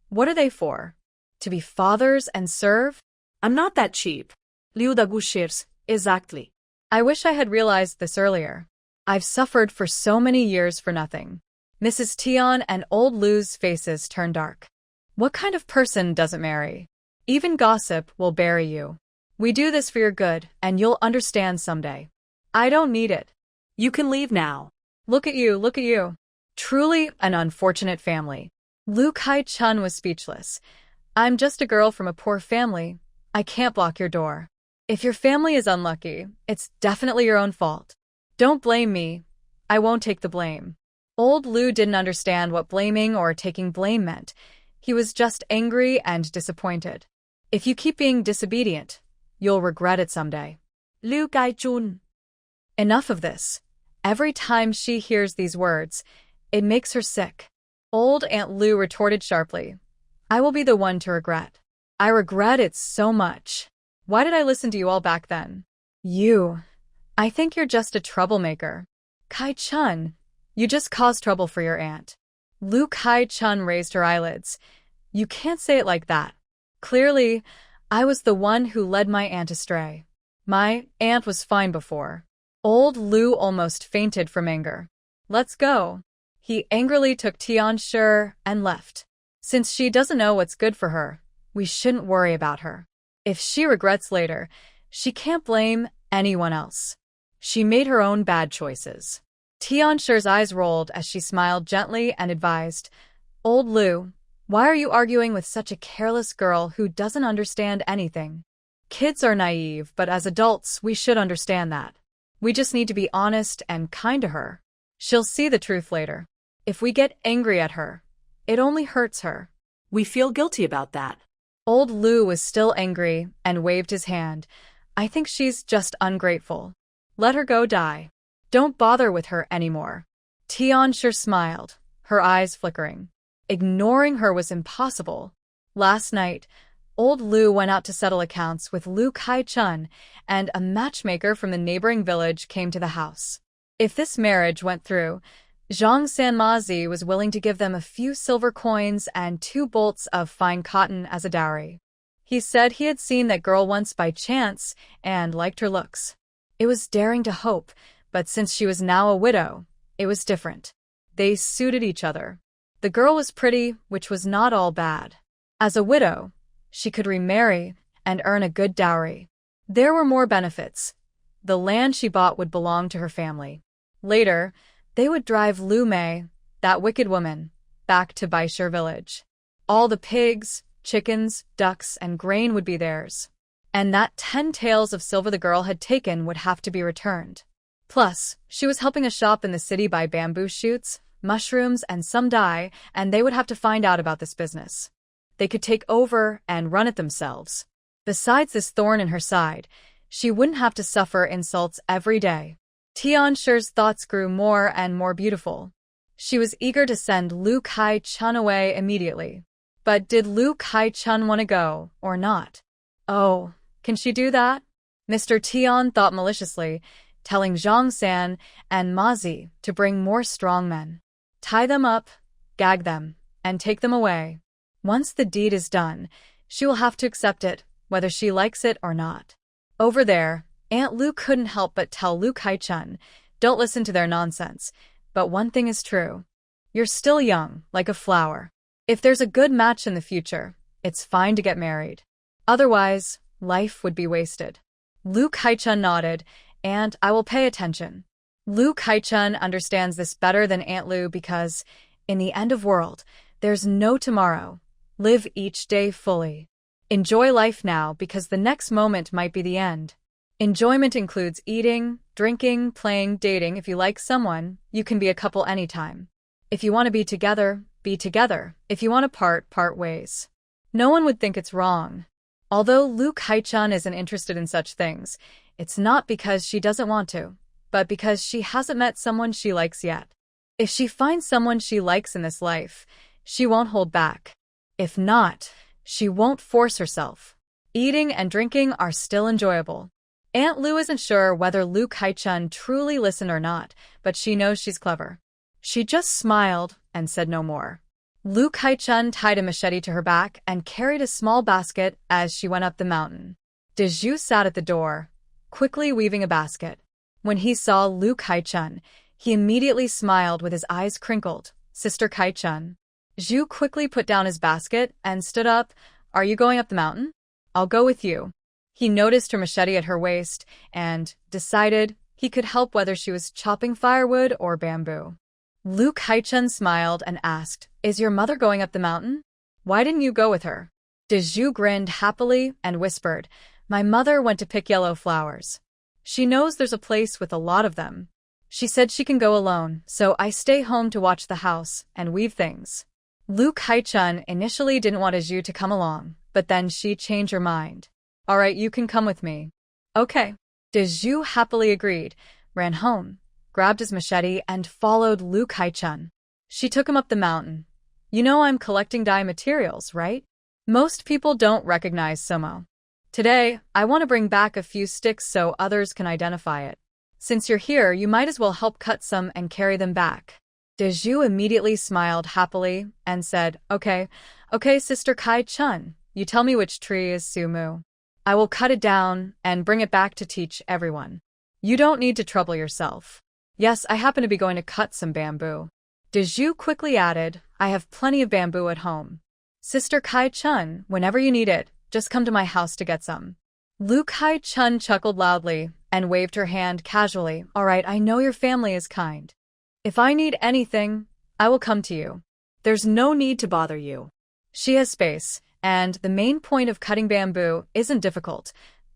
what are they for? To be fathers and serve? I'm not that cheap. Liu Dagu shares, exactly. I wish I had realized this earlier. I've suffered for so many years for nothing. Mrs. Tian and old Lu's faces turned dark. What kind of person doesn't marry? Even gossip will bury you. We do this for your good, and you'll understand someday. I don't need it. You can leave now. Look at you, look at you. Truly an unfortunate family. Lu Kai-chun was speechless. I'm just a girl from a poor family. I can't block your door. If your family is unlucky, it's definitely your own fault. Don't blame me. I won't take the blame. Old Lu didn't understand what blaming or taking blame meant. He was just angry and disappointed. If you keep being disobedient, you'll regret it someday. Lu Kai-chun. Enough of this. Every time she hears these words, it makes her sick. Old Aunt Lu retorted sharply. I will be the one to regret. I regret it so much. Why did I listen to you all back then? I think you're just a troublemaker. Kai-chun, you just caused trouble for your aunt. Lu Kai-chun raised her eyelids. You can't say it like that. Clearly, I was the one who led my aunt astray. My aunt was fine before. Old Lu almost fainted from anger. Let's go. He angrily took Tian's shirt and left. Since she doesn't know what's good for her, we shouldn't worry about her. If she regrets later, she can't blame anyone else. She made her own bad choices. Tian Shi's eyes rolled as she smiled gently and advised, Old Lu, why are you arguing with such a careless girl who doesn't understand anything? Kids are naive, but as adults, we should understand that. We just need to be honest and kind to her. She'll see the truth later. If we get angry at her, it only hurts her. We feel guilty about that. Old Lu was still angry and waved his hand. I think she's just ungrateful. Let her go die. Don't bother with her anymore. Tian Shi smiled, her eyes flickering. Ignoring her was impossible. Last night, Old Lu went out to settle accounts with Lu Kai-chun, and a matchmaker from the neighboring village came to the house. If this marriage went through, Zhang Sanmazi was willing to give them a few silver coins and 2 bolts of fine cotton as a dowry. He said he had seen that girl once by chance and liked her looks. It was daring to hope, but since she was now a widow, it was different. They suited each other. The girl was pretty, which was not all bad. As a widow, she could remarry and earn a good dowry. There were more benefits. The land she bought would belong to her family. Later, they would drive Lu Mei, that wicked woman, back to Baishir village. All the pigs, chickens, ducks, and grain would be theirs. And that 10 taels of silver the girl had taken would have to be returned. Plus, she was helping a shop in the city buy bamboo shoots, mushrooms, and some dye, and they would have to find out about this business. They could take over and run it themselves. Besides this thorn in her side, she wouldn't have to suffer insults every day. Tian Shi's thoughts grew more and more beautiful. She was eager to send Lu Kai-chun away immediately. But did Lu Kai-chun want to go, or not? Oh, can she do that? Mr. Tian thought maliciously, telling Zhang San and Mazi to bring more strong men. Tie them up, gag them, and take them away. Once the deed is done, she will have to accept it, whether she likes it or not. Over there, Aunt Lu couldn't help but tell Lu Kai-chun, don't listen to their nonsense, but one thing is true. You're still young, like a flower. If there's a good match in the future, it's fine to get married. Otherwise, life would be wasted. Lu Kai-chun nodded, and I will pay attention. Lu Kai-chun understands this better than Aunt Lu because, in the end of world, there's no tomorrow. Live each day fully. Enjoy life now because the next moment might be the end. Enjoyment includes eating, drinking, playing, dating. If you like someone, you can be a couple anytime. If you want to be together, be together. If you want to part ways. No one would think it's wrong. Although Lu Kai-chun isn't interested in such things, it's not because she doesn't want to, but because she hasn't met someone she likes yet. If she finds someone she likes in this life, she won't hold back. If not, she won't force herself. Eating and drinking are still enjoyable. Aunt Lu isn't sure whether Lu Kai-chun truly listened or not, but she knows she's clever. She just smiled and said no more. Lu Kai-chun tied a machete to her back and carried a small basket as she went up the mountain. Dezhu sat at the door, quickly weaving a basket. When he saw Lu Kai-chun, he immediately smiled with his eyes crinkled, Sister Kai-chun. Zhu quickly put down his basket and stood up. Are you going up the mountain? I'll go with you. He noticed her machete at her waist and decided he could help whether she was chopping firewood or bamboo. Lu Kai-chun smiled and asked, Is your mother going up the mountain? Why didn't you go with her? Zhu grinned happily and whispered, My mother went to pick yellow flowers. She knows there's a place with a lot of them. She said she can go alone, so I stay home to watch the house and weave things. Lu Kai-chun initially didn't want Zhu to come along, but then she changed her mind. All right, you can come with me. Okay. Zhu happily agreed, ran home, grabbed his machete, and followed Lu Kai-chun. She took him up the mountain. You know I'm collecting dye materials, right? Most people don't recognize sumo. Today, I want to bring back a few sticks so others can identify it. Since you're here, you might as well help cut some and carry them back. Zhu immediately smiled happily and said, Okay, Sister Kai-chun, you tell me which tree is sumu. I will cut it down and bring it back to teach everyone. You don't need to trouble yourself. Yes, I happen to be going to cut some bamboo. Zhu quickly added, I have plenty of bamboo at home. Sister Kai-chun, whenever you need it, just come to my house to get some. Lu Kai-chun chuckled loudly and waved her hand casually. All right, I know your family is kind. If I need anything, I will come to you. There's no need to bother you. She has space, and the main point of cutting bamboo isn't difficult.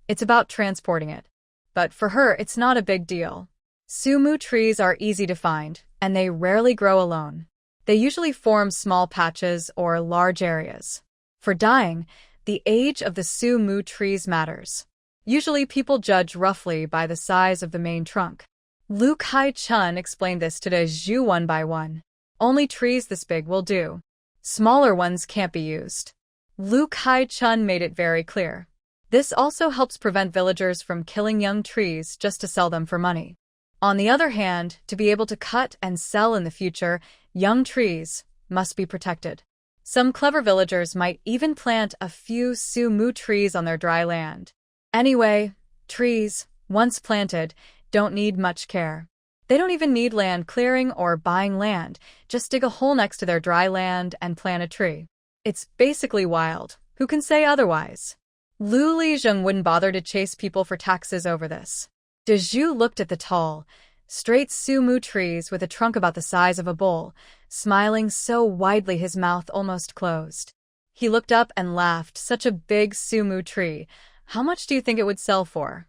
It's about transporting it. But for her, it's not a big deal. Sumu trees are easy to find, and they rarely grow alone. They usually form small patches or large areas. For dyeing, the age of the sumu trees matters. Usually people judge roughly by the size of the main trunk. Lu Kai-chun explained this to Zhu one by one. Only trees this big will do. Smaller ones can't be used. Lu Kai-chun made it very clear. This also helps prevent villagers from killing young trees just to sell them for money. On the other hand, to be able to cut and sell in the future, young trees must be protected. Some clever villagers might even plant a few sumu trees on their dry land. Anyway, trees, once planted, don't need much care. They don't even need land clearing or buying land. Just dig a hole next to their dry land and plant a tree. It's basically wild. Who can say otherwise? Lu Lijeng wouldn't bother to chase people for taxes over this. Zhu looked at the tall, straight sumu trees with a trunk about the size of a bowl, smiling so widely his mouth almost closed. He looked up and laughed. Such a big sumu tree. How much do you think it would sell for?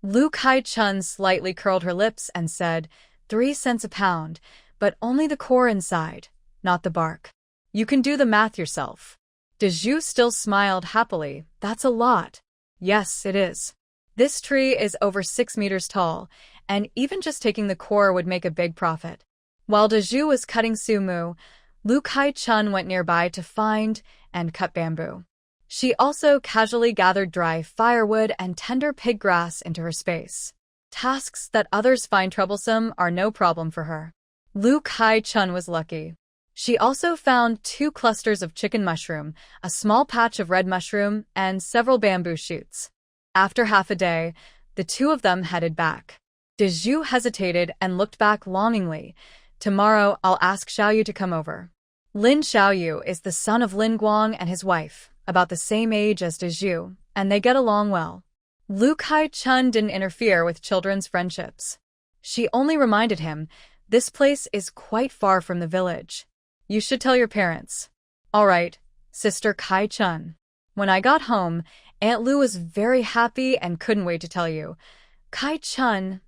Lu Kai-chun slightly curled her lips and said, 3 cents a pound, but only the core inside, not the bark. You can do the math yourself. Zhu still smiled happily. That's a lot. Yes, it is. This tree is over 6 meters tall, and even just taking the core would make a big profit. While Zhu was cutting sumu, Lu Kai-chun went nearby to find and cut bamboo. She also casually gathered dry firewood and tender pig grass into her space. Tasks that others find troublesome are no problem for her. Lu Kai-chun was lucky. She also found 2 clusters of chicken mushroom, a small patch of red mushroom, and several bamboo shoots. After half a day, the 2 of them headed back. Zhu hesitated and looked back longingly. Tomorrow, I'll ask Xiaoyu to come over. Lin Xiaoyu is the son of Lin Guang and his wife, about the same age as Zhu, and they get along well. Lu Kai-chun didn't interfere with children's friendships. She only reminded him, this place is quite far from the village. You should tell your parents. All right, Sister Kai-chun. When I got home, Aunt Lu was very happy and couldn't wait to tell you. Kai-chun,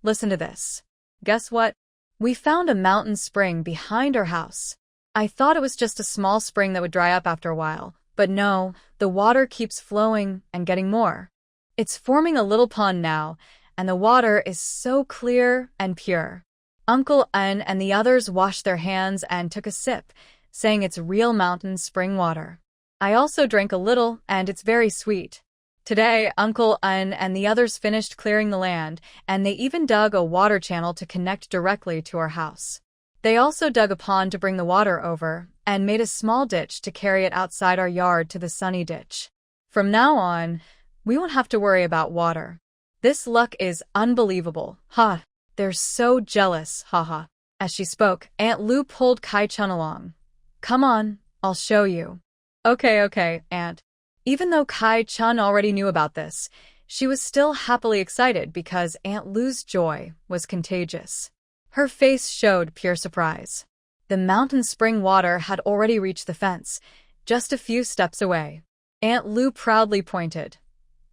listen to this. Guess what? We found a mountain spring behind our house. I thought it was just a small spring that would dry up after a while, but no, the water keeps flowing and getting more. It's forming a little pond now, and the water is so clear and pure. Uncle En and the others washed their hands and took a sip, saying it's real mountain spring water. I also drank a little, and it's very sweet. Today, Uncle En and the others finished clearing the land, and they even dug a water channel to connect directly to our house. They also dug a pond to bring the water over, and made a small ditch to carry it outside our yard to the sunny ditch. From now on, we won't have to worry about water. This luck is unbelievable, ha! They're so jealous, haha. As she spoke, Aunt Lu pulled Kai-chun along. Come on, I'll show you. Okay, Aunt. Even though Kai-chun already knew about this, she was still happily excited because Aunt Lu's joy was contagious. Her face showed pure surprise. The mountain spring water had already reached the fence, just a few steps away. Aunt Lu proudly pointed.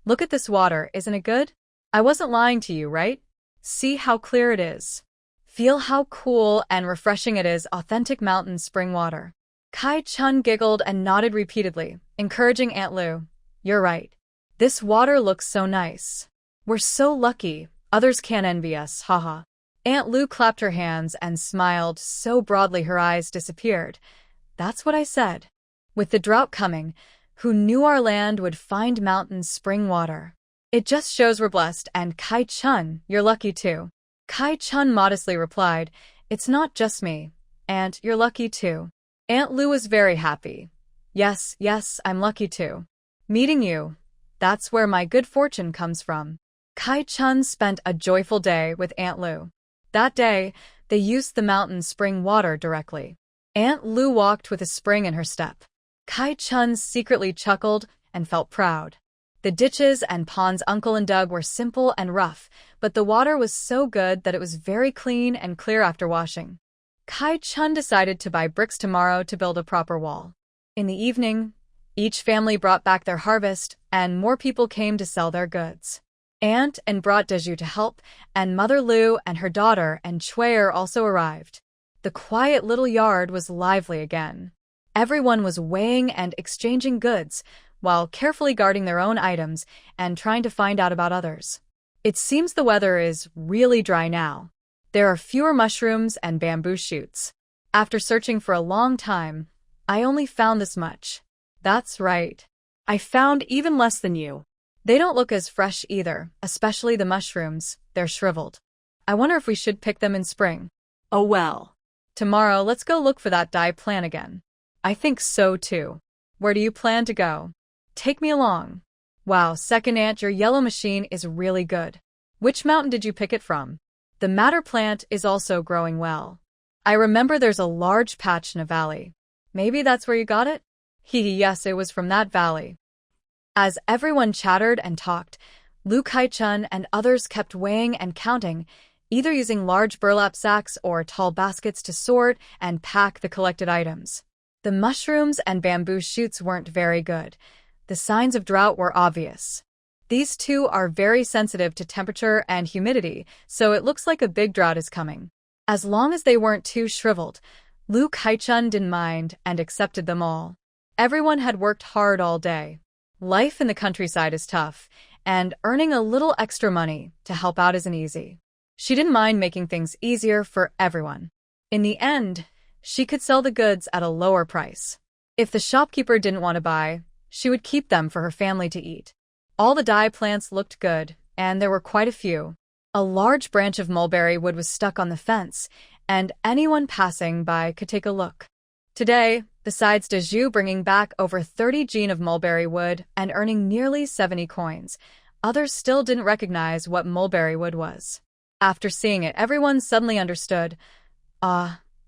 Look at this water, isn't it good? I wasn't lying to you, right? See how clear it is. Feel how cool and refreshing it is, authentic mountain spring water. Kai-chun giggled and nodded repeatedly, encouraging Aunt Lu. You're right. This water looks so nice. We're so lucky, others can't envy us, haha. Aunt Lu clapped her hands and smiled so broadly her eyes disappeared. That's what I said. With the drought coming, who knew our land would find mountain spring water? It just shows we're blessed, and Kai-chun, you're lucky too. Kai-chun modestly replied, It's not just me, Aunt, you're lucky too. Aunt Lu was very happy. Yes, I'm lucky too. Meeting you, that's where my good fortune comes from. Kai-chun spent a joyful day with Aunt Lu. That day, they used the mountain spring water directly. Aunt Lu walked with a spring in her step. Kai-chun secretly chuckled and felt proud. The ditches and ponds Uncle and dug were simple and rough, but the water was so good that it was very clean and clear after washing. Kai-chun decided to buy bricks tomorrow to build a proper wall. In the evening, each family brought back their harvest, and more people came to sell their goods. Aunt and brought Deju to help, and Mother Lu and her daughter and Chuer also arrived. The quiet little yard was lively again. Everyone was weighing and exchanging goods, while carefully guarding their own items and trying to find out about others. It seems the weather is really dry now. There are fewer mushrooms and bamboo shoots. After searching for a long time, I only found this much. That's right. I found even less than you. They don't look as fresh either, especially the mushrooms. They're shriveled. I wonder if we should pick them in spring. Oh well. Tomorrow, let's go look for that dye plant again. I think so too. Where do you plan to go? Take me along. Wow, second aunt, your yellow machine is really good. Which mountain did you pick it from? The madder plant is also growing well. I remember there's a large patch in a valley. Maybe that's where you got it? Yes, it was from that valley. As everyone chattered and talked, Lu Kai-chun and others kept weighing and counting, either using large burlap sacks or tall baskets to sort and pack the collected items. The mushrooms and bamboo shoots weren't very good. The signs of drought were obvious. These two are very sensitive to temperature and humidity, so it looks like a big drought is coming. As long as they weren't too shriveled, Lu Kai-chun didn't mind and accepted them all. Everyone had worked hard all day. Life in the countryside is tough, and earning a little extra money to help out isn't easy. She didn't mind making things easier for everyone. In the end, she could sell the goods at a lower price. If the shopkeeper didn't want to buy, she would keep them for her family to eat. All the dye plants looked good, and there were quite a few. A large branch of mulberry wood was stuck on the fence, and anyone passing by could take a look. Today, besides Deju bringing back over 30 jean of mulberry wood and earning nearly 70 coins, others still didn't recognize what mulberry wood was. After seeing it, everyone suddenly understood.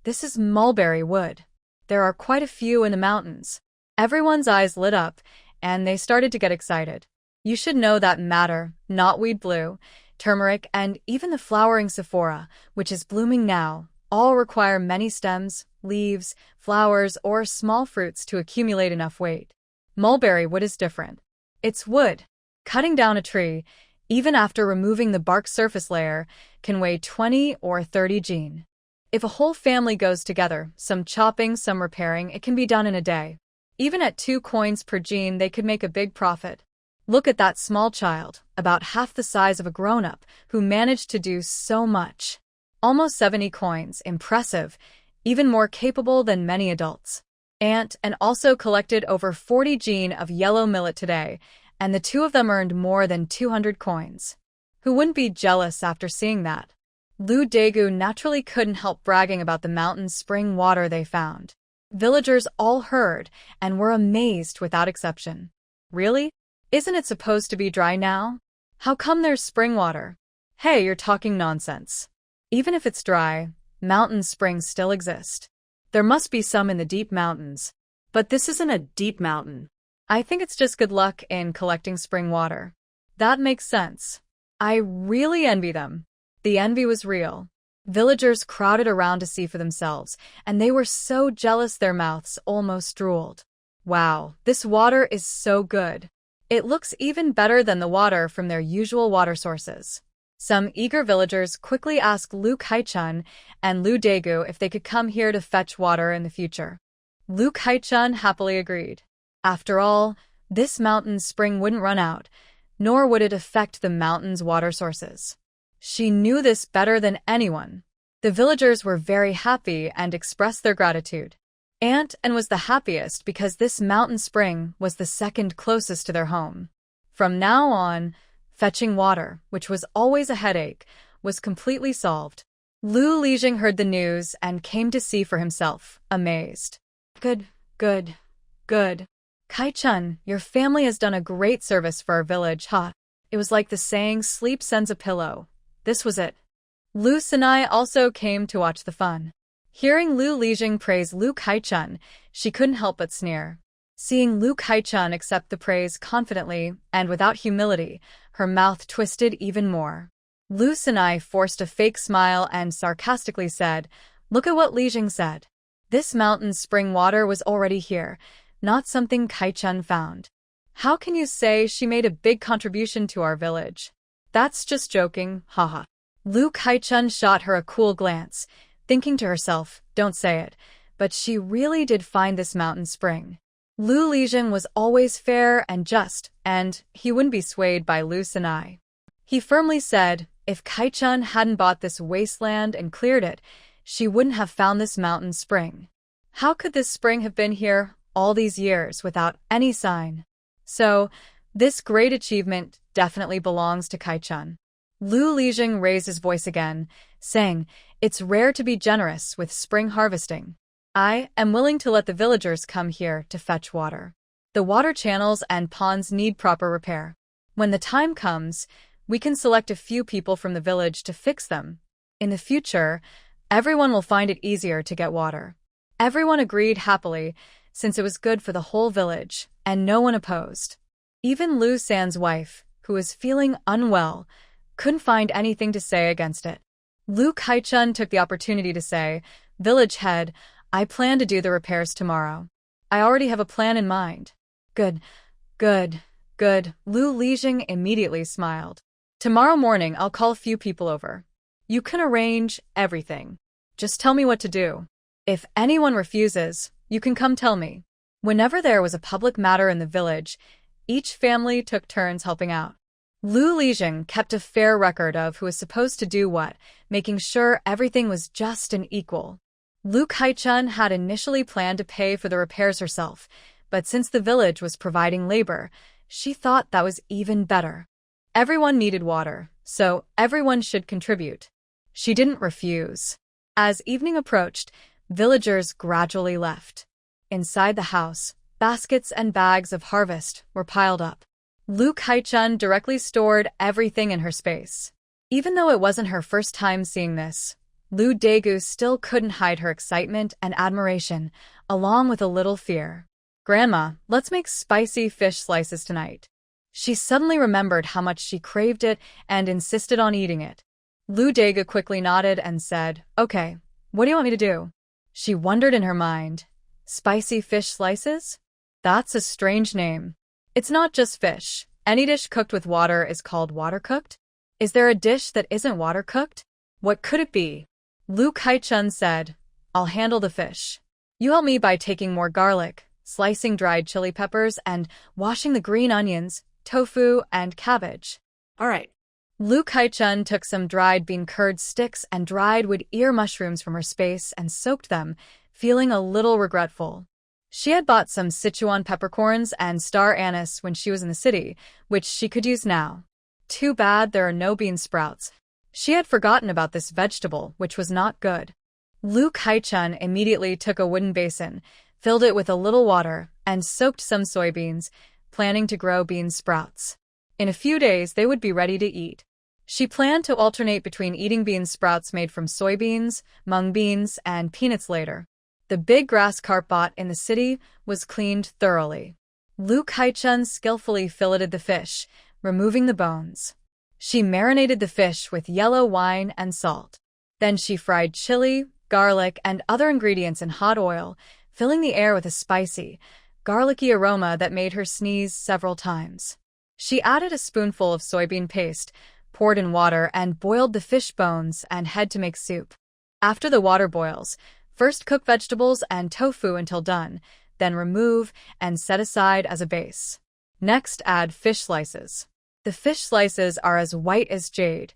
This is mulberry wood. There are quite a few in the mountains. Everyone's eyes lit up, and they started to get excited. You should know that madder, knotweed blue, turmeric, and even the flowering sephora, which is blooming now, all require many stems, leaves, flowers, or small fruits to accumulate enough weight. Mulberry wood is different. It's wood. Cutting down a tree, even after removing the bark surface layer, can weigh 20 or 30 jean. If a whole family goes together, some chopping, some repairing, it can be done in a day. Even at 2 coins per jean, they could make a big profit. Look at that small child, about half the size of a grown-up, who managed to do so much. Almost 70 coins, impressive, even more capable than many adults. Aunt and also collected over 40 jean of yellow millet today, and the two of them earned more than 200 coins. Who wouldn't be jealous after seeing that? Lu Daegu naturally couldn't help bragging about the mountain spring water they found. Villagers all heard and were amazed without exception. Really? Isn't it supposed to be dry now? How come there's spring water? Hey, you're talking nonsense. Even if it's dry, mountain springs still exist. There must be some in the deep mountains. But this isn't a deep mountain. I think it's just good luck in collecting spring water. That makes sense. I really envy them. The envy was real. Villagers crowded around to see for themselves, and they were so jealous their mouths almost drooled. Wow, this water is so good. It looks even better than the water from their usual water sources. Some eager villagers quickly asked Lu Kaichun and Lu Daegu if they could come here to fetch water in the future. Lu Kaichun happily agreed. After all, this mountain's spring wouldn't run out, nor would it affect the mountain's water sources. She knew this better than anyone. The villagers were very happy and expressed their gratitude. Aunt Anne was the happiest because this mountain spring was the second closest to their home. From now on, fetching water, which was always a headache, was completely solved. Lu Lijing heard the news and came to see for himself, amazed. Good. Kai-chun, your family has done a great service for our village, huh? It was like the saying, sleep sends a pillow. This was it. Lu Sinai also came to watch the fun. Hearing Lu Lijing praise Lu Kaichun, she couldn't help but sneer. Seeing Lu Kaichun accept the praise confidently and without humility, her mouth twisted even more. Lu Sinai forced a fake smile and sarcastically said, "Look at what Lijing said. This mountain's spring water was already here, not something Kaichun found. How can you say she made a big contribution to our village? That's just joking, haha." Lu Kaichun shot her a cool glance, thinking to herself, don't say it, but she really did find this mountain spring. Lu Lijing was always fair and just, and he wouldn't be swayed by Lu Sinai. He firmly said, if Kaichun hadn't bought this wasteland and cleared it, she wouldn't have found this mountain spring. How could this spring have been here all these years without any sign? So, this great achievement definitely belongs to Kaichun. Lu Lijing raised his voice again, saying, it's rare to be generous with spring harvesting. I am willing to let the villagers come here to fetch water. The water channels and ponds need proper repair. When the time comes, we can select a few people from the village to fix them. In the future, everyone will find it easier to get water. Everyone agreed happily, since it was good for the whole village, and no one opposed. Even Lu San's wife, who was feeling unwell, couldn't find anything to say against it. Lu Kaichun took the opportunity to say, village head, I plan to do the repairs tomorrow. I already have a plan in mind. Good. Lu Lijing immediately smiled. Tomorrow morning I'll call a few people over. You can arrange everything. Just tell me what to do. If anyone refuses, you can come tell me. Whenever there was a public matter in the village, each family took turns helping out. Lu Lijing kept a fair record of who was supposed to do what, making sure everything was just and equal. Lu Kaichun had initially planned to pay for the repairs herself, but since the village was providing labor, she thought that was even better. Everyone needed water, so everyone should contribute. She didn't refuse. As evening approached, villagers gradually left. Inside the house, baskets and bags of harvest were piled up. Lu Kaichun directly stored everything in her space. Even though it wasn't her first time seeing this, Lu Daegu still couldn't hide her excitement and admiration, along with a little fear. Grandma, let's make spicy fish slices tonight. She suddenly remembered how much she craved it and insisted on eating it. Lu Daegu quickly nodded and said, okay, what do you want me to do? She wondered in her mind. Spicy fish slices? That's a strange name. It's not just fish. Any dish cooked with water is called water-cooked? Is there a dish that isn't water-cooked? What could it be? Lu Kaichun said, I'll handle the fish. You help me by taking more garlic, slicing dried chili peppers, and washing the green onions, tofu, and cabbage. All right. Lu Kaichun took some dried bean curd sticks and dried wood ear mushrooms from her space and soaked them, feeling a little regretful. She had bought some Sichuan peppercorns and star anise when she was in the city, which she could use now. Too bad there are no bean sprouts. She had forgotten about this vegetable, which was not good. Lu Kaichun immediately took a wooden basin, filled it with a little water, and soaked some soybeans, planning to grow bean sprouts. In a few days they would be ready to eat. She planned to alternate between eating bean sprouts made from soybeans, mung beans, and peanuts later. The big grass carp bought in the city was cleaned thoroughly. Lu Kai-chun skillfully filleted the fish, removing the bones. She marinated the fish with yellow wine and salt. Then she fried chili, garlic, and other ingredients in hot oil, filling the air with a spicy, garlicky aroma that made her sneeze several times. She added a spoonful of soybean paste, poured in water, and boiled the fish bones and head to make soup. After the water boils, first cook vegetables and tofu until done, then remove and set aside as a base. Next, add fish slices. The fish slices are as white as jade.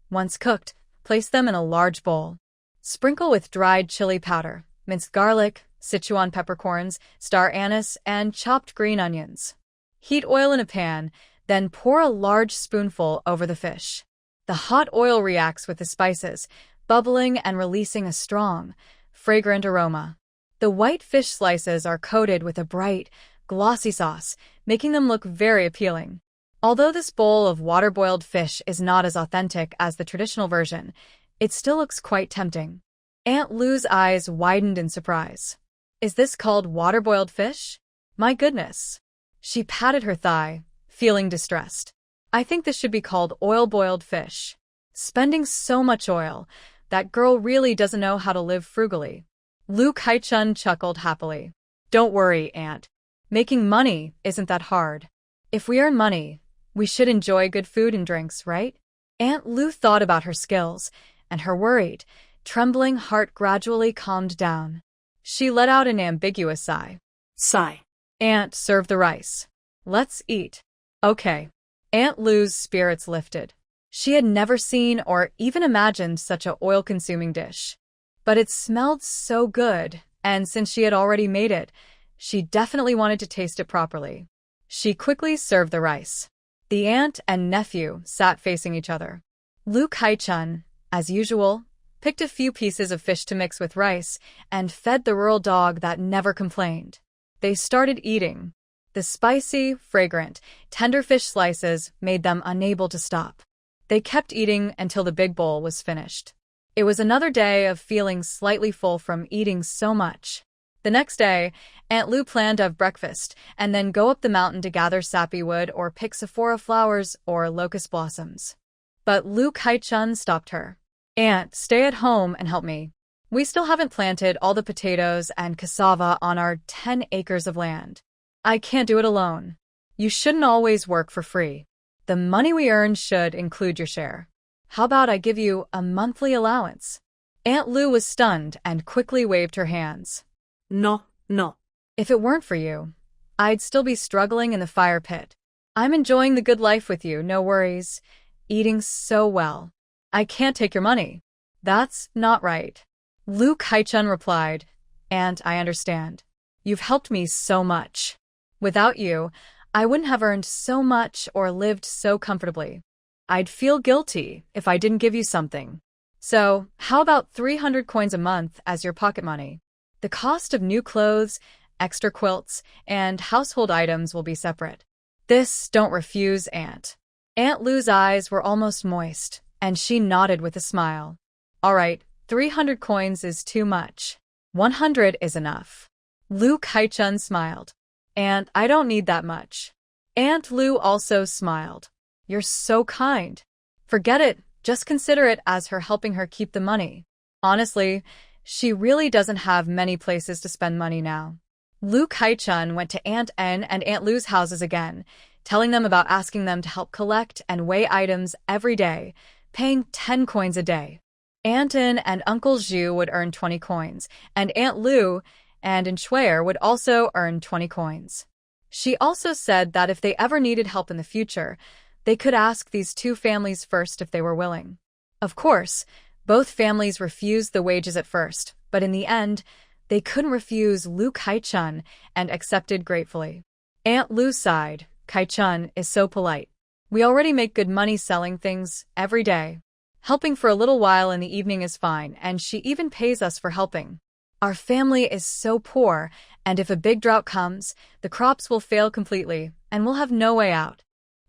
Once cooked, place them in a large bowl. Sprinkle with dried chili powder, minced garlic, Sichuan peppercorns, star anise, and chopped green onions. Heat oil in a pan, then pour a large spoonful over the fish. The hot oil reacts with the spices, bubbling and releasing a strong, fragrant aroma. The white fish slices are coated with a bright, glossy sauce, making them look very appealing. Although this bowl of water-boiled fish is not as authentic as the traditional version, it still looks quite tempting. Aunt Lu's eyes widened in surprise. Is this called water-boiled fish? My goodness. She patted her thigh, feeling distressed. I think this should be called oil-boiled fish. Spending so much oil, that girl really doesn't know how to live frugally. Lu Kai-chun chuckled happily. Don't worry, Aunt. Making money isn't that hard. If we earn money, we should enjoy good food and drinks, right? Aunt Lu thought about her skills, and her worried, trembling heart gradually calmed down. She let out an ambiguous sigh. Sigh. Aunt, serve the rice. Let's eat. Okay. Aunt Lu's spirits lifted. She had never seen or even imagined such a oil-consuming dish. But it smelled so good, and since she had already made it, she definitely wanted to taste it properly. She quickly served the rice. The aunt and nephew sat facing each other. Lu Kai-chun, as usual, picked a few pieces of fish to mix with rice and fed the rural dog that never complained. They started eating. The spicy, fragrant, tender fish slices made them unable to stop. They kept eating until the big bowl was finished. It was another day of feeling slightly full from eating so much. The next day, Aunt Lu planned to have breakfast and then go up the mountain to gather sappy wood or pick saffora flowers or locust blossoms. But Lu Kai-chun stopped her. Aunt, stay at home and help me. We still haven't planted all the potatoes and cassava on our 10 acres of land. I can't do it alone. You shouldn't always work for free. The money we earn should include your share. How about I give you a monthly allowance? Aunt Lu was stunned and quickly waved her hands. No, no. If it weren't for you, I'd still be struggling in the fire pit. I'm enjoying the good life with you, no worries. Eating so well. I can't take your money. That's not right. Lu Kai-chun replied, Aunt, I understand. You've helped me so much. Without you, I wouldn't have earned so much or lived so comfortably. I'd feel guilty if I didn't give you something. So, how about 300 coins a month as your pocket money? The cost of new clothes, extra quilts, and household items will be separate. This don't refuse, Aunt. Aunt Lu's eyes were almost moist, and she nodded with a smile. All right, 300 coins is too much. 100 is enough. Lu Kai-chun smiled. Aunt, I don't need that much. Aunt Lu also smiled. You're so kind. Forget it, just consider it as her helping her keep the money. Honestly, she really doesn't have many places to spend money now. Lu Kai-chun went to Aunt En and Aunt Lu's houses again, telling them about asking them to help collect and weigh items every day, paying 10 coins a day. Aunt En and Uncle Zhu would earn 20 coins, and Aunt Lu and Shuer would also earn 20 coins. She also said that if they ever needed help in the future, they could ask these two families first if they were willing. Of course, both families refused the wages at first, but in the end, they couldn't refuse Lu Kai-chun and accepted gratefully. Aunt Lu sighed. Kai-chun is so polite. We already make good money selling things every day. Helping for a little while in the evening is fine, and she even pays us for helping. Our family is so poor, and if a big drought comes, the crops will fail completely, and we'll have no way out.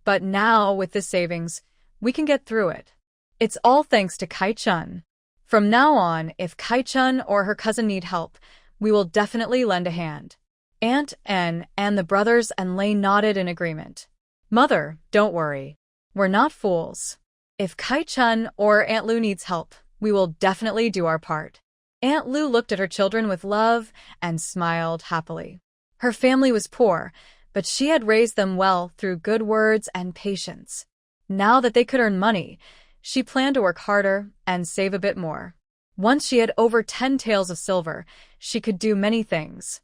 But now, with the savings, We can get through it. It's all thanks to Kai-chun. From now on, if Kai-chun or her cousin need help, we will definitely lend a hand. Aunt En and the brothers and Lei nodded in agreement. Mother, don't worry. We're not fools. If Kai-chun or Aunt Lu needs help, we will definitely do our part. Aunt Lu looked at her children with love and smiled happily. Her family was poor, but she had raised them well through good words and patience. Now that they could earn money, she planned to work harder and save a bit more. Once she had over 10 taels of silver, she could do many things.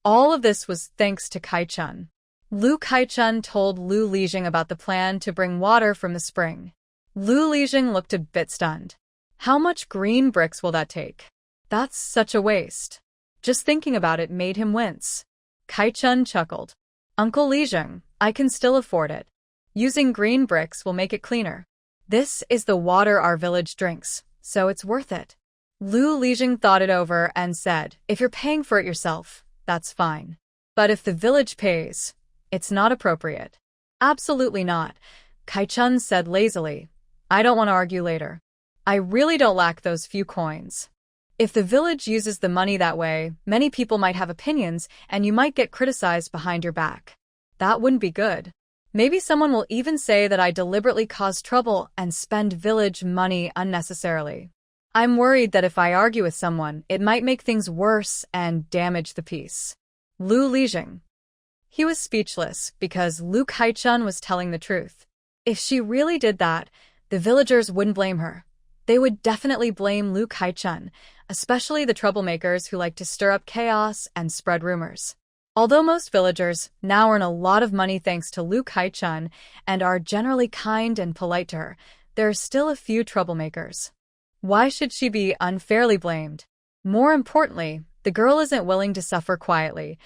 All of this was thanks to Kai-chun. Lu Kai-chun told Lu Lijing about the plan to bring water from the spring. Lu Lijing looked a bit stunned. How much green bricks will that take? That's such a waste. Just thinking about it made him wince. Kai-chun chuckled. Uncle Lijing, I can still afford it. Using green bricks will make it cleaner. This is the water our village drinks, so it's worth it. Lu Lijing thought it over and said, if you're paying for it yourself, that's fine. But if the village pays, it's not appropriate. Absolutely not, Kai-chun said lazily. I don't want to argue later. I really don't lack those few coins. If the village uses the money that way, many people might have opinions and you might get criticized behind your back. That wouldn't be good. Maybe someone will even say that I deliberately caused trouble and spend village money unnecessarily. I'm worried that if I argue with someone, it might make things worse and damage the peace. Lu Lijing. He was speechless because Lu Kai-chun was telling the truth. If she really did that, the villagers wouldn't blame her. They would definitely blame Lu Kai-chun, especially the troublemakers who like to stir up chaos and spread rumors. Although most villagers now earn a lot of money thanks to Lu Kai-chun and are generally kind and polite to her, there are still a few troublemakers. Why should she be unfairly blamed? More importantly, the girl isn't willing to suffer quietly.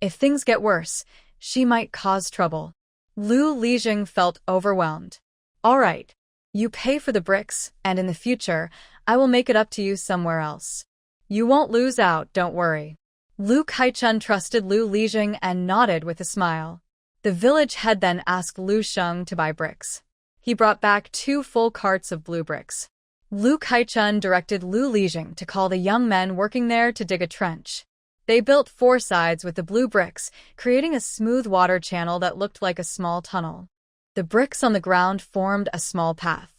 If things get worse, she might cause trouble. Lu Lijing felt overwhelmed. All right, you pay for the bricks, and in the future, I will make it up to you somewhere else. You won't lose out, don't worry. Lu Kai-chun trusted Lu Lijing and nodded with a smile. The village head then asked Lu Sheng to buy bricks. He brought back 2 full carts of blue bricks. Lu Kai-chun directed Lu Lijing to call the young men working there to dig a trench. They built 4 sides with the blue bricks, creating a smooth water channel that looked like a small tunnel. The bricks on the ground formed a small path.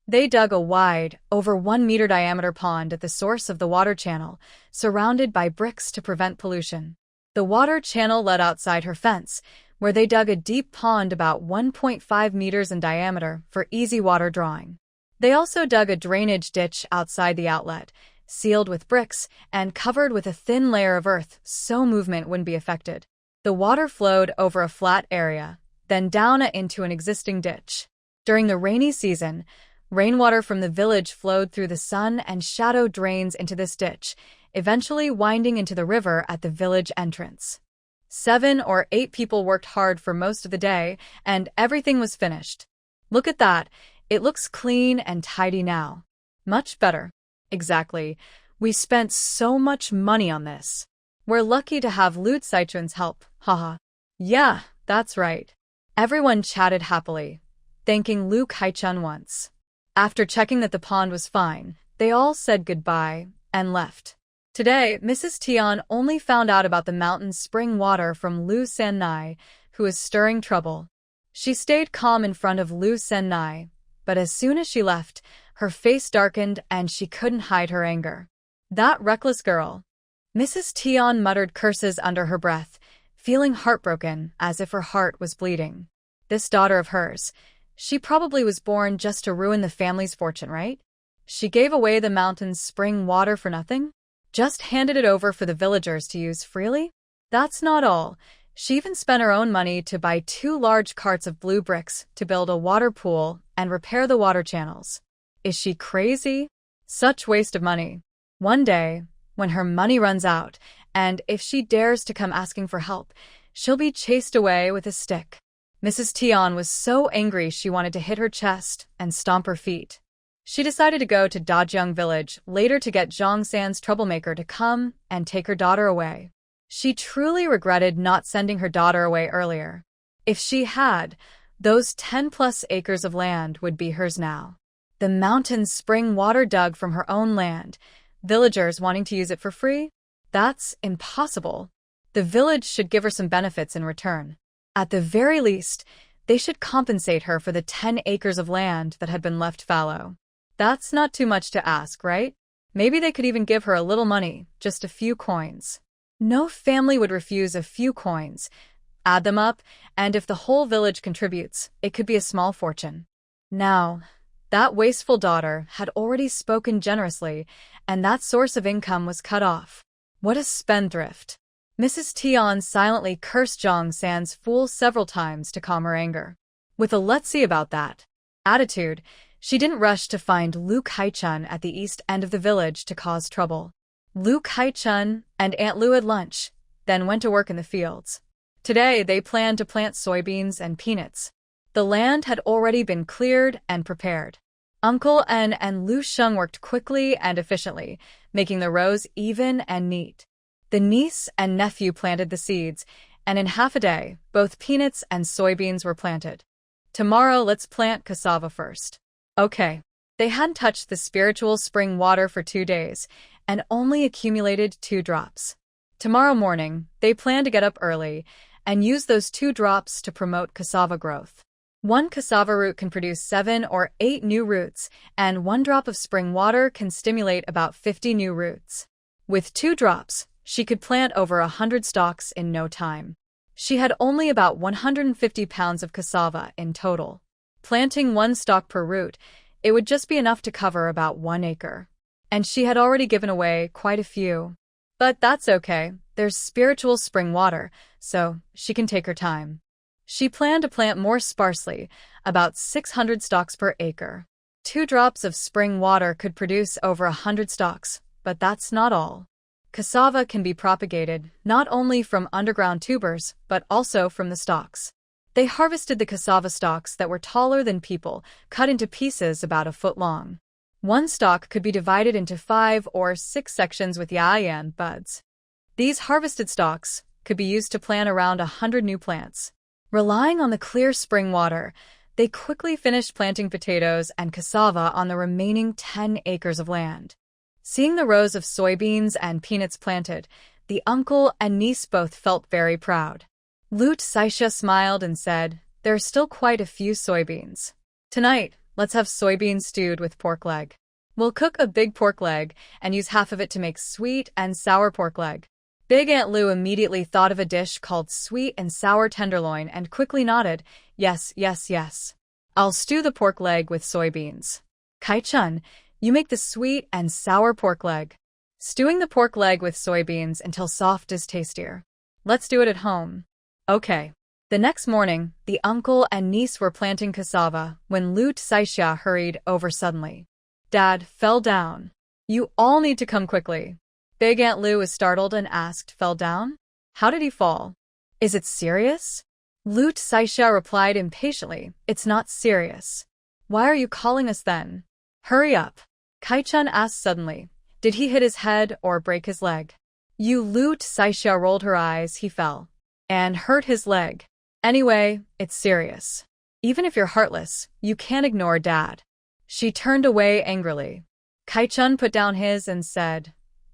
They dug a wide, over 1-meter diameter pond at the source of the water channel, surrounded by bricks to prevent pollution. The water channel led outside her fence, where they dug a deep pond about 1.5 meters in diameter for easy water drawing. They also dug a drainage ditch outside the outlet, sealed with bricks and covered with a thin layer of earth so movement wouldn't be affected. The water flowed over a flat area, then down into an existing ditch. During the rainy season, rainwater from the village flowed through the sun and shadow drains into this ditch, eventually winding into the river at the village entrance. 7 or 8 people worked hard for most of the day, and everything was finished. Look at that. It looks clean and tidy now. Much better. Exactly. We spent so much money on this. We're lucky to have Lu Saichun's help, haha. Yeah, that's right. Everyone chatted happily, thanking Lu Kai-chun once. After checking that the pond was fine, they all said goodbye and left. Today, Mrs. Tian only found out about the mountain's spring water from Lu Sen-nai, who is stirring trouble. She stayed calm in front of Lu Sen-nai, but as soon as she left, her face darkened and she couldn't hide her anger. That reckless girl. Mrs. Tian muttered curses under her breath, feeling heartbroken as if her heart was bleeding. This daughter of hers, she probably was born just to ruin the family's fortune, right? She gave away the mountain's spring water for nothing? Just handed it over for the villagers to use freely? That's not all. She even spent her own money to buy 2 large carts of blue bricks to build a water pool and repair the water channels. Is she crazy? Such waste of money. One day, when her money runs out, and if she dares to come asking for help, she'll be chased away with a stick. Mrs. Tian was so angry she wanted to hit her chest and stomp her feet. She decided to go to Dajiang village later to get Zhang San's troublemaker to come and take her daughter away. She truly regretted not sending her daughter away earlier. If she had, Those 10+ acres of land would be hers now. The mountain's spring water dug from her own land. Villagers wanting to use it for free? That's impossible. The village should give her some benefits in return. At the very least, they should compensate her for the 10 acres of land that had been left fallow. That's not too much to ask, right? Maybe they could even give her a little money, just a few coins. No family would refuse a few coins. Add them up, and if the whole village contributes, it could be a small fortune. Now, that wasteful daughter had already spoken generously, and that source of income was cut off. What a spendthrift. Mrs. Tian silently cursed Zhang San's fool several times to calm her anger. With a "let's see about that" attitude, she didn't rush to find Lu Kai-chun at the east end of the village to cause trouble. Lu Kai-chun and Aunt Lu had lunch, then went to work in the fields. Today, they planned to plant soybeans and peanuts. The land had already been cleared and prepared. Uncle En and Lu Sheng worked quickly and efficiently, making the rows even and neat. The niece and nephew planted the seeds, and in half a day, both peanuts and soybeans were planted. Tomorrow, let's plant cassava first. Okay. They hadn't touched the spiritual spring water for 2 days, and only accumulated 2 drops. Tomorrow morning, they planned to get up early and use those 2 drops to promote cassava growth. 1 cassava root can produce 7 or 8 new roots, and 1 drop of spring water can stimulate about 50 new roots. With 2 drops, she could plant over 100 stalks in no time. She had only about 150 pounds of cassava in total. Planting 1 stalk per root, it would just be enough to cover about 1 acre. And she had already given away quite a few. But that's okay, there's spiritual spring water, so she can take her time. She planned to plant more sparsely, about 600 stalks per acre. 2 drops of spring water could produce over 100 stalks, but that's not all. Cassava can be propagated not only from underground tubers, but also from the stalks. They harvested the cassava stalks that were taller than people, cut into pieces about a foot long. 1 stalk could be divided into 5 or 6 sections with yayan buds. These harvested stalks could be used to plant around 100 new plants. Relying on the clear spring water, they quickly finished planting potatoes and cassava on the remaining 10 acres of land. Seeing the rows of soybeans and peanuts planted, the uncle and niece both felt very proud. Lu Saisha smiled and said, "There are still quite a few soybeans. Tonight, let's have soybeans stewed with pork leg. We'll cook a big pork leg and use half of it to make sweet and sour pork leg." Big Aunt Lu immediately thought of a dish called sweet and sour tenderloin and quickly nodded, "Yes, yes, yes. I'll stew the pork leg with soybeans. Kai-chun, you make the sweet and sour pork leg." Stewing the pork leg with soybeans until soft is tastier. Let's do it at home. Okay. The next morning, the uncle and niece were planting cassava when Lu Saisha hurried over suddenly. "Dad fell down. You all need to come quickly." Big Aunt Lu was startled and asked, "Fell down? How did he fall? Is it serious?" Lu Saisha replied impatiently, "It's not serious. Why are you calling us then? Hurry up." Kai-chun asked suddenly, "Did he hit his head or break his leg?" Lu Saisha rolled her eyes. "He fell and hurt his leg. Anyway, it's serious. Even if you're heartless, you can't ignore Dad." She turned away angrily. Kai-chun put down his and said,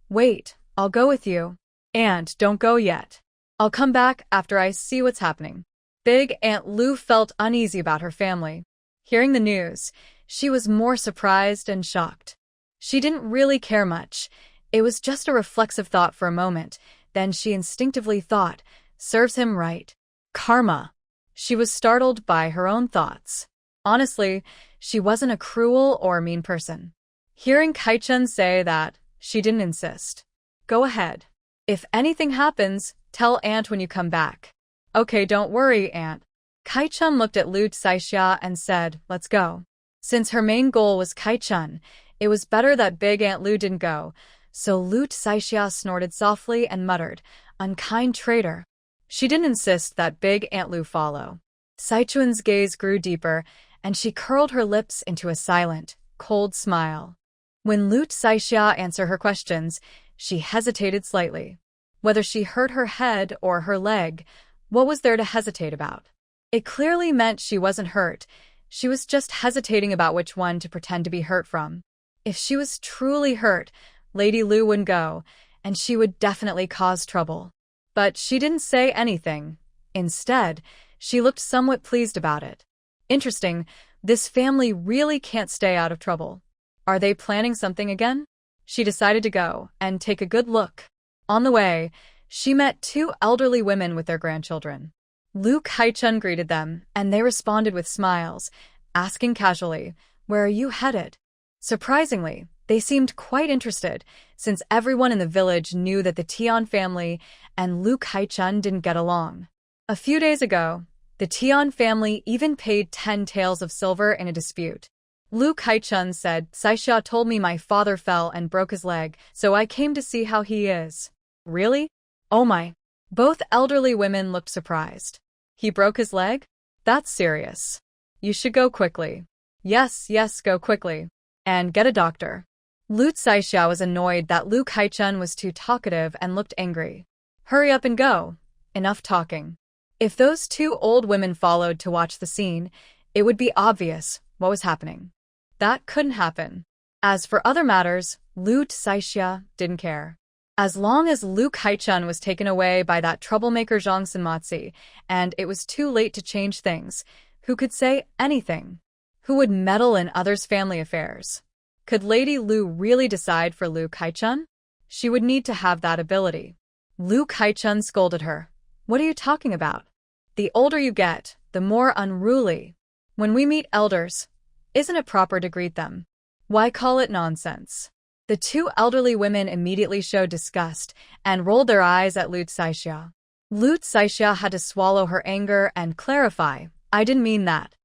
"Wait, I'll go with you. And don't go yet. I'll come back after I see what's happening." Big Aunt Lu felt uneasy about her family. Hearing the news, she was more surprised and shocked. She didn't really care much. It was just a reflexive thought for a moment. Then she instinctively thought, "Serves him right. Karma." She was startled by her own thoughts. Honestly, she wasn't a cruel or mean person. Hearing Kai-chun say that, she didn't insist. "Go ahead. If anything happens, tell Aunt when you come back." "Okay, don't worry, Aunt." Kai-chun looked at Lu Saisha and said, "Let's go." Since her main goal was Kai-chun, it was better that Big Aunt Lu didn't go, so Lu Saisha snorted softly and muttered, "Unkind traitor." She didn't insist that Big Aunt Lu follow. Saichun's gaze grew deeper, and she curled her lips into a silent, cold smile. When Lu Saisha answered her questions, she hesitated slightly. Whether she hurt her head or her leg, what was there to hesitate about? It clearly meant she wasn't hurt. She was just hesitating about which one to pretend to be hurt from. If she was truly hurt, Lady Lu wouldn't go, and she would definitely cause trouble. But she didn't say anything. Instead, she looked somewhat pleased about it. Interesting, this family really can't stay out of trouble. Are they planning something again? She decided to go and take a good look. On the way, she met two elderly women with their grandchildren. Luke Haichun greeted them, and they responded with smiles, asking casually, "Where are you headed?" Surprisingly, they seemed quite interested, since everyone in the village knew that the Tian family and Luke Haichun didn't get along. A few days ago, the Tian family even paid 10 taels of silver in a dispute. Luke Haichun said, "Saixia told me my father fell and broke his leg, so I came to see how he is." Really? Oh my. Both elderly women looked surprised. He broke his leg? That's serious. You should go quickly. Yes, go quickly. And get a doctor. Lu Saixia was annoyed that Luke Haichun was too talkative and looked angry. Hurry up and go. Enough talking. If those two old women followed to watch the scene, it would be obvious what was happening. That couldn't happen. As for other matters, Lu Saixia didn't care. As long as Luke Haichun was taken away by that troublemaker Zhang Sanmatsi, and it was too late to change things, who could say anything? Who would meddle in others' family affairs? Could Lady Lu really decide for Luke Haichun? She would need to have that ability. Luke Haichun scolded her. "What are you talking about? The older you get, the more unruly. When we meet elders, isn't it proper to greet them? Why call it nonsense?" The two elderly women immediately showed disgust and rolled their eyes at Lu Saixia. Lu Saixia had to swallow her anger and clarify, "I didn't mean that.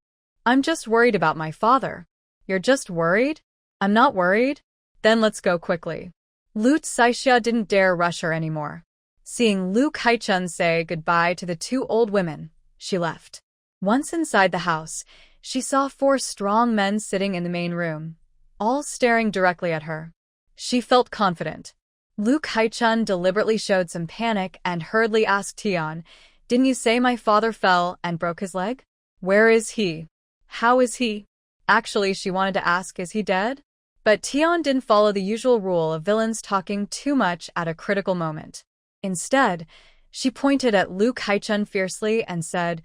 I'm just worried about my father." "You're just worried?" "I'm not worried." "Then let's go quickly." Lu Saixia didn't dare rush her anymore. Seeing Luke Haichun say goodbye to the two old women, she left. Once inside the house, she saw 4 strong men sitting in the main room, all staring directly at her. She felt confident. Luke Haichun deliberately showed some panic and hurriedly asked Tian, "Didn't you say my father fell and broke his leg? Where is he? How is he?" Actually, she wanted to ask, "Is he dead?" But Tian didn't follow the usual rule of villains talking too much at a critical moment. Instead, she pointed at Luke Haichun fiercely and said,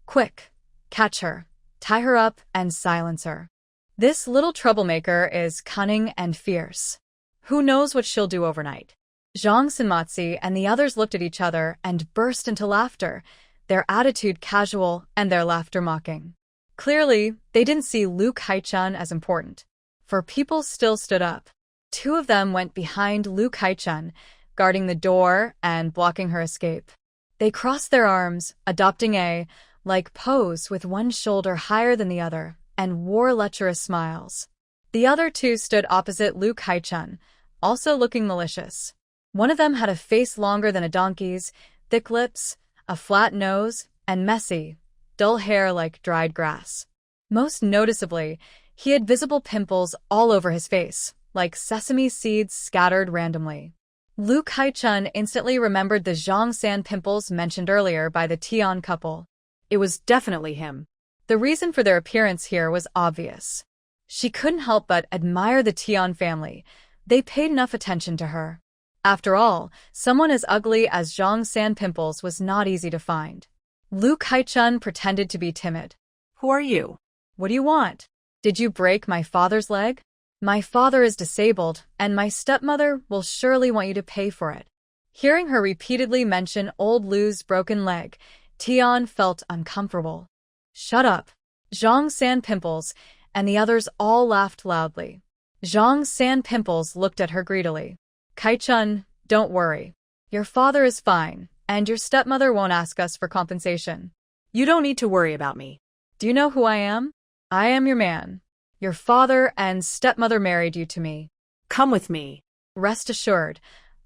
"Quick, catch her, tie her up, and silence her. This little troublemaker is cunning and fierce. Who knows what she'll do overnight?" Zhang Sanmatsi and the others looked at each other and burst into laughter, their attitude casual and their laughter mocking. Clearly, they didn't see Luke Haichun as important, for people still stood up. 2 of them went behind Luke Haichun, guarding the door and blocking her escape. They crossed their arms, adopting a like pose with one shoulder higher than the other, and wore lecherous smiles. The other 2 stood opposite Luke Haichun, also looking malicious. One of them had a face longer than a donkey's, thick lips, a flat nose, and messy, dull hair like dried grass. Most noticeably, he had visible pimples all over his face, like sesame seeds scattered randomly. Luke Haichun instantly remembered the Zhang San pimples mentioned earlier by the Tian couple. It was definitely him. The reason for their appearance here was obvious. She couldn't help but admire the Tian family. They paid enough attention to her. After all, someone as ugly as Zhang San pimples was not easy to find. Luke Haichun pretended to be timid. Who are you? What do you want? Did you break my father's leg? My father is disabled, and my stepmother will surely want you to pay for it. Hearing her repeatedly mention old Lu's broken leg, Tian felt uncomfortable. Shut up. Zhang San pimples, and the others all laughed loudly. Zhang San pimples looked at her greedily. Haichun, don't worry. Your father is fine, and your stepmother won't ask us for compensation. You don't need to worry about me. Do you know who I am? I am your man. Your father and stepmother married you to me. Come with me. Rest assured,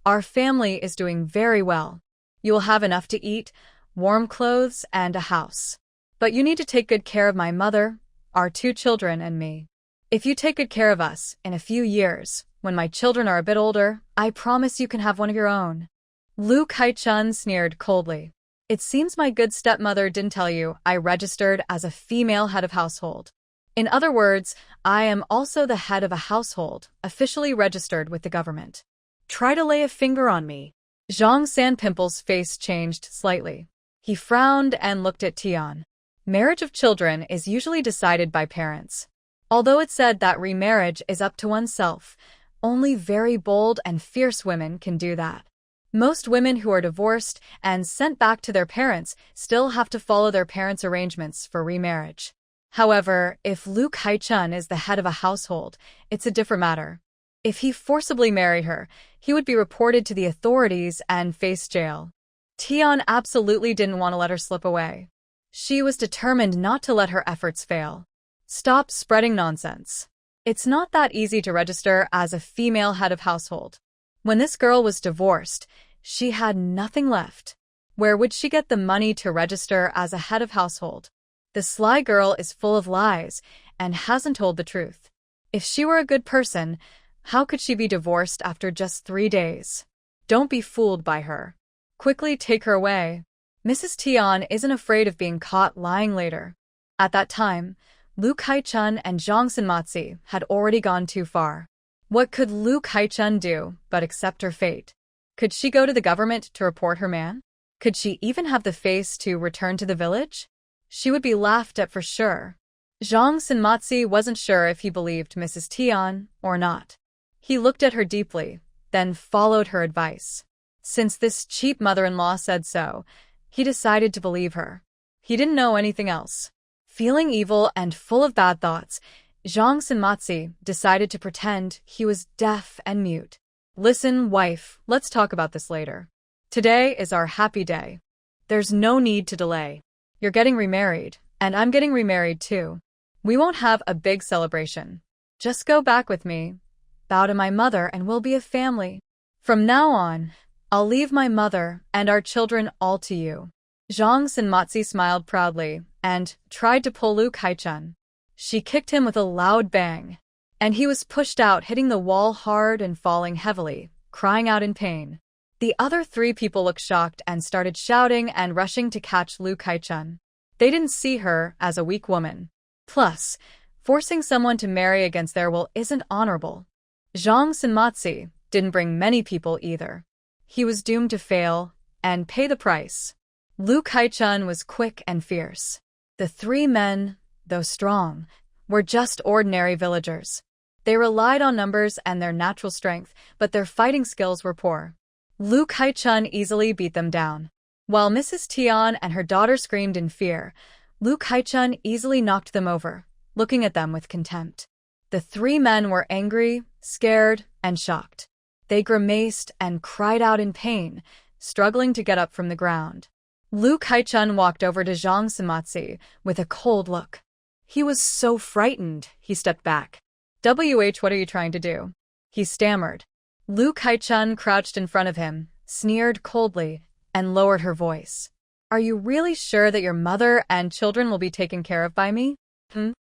our family is doing very well. You will have enough to eat, warm clothes, and a house. But you need to take good care of my mother, our 2 children, and me. If you take good care of us, in a few years, when my children are a bit older, I promise you can have one of your own. Luke Haichun sneered coldly. It seems my good stepmother didn't tell you I registered as a female head of household. In other words, I am also the head of a household, officially registered with the government. Try to lay a finger on me. Zhang Sanpimple's face changed slightly. He frowned and looked at Tian. Marriage of children is usually decided by parents. Although it's said that remarriage is up to oneself, only very bold and fierce women can do that. Most women who are divorced and sent back to their parents still have to follow their parents' arrangements for remarriage. However, if Lu Kaichun is the head of a household, it's a different matter. If he forcibly married her, he would be reported to the authorities and face jail. Tian absolutely didn't want to let her slip away. She was determined not to let her efforts fail. Stop spreading nonsense. It's not that easy to register as a female head of household. When this girl was divorced, she had nothing left. Where would she get the money to register as a head of household? The sly girl is full of lies and hasn't told the truth. If she were a good person, how could she be divorced after just 3 days? Don't be fooled by her. Quickly take her away. Mrs. Tian isn't afraid of being caught lying later. At that time, Lu Kaichun and Zhang Sanmatsi had already gone too far. What could Lu Kaichun do but accept her fate? Could she go to the government to report her man? Could she even have the face to return to the village? She would be laughed at for sure. Zhang Sanmatsi wasn't sure if he believed Mrs. Tian or not. He looked at her deeply, then followed her advice. Since this cheap mother-in-law said so, he decided to believe her. He didn't know anything else. Feeling evil and full of bad thoughts, Zhang Sanmatsi decided to pretend he was deaf and mute. Listen, wife, let's talk about this later. Today is our happy day. There's no need to delay. You're getting remarried, and I'm getting remarried too. We won't have a big celebration. Just go back with me, bow to my mother, and we'll be a family. From now on, I'll leave my mother and our children all to you. Zhang Sanmatsi smiled proudly and tried to pull Lu Kaichun. She kicked him with a loud bang, and he was pushed out, hitting the wall hard and falling heavily, crying out in pain. The other 3 people looked shocked and started shouting and rushing to catch Lu Kaichun. They didn't see her as a weak woman. Plus, forcing someone to marry against their will isn't honorable. Zhang Sanmatsi didn't bring many people either. He was doomed to fail and pay the price. Lu Kaichun was quick and fierce. The 3 men, though strong, were just ordinary villagers. They relied on numbers and their natural strength, but their fighting skills were poor. Lu Kaichun easily beat them down. While Mrs. Tian and her daughter screamed in fear, Lu Kaichun easily knocked them over, looking at them with contempt. The 3 men were angry, scared, and shocked. They grimaced and cried out in pain, struggling to get up from the ground. Lu Kaichun walked over to Zhang Sanmatsi with a cold look. He was so frightened, he stepped back. What are you trying to do? He stammered. Lu Kaichun crouched in front of him, sneered coldly, and lowered her voice. Are you really sure that your mother and children will be taken care of by me? Zhang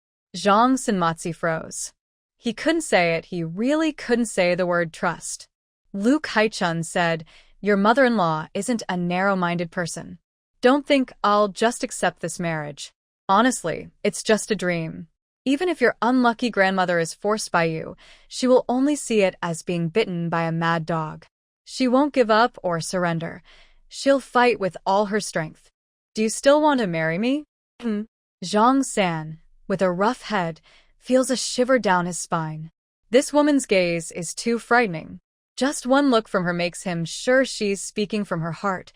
Sanmatsi froze. He couldn't say it, he really couldn't say the word trust. Lu Kaichun said, your mother-in-law isn't a narrow-minded person. Don't think I'll just accept this marriage. Honestly, it's just a dream. Even if your unlucky grandmother is forced by you, she will only see it as being bitten by a mad dog. She won't give up or surrender. She'll fight with all her strength. Do you still want to marry me? Zhang San, with a rough head, feels a shiver down his spine. This woman's gaze is too frightening. Just one look from her makes him sure she's speaking from her heart,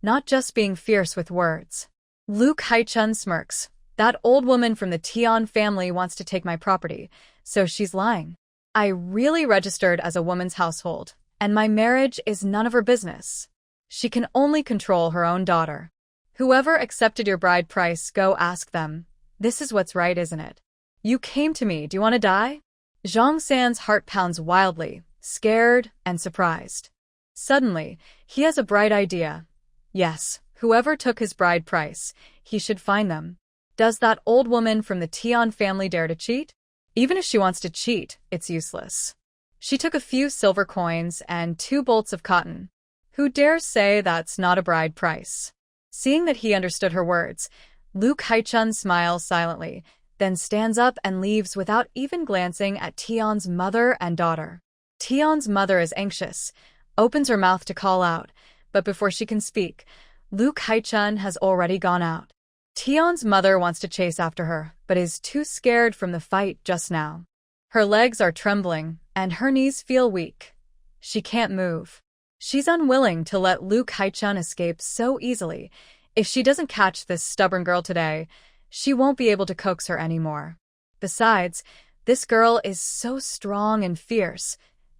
not just being fierce with words. Lu Kaichun smirks. That old woman from the Tian family wants to take my property, so she's lying. I really registered as a woman's household, and my marriage is none of her business. She can only control her own daughter. Whoever accepted your bride price, go ask them. This is what's right, isn't it? You came to me, do you want to die? Zhang San's heart pounds wildly, scared and surprised. Suddenly, he has a bright idea. Yes, whoever took his bride price, he should find them. Does that old woman from the Tian family dare to cheat? Even if she wants to cheat, it's useless. She took a few silver coins and 2 bolts of cotton. Who dares say that's not a bride price? Seeing that he understood her words, Lu Kaichun smiles silently, then stands up and leaves without even glancing at Tion's mother and daughter. Tion's mother is anxious, opens her mouth to call out, but before she can speak, Lu Kaichun has already gone out. Tion's mother wants to chase after her, but is too scared from the fight just now. Her legs are trembling, and her knees feel weak. She can't move. She's unwilling to let Lu Kaichun escape so easily. If she doesn't catch this stubborn girl today, she won't be able to coax her anymore. Besides, this girl is so strong and fierce.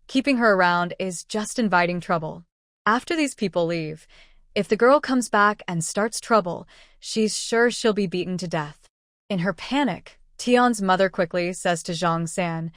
Keeping her around is just inviting trouble. After these people leave, if the girl comes back and starts trouble, she's sure she'll be beaten to death. In her panic, Tion's mother quickly says to Zhang San,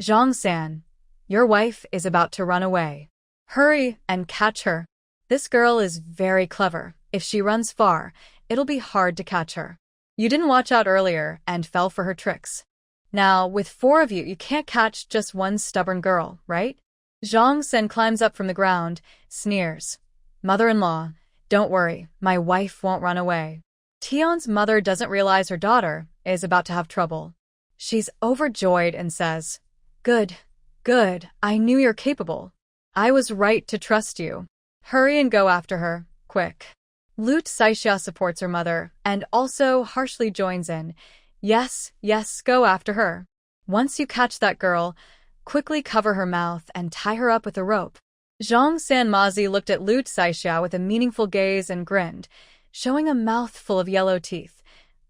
"Zhang San, your wife is about to run away. Hurry and catch her. This girl is very clever. If she runs far, it'll be hard to catch her. You didn't watch out earlier and fell for her tricks. Now, with 4 of you, you can't catch just one stubborn girl, right?" Zhang San climbs up from the ground, sneers. "Mother-in-law, don't worry, my wife won't run away." Tion's mother doesn't realize her daughter is about to have trouble. She's overjoyed and says, "Good, good, I knew you're capable. I was right to trust you. Hurry and go after her, quick." Lut Saixia supports her mother and also harshly joins in. Yes, go after her. Once you catch that girl, quickly cover her mouth and tie her up with a rope. Zhang Sanmazi looked at Lut Saixia with a meaningful gaze and grinned, showing a mouth full of yellow teeth.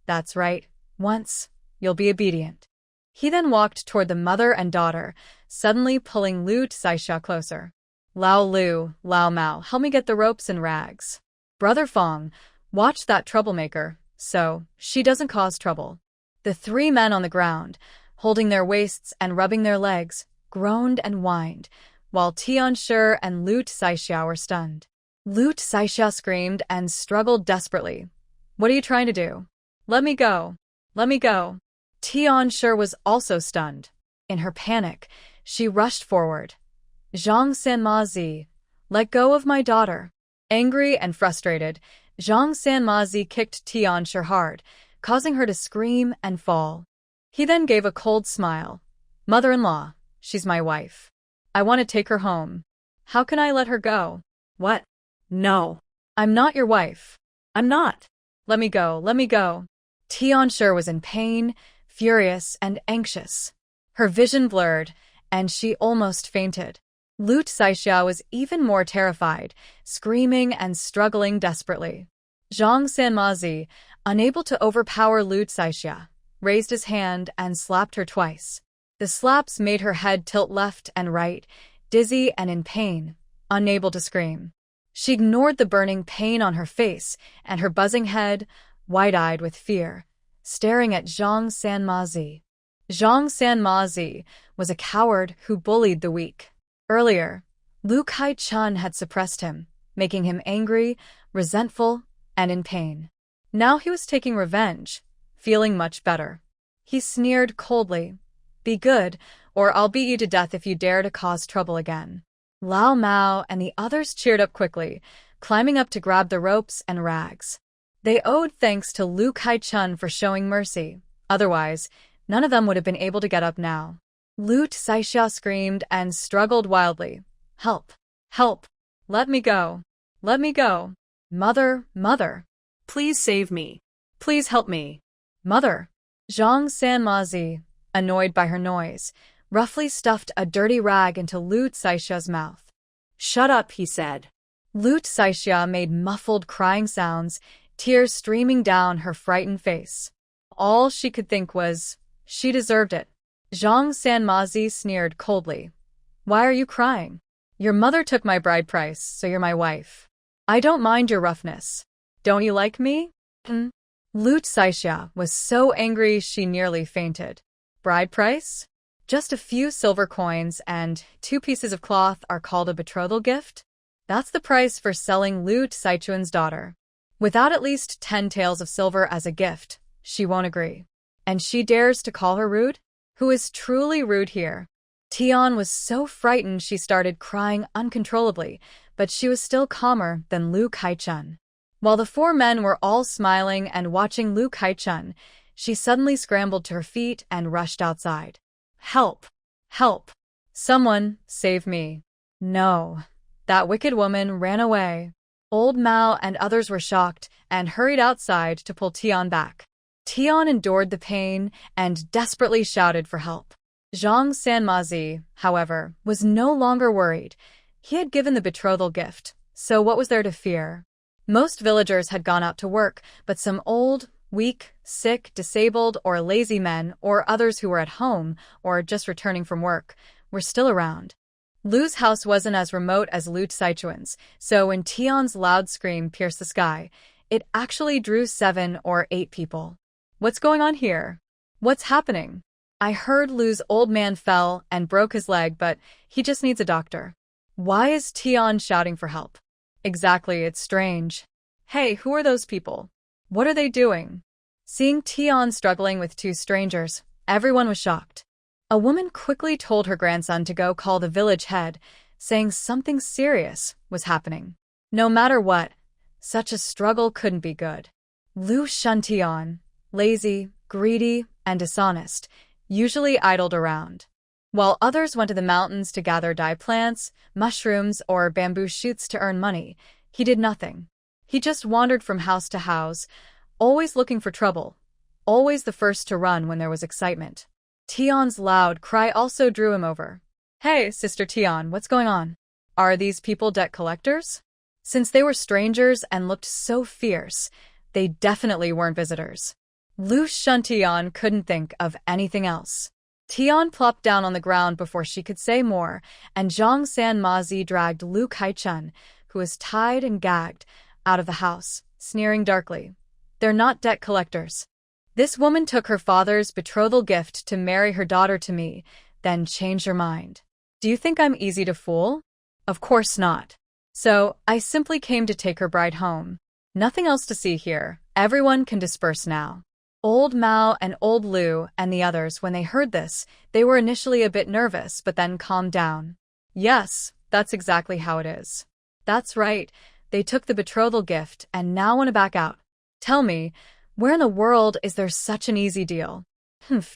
"That's right, once, you'll be obedient." He then walked toward the mother and daughter, suddenly pulling Lut Saixia closer. "Lao Lu, Lao Mao, help me get the ropes and rags. Brother Fong, watch that troublemaker, so she doesn't cause trouble." The 3 men on the ground, holding their waists and rubbing their legs, groaned and whined, while Tian Shi and Lut Saixia were stunned. Lut Saixia screamed and struggled desperately. "What are you trying to do? Let me go. Let me go." Tian Shi was also stunned. In her panic, she rushed forward. "Zhang Sanmazi, let go of my daughter." Angry and frustrated, Zhang Sanmazi kicked Tian Shi hard, causing her to scream and fall. He then gave a cold smile. "Mother-in-law, she's my wife. I want to take her home. How can I let her go?" "What? No. I'm not your wife. I'm not. Let me go, let me go." Tian Shi was in pain, furious, and anxious. Her vision blurred, and she almost fainted. Lut Saixia was even more terrified, screaming and struggling desperately. Zhang Sanmazi, unable to overpower Lut Saixia, raised his hand and slapped her twice. The slaps made her head tilt left and right, dizzy and in pain, unable to scream. She ignored the burning pain on her face and her buzzing head, wide-eyed with fear, staring at Zhang Sanmazi. Zhang Sanmazi was a coward who bullied the weak. Earlier, Lu Kaichun had suppressed him, making him angry, resentful, and in pain. Now he was taking revenge, feeling much better. He sneered coldly, "Be good, or I'll beat you to death if you dare to cause trouble again." Lao Mao and the others cheered up quickly, climbing up to grab the ropes and rags. They owed thanks to Lu Kaichun for showing mercy. Otherwise, none of them would have been able to get up now. Lut Saixia screamed and struggled wildly. "Help! Help! Let me go! Let me go! Mother, mother! Please save me. Please help me. Mother!" Zhang Sanmazi, annoyed by her noise, roughly stuffed a dirty rag into Lut Saixia's mouth. "Shut up," he said. Lut Saixia made muffled crying sounds, tears streaming down her frightened face. All she could think was, she deserved it. Zhang Sanmazi sneered coldly. "Why are you crying? Your mother took my bride price, so you're my wife. I don't mind your roughness. Don't you like me?" Lut Saixia was so angry she nearly fainted. Bride price? Just a few silver coins and 2 pieces of cloth are called a betrothal gift? That's the price for selling Lut Saichun's daughter. Without at least 10 taels of silver as a gift, she won't agree. And she dares to call her rude? Who is truly rude here? Tian was so frightened she started crying uncontrollably, but she was still calmer than Lu Kaichun. While the four men were all smiling and watching Lu Kai-chun, she suddenly scrambled to her feet and rushed outside. Help! Help! Someone, save me. No. That wicked woman ran away. Old Mao and others were shocked and hurried outside to pull Tian back. Tian endured the pain and desperately shouted for help. Zhang Sanmazi, however, was no longer worried. He had given the betrothal gift, so what was there to fear? Most villagers had gone out to work, but some old, weak, sick, disabled, or lazy men, or others who were at home, or just returning from work, were still around. Lu's house wasn't as remote as Lu Saichuan's, so when Tian's loud scream pierced the sky, it actually drew 7 or 8 people. What's going on here? What's happening? I heard Lu's old man fell and broke his leg, but he just needs a doctor. Why is Tian shouting for help? Exactly, it's strange. Hey, who are those people? What are they doing? Seeing Tian struggling with 2 strangers, everyone was shocked. A woman quickly told her grandson to go call the village head, saying something serious was happening. No matter what, such a struggle couldn't be good. Lu shunned Tian, lazy, greedy, and dishonest, usually idled around. While others went to the mountains to gather dye plants, mushrooms, or bamboo shoots to earn money, he did nothing. He just wandered from house to house, always looking for trouble, always the first to run when there was excitement. Tian's loud cry also drew him over. Hey, Sister Tian, what's going on? Are these people debt collectors? Since they were strangers and looked so fierce, they definitely weren't visitors. Lu Shuntian couldn't think of anything else. Tian plopped down on the ground before she could say more, and Zhang Sanmazi dragged Lu Kai-chun, who was tied and gagged, out of the house, sneering darkly. They're not debt collectors. This woman took her father's betrothal gift to marry her daughter to me, then changed her mind. Do you think I'm easy to fool? Of course not. So, I simply came to take her bride home. Nothing else to see here. Everyone can disperse now. Old Mao and Old Lu and the others, when they heard this, they were initially a bit nervous, but then calmed down. Yes, that's exactly how it is. That's right, they took the betrothal gift and now want to back out. Tell me, where in the world is there such an easy deal?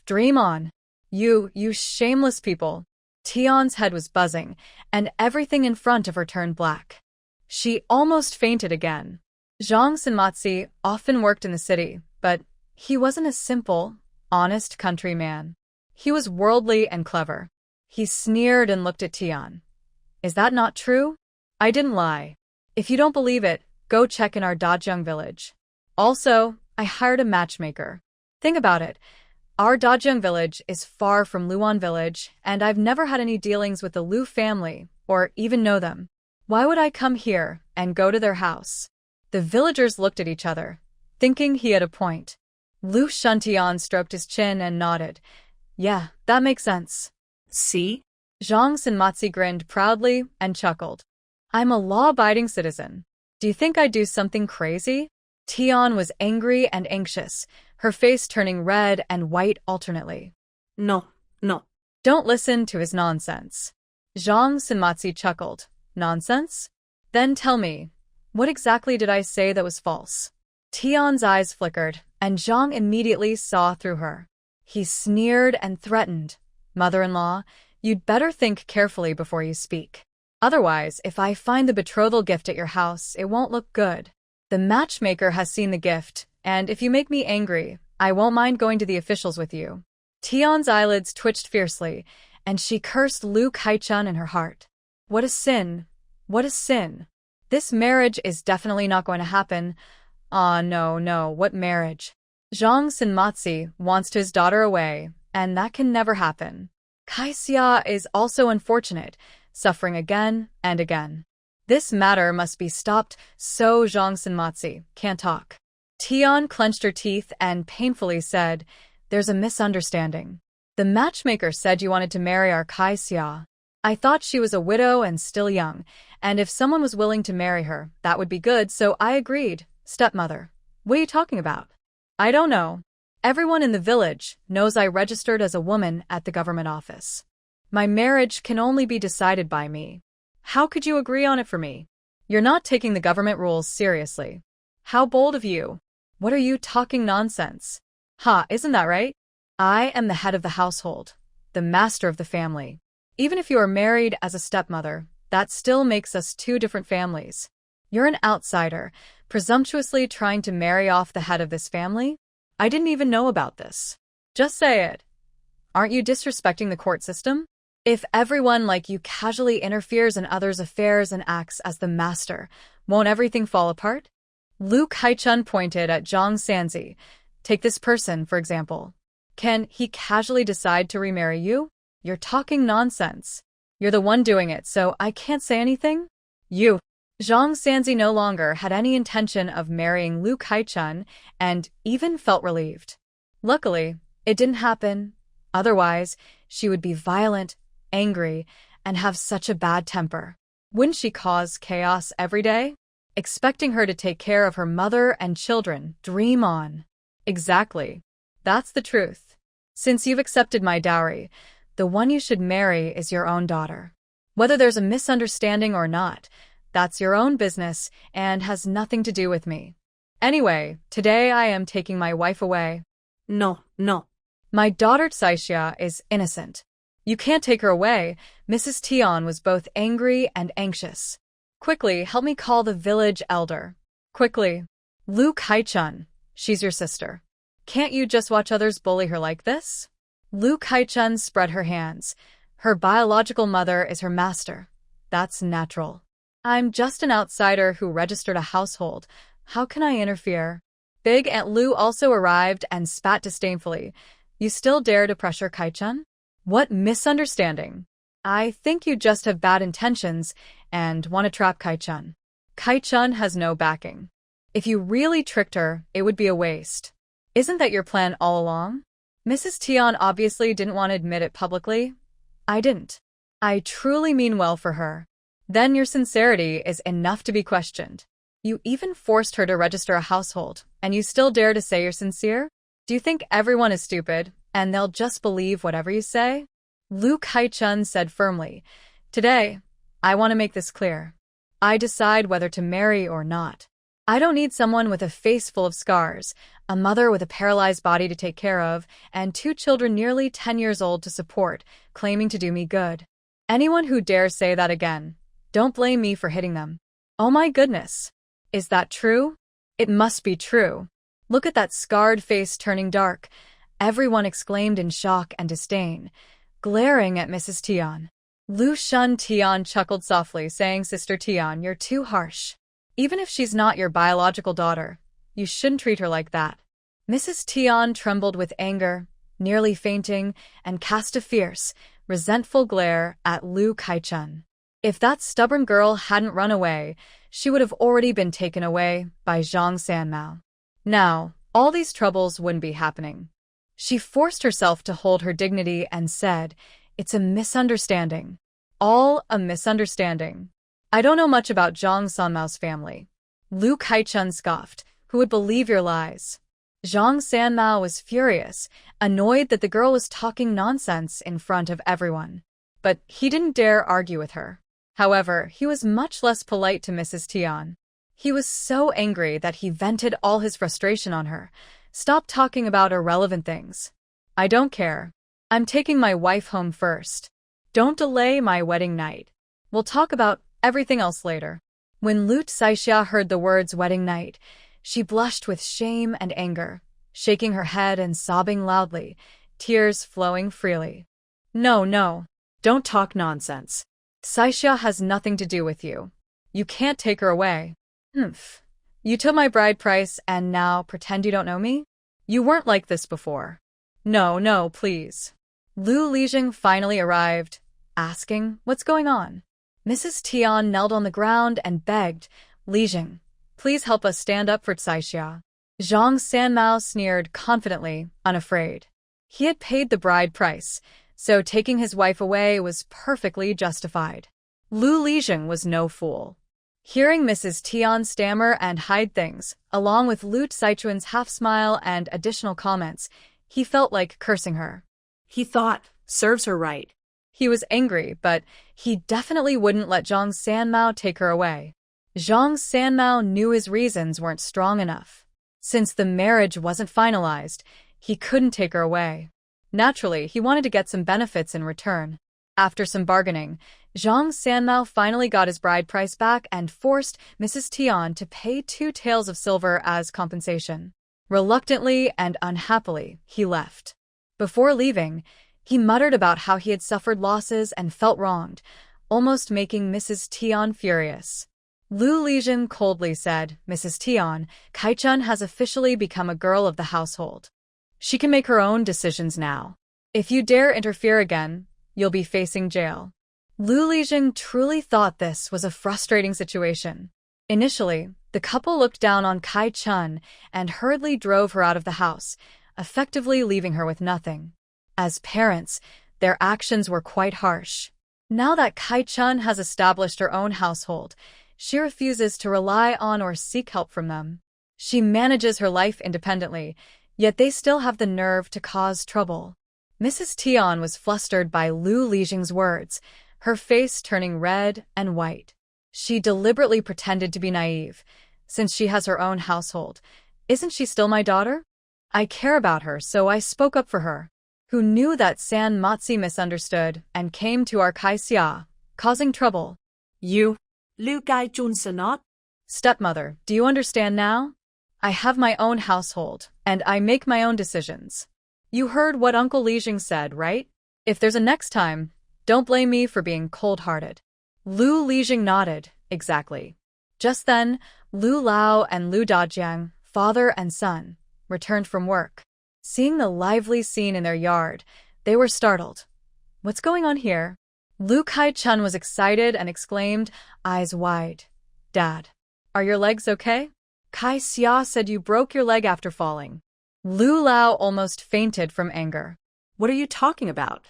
Dream on. You shameless people. Tian's head was buzzing, and everything in front of her turned black. She almost fainted again. Zhang Sanmatsi often worked in the city, but he wasn't a simple, honest countryman. He was worldly and clever. He sneered and looked at Tian. Is that not true? I didn't lie. If you don't believe it, go check in our Dajung village. Also, I hired a matchmaker. Think about it. Our Dajung village is far from Luan village, and I've never had any dealings with the Lu family, or even know them. Why would I come here and go to their house? The villagers looked at each other, thinking he had a point. Lu Shuntian stroked his chin and nodded. Yeah, that makes sense. See? Zhang Sanmatsi grinned proudly and chuckled. I'm a law-abiding citizen. Do you think I'd do something crazy? Tian was angry and anxious, her face turning red and white alternately. No. Don't listen to his nonsense. Zhang Sanmatsi chuckled. Nonsense? Then tell me, what exactly did I say that was false? Tian's eyes flickered, and Zhang immediately saw through her. He sneered and threatened. Mother-in-law, you'd better think carefully before you speak. Otherwise, if I find the betrothal gift at your house, it won't look good. The matchmaker has seen the gift, and if you make me angry, I won't mind going to the officials with you. Tian's eyelids twitched fiercely, and she cursed Lu Kai-chun in her heart. What a sin! What a sin! This marriage is definitely not going to happen. No, what marriage? Zhang Sanmatsi wants his daughter away, and that can never happen. Kaixia is also unfortunate, suffering again and again. This matter must be stopped, so Zhang Sanmatsi can't talk. Tian clenched her teeth and painfully said, There's a misunderstanding. The matchmaker said you wanted to marry our Kaixia. I thought she was a widow and still young, and if someone was willing to marry her, that would be good, so I agreed. Stepmother. What are you talking about? I don't know. Everyone in the village knows I registered as a woman at the government office. My marriage can only be decided by me. How could you agree on it for me? You're not taking the government rules seriously. How bold of you. What are you talking nonsense? Ha, isn't that right? I am the head of the household, the master of the family. Even if you are married as a stepmother, that still makes us two different families. You're an outsider, presumptuously trying to marry off the head of this family? I didn't even know about this. Just say it. Aren't you disrespecting the court system? If everyone like you casually interferes in others' affairs and acts as the master, won't everything fall apart? Lu Kai-chun pointed at Zhang Sanzi. Take this person, for example. Can he casually decide to remarry you? You're talking nonsense. You're the one doing it, so I can't say anything? You. Zhang Sanzi no longer had any intention of marrying Lu Kai-chun and even felt relieved. Luckily, it didn't happen. Otherwise, she would be violent, angry, and have such a bad temper. Wouldn't she cause chaos every day? Expecting her to take care of her mother and children, dream on. Exactly. That's the truth. Since you've accepted my dowry, the one you should marry is your own daughter. Whether there's a misunderstanding or not, that's your own business and has nothing to do with me. Anyway, today I am taking my wife away. No, no. My daughter Saixia is innocent. You can't take her away. Mrs. Tian was both angry and anxious. Quickly, help me call the village elder. Quickly. Lu Kai-chun, she's your sister. Can't you just watch others bully her like this? Lu Kai-chun spread her hands. Her biological mother is her master. That's natural. I'm just an outsider who registered a household. How can I interfere? Big Aunt Lu also arrived and spat disdainfully. You still dare to pressure Kai-chun? What misunderstanding? I think you just have bad intentions and want to trap Kai-chun. Kai-chun has no backing. If you really tricked her, it would be a waste. Isn't that your plan all along? Mrs. Tian obviously didn't want to admit it publicly. I didn't. I truly mean well for her. Then your sincerity is enough to be questioned. You even forced her to register a household, and you still dare to say you're sincere? Do you think everyone is stupid, and they'll just believe whatever you say? Lu Kai-chun said firmly, Today, I want to make this clear. I decide whether to marry or not. I don't need someone with a face full of scars, a mother with a paralyzed body to take care of, and 2 children nearly 10 years old to support, claiming to do me good. Anyone who dares say that again, don't blame me for hitting them. Oh my goodness. Is that true? It must be true. Look at that scarred face turning dark. Everyone exclaimed in shock and disdain, glaring at Mrs. Tian. Lu Shun Tian chuckled softly, saying, Sister Tian, you're too harsh. Even if she's not your biological daughter, you shouldn't treat her like that. Mrs. Tian trembled with anger, nearly fainting, and cast a fierce, resentful glare at Lu Kai-chun. If that stubborn girl hadn't run away, she would have already been taken away by Zhang Sanmao. Now, all these troubles wouldn't be happening. She forced herself to hold her dignity and said, It's a misunderstanding. All a misunderstanding. I don't know much about Zhang Sanmao's family. Lu Kai-chun scoffed. Who would believe your lies? Zhang Sanmao was furious, annoyed that the girl was talking nonsense in front of everyone. But he didn't dare argue with her. However, he was much less polite to Mrs. Tian. He was so angry that he vented all his frustration on her. Stop talking about irrelevant things. I don't care. I'm taking my wife home first. Don't delay my wedding night. We'll talk about everything else later. When Lu Saixia heard the words wedding night, she blushed with shame and anger, shaking her head and sobbing loudly, tears flowing freely. No, don't talk nonsense. Saixia has nothing to do with you. You can't take her away. Humph. You took my bride price and now pretend you don't know me? You weren't like this before. No, please. Lu Lijing finally arrived, asking, What's going on? Mrs. Tian knelt on the ground and begged, Lijing, please help us stand up for Saixia. Zhang Sanmao sneered confidently, unafraid. He had paid the bride price, so taking his wife away was perfectly justified. Lu Lijing was no fool. Hearing Mrs. Tian stammer and hide things, along with Lu Saichuan's half-smile and additional comments, he felt like cursing her. He thought, serves her right. He was angry, but he definitely wouldn't let Zhang Sanmao take her away. Zhang Sanmao knew his reasons weren't strong enough. Since the marriage wasn't finalized, he couldn't take her away. Naturally, he wanted to get some benefits in return. After some bargaining, Zhang Sanmao finally got his bride price back and forced Mrs. Tian to pay 2 taels of silver as compensation. Reluctantly and unhappily, he left. Before leaving, he muttered about how he had suffered losses and felt wronged, almost making Mrs. Tian furious. Lu Lijin coldly said, "Mrs. Tian, Kai-chun has officially become a girl of the household. She can make her own decisions now. If you dare interfere again, you'll be facing jail." Lu Lijin truly thought this was a frustrating situation. Initially, the couple looked down on Kai-chun and hurriedly drove her out of the house, effectively leaving her with nothing. As parents, their actions were quite harsh. Now that Kai-chun has established her own household, she refuses to rely on or seek help from them. She manages her life independently, yet they still have the nerve to cause trouble. Mrs. Tian was flustered by Lu Lijing's words, her face turning red and white. She deliberately pretended to be naive. Since she has her own household, isn't she still my daughter? I care about her, so I spoke up for her. Who knew that San Matsi misunderstood and came to our Kai-xia, causing trouble. You, Liu Kai-chun not? Stepmother, do you understand now? I have my own household, and I make my own decisions. You heard what Uncle Lijing said, right? If there's a next time, don't blame me for being cold-hearted. Lu Lijing nodded, exactly. Just then, Lu Lao and Lu Dajiang, father and son, returned from work. Seeing the lively scene in their yard, they were startled. What's going on here? Lu Kai-chun was excited and exclaimed, eyes wide. Dad, are your legs okay? Kai-xia said you broke your leg after falling. Lu Lao almost fainted from anger. What are you talking about?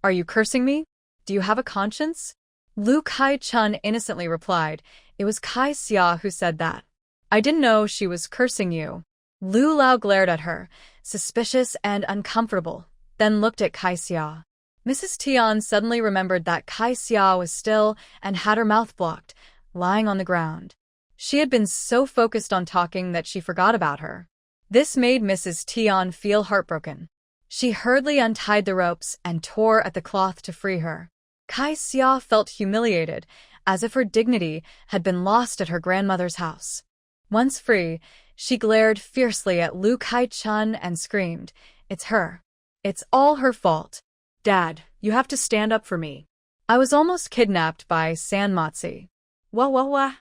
Are you cursing me? Do you have a conscience? Lu Kai-chun innocently replied, it was Kai-xia who said that. I didn't know she was cursing you. Lu Lao glared at her, suspicious and uncomfortable, then looked at Kai-xia. Mrs. Tian suddenly remembered that Kai-xia was still and had her mouth blocked, lying on the ground. She had been so focused on talking that she forgot about her. This made Mrs. Tian feel heartbroken. She hurriedly untied the ropes and tore at the cloth to free her. Kai-xia felt humiliated, as if her dignity had been lost at her grandmother's house. Once free, she glared fiercely at Lu Kai-chun and screamed, "It's her. It's all her fault. Dad, you have to stand up for me. I was almost kidnapped by San Matsi." Wah.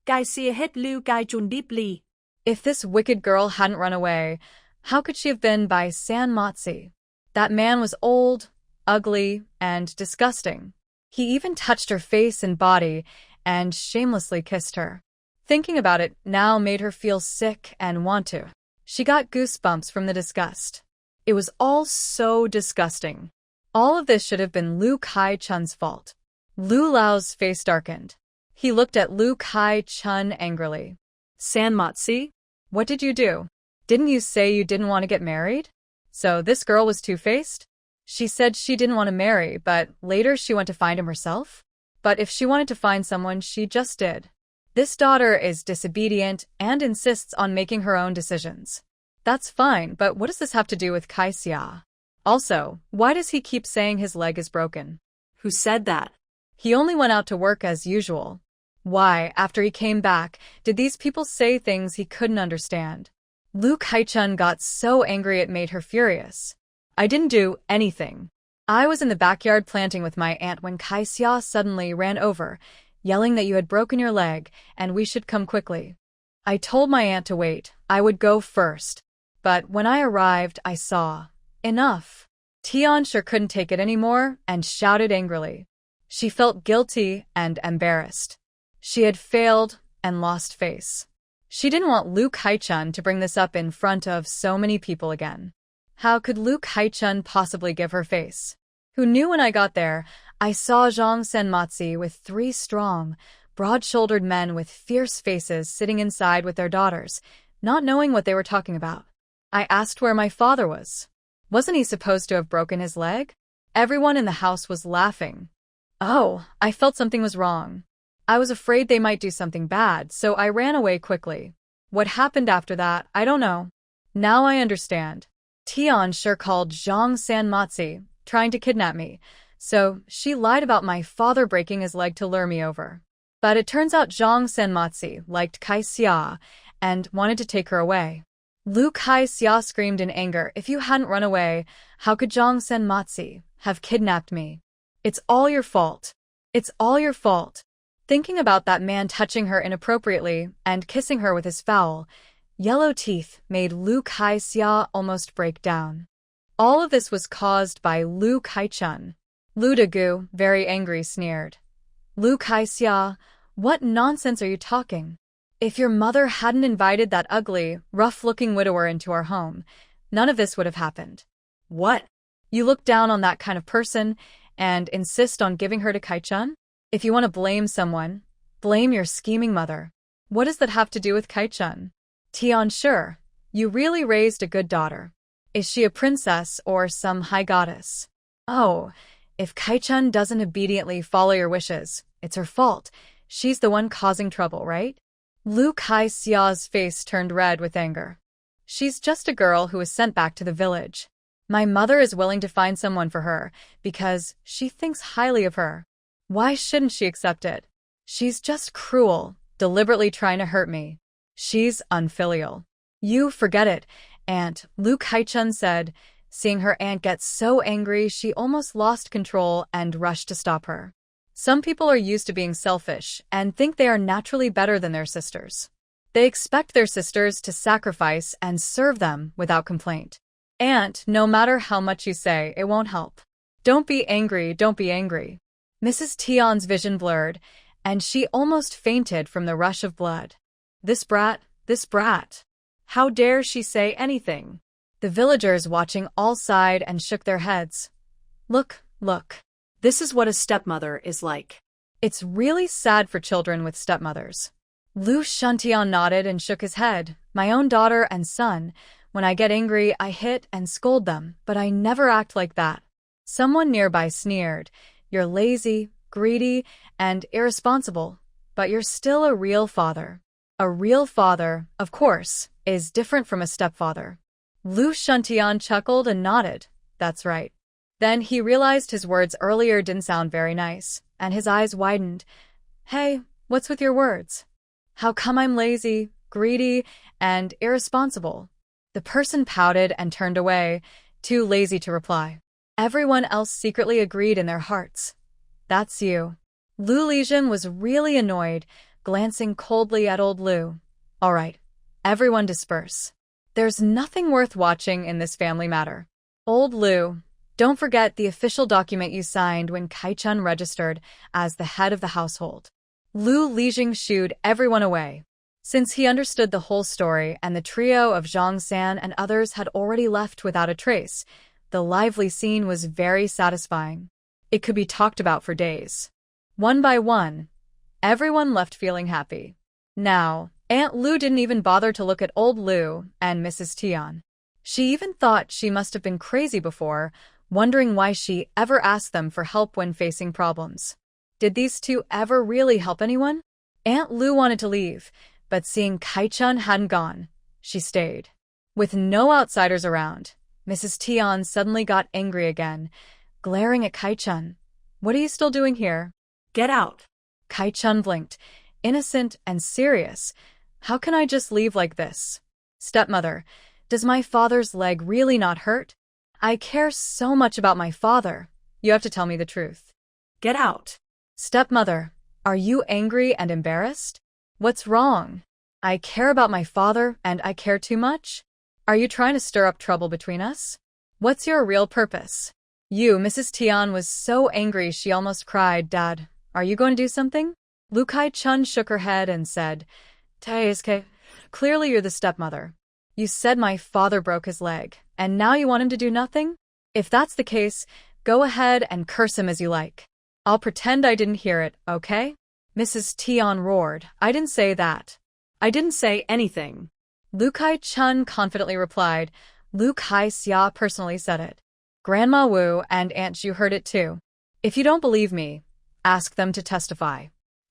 Kai-xia hit Liu Kai-chun deeply. If this wicked girl hadn't run away, how could she have been by San Matsi? That man was old, ugly, and disgusting. He even touched her face and body and shamelessly kissed her. Thinking about it now made her feel sick and want to. She got goosebumps from the disgust. It was all so disgusting. All of this should have been Lu Kai-chun's fault. Lu Lao's face darkened. He looked at Lu Kai-chun angrily. San Matsi? What did you do? Didn't you say you didn't want to get married? So this girl was two-faced? She said she didn't want to marry, but later she went to find him herself? But if she wanted to find someone, she just did. This daughter is disobedient and insists on making her own decisions. That's fine, but what does this have to do with Kai-xia? Also, why does he keep saying his leg is broken? Who said that? He only went out to work as usual. Why, after he came back, did these people say things he couldn't understand? Lu Kai-chun got so angry it made her furious. I didn't do anything. I was in the backyard planting with my aunt when Kai-xia suddenly ran over, yelling that you had broken your leg and we should come quickly. I told my aunt to wait, I would go first. But when I arrived, I saw. Enough. Tian sure couldn't take it anymore and shouted angrily. She felt guilty and embarrassed. She had failed and lost face. She didn't want Lu Kai-chun to bring this up in front of so many people again. How could Lu Kai-chun possibly give her face? Who knew when I got there, I saw Zhang Senmatsi with 3 strong, broad-shouldered men with fierce faces sitting inside with their daughters, not knowing what they were talking about. I asked where my father was. Wasn't he supposed to have broken his leg? Everyone in the house was laughing. Oh, I felt something was wrong. I was afraid they might do something bad, so I ran away quickly. What happened after that, I don't know. Now I understand. Tian sure called Zhang Sanmatsi, trying to kidnap me, so she lied about my father breaking his leg to lure me over. But it turns out Zhang Sanmatsi liked Kai Xia and wanted to take her away. Lu Kai Xia screamed in anger, if you hadn't run away, how could Zhang Sanmatsi have kidnapped me? It's all your fault. It's all your fault. Thinking about that man touching her inappropriately and kissing her with his foul, yellow teeth made Lu Kai Xia almost break down. All of this was caused by Lu Kai-chun. Lu Dagu, very angry, sneered. Lu Kai Xia, what nonsense are you talking? If your mother hadn't invited that ugly, rough-looking widower into our home, none of this would have happened. What? You look down on that kind of person and insist on giving her to Kai-chun? If you want to blame someone, blame your scheming mother. What does that have to do with Kai-chun? Tian, sure, you really raised a good daughter. Is she a princess or some high goddess? Oh, if Kai-chun doesn't obediently follow your wishes, it's her fault. She's the one causing trouble, right? Lu Kai Xia's face turned red with anger. She's just a girl who was sent back to the village. My mother is willing to find someone for her because she thinks highly of her. Why shouldn't she accept it? She's just cruel, deliberately trying to hurt me. She's unfilial. You forget it, Aunt, Lu Kai-chun said, seeing her aunt get so angry she almost lost control and rushed to stop her. Some people are used to being selfish and think they are naturally better than their sisters. They expect their sisters to sacrifice and serve them without complaint. Aunt, no matter how much you say, it won't help. Don't be angry, don't be angry. Mrs. Tian's vision blurred, and she almost fainted from the rush of blood. This brat. How dare she say anything? The villagers watching all sighed and shook their heads. Look. This is what a stepmother is like. It's really sad for children with stepmothers. Lu Shuntian nodded and shook his head. My own daughter and son. When I get angry, I hit and scold them, but I never act like that. Someone nearby sneered. You're lazy, greedy, and irresponsible, but you're still a real father. A real father, of course, is different from a stepfather. Lu Shuntian chuckled and nodded. That's right. Then he realized his words earlier didn't sound very nice, and his eyes widened. Hey, what's with your words? How come I'm lazy, greedy, and irresponsible? The person pouted and turned away, too lazy to reply. Everyone else secretly agreed in their hearts. That's you. Lu Lijun was really annoyed, glancing coldly at old Lu. All right, everyone disperse. There's nothing worth watching in this family matter. Old Lu, don't forget the official document you signed when Kai-chun registered as the head of the household. Lu Lijing shooed everyone away. Since he understood the whole story and the trio of Zhang San and others had already left without a trace, the lively scene was very satisfying. It could be talked about for days. One by one, everyone left feeling happy. Now, Aunt Lu didn't even bother to look at old Lu and Mrs. Tian. She even thought she must have been crazy before, wondering why she ever asked them for help when facing problems. Did these two ever really help anyone? Aunt Lu wanted to leave, but seeing Kai-chun hadn't gone, she stayed. With no outsiders around, Mrs. Tian suddenly got angry again, glaring at Kai-chun. What are you still doing here? Get out. Kai-chun blinked, innocent and serious. How can I just leave like this? Stepmother, does my father's leg really not hurt? I care so much about my father. You have to tell me the truth. Get out. Stepmother, are you angry and embarrassed? What's wrong? I care about my father and I care too much? Are you trying to stir up trouble between us? What's your real purpose? Mrs. Tian was so angry she almost cried. Dad, are you going to do something? Lu Kai-chun shook her head and said, Taeske, clearly you're the stepmother. You said my father broke his leg, and now you want him to do nothing? If that's the case, go ahead and curse him as you like. I'll pretend I didn't hear it, okay? Mrs. Tian roared. I didn't say that. I didn't say anything. Lu Kai-chun confidently replied. Lu Kai-xia personally said it. Grandma Wu and Aunt Ju heard it too. If you don't believe me, ask them to testify.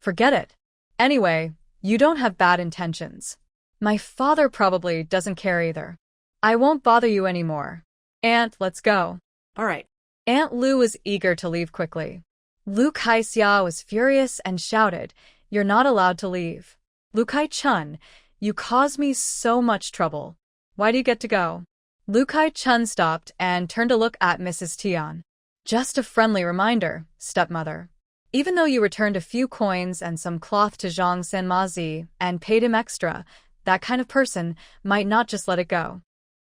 Forget it. Anyway, you don't have bad intentions. My father probably doesn't care either. I won't bother you anymore. Aunt, let's go. All right. Aunt Lu was eager to leave quickly. Lu Kai-xia was furious and shouted, "You're not allowed to leave. Lu Kai-chun, you caused me so much trouble. Why do you get to go?" Lu Kai-chun stopped and turned to look at Mrs. Tian. "Just a friendly reminder, stepmother. Even though you returned a few coins and some cloth to Zhang Sanmazi and paid him extra, that kind of person might not just let it go.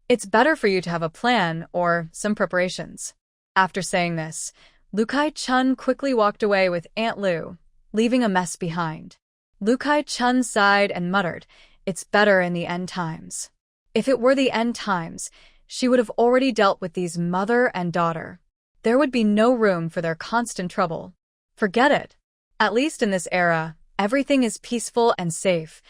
It's better for you to have a plan or some preparations." After saying this, Lu Kai-chun quickly walked away with Aunt Lu, leaving a mess behind. Lu Kai-chun sighed and muttered, "It's better in the end times." If it were the end times, she would have already dealt with these mother and daughter. There would be no room for their constant trouble. Forget it. At least in this era, everything is peaceful and safe,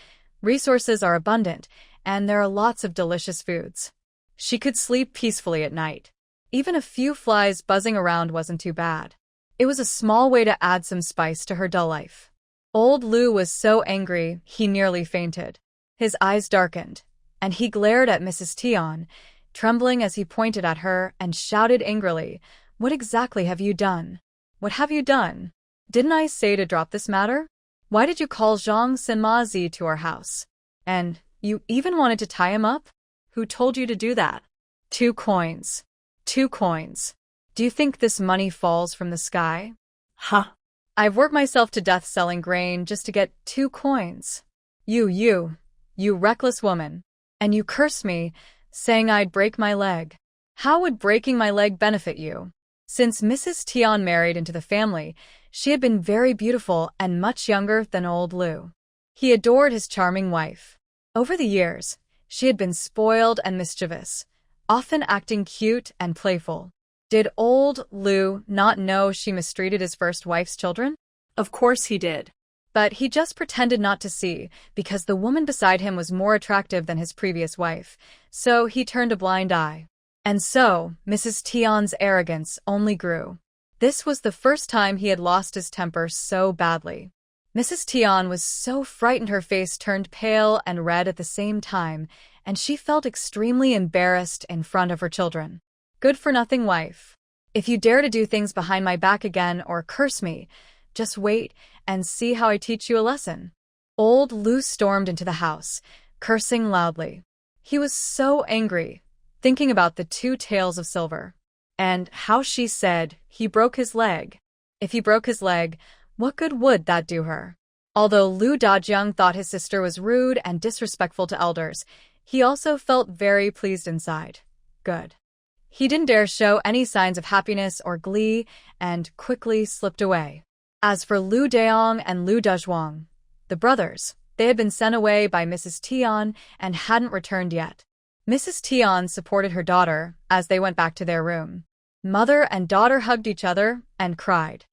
resources are abundant, and there are lots of delicious foods. She could sleep peacefully at night. Even a few flies buzzing around wasn't too bad. It was a small way to add some spice to her dull life. Old Lu was so angry he nearly fainted. His eyes darkened, and he glared at Mrs. Tian, trembling as he pointed at her and shouted angrily, "What exactly have you done? What have you done? Didn't I say to drop this matter? Why did you call Zhang Sanmazi to our house? And you even wanted to tie him up? Who told you to do that? 2 coins. 2 coins. Do you think this money falls from the sky? Huh. I've worked myself to death selling grain just to get 2 coins. You reckless woman. And you cursed me, saying I'd break my leg. How would breaking my leg benefit you?" Since Mrs. Tian married into the family, she had been very beautiful and much younger than old Lu. He adored his charming wife. Over the years, she had been spoiled and mischievous, often acting cute and playful. Did old Lu not know she mistreated his first wife's children? Of course he did. But he just pretended not to see because the woman beside him was more attractive than his previous wife, so he turned a blind eye. And so, Mrs. Tian's arrogance only grew. This was the first time he had lost his temper so badly. Mrs. Tian was so frightened her face turned pale and red at the same time, and she felt extremely embarrassed in front of her children. "Good-for-nothing wife. If you dare to do things behind my back again or curse me, just wait and see how I teach you a lesson." Old Lu stormed into the house, cursing loudly. He was so angry, thinking about the 2 taels of silver. And how she said he broke his leg. If he broke his leg, what good would that do her? Although Lu Dajung thought his sister was rude and disrespectful to elders, he also felt very pleased inside. Good. He didn't dare show any signs of happiness or glee and quickly slipped away. As for Lu Daong and Lu Dezhuang, the brothers, they had been sent away by Mrs. Tian and hadn't returned yet. Mrs. Tian supported her daughter as they went back to their room. Mother and daughter hugged each other and cried.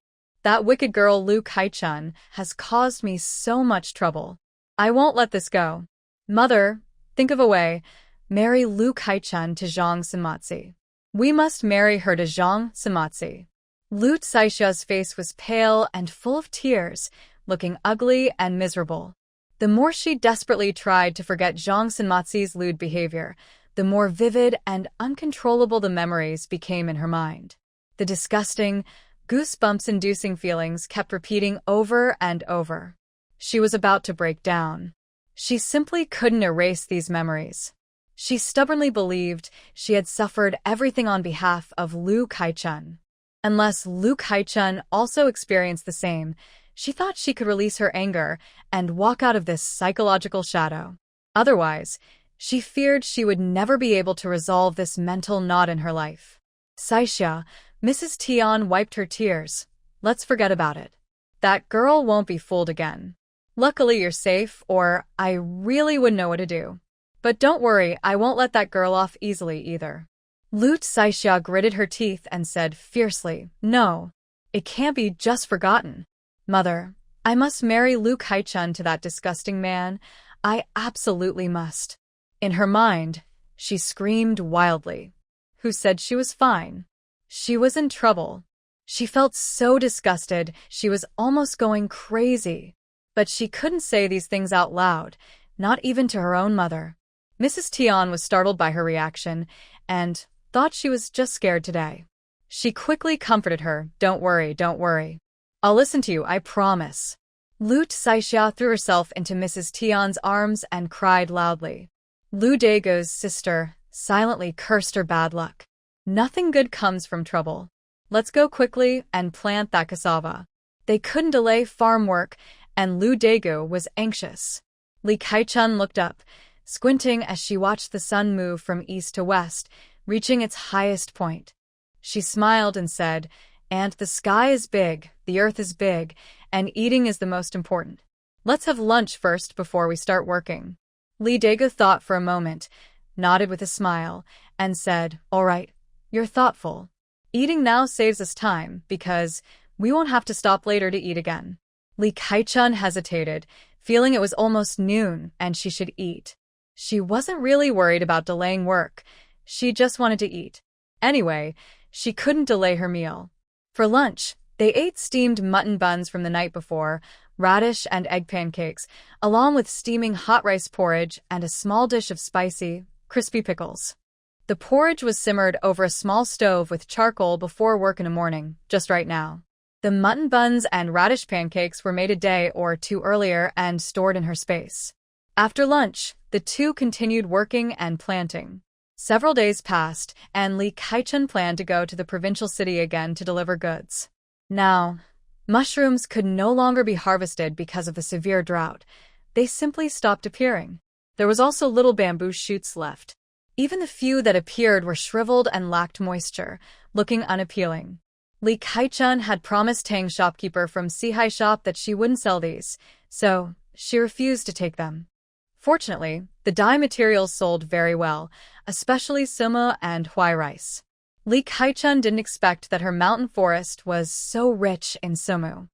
"That wicked girl Lu Kai-chun has caused me so much trouble. I won't let this go. Mother, think of a way. Marry Lu Kai-chun to Zhang Sanmazi. We must marry her to Zhang Sanmazi." Lu Saisha's face was pale and full of tears, looking ugly and miserable. The more she desperately tried to forget Zhang Sanmazi's lewd behavior, the more vivid and uncontrollable the memories became in her mind. The disgusting, goosebumps-inducing feelings kept repeating over and over. She was about to break down. She simply couldn't erase these memories. She stubbornly believed she had suffered everything on behalf of Lu Kai-chun. Unless Lu Kai-chun also experienced the same, she thought she could release her anger and walk out of this psychological shadow. Otherwise, she feared she would never be able to resolve this mental knot in her life. "Saisha," Mrs. Tian wiped her tears. "Let's forget about it. That girl won't be fooled again. Luckily you're safe, or I really wouldn't know what to do. But don't worry, I won't let that girl off easily either." Lu Saisha gritted her teeth and said fiercely, "No, it can't be just forgotten. Mother, I must marry Lu Kai-chun to that disgusting man. I absolutely must." In her mind, she screamed wildly. Who said she was fine? She was in trouble. She felt so disgusted, she was almost going crazy. But she couldn't say these things out loud, not even to her own mother. Mrs. Tian was startled by her reaction and thought she was just scared today. She quickly comforted her, "Don't worry, don't worry. I'll listen to you, I promise." Lu Saixia threw herself into Mrs. Tian's arms and cried loudly. Lu Dago's sister silently cursed her bad luck. Nothing good comes from trouble. Let's go quickly and plant that cassava. They couldn't delay farm work, and Lu Dago was anxious. Li Kaichun looked up, squinting as she watched the sun move from east to west, reaching its highest point. She smiled and said, "And the sky is big, the earth is big, and eating is the most important. Let's have lunch first before we start working." Li Dago thought for a moment, nodded with a smile, and said, "All right, you're thoughtful. Eating now saves us time, because we won't have to stop later to eat again." Li Kaichun hesitated, feeling it was almost noon and she should eat. She wasn't really worried about delaying work. She just wanted to eat. Anyway, she couldn't delay her meal. For lunch, they ate steamed mutton buns from the night before, radish and egg pancakes, along with steaming hot rice porridge and a small dish of spicy, crispy pickles. The porridge was simmered over a small stove with charcoal before work in the morning, just right now. The mutton buns and radish pancakes were made a day or two earlier and stored in her space. After lunch, the two continued working and planting. Several days passed, and Li Kaichun planned to go to the provincial city again to deliver goods. Now, mushrooms could no longer be harvested because of the severe drought. They simply stopped appearing. There was also little bamboo shoots left. Even the few that appeared were shriveled and lacked moisture, looking unappealing. Li Kaichun had promised Tang's shopkeeper from Sihai shop that she wouldn't sell these, so she refused to take them. Fortunately, the dye materials sold very well, especially sumo and huai rice. Li Kaichun didn't expect that her mountain forest was so rich in sumo.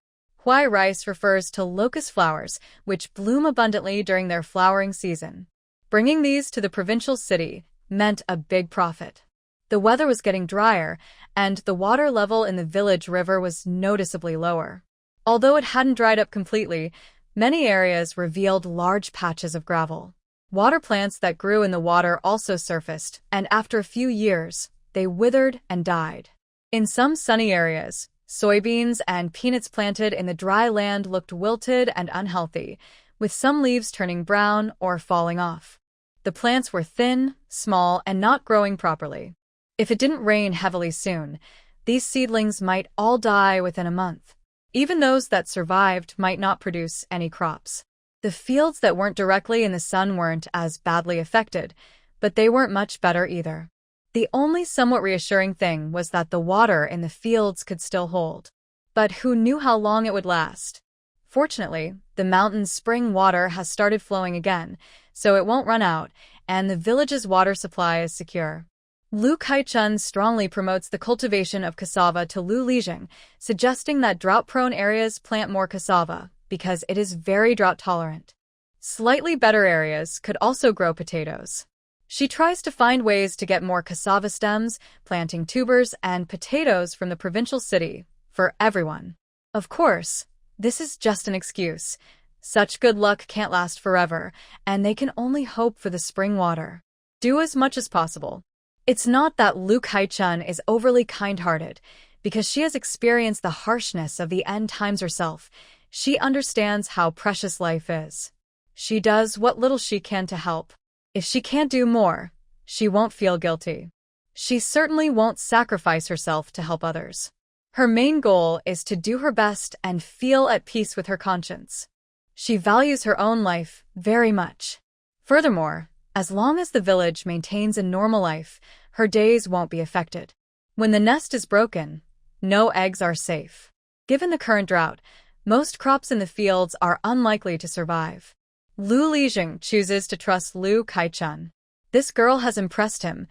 Huai rice refers to locust flowers, which bloom abundantly during their flowering season. Bringing these to the provincial city meant a big profit. The weather was getting drier, and the water level in the village river was noticeably lower. Although it hadn't dried up completely, many areas revealed large patches of gravel. Water plants that grew in the water also surfaced, and after a few years, they withered and died. In some sunny areas, soybeans and peanuts planted in the dry land looked wilted and unhealthy, with some leaves turning brown or falling off. The plants were thin, small, and not growing properly. If it didn't rain heavily soon, these seedlings might all die within a month. Even those that survived might not produce any crops. The fields that weren't directly in the sun weren't as badly affected, but they weren't much better either. The only somewhat reassuring thing was that the water in the fields could still hold. But who knew how long it would last? Fortunately, the mountain's spring water has started flowing again, so it won't run out, and the village's water supply is secure. Lu Kaichun strongly promotes the cultivation of cassava to Lu Lijing, suggesting that drought-prone areas plant more cassava, because it is very drought-tolerant. Slightly better areas could also grow potatoes. She tries to find ways to get more cassava stems, planting tubers, and potatoes from the provincial city, for everyone. Of course, this is just an excuse. Such good luck can't last forever, and they can only hope for the spring water. Do as much as possible. It's not that Lu Kaichun is overly kind-hearted, because she has experienced the harshness of the end times herself. She understands how precious life is. She does what little she can to help. If she can't do more, she won't feel guilty. She certainly won't sacrifice herself to help others. Her main goal is to do her best and feel at peace with her conscience. She values her own life very much. Furthermore, as long as the village maintains a normal life, her days won't be affected. When the nest is broken, no eggs are safe. Given the current drought, most crops in the fields are unlikely to survive. Lu Lijing chooses to trust Lu Kaichun. This girl has impressed him.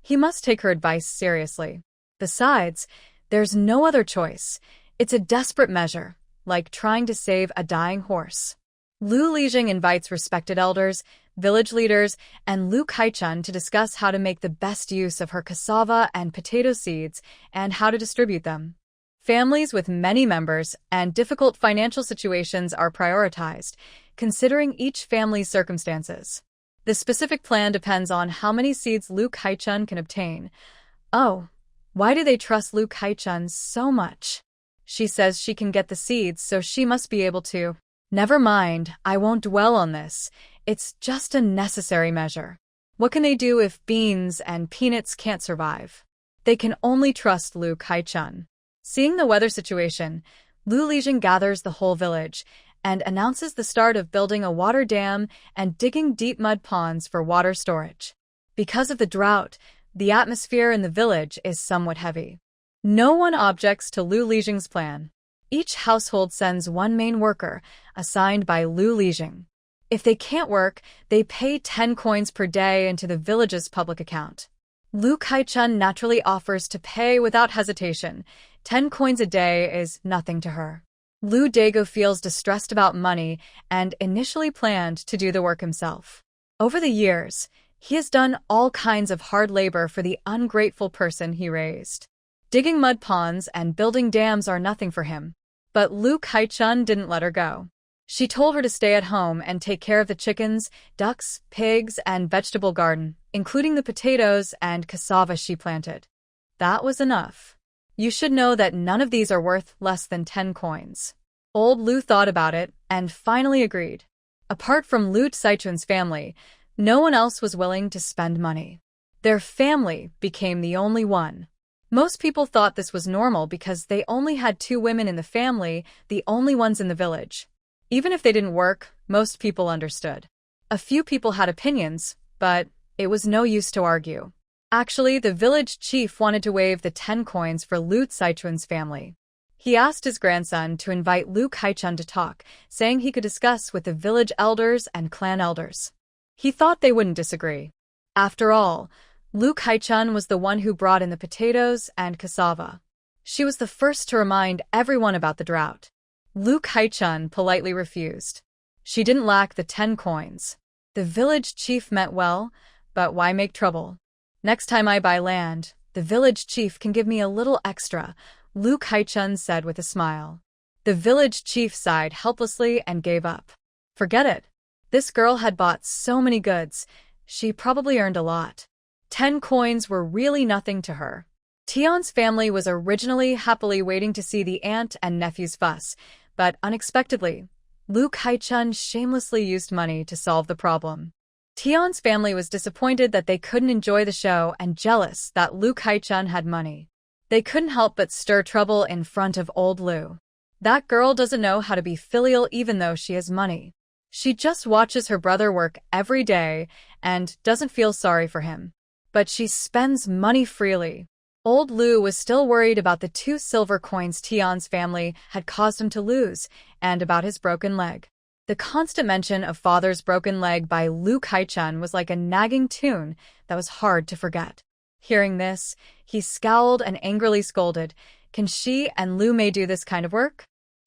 He must take her advice seriously. Besides, there's no other choice. It's a desperate measure, like trying to save a dying horse. Lu Lijing invites respected elders, village leaders, and Lu Kaichun to discuss how to make the best use of her cassava and potato seeds and how to distribute them. Families with many members and difficult financial situations are prioritized, considering each family's circumstances. The specific plan depends on how many seeds Luke Haichun can obtain. Oh, why do they trust Luke Haichun so much? She says she can get the seeds, so she must be able to. Never mind, I won't dwell on this. It's just a necessary measure. What can they do if beans and peanuts can't survive? They can only trust Luke Haichun. Seeing the weather situation, Lu Lijing gathers the whole village and announces the start of building a water dam and digging deep mud ponds for water storage. Because of the drought, the atmosphere in the village is somewhat heavy. No one objects to Lu Lijing's plan. Each household sends one main worker, assigned by Lu Lijing. If they can't work, they pay 10 coins per day into the village's public account. Lu Kaichun naturally offers to pay without hesitation. 10 coins a day is nothing to her. Lu Dago feels distressed about money and initially planned to do the work himself. Over the years, he has done all kinds of hard labor for the ungrateful person he raised. Digging mud ponds and building dams are nothing for him. But Lu Kaichun didn't let her go. She told her to stay at home and take care of the chickens, ducks, pigs, and vegetable garden, including the potatoes and cassava she planted. That was enough. You should know that none of these are worth less than 10 coins. Old Lu thought about it and finally agreed. Apart from Lu Saichun's family, no one else was willing to spend money. Their family became the only one. Most people thought this was normal because they only had 2 women in the family, the only ones in the village. Even if they didn't work, most people understood. A few people had opinions, but it was no use to argue. Actually, the village chief wanted to waive the 10 coins for Lu Saichun's family. He asked his grandson to invite Lu Kaichun to talk, saying he could discuss with the village elders and clan elders. He thought they wouldn't disagree. After all, Lu Kaichun was the one who brought in the potatoes and cassava. She was the first to remind everyone about the drought. Lu Kaichun politely refused. She didn't lack the 10 coins. The village chief meant well, but why make trouble? Next time I buy land, the village chief can give me a little extra, Lu Kaichun said with a smile. The village chief sighed helplessly and gave up. Forget it. This girl had bought so many goods. She probably earned a lot. 10 coins were really nothing to her. Tion's family was originally happily waiting to see the aunt and nephew's fuss, but unexpectedly, Lu Kaichun shamelessly used money to solve the problem. Tion's family was disappointed that they couldn't enjoy the show and jealous that Lu Kaichun had money. They couldn't help but stir trouble in front of old Lu. That girl doesn't know how to be filial even though she has money. She just watches her brother work every day and doesn't feel sorry for him. But she spends money freely. Old Lu was still worried about the 2 silver coins Tion's family had caused him to lose, and about his broken leg. The constant mention of father's broken leg by Lu Kaichun was like a nagging tune that was hard to forget. Hearing this, he scowled and angrily scolded, "Can she and Lu Mei do this kind of work?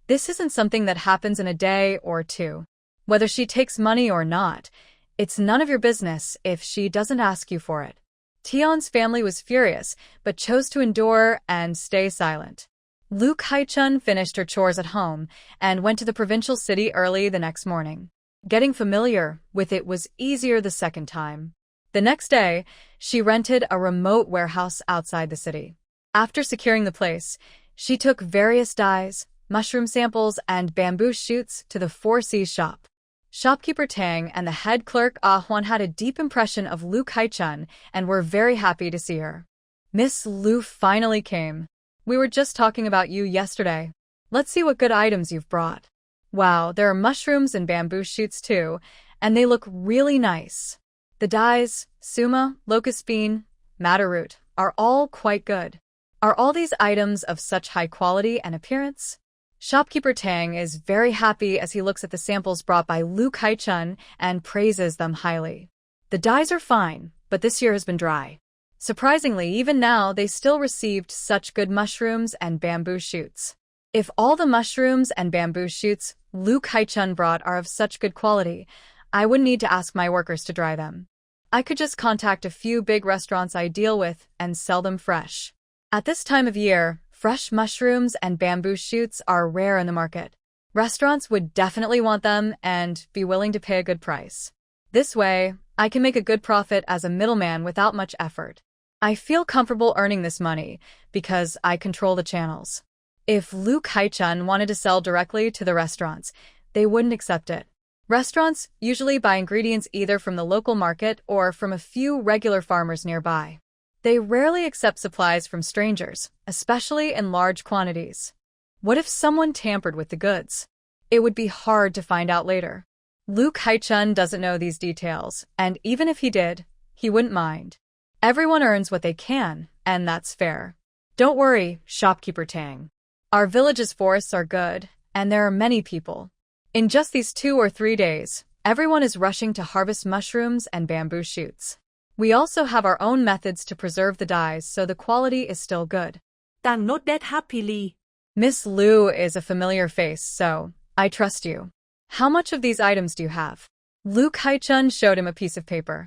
This isn't something that happens in a day or 2. Whether she takes money or not, it's none of your business if she doesn't ask you for it." Tion's family was furious, but chose to endure and stay silent. Lu Kaichun finished her chores at home and went to the provincial city early the next morning. Getting familiar with it was easier the second time. The next day, she rented a remote warehouse outside the city. After securing the place, she took various dyes, mushroom samples, and bamboo shoots to the 4 C's shop. Shopkeeper Tang and the head clerk Ah Huan had a deep impression of Lu Kaichun and were very happy to see her. "Miss Lu finally came. We were just talking about you yesterday. Let's see what good items you've brought. Wow, there are mushrooms and bamboo shoots too, and they look really nice. The dyes, suma, locust bean, madder root, are all quite good. Are all these items of such high quality and appearance?" Shopkeeper Tang is very happy as he looks at the samples brought by Lu Kaichun and praises them highly. "The dyes are fine, but this year has been dry. Surprisingly, even now they still received such good mushrooms and bamboo shoots. If all the mushrooms and bamboo shoots Lu Kaichun brought are of such good quality, I wouldn't need to ask my workers to dry them. I could just contact a few big restaurants I deal with and sell them fresh." At this time of year, Fresh mushrooms and bamboo shoots are rare in the market. Restaurants would definitely want them and be willing to pay a good price. This way, I can make a good profit as a middleman without much effort. I feel comfortable earning this money because I control the channels. If Lu Kai-chun wanted to sell directly to the restaurants, they wouldn't accept it. Restaurants usually buy ingredients either from the local market or from a few regular farmers nearby. They rarely accept supplies from strangers, especially in large quantities. What if someone tampered with the goods? It would be hard to find out later. Lu Kai-chun doesn't know these details, and even if he did, he wouldn't mind. Everyone earns what they can, and that's fair. Don't worry, shopkeeper Tang. Our village's forests are good, and there are many people. In just these 2 or 3 days, everyone is rushing to harvest mushrooms and bamboo shoots. We also have our own methods to preserve the dyes so the quality is still good. Tang nodded that happily. Miss Lu is a familiar face, so I trust you. How much of these items do you have? Lu Kai-chun showed him a piece of paper.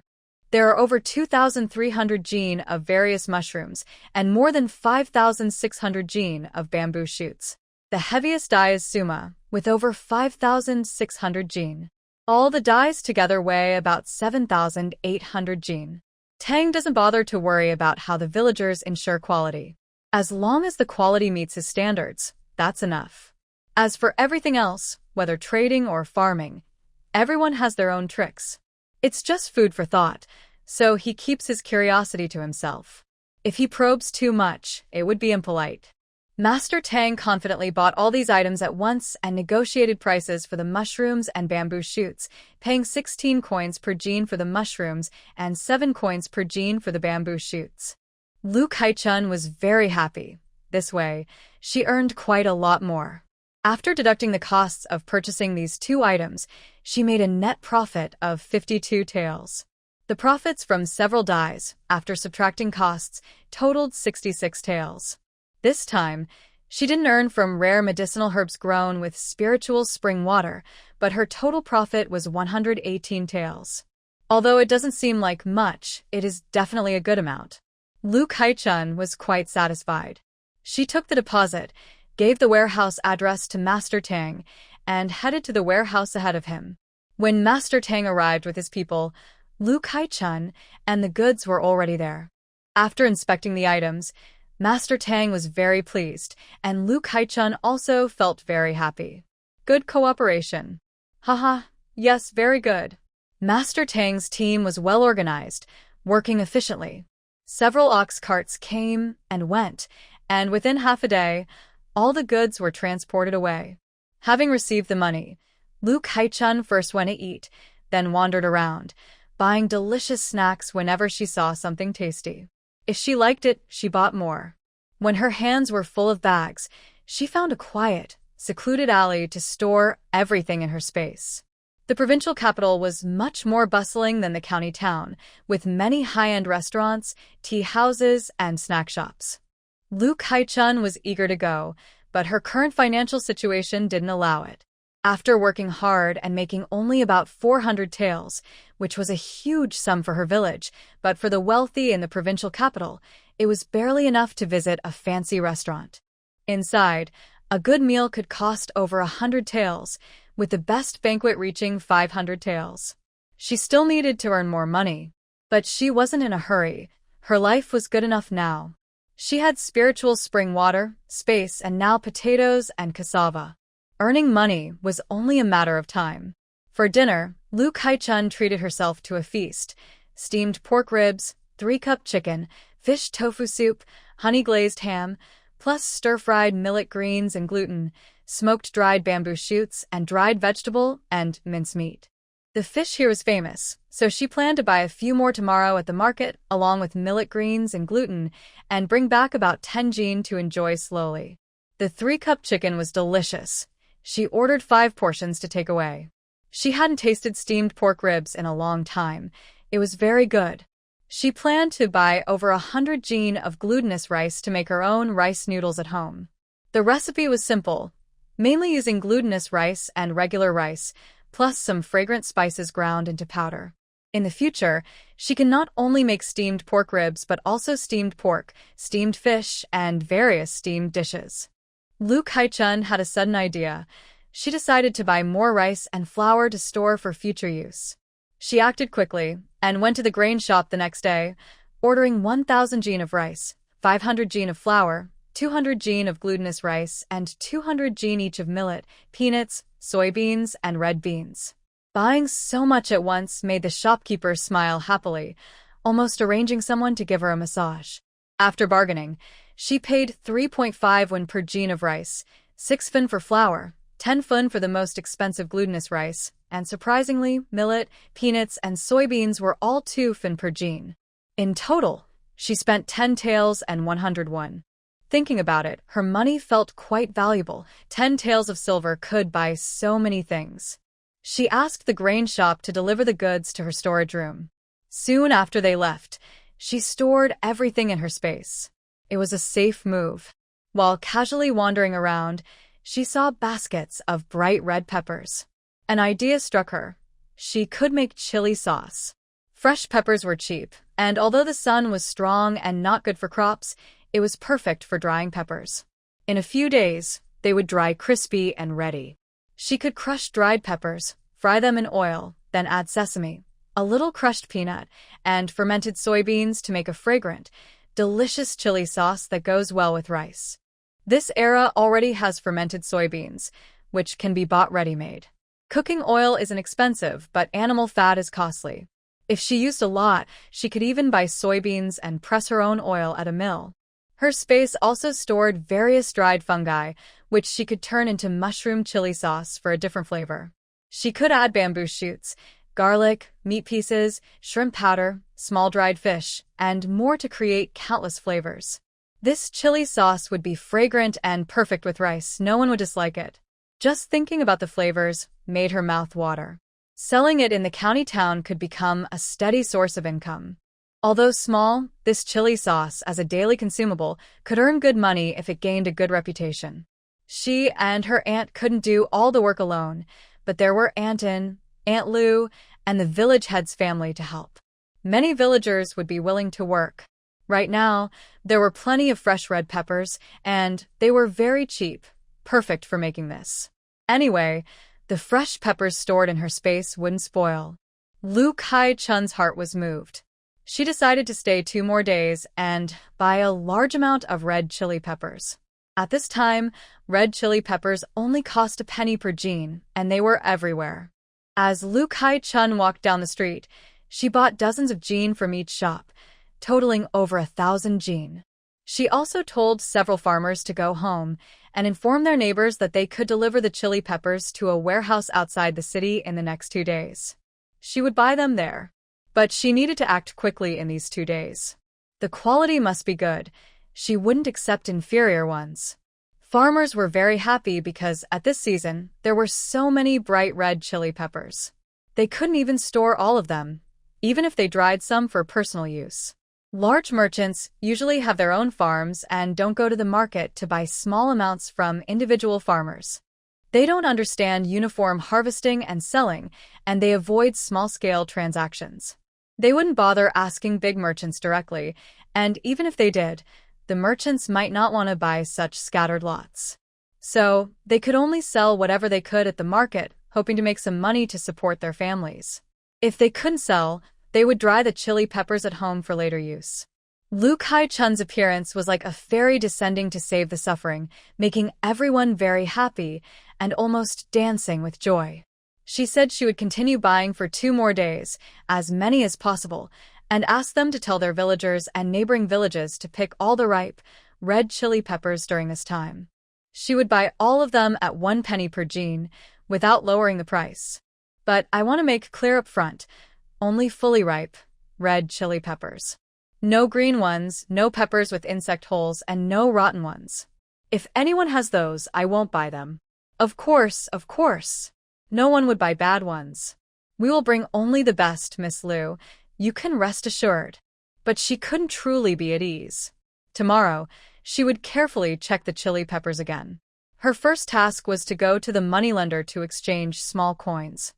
There are over 2,300 jin of various mushrooms and more than 5,600 jin of bamboo shoots. The heaviest dye is suma, with over 5,600 jin. All the dyes together weigh about 7,800 jin. Tang doesn't bother to worry about how the villagers ensure quality. As long as the quality meets his standards, that's enough. As for everything else, whether trading or farming, everyone has their own tricks. It's just food for thought, so he keeps his curiosity to himself. If he probes too much, it would be impolite. Master Tang confidently bought all these items at once and negotiated prices for the mushrooms and bamboo shoots, paying 16 coins per jin for the mushrooms and 7 coins per jin for the bamboo shoots. Lu Kai-chun was very happy. This way, she earned quite a lot more. After deducting the costs of purchasing these 2 items, she made a net profit of 52 taels. The profits from several dyes, after subtracting costs, totaled 66 taels. This time, she didn't earn from rare medicinal herbs grown with spiritual spring water, but her total profit was 118 taels. Although it doesn't seem like much, it is definitely a good amount. Lu Kai-chun was quite satisfied. She took the deposit, gave the warehouse address to Master Tang, and headed to the warehouse ahead of him. When Master Tang arrived with his people, Lu Kai-chun and the goods were already there. After inspecting the items, Master Tang was very pleased, and Lu Kai-chun also felt very happy. Good cooperation. Haha, yes, very good. Master Tang's team was well organized, working efficiently. Several ox carts came and went, and within half a day, all the goods were transported away. Having received the money, Lu Kai-chun first went to eat, then wandered around, buying delicious snacks whenever she saw something tasty. If she liked it, she bought more. When her hands were full of bags, she found a quiet, secluded alley to store everything in her space. The provincial capital was much more bustling than the county town, with many high-end restaurants, tea houses, and snack shops. Lu Kai-chun was eager to go, but her current financial situation didn't allow it. After working hard and making only about 400 taels, which was a huge sum for her village, but for the wealthy in the provincial capital, it was barely enough to visit a fancy restaurant. Inside, a good meal could cost over 100 taels, with the best banquet reaching 500 taels. She still needed to earn more money, but she wasn't in a hurry. Her life was good enough now. She had spiritual spring water, space, and now potatoes and cassava. Earning money was only a matter of time. For dinner, Lu Kai-chun treated herself to a feast: steamed pork ribs, 3-cup chicken, fish tofu soup, honey-glazed ham, plus stir-fried millet greens and gluten, smoked dried bamboo shoots, and dried vegetable and mincemeat. The fish here was famous, so she planned to buy a few more tomorrow at the market, along with millet greens and gluten, and bring back about 10 jin to enjoy slowly. The 3-cup chicken was delicious. She ordered 5 portions to take away. She hadn't tasted steamed pork ribs in a long time. It was very good. She planned to buy over 100 jin of glutinous rice to make her own rice noodles at home. The recipe was simple, mainly using glutinous rice and regular rice, plus some fragrant spices ground into powder. In the future, she can not only make steamed pork ribs but also steamed pork, steamed fish, and various steamed dishes. Lu Kai-chun had a sudden idea. She decided to buy more rice and flour to store for future use. She acted quickly and went to the grain shop the next day, ordering 1,000 jin of rice, 500 jin of flour, 200 jin of glutinous rice, and 200 jin each of millet, peanuts, soybeans, and red beans. Buying so much at once made the shopkeeper smile happily, almost arranging someone to give her a massage. After bargaining, she paid 3.5 won per jin of rice, 6 fun for flour, 10 fun for the most expensive glutinous rice, and surprisingly, millet, peanuts, and soybeans were all 2 fun per jin. In total, she spent 10 taels and 100 won. Thinking about it, her money felt quite valuable. 10 taels of silver could buy so many things. She asked the grain shop to deliver the goods to her storage room. Soon after they left, she stored everything in her space. It was a safe move. While casually wandering around, she saw baskets of bright red peppers. An idea struck her. She could make chili sauce. Fresh peppers were cheap, and although the sun was strong and not good for crops, it was perfect for drying peppers. In a few days, they would dry crispy and ready. She could crush dried peppers, fry them in oil, then add sesame, a little crushed peanut, and fermented soybeans to make a fragrant, delicious chili sauce that goes well with rice. This era already has fermented soybeans, which can be bought ready-made. Cooking oil isn't expensive, but animal fat is costly. If she used a lot, she could even buy soybeans and press her own oil at a mill. Her space also stored various dried fungi, which she could turn into mushroom chili sauce for a different flavor. She could add bamboo shoots, garlic, meat pieces, shrimp powder, small dried fish, and more to create countless flavors. This chili sauce would be fragrant and perfect with rice. No one would dislike it. Just thinking about the flavors made her mouth water. Selling it in the county town could become a steady source of income. Although small, this chili sauce, as a daily consumable, could earn good money if it gained a good reputation. She and her aunt couldn't do all the work alone, but there were Aunt In, Aunt Lu, and the village head's family to help. Many villagers would be willing to work. Right now, there were plenty of fresh red peppers, and they were very cheap, perfect for making this. Anyway, the fresh peppers stored in her space wouldn't spoil. Lu Kai-chun's heart was moved. She decided to stay 2 more days and buy a large amount of red chili peppers. At this time, red chili peppers only cost a penny per jin, and they were everywhere. As Lu Kai-chun walked down the street, she bought dozens of jin from each shop, totaling over 1,000 jin. She also told several farmers to go home and inform their neighbors that they could deliver the chili peppers to a warehouse outside the city in the next 2 days. She would buy them there. But she needed to act quickly in these 2 days. The quality must be good. She wouldn't accept inferior ones. Farmers were very happy because at this season, there were so many bright red chili peppers. They couldn't even store all of them, even if they dried some for personal use. Large merchants usually have their own farms and don't go to the market to buy small amounts from individual farmers. They don't understand uniform harvesting and selling, and they avoid small-scale transactions. They wouldn't bother asking big merchants directly, and even if they did, the merchants might not want to buy such scattered lots. So, they could only sell whatever they could at the market, hoping to make some money to support their families. If they couldn't sell, they would dry the chili peppers at home for later use. Lu Kai-chun's appearance was like a fairy descending to save the suffering, making everyone very happy and almost dancing with joy. She said she would continue buying for 2 more days, as many as possible, and asked them to tell their villagers and neighboring villages to pick all the ripe, red chili peppers during this time. She would buy all of them at 1 penny per jin, without lowering the price. But I want to make clear up front, only fully ripe, red chili peppers. No green ones, no peppers with insect holes, and no rotten ones. If anyone has those, I won't buy them. Of course. No one would buy bad ones. We will bring only the best, Miss Lu. You can rest assured. But she couldn't truly be at ease. Tomorrow, she would carefully check the chili peppers again. Her first task was to go to the moneylender to exchange small coins.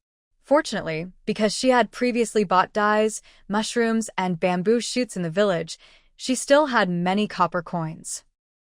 Fortunately, because she had previously bought dyes, mushrooms, and bamboo shoots in the village, she still had many copper coins.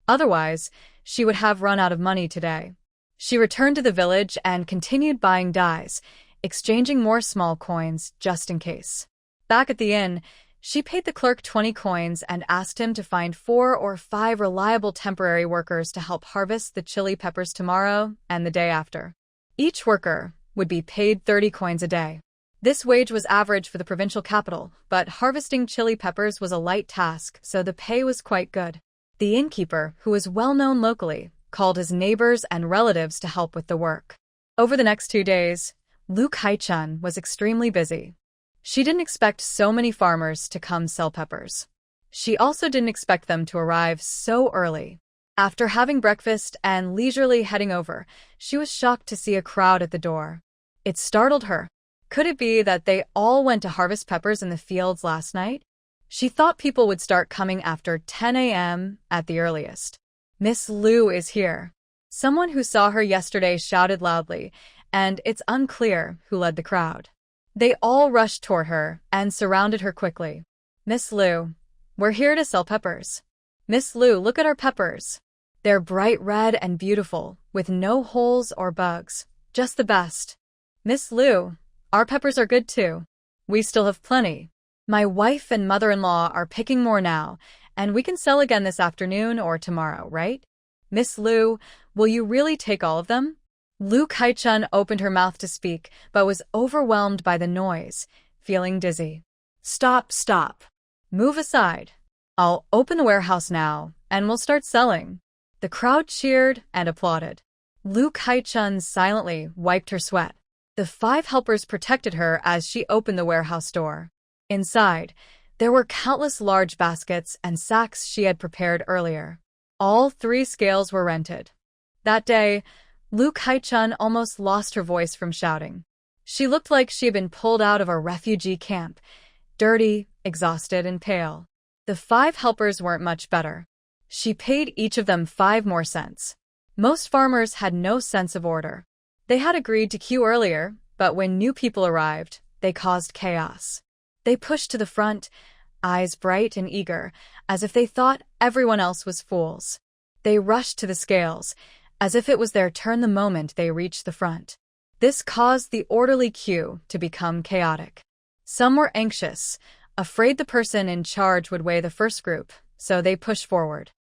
Otherwise, she would have run out of money today. She returned to the village and continued buying dyes, exchanging more small coins just in case. Back at the inn, she paid the clerk 20 coins and asked him to find 4 or 5 reliable temporary workers to help harvest the chili peppers tomorrow and the day after. Each worker would be paid 30 coins a day. This wage was average for the provincial capital, but harvesting chili peppers was a light task, so the pay was quite good. The innkeeper, who was well known locally, called his neighbors and relatives to help with the work. Over the next 2 days, Lu Kai-chun was extremely busy. She didn't expect so many farmers to come sell peppers. She also didn't expect them to arrive so early. After having breakfast and leisurely heading over, she was shocked to see a crowd at the door. It startled her. Could it be that they all went to harvest peppers in the fields last night? She thought people would start coming after 10 a.m. at the earliest. Miss Lu is here. Someone who saw her yesterday shouted loudly, and it's unclear who led the crowd. They all rushed toward her and surrounded her quickly. Miss Lu, we're here to sell peppers. Miss Lu, look at our peppers. They're bright red and beautiful, with no holes or bugs. Just the best. Miss Lu, our peppers are good too. We still have plenty. My wife and mother-in-law are picking more now, and we can sell again this afternoon or tomorrow, right? Miss Lu, will you really take all of them? Lu Kai-chun opened her mouth to speak, but was overwhelmed by the noise, feeling dizzy. Stop, stop. Move aside. I'll open the warehouse now, and we'll start selling. The crowd cheered and applauded. Lu Kai-chun silently wiped her sweat. The 5 helpers protected her as she opened the warehouse door. Inside, there were countless large baskets and sacks she had prepared earlier. All 3 scales were rented. That day, Lu Kai-chun almost lost her voice from shouting. She looked like she had been pulled out of a refugee camp, dirty, exhausted, and pale. The 5 helpers weren't much better. She paid each of them 5 more cents. Most farmers had no sense of order. They had agreed to queue earlier, but when new people arrived, they caused chaos. They pushed to the front, eyes bright and eager, as if they thought everyone else was fools. They rushed to the scales, as if it was their turn the moment they reached the front. This caused the orderly queue to become chaotic. Some were anxious, afraid the person in charge would weigh the first group, so they pushed forward.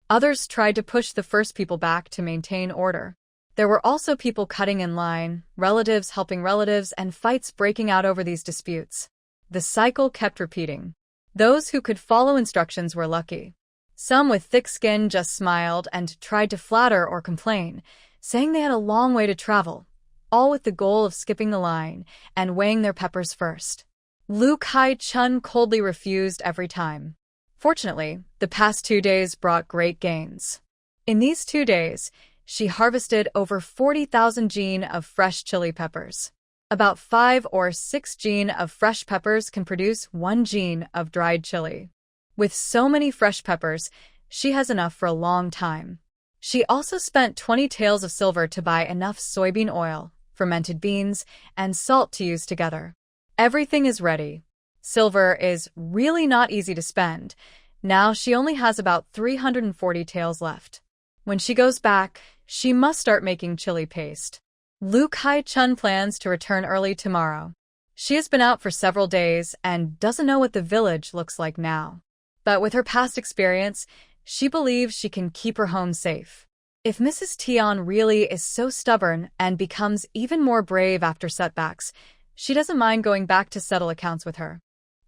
Others tried to push the first people back to maintain order. There were also people cutting in line, relatives helping relatives, and fights breaking out over these disputes. The cycle kept repeating. Those who could follow instructions were lucky. Some with thick skin just smiled and tried to flatter or complain, saying they had a long way to travel, all with the goal of skipping the line and weighing their peppers first. Lu Kai-chun coldly refused every time. Fortunately, the past 2 days brought great gains. In these 2 days, she harvested over 40,000 jin of fresh chili peppers. About 5 or 6 jin of fresh peppers can produce 1 jin of dried chili. With so many fresh peppers, she has enough for a long time. She also spent 20 taels of silver to buy enough soybean oil, fermented beans, and salt to use together. Everything is ready. Silver is really not easy to spend. Now she only has about 340 taels left. When she goes back, she must start making chili paste. Lu Kai-chun plans to return early tomorrow. She has been out for several days and doesn't know what the village looks like now. But with her past experience, she believes she can keep her home safe. If Mrs. Tian really is so stubborn and becomes even more brave after setbacks, she doesn't mind going back to settle accounts with her.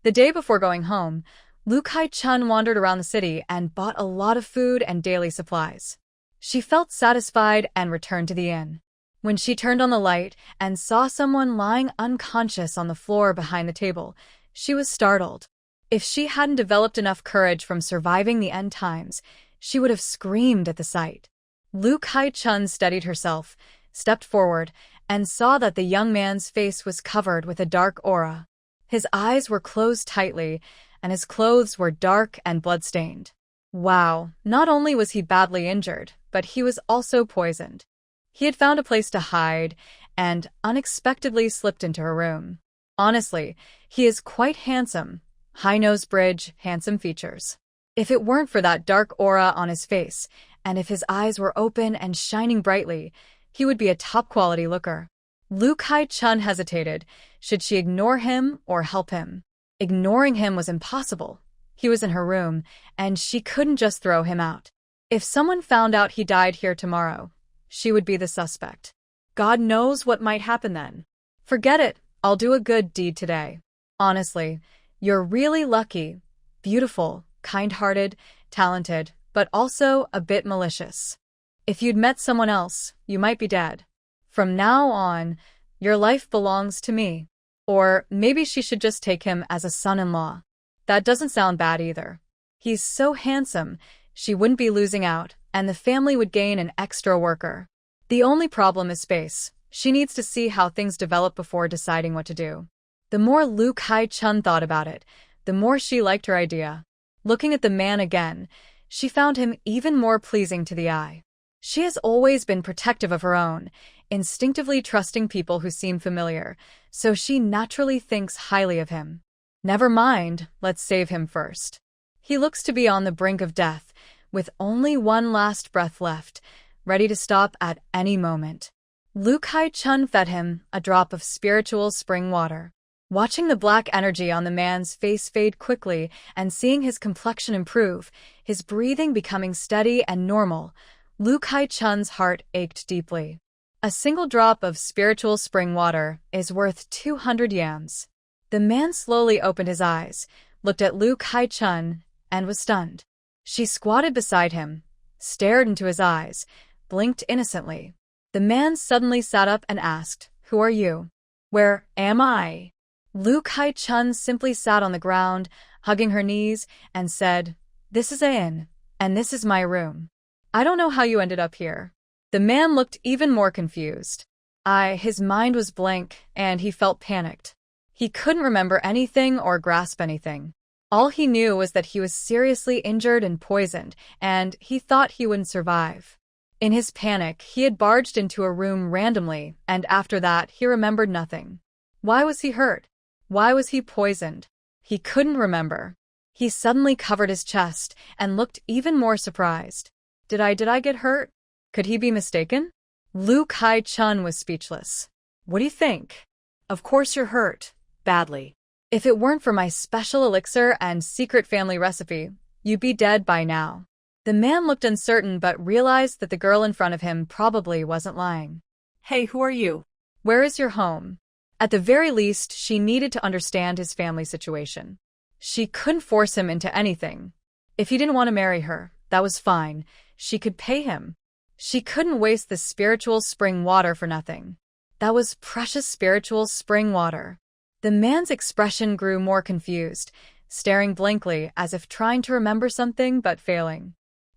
The day before going home, Lu Kai-chun wandered around the city and bought a lot of food and daily supplies. She felt satisfied and returned to the inn. When she turned on the light and saw someone lying unconscious on the floor behind the table, she was startled. If she hadn't developed enough courage from surviving the end times, she would have screamed at the sight. Lu Kai-chun steadied herself, stepped forward, and saw that the young man's face was covered with a dark aura. His eyes were closed tightly, and his clothes were dark and blood-stained. Wow, not only was he badly injured, but he was also poisoned. He had found a place to hide, and unexpectedly slipped into her room. Honestly, he is quite handsome. High nose bridge, handsome features. If it weren't for that dark aura on his face, and if his eyes were open and shining brightly, he would be a top-quality looker. Lu Kai-chun hesitated. Should she ignore him or help him? Ignoring him was impossible. He was in her room, and she couldn't just throw him out. If someone found out he died here tomorrow, she would be the suspect. God knows what might happen then. Forget it, I'll do a good deed today. Honestly, you're really lucky, beautiful, kind-hearted, talented, but also a bit malicious. If you'd met someone else, you might be dead. From now on, your life belongs to me. Or maybe she should just take him as a son-in-law. That doesn't sound bad either. He's so handsome, she wouldn't be losing out, and the family would gain an extra worker. The only problem is space. She needs to see how things develop before deciding what to do. The more Lu Kai-chun thought about it, the more she liked her idea. Looking at the man again, she found him even more pleasing to the eye. She has always been protective of her own, instinctively trusting people who seem familiar, so she naturally thinks highly of him. Never mind, let's save him first. He looks to be on the brink of death, with only one last breath left, ready to stop at any moment. Lu Kai-chun fed him a drop of spiritual spring water. Watching the black energy on the man's face fade quickly and seeing his complexion improve, his breathing becoming steady and normal, Lu Kai-chun's heart ached deeply. A single drop of spiritual spring water is worth 200 yams. The man slowly opened his eyes, looked at Lu Kai-chun, and was stunned. She squatted beside him, stared into his eyes, blinked innocently. The man suddenly sat up and asked, "Who are you? Where am I?" Lu Kai-chun simply sat on the ground, hugging her knees, and said, "This is an inn, and this is my room. I don't know how you ended up here." The man looked even more confused. His mind was blank, and he felt panicked. He couldn't remember anything or grasp anything. All he knew was that he was seriously injured and poisoned, and he thought he wouldn't survive. In his panic, he had barged into a room randomly, and after that, he remembered nothing. Why was he hurt? Why was he poisoned? He couldn't remember. He suddenly covered his chest and looked even more surprised. Did I get hurt? Could he be mistaken? Lu Kai-chun was speechless. What do you think? Of course you're hurt. Badly. If it weren't for my special elixir and secret family recipe, you'd be dead by now. The man looked uncertain but realized that the girl in front of him probably wasn't lying. Hey, who are you? Where is your home? At the very least, she needed to understand his family situation. She couldn't force him into anything. If he didn't want to marry her, that was fine. She could pay him. She couldn't waste the spiritual spring water for nothing. That was precious spiritual spring water. The man's expression grew more confused, staring blankly as if trying to remember something but failing.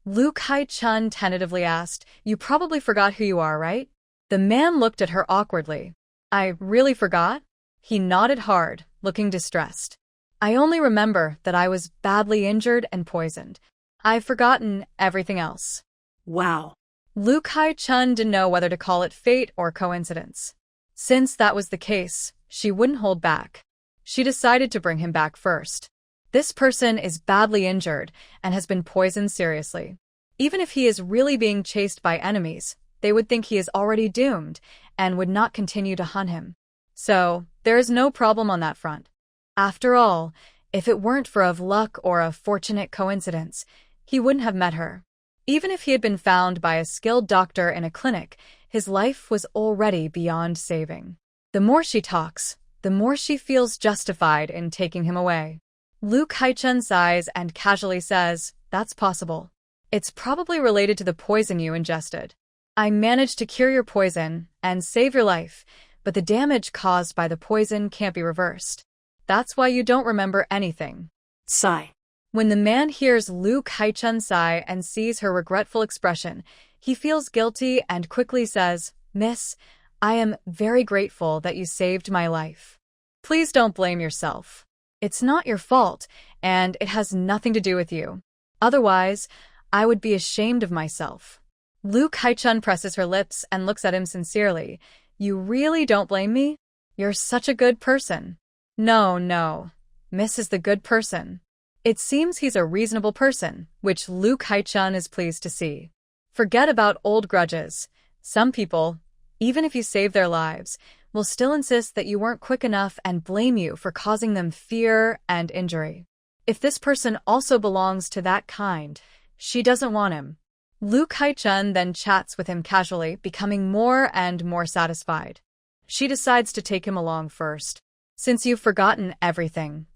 Lu Kai-chun tentatively asked, "You probably forgot who you are, right?" The man looked at her awkwardly. "I really forgot?" He nodded hard, looking distressed. "I only remember that I was badly injured and poisoned. I've forgotten everything else." Wow. Lu Kai-chun didn't know whether to call it fate or coincidence. Since that was the case, she wouldn't hold back. She decided to bring him back first. This person is badly injured and has been poisoned seriously. Even if he is really being chased by enemies, they would think he is already doomed and would not continue to hunt him. So, there is no problem on that front. After all, if it weren't for of luck or a fortunate coincidence, he wouldn't have met her. Even if he had been found by a skilled doctor in a clinic, his life was already beyond saving. The more she talks, the more she feels justified in taking him away. Lu Kai-chun sighs and casually says, "That's possible. It's probably related to the poison you ingested. I managed to cure your poison and save your life, but the damage caused by the poison can't be reversed. That's why you don't remember anything." Sigh. When the man hears Lu Kai-chun sigh and sees her regretful expression, he feels guilty and quickly says, "Miss, I am very grateful that you saved my life. Please don't blame yourself. It's not your fault, and it has nothing to do with you. Otherwise, I would be ashamed of myself." Lu Kai-chun presses her lips and looks at him sincerely. You really don't blame me? You're such a good person. No. Miss is the good person. It seems he's a reasonable person, which Luke Hai-chun is pleased to see. Forget about old grudges. Some people, even if you save their lives, will still insist that you weren't quick enough and blame you for causing them fear and injury. If this person also belongs to that kind, she doesn't want him. Luke Hai-chun then chats with him casually, becoming more and more satisfied. She decides to take him along first. Since you've forgotten everything,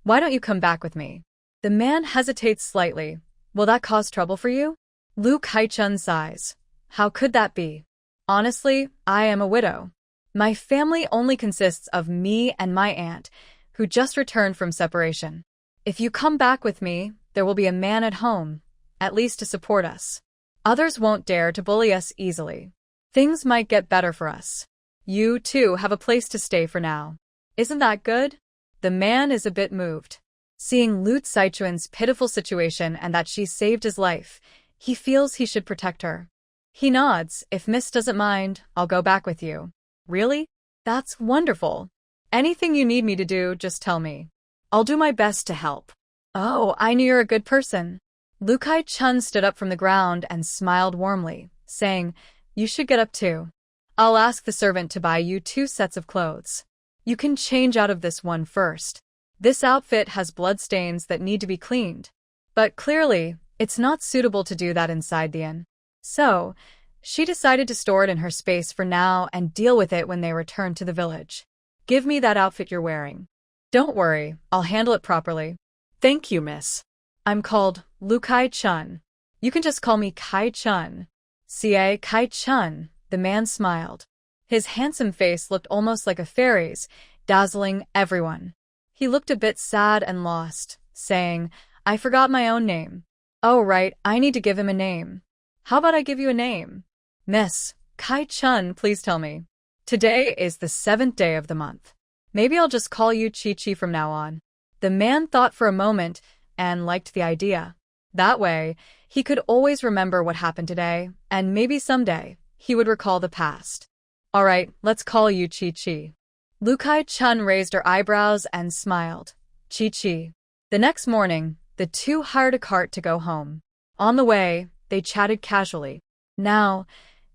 why don't you come back with me? The man hesitates slightly. Will that cause trouble for you? Luke Hai-chun sighs. How could that be? Honestly, I am a widow. My family only consists of me and my aunt, who just returned from separation. If you come back with me, there will be a man at home, at least to support us. Others won't dare to bully us easily. Things might get better for us. You, too, have a place to stay for now. Isn't that good? The man is a bit moved. Seeing Lu Saichuan's pitiful situation and that she saved his life, he feels he should protect her. He nods. If Miss doesn't mind, I'll go back with you. Really? That's wonderful. Anything you need me to do, just tell me. I'll do my best to help. Oh, I knew you're a good person. Luke Hai-chun stood up from the ground and smiled warmly, saying, You should get up too. I'll ask the servant to buy you 2 sets of clothes. You can change out of this one first. This outfit has bloodstains that need to be cleaned. But clearly, it's not suitable to do that inside the inn. So, she decided to store it in her space for now and deal with it when they return to the village. Give me that outfit you're wearing. Don't worry, I'll handle it properly. Thank you, miss. I'm called Luke Hai-chun. You can just call me Kai-chun. C.A. Kai-chun, the man smiled. His handsome face looked almost like a fairy's, dazzling everyone. He looked a bit sad and lost, saying, I forgot my own name. Oh right, I need to give him a name. How about I give you a name? Miss, Kai-chun, please tell me. Today is the 7th day of the month. Maybe I'll just call you Chi-Chi from now on. The man thought for a moment and liked the idea. That way, he could always remember what happened today, and maybe someday, he would recall the past. All right, let's call you Chi-Chi. Luke Hai-chun raised her eyebrows and smiled. Chi-Chi. The next morning, the two hired a cart to go home. On the way, they chatted casually. Now,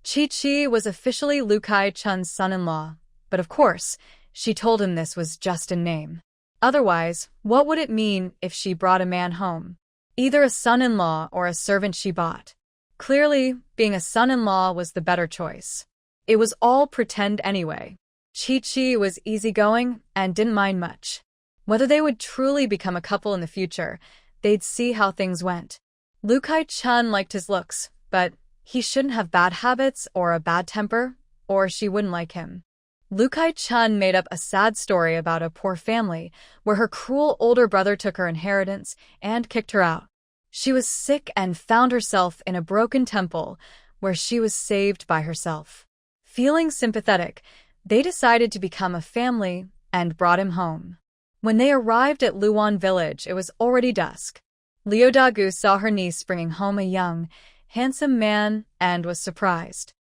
Chi-Chi was officially Luke Hai-chun's son-in-law, but of course, she told him this was just a name. Otherwise, what would it mean if she brought a man home? Either a son-in-law or a servant she bought. Clearly, being a son-in-law was the better choice. It was all pretend anyway. Chi-Chi was easygoing and didn't mind much. Whether they would truly become a couple in the future, they'd see how things went. Luke Hai-chun liked his looks, but he shouldn't have bad habits or a bad temper, or she wouldn't like him. Luke Hai-chun made up a sad story about a poor family where her cruel older brother took her inheritance and kicked her out. She was sick and found herself in a broken temple where she was saved by herself. Feeling sympathetic, they decided to become a family and brought him home. When they arrived at Luan village, it was already dusk. Liu Dagu saw her niece bringing home a young, handsome man and was surprised.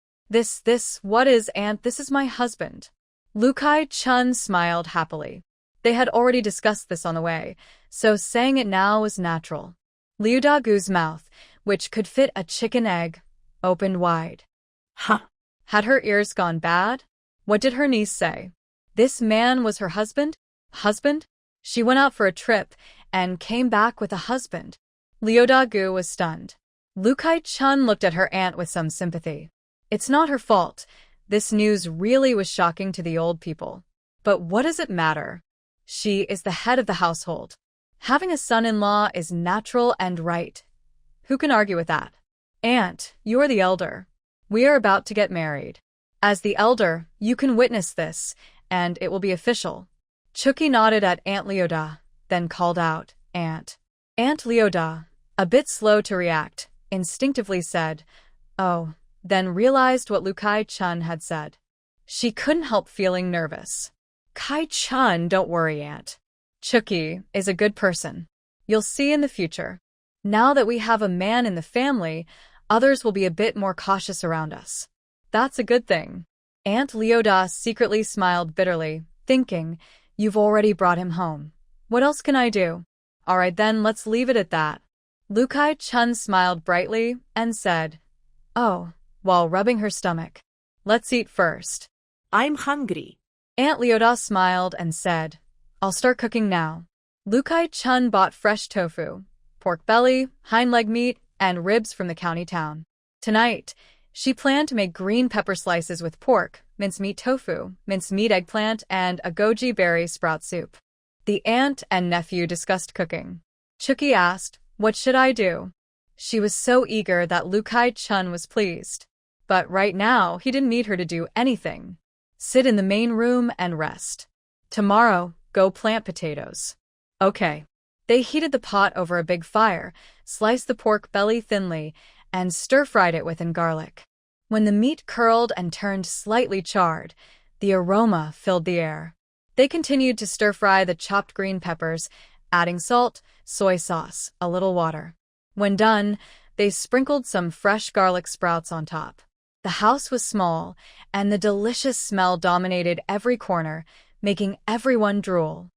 What is, aunt? This is my husband. Luke Hai-chun smiled happily. They had already discussed this on the way, so saying it now was natural. Liu Dagu's mouth, which could fit a chicken egg, opened wide. Huh. Had her ears gone bad? What did her niece say? This man was her husband? Husband? She went out for a trip and came back with a husband. Liu Dagu was stunned. Luke Hai-chun looked at her aunt with some sympathy. It's not her fault. This news really was shocking to the old people. But what does it matter? She is the head of the household. Having a son-in-law is natural and right. Who can argue with that? Aunt, you are the elder. We are about to get married. As the elder, you can witness this, and it will be official. Chuki nodded at Aunt Leoda, then called out, Aunt. Aunt Leoda, a bit slow to react, instinctively said, Oh, then realized what Luke Hai-chun had said. She couldn't help feeling nervous. Kai-chun, don't worry, Aunt. Chuki is a good person. You'll see in the future. Now that we have a man in the family, others will be a bit more cautious around us. That's a good thing. Aunt Leodas secretly smiled bitterly, thinking, you've already brought him home. What else can I do? Alright then, let's leave it at that. Lu Kai-chun smiled brightly and said, oh, while rubbing her stomach. Let's eat first. I'm hungry. Aunt Leodas smiled and said, I'll start cooking now. Lu Kai-chun bought fresh tofu, pork belly, hind leg meat, and ribs from the county town. Tonight, she planned to make green pepper slices with pork, mincemeat tofu, mincemeat eggplant, and a goji berry sprout soup. The aunt and nephew discussed cooking. Chuki asked, what should I do? She was so eager that Lu Kai-chun was pleased. But right now, he didn't need her to do anything. Sit in the main room and rest. Tomorrow, go plant potatoes. Okay. They heated the pot over a big fire, sliced the pork belly thinly, and stir-fried it with garlic. When the meat curled and turned slightly charred, the aroma filled the air. They continued to stir-fry the chopped green peppers, adding salt, soy sauce, a little water. When done, they sprinkled some fresh garlic sprouts on top. The house was small, and the delicious smell dominated every corner, making everyone drool.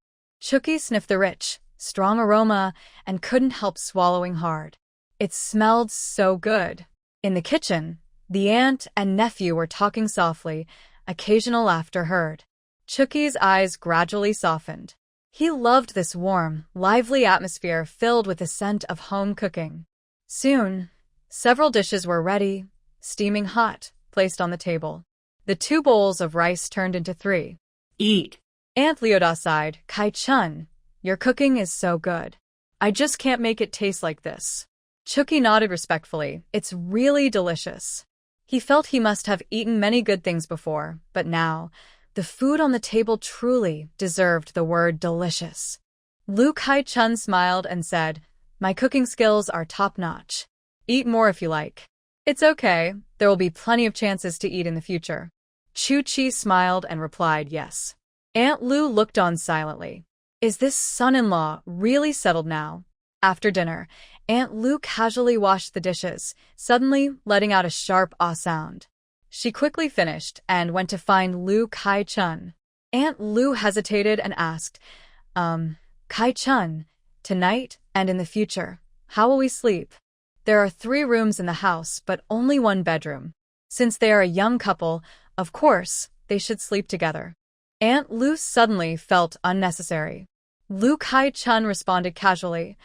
Chuki sniffed the rich, strong aroma and couldn't help swallowing hard. It smelled so good. In the kitchen, the aunt and nephew were talking softly, occasional laughter heard. Chuki's eyes gradually softened. He loved this warm, lively atmosphere filled with the scent of home cooking. Soon, several dishes were ready, steaming hot, placed on the table. The 2 bowls of rice turned into 3. Eat. Aunt Leodas sighed, Kai-chun, your cooking is so good. I just can't make it taste like this. Chuki nodded respectfully. It's really delicious. He felt he must have eaten many good things before, but now, the food on the table truly deserved the word delicious. Lu Kai-chun smiled and said, my cooking skills are top-notch. Eat more if you like. It's okay, there will be plenty of chances to eat in the future. Chu-chi smiled and replied yes. Aunt Lu looked on silently. Is this son-in-law really settled now? After dinner, Aunt Lu casually washed the dishes, suddenly letting out a sharp ah sound. She quickly finished and went to find Lu Kai-chun. Aunt Lu hesitated and asked, Kai-chun, tonight and in the future, how will we sleep? There are 3 rooms in the house, but only 1 bedroom. Since they are a young couple, of course, they should sleep together. Aunt Lu suddenly felt unnecessary. Lu Kai-chun responded casually,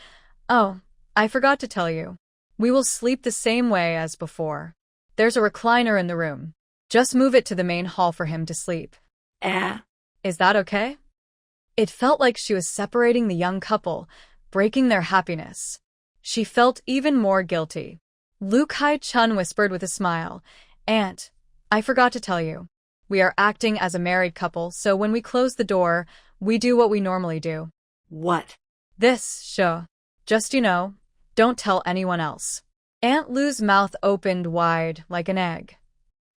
oh, I forgot to tell you. We will sleep the same way as before. There's a recliner in the room. Just move it to the main hall for him to sleep. Is that okay? It felt like she was separating the young couple, breaking their happiness. She felt even more guilty. Lu Kai-chun whispered with a smile, Aunt, I forgot to tell you. We are acting as a married couple, so when we close the door, we do what we normally do. What? This, just don't tell anyone else. Aunt Lu's mouth opened wide like an egg.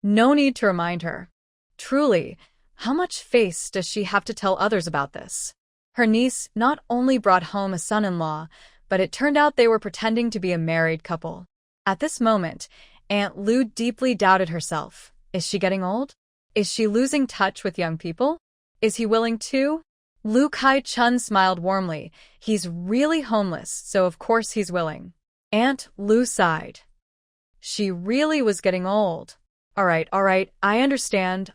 No need to remind her. Truly, how much face does she have to tell others about this? Her niece not only brought home a son-in-law, but it turned out they were pretending to be a married couple. At this moment, Aunt Lu deeply doubted herself. Is she getting old? Is she losing touch with young people? Is he willing to? Lu Kai-chun smiled warmly. He's really homeless, so of course he's willing. Aunt Lu sighed. She really was getting old. All right, I understand.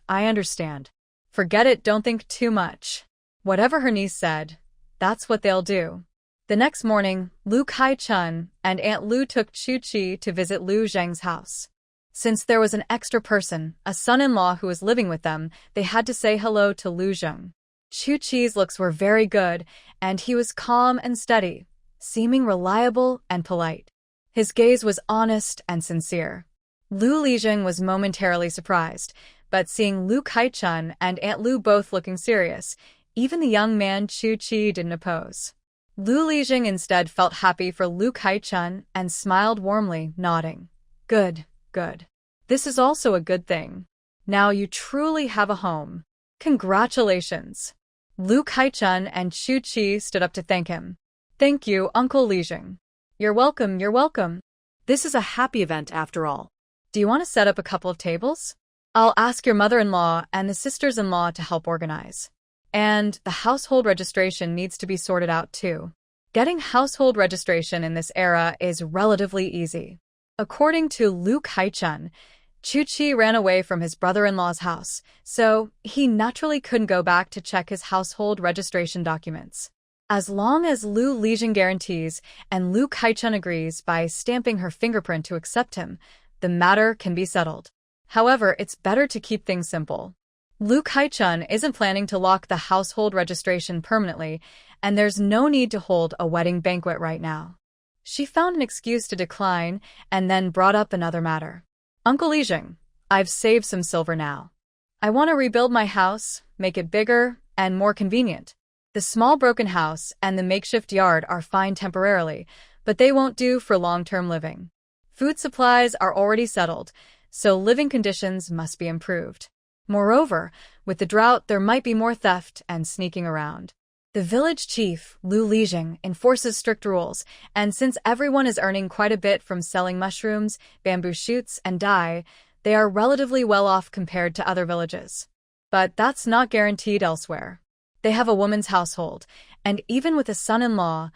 Forget it, don't think too much. Whatever her niece said, that's what they'll do. The next morning, Lu Kai-chun and Aunt Lu took Chu-chi to visit Lu Zheng's house. Since there was an extra person, a son-in-law who was living with them, they had to say hello to Lu Zheng. Chu-chi's looks were very good, and he was calm and steady, seeming reliable and polite. His gaze was honest and sincere. Lu Lizheng was momentarily surprised, but seeing Lu Kai-chun and Aunt Lu both looking serious, even the young man Chu-chi didn't oppose. Lu Lizheng instead felt happy for Lu Kai-chun and smiled warmly, nodding. Good. This is also a good thing. Now you truly have a home. Congratulations. Lu Kai-chun and Chu-chi stood up to thank him. Thank you, Uncle Lizheng. You're welcome. This is a happy event after all. Do you want to set up a couple of tables? I'll ask your mother-in-law and the sisters-in-law to help organize. And the household registration needs to be sorted out too. Getting household registration in this era is relatively easy. According to Lu Kai-chun, Chu-chi ran away from his brother-in-law's house, so he naturally couldn't go back to check his household registration documents. As long as Lu Lijing guarantees and Lu Kai-chun agrees by stamping her fingerprint to accept him, the matter can be settled. However, it's better to keep things simple. Lu Kai-chun isn't planning to lock the household registration permanently, and there's no need to hold a wedding banquet right now. She found an excuse to decline and then brought up another matter. Uncle Lijing, I've saved some silver now. I want to rebuild my house, make it bigger and more convenient. The small broken house and the makeshift yard are fine temporarily, but they won't do for long-term living. Food supplies are already settled, so living conditions must be improved. Moreover, with the drought there might be more theft and sneaking around. The village chief, Lu Lijing, enforces strict rules, and since everyone is earning quite a bit from selling mushrooms, bamboo shoots, and dye, they are relatively well off compared to other villages. But that's not guaranteed elsewhere. They have a woman's household, and even with a son-in-law,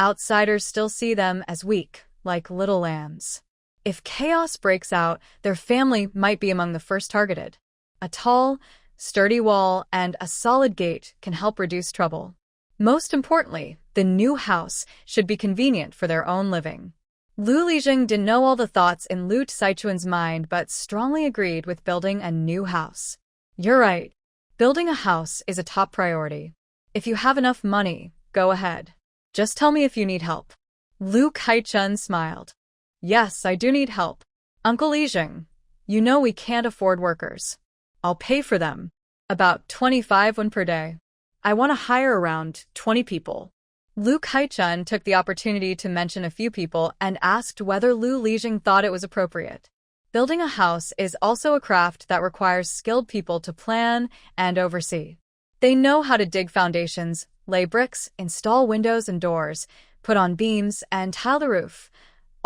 outsiders still see them as weak, like little lambs. If chaos breaks out, their family might be among the first targeted. A tall, sturdy wall and a solid gate can help reduce trouble. Most importantly, the new house should be convenient for their own living. Lu Lijing didn't know all the thoughts in Lu Saichuan's mind but strongly agreed with building a new house. You're right. Building a house is a top priority. If you have enough money, go ahead. Just tell me if you need help. Lu Kai-chun smiled. Yes, I do need help. Uncle Lijing, you know we can't afford workers. I'll pay for them. About 25 won per day. I want to hire around 20 people. Lu Kai-chun took the opportunity to mention a few people and asked whether Lu Lijing thought it was appropriate. Building a house is also a craft that requires skilled people to plan and oversee. They know how to dig foundations, lay bricks, install windows and doors, put on beams, and tile the roof,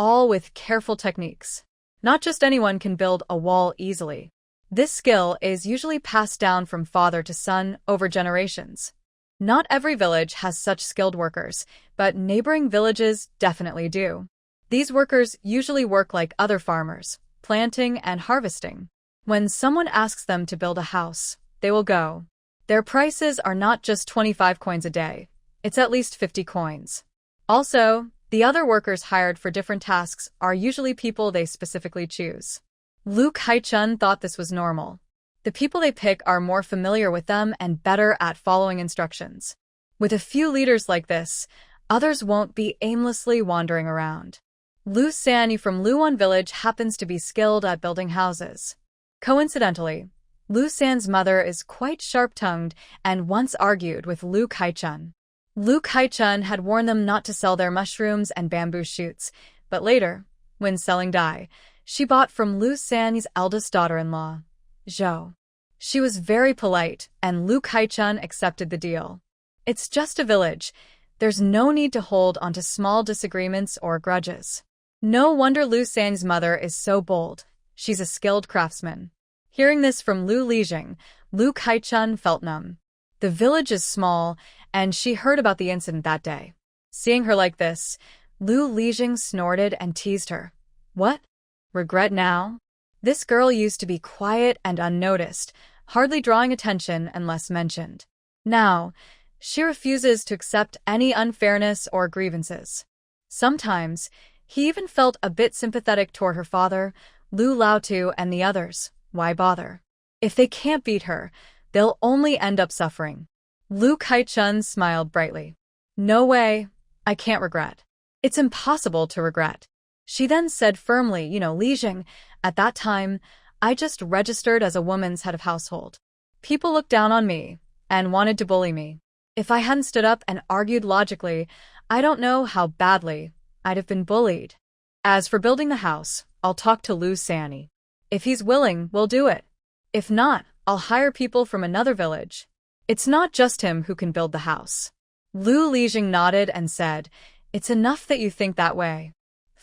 all with careful techniques. Not just anyone can build a wall easily. This skill is usually passed down from father to son over generations. Not every village has such skilled workers, but neighboring villages definitely do. These workers usually work like other farmers, planting and harvesting. When someone asks them to build a house, they will go. Their prices are not just 25 coins a day, it's at least 50 coins. Also, the other workers hired for different tasks are usually people they specifically choose. Lu Kai-chun thought this was normal. The people they pick are more familiar with them and better at following instructions. With a few leaders like this, others won't be aimlessly wandering around. Lu Sanyi from Luan village happens to be skilled at building houses. Coincidentally, Lu San's mother is quite sharp-tongued and once argued with Lu Kai-chun. Lu Kai-chun had warned them not to sell their mushrooms and bamboo shoots, but later, when selling dye, she bought from Lu Sanyi's eldest daughter-in-law, Zhou. She was very polite, and Lu Kai-chun accepted the deal. It's just a village. There's no need to hold onto small disagreements or grudges. No wonder Lu Sanyi's mother is so bold. She's a skilled craftsman. Hearing this from Lu Lijing, Lu Kai-chun felt numb. The village is small, and she heard about the incident that day. Seeing her like this, Lu Lijing snorted and teased her. What? Regret now? This girl used to be quiet and unnoticed, hardly drawing attention unless mentioned. Now, she refuses to accept any unfairness or grievances. Sometimes, he even felt a bit sympathetic toward her father, Lu Laotu, and the others. Why bother? If they can't beat her, they'll only end up suffering. Lu Kai-chun smiled brightly. No way. I can't regret. It's impossible to regret. She then said firmly, Lijing, at that time, I just registered as a woman's head of household. People looked down on me and wanted to bully me. If I hadn't stood up and argued logically, I don't know how badly I'd have been bullied. As for building the house, I'll talk to Lu Sanyi. If he's willing, we'll do it. If not, I'll hire people from another village. It's not just him who can build the house. Lu Lijing nodded and said, It's enough that you think that way.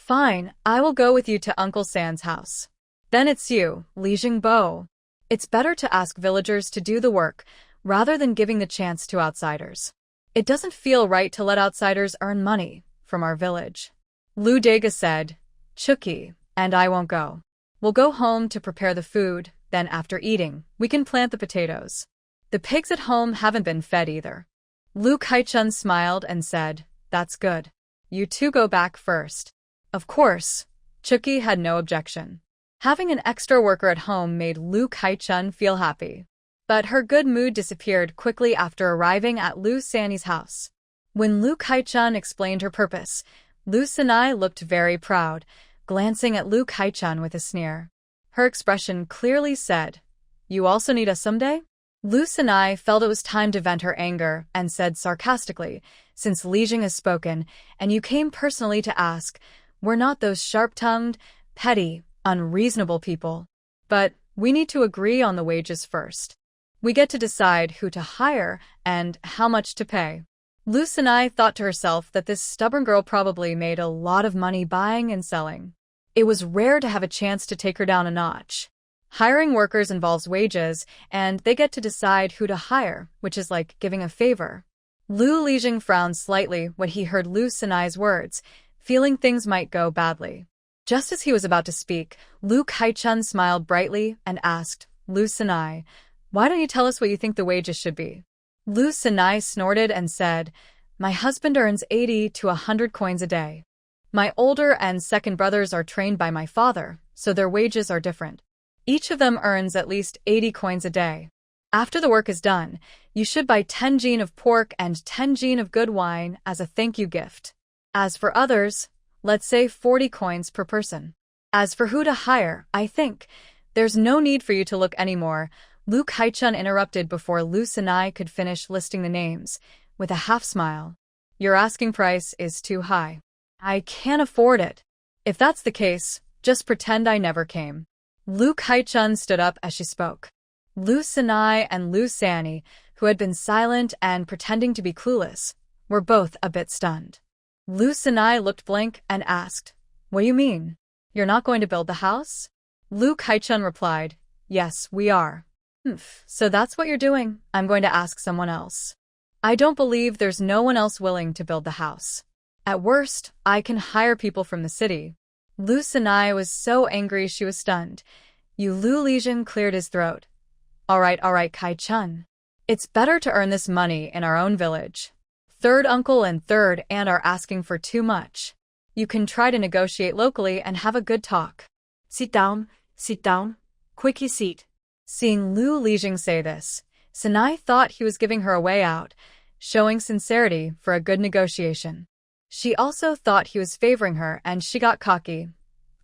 Fine, I will go with you to Uncle San's house. Then it's you, Lijing Bo. It's better to ask villagers to do the work rather than giving the chance to outsiders. It doesn't feel right to let outsiders earn money from our village. Lu Dega said, Chucky and I won't go. We'll go home to prepare the food, then after eating, we can plant the potatoes. The pigs at home haven't been fed either. Lu Kaichun smiled and said, That's good. You two go back first. Of course, Chucky had no objection. Having an extra worker at home made Lu Kaichun feel happy. But her good mood disappeared quickly after arriving at Lu Sanyi's house. When Lu Kaichun explained her purpose, Lu Sanyi looked very proud, glancing at Lu Kaichun with a sneer. Her expression clearly said, You also need us someday? Lu Sanyi felt it was time to vent her anger and said sarcastically, Since Li Jing has spoken, and you came personally to ask, we're not those sharp-tongued, petty, unreasonable people. But we need to agree on the wages first. We get to decide who to hire and how much to pay. Lu Sanyi thought to herself that this stubborn girl probably made a lot of money buying and selling. It was rare to have a chance to take her down a notch. Hiring workers involves wages, and they get to decide who to hire, which is like giving a favor. Lu Lijing frowned slightly when he heard Lu Sanyi's words, feeling things might go badly. Just as he was about to speak, Lu Kaichun smiled brightly and asked, Lu Sanyi, why don't you tell us what you think the wages should be? Lu Sanyi snorted and said, My husband earns 80 to 100 coins a day. My older and second brothers are trained by my father, so their wages are different. Each of them earns at least 80 coins a day. After the work is done, you should buy 10 jin of pork and 10 jin of good wine as a thank you gift. As for others, let's say 40 coins per person. As for who to hire, I think there's no need for you to look anymore. Lu Kaichun interrupted before Lu Sanyi could finish listing the names, with a half smile. Your asking price is too high. I can't afford it. If that's the case, just pretend I never came. Lu Kaichun stood up as she spoke. Lu Sanyi and Lu Sanyi, who had been silent and pretending to be clueless, were both a bit stunned. Lu Sanyi looked blank and asked, What do you mean? You're not going to build the house? Lu Kaichun replied, Yes, we are. So that's what you're doing. I'm going to ask someone else. I don't believe there's no one else willing to build the house. At worst, I can hire people from the city. Lu Sanyi was so angry she was stunned. Lu Lijing cleared his throat. All right, Kaichun. It's better to earn this money in our own village. Third uncle and third aunt are asking for too much. You can try to negotiate locally and have a good talk. Sit down, quickly sit. Seeing Lu Lijing say this, Sanyi thought he was giving her a way out, showing sincerity for a good negotiation. She also thought he was favoring her and she got cocky.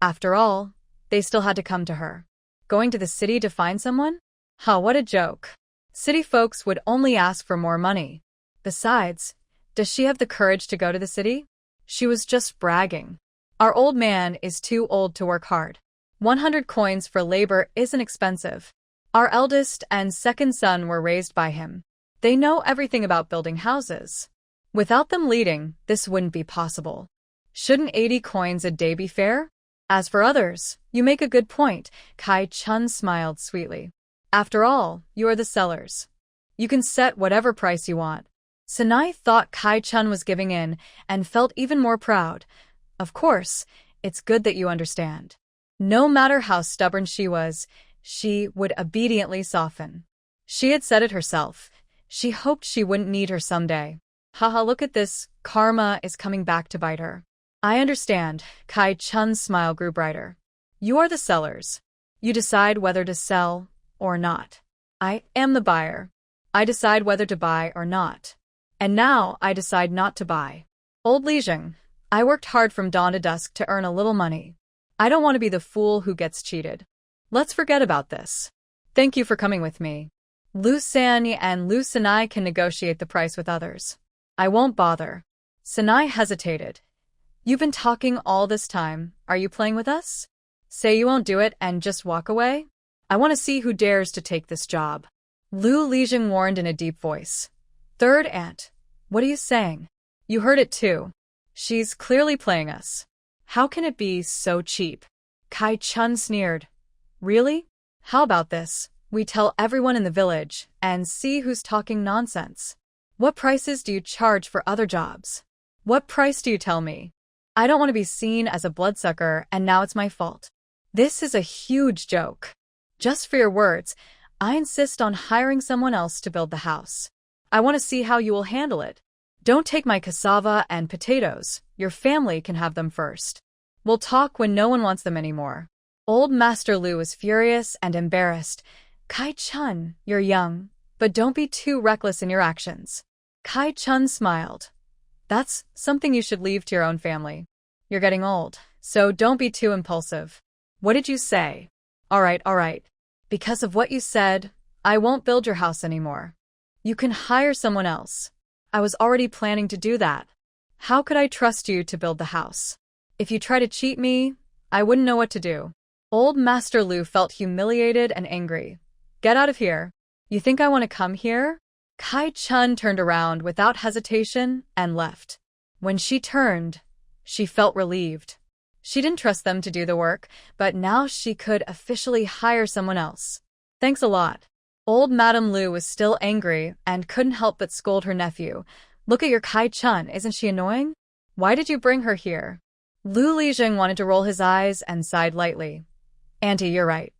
After all, they still had to come to her. Going to the city to find someone? What a joke. City folks would only ask for more money. Besides, does she have the courage to go to the city? She was just bragging. Our old man is too old to work hard. 100 coins for labor isn't expensive. Our eldest and second son were raised by him. They know everything about building houses. Without them leading, this wouldn't be possible. Shouldn't 80 coins a day be fair? As for others, you make a good point. Kaichun smiled sweetly. After all, you are the sellers. You can set whatever price you want. Sanyi thought Kaichun was giving in and felt even more proud. Of course, it's good that you understand. No matter how stubborn she was, she would obediently soften. She had said it herself. She hoped she wouldn't need her someday. Look at this. Karma is coming back to bite her. I understand. Kaichun's smile grew brighter. You are the sellers. You decide whether to sell or not. I am the buyer. I decide whether to buy or not. And now I decide not to buy. Old Lijing, I worked hard from dawn to dusk to earn a little money. I don't want to be the fool who gets cheated. Let's forget about this. Thank you for coming with me. Lu Sanyi and Lu Sanyi can negotiate the price with others. I won't bother. Sanyi hesitated. You've been talking all this time. Are you playing with us? Say you won't do it and just walk away? I want to see who dares to take this job. Lu Lijing warned in a deep voice. Third aunt, what are you saying? You heard it too. She's clearly playing us. How can it be so cheap? Kaichun sneered. Really? How about this? We tell everyone in the village and see who's talking nonsense. What prices do you charge for other jobs? What price do you tell me? I don't want to be seen as a bloodsucker, and now it's my fault. This is a huge joke. Just for your words, I insist on hiring someone else to build the house. I want to see how you will handle it. Don't take my cassava and potatoes. Your family can have them first. We'll talk when no one wants them anymore. Old Master Lu was furious and embarrassed. Kai-chun, you're young, but don't be too reckless in your actions. Kai-chun smiled. That's something you should leave to your own family. You're getting old, so don't be too impulsive. What did you say? All right. Because of what you said, I won't build your house anymore. You can hire someone else. I was already planning to do that. How could I trust you to build the house? If you try to cheat me, I wouldn't know what to do. Old Master Lu felt humiliated and angry. Get out of here. You think I want to come here? Kai-chun turned around without hesitation and left. When she turned, she felt relieved. She didn't trust them to do the work, but now she could officially hire someone else. Thanks a lot. Old Madame Lu was still angry and couldn't help but scold her nephew. Look at your Kai-chun, isn't she annoying? Why did you bring her here? Lu Lijing wanted to roll his eyes and sighed lightly. Auntie, you're right.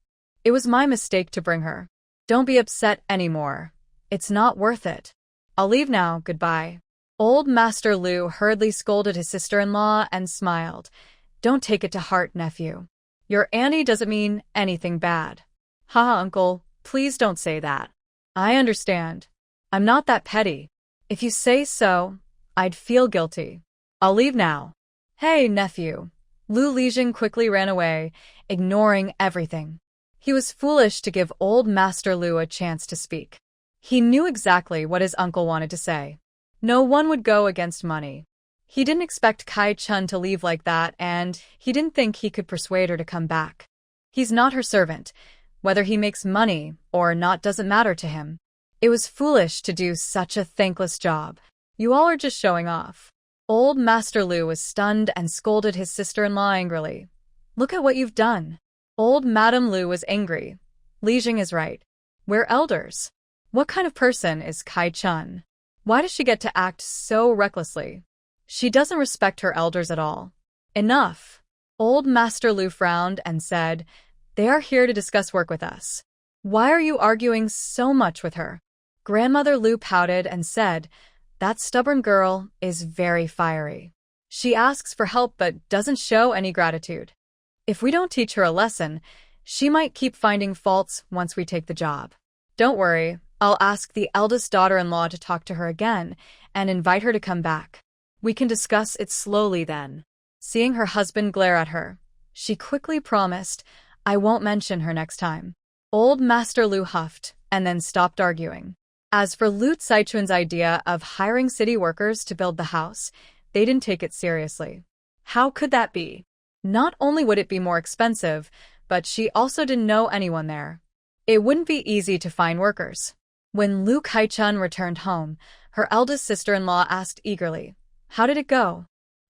It was my mistake to bring her. Don't be upset anymore. It's not worth it. I'll leave now, goodbye. Old Master Lu hurriedly scolded his sister-in-law and smiled. Don't take it to heart, nephew. Your auntie doesn't mean anything bad. Haha, uncle, please don't say that. I understand. I'm not that petty. If you say so, I'd feel guilty. I'll leave now. Hey, nephew. Lu Lijing quickly ran away, ignoring everything. He was foolish to give old Master Lu a chance to speak. He knew exactly what his uncle wanted to say. No one would go against money. He didn't expect Kai-chun to leave like that, and he didn't think he could persuade her to come back. He's not her servant. Whether he makes money or not doesn't matter to him. It was foolish to do such a thankless job. You all are just showing off. Old Master Lu was stunned and scolded his sister-in-law angrily. Look at what you've done. Old Madame Lu was angry. Lijing is right. We're elders. What kind of person is Kai-chun? Why does she get to act so recklessly? She doesn't respect her elders at all. Enough. Old Master Lu frowned and said, They are here to discuss work with us. Why are you arguing so much with her? Grandmother Lu pouted and said, That stubborn girl is very fiery. She asks for help but doesn't show any gratitude. If we don't teach her a lesson, she might keep finding faults once we take the job. Don't worry, I'll ask the eldest daughter-in-law to talk to her again and invite her to come back. We can discuss it slowly then. Seeing her husband glare at her, she quickly promised, I won't mention her next time. Old Master Lu huffed and then stopped arguing. As for Lu Saichun's idea of hiring city workers to build the house, they didn't take it seriously. How could that be? Not only would it be more expensive, but she also didn't know anyone there. It wouldn't be easy to find workers. When Lu Kai-chun returned home, her eldest sister-in-law asked eagerly, How did it go?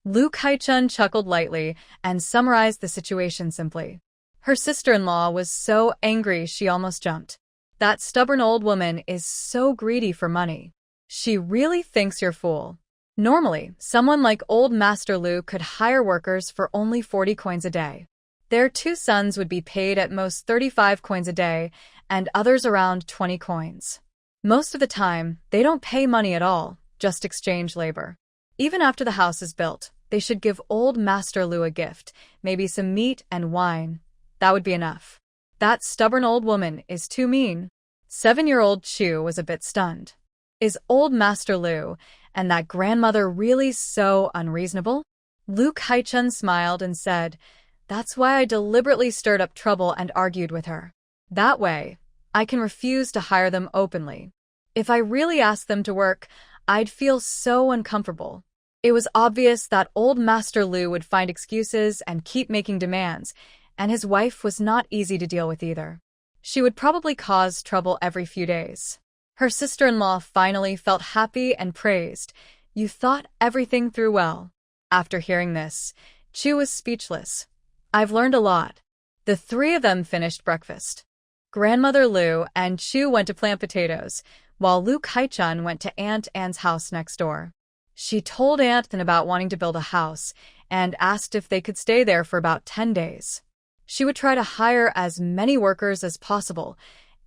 Lu Kai-chun chuckled lightly and summarized the situation simply. Her sister-in-law was so angry she almost jumped. That stubborn old woman is so greedy for money. She really thinks you're a fool. Normally, someone like old Master Lu could hire workers for only 40 coins a day. Their 2 sons would be paid at most 35 coins a day, and others around 20 coins. Most of the time, they don't pay money at all, just exchange labor. Even after the house is built, they should give old Master Lu a gift, maybe some meat and wine. That would be enough. That stubborn old woman is too mean. 7-year-old Chu was a bit stunned. Is old Master Lu and that grandmother really so unreasonable? Lu Kai-chun smiled and said, That's why I deliberately stirred up trouble and argued with her. That way, I can refuse to hire them openly. If I really asked them to work, I'd feel so uncomfortable. It was obvious that old Master Lu would find excuses and keep making demands, and his wife was not easy to deal with either. She would probably cause trouble every few days. Her sister-in-law finally felt happy and praised, You thought everything through well. After hearing this, Chu was speechless. I've learned a lot. The 3 of them finished breakfast. Grandmother Lu and Chu went to plant potatoes, while Lu Kai-chun went to Aunt Anne's house next door. She told Aunt Anne about wanting to build a house and asked if they could stay there for about 10 days. She would try to hire as many workers as possible,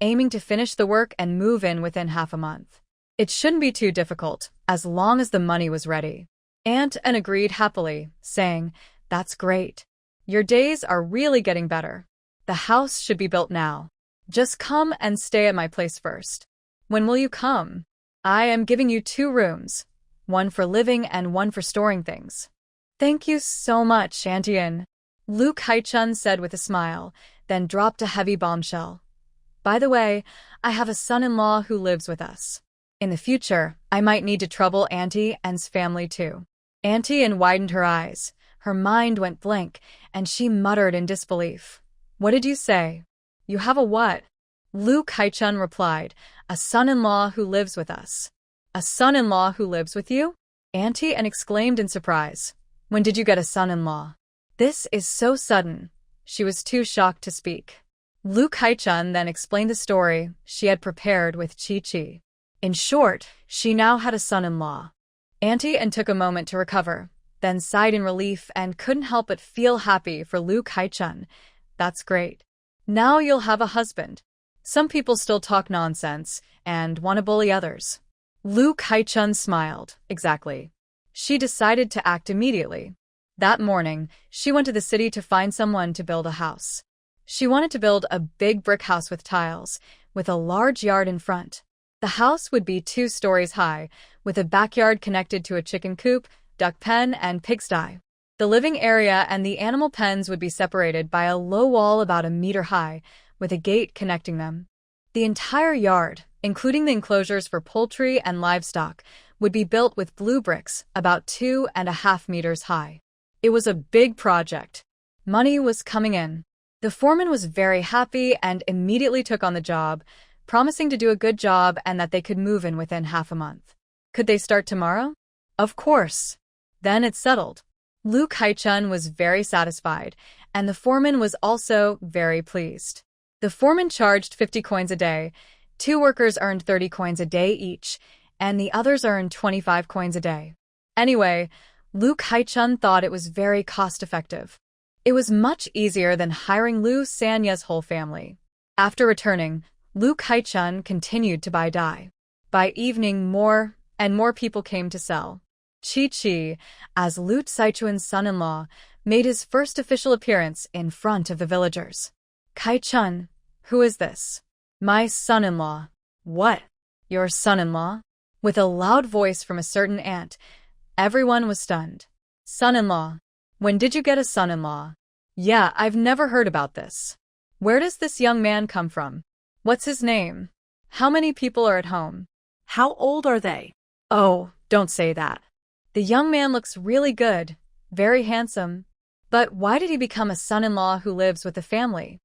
aiming to finish the work and move in within half a month. It shouldn't be too difficult, as long as the money was ready. Aunt Anne agreed happily, saying, "That's great. Your days are really getting better. The house should be built now. Just come and stay at my place first." "When will you come?" "I am giving you 2 rooms, one for living and one for storing things." "Thank you so much, Auntie Anne," Lu Kai-chun said with a smile, then dropped a heavy bombshell. "By the way, I have a son-in-law who lives with us. In the future, I might need to trouble Auntie Anne's family too." Auntie Anne widened her eyes. Her mind went blank, and she muttered in disbelief. "What did you say? You have a what?" Lu Kai-chun replied, "A son-in-law who lives with us." "A son-in-law who lives with you?" Auntie Anne exclaimed in surprise. "When did you get a son-in-law?" "This is so sudden." She was too shocked to speak. Lu Kai-chun then explained the story she had prepared with Chi-chi. In short, she now had a son-in-law. Auntie Anne took a moment to recover, then sighed in relief and couldn't help but feel happy for Lu Kai-chun. "That's great. Now you'll have a husband." Some people still talk nonsense and want to bully others. Lu Kai-chun smiled. Exactly. She decided to act immediately. That morning, she went to the city to find someone to build a house. She wanted to build a big brick house with tiles, with a large yard in front. The house would be 2 stories high, with a backyard connected to a chicken coop, duck pen, and pigsty. The living area and the animal pens would be separated by a low wall about a meter high, with a gate connecting them. The entire yard, including the enclosures for poultry and livestock, would be built with blue bricks about 2.5 meters high. It was a big project. Money was coming in. The foreman was very happy and immediately took on the job, promising to do a good job and that they could move in within half a month. Could they start tomorrow? Of course. Then it's settled. Lu Kai-chun was very satisfied, and the foreman was also very pleased. The foreman charged 50 coins a day, 2 workers earned 30 coins a day each, and the others earned 25 coins a day. Anyway, Lu Kai-chun thought it was very cost-effective. It was much easier than hiring Lu Sanya's whole family. After returning, Lu Kai-chun continued to buy dye. By evening, more and more people came to sell. Chi-chi, as Lu Saichuan's son-in-law, made his first official appearance in front of the villagers. "Kai-chun, who is this?" "My son-in-law." "What? Your son-in-law?" With a loud voice from a certain aunt, everyone was stunned. "Son-in-law? When did you get a son-in-law?" "Yeah, I've never heard about this. Where does this young man come from? What's his name? How many people are at home? How old are they?" "Oh, don't say that. The young man looks really good, very handsome. But why did he become a son-in-law who lives with the family?"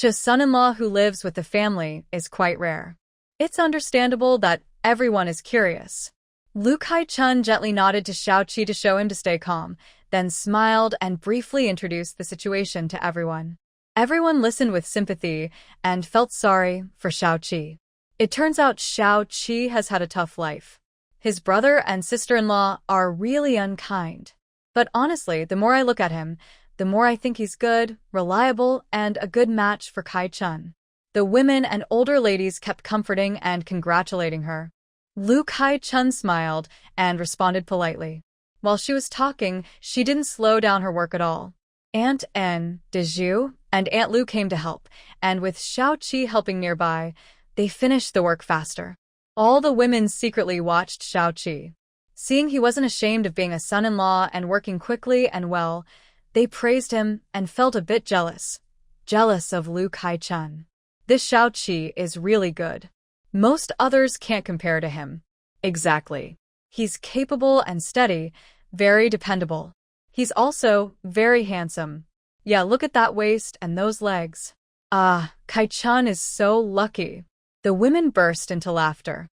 "A son-in-law who lives with the family is quite rare. It's understandable that everyone is curious." Lu Kai-chun gently nodded to Xiao-Qi to show him to stay calm, then smiled and briefly introduced the situation to everyone. Everyone listened with sympathy and felt sorry for Xiao-Qi. It turns out Xiao-Qi has had a tough life. His brother and sister-in-law are really unkind. But honestly, the more I look at him, the more I think he's good, reliable, and a good match for Kai-chun. The women and older ladies kept comforting and congratulating her. Lu Kai-chun smiled and responded politely. While she was talking, she didn't slow down her work at all. Aunt Anne, Dezhu, and Aunt Lu came to help, and with Xiao-Qi helping nearby, they finished the work faster. All the women secretly watched Xiao-Qi. Seeing he wasn't ashamed of being a son-in-law and working quickly and well, they praised him and felt a bit jealous. Jealous of Lu Kai-chun. This Xiao-Qi is really good. Most others can't compare to him. Exactly. He's capable and steady, very dependable. He's also very handsome. Yeah, look at that waist and those legs. Ah, Kai-chun is so lucky. The women burst into laughter.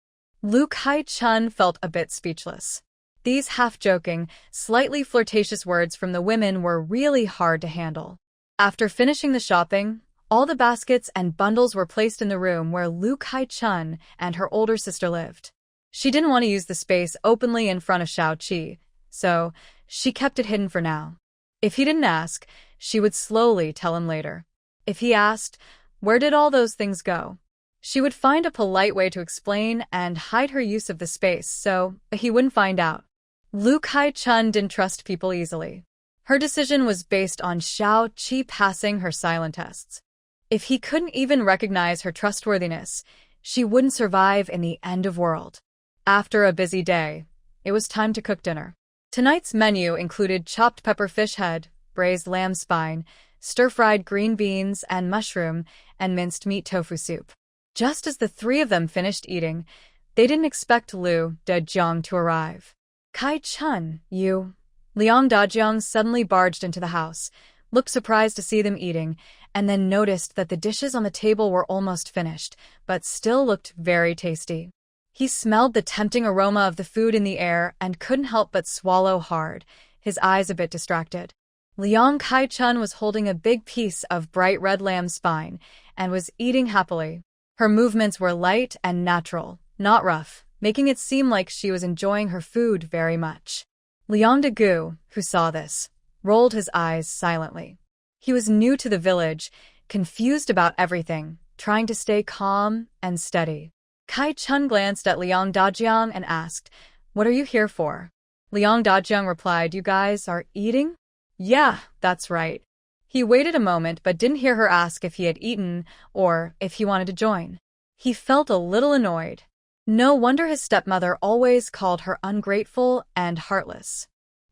Lu Kai-chun felt a bit speechless. These half-joking, slightly flirtatious words from the women were really hard to handle. After finishing the shopping, All the baskets and bundles were placed in the room where Lu Kai-chun and her older sister lived. She didn't want to use the space openly in front of Xiao-Qi, so she kept it hidden for now. If he didn't ask, she would slowly tell him later. If he asked, where did all those things go? She would find a polite way to explain and hide her use of the space so he wouldn't find out. Lu Kai-chun didn't trust people easily. Her decision was based on Xiao-Qi passing her silent tests. If he couldn't even recognize her trustworthiness, she wouldn't survive in the end of world. After a busy day, it was time to cook dinner. Tonight's menu included chopped pepper fish head, braised lamb spine, stir-fried green beans and mushroom, and minced meat tofu soup. Just as the three of them finished eating, they didn't expect Liu Dajiang to arrive. Kai-chun, you... Liang Dajiang suddenly barged into the house, looked surprised to see them eating, and then noticed that the dishes on the table were almost finished, but still looked very tasty. He smelled the tempting aroma of the food in the air and couldn't help but swallow hard, his eyes a bit distracted. Liang Kai-chun was holding a big piece of bright red lamb spine and was eating happily. Her movements were light and natural, not rough, making it seem like she was enjoying her food very much. Liang Dagu, who saw this, rolled his eyes silently. He was new to the village, confused about everything, trying to stay calm and steady. Kai-chun glanced at Liang Dajiang and asked, "What are you here for?" Liang Dajiang replied, "You guys are eating?" "Yeah, that's right." He waited a moment but didn't hear her ask if he had eaten or if he wanted to join. He felt a little annoyed. No wonder his stepmother always called her ungrateful and heartless.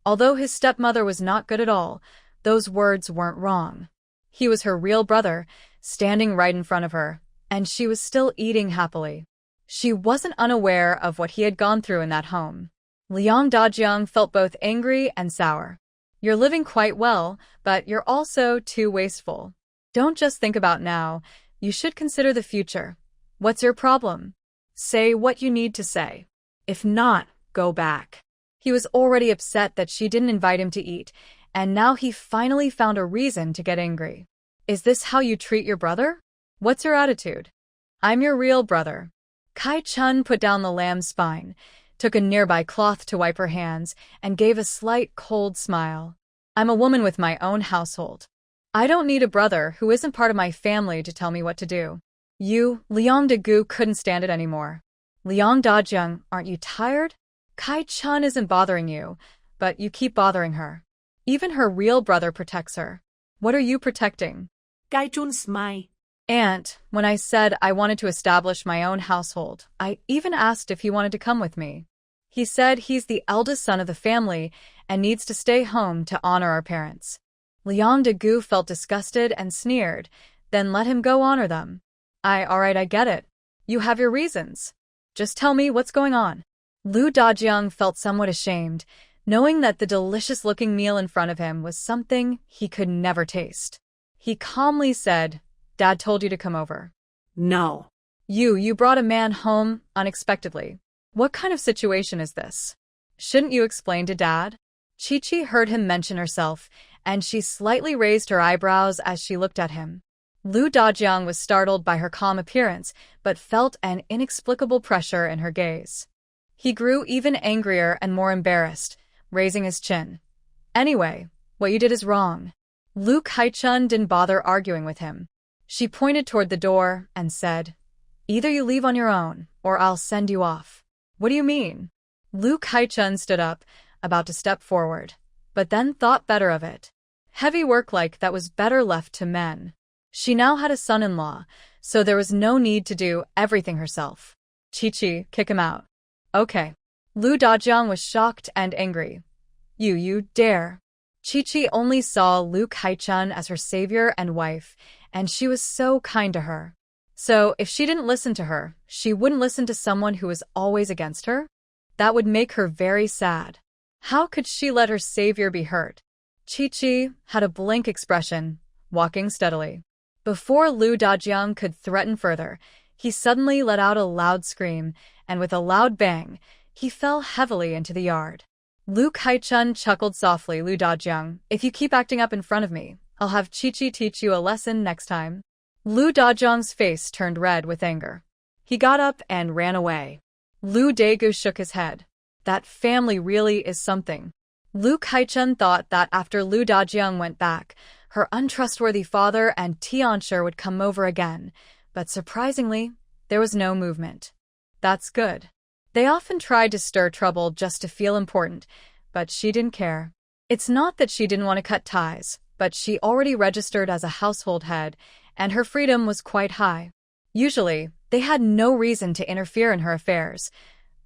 Although his stepmother was not good at all, those words weren't wrong. He was her real brother, standing right in front of her, and she was still eating happily. She wasn't unaware of what he had gone through in that home. Liang Dajiang felt both angry and sour. "You're living quite well, but you're also too wasteful. Don't just think about now, you should consider the future. What's your problem? Say what you need to say. If not, go back." He was already upset that she didn't invite him to eat, and now he finally found a reason to get angry. "Is this how you treat your brother? What's your attitude? I'm your real brother." Kai-chun put down the lamb spine, took a nearby cloth to wipe her hands, and gave a slight cold smile. "I'm a woman with my own household. I don't need a brother who isn't part of my family to tell me what to do." Liang Dagu couldn't stand it anymore. "Liang Dajiang, aren't you tired? Kai-chun isn't bothering you, but you keep bothering her. Even her real brother protects her. What are you protecting?" Kai-chun smiled. "Aunt, when I said I wanted to establish my own household, I even asked if he wanted to come with me. He said he's the eldest son of the family and needs to stay home to honor our parents." Liang Dagu felt disgusted and sneered, then let him go honor them. Alright, I get it. You have your reasons. Just tell me what's going on." Liu Dajiang felt somewhat ashamed, knowing that the delicious-looking meal in front of him was something he could never taste. He calmly said, "Dad told you to come over." "No." You brought a man home unexpectedly. What kind of situation is this? Shouldn't you explain to Dad?" Chi-Chi heard him mention herself, and she slightly raised her eyebrows as she looked at him. Liu Dajiang was startled by her calm appearance, but felt an inexplicable pressure in her gaze. He grew even angrier and more embarrassed, raising his chin. "Anyway, what you did is wrong." Lu Kai-chun didn't bother arguing with him. She pointed toward the door and said, "Either you leave on your own, or I'll send you off." "What do you mean?" Lu Kai-chun stood up, about to step forward, but then thought better of it. Heavy work like that was better left to men. She now had a son-in-law, so there was no need to do everything herself. "Chi-Chi, kick him out." "Okay." Liu Dajiang was shocked and angry. You dare." Chi-Chi only saw Lu Kai-chun as her savior and wife, and she was so kind to her. So if she didn't listen to her, she wouldn't listen to someone who was always against her? That would make her very sad. How could she let her savior be hurt? Chi-Chi had a blank expression, walking steadily. Before Liu Dajiang could threaten further, he suddenly let out a loud scream, and with a loud bang, he fell heavily into the yard. Lu Kai-chun chuckled softly. "Liu Dajiang, if you keep acting up in front of me, I'll have Chi-Chi teach you a lesson next time." Lu Dajiang's face turned red with anger. He got up and ran away. Lu Dagu shook his head. That family really is something. Lu Kaichun thought that after Lu Dajiang went back, her untrustworthy father and Tianshi would come over again, but surprisingly, there was no movement. That's good. They often tried to stir trouble just to feel important, but she didn't care. It's not that she didn't want to cut ties, but she already registered as a household head, and her freedom was quite high. Usually, they had no reason to interfere in her affairs.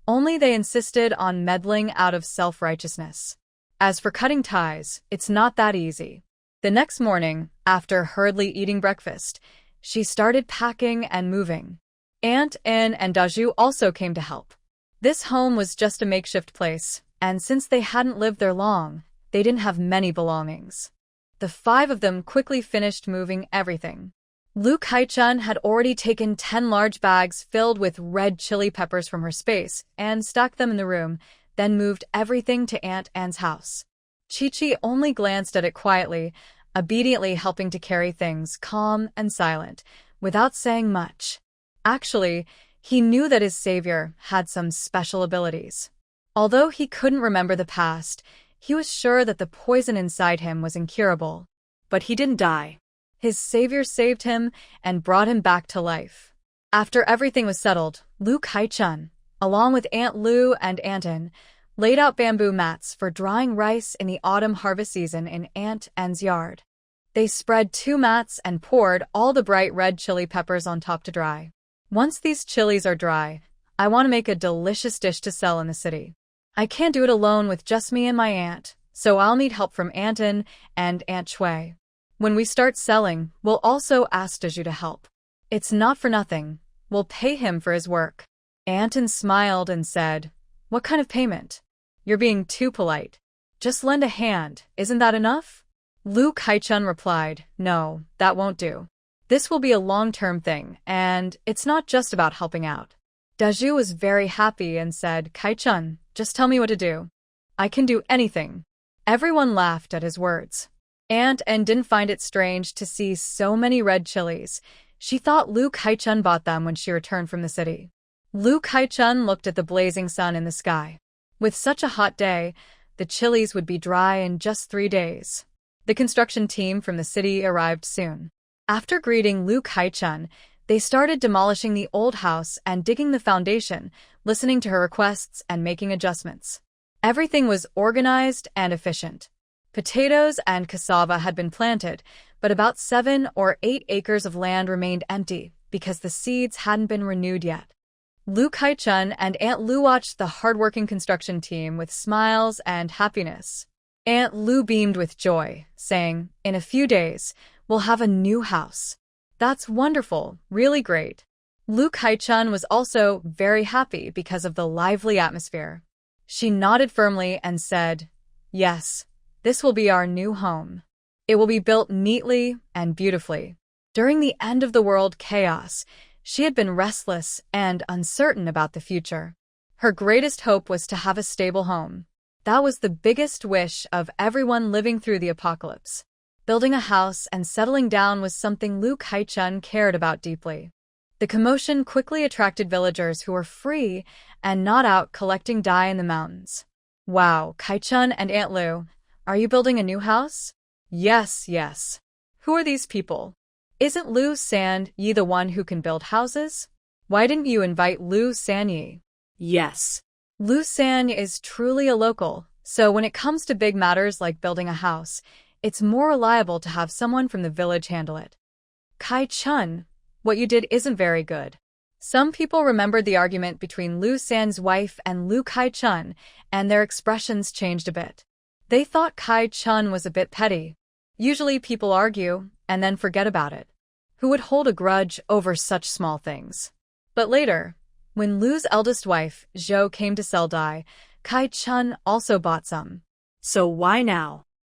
Only they insisted on meddling out of self-righteousness. As for cutting ties, it's not that easy. The next morning, after hurriedly eating breakfast, she started packing and moving. Aunt In and Daju also came to help. This home was just a makeshift place, and since they hadn't lived there long, they didn't have many belongings. The 5 of them quickly finished moving everything. Lu Kaichun had already taken 10 large bags filled with red chili peppers from her space and stacked them in the room, then moved everything to Aunt Anne's house. Chi-Chi only glanced at it quietly, obediently helping to carry things calm and silent, without saying much. Actually, he knew that his savior had some special abilities. Although he couldn't remember the past, he was sure that the poison inside him was incurable. But he didn't die. His savior saved him and brought him back to life. After everything was settled, Lu Kaichun, along with Aunt Lu and Aunt In, laid out bamboo mats for drying rice in the autumn harvest season in Aunt Anne's yard. They spread 2 mats and poured all the bright red chili peppers on top to dry. Once these chilies are dry, I want to make a delicious dish to sell in the city. I can't do it alone with just me and my aunt, so I'll need help from Aunt In and Aunt Shui. When we start selling, we'll also ask Daju to help. It's not for nothing. We'll pay him for his work. Aunt In smiled and said, "What kind of payment? You're being too polite. Just lend a hand, isn't that enough?" Lu Kaichun replied, "No, that won't do. This will be a long-term thing, and it's not just about helping out." Daju was very happy and said, "Kaichun, just tell me what to do. I can do anything." Everyone laughed at his words. Aunt Anne didn't find it strange to see so many red chilies. She thought Lu Kaichun bought them when she returned from the city. Lu Kaichun looked at the blazing sun in the sky. With such a hot day, the chilies would be dry in just 3 days. The construction team from the city arrived soon. After greeting Lu Kaichun, they started demolishing the old house and digging the foundation, listening to her requests and making adjustments. Everything was organized and efficient. Potatoes and cassava had been planted, but about 7 or 8 acres of land remained empty because the seeds hadn't been renewed yet. Lu Kaichun and Aunt Lu watched the hardworking construction team with smiles and happiness. Aunt Lu beamed with joy, saying, "In a few days, we'll have a new house." "That's wonderful, really great." Lu Kaichun was also very happy because of the lively atmosphere. She nodded firmly and said, "Yes, this will be our new home. It will be built neatly and beautifully." During the end-of-the-world chaos, she had been restless and uncertain about the future. Her greatest hope was to have a stable home. That was the biggest wish of everyone living through the apocalypse. Building a house and settling down was something Lu Kaichun cared about deeply. The commotion quickly attracted villagers who were free and not out collecting dye in the mountains. "Wow, Kaichun and Aunt Lu, are you building a new house?" "Yes, yes." "Who are these people? Isn't Lu Sanyi the one who can build houses? Why didn't you invite Lu Sanyi?" Yes. Lu Sanyi is truly a local, so when it comes to big matters like building a house, it's more reliable to have someone from the village handle it. "Kaichun, what you did isn't very good." Some people remembered the argument between Lu San's wife and Lu Kaichun, and their expressions changed a bit. They thought Kaichun was a bit petty. Usually people argue and then forget about it. Who would hold a grudge over such small things? But later, when Lu's eldest wife, Zhou, came to sell dye, Kaichun also bought some. So why now?